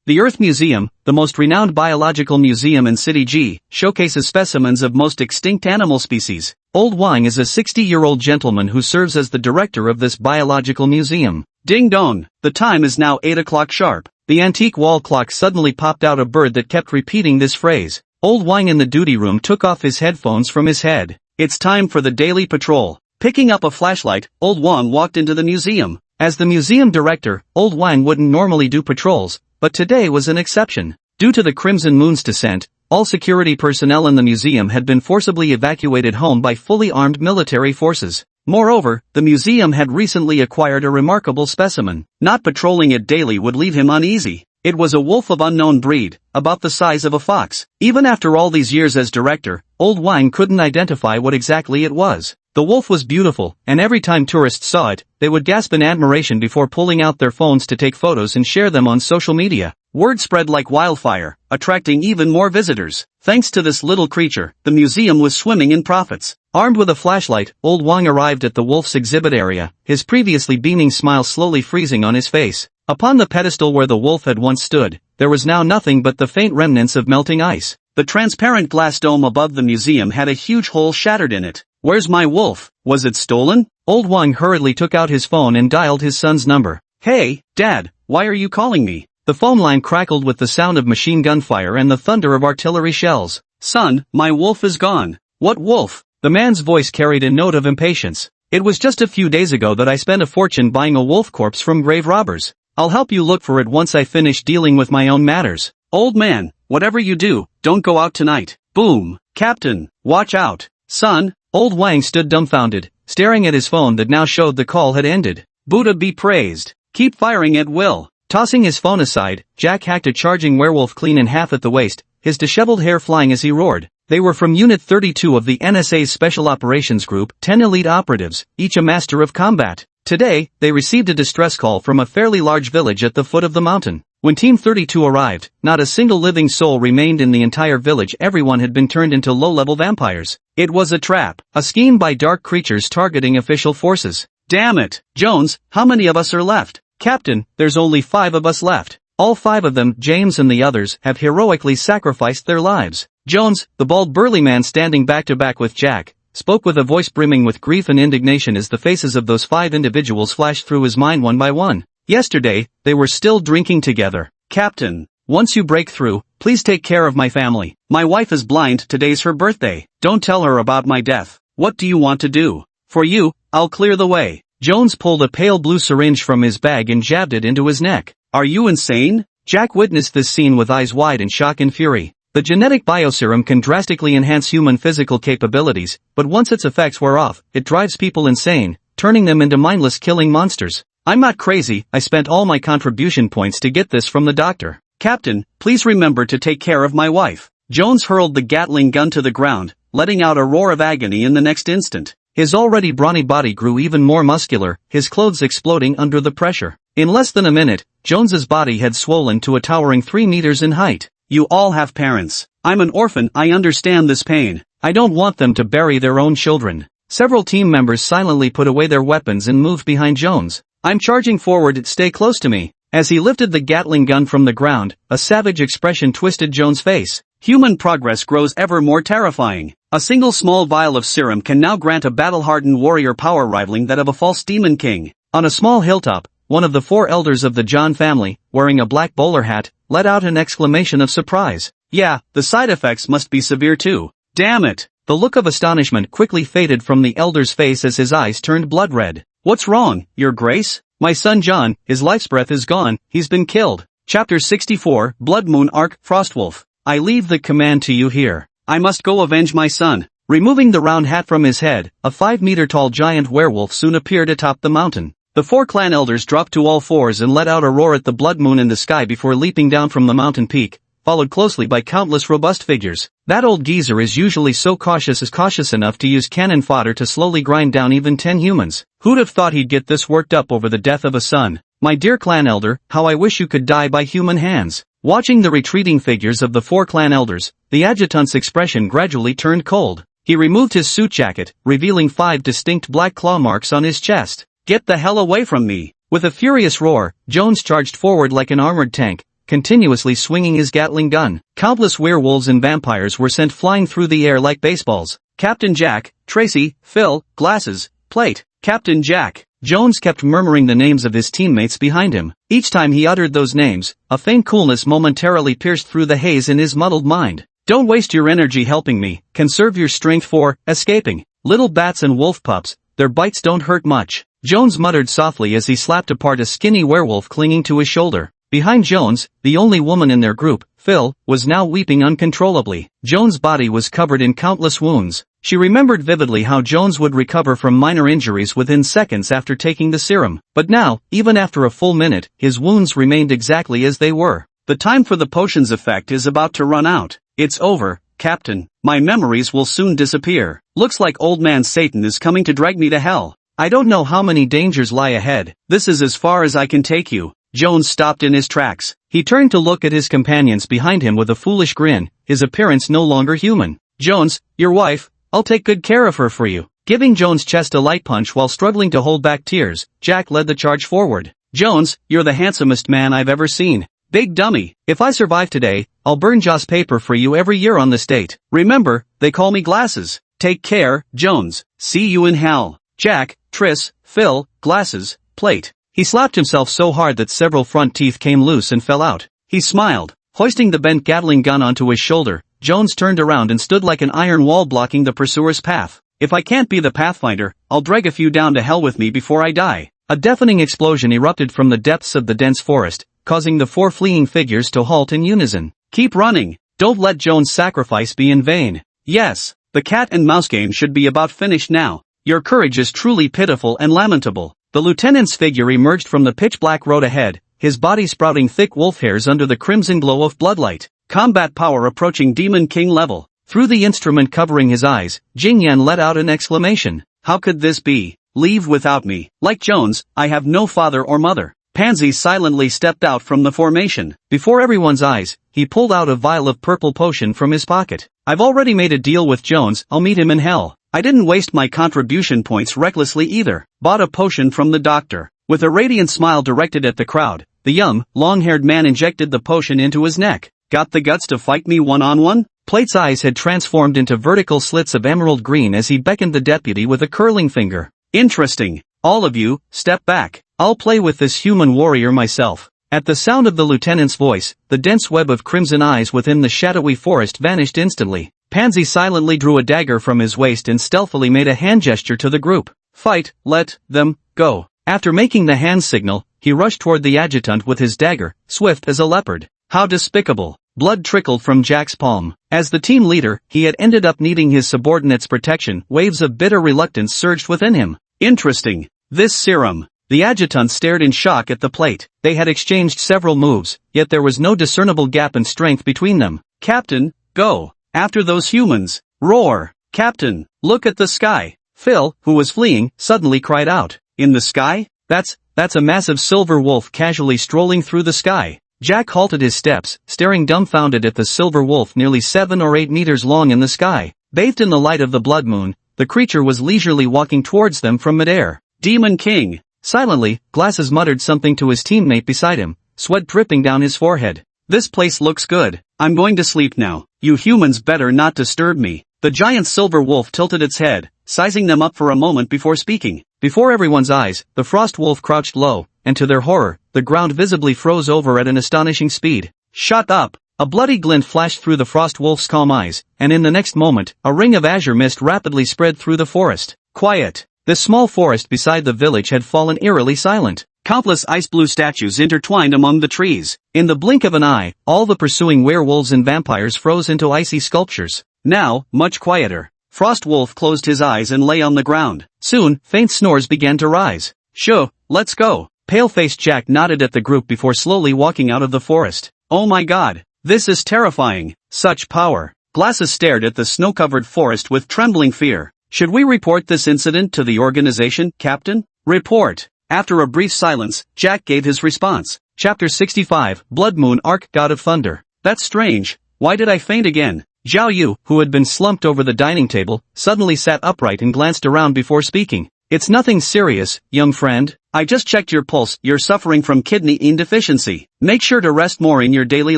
The Earth Museum, the most renowned biological museum in City G, showcases specimens of most extinct animal species. Old Wang is a 60-year-old gentleman who serves as the director of this biological museum. Ding dong, the time is now 8 o'clock sharp. The antique wall clock suddenly popped out a bird that kept repeating this phrase. Old Wang in the duty room took off his headphones from his head. It's time for the daily patrol. Picking up a flashlight, Old Wang walked into the museum. As the museum director, Old Wang wouldn't normally do patrols, but today was an exception. Due to the Crimson Moon's descent, all security personnel in the museum had been forcibly evacuated home by fully armed military forces. Moreover, the museum had recently acquired a remarkable specimen. Not patrolling it daily would leave him uneasy. It was a wolf of unknown breed, about the size of a fox. Even after all these years as director, Old Wang couldn't identify what exactly it was. The wolf was beautiful, and every time tourists saw it, they would gasp in admiration before pulling out their phones to take photos and share them on social media. Word spread like wildfire, attracting even more visitors. Thanks to this little creature, the museum was swimming in profits. Armed with a flashlight, Old Wang arrived at the wolf's exhibit area, his previously beaming smile slowly freezing on his face. Upon the pedestal where the wolf had once stood, there was now nothing but the faint remnants of melting ice. The transparent glass dome above the museum had a huge hole shattered in it. Where's my wolf? Was it stolen? Old Wang hurriedly took out his phone and dialed his son's number. Hey, Dad, why are you calling me? The phone line crackled with the sound of machine gun fire and the thunder of artillery shells. Son, my wolf is gone. What wolf? The man's voice carried a note of impatience. It was just a few days ago that I spent a fortune buying a wolf corpse from grave robbers. I'll help you look for it once I finish dealing with my own matters. Old man, whatever you do, don't go out tonight. Boom. Captain, watch out. Son. Old Wang stood dumbfounded, staring at his phone that now showed the call had ended. Buddha be praised. Keep firing at will. Tossing his phone aside, Jack hacked a charging werewolf clean in half at the waist, his disheveled hair flying as he roared. They were from Unit 32 of the NSA's Special Operations Group, 10 elite operatives, each a master of combat. Today, they received a distress call from a fairly large village at the foot of the mountain. When Team 32 arrived, not a single living soul remained in the entire village. Everyone had been turned into low-level vampires. It was a trap, a scheme by dark creatures targeting official forces. Damn it, Jones, how many of us are left? Captain, there's only 5 of us left. All 5 of them, James and the others, have heroically sacrificed their lives. Jones, the bald burly man standing back to back with Jack, spoke with a voice brimming with grief and indignation as the faces of those 5 individuals flashed through his mind one by one. Yesterday, they were still drinking together. Captain, once you break through, please take care of my family. My wife is blind, today's her birthday. Don't tell her about my death. What do you want to do? For you, I'll clear the way. Jones pulled a pale blue syringe from his bag and jabbed it into his neck. Are you insane? Jack witnessed this scene with eyes wide in shock and fury. The genetic bioserum can drastically enhance human physical capabilities, but once its effects wear off, it drives people insane, turning them into mindless killing monsters. I'm not crazy, I spent all my contribution points to get this from the doctor. Captain, please remember to take care of my wife. Jones hurled the Gatling gun to the ground, letting out a roar of agony in the next instant. His already brawny body grew even more muscular, his clothes exploding under the pressure. In less than a minute, Jones's body had swollen to a towering 3 meters in height. You all have parents. I'm an orphan, I understand this pain. I don't want them to bury their own children. Several team members silently put away their weapons and moved behind Jones. I'm charging forward, stay close to me. As he lifted the Gatling gun from the ground, a savage expression twisted Jones' face. Human progress grows ever more terrifying. A single small vial of serum can now grant a battle-hardened warrior power rivaling that of a false demon king. On a small hilltop, one of the 4 elders of the John family, wearing a black bowler hat, let out an exclamation of surprise. Yeah, the side effects must be severe too. Damn it! The look of astonishment quickly faded from the elder's face as his eyes turned blood red. What's wrong, Your Grace? My son John, his life's breath is gone, he's been killed. Chapter 64, Blood Moon Arc, Frostwolf. I leave the command to you here. I must go avenge my son. Removing the round hat from his head, a 5-meter-tall giant werewolf soon appeared atop the mountain. The 4 clan elders dropped to all fours and let out a roar at the blood moon in the sky before leaping down from the mountain peak, followed closely by countless robust figures. That old geezer is usually so cautious enough to use cannon fodder to slowly grind down even 10 humans. Who'd have thought he'd get this worked up over the death of a son? My dear clan elder, how I wish you could die by human hands. Watching the retreating figures of the 4 clan elders, the adjutant's expression gradually turned cold. He removed his suit jacket, revealing 5 distinct black claw marks on his chest. Get the hell away from me! With a furious roar, Jones charged forward like an armored tank, continuously swinging his Gatling gun. Countless werewolves and vampires were sent flying through the air like baseballs. Captain Jack, Tracy, Phil, Glasses, Plate, Captain Jack. Jones kept murmuring the names of his teammates behind him. Each time he uttered those names, a faint coolness momentarily pierced through the haze in his muddled mind. Don't waste your energy helping me, conserve your strength for escaping. Little bats and wolf pups, their bites don't hurt much. Jones muttered softly as he slapped apart a skinny werewolf clinging to his shoulder. Behind Jones, the only woman in their group, Phil, was now weeping uncontrollably. Jones' body was covered in countless wounds. She remembered vividly how Jones would recover from minor injuries within seconds after taking the serum. But now, even after a full minute, his wounds remained exactly as they were. The time for the potion's effect is about to run out. It's over, Captain. My memories will soon disappear. Looks like old man Satan is coming to drag me to hell. I don't know how many dangers lie ahead. This is as far as I can take you. Jones stopped in his tracks. He turned to look at his companions behind him with a foolish grin, his appearance no longer human. Jones, your wife, I'll take good care of her for you. Giving Jones' chest a light punch while struggling to hold back tears, Jack led the charge forward. Jones, you're the handsomest man I've ever seen. Big dummy, if I survive today, I'll burn Joss paper for you every year on this date. Remember, they call me Glasses. Take care, Jones. See you in hell. Jack, Tris, Phil, Glasses, Plate. He slapped himself so hard that several front teeth came loose and fell out. He smiled. Hoisting the bent Gatling gun onto his shoulder, Jones turned around and stood like an iron wall blocking the pursuer's path. If I can't be the Pathfinder, I'll drag a few down to hell with me before I die. A deafening explosion erupted from the depths of the dense forest, causing the 4 fleeing figures to halt in unison. Keep running. Don't let Jones' sacrifice be in vain. Yes, the cat and mouse game should be about finished now. Your courage is truly pitiful and lamentable. The lieutenant's figure emerged from the pitch-black road ahead, his body sprouting thick wolf hairs under the crimson glow of bloodlight. Combat power approaching Demon King level. Through the instrument covering his eyes, Jing Yan let out an exclamation. How could this be? Leave without me. Like Jones, I have no father or mother. Pansy silently stepped out from the formation. Before everyone's eyes, he pulled out a vial of purple potion from his pocket. I've already made a deal with Jones, I'll meet him in hell. I didn't waste my contribution points recklessly either. Bought a potion from the doctor. With a radiant smile directed at the crowd, the young, long-haired man injected the potion into his neck. Got the guts to fight me one-on-one? Plate's eyes had transformed into vertical slits of emerald green as he beckoned the deputy with a curling finger. Interesting. All of you, step back. I'll play with this human warrior myself. At the sound of the lieutenant's voice, the dense web of crimson eyes within the shadowy forest vanished instantly. Pansy silently drew a dagger from his waist and stealthily made a hand gesture to the group. Fight, let them go. After making the hand signal, he rushed toward the adjutant with his dagger, swift as a leopard. How despicable. Blood trickled from Jack's palm. As the team leader, he had ended up needing his subordinates' protection. Waves of bitter reluctance surged within him. Interesting. This serum. The adjutant stared in shock at the plate. They had exchanged several moves, yet there was no discernible gap in strength between them. Captain, go. After those humans. Roar. Captain, look at the sky. Phil, who was fleeing, suddenly cried out. In the sky? That's a massive silver wolf casually strolling through the sky. Jack halted his steps, staring dumbfounded at the silver wolf nearly 7 or 8 meters long in the sky. Bathed in the light of the blood moon, the creature was leisurely walking towards them from midair. Demon King. Silently, Glasses muttered something to his teammate beside him, sweat dripping down his forehead. This place looks good. I'm going to sleep now. You humans better not disturb me. The giant silver wolf tilted its head, sizing them up for a moment before speaking. Before everyone's eyes, the frost wolf crouched low, and to their horror, the ground visibly froze over at an astonishing speed. Shut up! A bloody glint flashed through the frost wolf's calm eyes, and in the next moment, a ring of azure mist rapidly spread through the forest. Quiet! The small forest beside the village had fallen eerily silent. Countless ice-blue statues intertwined among the trees. In the blink of an eye, all the pursuing werewolves and vampires froze into icy sculptures. Now, much quieter. Frost Wolf closed his eyes and lay on the ground. Soon, faint snores began to rise. Sure, let's go. Pale-faced Jack nodded at the group before slowly walking out of the forest. Oh my god. This is terrifying. Such power. Glasses stared at the snow-covered forest with trembling fear. Should we report this incident to the organization, Captain? Report. After a brief silence, Jack gave his response. Chapter 65, Blood Moon Arc, God of Thunder. That's strange. Why did I faint again? Zhao Yu, who had been slumped over the dining table, suddenly sat upright and glanced around before speaking. It's nothing serious, young friend. I just checked your pulse. You're suffering from kidney yin deficiency. Make sure to rest more in your daily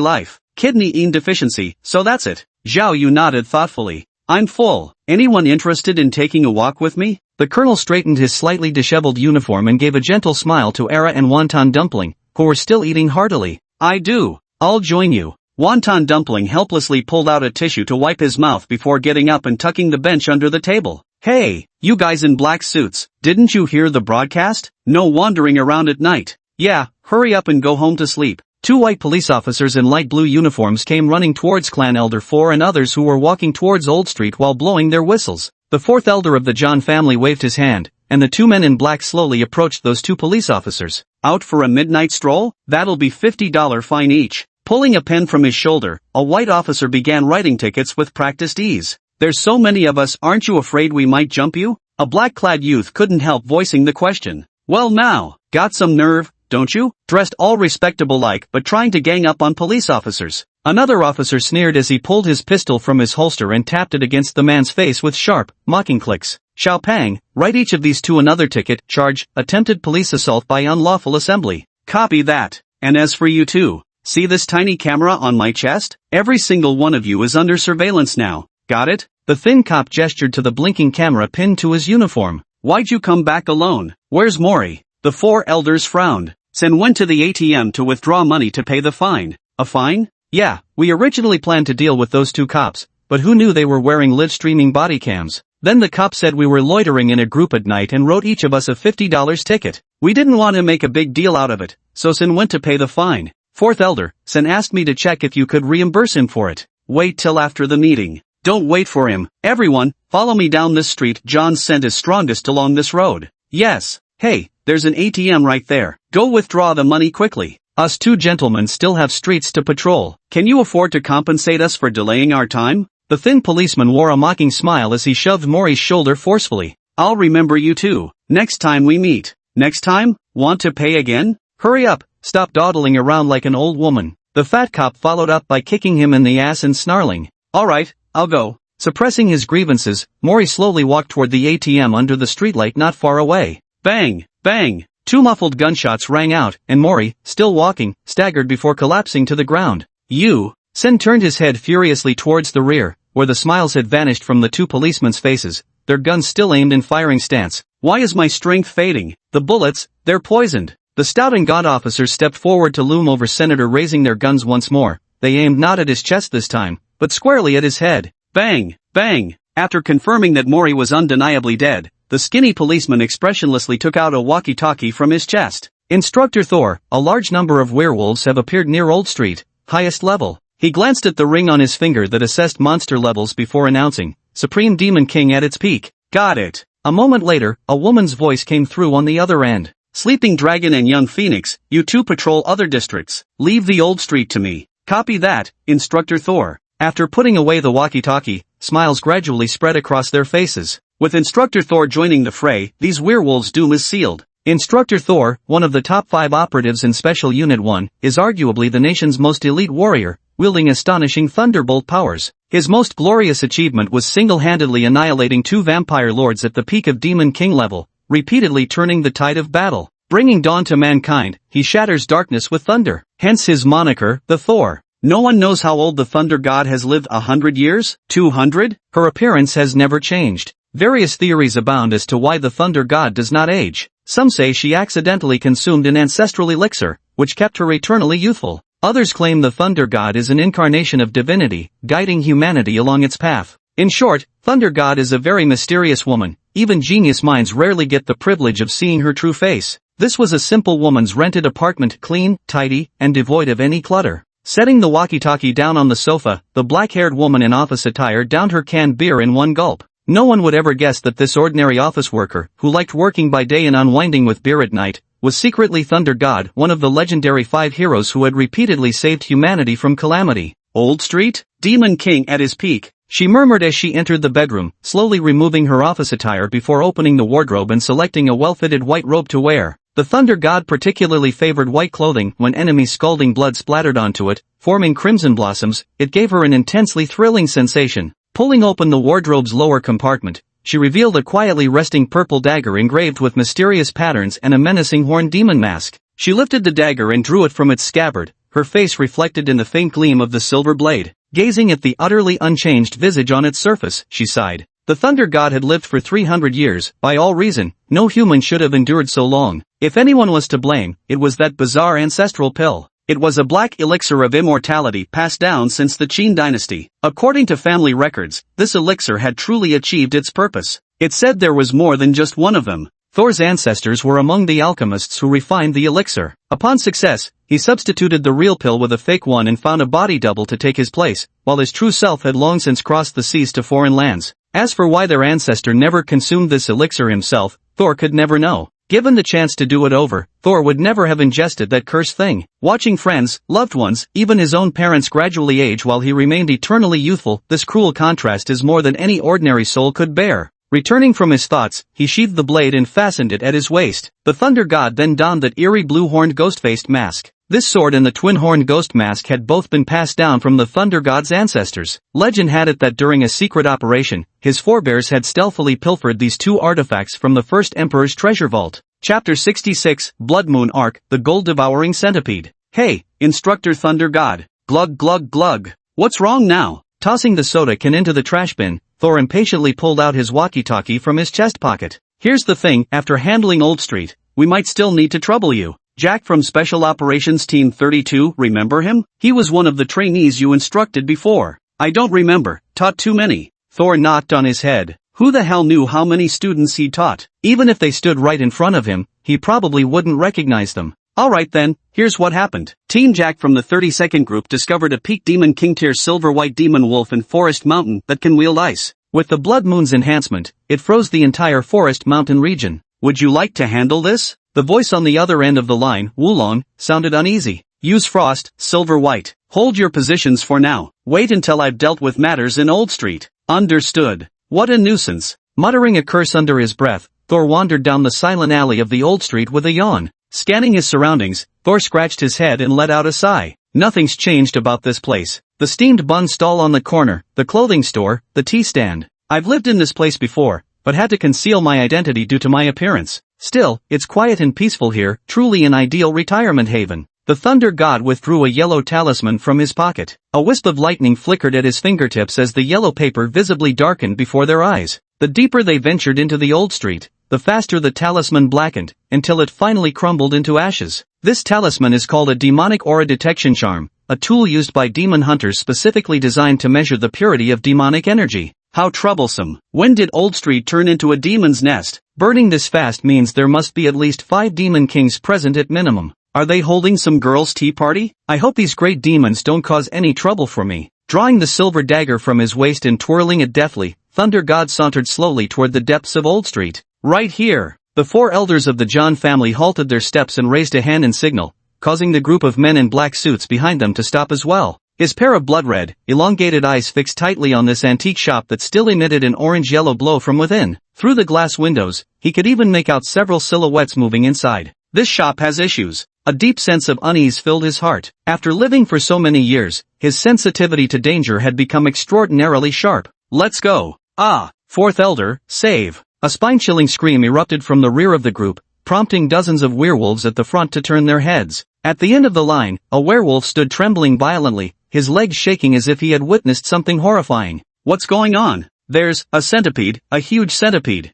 life. Kidney yin deficiency, so that's it. Zhao Yu nodded thoughtfully. I'm full. Anyone interested in taking a walk with me? The colonel straightened his slightly disheveled uniform and gave a gentle smile to Era and Wonton Dumpling, who were still eating heartily. I do. I'll join you. Wonton Dumpling helplessly pulled out a tissue to wipe his mouth before getting up and tucking the bench under the table. Hey, you guys in black suits, didn't you hear the broadcast? No wandering around at night. Yeah, hurry up and go home to sleep. Two white police officers in light blue uniforms came running towards Clan Elder 4 and others who were walking towards Old Street while blowing their whistles. The fourth elder of the John family waved his hand, and the two men in black slowly approached those two police officers. Out for a midnight stroll? That'll be $50 fine each. Pulling a pen from his shoulder, a white officer began writing tickets with practiced ease. There's so many of us, aren't you afraid we might jump you? A black-clad youth couldn't help voicing the question. Well now, got some nerve, don't you? Dressed all respectable-like but trying to gang up on police officers. Another officer sneered as he pulled his pistol from his holster and tapped it against the man's face with sharp, mocking clicks. Xiao Pang, write each of these two another ticket, charge, attempted police assault by unlawful assembly. Copy that. And as for you two, see this tiny camera on my chest? Every single one of you is under surveillance now. Got it? The thin cop gestured to the blinking camera pinned to his uniform. Why'd you come back alone? Where's Mori? The four elders frowned. Sen went to the ATM to withdraw money to pay the fine. A fine? Yeah, we originally planned to deal with those two cops, but who knew they were wearing live-streaming body cams? Then the cop said we were loitering in a group at night and wrote each of us a $50 ticket. We didn't want to make a big deal out of it, so Sen went to pay the fine. Fourth elder, Sen asked me to check if you could reimburse him for it. Wait till after the meeting. Don't wait for him. Everyone, follow me down this street. John sent his strongest along this road. Yes. Hey, there's an ATM right there. Go withdraw the money quickly. Us two gentlemen still have streets to patrol. Can you afford to compensate us for delaying our time? The thin policeman wore a mocking smile as he shoved Mori's shoulder forcefully. I'll remember you too. Next time we meet. Next time? Want to pay again? Hurry up. Stop dawdling around like an old woman. The fat cop followed up by kicking him in the ass and snarling. Alright, I'll go. Suppressing his grievances, Mori slowly walked toward the ATM under the streetlight not far away. Bang! Bang! Two muffled gunshots rang out, and Mori, still walking, staggered before collapsing to the ground. You! Sen turned his head furiously towards the rear, where the smiles had vanished from the two policemen's faces, their guns still aimed in firing stance. Why is my strength fading? The bullets, they're poisoned. The stout and gaunt officers stepped forward to loom over Senator, raising their guns once more. They aimed not at his chest this time, but squarely at his head. Bang! Bang! After confirming that Mori was undeniably dead, the skinny policeman expressionlessly took out a walkie-talkie from his chest. Instructor Thor, a large number of werewolves have appeared near Old Street, highest level. He glanced at the ring on his finger that assessed monster levels before announcing, Supreme Demon King at its peak. Got it. A moment later, a woman's voice came through on the other end. Sleeping Dragon and Young Phoenix, you two patrol other districts. Leave the Old Street to me. Copy that, Instructor Thor. After putting away the walkie-talkie, smiles gradually spread across their faces. With Instructor Thor joining the fray, these werewolves' doom is sealed. Instructor Thor, one of the top 5 operatives in Special Unit 1, is arguably the nation's most elite warrior, wielding astonishing thunderbolt powers. His most glorious achievement was single-handedly annihilating 2 vampire lords at the peak of Demon King level, repeatedly turning the tide of battle. Bringing dawn to mankind, he shatters darkness with thunder. Hence his moniker, the Thor. No one knows how old the Thunder God has lived. 100 years? 200? Her appearance has never changed. Various theories abound as to why the Thunder God does not age. Some say she accidentally consumed an ancestral elixir, which kept her eternally youthful. Others claim the Thunder God is an incarnation of divinity, guiding humanity along its path. In short, Thunder God is a very mysterious woman. Even genius minds rarely get the privilege of seeing her true face. This was a simple woman's rented apartment, clean, tidy, and devoid of any clutter. Setting the walkie-talkie down on the sofa, the black-haired woman in office attire downed her canned beer in one gulp. No one would ever guess that this ordinary office worker, who liked working by day and unwinding with beer at night, was secretly Thunder God, one of the legendary 5 heroes who had repeatedly saved humanity from calamity. Old Street? Demon King at his peak, she murmured as she entered the bedroom, slowly removing her office attire before opening the wardrobe and selecting a well-fitted white robe to wear. The Thunder God particularly favored white clothing. When enemies' scalding blood splattered onto it, forming crimson blossoms, it gave her an intensely thrilling sensation. Pulling open the wardrobe's lower compartment, she revealed a quietly resting purple dagger engraved with mysterious patterns and a menacing horned demon mask. She lifted the dagger and drew it from its scabbard, her face reflected in the faint gleam of the silver blade. Gazing at the utterly unchanged visage on its surface, she sighed. The Thunder God had lived for 300 years, by all reason, no human should have endured so long. If anyone was to blame, it was that bizarre ancestral pill. It was a black elixir of immortality passed down since the Qin dynasty. According to family records, this elixir had truly achieved its purpose. It said there was more than just one of them. Thor's ancestors were among the alchemists who refined the elixir. Upon success, he substituted the real pill with a fake one and found a body double to take his place, while his true self had long since crossed the seas to foreign lands. As for why their ancestor never consumed this elixir himself, Thor could never know. Given the chance to do it over, Thor would never have ingested that cursed thing. Watching friends, loved ones, even his own parents gradually age while he remained eternally youthful, this cruel contrast is more than any ordinary soul could bear. Returning from his thoughts, he sheathed the blade and fastened it at his waist. The Thunder God then donned that eerie blue-horned ghost-faced mask. This sword and the twin-horned ghost mask had both been passed down from the Thunder God's ancestors. Legend had it that during a secret operation, his forebears had stealthily pilfered these 2 artifacts from the first emperor's treasure vault. Chapter 66, Blood Moon Arc, the Gold-Devouring Centipede. Hey, Instructor Thunder God. Glug glug glug. What's wrong now? Tossing the soda can into the trash bin, Thor impatiently pulled out his walkie-talkie from his chest pocket. Here's the thing, after handling Old Street, we might still need to trouble you. Jack from Special Operations Team 32, remember him? He was one of the trainees you instructed before. I don't remember, taught too many. Thor knocked on his head. Who the hell knew how many students he taught? Even if they stood right in front of him, he probably wouldn't recognize them. Alright then, here's what happened. Team Jack from the 32nd group discovered a peak Demon King tier silver white demon wolf in Forest Mountain that can wield ice. With the Blood Moon's enhancement, it froze the entire Forest Mountain region. Would you like to handle this? The voice on the other end of the line, Wulong, sounded uneasy. Use Frost, Silver White. Hold your positions for now. Wait until I've dealt with matters in Old Street. Understood. What a nuisance. Muttering a curse under his breath, Thor wandered down the silent alley of the Old Street with a yawn. Scanning his surroundings, Thor scratched his head and let out a sigh. Nothing's changed about this place. The steamed bun stall on the corner, the clothing store, the tea stand. I've lived in this place before, but had to conceal my identity due to my appearance. Still, it's quiet and peaceful here, truly an ideal retirement haven. The Thunder God withdrew a yellow talisman from his pocket. A wisp of lightning flickered at his fingertips as the yellow paper visibly darkened before their eyes. The deeper they ventured into the Old Street, the faster the talisman blackened, until it finally crumbled into ashes. This talisman is called a demonic aura detection charm, a tool used by demon hunters specifically designed to measure the purity of demonic energy. How troublesome. When did Old Street turn into a demon's nest? Burning this fast means there must be at least 5 demon kings present at minimum. Are they holding some girls' tea party? I hope these great demons don't cause any trouble for me. Drawing the silver dagger from his waist and twirling it deftly, Thunder God sauntered slowly toward the depths of Old Street. Right here. The 4 elders of the John family halted their steps and raised a hand in signal, causing the group of men in black suits behind them to stop as well. His pair of blood-red, elongated eyes fixed tightly on this antique shop that still emitted an orange-yellow glow from within. Through the glass windows, he could even make out several silhouettes moving inside. This shop has issues. A deep sense of unease filled his heart. After living for so many years, his sensitivity to danger had become extraordinarily sharp. Let's go. Ah, 4th elder, save. A spine-chilling scream erupted from the rear of the group, prompting dozens of werewolves at the front to turn their heads. At the end of the line, a werewolf stood trembling violently, his legs shaking as if he had witnessed something horrifying. What's going on? There's a centipede, a huge centipede.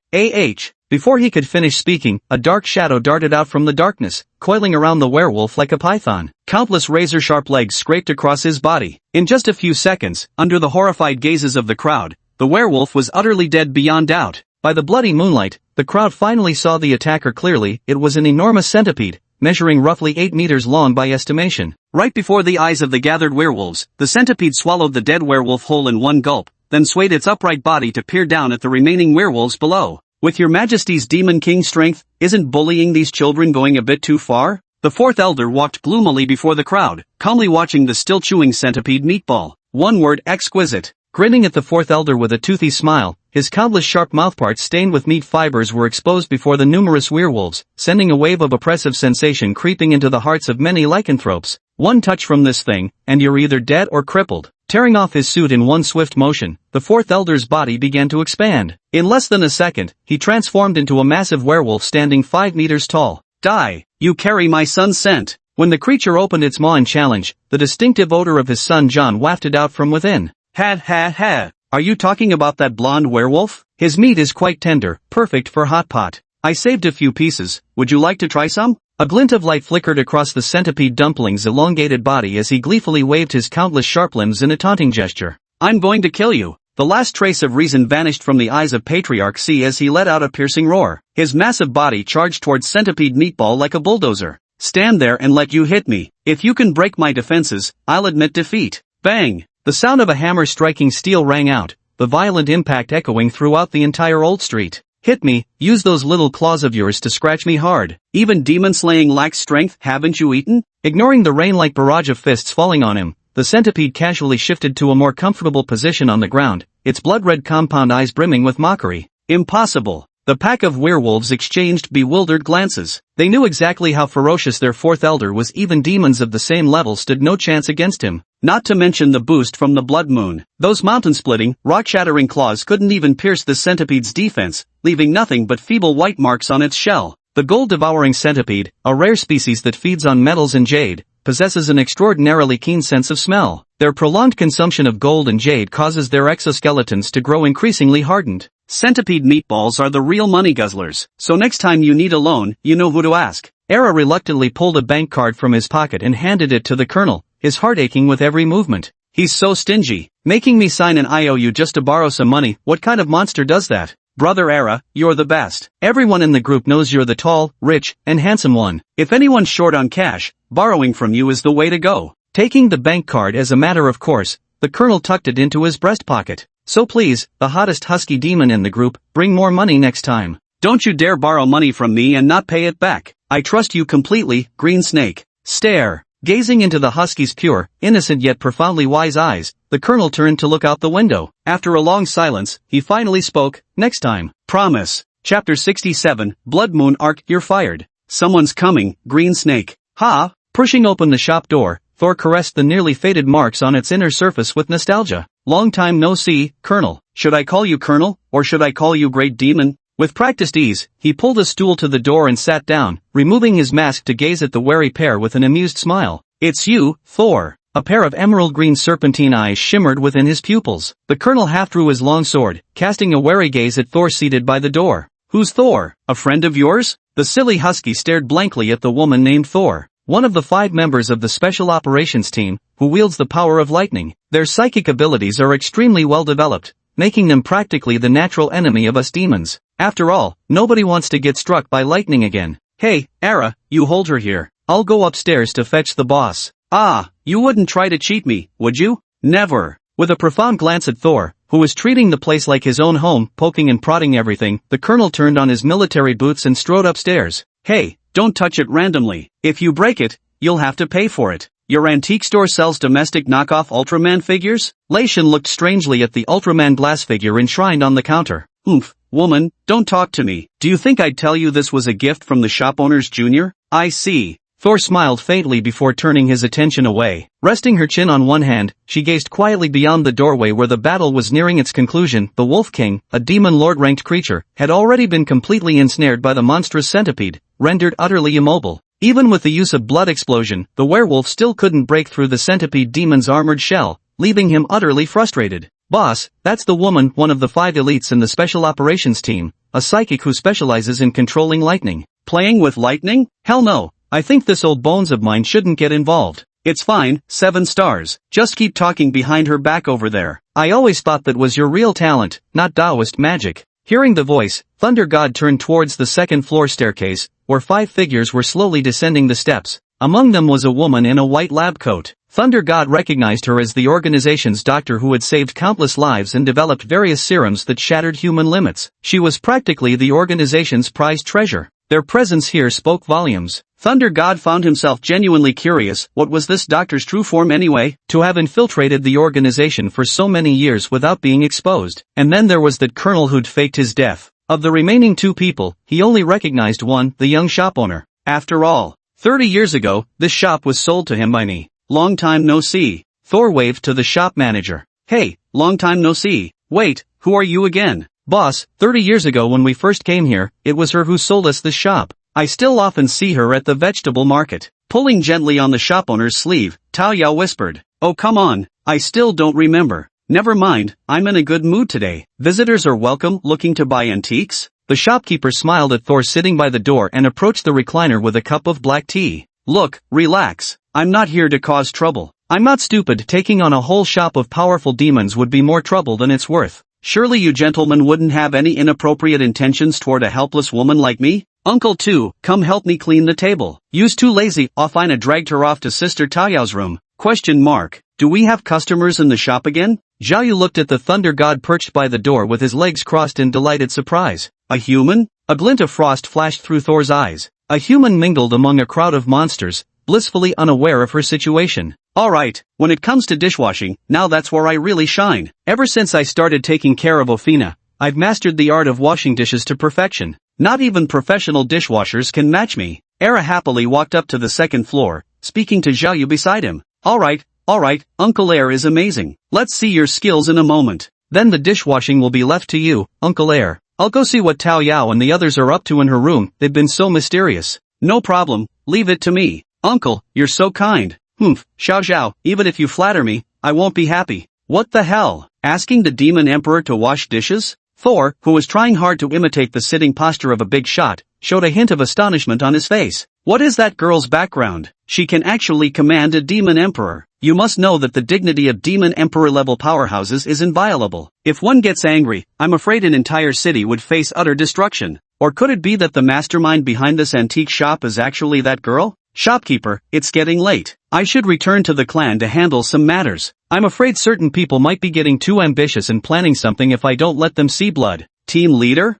Before he could finish speaking, a dark shadow darted out from the darkness, coiling around the werewolf like a python. Countless razor-sharp legs scraped across his body. In just a few seconds, under the horrified gazes of the crowd, the werewolf was utterly dead beyond doubt. By the bloody moonlight, the crowd finally saw the attacker clearly. It was an enormous centipede, measuring roughly 8 meters long by estimation. Right before the eyes of the gathered werewolves, the centipede swallowed the dead werewolf whole in one gulp, then swayed its upright body to peer down at the remaining werewolves below. With your majesty's demon king strength, isn't bullying these children going a bit too far? The fourth elder walked gloomily before the crowd, calmly watching the still chewing centipede meatball. One word: exquisite. Grinning at the fourth elder with a toothy smile, his countless sharp mouthparts stained with meat fibers were exposed before the numerous werewolves, sending a wave of oppressive sensation creeping into the hearts of many lycanthropes. One touch from this thing, and you're either dead or crippled. Tearing off his suit in one swift motion, the fourth elder's body began to expand. In less than a second, he transformed into a massive werewolf standing 5 meters tall. Die! You carry my son's scent! When the creature opened its maw in challenge, the distinctive odor of his son John wafted out from within. Ha ha ha! Are you talking about that blonde werewolf? His meat is quite tender, perfect for hot pot. I saved a few pieces, would you like to try some? A glint of light flickered across the centipede dumpling's elongated body as he gleefully waved his countless sharp limbs in a taunting gesture. I'm going to kill you! The last trace of reason vanished from the eyes of Patriarch C as he let out a piercing roar. His massive body charged towards Centipede Meatball like a bulldozer. Stand there and let you hit me. If you can break my defenses, I'll admit defeat. Bang! The sound of a hammer striking steel rang out, the violent impact echoing throughout the entire old street. Hit me, use those little claws of yours to scratch me hard. Even demon slaying lacks strength, haven't you eaten? Ignoring the rain-like barrage of fists falling on him, the centipede casually shifted to a more comfortable position on the ground, its blood-red compound eyes brimming with mockery. Impossible. The pack of werewolves exchanged bewildered glances. They knew exactly how ferocious their fourth elder was. Even demons of the same level stood no chance against him. Not to mention the boost from the blood moon. Those mountain-splitting, rock-shattering claws couldn't even pierce the centipede's defense, leaving nothing but feeble white marks on its shell. The gold-devouring centipede, a rare species that feeds on metals and jade, possesses an extraordinarily keen sense of smell. Their prolonged consumption of gold and jade causes their exoskeletons to grow increasingly hardened. Centipede meatballs are the real money guzzlers, so next time you need a loan, you know who to ask. Era reluctantly pulled a bank card from his pocket and handed it to the colonel, his heart aching with every movement. He's so stingy, making me sign an IOU just to borrow some money. What kind of monster does that? Brother Era, you're the best. Everyone in the group knows you're the tall, rich, and handsome one. If anyone's short on cash, borrowing from you is the way to go. Taking the bank card as a matter of course, the colonel tucked it into his breast pocket. So please, the hottest husky demon in the group, bring more money next time. Don't you dare borrow money from me and not pay it back. I trust you completely, Green Snake. Stare. Gazing into the husky's pure, innocent yet profoundly wise eyes, the colonel turned to look out the window. After a long silence, he finally spoke. Next time. Promise. Chapter 67, Blood Moon Arc. You're fired. Someone's coming, Green Snake. Ha! Pushing open the shop door, Thor caressed the nearly faded marks on its inner surface with nostalgia. Long time no see, Colonel. Should I call you Colonel, or should I call you Great Demon? With practiced ease, he pulled a stool to the door and sat down, removing his mask to gaze at the wary pair with an amused smile. It's you, Thor. A pair of emerald-green serpentine eyes shimmered within his pupils. The colonel half drew his long sword, casting a wary gaze at Thor seated by the door. Who's Thor? A friend of yours? The silly husky stared blankly at the woman named Thor, one of the 5 members of the Special Operations Team, who wields the power of lightning. Their psychic abilities are extremely well developed, making them practically the natural enemy of us demons. After all, nobody wants to get struck by lightning again. Hey, Era, you hold her here. I'll go upstairs to fetch the boss. Ah, you wouldn't try to cheat me, would you? Never. With a profound glance at Thor, who was treating the place like his own home, poking and prodding everything, the colonel turned on his military boots and strode upstairs. Hey, don't touch it randomly. If you break it, you'll have to pay for it. Your antique store sells domestic knockoff Ultraman figures? Laishan looked strangely at the Ultraman glass figure enshrined on the counter. Oomph, woman, don't talk to me. Do you think I'd tell you this was a gift from the shop owner's junior? I see. Thor smiled faintly before turning his attention away. Resting her chin on one hand, she gazed quietly beyond the doorway where the battle was nearing its conclusion. The Wolf King, a demon lord-ranked creature, had already been completely ensnared by the monstrous centipede, rendered utterly immobile. Even with the use of blood explosion, the werewolf still couldn't break through the centipede demon's armored shell, leaving him utterly frustrated. Boss, that's the woman, one of the 5 elites in the Special Operations Team, a psychic who specializes in controlling lightning. Playing with lightning? Hell no. I think this old bones of mine shouldn't get involved. It's fine, 7 stars. Just keep talking behind her back over there. I always thought that was your real talent, not Taoist magic. Hearing the voice, Thunder God turned towards the 2nd floor staircase, where 5 figures were slowly descending the steps. Among them was a woman in a white lab coat. Thunder God recognized her as the organization's doctor who had saved countless lives and developed various serums that shattered human limits. She was practically the organization's prized treasure. Their presence here spoke volumes. Thunder God found himself genuinely curious, what was this doctor's true form anyway? To have infiltrated the organization for so many years without being exposed. And then there was that colonel who'd faked his death. Of the remaining 2 people, he only recognized one, the young shop owner. After all, 30 years ago, this shop was sold to him by me. Long time no see. Thor waved to the shop manager. Hey, long time no see. Wait, who are you again? Boss, 30 years ago when we first came here, it was her who sold us this shop. I still often see her at the vegetable market. Pulling gently on the shop owner's sleeve, Tao Yao whispered. Oh come on, I still don't remember. Never mind, I'm in a good mood today. Visitors are welcome, looking to buy antiques? The shopkeeper smiled at Thor sitting by the door and approached the recliner with a cup of black tea. Look, relax. I'm not here to cause trouble. I'm not stupid. Taking on a whole shop of powerful demons would be more trouble than it's worth. Surely you gentlemen wouldn't have any inappropriate intentions toward a helpless woman like me? Uncle 2, come help me clean the table. You's too lazy. Offina dragged her off to Sister Taoyao's room. Question mark. Do we have customers in the shop again? Zhao Yu looked at the thunder god perched by the door with his legs crossed in delighted surprise. A human? A glint of frost flashed through Thor's eyes. A human mingled among a crowd of monsters, blissfully unaware of her situation. Alright, when it comes to dishwashing, now that's where I really shine. Ever since I started taking care of Ofina, I've mastered the art of washing dishes to perfection. Not even professional dishwashers can match me. Era happily walked up to the second floor, speaking to Zhao Yu beside him. Alright, Uncle Air is amazing. Let's see your skills in a moment. Then the dishwashing will be left to you, Uncle Air. I'll go see what Tao Yao and the others are up to in her room. They've been so mysterious. No problem, leave it to me. Uncle, you're so kind. Xiao Zhao, even if you flatter me, I won't be happy. What the hell? Asking the demon emperor to wash dishes? Thor, who was trying hard to imitate the sitting posture of a big shot, showed a hint of astonishment on his face. What is that girl's background? She can actually command a demon emperor. You must know that the dignity of demon emperor level powerhouses is inviolable. If one gets angry, I'm afraid an entire city would face utter destruction. Or could it be that the mastermind behind this antique shop is actually that girl? Shopkeeper, it's getting late. I should return to the clan to handle some matters. I'm afraid certain people might be getting too ambitious and planning something if I don't let them see blood. Team leader?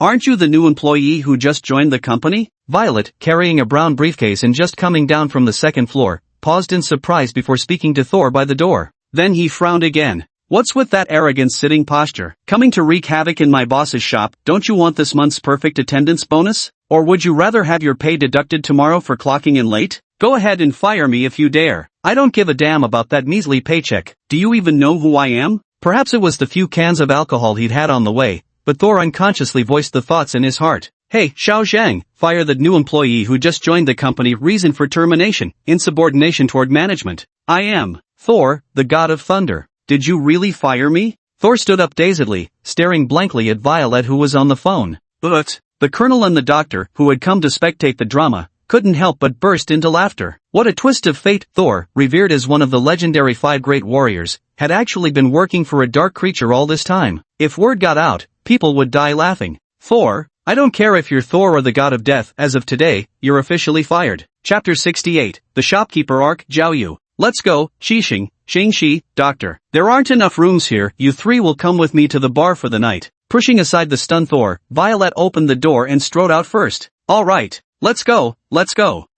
Aren't you the new employee who just joined the company? Violet, carrying a brown briefcase and just coming down from the second floor, paused in surprise before speaking to Thor by the door. Then he frowned again. What's with that arrogant sitting posture? Coming to wreak havoc in my boss's shop? Don't you want this month's perfect attendance bonus? Or would you rather have your pay deducted tomorrow for clocking in late? Go ahead and fire me if you dare. I don't give a damn about that measly paycheck. Do you even know who I am? Perhaps it was the few cans of alcohol he'd had on the way, but Thor unconsciously voiced the thoughts in his heart. Hey, Xiao Zhang, fire the new employee who just joined the company. Reason for termination, insubordination toward management. I am Thor, the god of thunder. Did you really fire me? Thor stood up dazedly, staring blankly at Violet who was on the phone. But the colonel and the doctor, who had come to spectate the drama, couldn't help but burst into laughter. What a twist of fate! Thor, revered as one of the legendary 5 great warriors, had actually been working for a dark creature all this time. If word got out, people would die laughing. Thor, I don't care if you're Thor or the god of death, as of today, you're officially fired. Chapter 68, The Shopkeeper Arc. Zhao Yu. Let's go, Xing, doctor. There aren't enough rooms here, you 3 will come with me to the bar for the night. Pushing aside the stunned Thor, Violet opened the door and strode out first. Alright, let's go.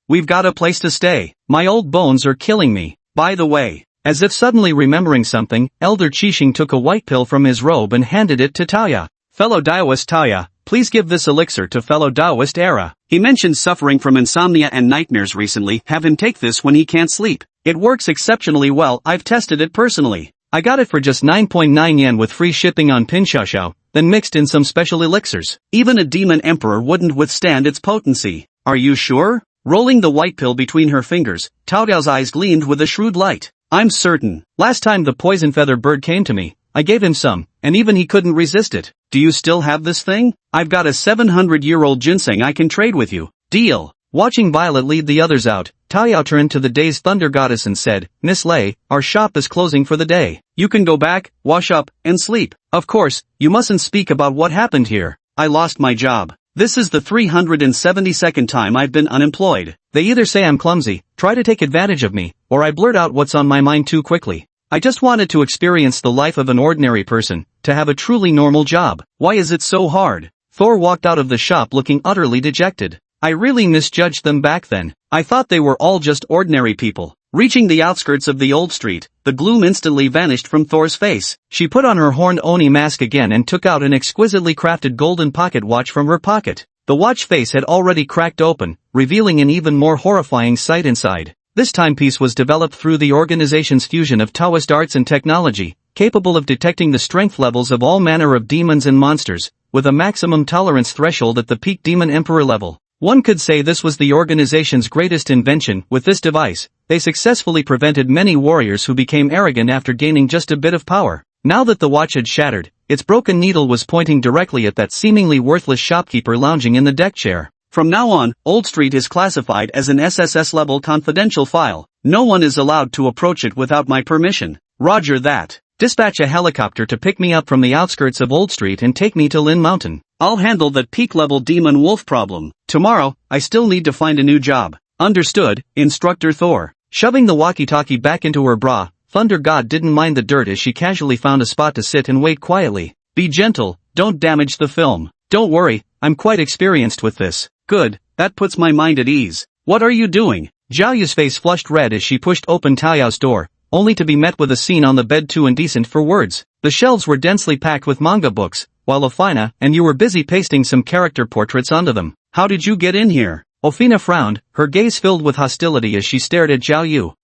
We've got a place to stay. My old bones are killing me. By the way, as if suddenly remembering something, Elder Qixing took a white pill from his robe and handed it to Taoya. Fellow Daoist Taoya, please give this elixir to fellow Daoist Era. He mentioned suffering from insomnia and nightmares recently. Have him take this when he can't sleep. It works exceptionally well. I've tested it personally. I got it for just 9.9 yen with free shipping on Pinxiaoxiao, then mixed in some special elixirs. Even a demon emperor wouldn't withstand its potency. Are you sure? Rolling the white pill between her fingers, Tao Dao's eyes gleamed with a shrewd light. I'm certain. Last time the poison feather bird came to me, I gave him some, and even he couldn't resist it. Do you still have this thing? I've got a 700-year-old ginseng I can trade with you. Deal. Watching Violet lead the others out, Taoyao turned to the dazed thunder goddess and said, Miss Lei, our shop is closing for the day. You can go back, wash up, and sleep. Of course, you mustn't speak about what happened here. I lost my job. This is the 372nd time I've been unemployed. They either say I'm clumsy, try to take advantage of me, or I blurt out what's on my mind too quickly. I just wanted to experience the life of an ordinary person, to have a truly normal job. Why is it so hard? Thor walked out of the shop looking utterly dejected. I really misjudged them back then. I thought they were all just ordinary people. Reaching the outskirts of the old street, the gloom instantly vanished from Thor's face. She put on her horned Oni mask again and took out an exquisitely crafted golden pocket watch from her pocket. The watch face had already cracked open, revealing an even more horrifying sight inside. This timepiece was developed through the organization's fusion of Taoist arts and technology, capable of detecting the strength levels of all manner of demons and monsters, with a maximum tolerance threshold at the peak Demon Emperor level. One could say this was the organization's greatest invention. With this device, they successfully prevented many warriors who became arrogant after gaining just a bit of power. Now that the watch had shattered, its broken needle was pointing directly at that seemingly worthless shopkeeper lounging in the deck chair. From now on, Old Street is classified as an SSS-level confidential file. No one is allowed to approach it without my permission. Roger that. Dispatch a helicopter to pick me up from the outskirts of Old Street and take me to Lin Mountain. I'll handle that peak-level demon wolf problem. Tomorrow, I still need to find a new job. Understood, Instructor Thor. Shoving the walkie-talkie back into her bra, Thunder God didn't mind the dirt as she casually found a spot to sit and wait quietly. Be gentle, don't damage the film. Don't worry, I'm quite experienced with this. Good, that puts my mind at ease. What are you doing? Zhao Yu's face flushed red as she pushed open Tao Yao's door, only to be met with a scene on the bed too indecent for words. The shelves were densely packed with manga books, while Ofina and you were busy pasting some character portraits onto them. How did you get in here? Ofina frowned, her gaze filled with hostility as she stared at Zhao Yu.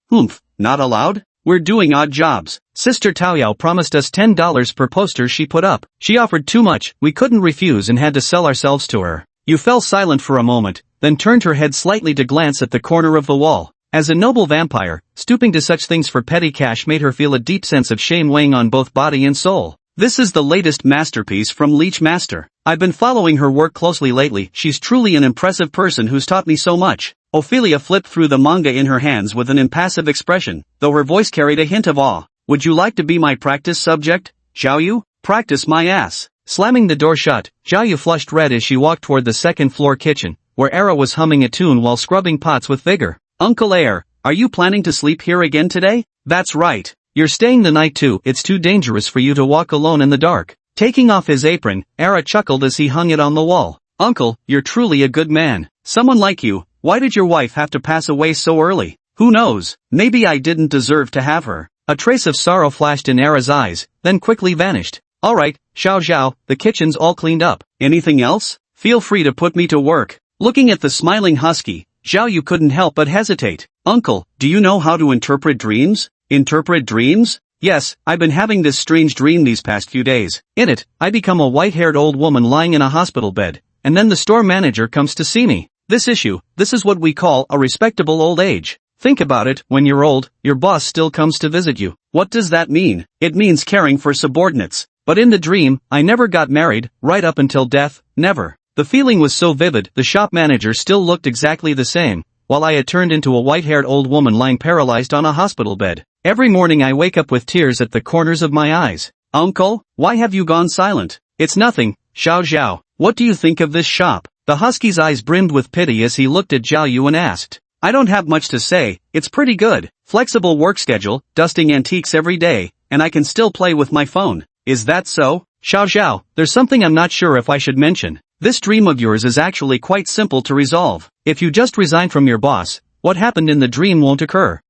Not allowed? We're doing odd jobs. Sister Tao Yao promised us $10 per poster she put up. She offered too much, we couldn't refuse and had to sell ourselves to her. You fell silent for a moment, then turned her head slightly to glance at the corner of the wall. As a noble vampire, stooping to such things for petty cash made her feel a deep sense of shame weighing on both body and soul. This is the latest masterpiece from Leech Master. I've been following her work closely lately. She's truly an impressive person who's taught me so much. Ophelia flipped through the manga in her hands with an impassive expression, though her voice carried a hint of awe. Would you like to be my practice subject, Zhao Yu? Practice my ass. Slamming the door shut, Zhao Yu flushed red as she walked toward the second-floor kitchen, where Era was humming a tune while scrubbing pots with vigor. Uncle Air, are you planning to sleep here again today? That's right. You're staying the night too. It's too dangerous for you to walk alone in the dark. Taking off his apron, Era chuckled as he hung it on the wall. Uncle, you're truly a good man. Someone like you, why did your wife have to pass away so early? Who knows, maybe I didn't deserve to have her. A trace of sorrow flashed in Era's eyes, then quickly vanished. Alright, Xiao Zhao, the kitchen's all cleaned up. Anything else? Feel free to put me to work. Looking at the smiling husky, Zhao Yu couldn't help but hesitate. Uncle, do you know how to interpret dreams? Interpret dreams? Yes, I've been having this strange dream these past few days. In it, I become a white-haired old woman lying in a hospital bed, and then the store manager comes to see me. This is what we call a respectable old age. Think about it, when you're old, your boss still comes to visit you. What does that mean? It means caring for subordinates. But in the dream, I never got married, right up until death, never. The feeling was so vivid, the shop manager still looked exactly the same, while I had turned into a white-haired old woman lying paralyzed on a hospital bed. Every morning I wake up with tears at the corners of my eyes. Uncle, why have you gone silent? It's nothing, Xiao Zhao. What do you think of this shop? The husky's eyes brimmed with pity as he looked at Zhao Yu and asked. I don't have much to say, it's pretty good. Flexible work schedule, dusting antiques every day, and I can still play with my phone. Is that so? Xiao Zhao, there's something I'm not sure if I should mention. This dream of yours is actually quite simple to resolve. If you just resign from your boss, what happened in the dream won't occur.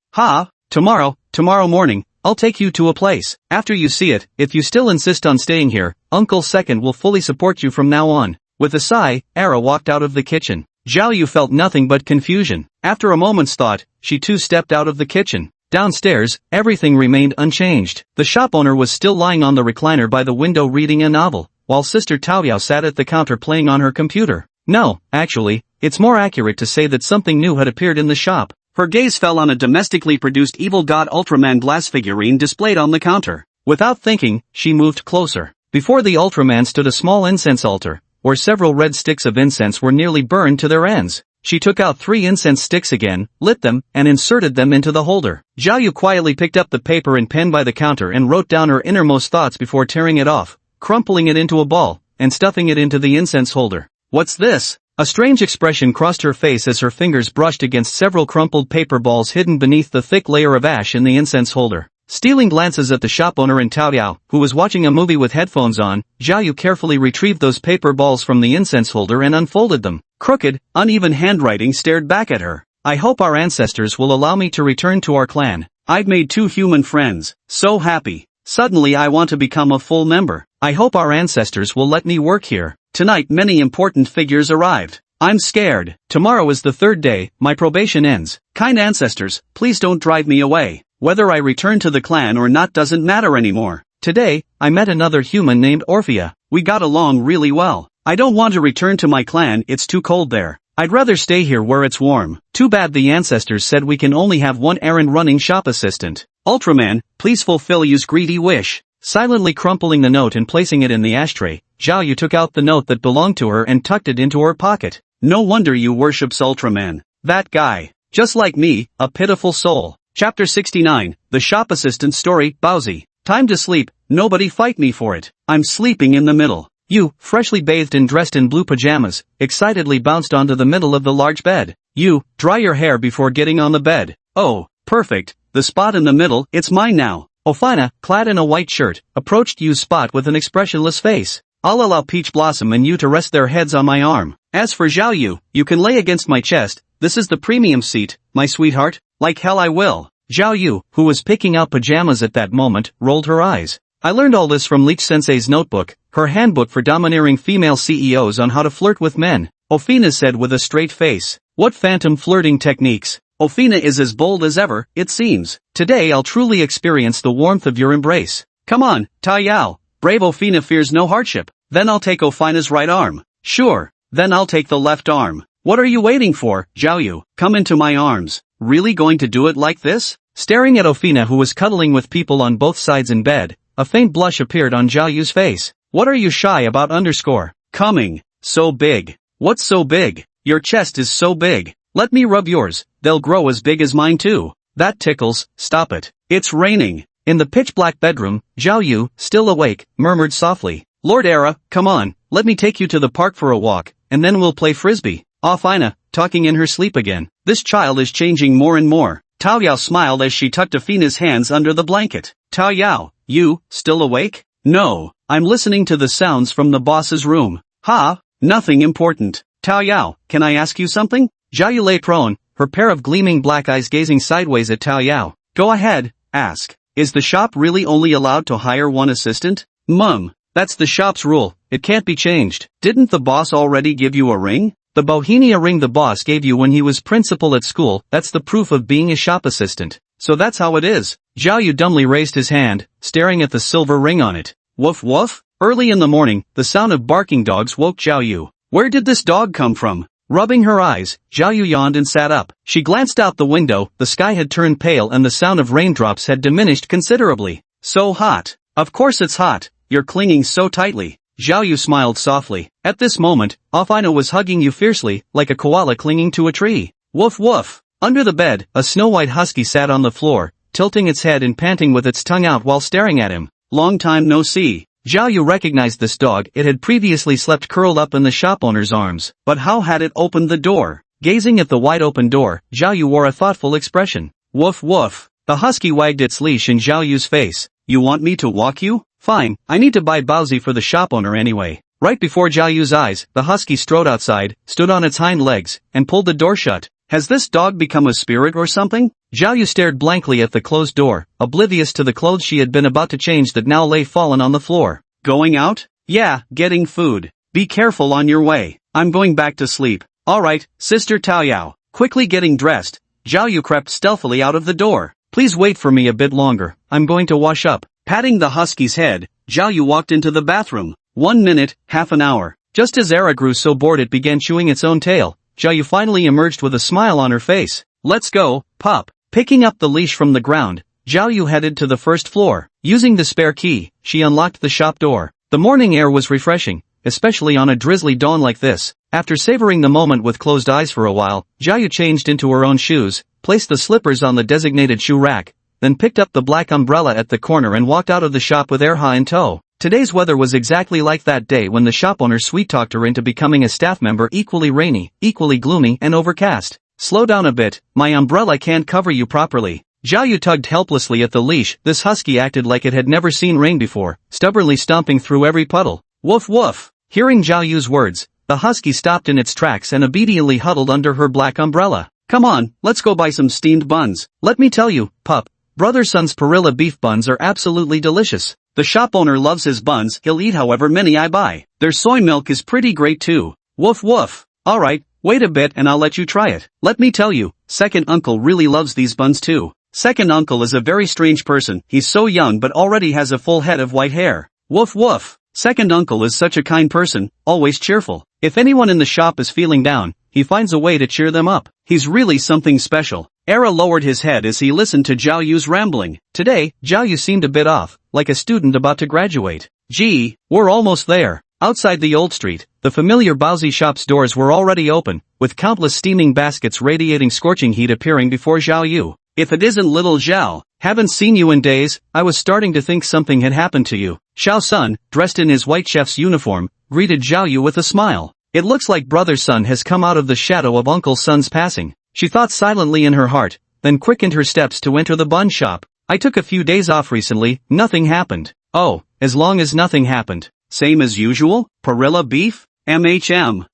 Tomorrow morning, I'll take you to a place. After you see it, if you still insist on staying here, Uncle Second will fully support you from now on. With a sigh, Era walked out of the kitchen. Zhao Yu felt nothing but confusion. After a moment's thought, she too stepped out of the kitchen. Downstairs, everything remained unchanged. The shop owner was still lying on the recliner by the window reading a novel, while Sister Tao Yao sat at the counter playing on her computer. No, actually, it's more accurate to say that something new had appeared in the shop. Her gaze fell on a domestically produced Evil God Ultraman glass figurine displayed on the counter. Without thinking, she moved closer. Before the Ultraman stood a small incense altar, where several red sticks of incense were nearly burned to their ends. She took out 3 incense sticks again, lit them, and inserted them into the holder. Zhao Yu quietly picked up the paper and pen by the counter and wrote down her innermost thoughts before tearing it off, crumpling it into a ball, and stuffing it into the incense holder. What's this? A strange expression crossed her face as her fingers brushed against several crumpled paper balls hidden beneath the thick layer of ash in the incense holder. Stealing glances at the shop owner and Tao Yao, who was watching a movie with headphones on, Zhao Yu carefully retrieved those paper balls from the incense holder and unfolded them. Crooked, uneven handwriting stared back at her. I hope our ancestors will allow me to return to our clan. I've made 2 human friends. So happy. Suddenly I want to become a full member. I hope our ancestors will let me work here. Tonight many important figures arrived. I'm scared. Tomorrow is the 3rd day, my probation ends. Kind ancestors, please don't drive me away. Whether I return to the clan or not doesn't matter anymore. Today, I met another human named Orphea. We got along really well. I don't want to return to my clan, it's too cold there. I'd rather stay here where it's warm. Too bad the ancestors said we can only have one errand-running shop assistant. Ultraman, please fulfill Yu's greedy wish. Silently crumpling the note and placing it in the ashtray, Zhao Yu took out the note that belonged to her and tucked it into her pocket. No wonder Yu worships Ultraman. That guy. Just like me, a pitiful soul. Chapter 69, The Shop Assistant Story, Bowsy. Time to sleep, nobody fight me for it. I'm sleeping in the middle. Yu, freshly bathed and dressed in blue pajamas, excitedly bounced onto the middle of the large bed. Yu, dry your hair before getting on the bed. Oh, perfect, the spot in the middle, it's mine now. Ofina, clad in a white shirt, approached Yu's spot with an expressionless face. I'll allow Peach Blossom and Yu to rest their heads on my arm. As for Zhao Yu, you can lay against my chest, this is the premium seat, my sweetheart. Like hell I will. Zhao Yu, who was picking out pajamas at that moment, rolled her eyes. I learned all this from Leech Sensei's notebook, her handbook for domineering female CEOs on how to flirt with men. Ofina said with a straight face. What phantom flirting techniques. Ofina is as bold as ever, it seems. Today I'll truly experience the warmth of your embrace. Come on, Ta Yao. Brave Ofina fears no hardship. Then I'll take Ofina's right arm. Sure. Then I'll take the left arm. What are you waiting for, Zhao Yu? Come into my arms. Really going to do it like this? Staring at Ofina, who was cuddling with people on both sides in bed, a faint blush appeared on Zhao Yu's face. What are you shy about underscore? Coming. So big. What's so big? Your chest is so big. Let me rub yours, they'll grow as big as mine too. That tickles, stop it. It's raining. In the pitch-black bedroom, Zhao Yu, still awake, murmured softly. Lord Era, come on, let me take you to the park for a walk, and then we'll play frisbee. Ofina, talking in her sleep again. This child is changing more and more. Tao Yao smiled as she tucked Afina's hands under the blanket. Tao Yao, you, still awake? No, I'm listening to the sounds from the boss's room. Ha, nothing important. Tao Yao, can I ask you something? Zhao Yu lay prone, her pair of gleaming black eyes gazing sideways at Tao Yao. Go ahead, ask. Is the shop really only allowed to hire one assistant? Mum, that's the shop's rule, it can't be changed. Didn't the boss already give you a ring? The Bohemia ring the boss gave you when he was principal at school, that's the proof of being a shop assistant. So that's how it is. Zhao Yu dumbly raised his hand, staring at the silver ring on it. Woof woof? Early in the morning, the sound of barking dogs woke Zhao Yu. Where did this dog come from? Rubbing her eyes, Zhao Yu yawned and sat up. She glanced out the window, the sky had turned pale and the sound of raindrops had diminished considerably. So hot. Of course it's hot, you're clinging so tightly. Zhao Yu smiled softly. At this moment, Ofina was hugging you fiercely, like a koala clinging to a tree. Woof woof. Under the bed, a snow-white husky sat on the floor, tilting its head and panting with its tongue out while staring at him. Long time no see. Zhao Yu recognized this dog. It had previously slept curled up in the shop owner's arms. But how had it opened the door? Gazing at the wide-open door, Zhao Yu wore a thoughtful expression. Woof woof. The husky wagged its leash in Zhao Yu's face. You want me to walk you? Fine, I need to buy Bowsy for the shop owner anyway. Right before Zhao Yu's eyes, the husky strode outside, stood on its hind legs, and pulled the door shut. Has this dog become a spirit or something? Zhao Yu stared blankly at the closed door, oblivious to the clothes she had been about to change that now lay fallen on the floor. Going out? Yeah, getting food. Be careful on your way. I'm going back to sleep. Alright, Sister Tao Yao. Quickly getting dressed, Zhao Yu crept stealthily out of the door. Please wait for me a bit longer, I'm going to wash up. Patting the husky's head, Zhao Yu walked into the bathroom. 1 minute, half an hour. Just as Era grew so bored it began chewing its own tail, Zhao Yu finally emerged with a smile on her face. Let's go, pup. Picking up the leash from the ground, Zhao Yu headed to the first floor. Using the spare key, she unlocked the shop door. The morning air was refreshing, especially on a drizzly dawn like this. After savoring the moment with closed eyes for a while, Zhao Yu changed into her own shoes, placed the slippers on the designated shoe rack, then picked up the black umbrella at the corner and walked out of the shop with Erha in tow. Today's weather was exactly like that day when the shop owner sweet-talked her into becoming a staff member, equally rainy, equally gloomy and overcast. Slow down a bit, my umbrella can't cover you properly. Zhao Yu tugged helplessly at the leash. This husky acted like it had never seen rain before, stubbornly stomping through every puddle. Woof woof! Hearing Zhao Yu's words, the husky stopped in its tracks and obediently huddled under her black umbrella. Come on, let's go buy some steamed buns. Let me tell you, pup, Brother Sun's Perilla beef buns are absolutely delicious. The shop owner loves his buns, he'll eat however many I buy. Their soy milk is pretty great too. Woof woof. Alright, wait a bit and I'll let you try it. Let me tell you, second uncle really loves these buns too. Second uncle is a very strange person, he's so young but already has a full head of white hair. Woof woof. Second uncle is such a kind person, always cheerful. If anyone in the shop is feeling down, he finds a way to cheer them up. He's really something special. Era lowered his head as he listened to Zhao Yu's rambling. Today, Zhao Yu seemed a bit off, like a student about to graduate. Gee, we're almost there. Outside the old street, the familiar Baozi shop's doors were already open, with countless steaming baskets radiating scorching heat appearing before Zhao Yu. If it isn't little Zhao, haven't seen you in days, I was starting to think something had happened to you. Xiao Sun, dressed in his white chef's uniform, greeted Zhao Yu with a smile. It looks like Brother Sun has come out of the shadow of Uncle Sun's passing. She thought silently in her heart, then quickened her steps to enter the bun shop. I took a few days off recently, nothing happened. Oh, as long as nothing happened. Same as usual? Perilla beef?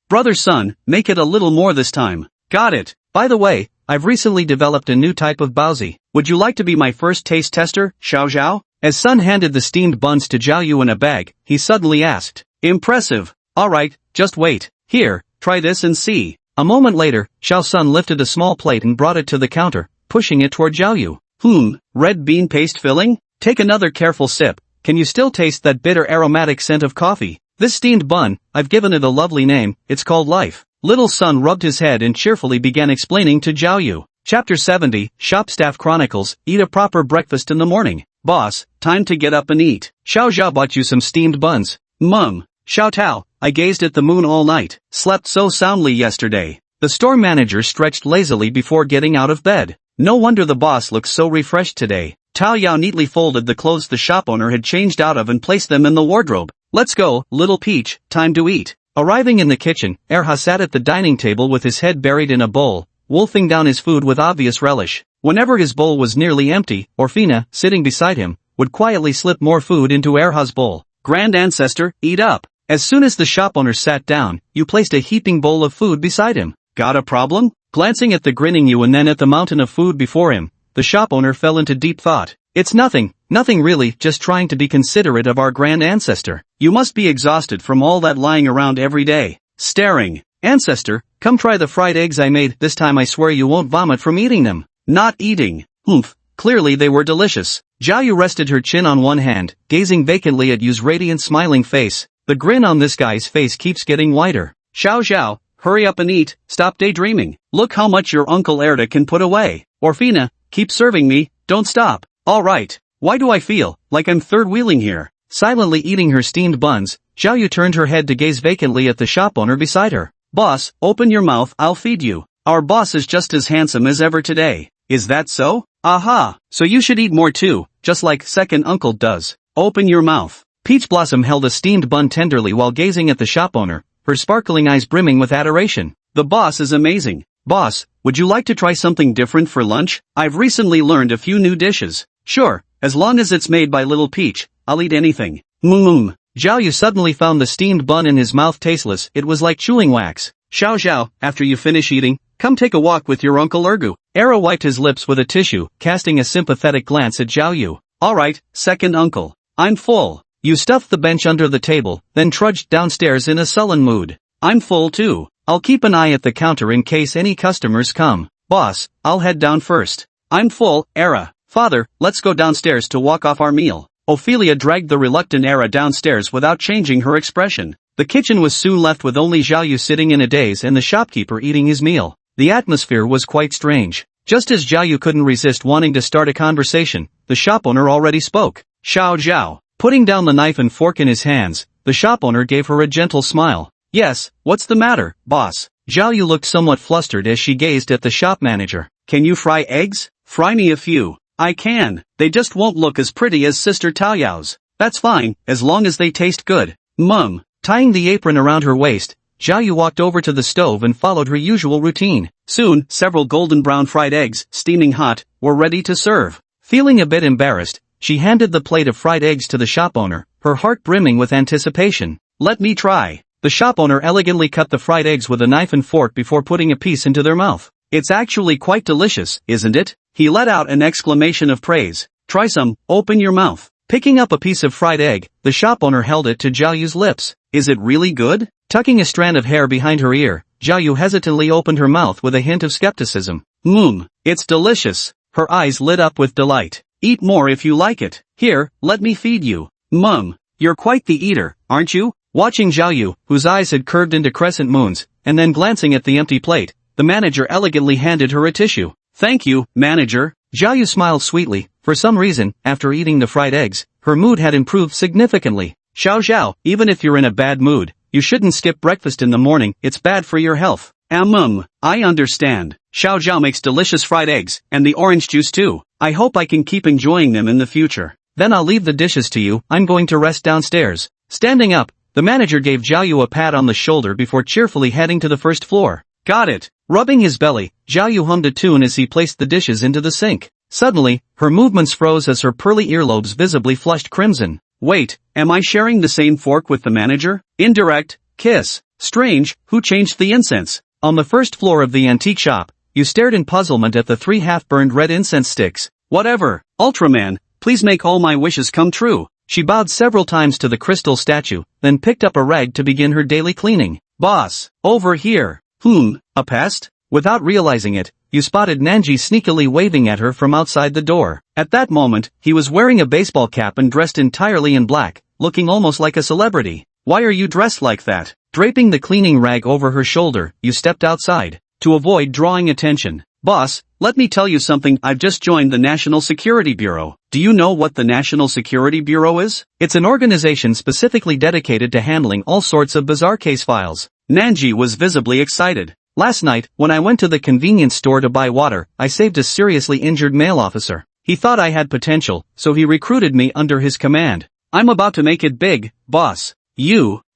Brother Sun, make it a little more this time. Got it. By the way, I've recently developed a new type of baozi. Would you like to be my first taste tester, Xiao Zhao? As Sun handed the steamed buns to Zhao Yu in a bag, he suddenly asked. Impressive. Alright, just wait. Here, try this and see. A moment later, Xiao Sun lifted a small plate and brought it to the counter, pushing it toward Zhao Yu. Red bean paste filling? Take another careful sip. Can you still taste that bitter aromatic scent of coffee? This steamed bun, I've given it a lovely name, it's called Life. Little Sun rubbed his head and cheerfully began explaining to Zhao Yu. Chapter 70, Shop Staff Chronicles, Eat a proper breakfast in the morning. Boss, time to get up and eat. Xiao Zhao bought you some steamed buns. Mum. Xiao Tao, I gazed at the moon all night, slept so soundly yesterday. The store manager stretched lazily before getting out of bed. No wonder the boss looks so refreshed today. Tao Yao neatly folded the clothes the shop owner had changed out of and placed them in the wardrobe. Let's go, little peach, time to eat. Arriving in the kitchen, Erha sat at the dining table with his head buried in a bowl, wolfing down his food with obvious relish. Whenever his bowl was nearly empty, Orfina, sitting beside him, would quietly slip more food into Erha's bowl. Grand ancestor, eat up. As soon as the shop owner sat down, you placed a heaping bowl of food beside him. Got a problem? Glancing at the grinning you and then at the mountain of food before him, the shop owner fell into deep thought. It's nothing really, just trying to be considerate of our grand ancestor. You must be exhausted from all that lying around every day, staring. Ancestor, come try the fried eggs I made, this time I swear you won't vomit from eating them. Not eating. Clearly they were delicious. Zhao Yu rested her chin on one hand, gazing vacantly at Yu's radiant smiling face. The grin on this guy's face keeps getting wider. Xiao Zhao, hurry up and eat, stop daydreaming. Look how much your Uncle Erda can put away. Orfina, keep serving me, don't stop. Alright. Why do I feel like I'm third-wheeling here? Silently eating her steamed buns, Zhao Yu turned her head to gaze vacantly at the shop owner beside her. Boss, open your mouth, I'll feed you. Our boss is just as handsome as ever today. Is that so? Aha! So you should eat more too, just like second uncle does. Open your mouth. Peach Blossom held a steamed bun tenderly while gazing at the shop owner, her sparkling eyes brimming with adoration. The boss is amazing. Boss, would you like to try something different for lunch? I've recently learned a few new dishes. Sure, as long as it's made by Little Peach, I'll eat anything. Zhao Yu suddenly found the steamed bun in his mouth tasteless, it was like chewing wax. Xiao Zhao, after you finish eating, come take a walk with your Uncle Ergu. Era wiped his lips with a tissue, casting a sympathetic glance at Zhao Yu. Alright, second uncle. I'm full. You stuffed the bench under the table, then trudged downstairs in a sullen mood. I'm full too. I'll keep an eye at the counter in case any customers come. Boss, I'll head down first. I'm full, Era. Father, let's go downstairs to walk off our meal. Ophelia dragged the reluctant Era downstairs without changing her expression. The kitchen was soon left with only Zhao Yu sitting in a daze and the shopkeeper eating his meal. The atmosphere was quite strange. Just as Zhao Yu couldn't resist wanting to start a conversation, the shop owner already spoke. Xiao Zhao. Putting down the knife and fork in his hands, the shop owner gave her a gentle smile. Yes, what's the matter, boss? Zhao Yu looked somewhat flustered as she gazed at the shop manager. Can you fry eggs? Fry me a few. I can. They just won't look as pretty as Sister Taoyao's. That's fine, as long as they taste good. Mum. Tying the apron around her waist, Zhao Yu walked over to the stove and followed her usual routine. Soon, several golden brown fried eggs, steaming hot, were ready to serve. Feeling a bit embarrassed, she handed the plate of fried eggs to the shop owner, her heart brimming with anticipation. Let me try. The shop owner elegantly cut the fried eggs with a knife and fork before putting a piece into their mouth. It's actually quite delicious, isn't it? He let out an exclamation of praise. Try some, open your mouth. Picking up a piece of fried egg, the shop owner held it to Zhao Yu's lips. Is it really good? Tucking a strand of hair behind her ear, Zhao Yu hesitantly opened her mouth with a hint of skepticism. It's delicious. Her eyes lit up with delight. Eat more if you like it. Here, let me feed you. Mum, you're quite the eater, aren't you? Watching Zhao Yu, whose eyes had curved into crescent moons, and then glancing at the empty plate, the manager elegantly handed her a tissue. Thank you, manager. Zhao Yu smiled sweetly. For some reason, after eating the fried eggs, her mood had improved significantly. Xiao, even if you're in a bad mood, you shouldn't skip breakfast in the morning, it's bad for your health. I understand. Xiao makes delicious fried eggs, and the orange juice too. I hope I can keep enjoying them in the future. Then I'll leave the dishes to you, I'm going to rest downstairs. Standing up, the manager gave Zhao Yu a pat on the shoulder before cheerfully heading to the first floor. Got it. Rubbing his belly, Zhao Yu hummed a tune as he placed the dishes into the sink. Suddenly, her movements froze as her pearly earlobes visibly flushed crimson. Wait, am I sharing the same fork with the manager? Indirect kiss. Strange, who changed the incense? On the first floor of the antique shop, you stared in puzzlement at the 3 half-burned red incense sticks. Whatever. Ultraman, please make all my wishes come true. She bowed several times to the crystal statue, then picked up a rag to begin her daily cleaning. Boss, over here. A pest? Without realizing it, you spotted Nanji sneakily waving at her from outside the door. At that moment, he was wearing a baseball cap and dressed entirely in black, looking almost like a celebrity. Why are you dressed like that? Draping the cleaning rag over her shoulder, you stepped outside. To avoid drawing attention. Boss, let me tell you something, I've just joined the National Security Bureau. Do you know what the National Security Bureau is? It's an organization specifically dedicated to handling all sorts of bizarre case files. Nanji was visibly excited. Last night, when I went to the convenience store to buy water, I saved a seriously injured male officer. He thought I had potential, so he recruited me under his command. I'm about to make it big, boss.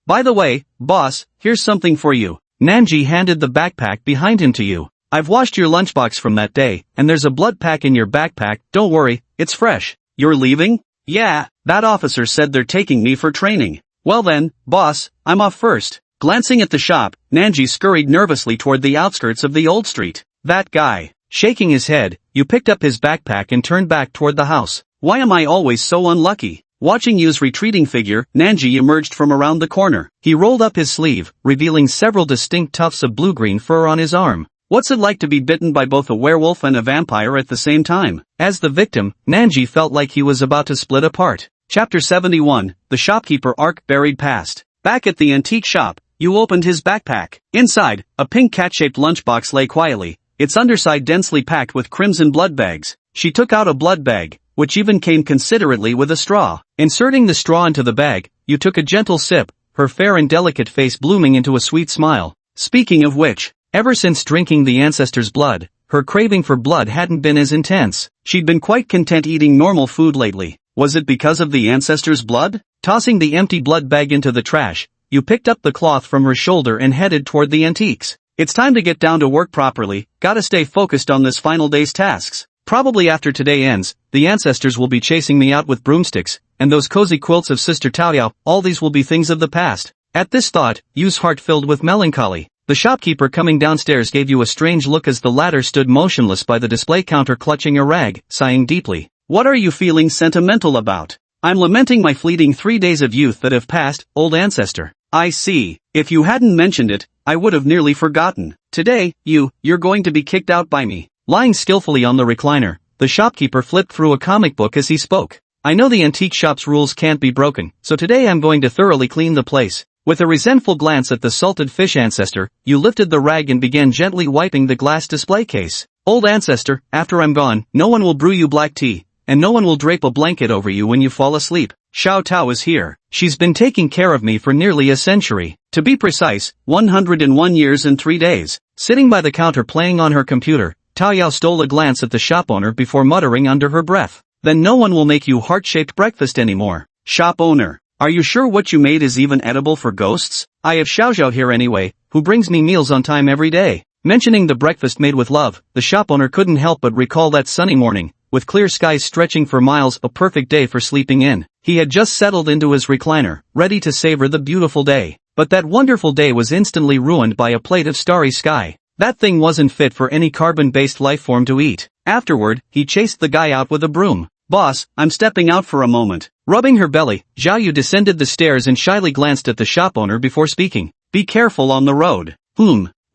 By the way, boss, here's something for you. Nanji handed the backpack behind him to you. I've washed your lunchbox from that day, and there's a blood pack in your backpack, don't worry, it's fresh. You're leaving? Yeah, that officer said they're taking me for training. Well then, boss, I'm off first. Glancing at the shop, Nanji scurried nervously toward the outskirts of the old street. That guy. Shaking his head, you picked up his backpack and turned back toward the house. Why am I always so unlucky? Watching Yu's retreating figure, Nanji emerged from around the corner. He rolled up his sleeve, revealing several distinct tufts of blue-green fur on his arm. What's it like to be bitten by both a werewolf and a vampire at the same time? As the victim, Nanji felt like he was about to split apart. Chapter 71, The Shopkeeper Arc Buried Past. Back at the antique shop, Yu opened his backpack. Inside, a pink cat-shaped lunchbox lay quietly, its underside densely packed with crimson blood bags. She took out a blood bag, which even came considerately with a straw. Inserting the straw into the bag, Yu took a gentle sip, her fair and delicate face blooming into a sweet smile. Speaking of which, ever since drinking the ancestors' blood, her craving for blood hadn't been as intense. She'd been quite content eating normal food lately. Was it because of the ancestors' blood? Tossing the empty blood bag into the trash, Yu picked up the cloth from her shoulder and headed toward the antiques. It's time to get down to work properly, gotta stay focused on this final day's tasks. Probably after today ends, the ancestors will be chasing me out with broomsticks, and those cozy quilts of Sister Taoyao, all these will be things of the past. At this thought, Yu's heart filled with melancholy. The shopkeeper coming downstairs gave Yu a strange look as the latter stood motionless by the display counter clutching a rag, sighing deeply. What are you feeling sentimental about? I'm lamenting my fleeting 3 days of youth that have passed, old ancestor. I see. If you hadn't mentioned it, I would have nearly forgotten. Today, you're going to be kicked out by me. Lying skillfully on the recliner, the shopkeeper flipped through a comic book as he spoke. I know the antique shop's rules can't be broken, so today I'm going to thoroughly clean the place. With a resentful glance at the salted fish ancestor, Yu lifted the rag and began gently wiping the glass display case. Old ancestor, after I'm gone, no one will brew you black tea, and no one will drape a blanket over you when you fall asleep. Xiao Tao is here. She's been taking care of me for nearly a century. To be precise, 101 years and 3 days. Sitting by the counter playing on her computer, Taoyao stole a glance at the shop owner before muttering under her breath. Then no one will make you heart-shaped breakfast anymore. Shop owner, are you sure what you made is even edible for ghosts? I have Xiaoxiao here anyway, who brings me meals on time every day. Mentioning the breakfast made with love, the shop owner couldn't help but recall that sunny morning, with clear skies stretching for miles, a perfect day for sleeping in. He had just settled into his recliner, ready to savor the beautiful day. But that wonderful day was instantly ruined by a plate of starry sky. That thing wasn't fit for any carbon-based lifeform to eat. Afterward, he chased the guy out with a broom. Boss, I'm stepping out for a moment. Rubbing her belly, Xiaoyu descended the stairs and shyly glanced at the shop owner before speaking. Be careful on the road.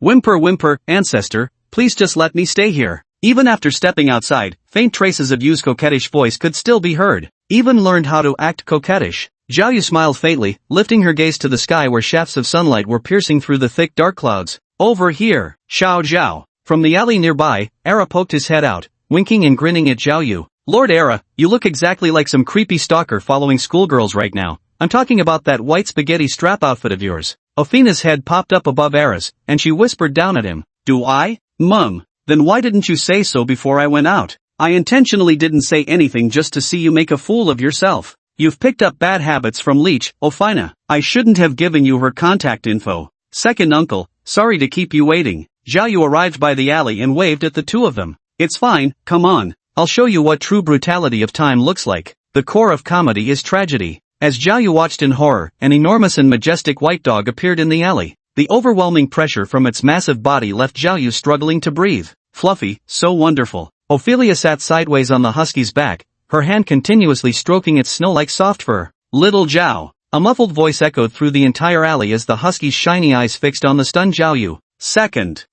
Whimper, ancestor, please just let me stay here. Even after stepping outside, faint traces of Yu's coquettish voice could still be heard. Even learned how to act coquettish. Xiaoyu smiled faintly, lifting her gaze to the sky where shafts of sunlight were piercing through the thick dark clouds. Over here, Xiao Zhao. From the alley nearby, Era poked his head out, winking and grinning at Xiaoyu. Lord Era, you look exactly like some creepy stalker following schoolgirls right now. I'm talking about that white spaghetti strap outfit of yours. Athena's head popped up above Era's, and she whispered down at him. Do I? Mum, then why didn't you say so before I went out? I intentionally didn't say anything just to see you make a fool of yourself. You've picked up bad habits from Leech, Ophina. I shouldn't have given you her contact info. Second uncle, sorry to keep you waiting. Xiaoyu arrived by the alley and waved at the two of them. It's fine, come on. I'll show you what true brutality of time looks like. The core of comedy is tragedy. As Xiaoyu watched in horror, an enormous and majestic white dog appeared in the alley. The overwhelming pressure from its massive body left Xiaoyu struggling to breathe. Fluffy, so wonderful. Ophelia sat sideways on the husky's back, her hand continuously stroking its snow-like soft fur. Little Zhao. A muffled voice echoed through the entire alley as the husky's shiny eyes fixed on the stunned Xiaoyu. Second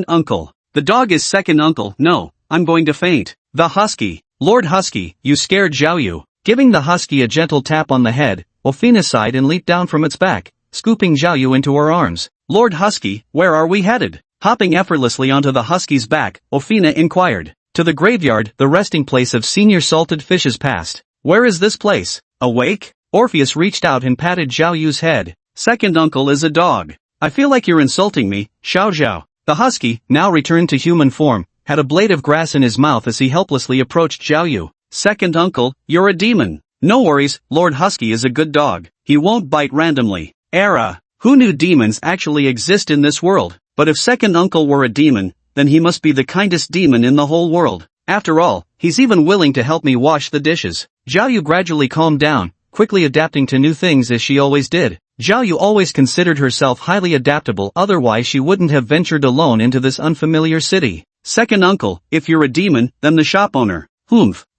uncle. The dog is second uncle. No, I'm going to faint. The husky. Lord Husky, you scared Xiaoyu. Giving the husky a gentle tap on the head, Ophina sighed and leaped down from its back, scooping Xiaoyu into her arms. Lord Husky, where are we headed? Hopping effortlessly onto the husky's back, Ophina inquired. To the graveyard, the resting place of senior salted fishes past. Where is this place? Awake? Orpheus reached out and patted Xiaoyu's head. Second uncle is a dog. I feel like you're insulting me, Xiao Zhao. The husky, now returned to human form, had a blade of grass in his mouth as he helplessly approached Xiaoyu. Second uncle, you're a demon. No worries, Lord Husky is a good dog. He won't bite randomly. Era. Who knew demons actually exist in this world? But if second uncle were a demon, then he must be the kindest demon in the whole world. After all, he's even willing to help me wash the dishes. Xiaoyu gradually calmed down, quickly adapting to new things as she always did. Xiaoyu always considered herself highly adaptable, otherwise she wouldn't have ventured alone into this unfamiliar city. Second uncle, if you're a demon, then the shop owner.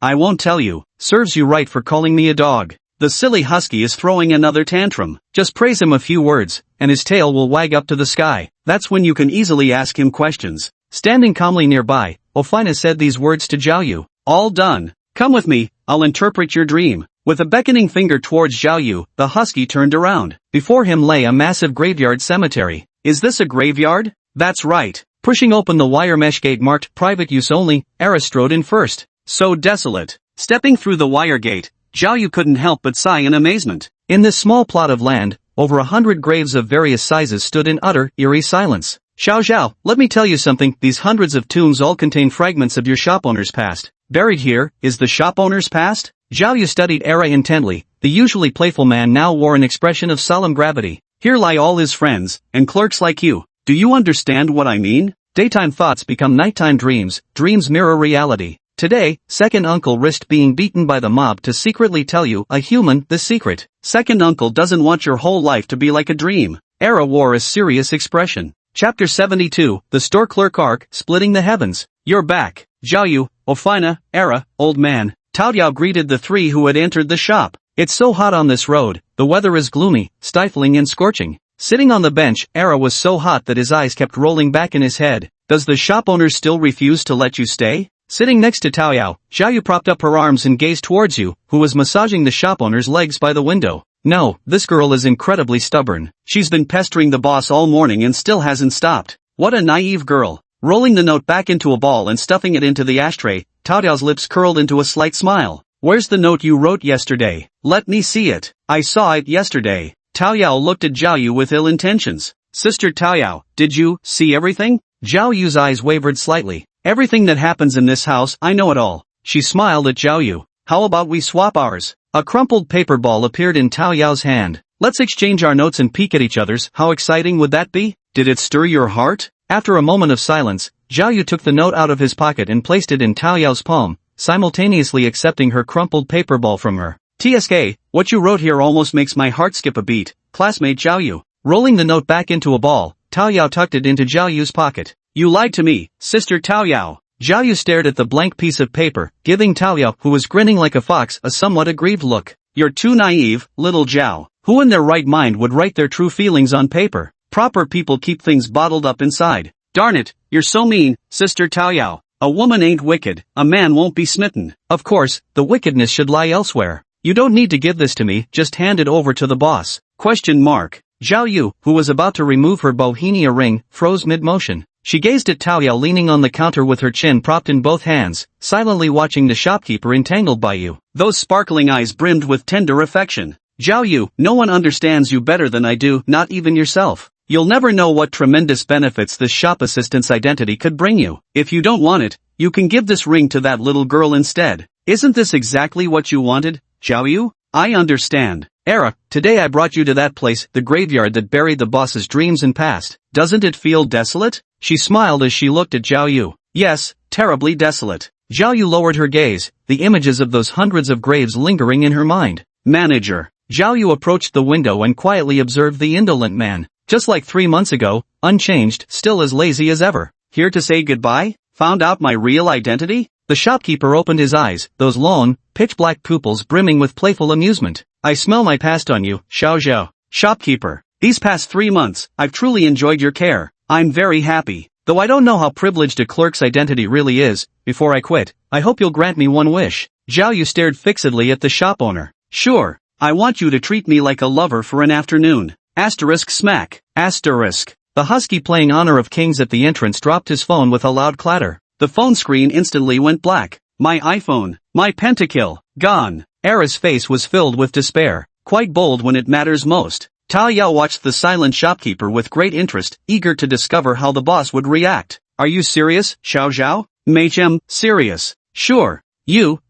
I won't tell you. Serves you right for calling me a dog. The silly husky is throwing another tantrum. Just praise him a few words, and his tail will wag up to the sky. That's when you can easily ask him questions. Standing calmly nearby, Ophina said these words to Xiaoyu. All done. Come with me, I'll interpret your dream. With a beckoning finger towards Xiaoyu, the husky turned around. Before him lay a massive graveyard cemetery. Is this a graveyard? That's right. Pushing open the wire mesh gate marked private use only, Era strode in first. So desolate. Stepping through the wire gate, Xiaoyu couldn't help but sigh in amazement. In this small plot of land, over 100 graves of various sizes stood in utter, eerie silence. Xiao Zhao, let me tell you something, these hundreds of tombs all contain fragments of your shop owner's past. Buried here, is the shop owner's past? Xiaoyu studied Era intently. The usually playful man now wore an expression of solemn gravity. Here lie all his friends, and clerks like you. Do you understand what I mean? Daytime thoughts become nighttime dreams, dreams mirror reality. Today, second uncle risked being beaten by the mob to secretly tell you, a human, the secret. Second uncle doesn't want your whole life to be like a dream. Era wore a serious expression. Chapter 72, The Store Clerk Arc, Splitting the Heavens. You're back. Xiaoyu, Ophina, Era, old man. Tao Yao greeted the three who had entered the shop. It's so hot on this road, the weather is gloomy, stifling and scorching. Sitting on the bench, Era was so hot that his eyes kept rolling back in his head. Does the shop owner still refuse to let you stay? Sitting next to Tao Yao, Xiaoyu propped up her arms and gazed towards you, who was massaging the shop owner's legs by the window. No, this girl is incredibly stubborn. She's been pestering the boss all morning and still hasn't stopped. What a naive girl. Rolling the note back into a ball and stuffing it into the ashtray, Tao Yao's lips curled into a slight smile. Where's the note you wrote yesterday? Let me see it. I saw it yesterday. Tao Yao looked at Xiaoyu with ill intentions. Sister Tao Yao, did you see everything? Xiaoyu's eyes wavered slightly. Everything that happens in this house, I know it all. She smiled at Xiaoyu. How about we swap ours? A crumpled paper ball appeared in Tao Yao's hand. Let's exchange our notes and peek at each other's. How exciting would that be? Did it stir your heart? After a moment of silence, Zhao Yu took the note out of his pocket and placed it in Tao Yao's palm, simultaneously accepting her crumpled paper ball from her. TSK, what you wrote here almost makes my heart skip a beat, classmate Zhao Yu. Rolling the note back into a ball, Tao Yao tucked it into Zhao Yu's pocket. You lied to me, sister Tao Yao. Zhao Yu stared at the blank piece of paper, giving Tao Yao, who was grinning like a fox, a somewhat aggrieved look. You're too naive, little Zhao. Who in their right mind would write their true feelings on paper? Proper people keep things bottled up inside. Darn it, you're so mean, sister Tao Yao. A woman ain't wicked, a man won't be smitten. Of course, the wickedness should lie elsewhere. You don't need to give this to me, just hand it over to the boss. Zhao Yu, who was about to remove her bohemia ring, froze mid-motion. She gazed at Tao Yao leaning on the counter with her chin propped in both hands, silently watching the shopkeeper entangled by you. Those sparkling eyes brimmed with tender affection. Zhao Yu, no one understands you better than I do, not even yourself. You'll never know what tremendous benefits this shop assistant's identity could bring you. If you don't want it, you can give this ring to that little girl instead. Isn't this exactly what you wanted, Zhao Yu? I understand. Era, today I brought you to that place, the graveyard that buried the boss's dreams and past. Doesn't it feel desolate? She smiled as she looked at Zhao Yu. Yes, terribly desolate. Zhao Yu lowered her gaze, the images of those hundreds of graves lingering in her mind. Manager. Zhao Yu approached the window and quietly observed the indolent man. Just like 3 months ago, unchanged, still as lazy as ever. Here to say goodbye? Found out my real identity? The shopkeeper opened his eyes, those long, pitch-black pupils brimming with playful amusement. I smell my past on you, Xiao Zhao. Shopkeeper. These past 3 months, I've truly enjoyed your care. I'm very happy. Though I don't know how privileged a clerk's identity really is, before I quit, I hope you'll grant me one wish. Zhao Yu stared fixedly at the shop owner. Sure. I want you to treat me like a lover for an afternoon. Asterisk smack. Asterisk. The husky playing Honor of Kings at the entrance dropped his phone with a loud clatter. The phone screen instantly went black. My iPhone. My pentakill. Gone. Era's face was filled with despair. Quite bold when it matters most. Tao Yao watched the silent shopkeeper with great interest, eager to discover how the boss would react. Are you serious, Xiao Zhao? Machem, serious. Sure.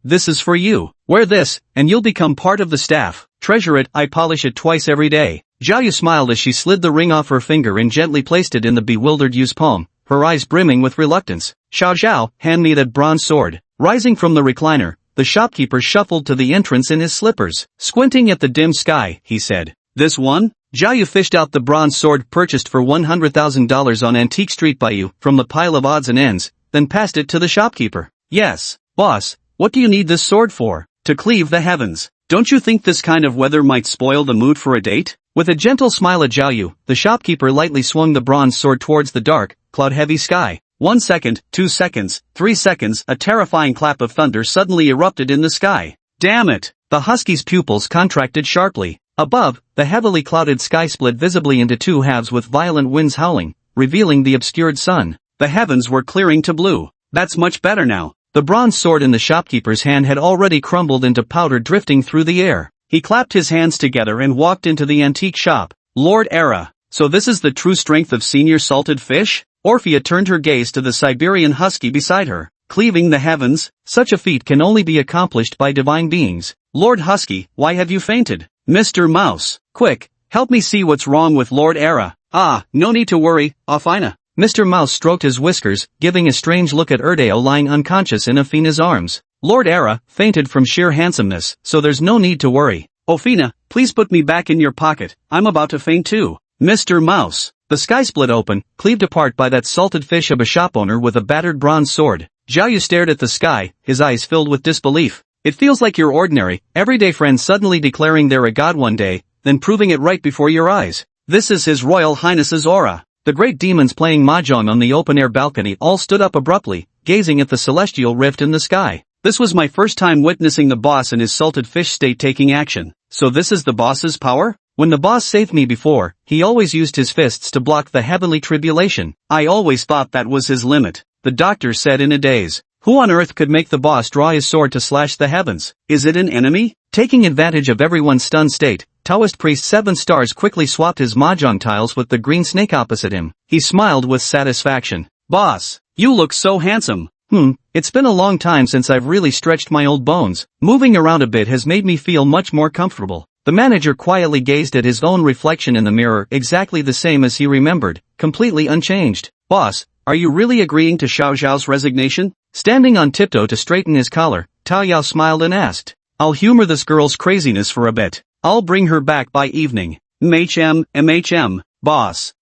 This is for you. Wear this, and you'll become part of the staff. Treasure it, I polish it twice every day. Zhao Yu smiled as she slid the ring off her finger and gently placed it in the bewildered Yu's palm, her eyes brimming with reluctance. Xiao Zhao, hand me that bronze sword. Rising from the recliner, the shopkeeper shuffled to the entrance in his slippers. Squinting at the dim sky, he said, This one? Zhao Yu fished out the bronze sword purchased for $100,000 on Antique Street by you from the pile of odds and ends, then passed it to the shopkeeper. Yes, boss, what do you need this sword for? To cleave the heavens. Don't you think this kind of weather might spoil the mood for a date? With a gentle smile at Zhao Yu, the shopkeeper lightly swung the bronze sword towards the dark, cloud-heavy sky. 1 second, 2 seconds, 3 seconds, a terrifying clap of thunder suddenly erupted in the sky. Damn it! The husky's pupils contracted sharply. Above, the heavily clouded sky split visibly into two halves with violent winds howling, revealing the obscured sun. The heavens were clearing to blue. That's much better now. The bronze sword in the shopkeeper's hand had already crumbled into powder drifting through the air. He clapped his hands together and walked into the antique shop. Lord Era. So this is the true strength of senior salted fish? Orphea turned her gaze to the Siberian husky beside her. Cleaving the heavens? Such a feat can only be accomplished by divine beings. Lord Husky, why have you fainted? Mr. Mouse, quick, help me see what's wrong with Lord Era. Ah, no need to worry, Afina. Mr. Mouse stroked his whiskers, giving a strange look at Erdeo lying unconscious in Afina's arms. Lord Era fainted from sheer handsomeness, so there's no need to worry. Afina, please put me back in your pocket, I'm about to faint too. Mr. Mouse. The sky split open, cleaved apart by that salted fish of a shop owner with a battered bronze sword. Zhao Yu stared at the sky, his eyes filled with disbelief. It feels like your ordinary, everyday friend suddenly declaring they're a god one day, then proving it right before your eyes. This is His Royal Highness's aura. The great demons playing mahjong on the open-air balcony all stood up abruptly, gazing at the celestial rift in the sky. This was my first time witnessing the boss in his salted fish state taking action. So this is the boss's power? When the boss saved me before, he always used his fists to block the heavenly tribulation. I always thought that was his limit. The doctor said in a daze. Who on earth could make the boss draw his sword to slash the heavens? Is it an enemy? Taking advantage of everyone's stunned state, Taoist priest 7 Stars quickly swapped his mahjong tiles with the green snake opposite him. He smiled with satisfaction. Boss, you look so handsome. It's been a long time since I've really stretched my old bones. Moving around a bit has made me feel much more comfortable. The manager quietly gazed at his own reflection in the mirror, exactly the same as he remembered, completely unchanged. Boss, are you really agreeing to Xiao Zhao's resignation? Standing on tiptoe to straighten his collar, Tao Yao smiled and asked. I'll humor this girl's craziness for a bit. I'll bring her back by evening. MHM, boss.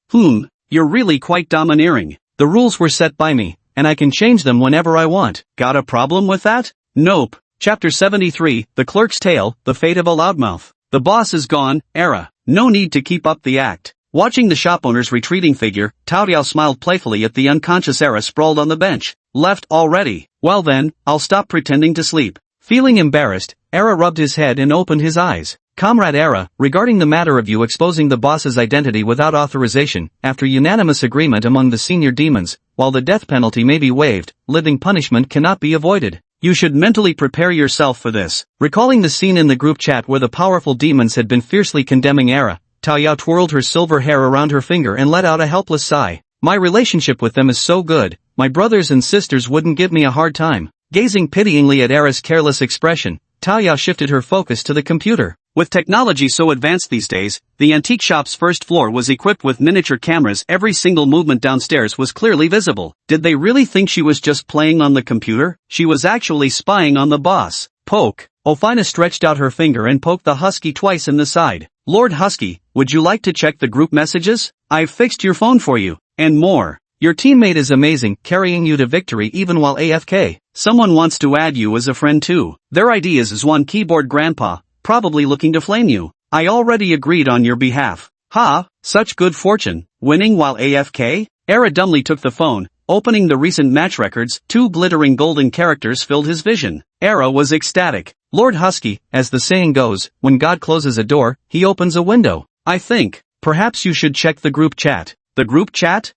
You're really quite domineering. The rules were set by me, and I can change them whenever I want. Got a problem with that? Nope. Chapter 73, The Clerk's Tale, The Fate of a Loudmouth. The boss is gone, Era. No need to keep up the act. Watching the shop owner's retreating figure, Tao Yao smiled playfully at the unconscious Era sprawled on the bench. Left already. Well then, I'll stop pretending to sleep. Feeling embarrassed, Era rubbed his head and opened his eyes. Comrade Era, regarding the matter of you exposing the boss's identity without authorization, after unanimous agreement among the senior demons, while the death penalty may be waived, living punishment cannot be avoided. You should mentally prepare yourself for this. Recalling the scene in the group chat where the powerful demons had been fiercely condemning Era, Tao Yao twirled her silver hair around her finger and let out a helpless sigh. My relationship with them is so good, my brothers and sisters wouldn't give me a hard time. Gazing pityingly at Era's careless expression, Tao Yao shifted her focus to the computer. With technology so advanced these days, the antique shop's first floor was equipped with miniature cameras. Every single movement downstairs was clearly visible. Did they really think she was just playing on the computer? She was actually spying on the boss. Poke. Ofina stretched out her finger and poked the Husky twice in the side. Lord Husky, would you like to check the group messages? I've fixed your phone for you. And more. Your teammate is amazing, carrying you to victory even while AFK. Someone wants to add you as a friend too. Their ID is Zwan Keyboard Grandpa, probably looking to flame you. I already agreed on your behalf. Ha, such good fortune, winning while AFK? Era dumbly took the phone, opening the recent match records. 2 glittering golden characters filled his vision. Era was ecstatic. Lord Husky, as the saying goes, when God closes a door, he opens a window. I think, perhaps you should check the group chat. The group chat?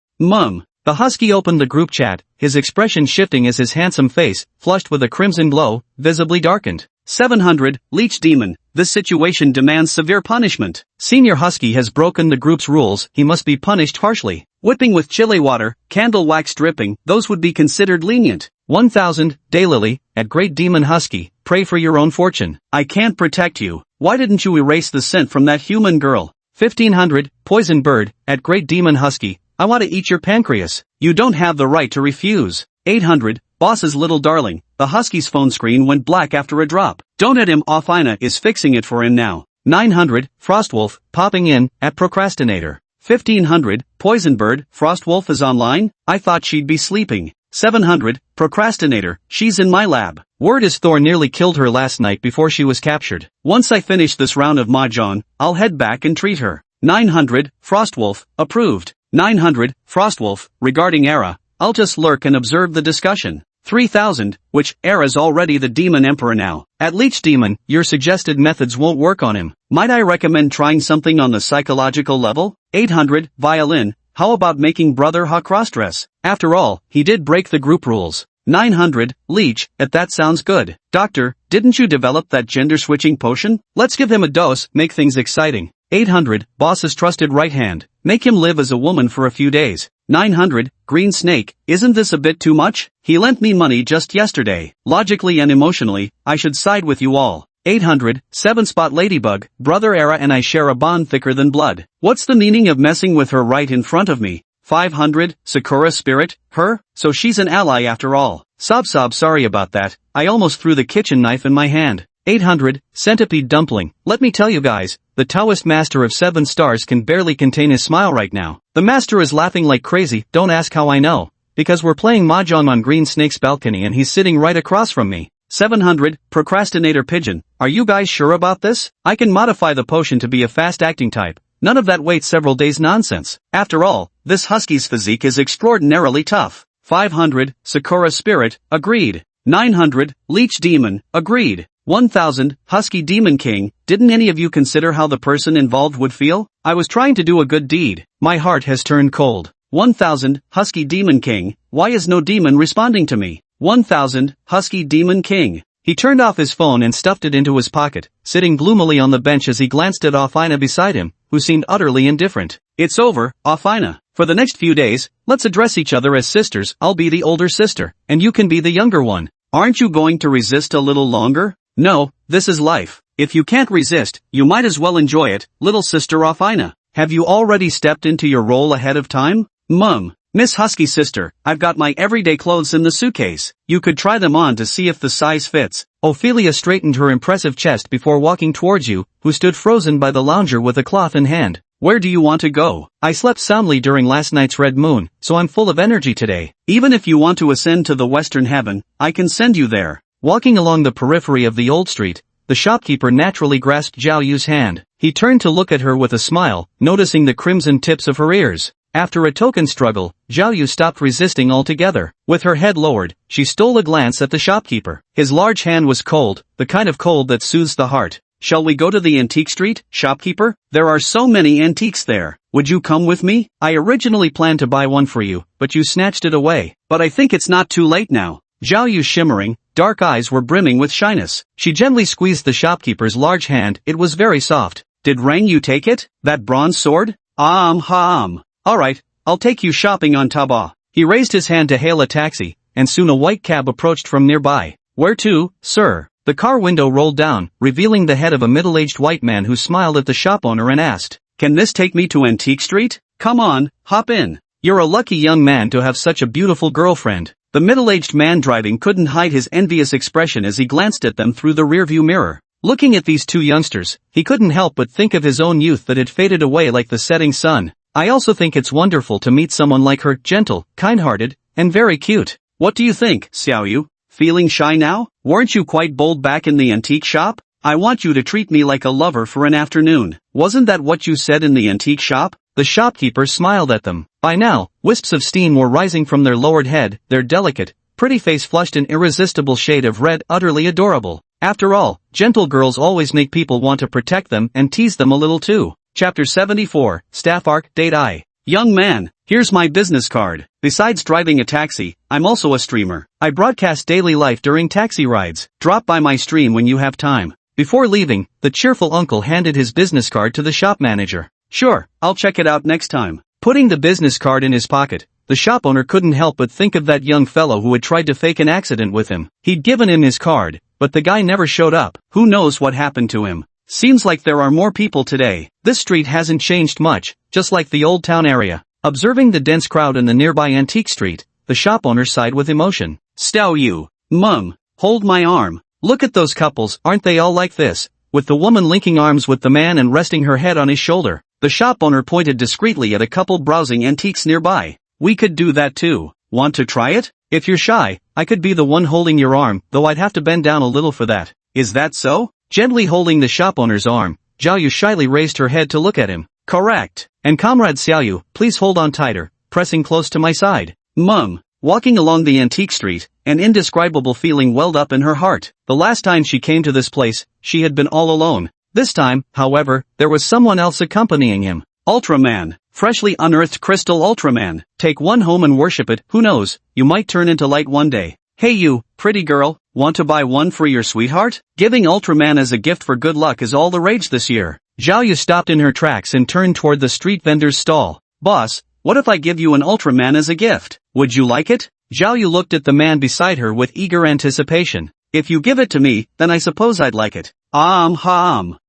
The Husky opened the group chat, his expression shifting as his handsome face, flushed with a crimson glow, visibly darkened. 700, Leech Demon, this situation demands severe punishment. Senior Husky has broken the group's rules, he must be punished harshly. Whipping with chili water, candle wax dripping, those would be considered lenient. 1000, Daylily, at Great Demon Husky, pray for your own fortune. I can't protect you. Why didn't you erase the scent from that human girl? 1500, Poison Bird, at Great Demon Husky, I want to eat your pancreas. You don't have the right to refuse. 800, Boss's little darling, the Husky's phone screen went black after a drop. Don't at him off, Ina is fixing it for him now. 900, Frostwolf, popping in, at Procrastinator. 1500, Poison Bird, Frostwolf is online? I thought she'd be sleeping. 700, Procrastinator, she's in my lab. Word is Thor nearly killed her last night before she was captured. Once I finish this round of Mahjong, I'll head back and treat her. 900, Frostwolf, approved. 900, Frostwolf, regarding Era, I'll just lurk and observe the discussion. 3000, which, Era's already the Demon Emperor now. At Leech Demon, your suggested methods won't work on him. Might I recommend trying something on the psychological level? 800, Violin, how about making Brother Ha crossdress? After all, he did break the group rules. 900, Leech, that sounds good. Doctor, didn't you develop that gender-switching potion? Let's give him a dose, make things exciting. 800, Boss's trusted right hand, make him live as a woman for a few days. 900, Green Snake, isn't this a bit too much? He lent me money just yesterday. Logically and emotionally, I should side with you all. 800, 7-Spot Ladybug, Brother Era and I share a bond thicker than blood. What's the meaning of messing with her right in front of me? 500, Sakura Spirit, her? So she's an ally after all. Sob sorry about that, I almost threw the kitchen knife in my hand. 800, Centipede Dumpling, let me tell you guys, the Taoist master of 7 stars can barely contain his smile right now. The master is laughing like crazy, don't ask how I know. Because we're playing Mahjong on Green Snake's balcony and he's sitting right across from me. 700, Procrastinator Pigeon, are you guys sure about this? I can modify the potion to be a fast-acting type. None of that wait several days nonsense. After all, this Husky's physique is extraordinarily tough. 500, Sakura Spirit, agreed. 900, Leech Demon, agreed. 1000, Husky Demon King, didn't any of you consider how the person involved would feel? I was trying to do a good deed. My heart has turned cold. 1000, Husky Demon King, why is no demon responding to me? 1000, Husky Demon King. He turned off his phone and stuffed it into his pocket, sitting gloomily on the bench as he glanced at Offina beside him, who seemed utterly indifferent. It's over, Afina. For the next few days, let's address each other as sisters. I'll be the older sister, and you can be the younger one. Aren't you going to resist a little longer? No, this is life. If you can't resist, you might as well enjoy it, little sister Afina. Have you already stepped into your role ahead of time? Mum. Miss Husky sister, I've got my everyday clothes in the suitcase. You could try them on to see if the size fits. Ophelia straightened her impressive chest before walking towards you, who stood frozen by the lounger with a cloth in hand. Where do you want to go? I slept soundly during last night's red moon, so I'm full of energy today. Even if you want to ascend to the western heaven, I can send you there. Walking along the periphery of the old street, the shopkeeper naturally grasped Zhao Yu's hand. He turned to look at her with a smile, noticing the crimson tips of her ears. After a token struggle, Zhao Yu stopped resisting altogether. With her head lowered, she stole a glance at the shopkeeper. His large hand was cold, the kind of cold that soothes the heart. Shall we go to the antique street, shopkeeper? There are so many antiques there. Would you come with me? I originally planned to buy one for you, but you snatched it away. But I think it's not too late now. Zhao Yu's shimmering, dark eyes were brimming with shyness. She gently squeezed the shopkeeper's large hand. It was very soft. Did Rang Yu take it? That bronze sword? Alright, I'll take you shopping on Taba. He raised his hand to hail a taxi, and soon a white cab approached from nearby. Where to, sir? The car window rolled down, revealing the head of a middle-aged white man who smiled at the shop owner and asked, Can this take me to Antique Street? Come on, hop in. You're a lucky young man to have such a beautiful girlfriend. The middle-aged man driving couldn't hide his envious expression as he glanced at them through the rearview mirror. Looking at these two youngsters, he couldn't help but think of his own youth that had faded away like the setting sun. I also think it's wonderful to meet someone like her, gentle, kind-hearted, and very cute. What do you think, Xiao Yu? Feeling shy now? Weren't you quite bold back in the antique shop? I want you to treat me like a lover for an afternoon. Wasn't that what you said in the antique shop? The shopkeeper smiled at them. By now, wisps of steam were rising from their lowered head, their delicate, pretty face flushed an irresistible shade of red, utterly adorable. After all, gentle girls always make people want to protect them and tease them a little too. Chapter 74, Staff Arc, Date I. Young man, here's my business card. Besides driving a taxi, I'm also a streamer. I broadcast daily life during taxi rides. Drop by my stream when you have time. Before leaving, the cheerful uncle handed his business card to the shop manager. Sure, I'll check it out next time. Putting the business card in his pocket, the shop owner couldn't help but think of that young fellow who had tried to fake an accident with him. He'd given him his card, but the guy never showed up. Who knows what happened to him? Seems like there are more people today. This street hasn't changed much, just like the old town area. Observing the dense crowd in the nearby antique street, the shop owner sighed with emotion. Xiao Yu, Mum, hold my arm. Look at those couples, aren't they all like this? With the woman linking arms with the man and resting her head on his shoulder. The shop owner pointed discreetly at a couple browsing antiques nearby. We could do that too. Want to try it? If you're shy, I could be the one holding your arm, though I'd have to bend down a little for that. Is that so? Gently holding the shop owner's arm, Zhao Yu shyly raised her head to look at him. Correct. And comrade Xiao Yu, please hold on tighter, pressing close to my side. Mum. Walking along the antique street, an indescribable feeling welled up in her heart. The last time she came to this place, she had been all alone. This time, however, there was someone else accompanying him. Ultraman. Freshly unearthed crystal Ultraman. Take one home and worship it. Who knows, you might turn into light one day. Hey you, pretty girl, want to buy one for your sweetheart? Giving Ultraman as a gift for good luck is all the rage this year. Zhao Yu stopped in her tracks and turned toward the street vendor's stall. Boss, what if I give you an Ultraman as a gift? Would you like it? Zhao Yu looked at the man beside her with eager anticipation. If you give it to me, then I suppose I'd like it.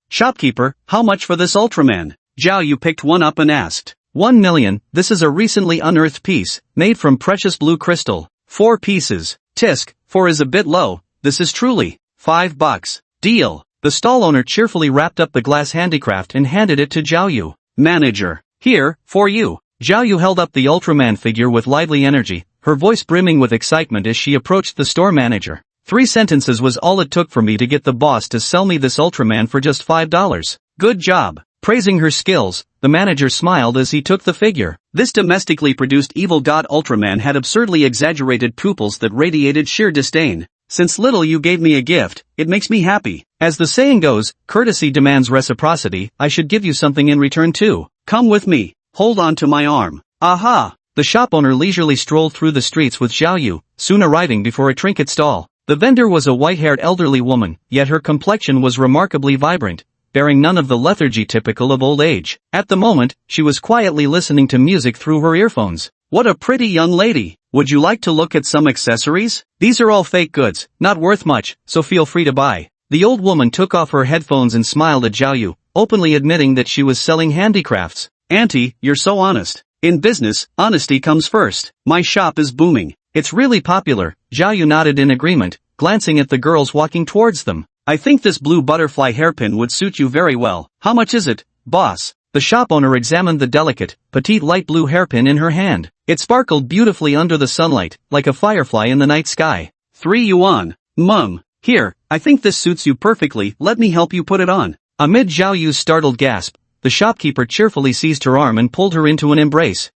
Shopkeeper, how much for this Ultraman? Zhao Yu picked one up and asked. 1 million, this is a recently unearthed piece, made from precious blue crystal. 4 pieces. Tisk, 4 is a bit low, this is truly $5. Deal. The stall owner cheerfully wrapped up the glass handicraft and handed it to Zhao Yu. Manager. Here, for you. Zhao Yu held up the Ultraman figure with lively energy, her voice brimming with excitement as she approached the store manager. 3 sentences was all it took for me to get the boss to sell me this Ultraman for just $5. Good job. Praising her skills, the manager smiled as he took the figure. This domestically produced evil god Ultraman had absurdly exaggerated pupils that radiated sheer disdain. Since little you gave me a gift, it makes me happy. As the saying goes, courtesy demands reciprocity, I should give you something in return too. Come with me. Hold on to my arm. Aha! The shop owner leisurely strolled through the streets with Zhao Yu, soon arriving before a trinket stall. The vendor was a white-haired elderly woman, yet her complexion was remarkably vibrant. bearing none of the lethargy typical of old age. At the moment, she was quietly listening to music through her earphones. What a pretty young lady. Would you like to look at some accessories? These are all fake goods, not worth much, so feel free to buy. The old woman took off her headphones and smiled at Zhao Yu, openly admitting that she was selling handicrafts. Auntie, you're so honest. In business, honesty comes first. My shop is booming. It's really popular. Zhao Yu nodded in agreement, glancing at the girls walking towards them. I think this blue butterfly hairpin would suit you very well. How much is it, boss? The shop owner examined the delicate, petite light blue hairpin in her hand. It sparkled beautifully under the sunlight, like a firefly in the night sky. 3 yuan. Mum. Here, I think this suits you perfectly, let me help you put it on. Amid Zhao Yu's startled gasp, the shopkeeper cheerfully seized her arm and pulled her into an embrace.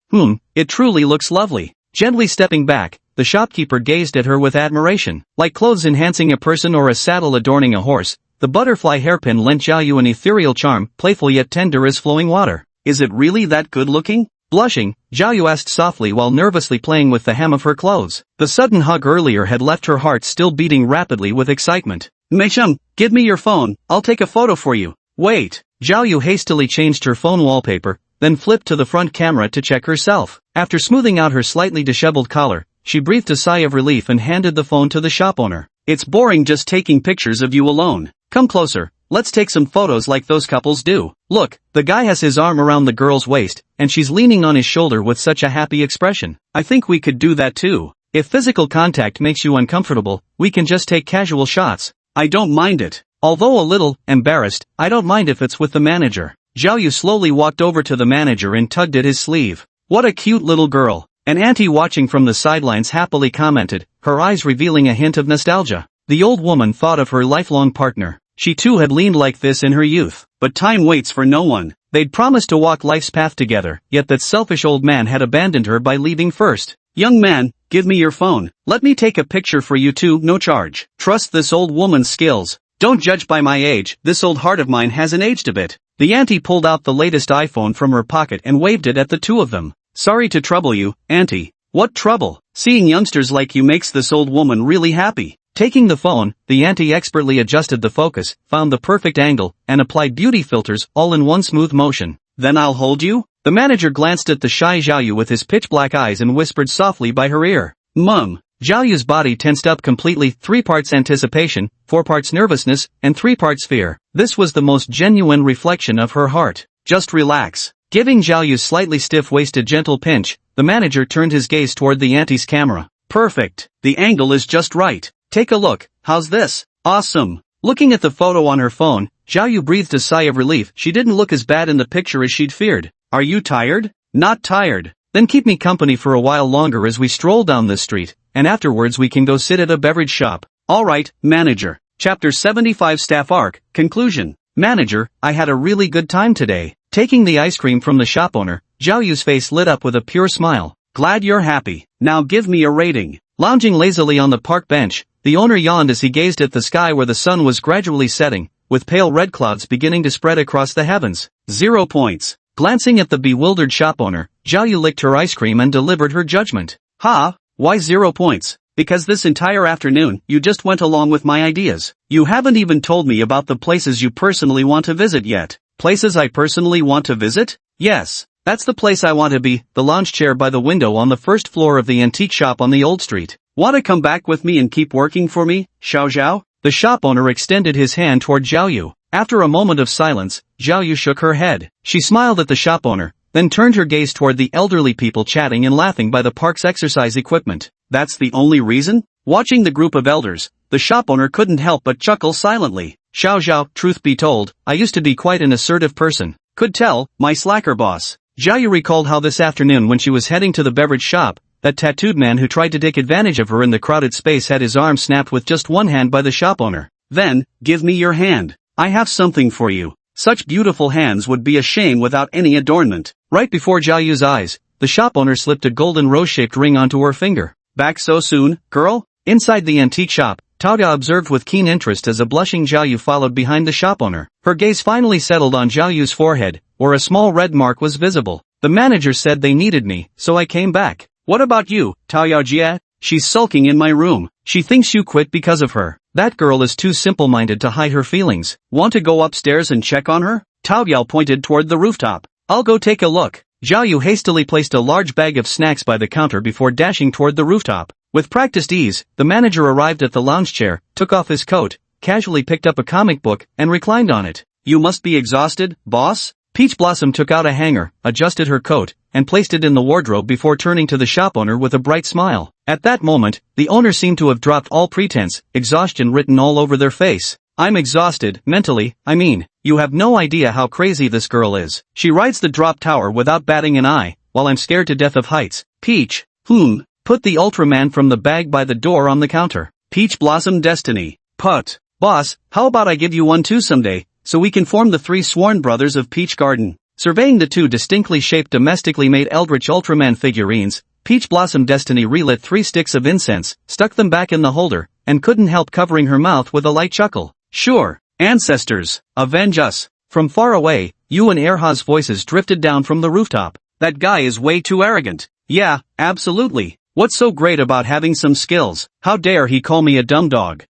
It truly looks lovely. Gently stepping back, the shopkeeper gazed at her with admiration. Like clothes enhancing a person or a saddle adorning a horse, the butterfly hairpin lent Zhao Yu an ethereal charm, playful yet tender as flowing water. Is it really that good looking? Blushing, Zhao Yu asked softly while nervously playing with the hem of her clothes. The sudden hug earlier had left her heart still beating rapidly with excitement. Meisheng, give me your phone, I'll take a photo for you. Wait. Zhao Yu hastily changed her phone wallpaper, then flipped to the front camera to check herself. After smoothing out her slightly disheveled collar, she breathed a sigh of relief and handed the phone to the shop owner. It's boring just taking pictures of you alone. Come closer, let's take some photos like those couples do. Look, the guy has his arm around the girl's waist, and she's leaning on his shoulder with such a happy expression. I think we could do that too. If physical contact makes you uncomfortable, we can just take casual shots. I don't mind it. Although a little embarrassed, I don't mind if it's with the manager. Zhao Yu slowly walked over to the manager and tugged at his sleeve. What a cute little girl. An auntie watching from the sidelines happily commented, her eyes revealing a hint of nostalgia. The old woman thought of her lifelong partner. She too had leaned like this in her youth. But time waits for no one. They'd promised to walk life's path together, yet that selfish old man had abandoned her by leaving first. Young man, give me your phone. Let me take a picture for you too, no charge. Trust this old woman's skills. Don't judge by my age, this old heart of mine hasn't aged a bit. The auntie pulled out the latest iPhone from her pocket and waved it at the two of them. Sorry to trouble you, auntie. What trouble? Seeing youngsters like you makes this old woman really happy. Taking the phone, the auntie expertly adjusted the focus, found the perfect angle, and applied beauty filters all in one smooth motion. Then I'll hold you? The manager glanced at the shy Zhao Yu with his pitch-black eyes and whispered softly by her ear. Mum. Zhao Yu's body tensed up completely, 3 parts anticipation, 4 parts nervousness, and 3 parts fear. This was the most genuine reflection of her heart. Just relax. Giving Zhao Yu's slightly stiff-waisted gentle pinch, the manager turned his gaze toward the auntie's camera. Perfect. The angle is just right. Take a look. How's this? Awesome. Looking at the photo on her phone, Zhao Yu breathed a sigh of relief. She didn't look as bad in the picture as she'd feared. Are you tired? Not tired. Then keep me company for a while longer as we stroll down this street, and afterwards we can go sit at a beverage shop. Alright, manager. Chapter 75 Staff Arc, Conclusion. Manager, I had a really good time today. Taking the ice cream from the shop owner, Zhao Yu's face lit up with a pure smile. Glad you're happy. Now give me a rating. Lounging lazily on the park bench, the owner yawned as he gazed at the sky where the sun was gradually setting, with pale red clouds beginning to spread across the heavens. 0 points. Glancing at the bewildered shop owner, Zhao Yu licked her ice cream and delivered her judgment. Ha! Why 0 points? Because this entire afternoon, you just went along with my ideas. You haven't even told me about the places you personally want to visit yet. Places I personally want to visit? Yes. That's the place I want to be, the lounge chair by the window on the first floor of the antique shop on the old street. Want to come back with me and keep working for me, Xiao Zhao? The shop owner extended his hand toward Zhao Yu. After a moment of silence, Zhao Yu shook her head. She smiled at the shop owner, then turned her gaze toward the elderly people chatting and laughing by the park's exercise equipment. That's the only reason? Watching the group of elders, the shop owner couldn't help but chuckle silently. Xiao Zhao, truth be told, I used to be quite an assertive person. Could tell, my slacker boss. Zhao Yu recalled how this afternoon when she was heading to the beverage shop, that tattooed man who tried to take advantage of her in the crowded space had his arm snapped with just one hand by the shop owner. Then, give me your hand. I have something for you. Such beautiful hands would be a shame without any adornment. Right before Zhao Yu's eyes, the shop owner slipped a golden rose-shaped ring onto her finger. Back so soon, girl? Inside the antique shop, Taoda observed with keen interest as a blushing Zhao Yu followed behind the shop owner. Her gaze finally settled on Zhao Yu's forehead, where a small red mark was visible. The manager said they needed me, so I came back. What about you, Tao Yaojie? She's sulking in my room. She thinks you quit because of her. That girl is too simple-minded to hide her feelings. Want to go upstairs and check on her? Tao Yao pointed toward the rooftop. I'll go take a look. Zhao Yu hastily placed a large bag of snacks by the counter before dashing toward the rooftop. With practiced ease, the manager arrived at the lounge chair, took off his coat, casually picked up a comic book, and reclined on it. You must be exhausted, boss? Peach Blossom took out a hanger, adjusted her coat, and placed it in the wardrobe before turning to the shop owner with a bright smile. At that moment, the owner seemed to have dropped all pretense, exhaustion written all over their face. I'm exhausted, mentally, I mean. You have no idea how crazy this girl is. She rides the drop tower without batting an eye, while I'm scared to death of heights. Peach, put the Ultraman from the bag by the door on the counter. Peach Blossom Destiny. Put. Boss, how about I give you one too someday, so we can form the three sworn brothers of Peach Garden? Surveying the two distinctly shaped domestically made Eldritch Ultraman figurines, Peach Blossom Destiny relit 3 sticks of incense, stuck them back in the holder, and couldn't help covering her mouth with a light chuckle. Sure, ancestors, avenge us. From far away, Yu and Erha's voices drifted down from the rooftop. That guy is way too arrogant. Yeah, absolutely. What's so great about having some skills? How dare he call me a dumb dog?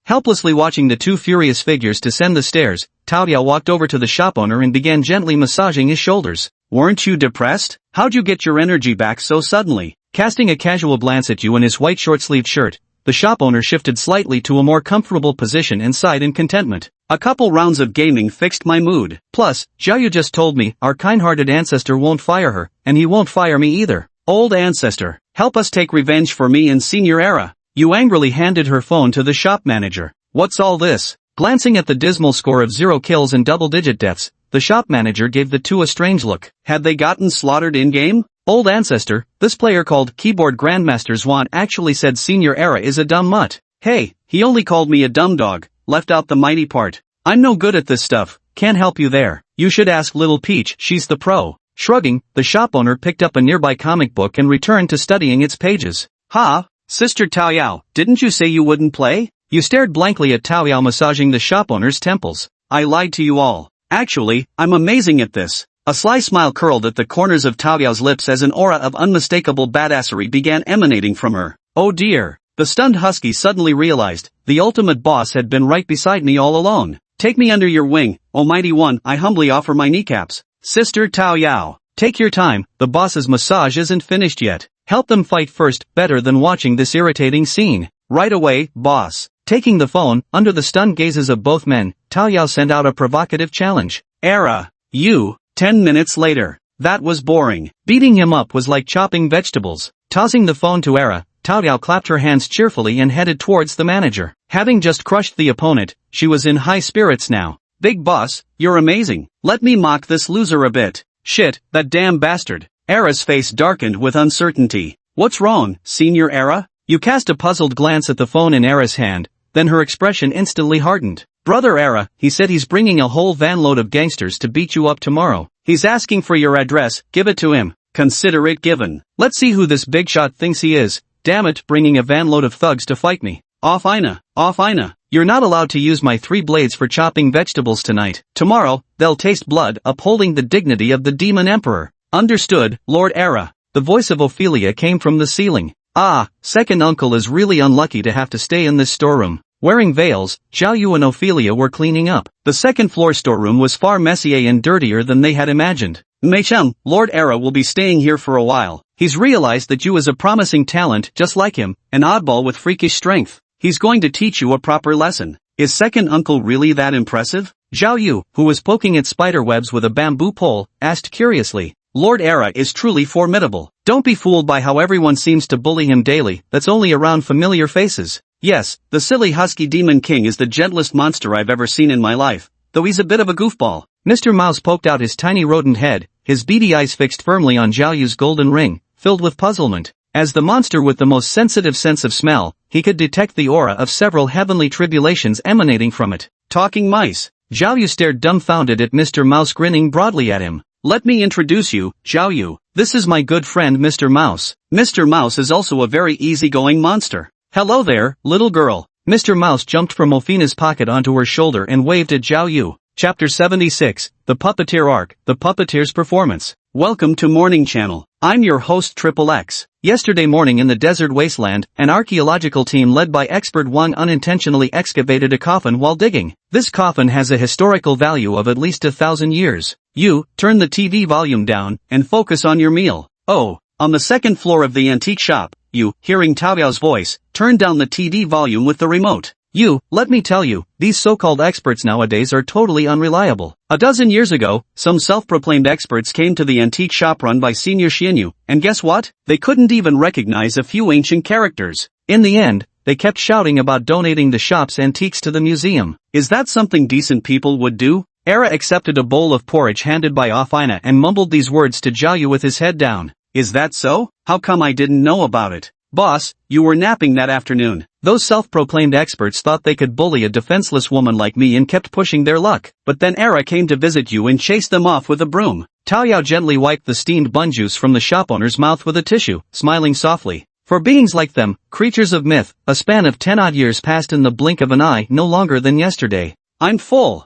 Helplessly watching the two furious figures descend the stairs, Tao Yao walked over to the shop owner and began gently massaging his shoulders. Weren't you depressed? How'd you get your energy back so suddenly? Casting a casual glance at Yu in his white short-sleeved shirt, the shop owner shifted slightly to a more comfortable position and sighed in contentment. A couple rounds of gaming fixed my mood. Plus, Zhao Yu just told me our kind-hearted ancestor won't fire her, and he won't fire me either. Old ancestor, help us take revenge for me and Senior Era. Yu angrily handed her phone to the shop manager. What's all this? Glancing at the dismal score of 0 kills and double-digit deaths, the shop manager gave the two a strange look. Had they gotten slaughtered in-game? Old ancestor, this player called Keyboard Grandmaster Zwan actually said Senior Era is a dumb mutt. Hey, he only called me a dumb dog, left out the mighty part. I'm no good at this stuff, can't help you there. You should ask Little Peach, she's the pro. Shrugging, the shop owner picked up a nearby comic book and returned to studying its pages. Sister Tao Yao, didn't you say you wouldn't play? You stared blankly at Tao Yao massaging the shop owner's temples. I lied to you all. Actually, I'm amazing at this. A sly smile curled at the corners of Tao Yao's lips as an aura of unmistakable badassery began emanating from her. Oh dear. The stunned husky suddenly realized, the ultimate boss had been right beside me all alone. Take me under your wing, Almighty One, I humbly offer my kneecaps. Sister Tao Yao, take your time, the boss's massage isn't finished yet. Help them fight first, better than watching this irritating scene. Right away, boss. Taking the phone, under the stunned gazes of both men, Tao Yao sent out a provocative challenge. Era. You. 10 minutes later. That was boring. Beating him up was like chopping vegetables. Tossing the phone to Era, Tao Yao clapped her hands cheerfully and headed towards the manager. Having just crushed the opponent, she was in high spirits now. Big boss, you're amazing. Let me mock this loser a bit. Shit, that damn bastard. Era's face darkened with uncertainty. What's wrong, Senior Era? You cast a puzzled glance at the phone in Era's hand, then her expression instantly hardened. Brother Era, he said he's bringing a whole van load of gangsters to beat you up tomorrow. He's asking for your address, give it to him. Consider it given. Let's see who this big shot thinks he is. Damn it, bringing a van load of thugs to fight me. Off Ina. You're not allowed to use my 3 blades for chopping vegetables tonight. Tomorrow, they'll taste blood, upholding the dignity of the Demon Emperor. Understood, Lord Era. The voice of Ophelia came from the ceiling. Second uncle is really unlucky to have to stay in this storeroom. Wearing veils, Zhao Yu and Ophelia were cleaning up. The second-floor storeroom was far messier and dirtier than they had imagined. Mei-chan, Lord Era will be staying here for a while. He's realized that you is a promising talent just like him, an oddball with freakish strength. He's going to teach you a proper lesson. Is second uncle really that impressive? Zhao Yu, who was poking at spider webs with a bamboo pole, asked curiously. Lord Era is truly formidable. Don't be fooled by how everyone seems to bully him daily, that's only around familiar faces. Yes, the silly husky demon king is the gentlest monster I've ever seen in my life, though he's a bit of a goofball. Mr. Mouse poked out his tiny rodent head, his beady eyes fixed firmly on Zhao Yu's golden ring, filled with puzzlement. As the monster with the most sensitive sense of smell, he could detect the aura of several heavenly tribulations emanating from it. Talking mice. Zhao Yu stared dumbfounded at Mr. Mouse grinning broadly at him. Let me introduce you, Zhao Yu. This is my good friend Mr. Mouse. Mr. Mouse is also a very easygoing monster. Hello there, little girl. Mr. Mouse jumped from Mofina's pocket onto her shoulder and waved at Zhao Yu. Chapter 76, The Puppeteer Arc, The Puppeteer's Performance. Welcome to Morning Channel. I'm your host Triple X. Yesterday morning in the desert wasteland, an archaeological team led by expert Wang unintentionally excavated a coffin while digging. This coffin has a historical value of at least 1,000 years. You, turn the TV volume down, and focus on your meal. Oh, on the second floor of the antique shop, you, hearing Tao Yao's voice, turn down the TV volume with the remote. You, let me tell you, these so-called experts nowadays are totally unreliable. A dozen years ago, some self-proclaimed experts came to the antique shop run by Senior Xianyu, and guess what? They couldn't even recognize a few ancient characters. In the end, they kept shouting about donating the shop's antiques to the museum. Is that something decent people would do? Era accepted a bowl of porridge handed by Afina and mumbled these words to Jiayu with his head down. Is that so? How come I didn't know about it? Boss, you were napping that afternoon. Those self-proclaimed experts thought they could bully a defenseless woman like me and kept pushing their luck. But then Era came to visit you and chased them off with a broom. Tao Yao gently wiped the steamed bun juice from the shop owner's mouth with a tissue, smiling softly. For beings like them, creatures of myth, a span of 10 odd years passed in the blink of an eye, no longer than yesterday. I'm full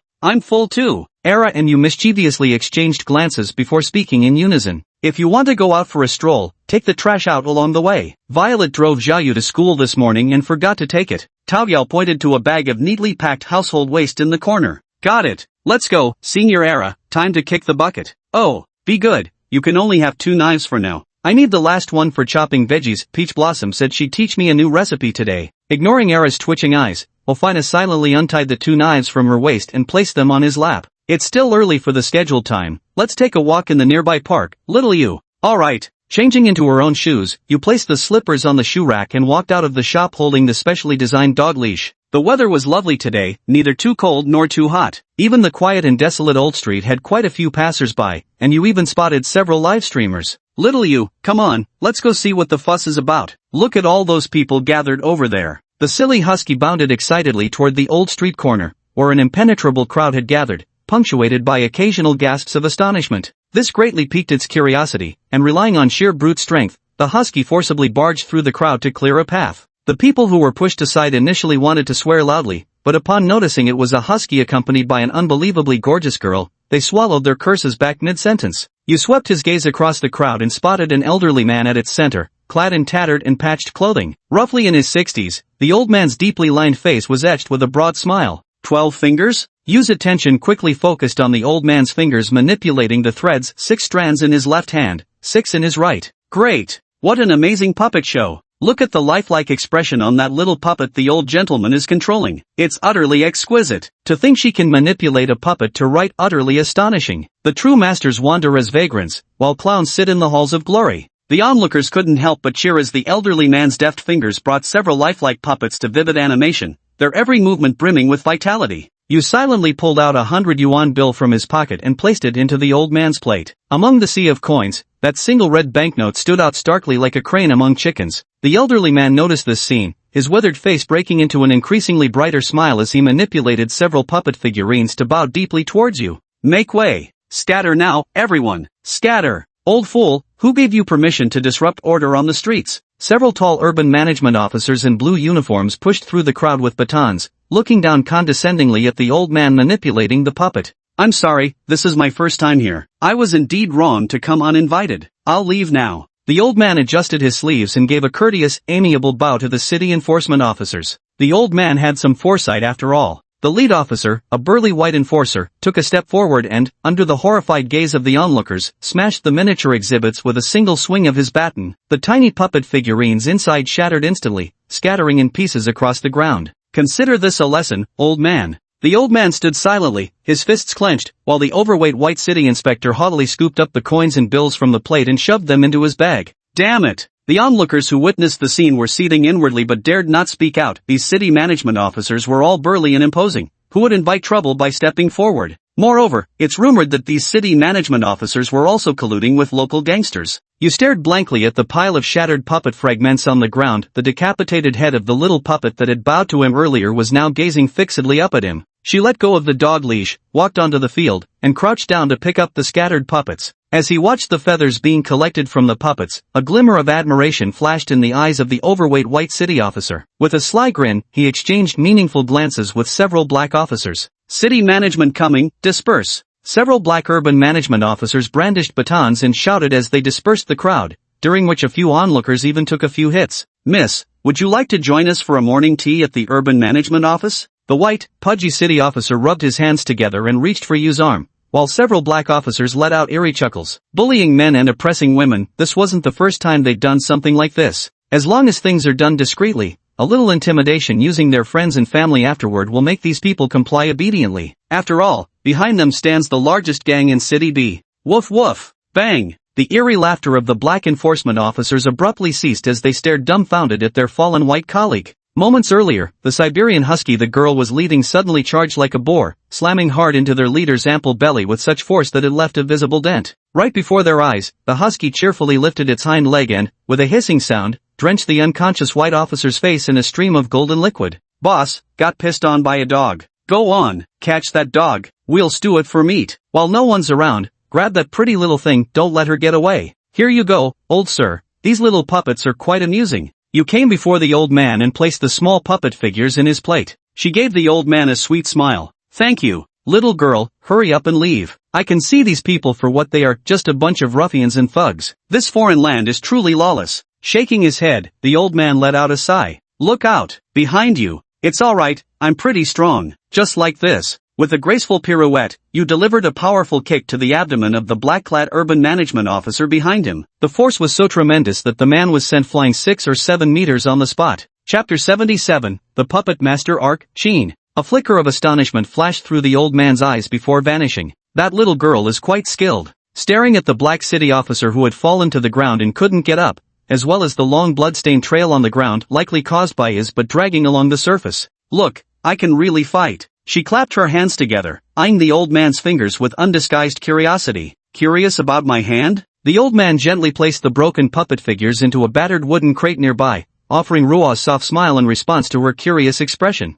too. Era and you mischievously exchanged glances before speaking in unison. If you want to go out for a stroll, take the trash out along the way. Violet drove Jiayu to school this morning and forgot to take it. Tao Yao pointed to a bag of neatly packed household waste in the corner. Got it. Let's go, Senior Era, time to kick the bucket. Oh, be good, you can only have 2 knives for now. I need the last one for chopping veggies. Peach Blossom said she'd teach me a new recipe today. Ignoring Era's twitching eyes, Afina silently untied the 2 knives from her waist and placed them on his lap. It's still early for the scheduled time. Let's take a walk in the nearby park, little you. Alright. Changing into her own shoes, you placed the slippers on the shoe rack and walked out of the shop holding the specially designed dog leash. The weather was lovely today, neither too cold nor too hot. Even the quiet and desolate old street had quite a few passers-by, and you even spotted several live streamers. Little you, come on, let's go see what the fuss is about. Look at all those people gathered over there. The silly husky bounded excitedly toward the old street corner, where an impenetrable crowd had gathered, punctuated by occasional gasps of astonishment. This greatly piqued its curiosity, and relying on sheer brute strength, the husky forcibly barged through the crowd to clear a path. The people who were pushed aside initially wanted to swear loudly, but upon noticing it was a husky accompanied by an unbelievably gorgeous girl, they swallowed their curses back mid-sentence. You swept his gaze across the crowd and spotted an elderly man at its center, clad in tattered and patched clothing. Roughly in his 60s, the old man's deeply lined face was etched with a broad smile. 12 fingers? Yu's attention quickly focused on the old man's fingers manipulating the threads, 6 strands in his left hand, 6 in his right. Great! What an amazing puppet show! Look at the lifelike expression on that little puppet the old gentleman is controlling. It's utterly exquisite. To think she can manipulate a puppet to write utterly astonishing. The true masters wander as vagrants, while clowns sit in the halls of glory. The onlookers couldn't help but cheer as the elderly man's deft fingers brought several lifelike puppets to vivid animation, their every movement brimming with vitality. Yu silently pulled out a 100 yuan bill from his pocket and placed it into the old man's plate. Among the sea of coins, that single red banknote stood out starkly like a crane among chickens. The elderly man noticed this scene, his withered face breaking into an increasingly brighter smile as he manipulated several puppet figurines to bow deeply towards you. Make way! Scatter now, everyone! Scatter! Old fool, who gave you permission to disrupt order on the streets? Several tall urban management officers in blue uniforms pushed through the crowd with batons, looking down condescendingly at the old man manipulating the puppet. I'm sorry, this is my first time here. I was indeed wrong to come uninvited. I'll leave now. The old man adjusted his sleeves and gave a courteous, amiable bow to the city enforcement officers. The old man had some foresight after all. The lead officer, a burly white enforcer, took a step forward and, under the horrified gaze of the onlookers, smashed the miniature exhibits with a single swing of his baton. The tiny puppet figurines inside shattered instantly, scattering in pieces across the ground. Consider this a lesson, old man. The old man stood silently, his fists clenched, while the overweight white city inspector haughtily scooped up the coins and bills from the plate and shoved them into his bag. Damn it! The onlookers who witnessed the scene were seething inwardly but dared not speak out. These city management officers were all burly and imposing. Who would invite trouble by stepping forward? Moreover, it's rumored that these city management officers were also colluding with local gangsters. You stared blankly at the pile of shattered puppet fragments on the ground. The decapitated head of the little puppet that had bowed to him earlier was now gazing fixedly up at him. She let go of the dog leash, walked onto the field, and crouched down to pick up the scattered puppets. As he watched the feathers being collected from the puppets, a glimmer of admiration flashed in the eyes of the overweight white city officer. With a sly grin, he exchanged meaningful glances with several black officers. City management coming, disperse. Several black urban management officers brandished batons and shouted as they dispersed the crowd, during which a few onlookers even took a few hits. "Miss, would you like to join us for a morning tea at the urban management office?" The white, pudgy city officer rubbed his hands together and reached for Yu's arm, while several black officers let out eerie chuckles. Bullying men and oppressing women, this wasn't the first time they'd done something like this. As long as things are done discreetly, a little intimidation using their friends and family afterward will make these people comply obediently. After all, behind them stands the largest gang in City B. Woof woof! Bang! The eerie laughter of the black enforcement officers abruptly ceased as they stared dumbfounded at their fallen white colleague. Moments earlier, the Siberian husky the girl was leading suddenly charged like a boar, slamming hard into their leader's ample belly with such force that it left a visible dent. Right before their eyes, the husky cheerfully lifted its hind leg and, with a hissing sound, drenched the unconscious white officer's face in a stream of golden liquid. "Boss, got pissed on by a dog. Go on, catch that dog, we'll stew it for meat. While no one's around, grab that pretty little thing, don't let her get away. Here you go, old sir, these little puppets are quite amusing." You came before the old man and placed the small puppet figures in his plate. She gave the old man a sweet smile. "Thank you, little girl, hurry up and leave. I can see these people for what they are, just a bunch of ruffians and thugs. This foreign land is truly lawless." Shaking his head, the old man let out a sigh. "Look out, behind you. It's alright, I'm pretty strong." Just like this. With a graceful pirouette, you delivered a powerful kick to the abdomen of the black-clad urban management officer behind him. The force was so tremendous that the man was sent flying 6 or 7 meters on the spot. Chapter 77, The Puppet Master Arc, Sheen. A flicker of astonishment flashed through the old man's eyes before vanishing. That little girl is quite skilled. Staring at the black city officer who had fallen to the ground and couldn't get up, as well as the long bloodstained trail on the ground likely caused by his but dragging along the surface. "Look, I can really fight." She clapped her hands together, eyeing the old man's fingers with undisguised curiosity. "Curious about my hand?" The old man gently placed the broken puppet figures into a battered wooden crate nearby, offering Rua's soft smile in response to her curious expression.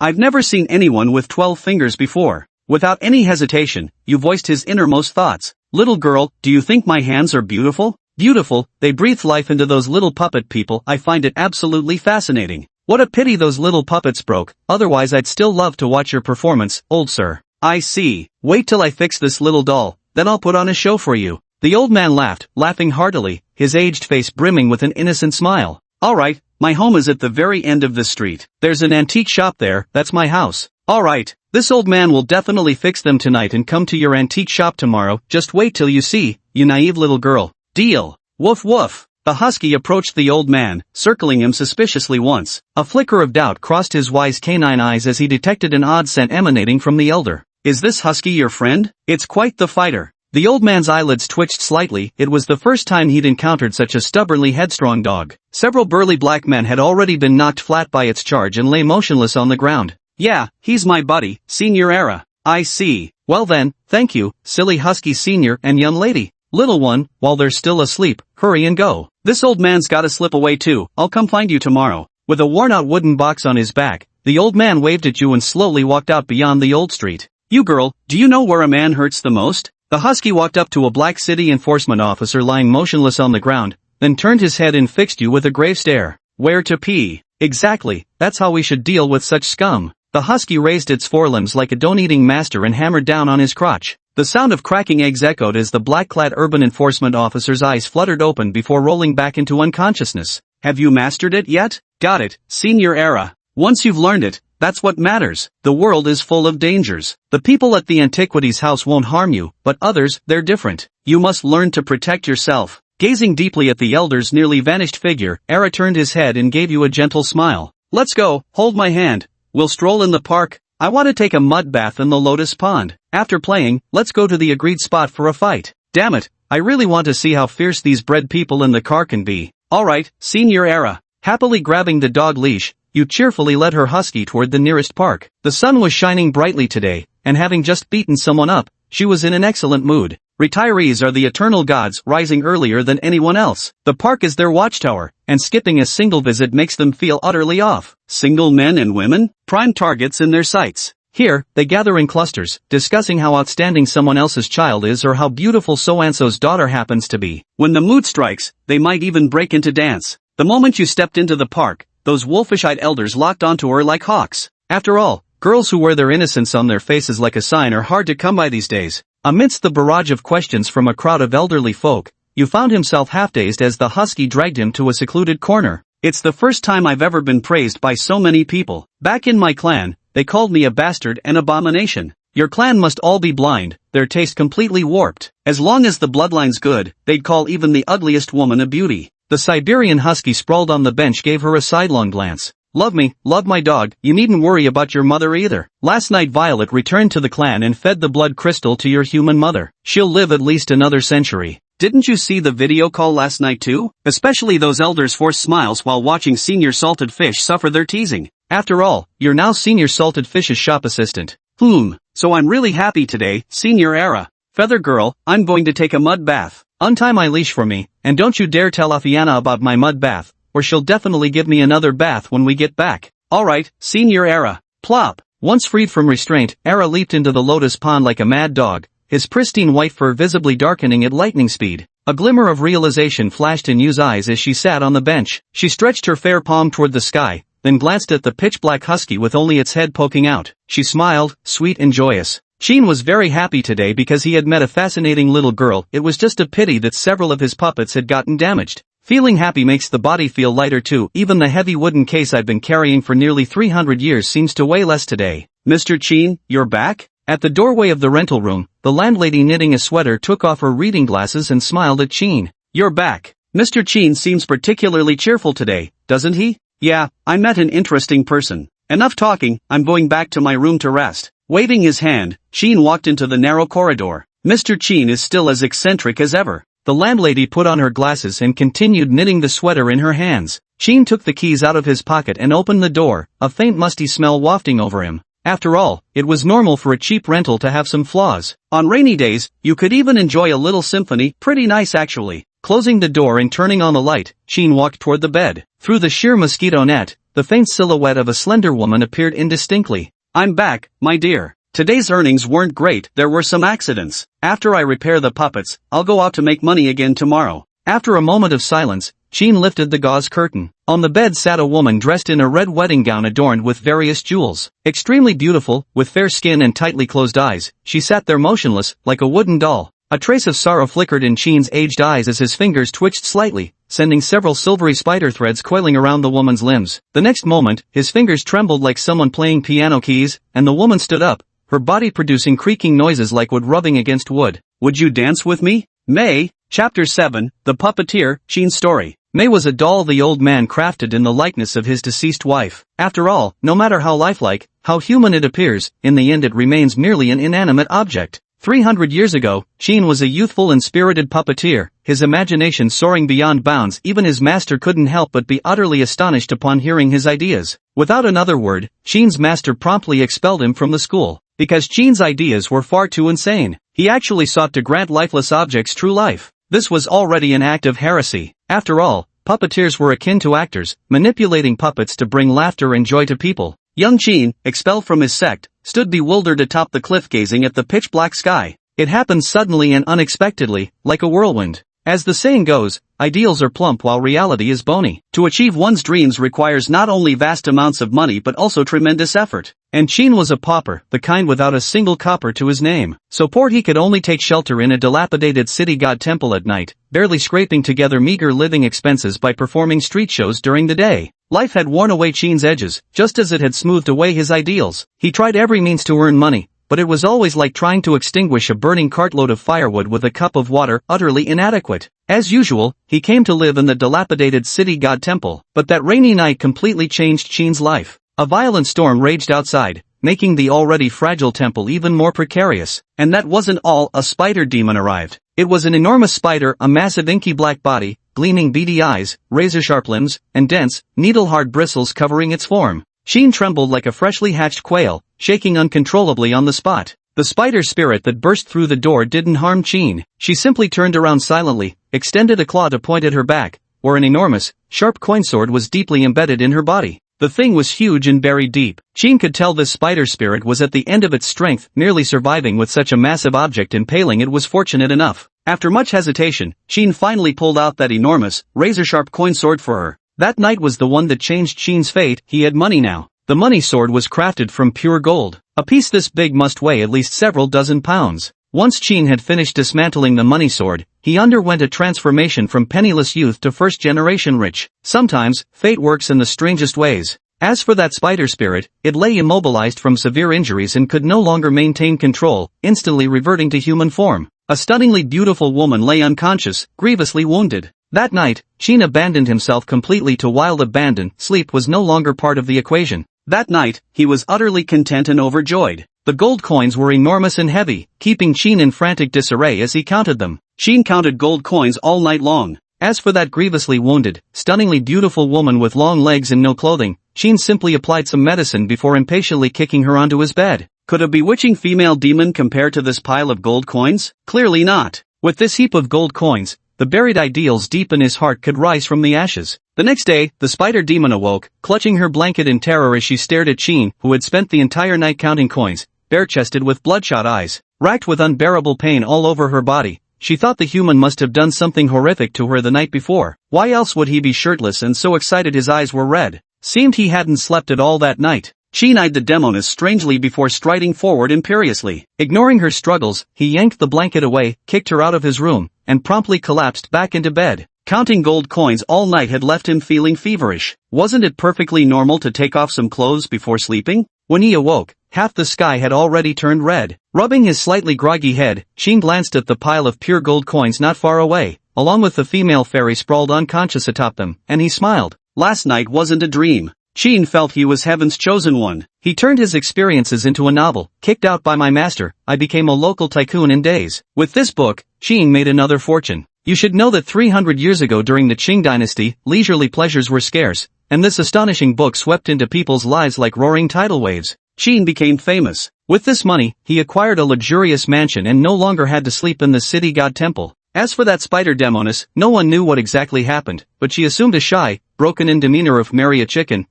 I've never seen anyone with 12 fingers before." Without any hesitation, you voiced his innermost thoughts. "Little girl, do you think my hands are beautiful?" "Beautiful, they breathe life into those little puppet people. I find it absolutely fascinating. What a pity those little puppets broke, otherwise I'd still love to watch your performance, old sir." "I see. Wait till I fix this little doll, then I'll put on a show for you." The old man laughed, laughing heartily, his aged face brimming with an innocent smile. "Alright, my home is at the very end of the street. There's an antique shop there, that's my house." "Alright, this old man will definitely fix them tonight and come to your antique shop tomorrow, just wait till you see, you naive little girl." "Deal." Woof woof. The husky approached the old man, circling him suspiciously once. A flicker of doubt crossed his wise canine eyes as he detected an odd scent emanating from the elder. "Is this husky your friend? It's quite the fighter." The old man's eyelids twitched slightly. It was the first time he'd encountered such a stubbornly headstrong dog. Several burly black men had already been knocked flat by its charge and lay motionless on the ground. "Yeah, he's my buddy, Senior Era." "I see. Well then, thank you, silly husky senior and young lady. Little one, while they're still asleep, hurry and go. This old man's gotta slip away too, I'll come find you tomorrow." With a worn-out wooden box on his back, the old man waved at you and slowly walked out beyond the old street. "You girl, do you know where a man hurts the most?" The husky walked up to a black city enforcement officer lying motionless on the ground, then turned his head and fixed you with a grave stare. "Where to pee?" "Exactly, that's how we should deal with such scum." The husky raised its forelimbs like a don't-eating master and hammered down on his crotch. The sound of cracking eggs echoed as the black-clad urban enforcement officer's eyes fluttered open before rolling back into unconsciousness. "Have you mastered it yet?" "Got it, Senior Era. Once you've learned it, that's what matters. The world is full of dangers. The people at the Antiquities house won't harm you, but others, they're different. You must learn to protect yourself." Gazing deeply at the elder's nearly vanished figure, Era turned his head and gave you a gentle smile. "Let's go, hold my hand. We'll stroll in the park. I want to take a mud bath in the lotus pond. After playing, let's go to the agreed spot for a fight. Damn it, I really want to see how fierce these bred people in the car can be." "Alright, Senior Era." Happily grabbing the dog leash, you cheerfully led her husky toward the nearest park. The sun was shining brightly today, and having just beaten someone up, she was in an excellent mood. Retirees are the eternal gods, rising earlier than anyone else. The park is their watchtower, and skipping a single visit makes them feel utterly off. Single men and women, prime targets in their sights. Here, they gather in clusters, discussing how outstanding someone else's child is or how beautiful so-and-so's daughter happens to be. When the mood strikes, they might even break into dance. The moment you stepped into the park, those wolfish-eyed elders locked onto her like hawks. After all, Girls who wear their innocence on their faces like a sign are hard to come by these days. Amidst the barrage of questions from a crowd of elderly folk, Yu found himself half-dazed as the husky dragged him to a secluded corner. It's the first time I've ever been praised by so many people. Back in my clan, they called me a bastard and abomination. Your clan must all be blind, their taste completely warped. As long as the bloodline's good, they'd call even the ugliest woman a beauty. The Siberian husky sprawled on the bench gave her a sidelong glance. Love me, love my dog, you needn't worry about your mother either. Last night Violet returned to the clan and fed the blood crystal to your human mother. She'll live at least another century. Didn't you see the video call last night too? Especially those elders force smiles while watching Senior Salted Fish suffer their teasing. After all, you're now Senior Salted Fish's shop assistant. So I'm really happy today, Senior Era. Feather Girl, I'm going to take a mud bath. Untie my leash for me, and don't you dare tell Afiana about my mud bath, or she'll definitely give me another bath when we get back. Alright, Senior Era. Plop. Once freed from restraint, Era leaped into the lotus pond like a mad dog, his pristine white fur visibly darkening at lightning speed. A glimmer of realization flashed in Yu's eyes as she sat on the bench. She stretched her fair palm toward the sky, then glanced at the pitch-black husky with only its head poking out. She smiled, sweet and joyous. Sheen was very happy today because he had met a fascinating little girl. It was just a pity that several of his puppets had gotten damaged. Feeling happy makes the body feel lighter too. Even the heavy wooden case I've been carrying for nearly 300 years seems to weigh less today. Mr. Sheen, you're back? At the doorway of the rental room, the landlady knitting a sweater took off her reading glasses and smiled at Sheen. You're back. Mr. Sheen seems particularly cheerful today, doesn't he? Yeah, I met an interesting person. Enough talking, I'm going back to my room to rest. Waving his hand, Sheen walked into the narrow corridor. Mr. Sheen is still as eccentric as ever. The landlady put on her glasses and continued knitting the sweater in her hands. Sheen took the keys out of his pocket and opened the door, a faint musty smell wafting over him. After all, it was normal for a cheap rental to have some flaws. On rainy days, you could even enjoy a little symphony, pretty nice actually. Closing the door and turning on the light, Sheen walked toward the bed. Through the sheer mosquito net, the faint silhouette of a slender woman appeared indistinctly. I'm back, my dear. Today's earnings weren't great, there were some accidents. After I repair the puppets, I'll go out to make money again tomorrow. After a moment of silence, Sheen lifted the gauze curtain. On the bed sat a woman dressed in a red wedding gown adorned with various jewels. Extremely beautiful, with fair skin and tightly closed eyes, she sat there motionless, like a wooden doll. A trace of sorrow flickered in Sheen's aged eyes as his fingers twitched slightly, sending several silvery spider threads coiling around the woman's limbs. The next moment, his fingers trembled like someone playing piano keys, and the woman stood up, her body producing creaking noises like wood rubbing against wood. Would you dance with me? May. Chapter 7, The Puppeteer, Sheen's Story. May was a doll the old man crafted in the likeness of his deceased wife. After all, no matter how lifelike, how human it appears, in the end it remains merely an inanimate object. 300 years ago, Sheen was a youthful and spirited puppeteer, his imagination soaring beyond bounds. Even his master couldn't help but be utterly astonished upon hearing his ideas. Without another word, Sheen's master promptly expelled him from the school. Because Sheen's ideas were far too insane, he actually sought to grant lifeless objects true life. This was already an act of heresy. After all, puppeteers were akin to actors, manipulating puppets to bring laughter and joy to people. Young Sheen, expelled from his sect, stood bewildered atop the cliff gazing at the pitch-black sky. It happened suddenly and unexpectedly, like a whirlwind. As the saying goes, ideals are plump while reality is bony. To achieve one's dreams requires not only vast amounts of money but also tremendous effort. And Sheen was a pauper, the kind without a single copper to his name. So poor he could only take shelter in a dilapidated city god temple at night, barely scraping together meager living expenses by performing street shows during the day. Life had worn away Sheen's edges, just as it had smoothed away his ideals. He tried every means to earn money, but it was always like trying to extinguish a burning cartload of firewood with a cup of water, utterly inadequate. As usual, he came to live in the dilapidated city god temple, but that rainy night completely changed Sheen's life. A violent storm raged outside, making the already fragile temple even more precarious. And that wasn't all. A spider demon arrived. It was an enormous spider, a massive inky black body, gleaming beady eyes, razor-sharp limbs, and dense, needle-hard bristles covering its form. Sheen trembled like a freshly hatched quail, shaking uncontrollably on the spot. The spider spirit that burst through the door didn't harm Sheen. She simply turned around silently, extended a claw to point at her back, where an enormous, sharp coin sword was deeply embedded in her body. The thing was huge and buried deep. Sheen could tell this spider spirit was at the end of its strength, nearly surviving with such a massive object impaling it was fortunate enough. After much hesitation, Sheen finally pulled out that enormous, razor-sharp coin sword for her. That night was the one that changed Sheen's fate. He had money now. The money sword was crafted from pure gold. A piece this big must weigh at least several dozen pounds. Once Qin had finished dismantling the money sword, he underwent a transformation from penniless youth to first-generation rich. Sometimes, fate works in the strangest ways. As for that spider spirit, it lay immobilized from severe injuries and could no longer maintain control, instantly reverting to human form. A stunningly beautiful woman lay unconscious, grievously wounded. That night, Qin abandoned himself completely to wild abandon. Sleep was no longer part of the equation. That night, he was utterly content and overjoyed. The gold coins were enormous and heavy, keeping Qin in frantic disarray as he counted them. Qin counted gold coins all night long. As for that grievously wounded, stunningly beautiful woman with long legs and no clothing, Qin simply applied some medicine before impatiently kicking her onto his bed. Could a bewitching female demon compare to this pile of gold coins? Clearly not. With this heap of gold coins, the buried ideals deep in his heart could rise from the ashes. The next day, the spider demon awoke, clutching her blanket in terror as she stared at Qin, who had spent the entire night counting coins, bare-chested with bloodshot eyes. Racked with unbearable pain all over her body, she thought the human must have done something horrific to her the night before. Why else would he be shirtless and so excited his eyes were red? Seemed he hadn't slept at all that night. Qin eyed the demoness strangely before striding forward imperiously. Ignoring her struggles, he yanked the blanket away, kicked her out of his room, and promptly collapsed back into bed. Counting gold coins all night had left him feeling feverish. Wasn't it perfectly normal to take off some clothes before sleeping? When he awoke, half the sky had already turned red. Rubbing his slightly groggy head, Qin glanced at the pile of pure gold coins not far away, along with the female fairy sprawled unconscious atop them, and he smiled. Last night wasn't a dream. Qin felt he was heaven's chosen one. He turned his experiences into a novel. Kicked out by my master, I became a local tycoon in days. With this book, Qin made another fortune. You should know that 300 years ago during the Qing dynasty, leisurely pleasures were scarce, and this astonishing book swept into people's lives like roaring tidal waves. Qin became famous. With this money, he acquired a luxurious mansion and no longer had to sleep in the city god temple. As for that spider demoness, no one knew what exactly happened, but she assumed a shy, broken-in demeanor of marry a chicken,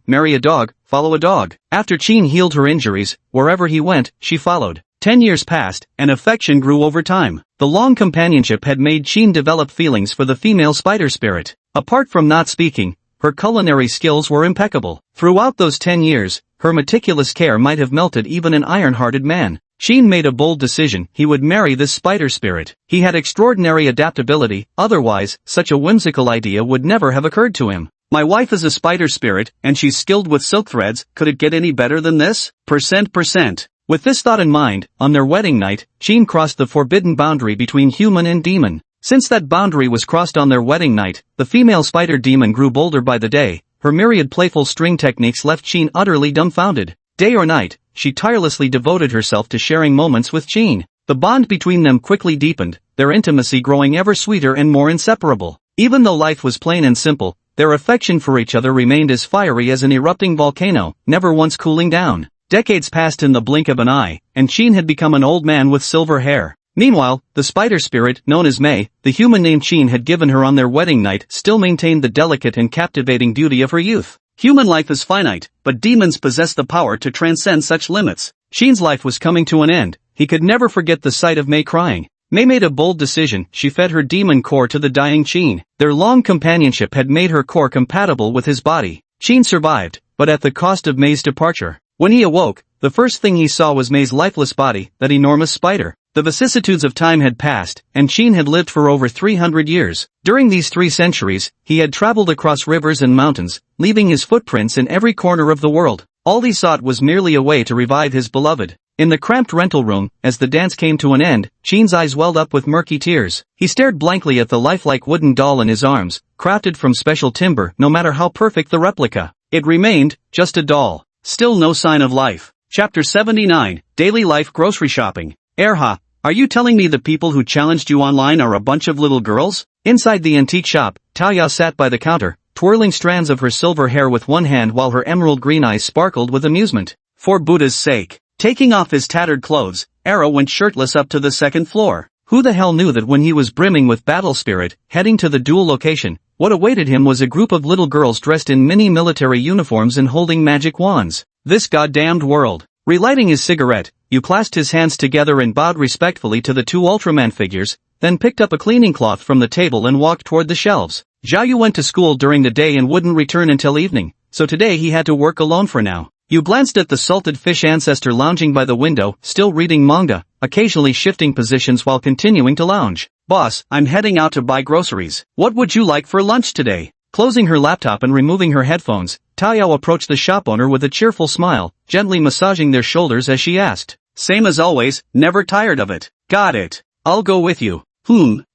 marry a dog, follow a dog. After Qin healed her injuries, wherever he went, she followed. 10 years passed, and affection grew over time. The long companionship had made Qin develop feelings for the female spider spirit. Apart from not speaking, her culinary skills were impeccable. Throughout those 10 years, her meticulous care might have melted even an iron-hearted man. Qin made a bold decision. He would marry this spider spirit. He had extraordinary adaptability, otherwise, such a whimsical idea would never have occurred to him. My wife is a spider spirit, and she's skilled with silk threads. Could it get any better than this? %%. With this thought in mind, on their wedding night, Qin crossed the forbidden boundary between human and demon. Since that boundary was crossed on their wedding night, the female spider demon grew bolder by the day. Her myriad playful string techniques left Qin utterly dumbfounded. Day or night, she tirelessly devoted herself to sharing moments with Qin. The bond between them quickly deepened, their intimacy growing ever sweeter and more inseparable. Even though life was plain and simple, their affection for each other remained as fiery as an erupting volcano, never once cooling down. Decades passed in the blink of an eye, and Qin had become an old man with silver hair. Meanwhile, the spider spirit, known as Mei, the human name Qin had given her on their wedding night, still maintained the delicate and captivating beauty of her youth. Human life is finite, but demons possess the power to transcend such limits. Qin's life was coming to an end. He could never forget the sight of Mei crying. Mei made a bold decision. She fed her demon core to the dying Qin. Their long companionship had made her core compatible with his body. Qin survived, but at the cost of Mei's departure. When he awoke, the first thing he saw was Mei's lifeless body, that enormous spider. The vicissitudes of time had passed, and Qin had lived for over 300 years. During these 3 centuries, he had traveled across rivers and mountains, leaving his footprints in every corner of the world. All he sought was merely a way to revive his beloved. In the cramped rental room, as the dance came to an end, Qin's eyes welled up with murky tears. He stared blankly at the lifelike wooden doll in his arms, crafted from special timber. No matter how perfect the replica, it remained just a doll. Still no sign of life. Chapter 79, Daily Life Grocery Shopping. Erha, are you telling me the people who challenged you online are a bunch of little girls? Inside the antique shop, Taoya sat by the counter, twirling strands of her silver hair with one hand while her emerald green eyes sparkled with amusement. For Buddha's sake. Taking off his tattered clothes, Era went shirtless up to the second floor. Who the hell knew that when he was brimming with battle spirit, heading to the duel location, what awaited him was a group of little girls dressed in mini military uniforms and holding magic wands. This goddamned world. Relighting his cigarette, Yu clasped his hands together and bowed respectfully to the 2 Ultraman figures, then picked up a cleaning cloth from the table and walked toward the shelves. Zhao Yu went to school during the day and wouldn't return until evening, so today he had to work alone for now. You glanced at the salted fish ancestor lounging by the window, still reading manga, occasionally shifting positions while continuing to lounge. Boss, I'm heading out to buy groceries. What would you like for lunch today? Closing her laptop and removing her headphones, Taoyao approached the shop owner with a cheerful smile, gently massaging their shoulders as she asked. Same as always, never tired of it. Got it. I'll go with you.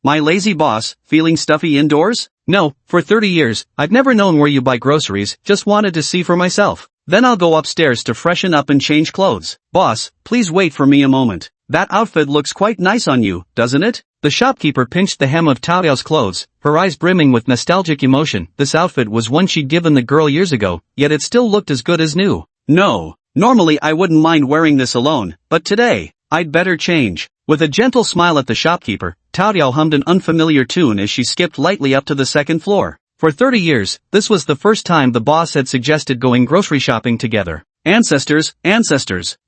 My lazy boss, feeling stuffy indoors? No, for 30 years, I've never known where you buy groceries, just wanted to see for myself. Then I'll go upstairs to freshen up and change clothes. Boss, please wait for me a moment. That outfit looks quite nice on you, doesn't it? The shopkeeper pinched the hem of Taoyao's clothes, her eyes brimming with nostalgic emotion. This outfit was one she'd given the girl years ago, yet it still looked as good as new. No, normally I wouldn't mind wearing this alone, but today, I'd better change. With a gentle smile at the shopkeeper, Taoyao hummed an unfamiliar tune as she skipped lightly up to the second floor. For 30 years, this was the first time the boss had suggested going grocery shopping together. Ancestors,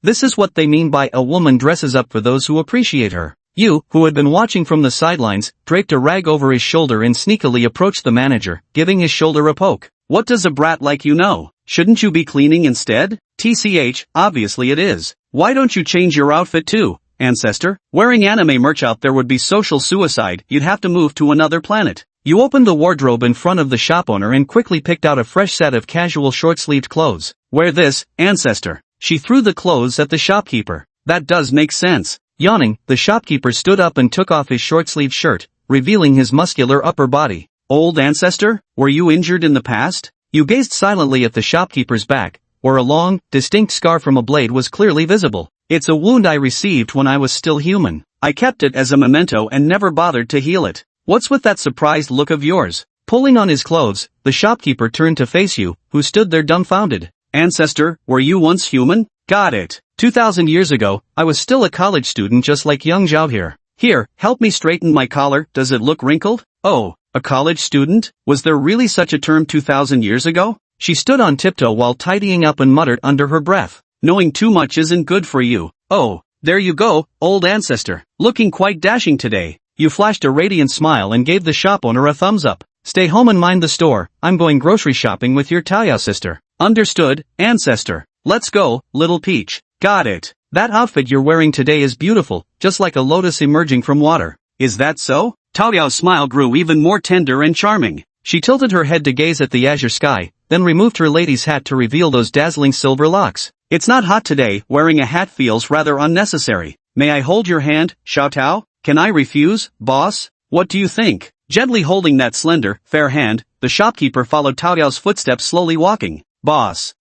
this is what they mean by a woman dresses up for those who appreciate her. Yu, who had been watching from the sidelines, draped a rag over his shoulder and sneakily approached the manager, giving his shoulder a poke. What does a brat like you know? Shouldn't you be cleaning instead? TCH, obviously it is. Why don't you change your outfit too, ancestor? Wearing anime merch out there would be social suicide, you'd have to move to another planet. You opened the wardrobe in front of the shop owner and quickly picked out a fresh set of casual short-sleeved clothes. Wear this, ancestor. She threw the clothes at the shopkeeper. That does make sense. Yawning, the shopkeeper stood up and took off his short-sleeved shirt, revealing his muscular upper body. Old ancestor, were you injured in the past? You gazed silently at the shopkeeper's back, where a long, distinct scar from a blade was clearly visible. It's a wound I received when I was still human. I kept it as a memento and never bothered to heal it. What's with that surprised look of yours? Pulling on his clothes, the shopkeeper turned to face you, who stood there dumbfounded. Ancestor, were you once human? Got it. 2,000 years ago, I was still a college student just like young Zhao here. Here, help me straighten my collar, does it look wrinkled? Oh, a college student? Was there really such a term 2,000 years ago? She stood on tiptoe while tidying up and muttered under her breath. Knowing too much isn't good for you. Oh, there you go, old ancestor. Looking quite dashing today. You flashed a radiant smile and gave the shop owner a thumbs up. Stay home and mind the store, I'm going grocery shopping with your Taoyao sister. Understood, ancestor. Let's go, little peach. Got it. That outfit you're wearing today is beautiful, just like a lotus emerging from water. Is that so? Taoyao's smile grew even more tender and charming. She tilted her head to gaze at the azure sky, then removed her lady's hat to reveal those dazzling silver locks. It's not hot today, wearing a hat feels rather unnecessary. May I hold your hand, Xiao Tao? Can I refuse, boss? What do you think? Gently holding that slender, fair hand, the shopkeeper followed Taoyao's footsteps slowly walking. Boss.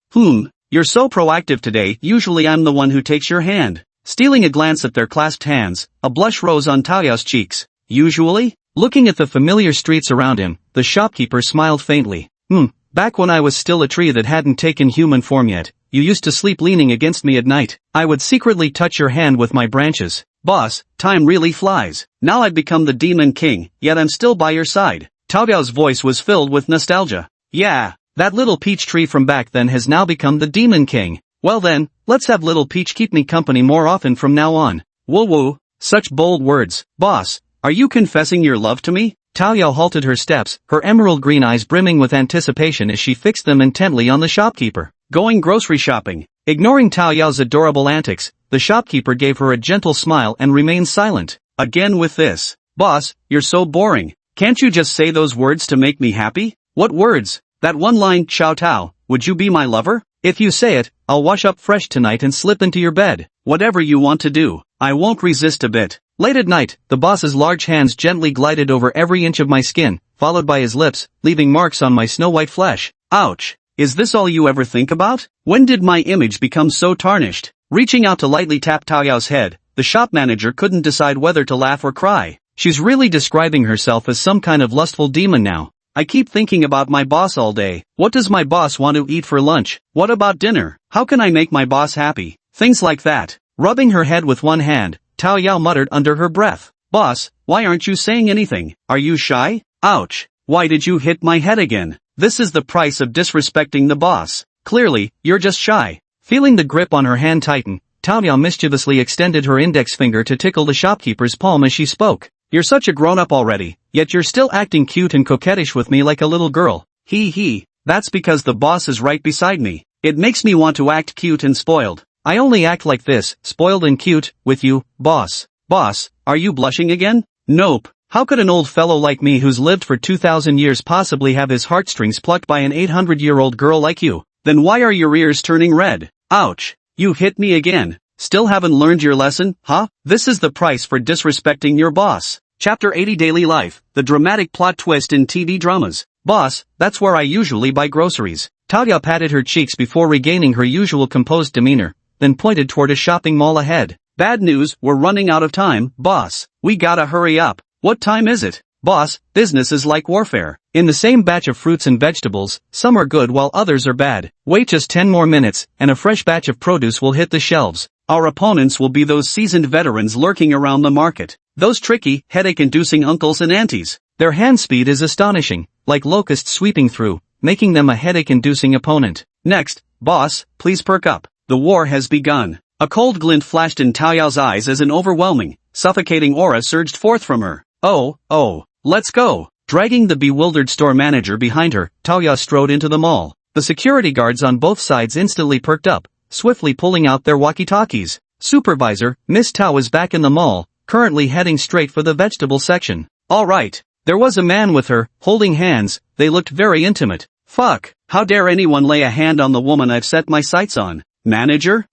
You're so proactive today, usually I'm the one who takes your hand. Stealing a glance at their clasped hands, a blush rose on Taoyao's cheeks. Usually? Looking at the familiar streets around him, the shopkeeper smiled faintly. Back when I was still a tree that hadn't taken human form yet, you used to sleep leaning against me at night. I would secretly touch your hand with my branches. Boss, time really flies. Now I've become the demon king, yet I'm still by your side. Taoyao's voice was filled with nostalgia. Yeah, that little peach tree from back then has now become the demon king. Well then, let's have little peach keep me company more often from now on. Woo, such bold words. Boss, are you confessing your love to me? Taoyao halted her steps, her emerald green eyes brimming with anticipation as she fixed them intently on the shopkeeper. Going grocery shopping. Ignoring Taoyao's adorable antics, the shopkeeper gave her a gentle smile and remained silent. Again with this. Boss, you're so boring. Can't you just say those words to make me happy? What words? That one line, Xiao Tao, would you be my lover? If you say it, I'll wash up fresh tonight and slip into your bed. Whatever you want to do, I won't resist a bit. Late at night, the boss's large hands gently glided over every inch of my skin, followed by his lips, leaving marks on my snow-white flesh. Ouch. Is this all you ever think about? When did my image become so tarnished? Reaching out to lightly tap Taoyao's head, the shop manager couldn't decide whether to laugh or cry. She's really describing herself as some kind of lustful demon now. I keep thinking about my boss all day. What does my boss want to eat for lunch? What about dinner? How can I make my boss happy? Things like that. Rubbing her head with one hand, Taoyao muttered under her breath. Boss, why aren't you saying anything? Are you shy? Ouch. Why did you hit my head again? This is the price of disrespecting the boss. Clearly, you're just shy. Feeling the grip on her hand tighten, Taoyao mischievously extended her index finger to tickle the shopkeeper's palm as she spoke. You're such a grown-up already, yet you're still acting cute and coquettish with me like a little girl. Hee. That's because the boss is right beside me. It makes me want to act cute and spoiled. I only act like this, spoiled and cute, with you, boss. Boss, are you blushing again? Nope. How could an old fellow like me who's lived for 2,000 years possibly have his heartstrings plucked by an 800-year-old girl like you? Then why are your ears turning red? Ouch. You hit me again. Still haven't learned your lesson, huh? This is the price for disrespecting your boss. Chapter 80 Daily Life, the dramatic plot twist in TV dramas. Boss, that's where I usually buy groceries. Taoyao patted her cheeks before regaining her usual composed demeanor, then pointed toward a shopping mall ahead. Bad news, we're running out of time, boss. We gotta hurry up. What time is it? Boss, business is like warfare. In the same batch of fruits and vegetables, some are good while others are bad. Wait just 10 more minutes, and a fresh batch of produce will hit the shelves. Our opponents will be those seasoned veterans lurking around the market. Those tricky, headache-inducing uncles and aunties. Their hand speed is astonishing, like locusts sweeping through, making them a headache-inducing opponent. Next, boss, please perk up. The war has begun. A cold glint flashed in Taoyao's eyes as an overwhelming, suffocating aura surged forth from her. Oh, let's go. Dragging the bewildered store manager behind her, Taoyao strode into the mall. The security guards on both sides instantly perked up, swiftly pulling out their walkie-talkies. Supervisor, Miss Tao is back in the mall, currently heading straight for the vegetable section. All right. There was a man with her, holding hands. They looked very intimate. Fuck. How dare anyone lay a hand on the woman I've set my sights on? Manager?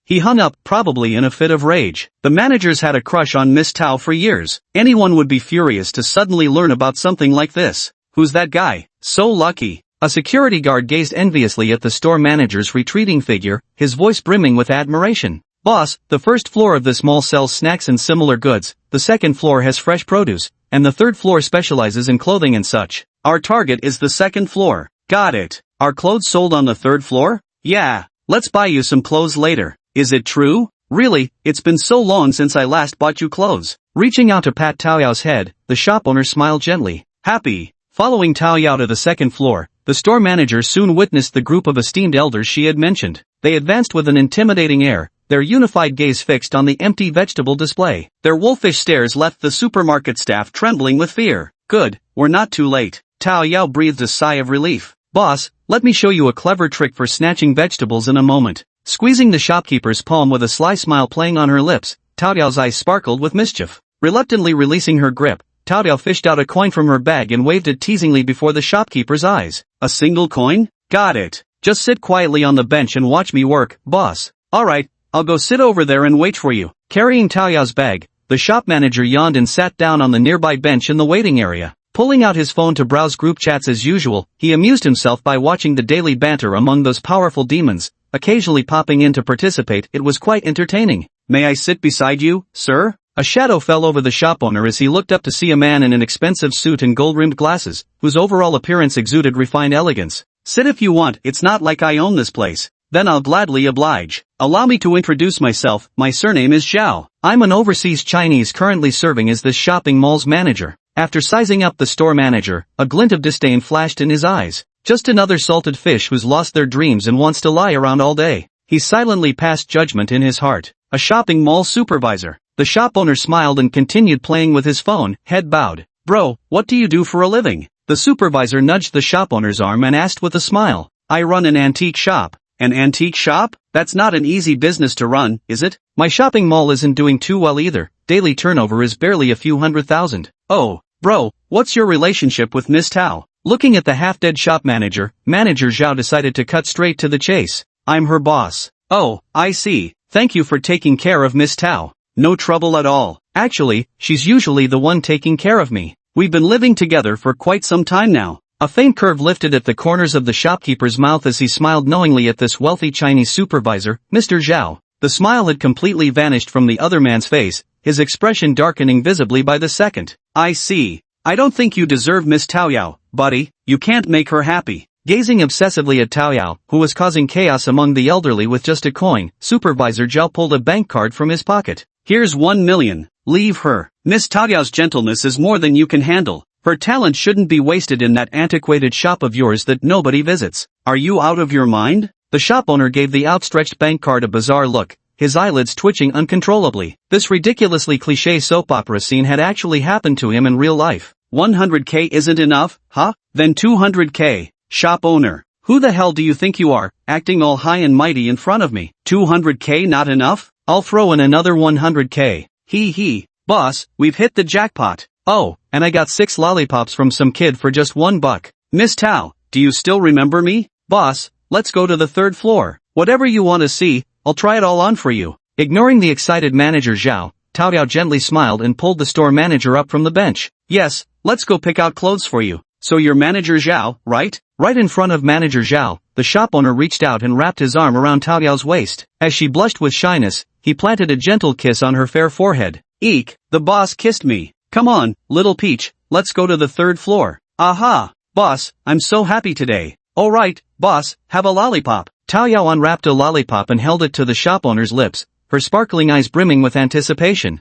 He hung up, probably in a fit of rage. The managers had a crush on Miss Tao for years. Anyone would be furious to suddenly learn about something like this. Who's that guy? So lucky. A security guard gazed enviously at the store manager's retreating figure, his voice brimming with admiration. Boss, the first floor of this mall sells snacks and similar goods, the second floor has fresh produce, and the third floor specializes in clothing and such. Our target is the second floor. Got it. Are clothes sold on the third floor? Yeah. Let's buy you some clothes later. Is it true? Really, it's been so long since I last bought you clothes. Reaching out to pat Taoyao's head, the shop owner smiled gently. Happy. Following Taoyao to the second floor, the store manager soon witnessed the group of esteemed elders she had mentioned. They advanced with an intimidating air, their unified gaze fixed on the empty vegetable display. Their wolfish stares left the supermarket staff trembling with fear. Good, we're not too late. Taoyao breathed a sigh of relief. Boss, let me show you a clever trick for snatching vegetables in a moment. Squeezing the shopkeeper's palm with a sly smile playing on her lips, Taoyao's eyes sparkled with mischief. Reluctantly releasing her grip, Taoyao fished out a coin from her bag and waved it teasingly before the shopkeeper's eyes. A single coin? Got it. Just sit quietly on the bench and watch me work, boss. Alright, I'll go sit over there and wait for you. Carrying Taoyao's bag, the shop manager yawned and sat down on the nearby bench in the waiting area. Pulling out his phone to browse group chats as usual, he amused himself by watching the daily banter among those powerful demons, occasionally popping in to participate. It was quite entertaining. May I sit beside you, sir? A shadow fell over the shop owner as he looked up to see a man in an expensive suit and gold-rimmed glasses, whose overall appearance exuded refined elegance. Sit if you want, it's not like I own this place. Then I'll gladly oblige. Allow me to introduce myself, my surname is Zhao. I'm an overseas Chinese currently serving as this shopping mall's manager. After sizing up the store manager, a glint of disdain flashed in his eyes. Just another salted fish who's lost their dreams and wants to lie around all day. He silently passed judgment in his heart. A shopping mall supervisor. The shop owner smiled and continued playing with his phone, head bowed. Bro, what do you do for a living? The supervisor nudged the shop owner's arm and asked with a smile. I run an antique shop. An antique shop? That's not an easy business to run, is it? My shopping mall isn't doing too well either. Daily turnover is barely a few $100,000. Oh, bro, what's your relationship with Miss Tao? Looking at the half-dead shop manager, Manager Zhao decided to cut straight to the chase. I'm her boss. Oh, I see. Thank you for taking care of Miss Tao. No trouble at all. Actually, she's usually the one taking care of me. We've been living together for quite some time now. A faint curve lifted at the corners of the shopkeeper's mouth as he smiled knowingly at this wealthy Chinese supervisor, Mr. Zhao. The smile had completely vanished from the other man's face, his expression darkening visibly by the second. I see. I don't think you deserve Miss Taoyao, buddy. You can't make her happy. Gazing obsessively at Taoyao, who was causing chaos among the elderly with just a coin, Supervisor Zhao pulled a bank card from his pocket. Here's 1 million. Leave her. Miss Taoyao's gentleness is more than you can handle. Her talent shouldn't be wasted in that antiquated shop of yours that nobody visits. Are you out of your mind? The shop owner gave the outstretched bank card a bizarre look, his eyelids twitching uncontrollably. This ridiculously cliché soap opera scene had actually happened to him in real life. 100K isn't enough, huh? Then 200K. Shop owner. Who the hell do you think you are, acting all high and mighty in front of me? 200K not enough? I'll throw in another 100K. Hee. Boss, we've hit the jackpot. Oh, and I got 6 lollipops from some kid for just $1. Miss Tao, do you still remember me? Boss, let's go to the 3rd floor. Whatever you want to see, I'll try it all on for you. Ignoring the excited manager Zhao, Tao Yao gently smiled and pulled the store manager up from the bench. Yes, let's go pick out clothes for you. So you're manager Zhao, right? Right in front of manager Zhao, the shop owner reached out and wrapped his arm around Tao Yao's waist. As she blushed with shyness, he planted a gentle kiss on her fair forehead. Eek, the boss kissed me. Come on, little peach, let's go to the 3rd floor. Aha! Boss, I'm so happy today. Alright, boss, have a lollipop. Tao Yao unwrapped a lollipop and held it to the shop owner's lips, her sparkling eyes brimming with anticipation.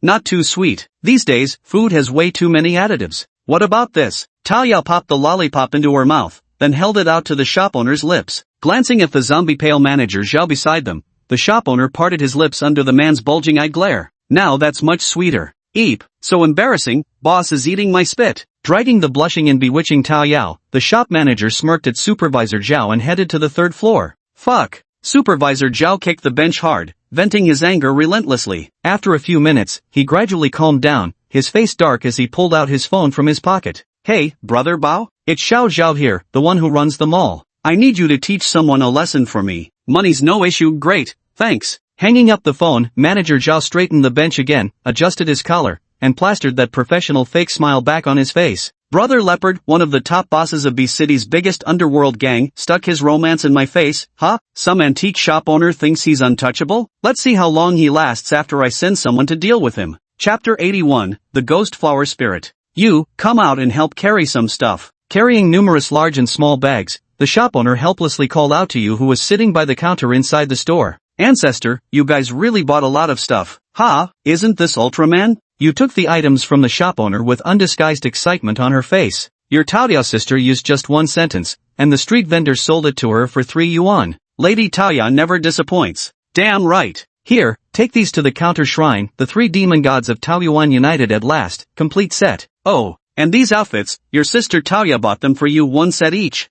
Not too sweet. These days, food has way too many additives. What about this? Tao Yao popped the lollipop into her mouth, then held it out to the shop owner's lips. Glancing at the zombie pale manager Zhao beside them, the shop owner parted his lips under the man's bulging-eyed glare. Now that's much sweeter. Eep, so embarrassing, boss is eating my spit. Dragging the blushing and bewitching Tao Yao, the shop manager smirked at Supervisor Zhao and headed to the 3rd floor. Fuck. Supervisor Zhao kicked the bench hard, venting his anger relentlessly. After a few minutes, he gradually calmed down, his face dark as he pulled out his phone from his pocket. Hey, brother Bao? It's Xiao Zhao here, the one who runs the mall. I need you to teach someone a lesson for me. Money's no issue, great, thanks. Hanging up the phone, manager Zhao straightened the bench again, adjusted his collar, and plastered that professional fake smile back on his face. Brother Leopard, one of the top bosses of B City's biggest underworld gang, stuck his romance in my face, huh? Some antique shop owner thinks he's untouchable? Let's see how long he lasts after I send someone to deal with him. Chapter 81, The Ghost Flower Spirit. You, come out and help carry some stuff. Carrying numerous large and small bags, the shop owner helplessly called out to you who was sitting by the counter inside the store. Ancestor, you guys really bought a lot of stuff. Ha, isn't this Ultraman? You took the items from the shop owner with undisguised excitement on her face. Your Taoyao sister used just one sentence, and the street vendor sold it to her for 3 yuan. Lady Taoya never disappoints. Damn right. Here, take these to the counter shrine, the 3 demon gods of Taoyuan united at last, complete set. Oh, and these outfits, your sister Taoya bought them for you 1 set each.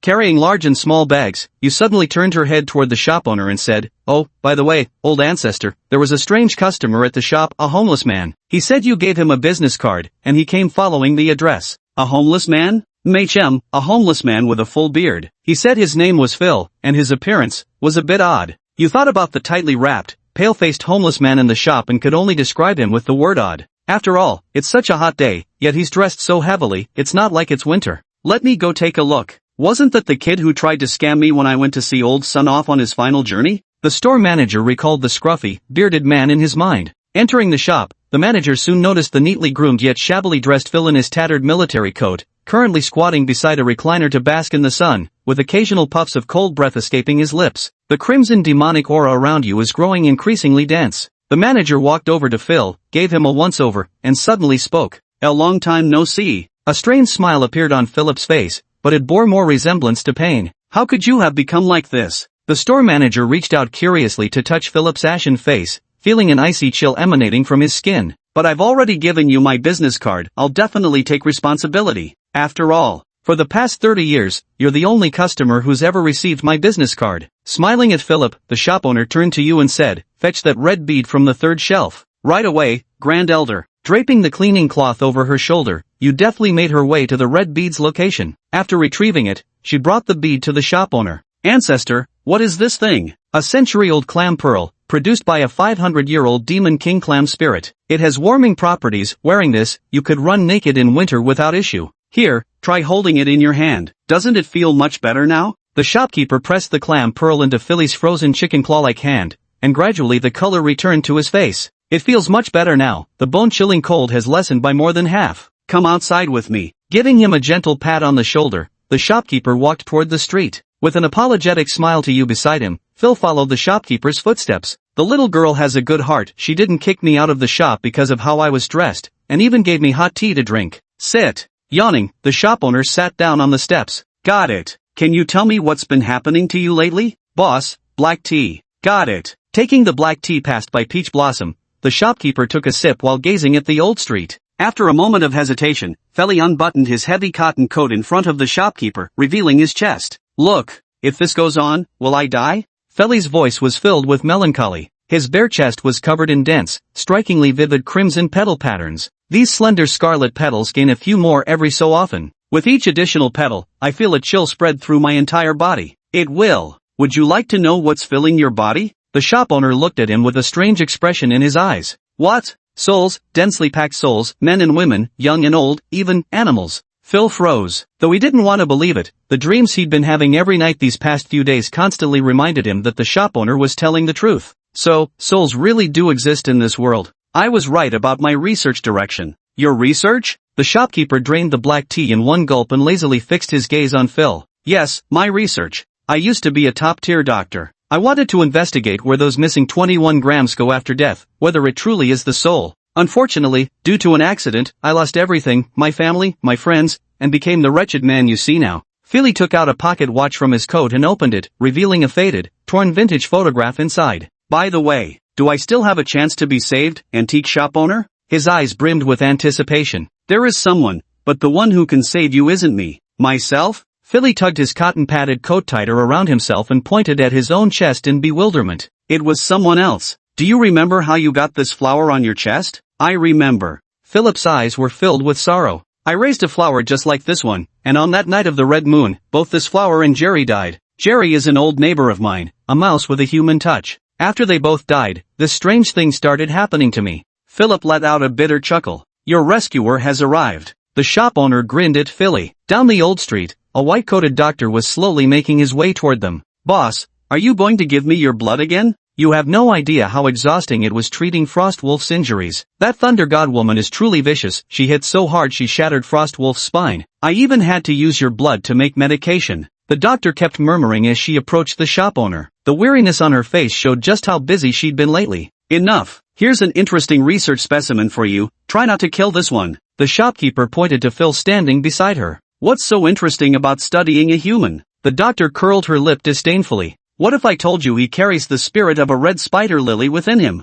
Carrying large and small bags, you suddenly turned her head toward the shop owner and said, Oh, by the way, old ancestor, there was a strange customer at the shop, a homeless man. He said you gave him a business card, and he came following the address. A homeless man? MHM, a homeless man with a full beard. He said his name was Phil, and his appearance was a bit odd. You thought about the tightly wrapped, pale-faced homeless man in the shop and could only describe him with the word odd. After all, it's such a hot day, yet he's dressed so heavily, it's not like it's winter. Let me go take a look. Wasn't that the kid who tried to scam me when I went to see old son off on his final journey? The store manager recalled the scruffy, bearded man in his mind. Entering the shop, the manager soon noticed the neatly groomed yet shabbily dressed Phil in his tattered military coat, currently squatting beside a recliner to bask in the sun, with occasional puffs of cold breath escaping his lips. The crimson demonic aura around you is growing increasingly dense. The manager walked over to Phil, gave him a once-over, and suddenly spoke. A long time no see. A strange smile appeared on Philip's face, but it bore more resemblance to pain. How could you have become like this? The store manager reached out curiously to touch Philip's ashen face, feeling an icy chill emanating from his skin. But I've already given you my business card, I'll definitely take responsibility. After all, for the past 30 years, you're the only customer who's ever received my business card. Smiling at Philip, the shop owner turned to you and said, Fetch that red bead from the 3rd shelf. Right away, Grand Elder. Draping the cleaning cloth over her shoulder, you deftly made her way to the red bead's location. After retrieving it, she brought the bead to the shop owner. Ancestor, what is this thing? A century-old clam pearl, produced by a 500-year-old demon king clam spirit. It has warming properties. Wearing this, you could run naked in winter without issue. Here, try holding it in your hand. Doesn't it feel much better now? The shopkeeper pressed the clam pearl into Philly's frozen chicken claw-like hand, and gradually the color returned to his face. It feels much better now. The bone-chilling cold has lessened by more than half. Come outside with me. Giving him a gentle pat on the shoulder, the shopkeeper walked toward the street. With an apologetic smile to you beside him, Phil followed the shopkeeper's footsteps. The little girl has a good heart. She didn't kick me out of the shop because of how I was dressed, and even gave me hot tea to drink. Sit. Yawning, the shop owner sat down on the steps. Got it. Can you tell me what's been happening to you lately? Boss, black tea. Got it. Taking the black tea passed by Peach Blossom, the shopkeeper took a sip while gazing at the old street. After a moment of hesitation, Feli unbuttoned his heavy cotton coat in front of the shopkeeper, revealing his chest. Look, if this goes on, will I die? Feli's voice was filled with melancholy. His bare chest was covered in dense, strikingly vivid crimson petal patterns. These slender scarlet petals gain a few more every so often. With each additional petal, I feel a chill spread through my entire body. It will. Would you like to know what's filling your body? The shop owner looked at him with a strange expression in his eyes. What? Souls, densely packed souls, men and women, young and old, even animals. Phil froze. Though he didn't want to believe it, the dreams he'd been having every night these past few days constantly reminded him that the shop owner was telling the truth. So, souls really do exist in this world. I was right about my research direction. Your research? The shopkeeper drained the black tea in one gulp and lazily fixed his gaze on Phil. Yes, my research. I used to be a top-tier doctor. I wanted to investigate where those missing 21 grams go after death, whether it truly is the soul. Unfortunately, due to an accident, I lost everything, my family, my friends, and became the wretched man you see now. Philly took out a pocket watch from his coat and opened it, revealing a faded, torn vintage photograph inside. By the way, do I still have a chance to be saved, antique shop owner? His eyes brimmed with anticipation. There is someone, but the one who can save you isn't me. Myself? Philly tugged his cotton-padded coat tighter around himself and pointed at his own chest in bewilderment. It was someone else. Do you remember how you got this flower on your chest? I remember. Philip's eyes were filled with sorrow. I raised a flower just like this one, and on that night of the red moon, both this flower and Jerry died. Jerry is an old neighbor of mine, a mouse with a human touch. After they both died, this strange thing started happening to me. Philip let out a bitter chuckle. Your rescuer has arrived. The shop owner grinned at Philly. Down the old street, a white-coated doctor was slowly making his way toward them. Boss, are you going to give me your blood again? You have no idea how exhausting it was treating Frostwolf's injuries. That Thunder God woman is truly vicious. She hit so hard she shattered Frostwolf's spine. I even had to use your blood to make medication. The doctor kept murmuring as she approached the shop owner. The weariness on her face showed just how busy she'd been lately. Enough. Here's an interesting research specimen for you. Try not to kill this one. The shopkeeper pointed to Phil standing beside her. What's so interesting about studying a human? The doctor curled her lip disdainfully. What if I told you he carries the spirit of a red spider lily within him?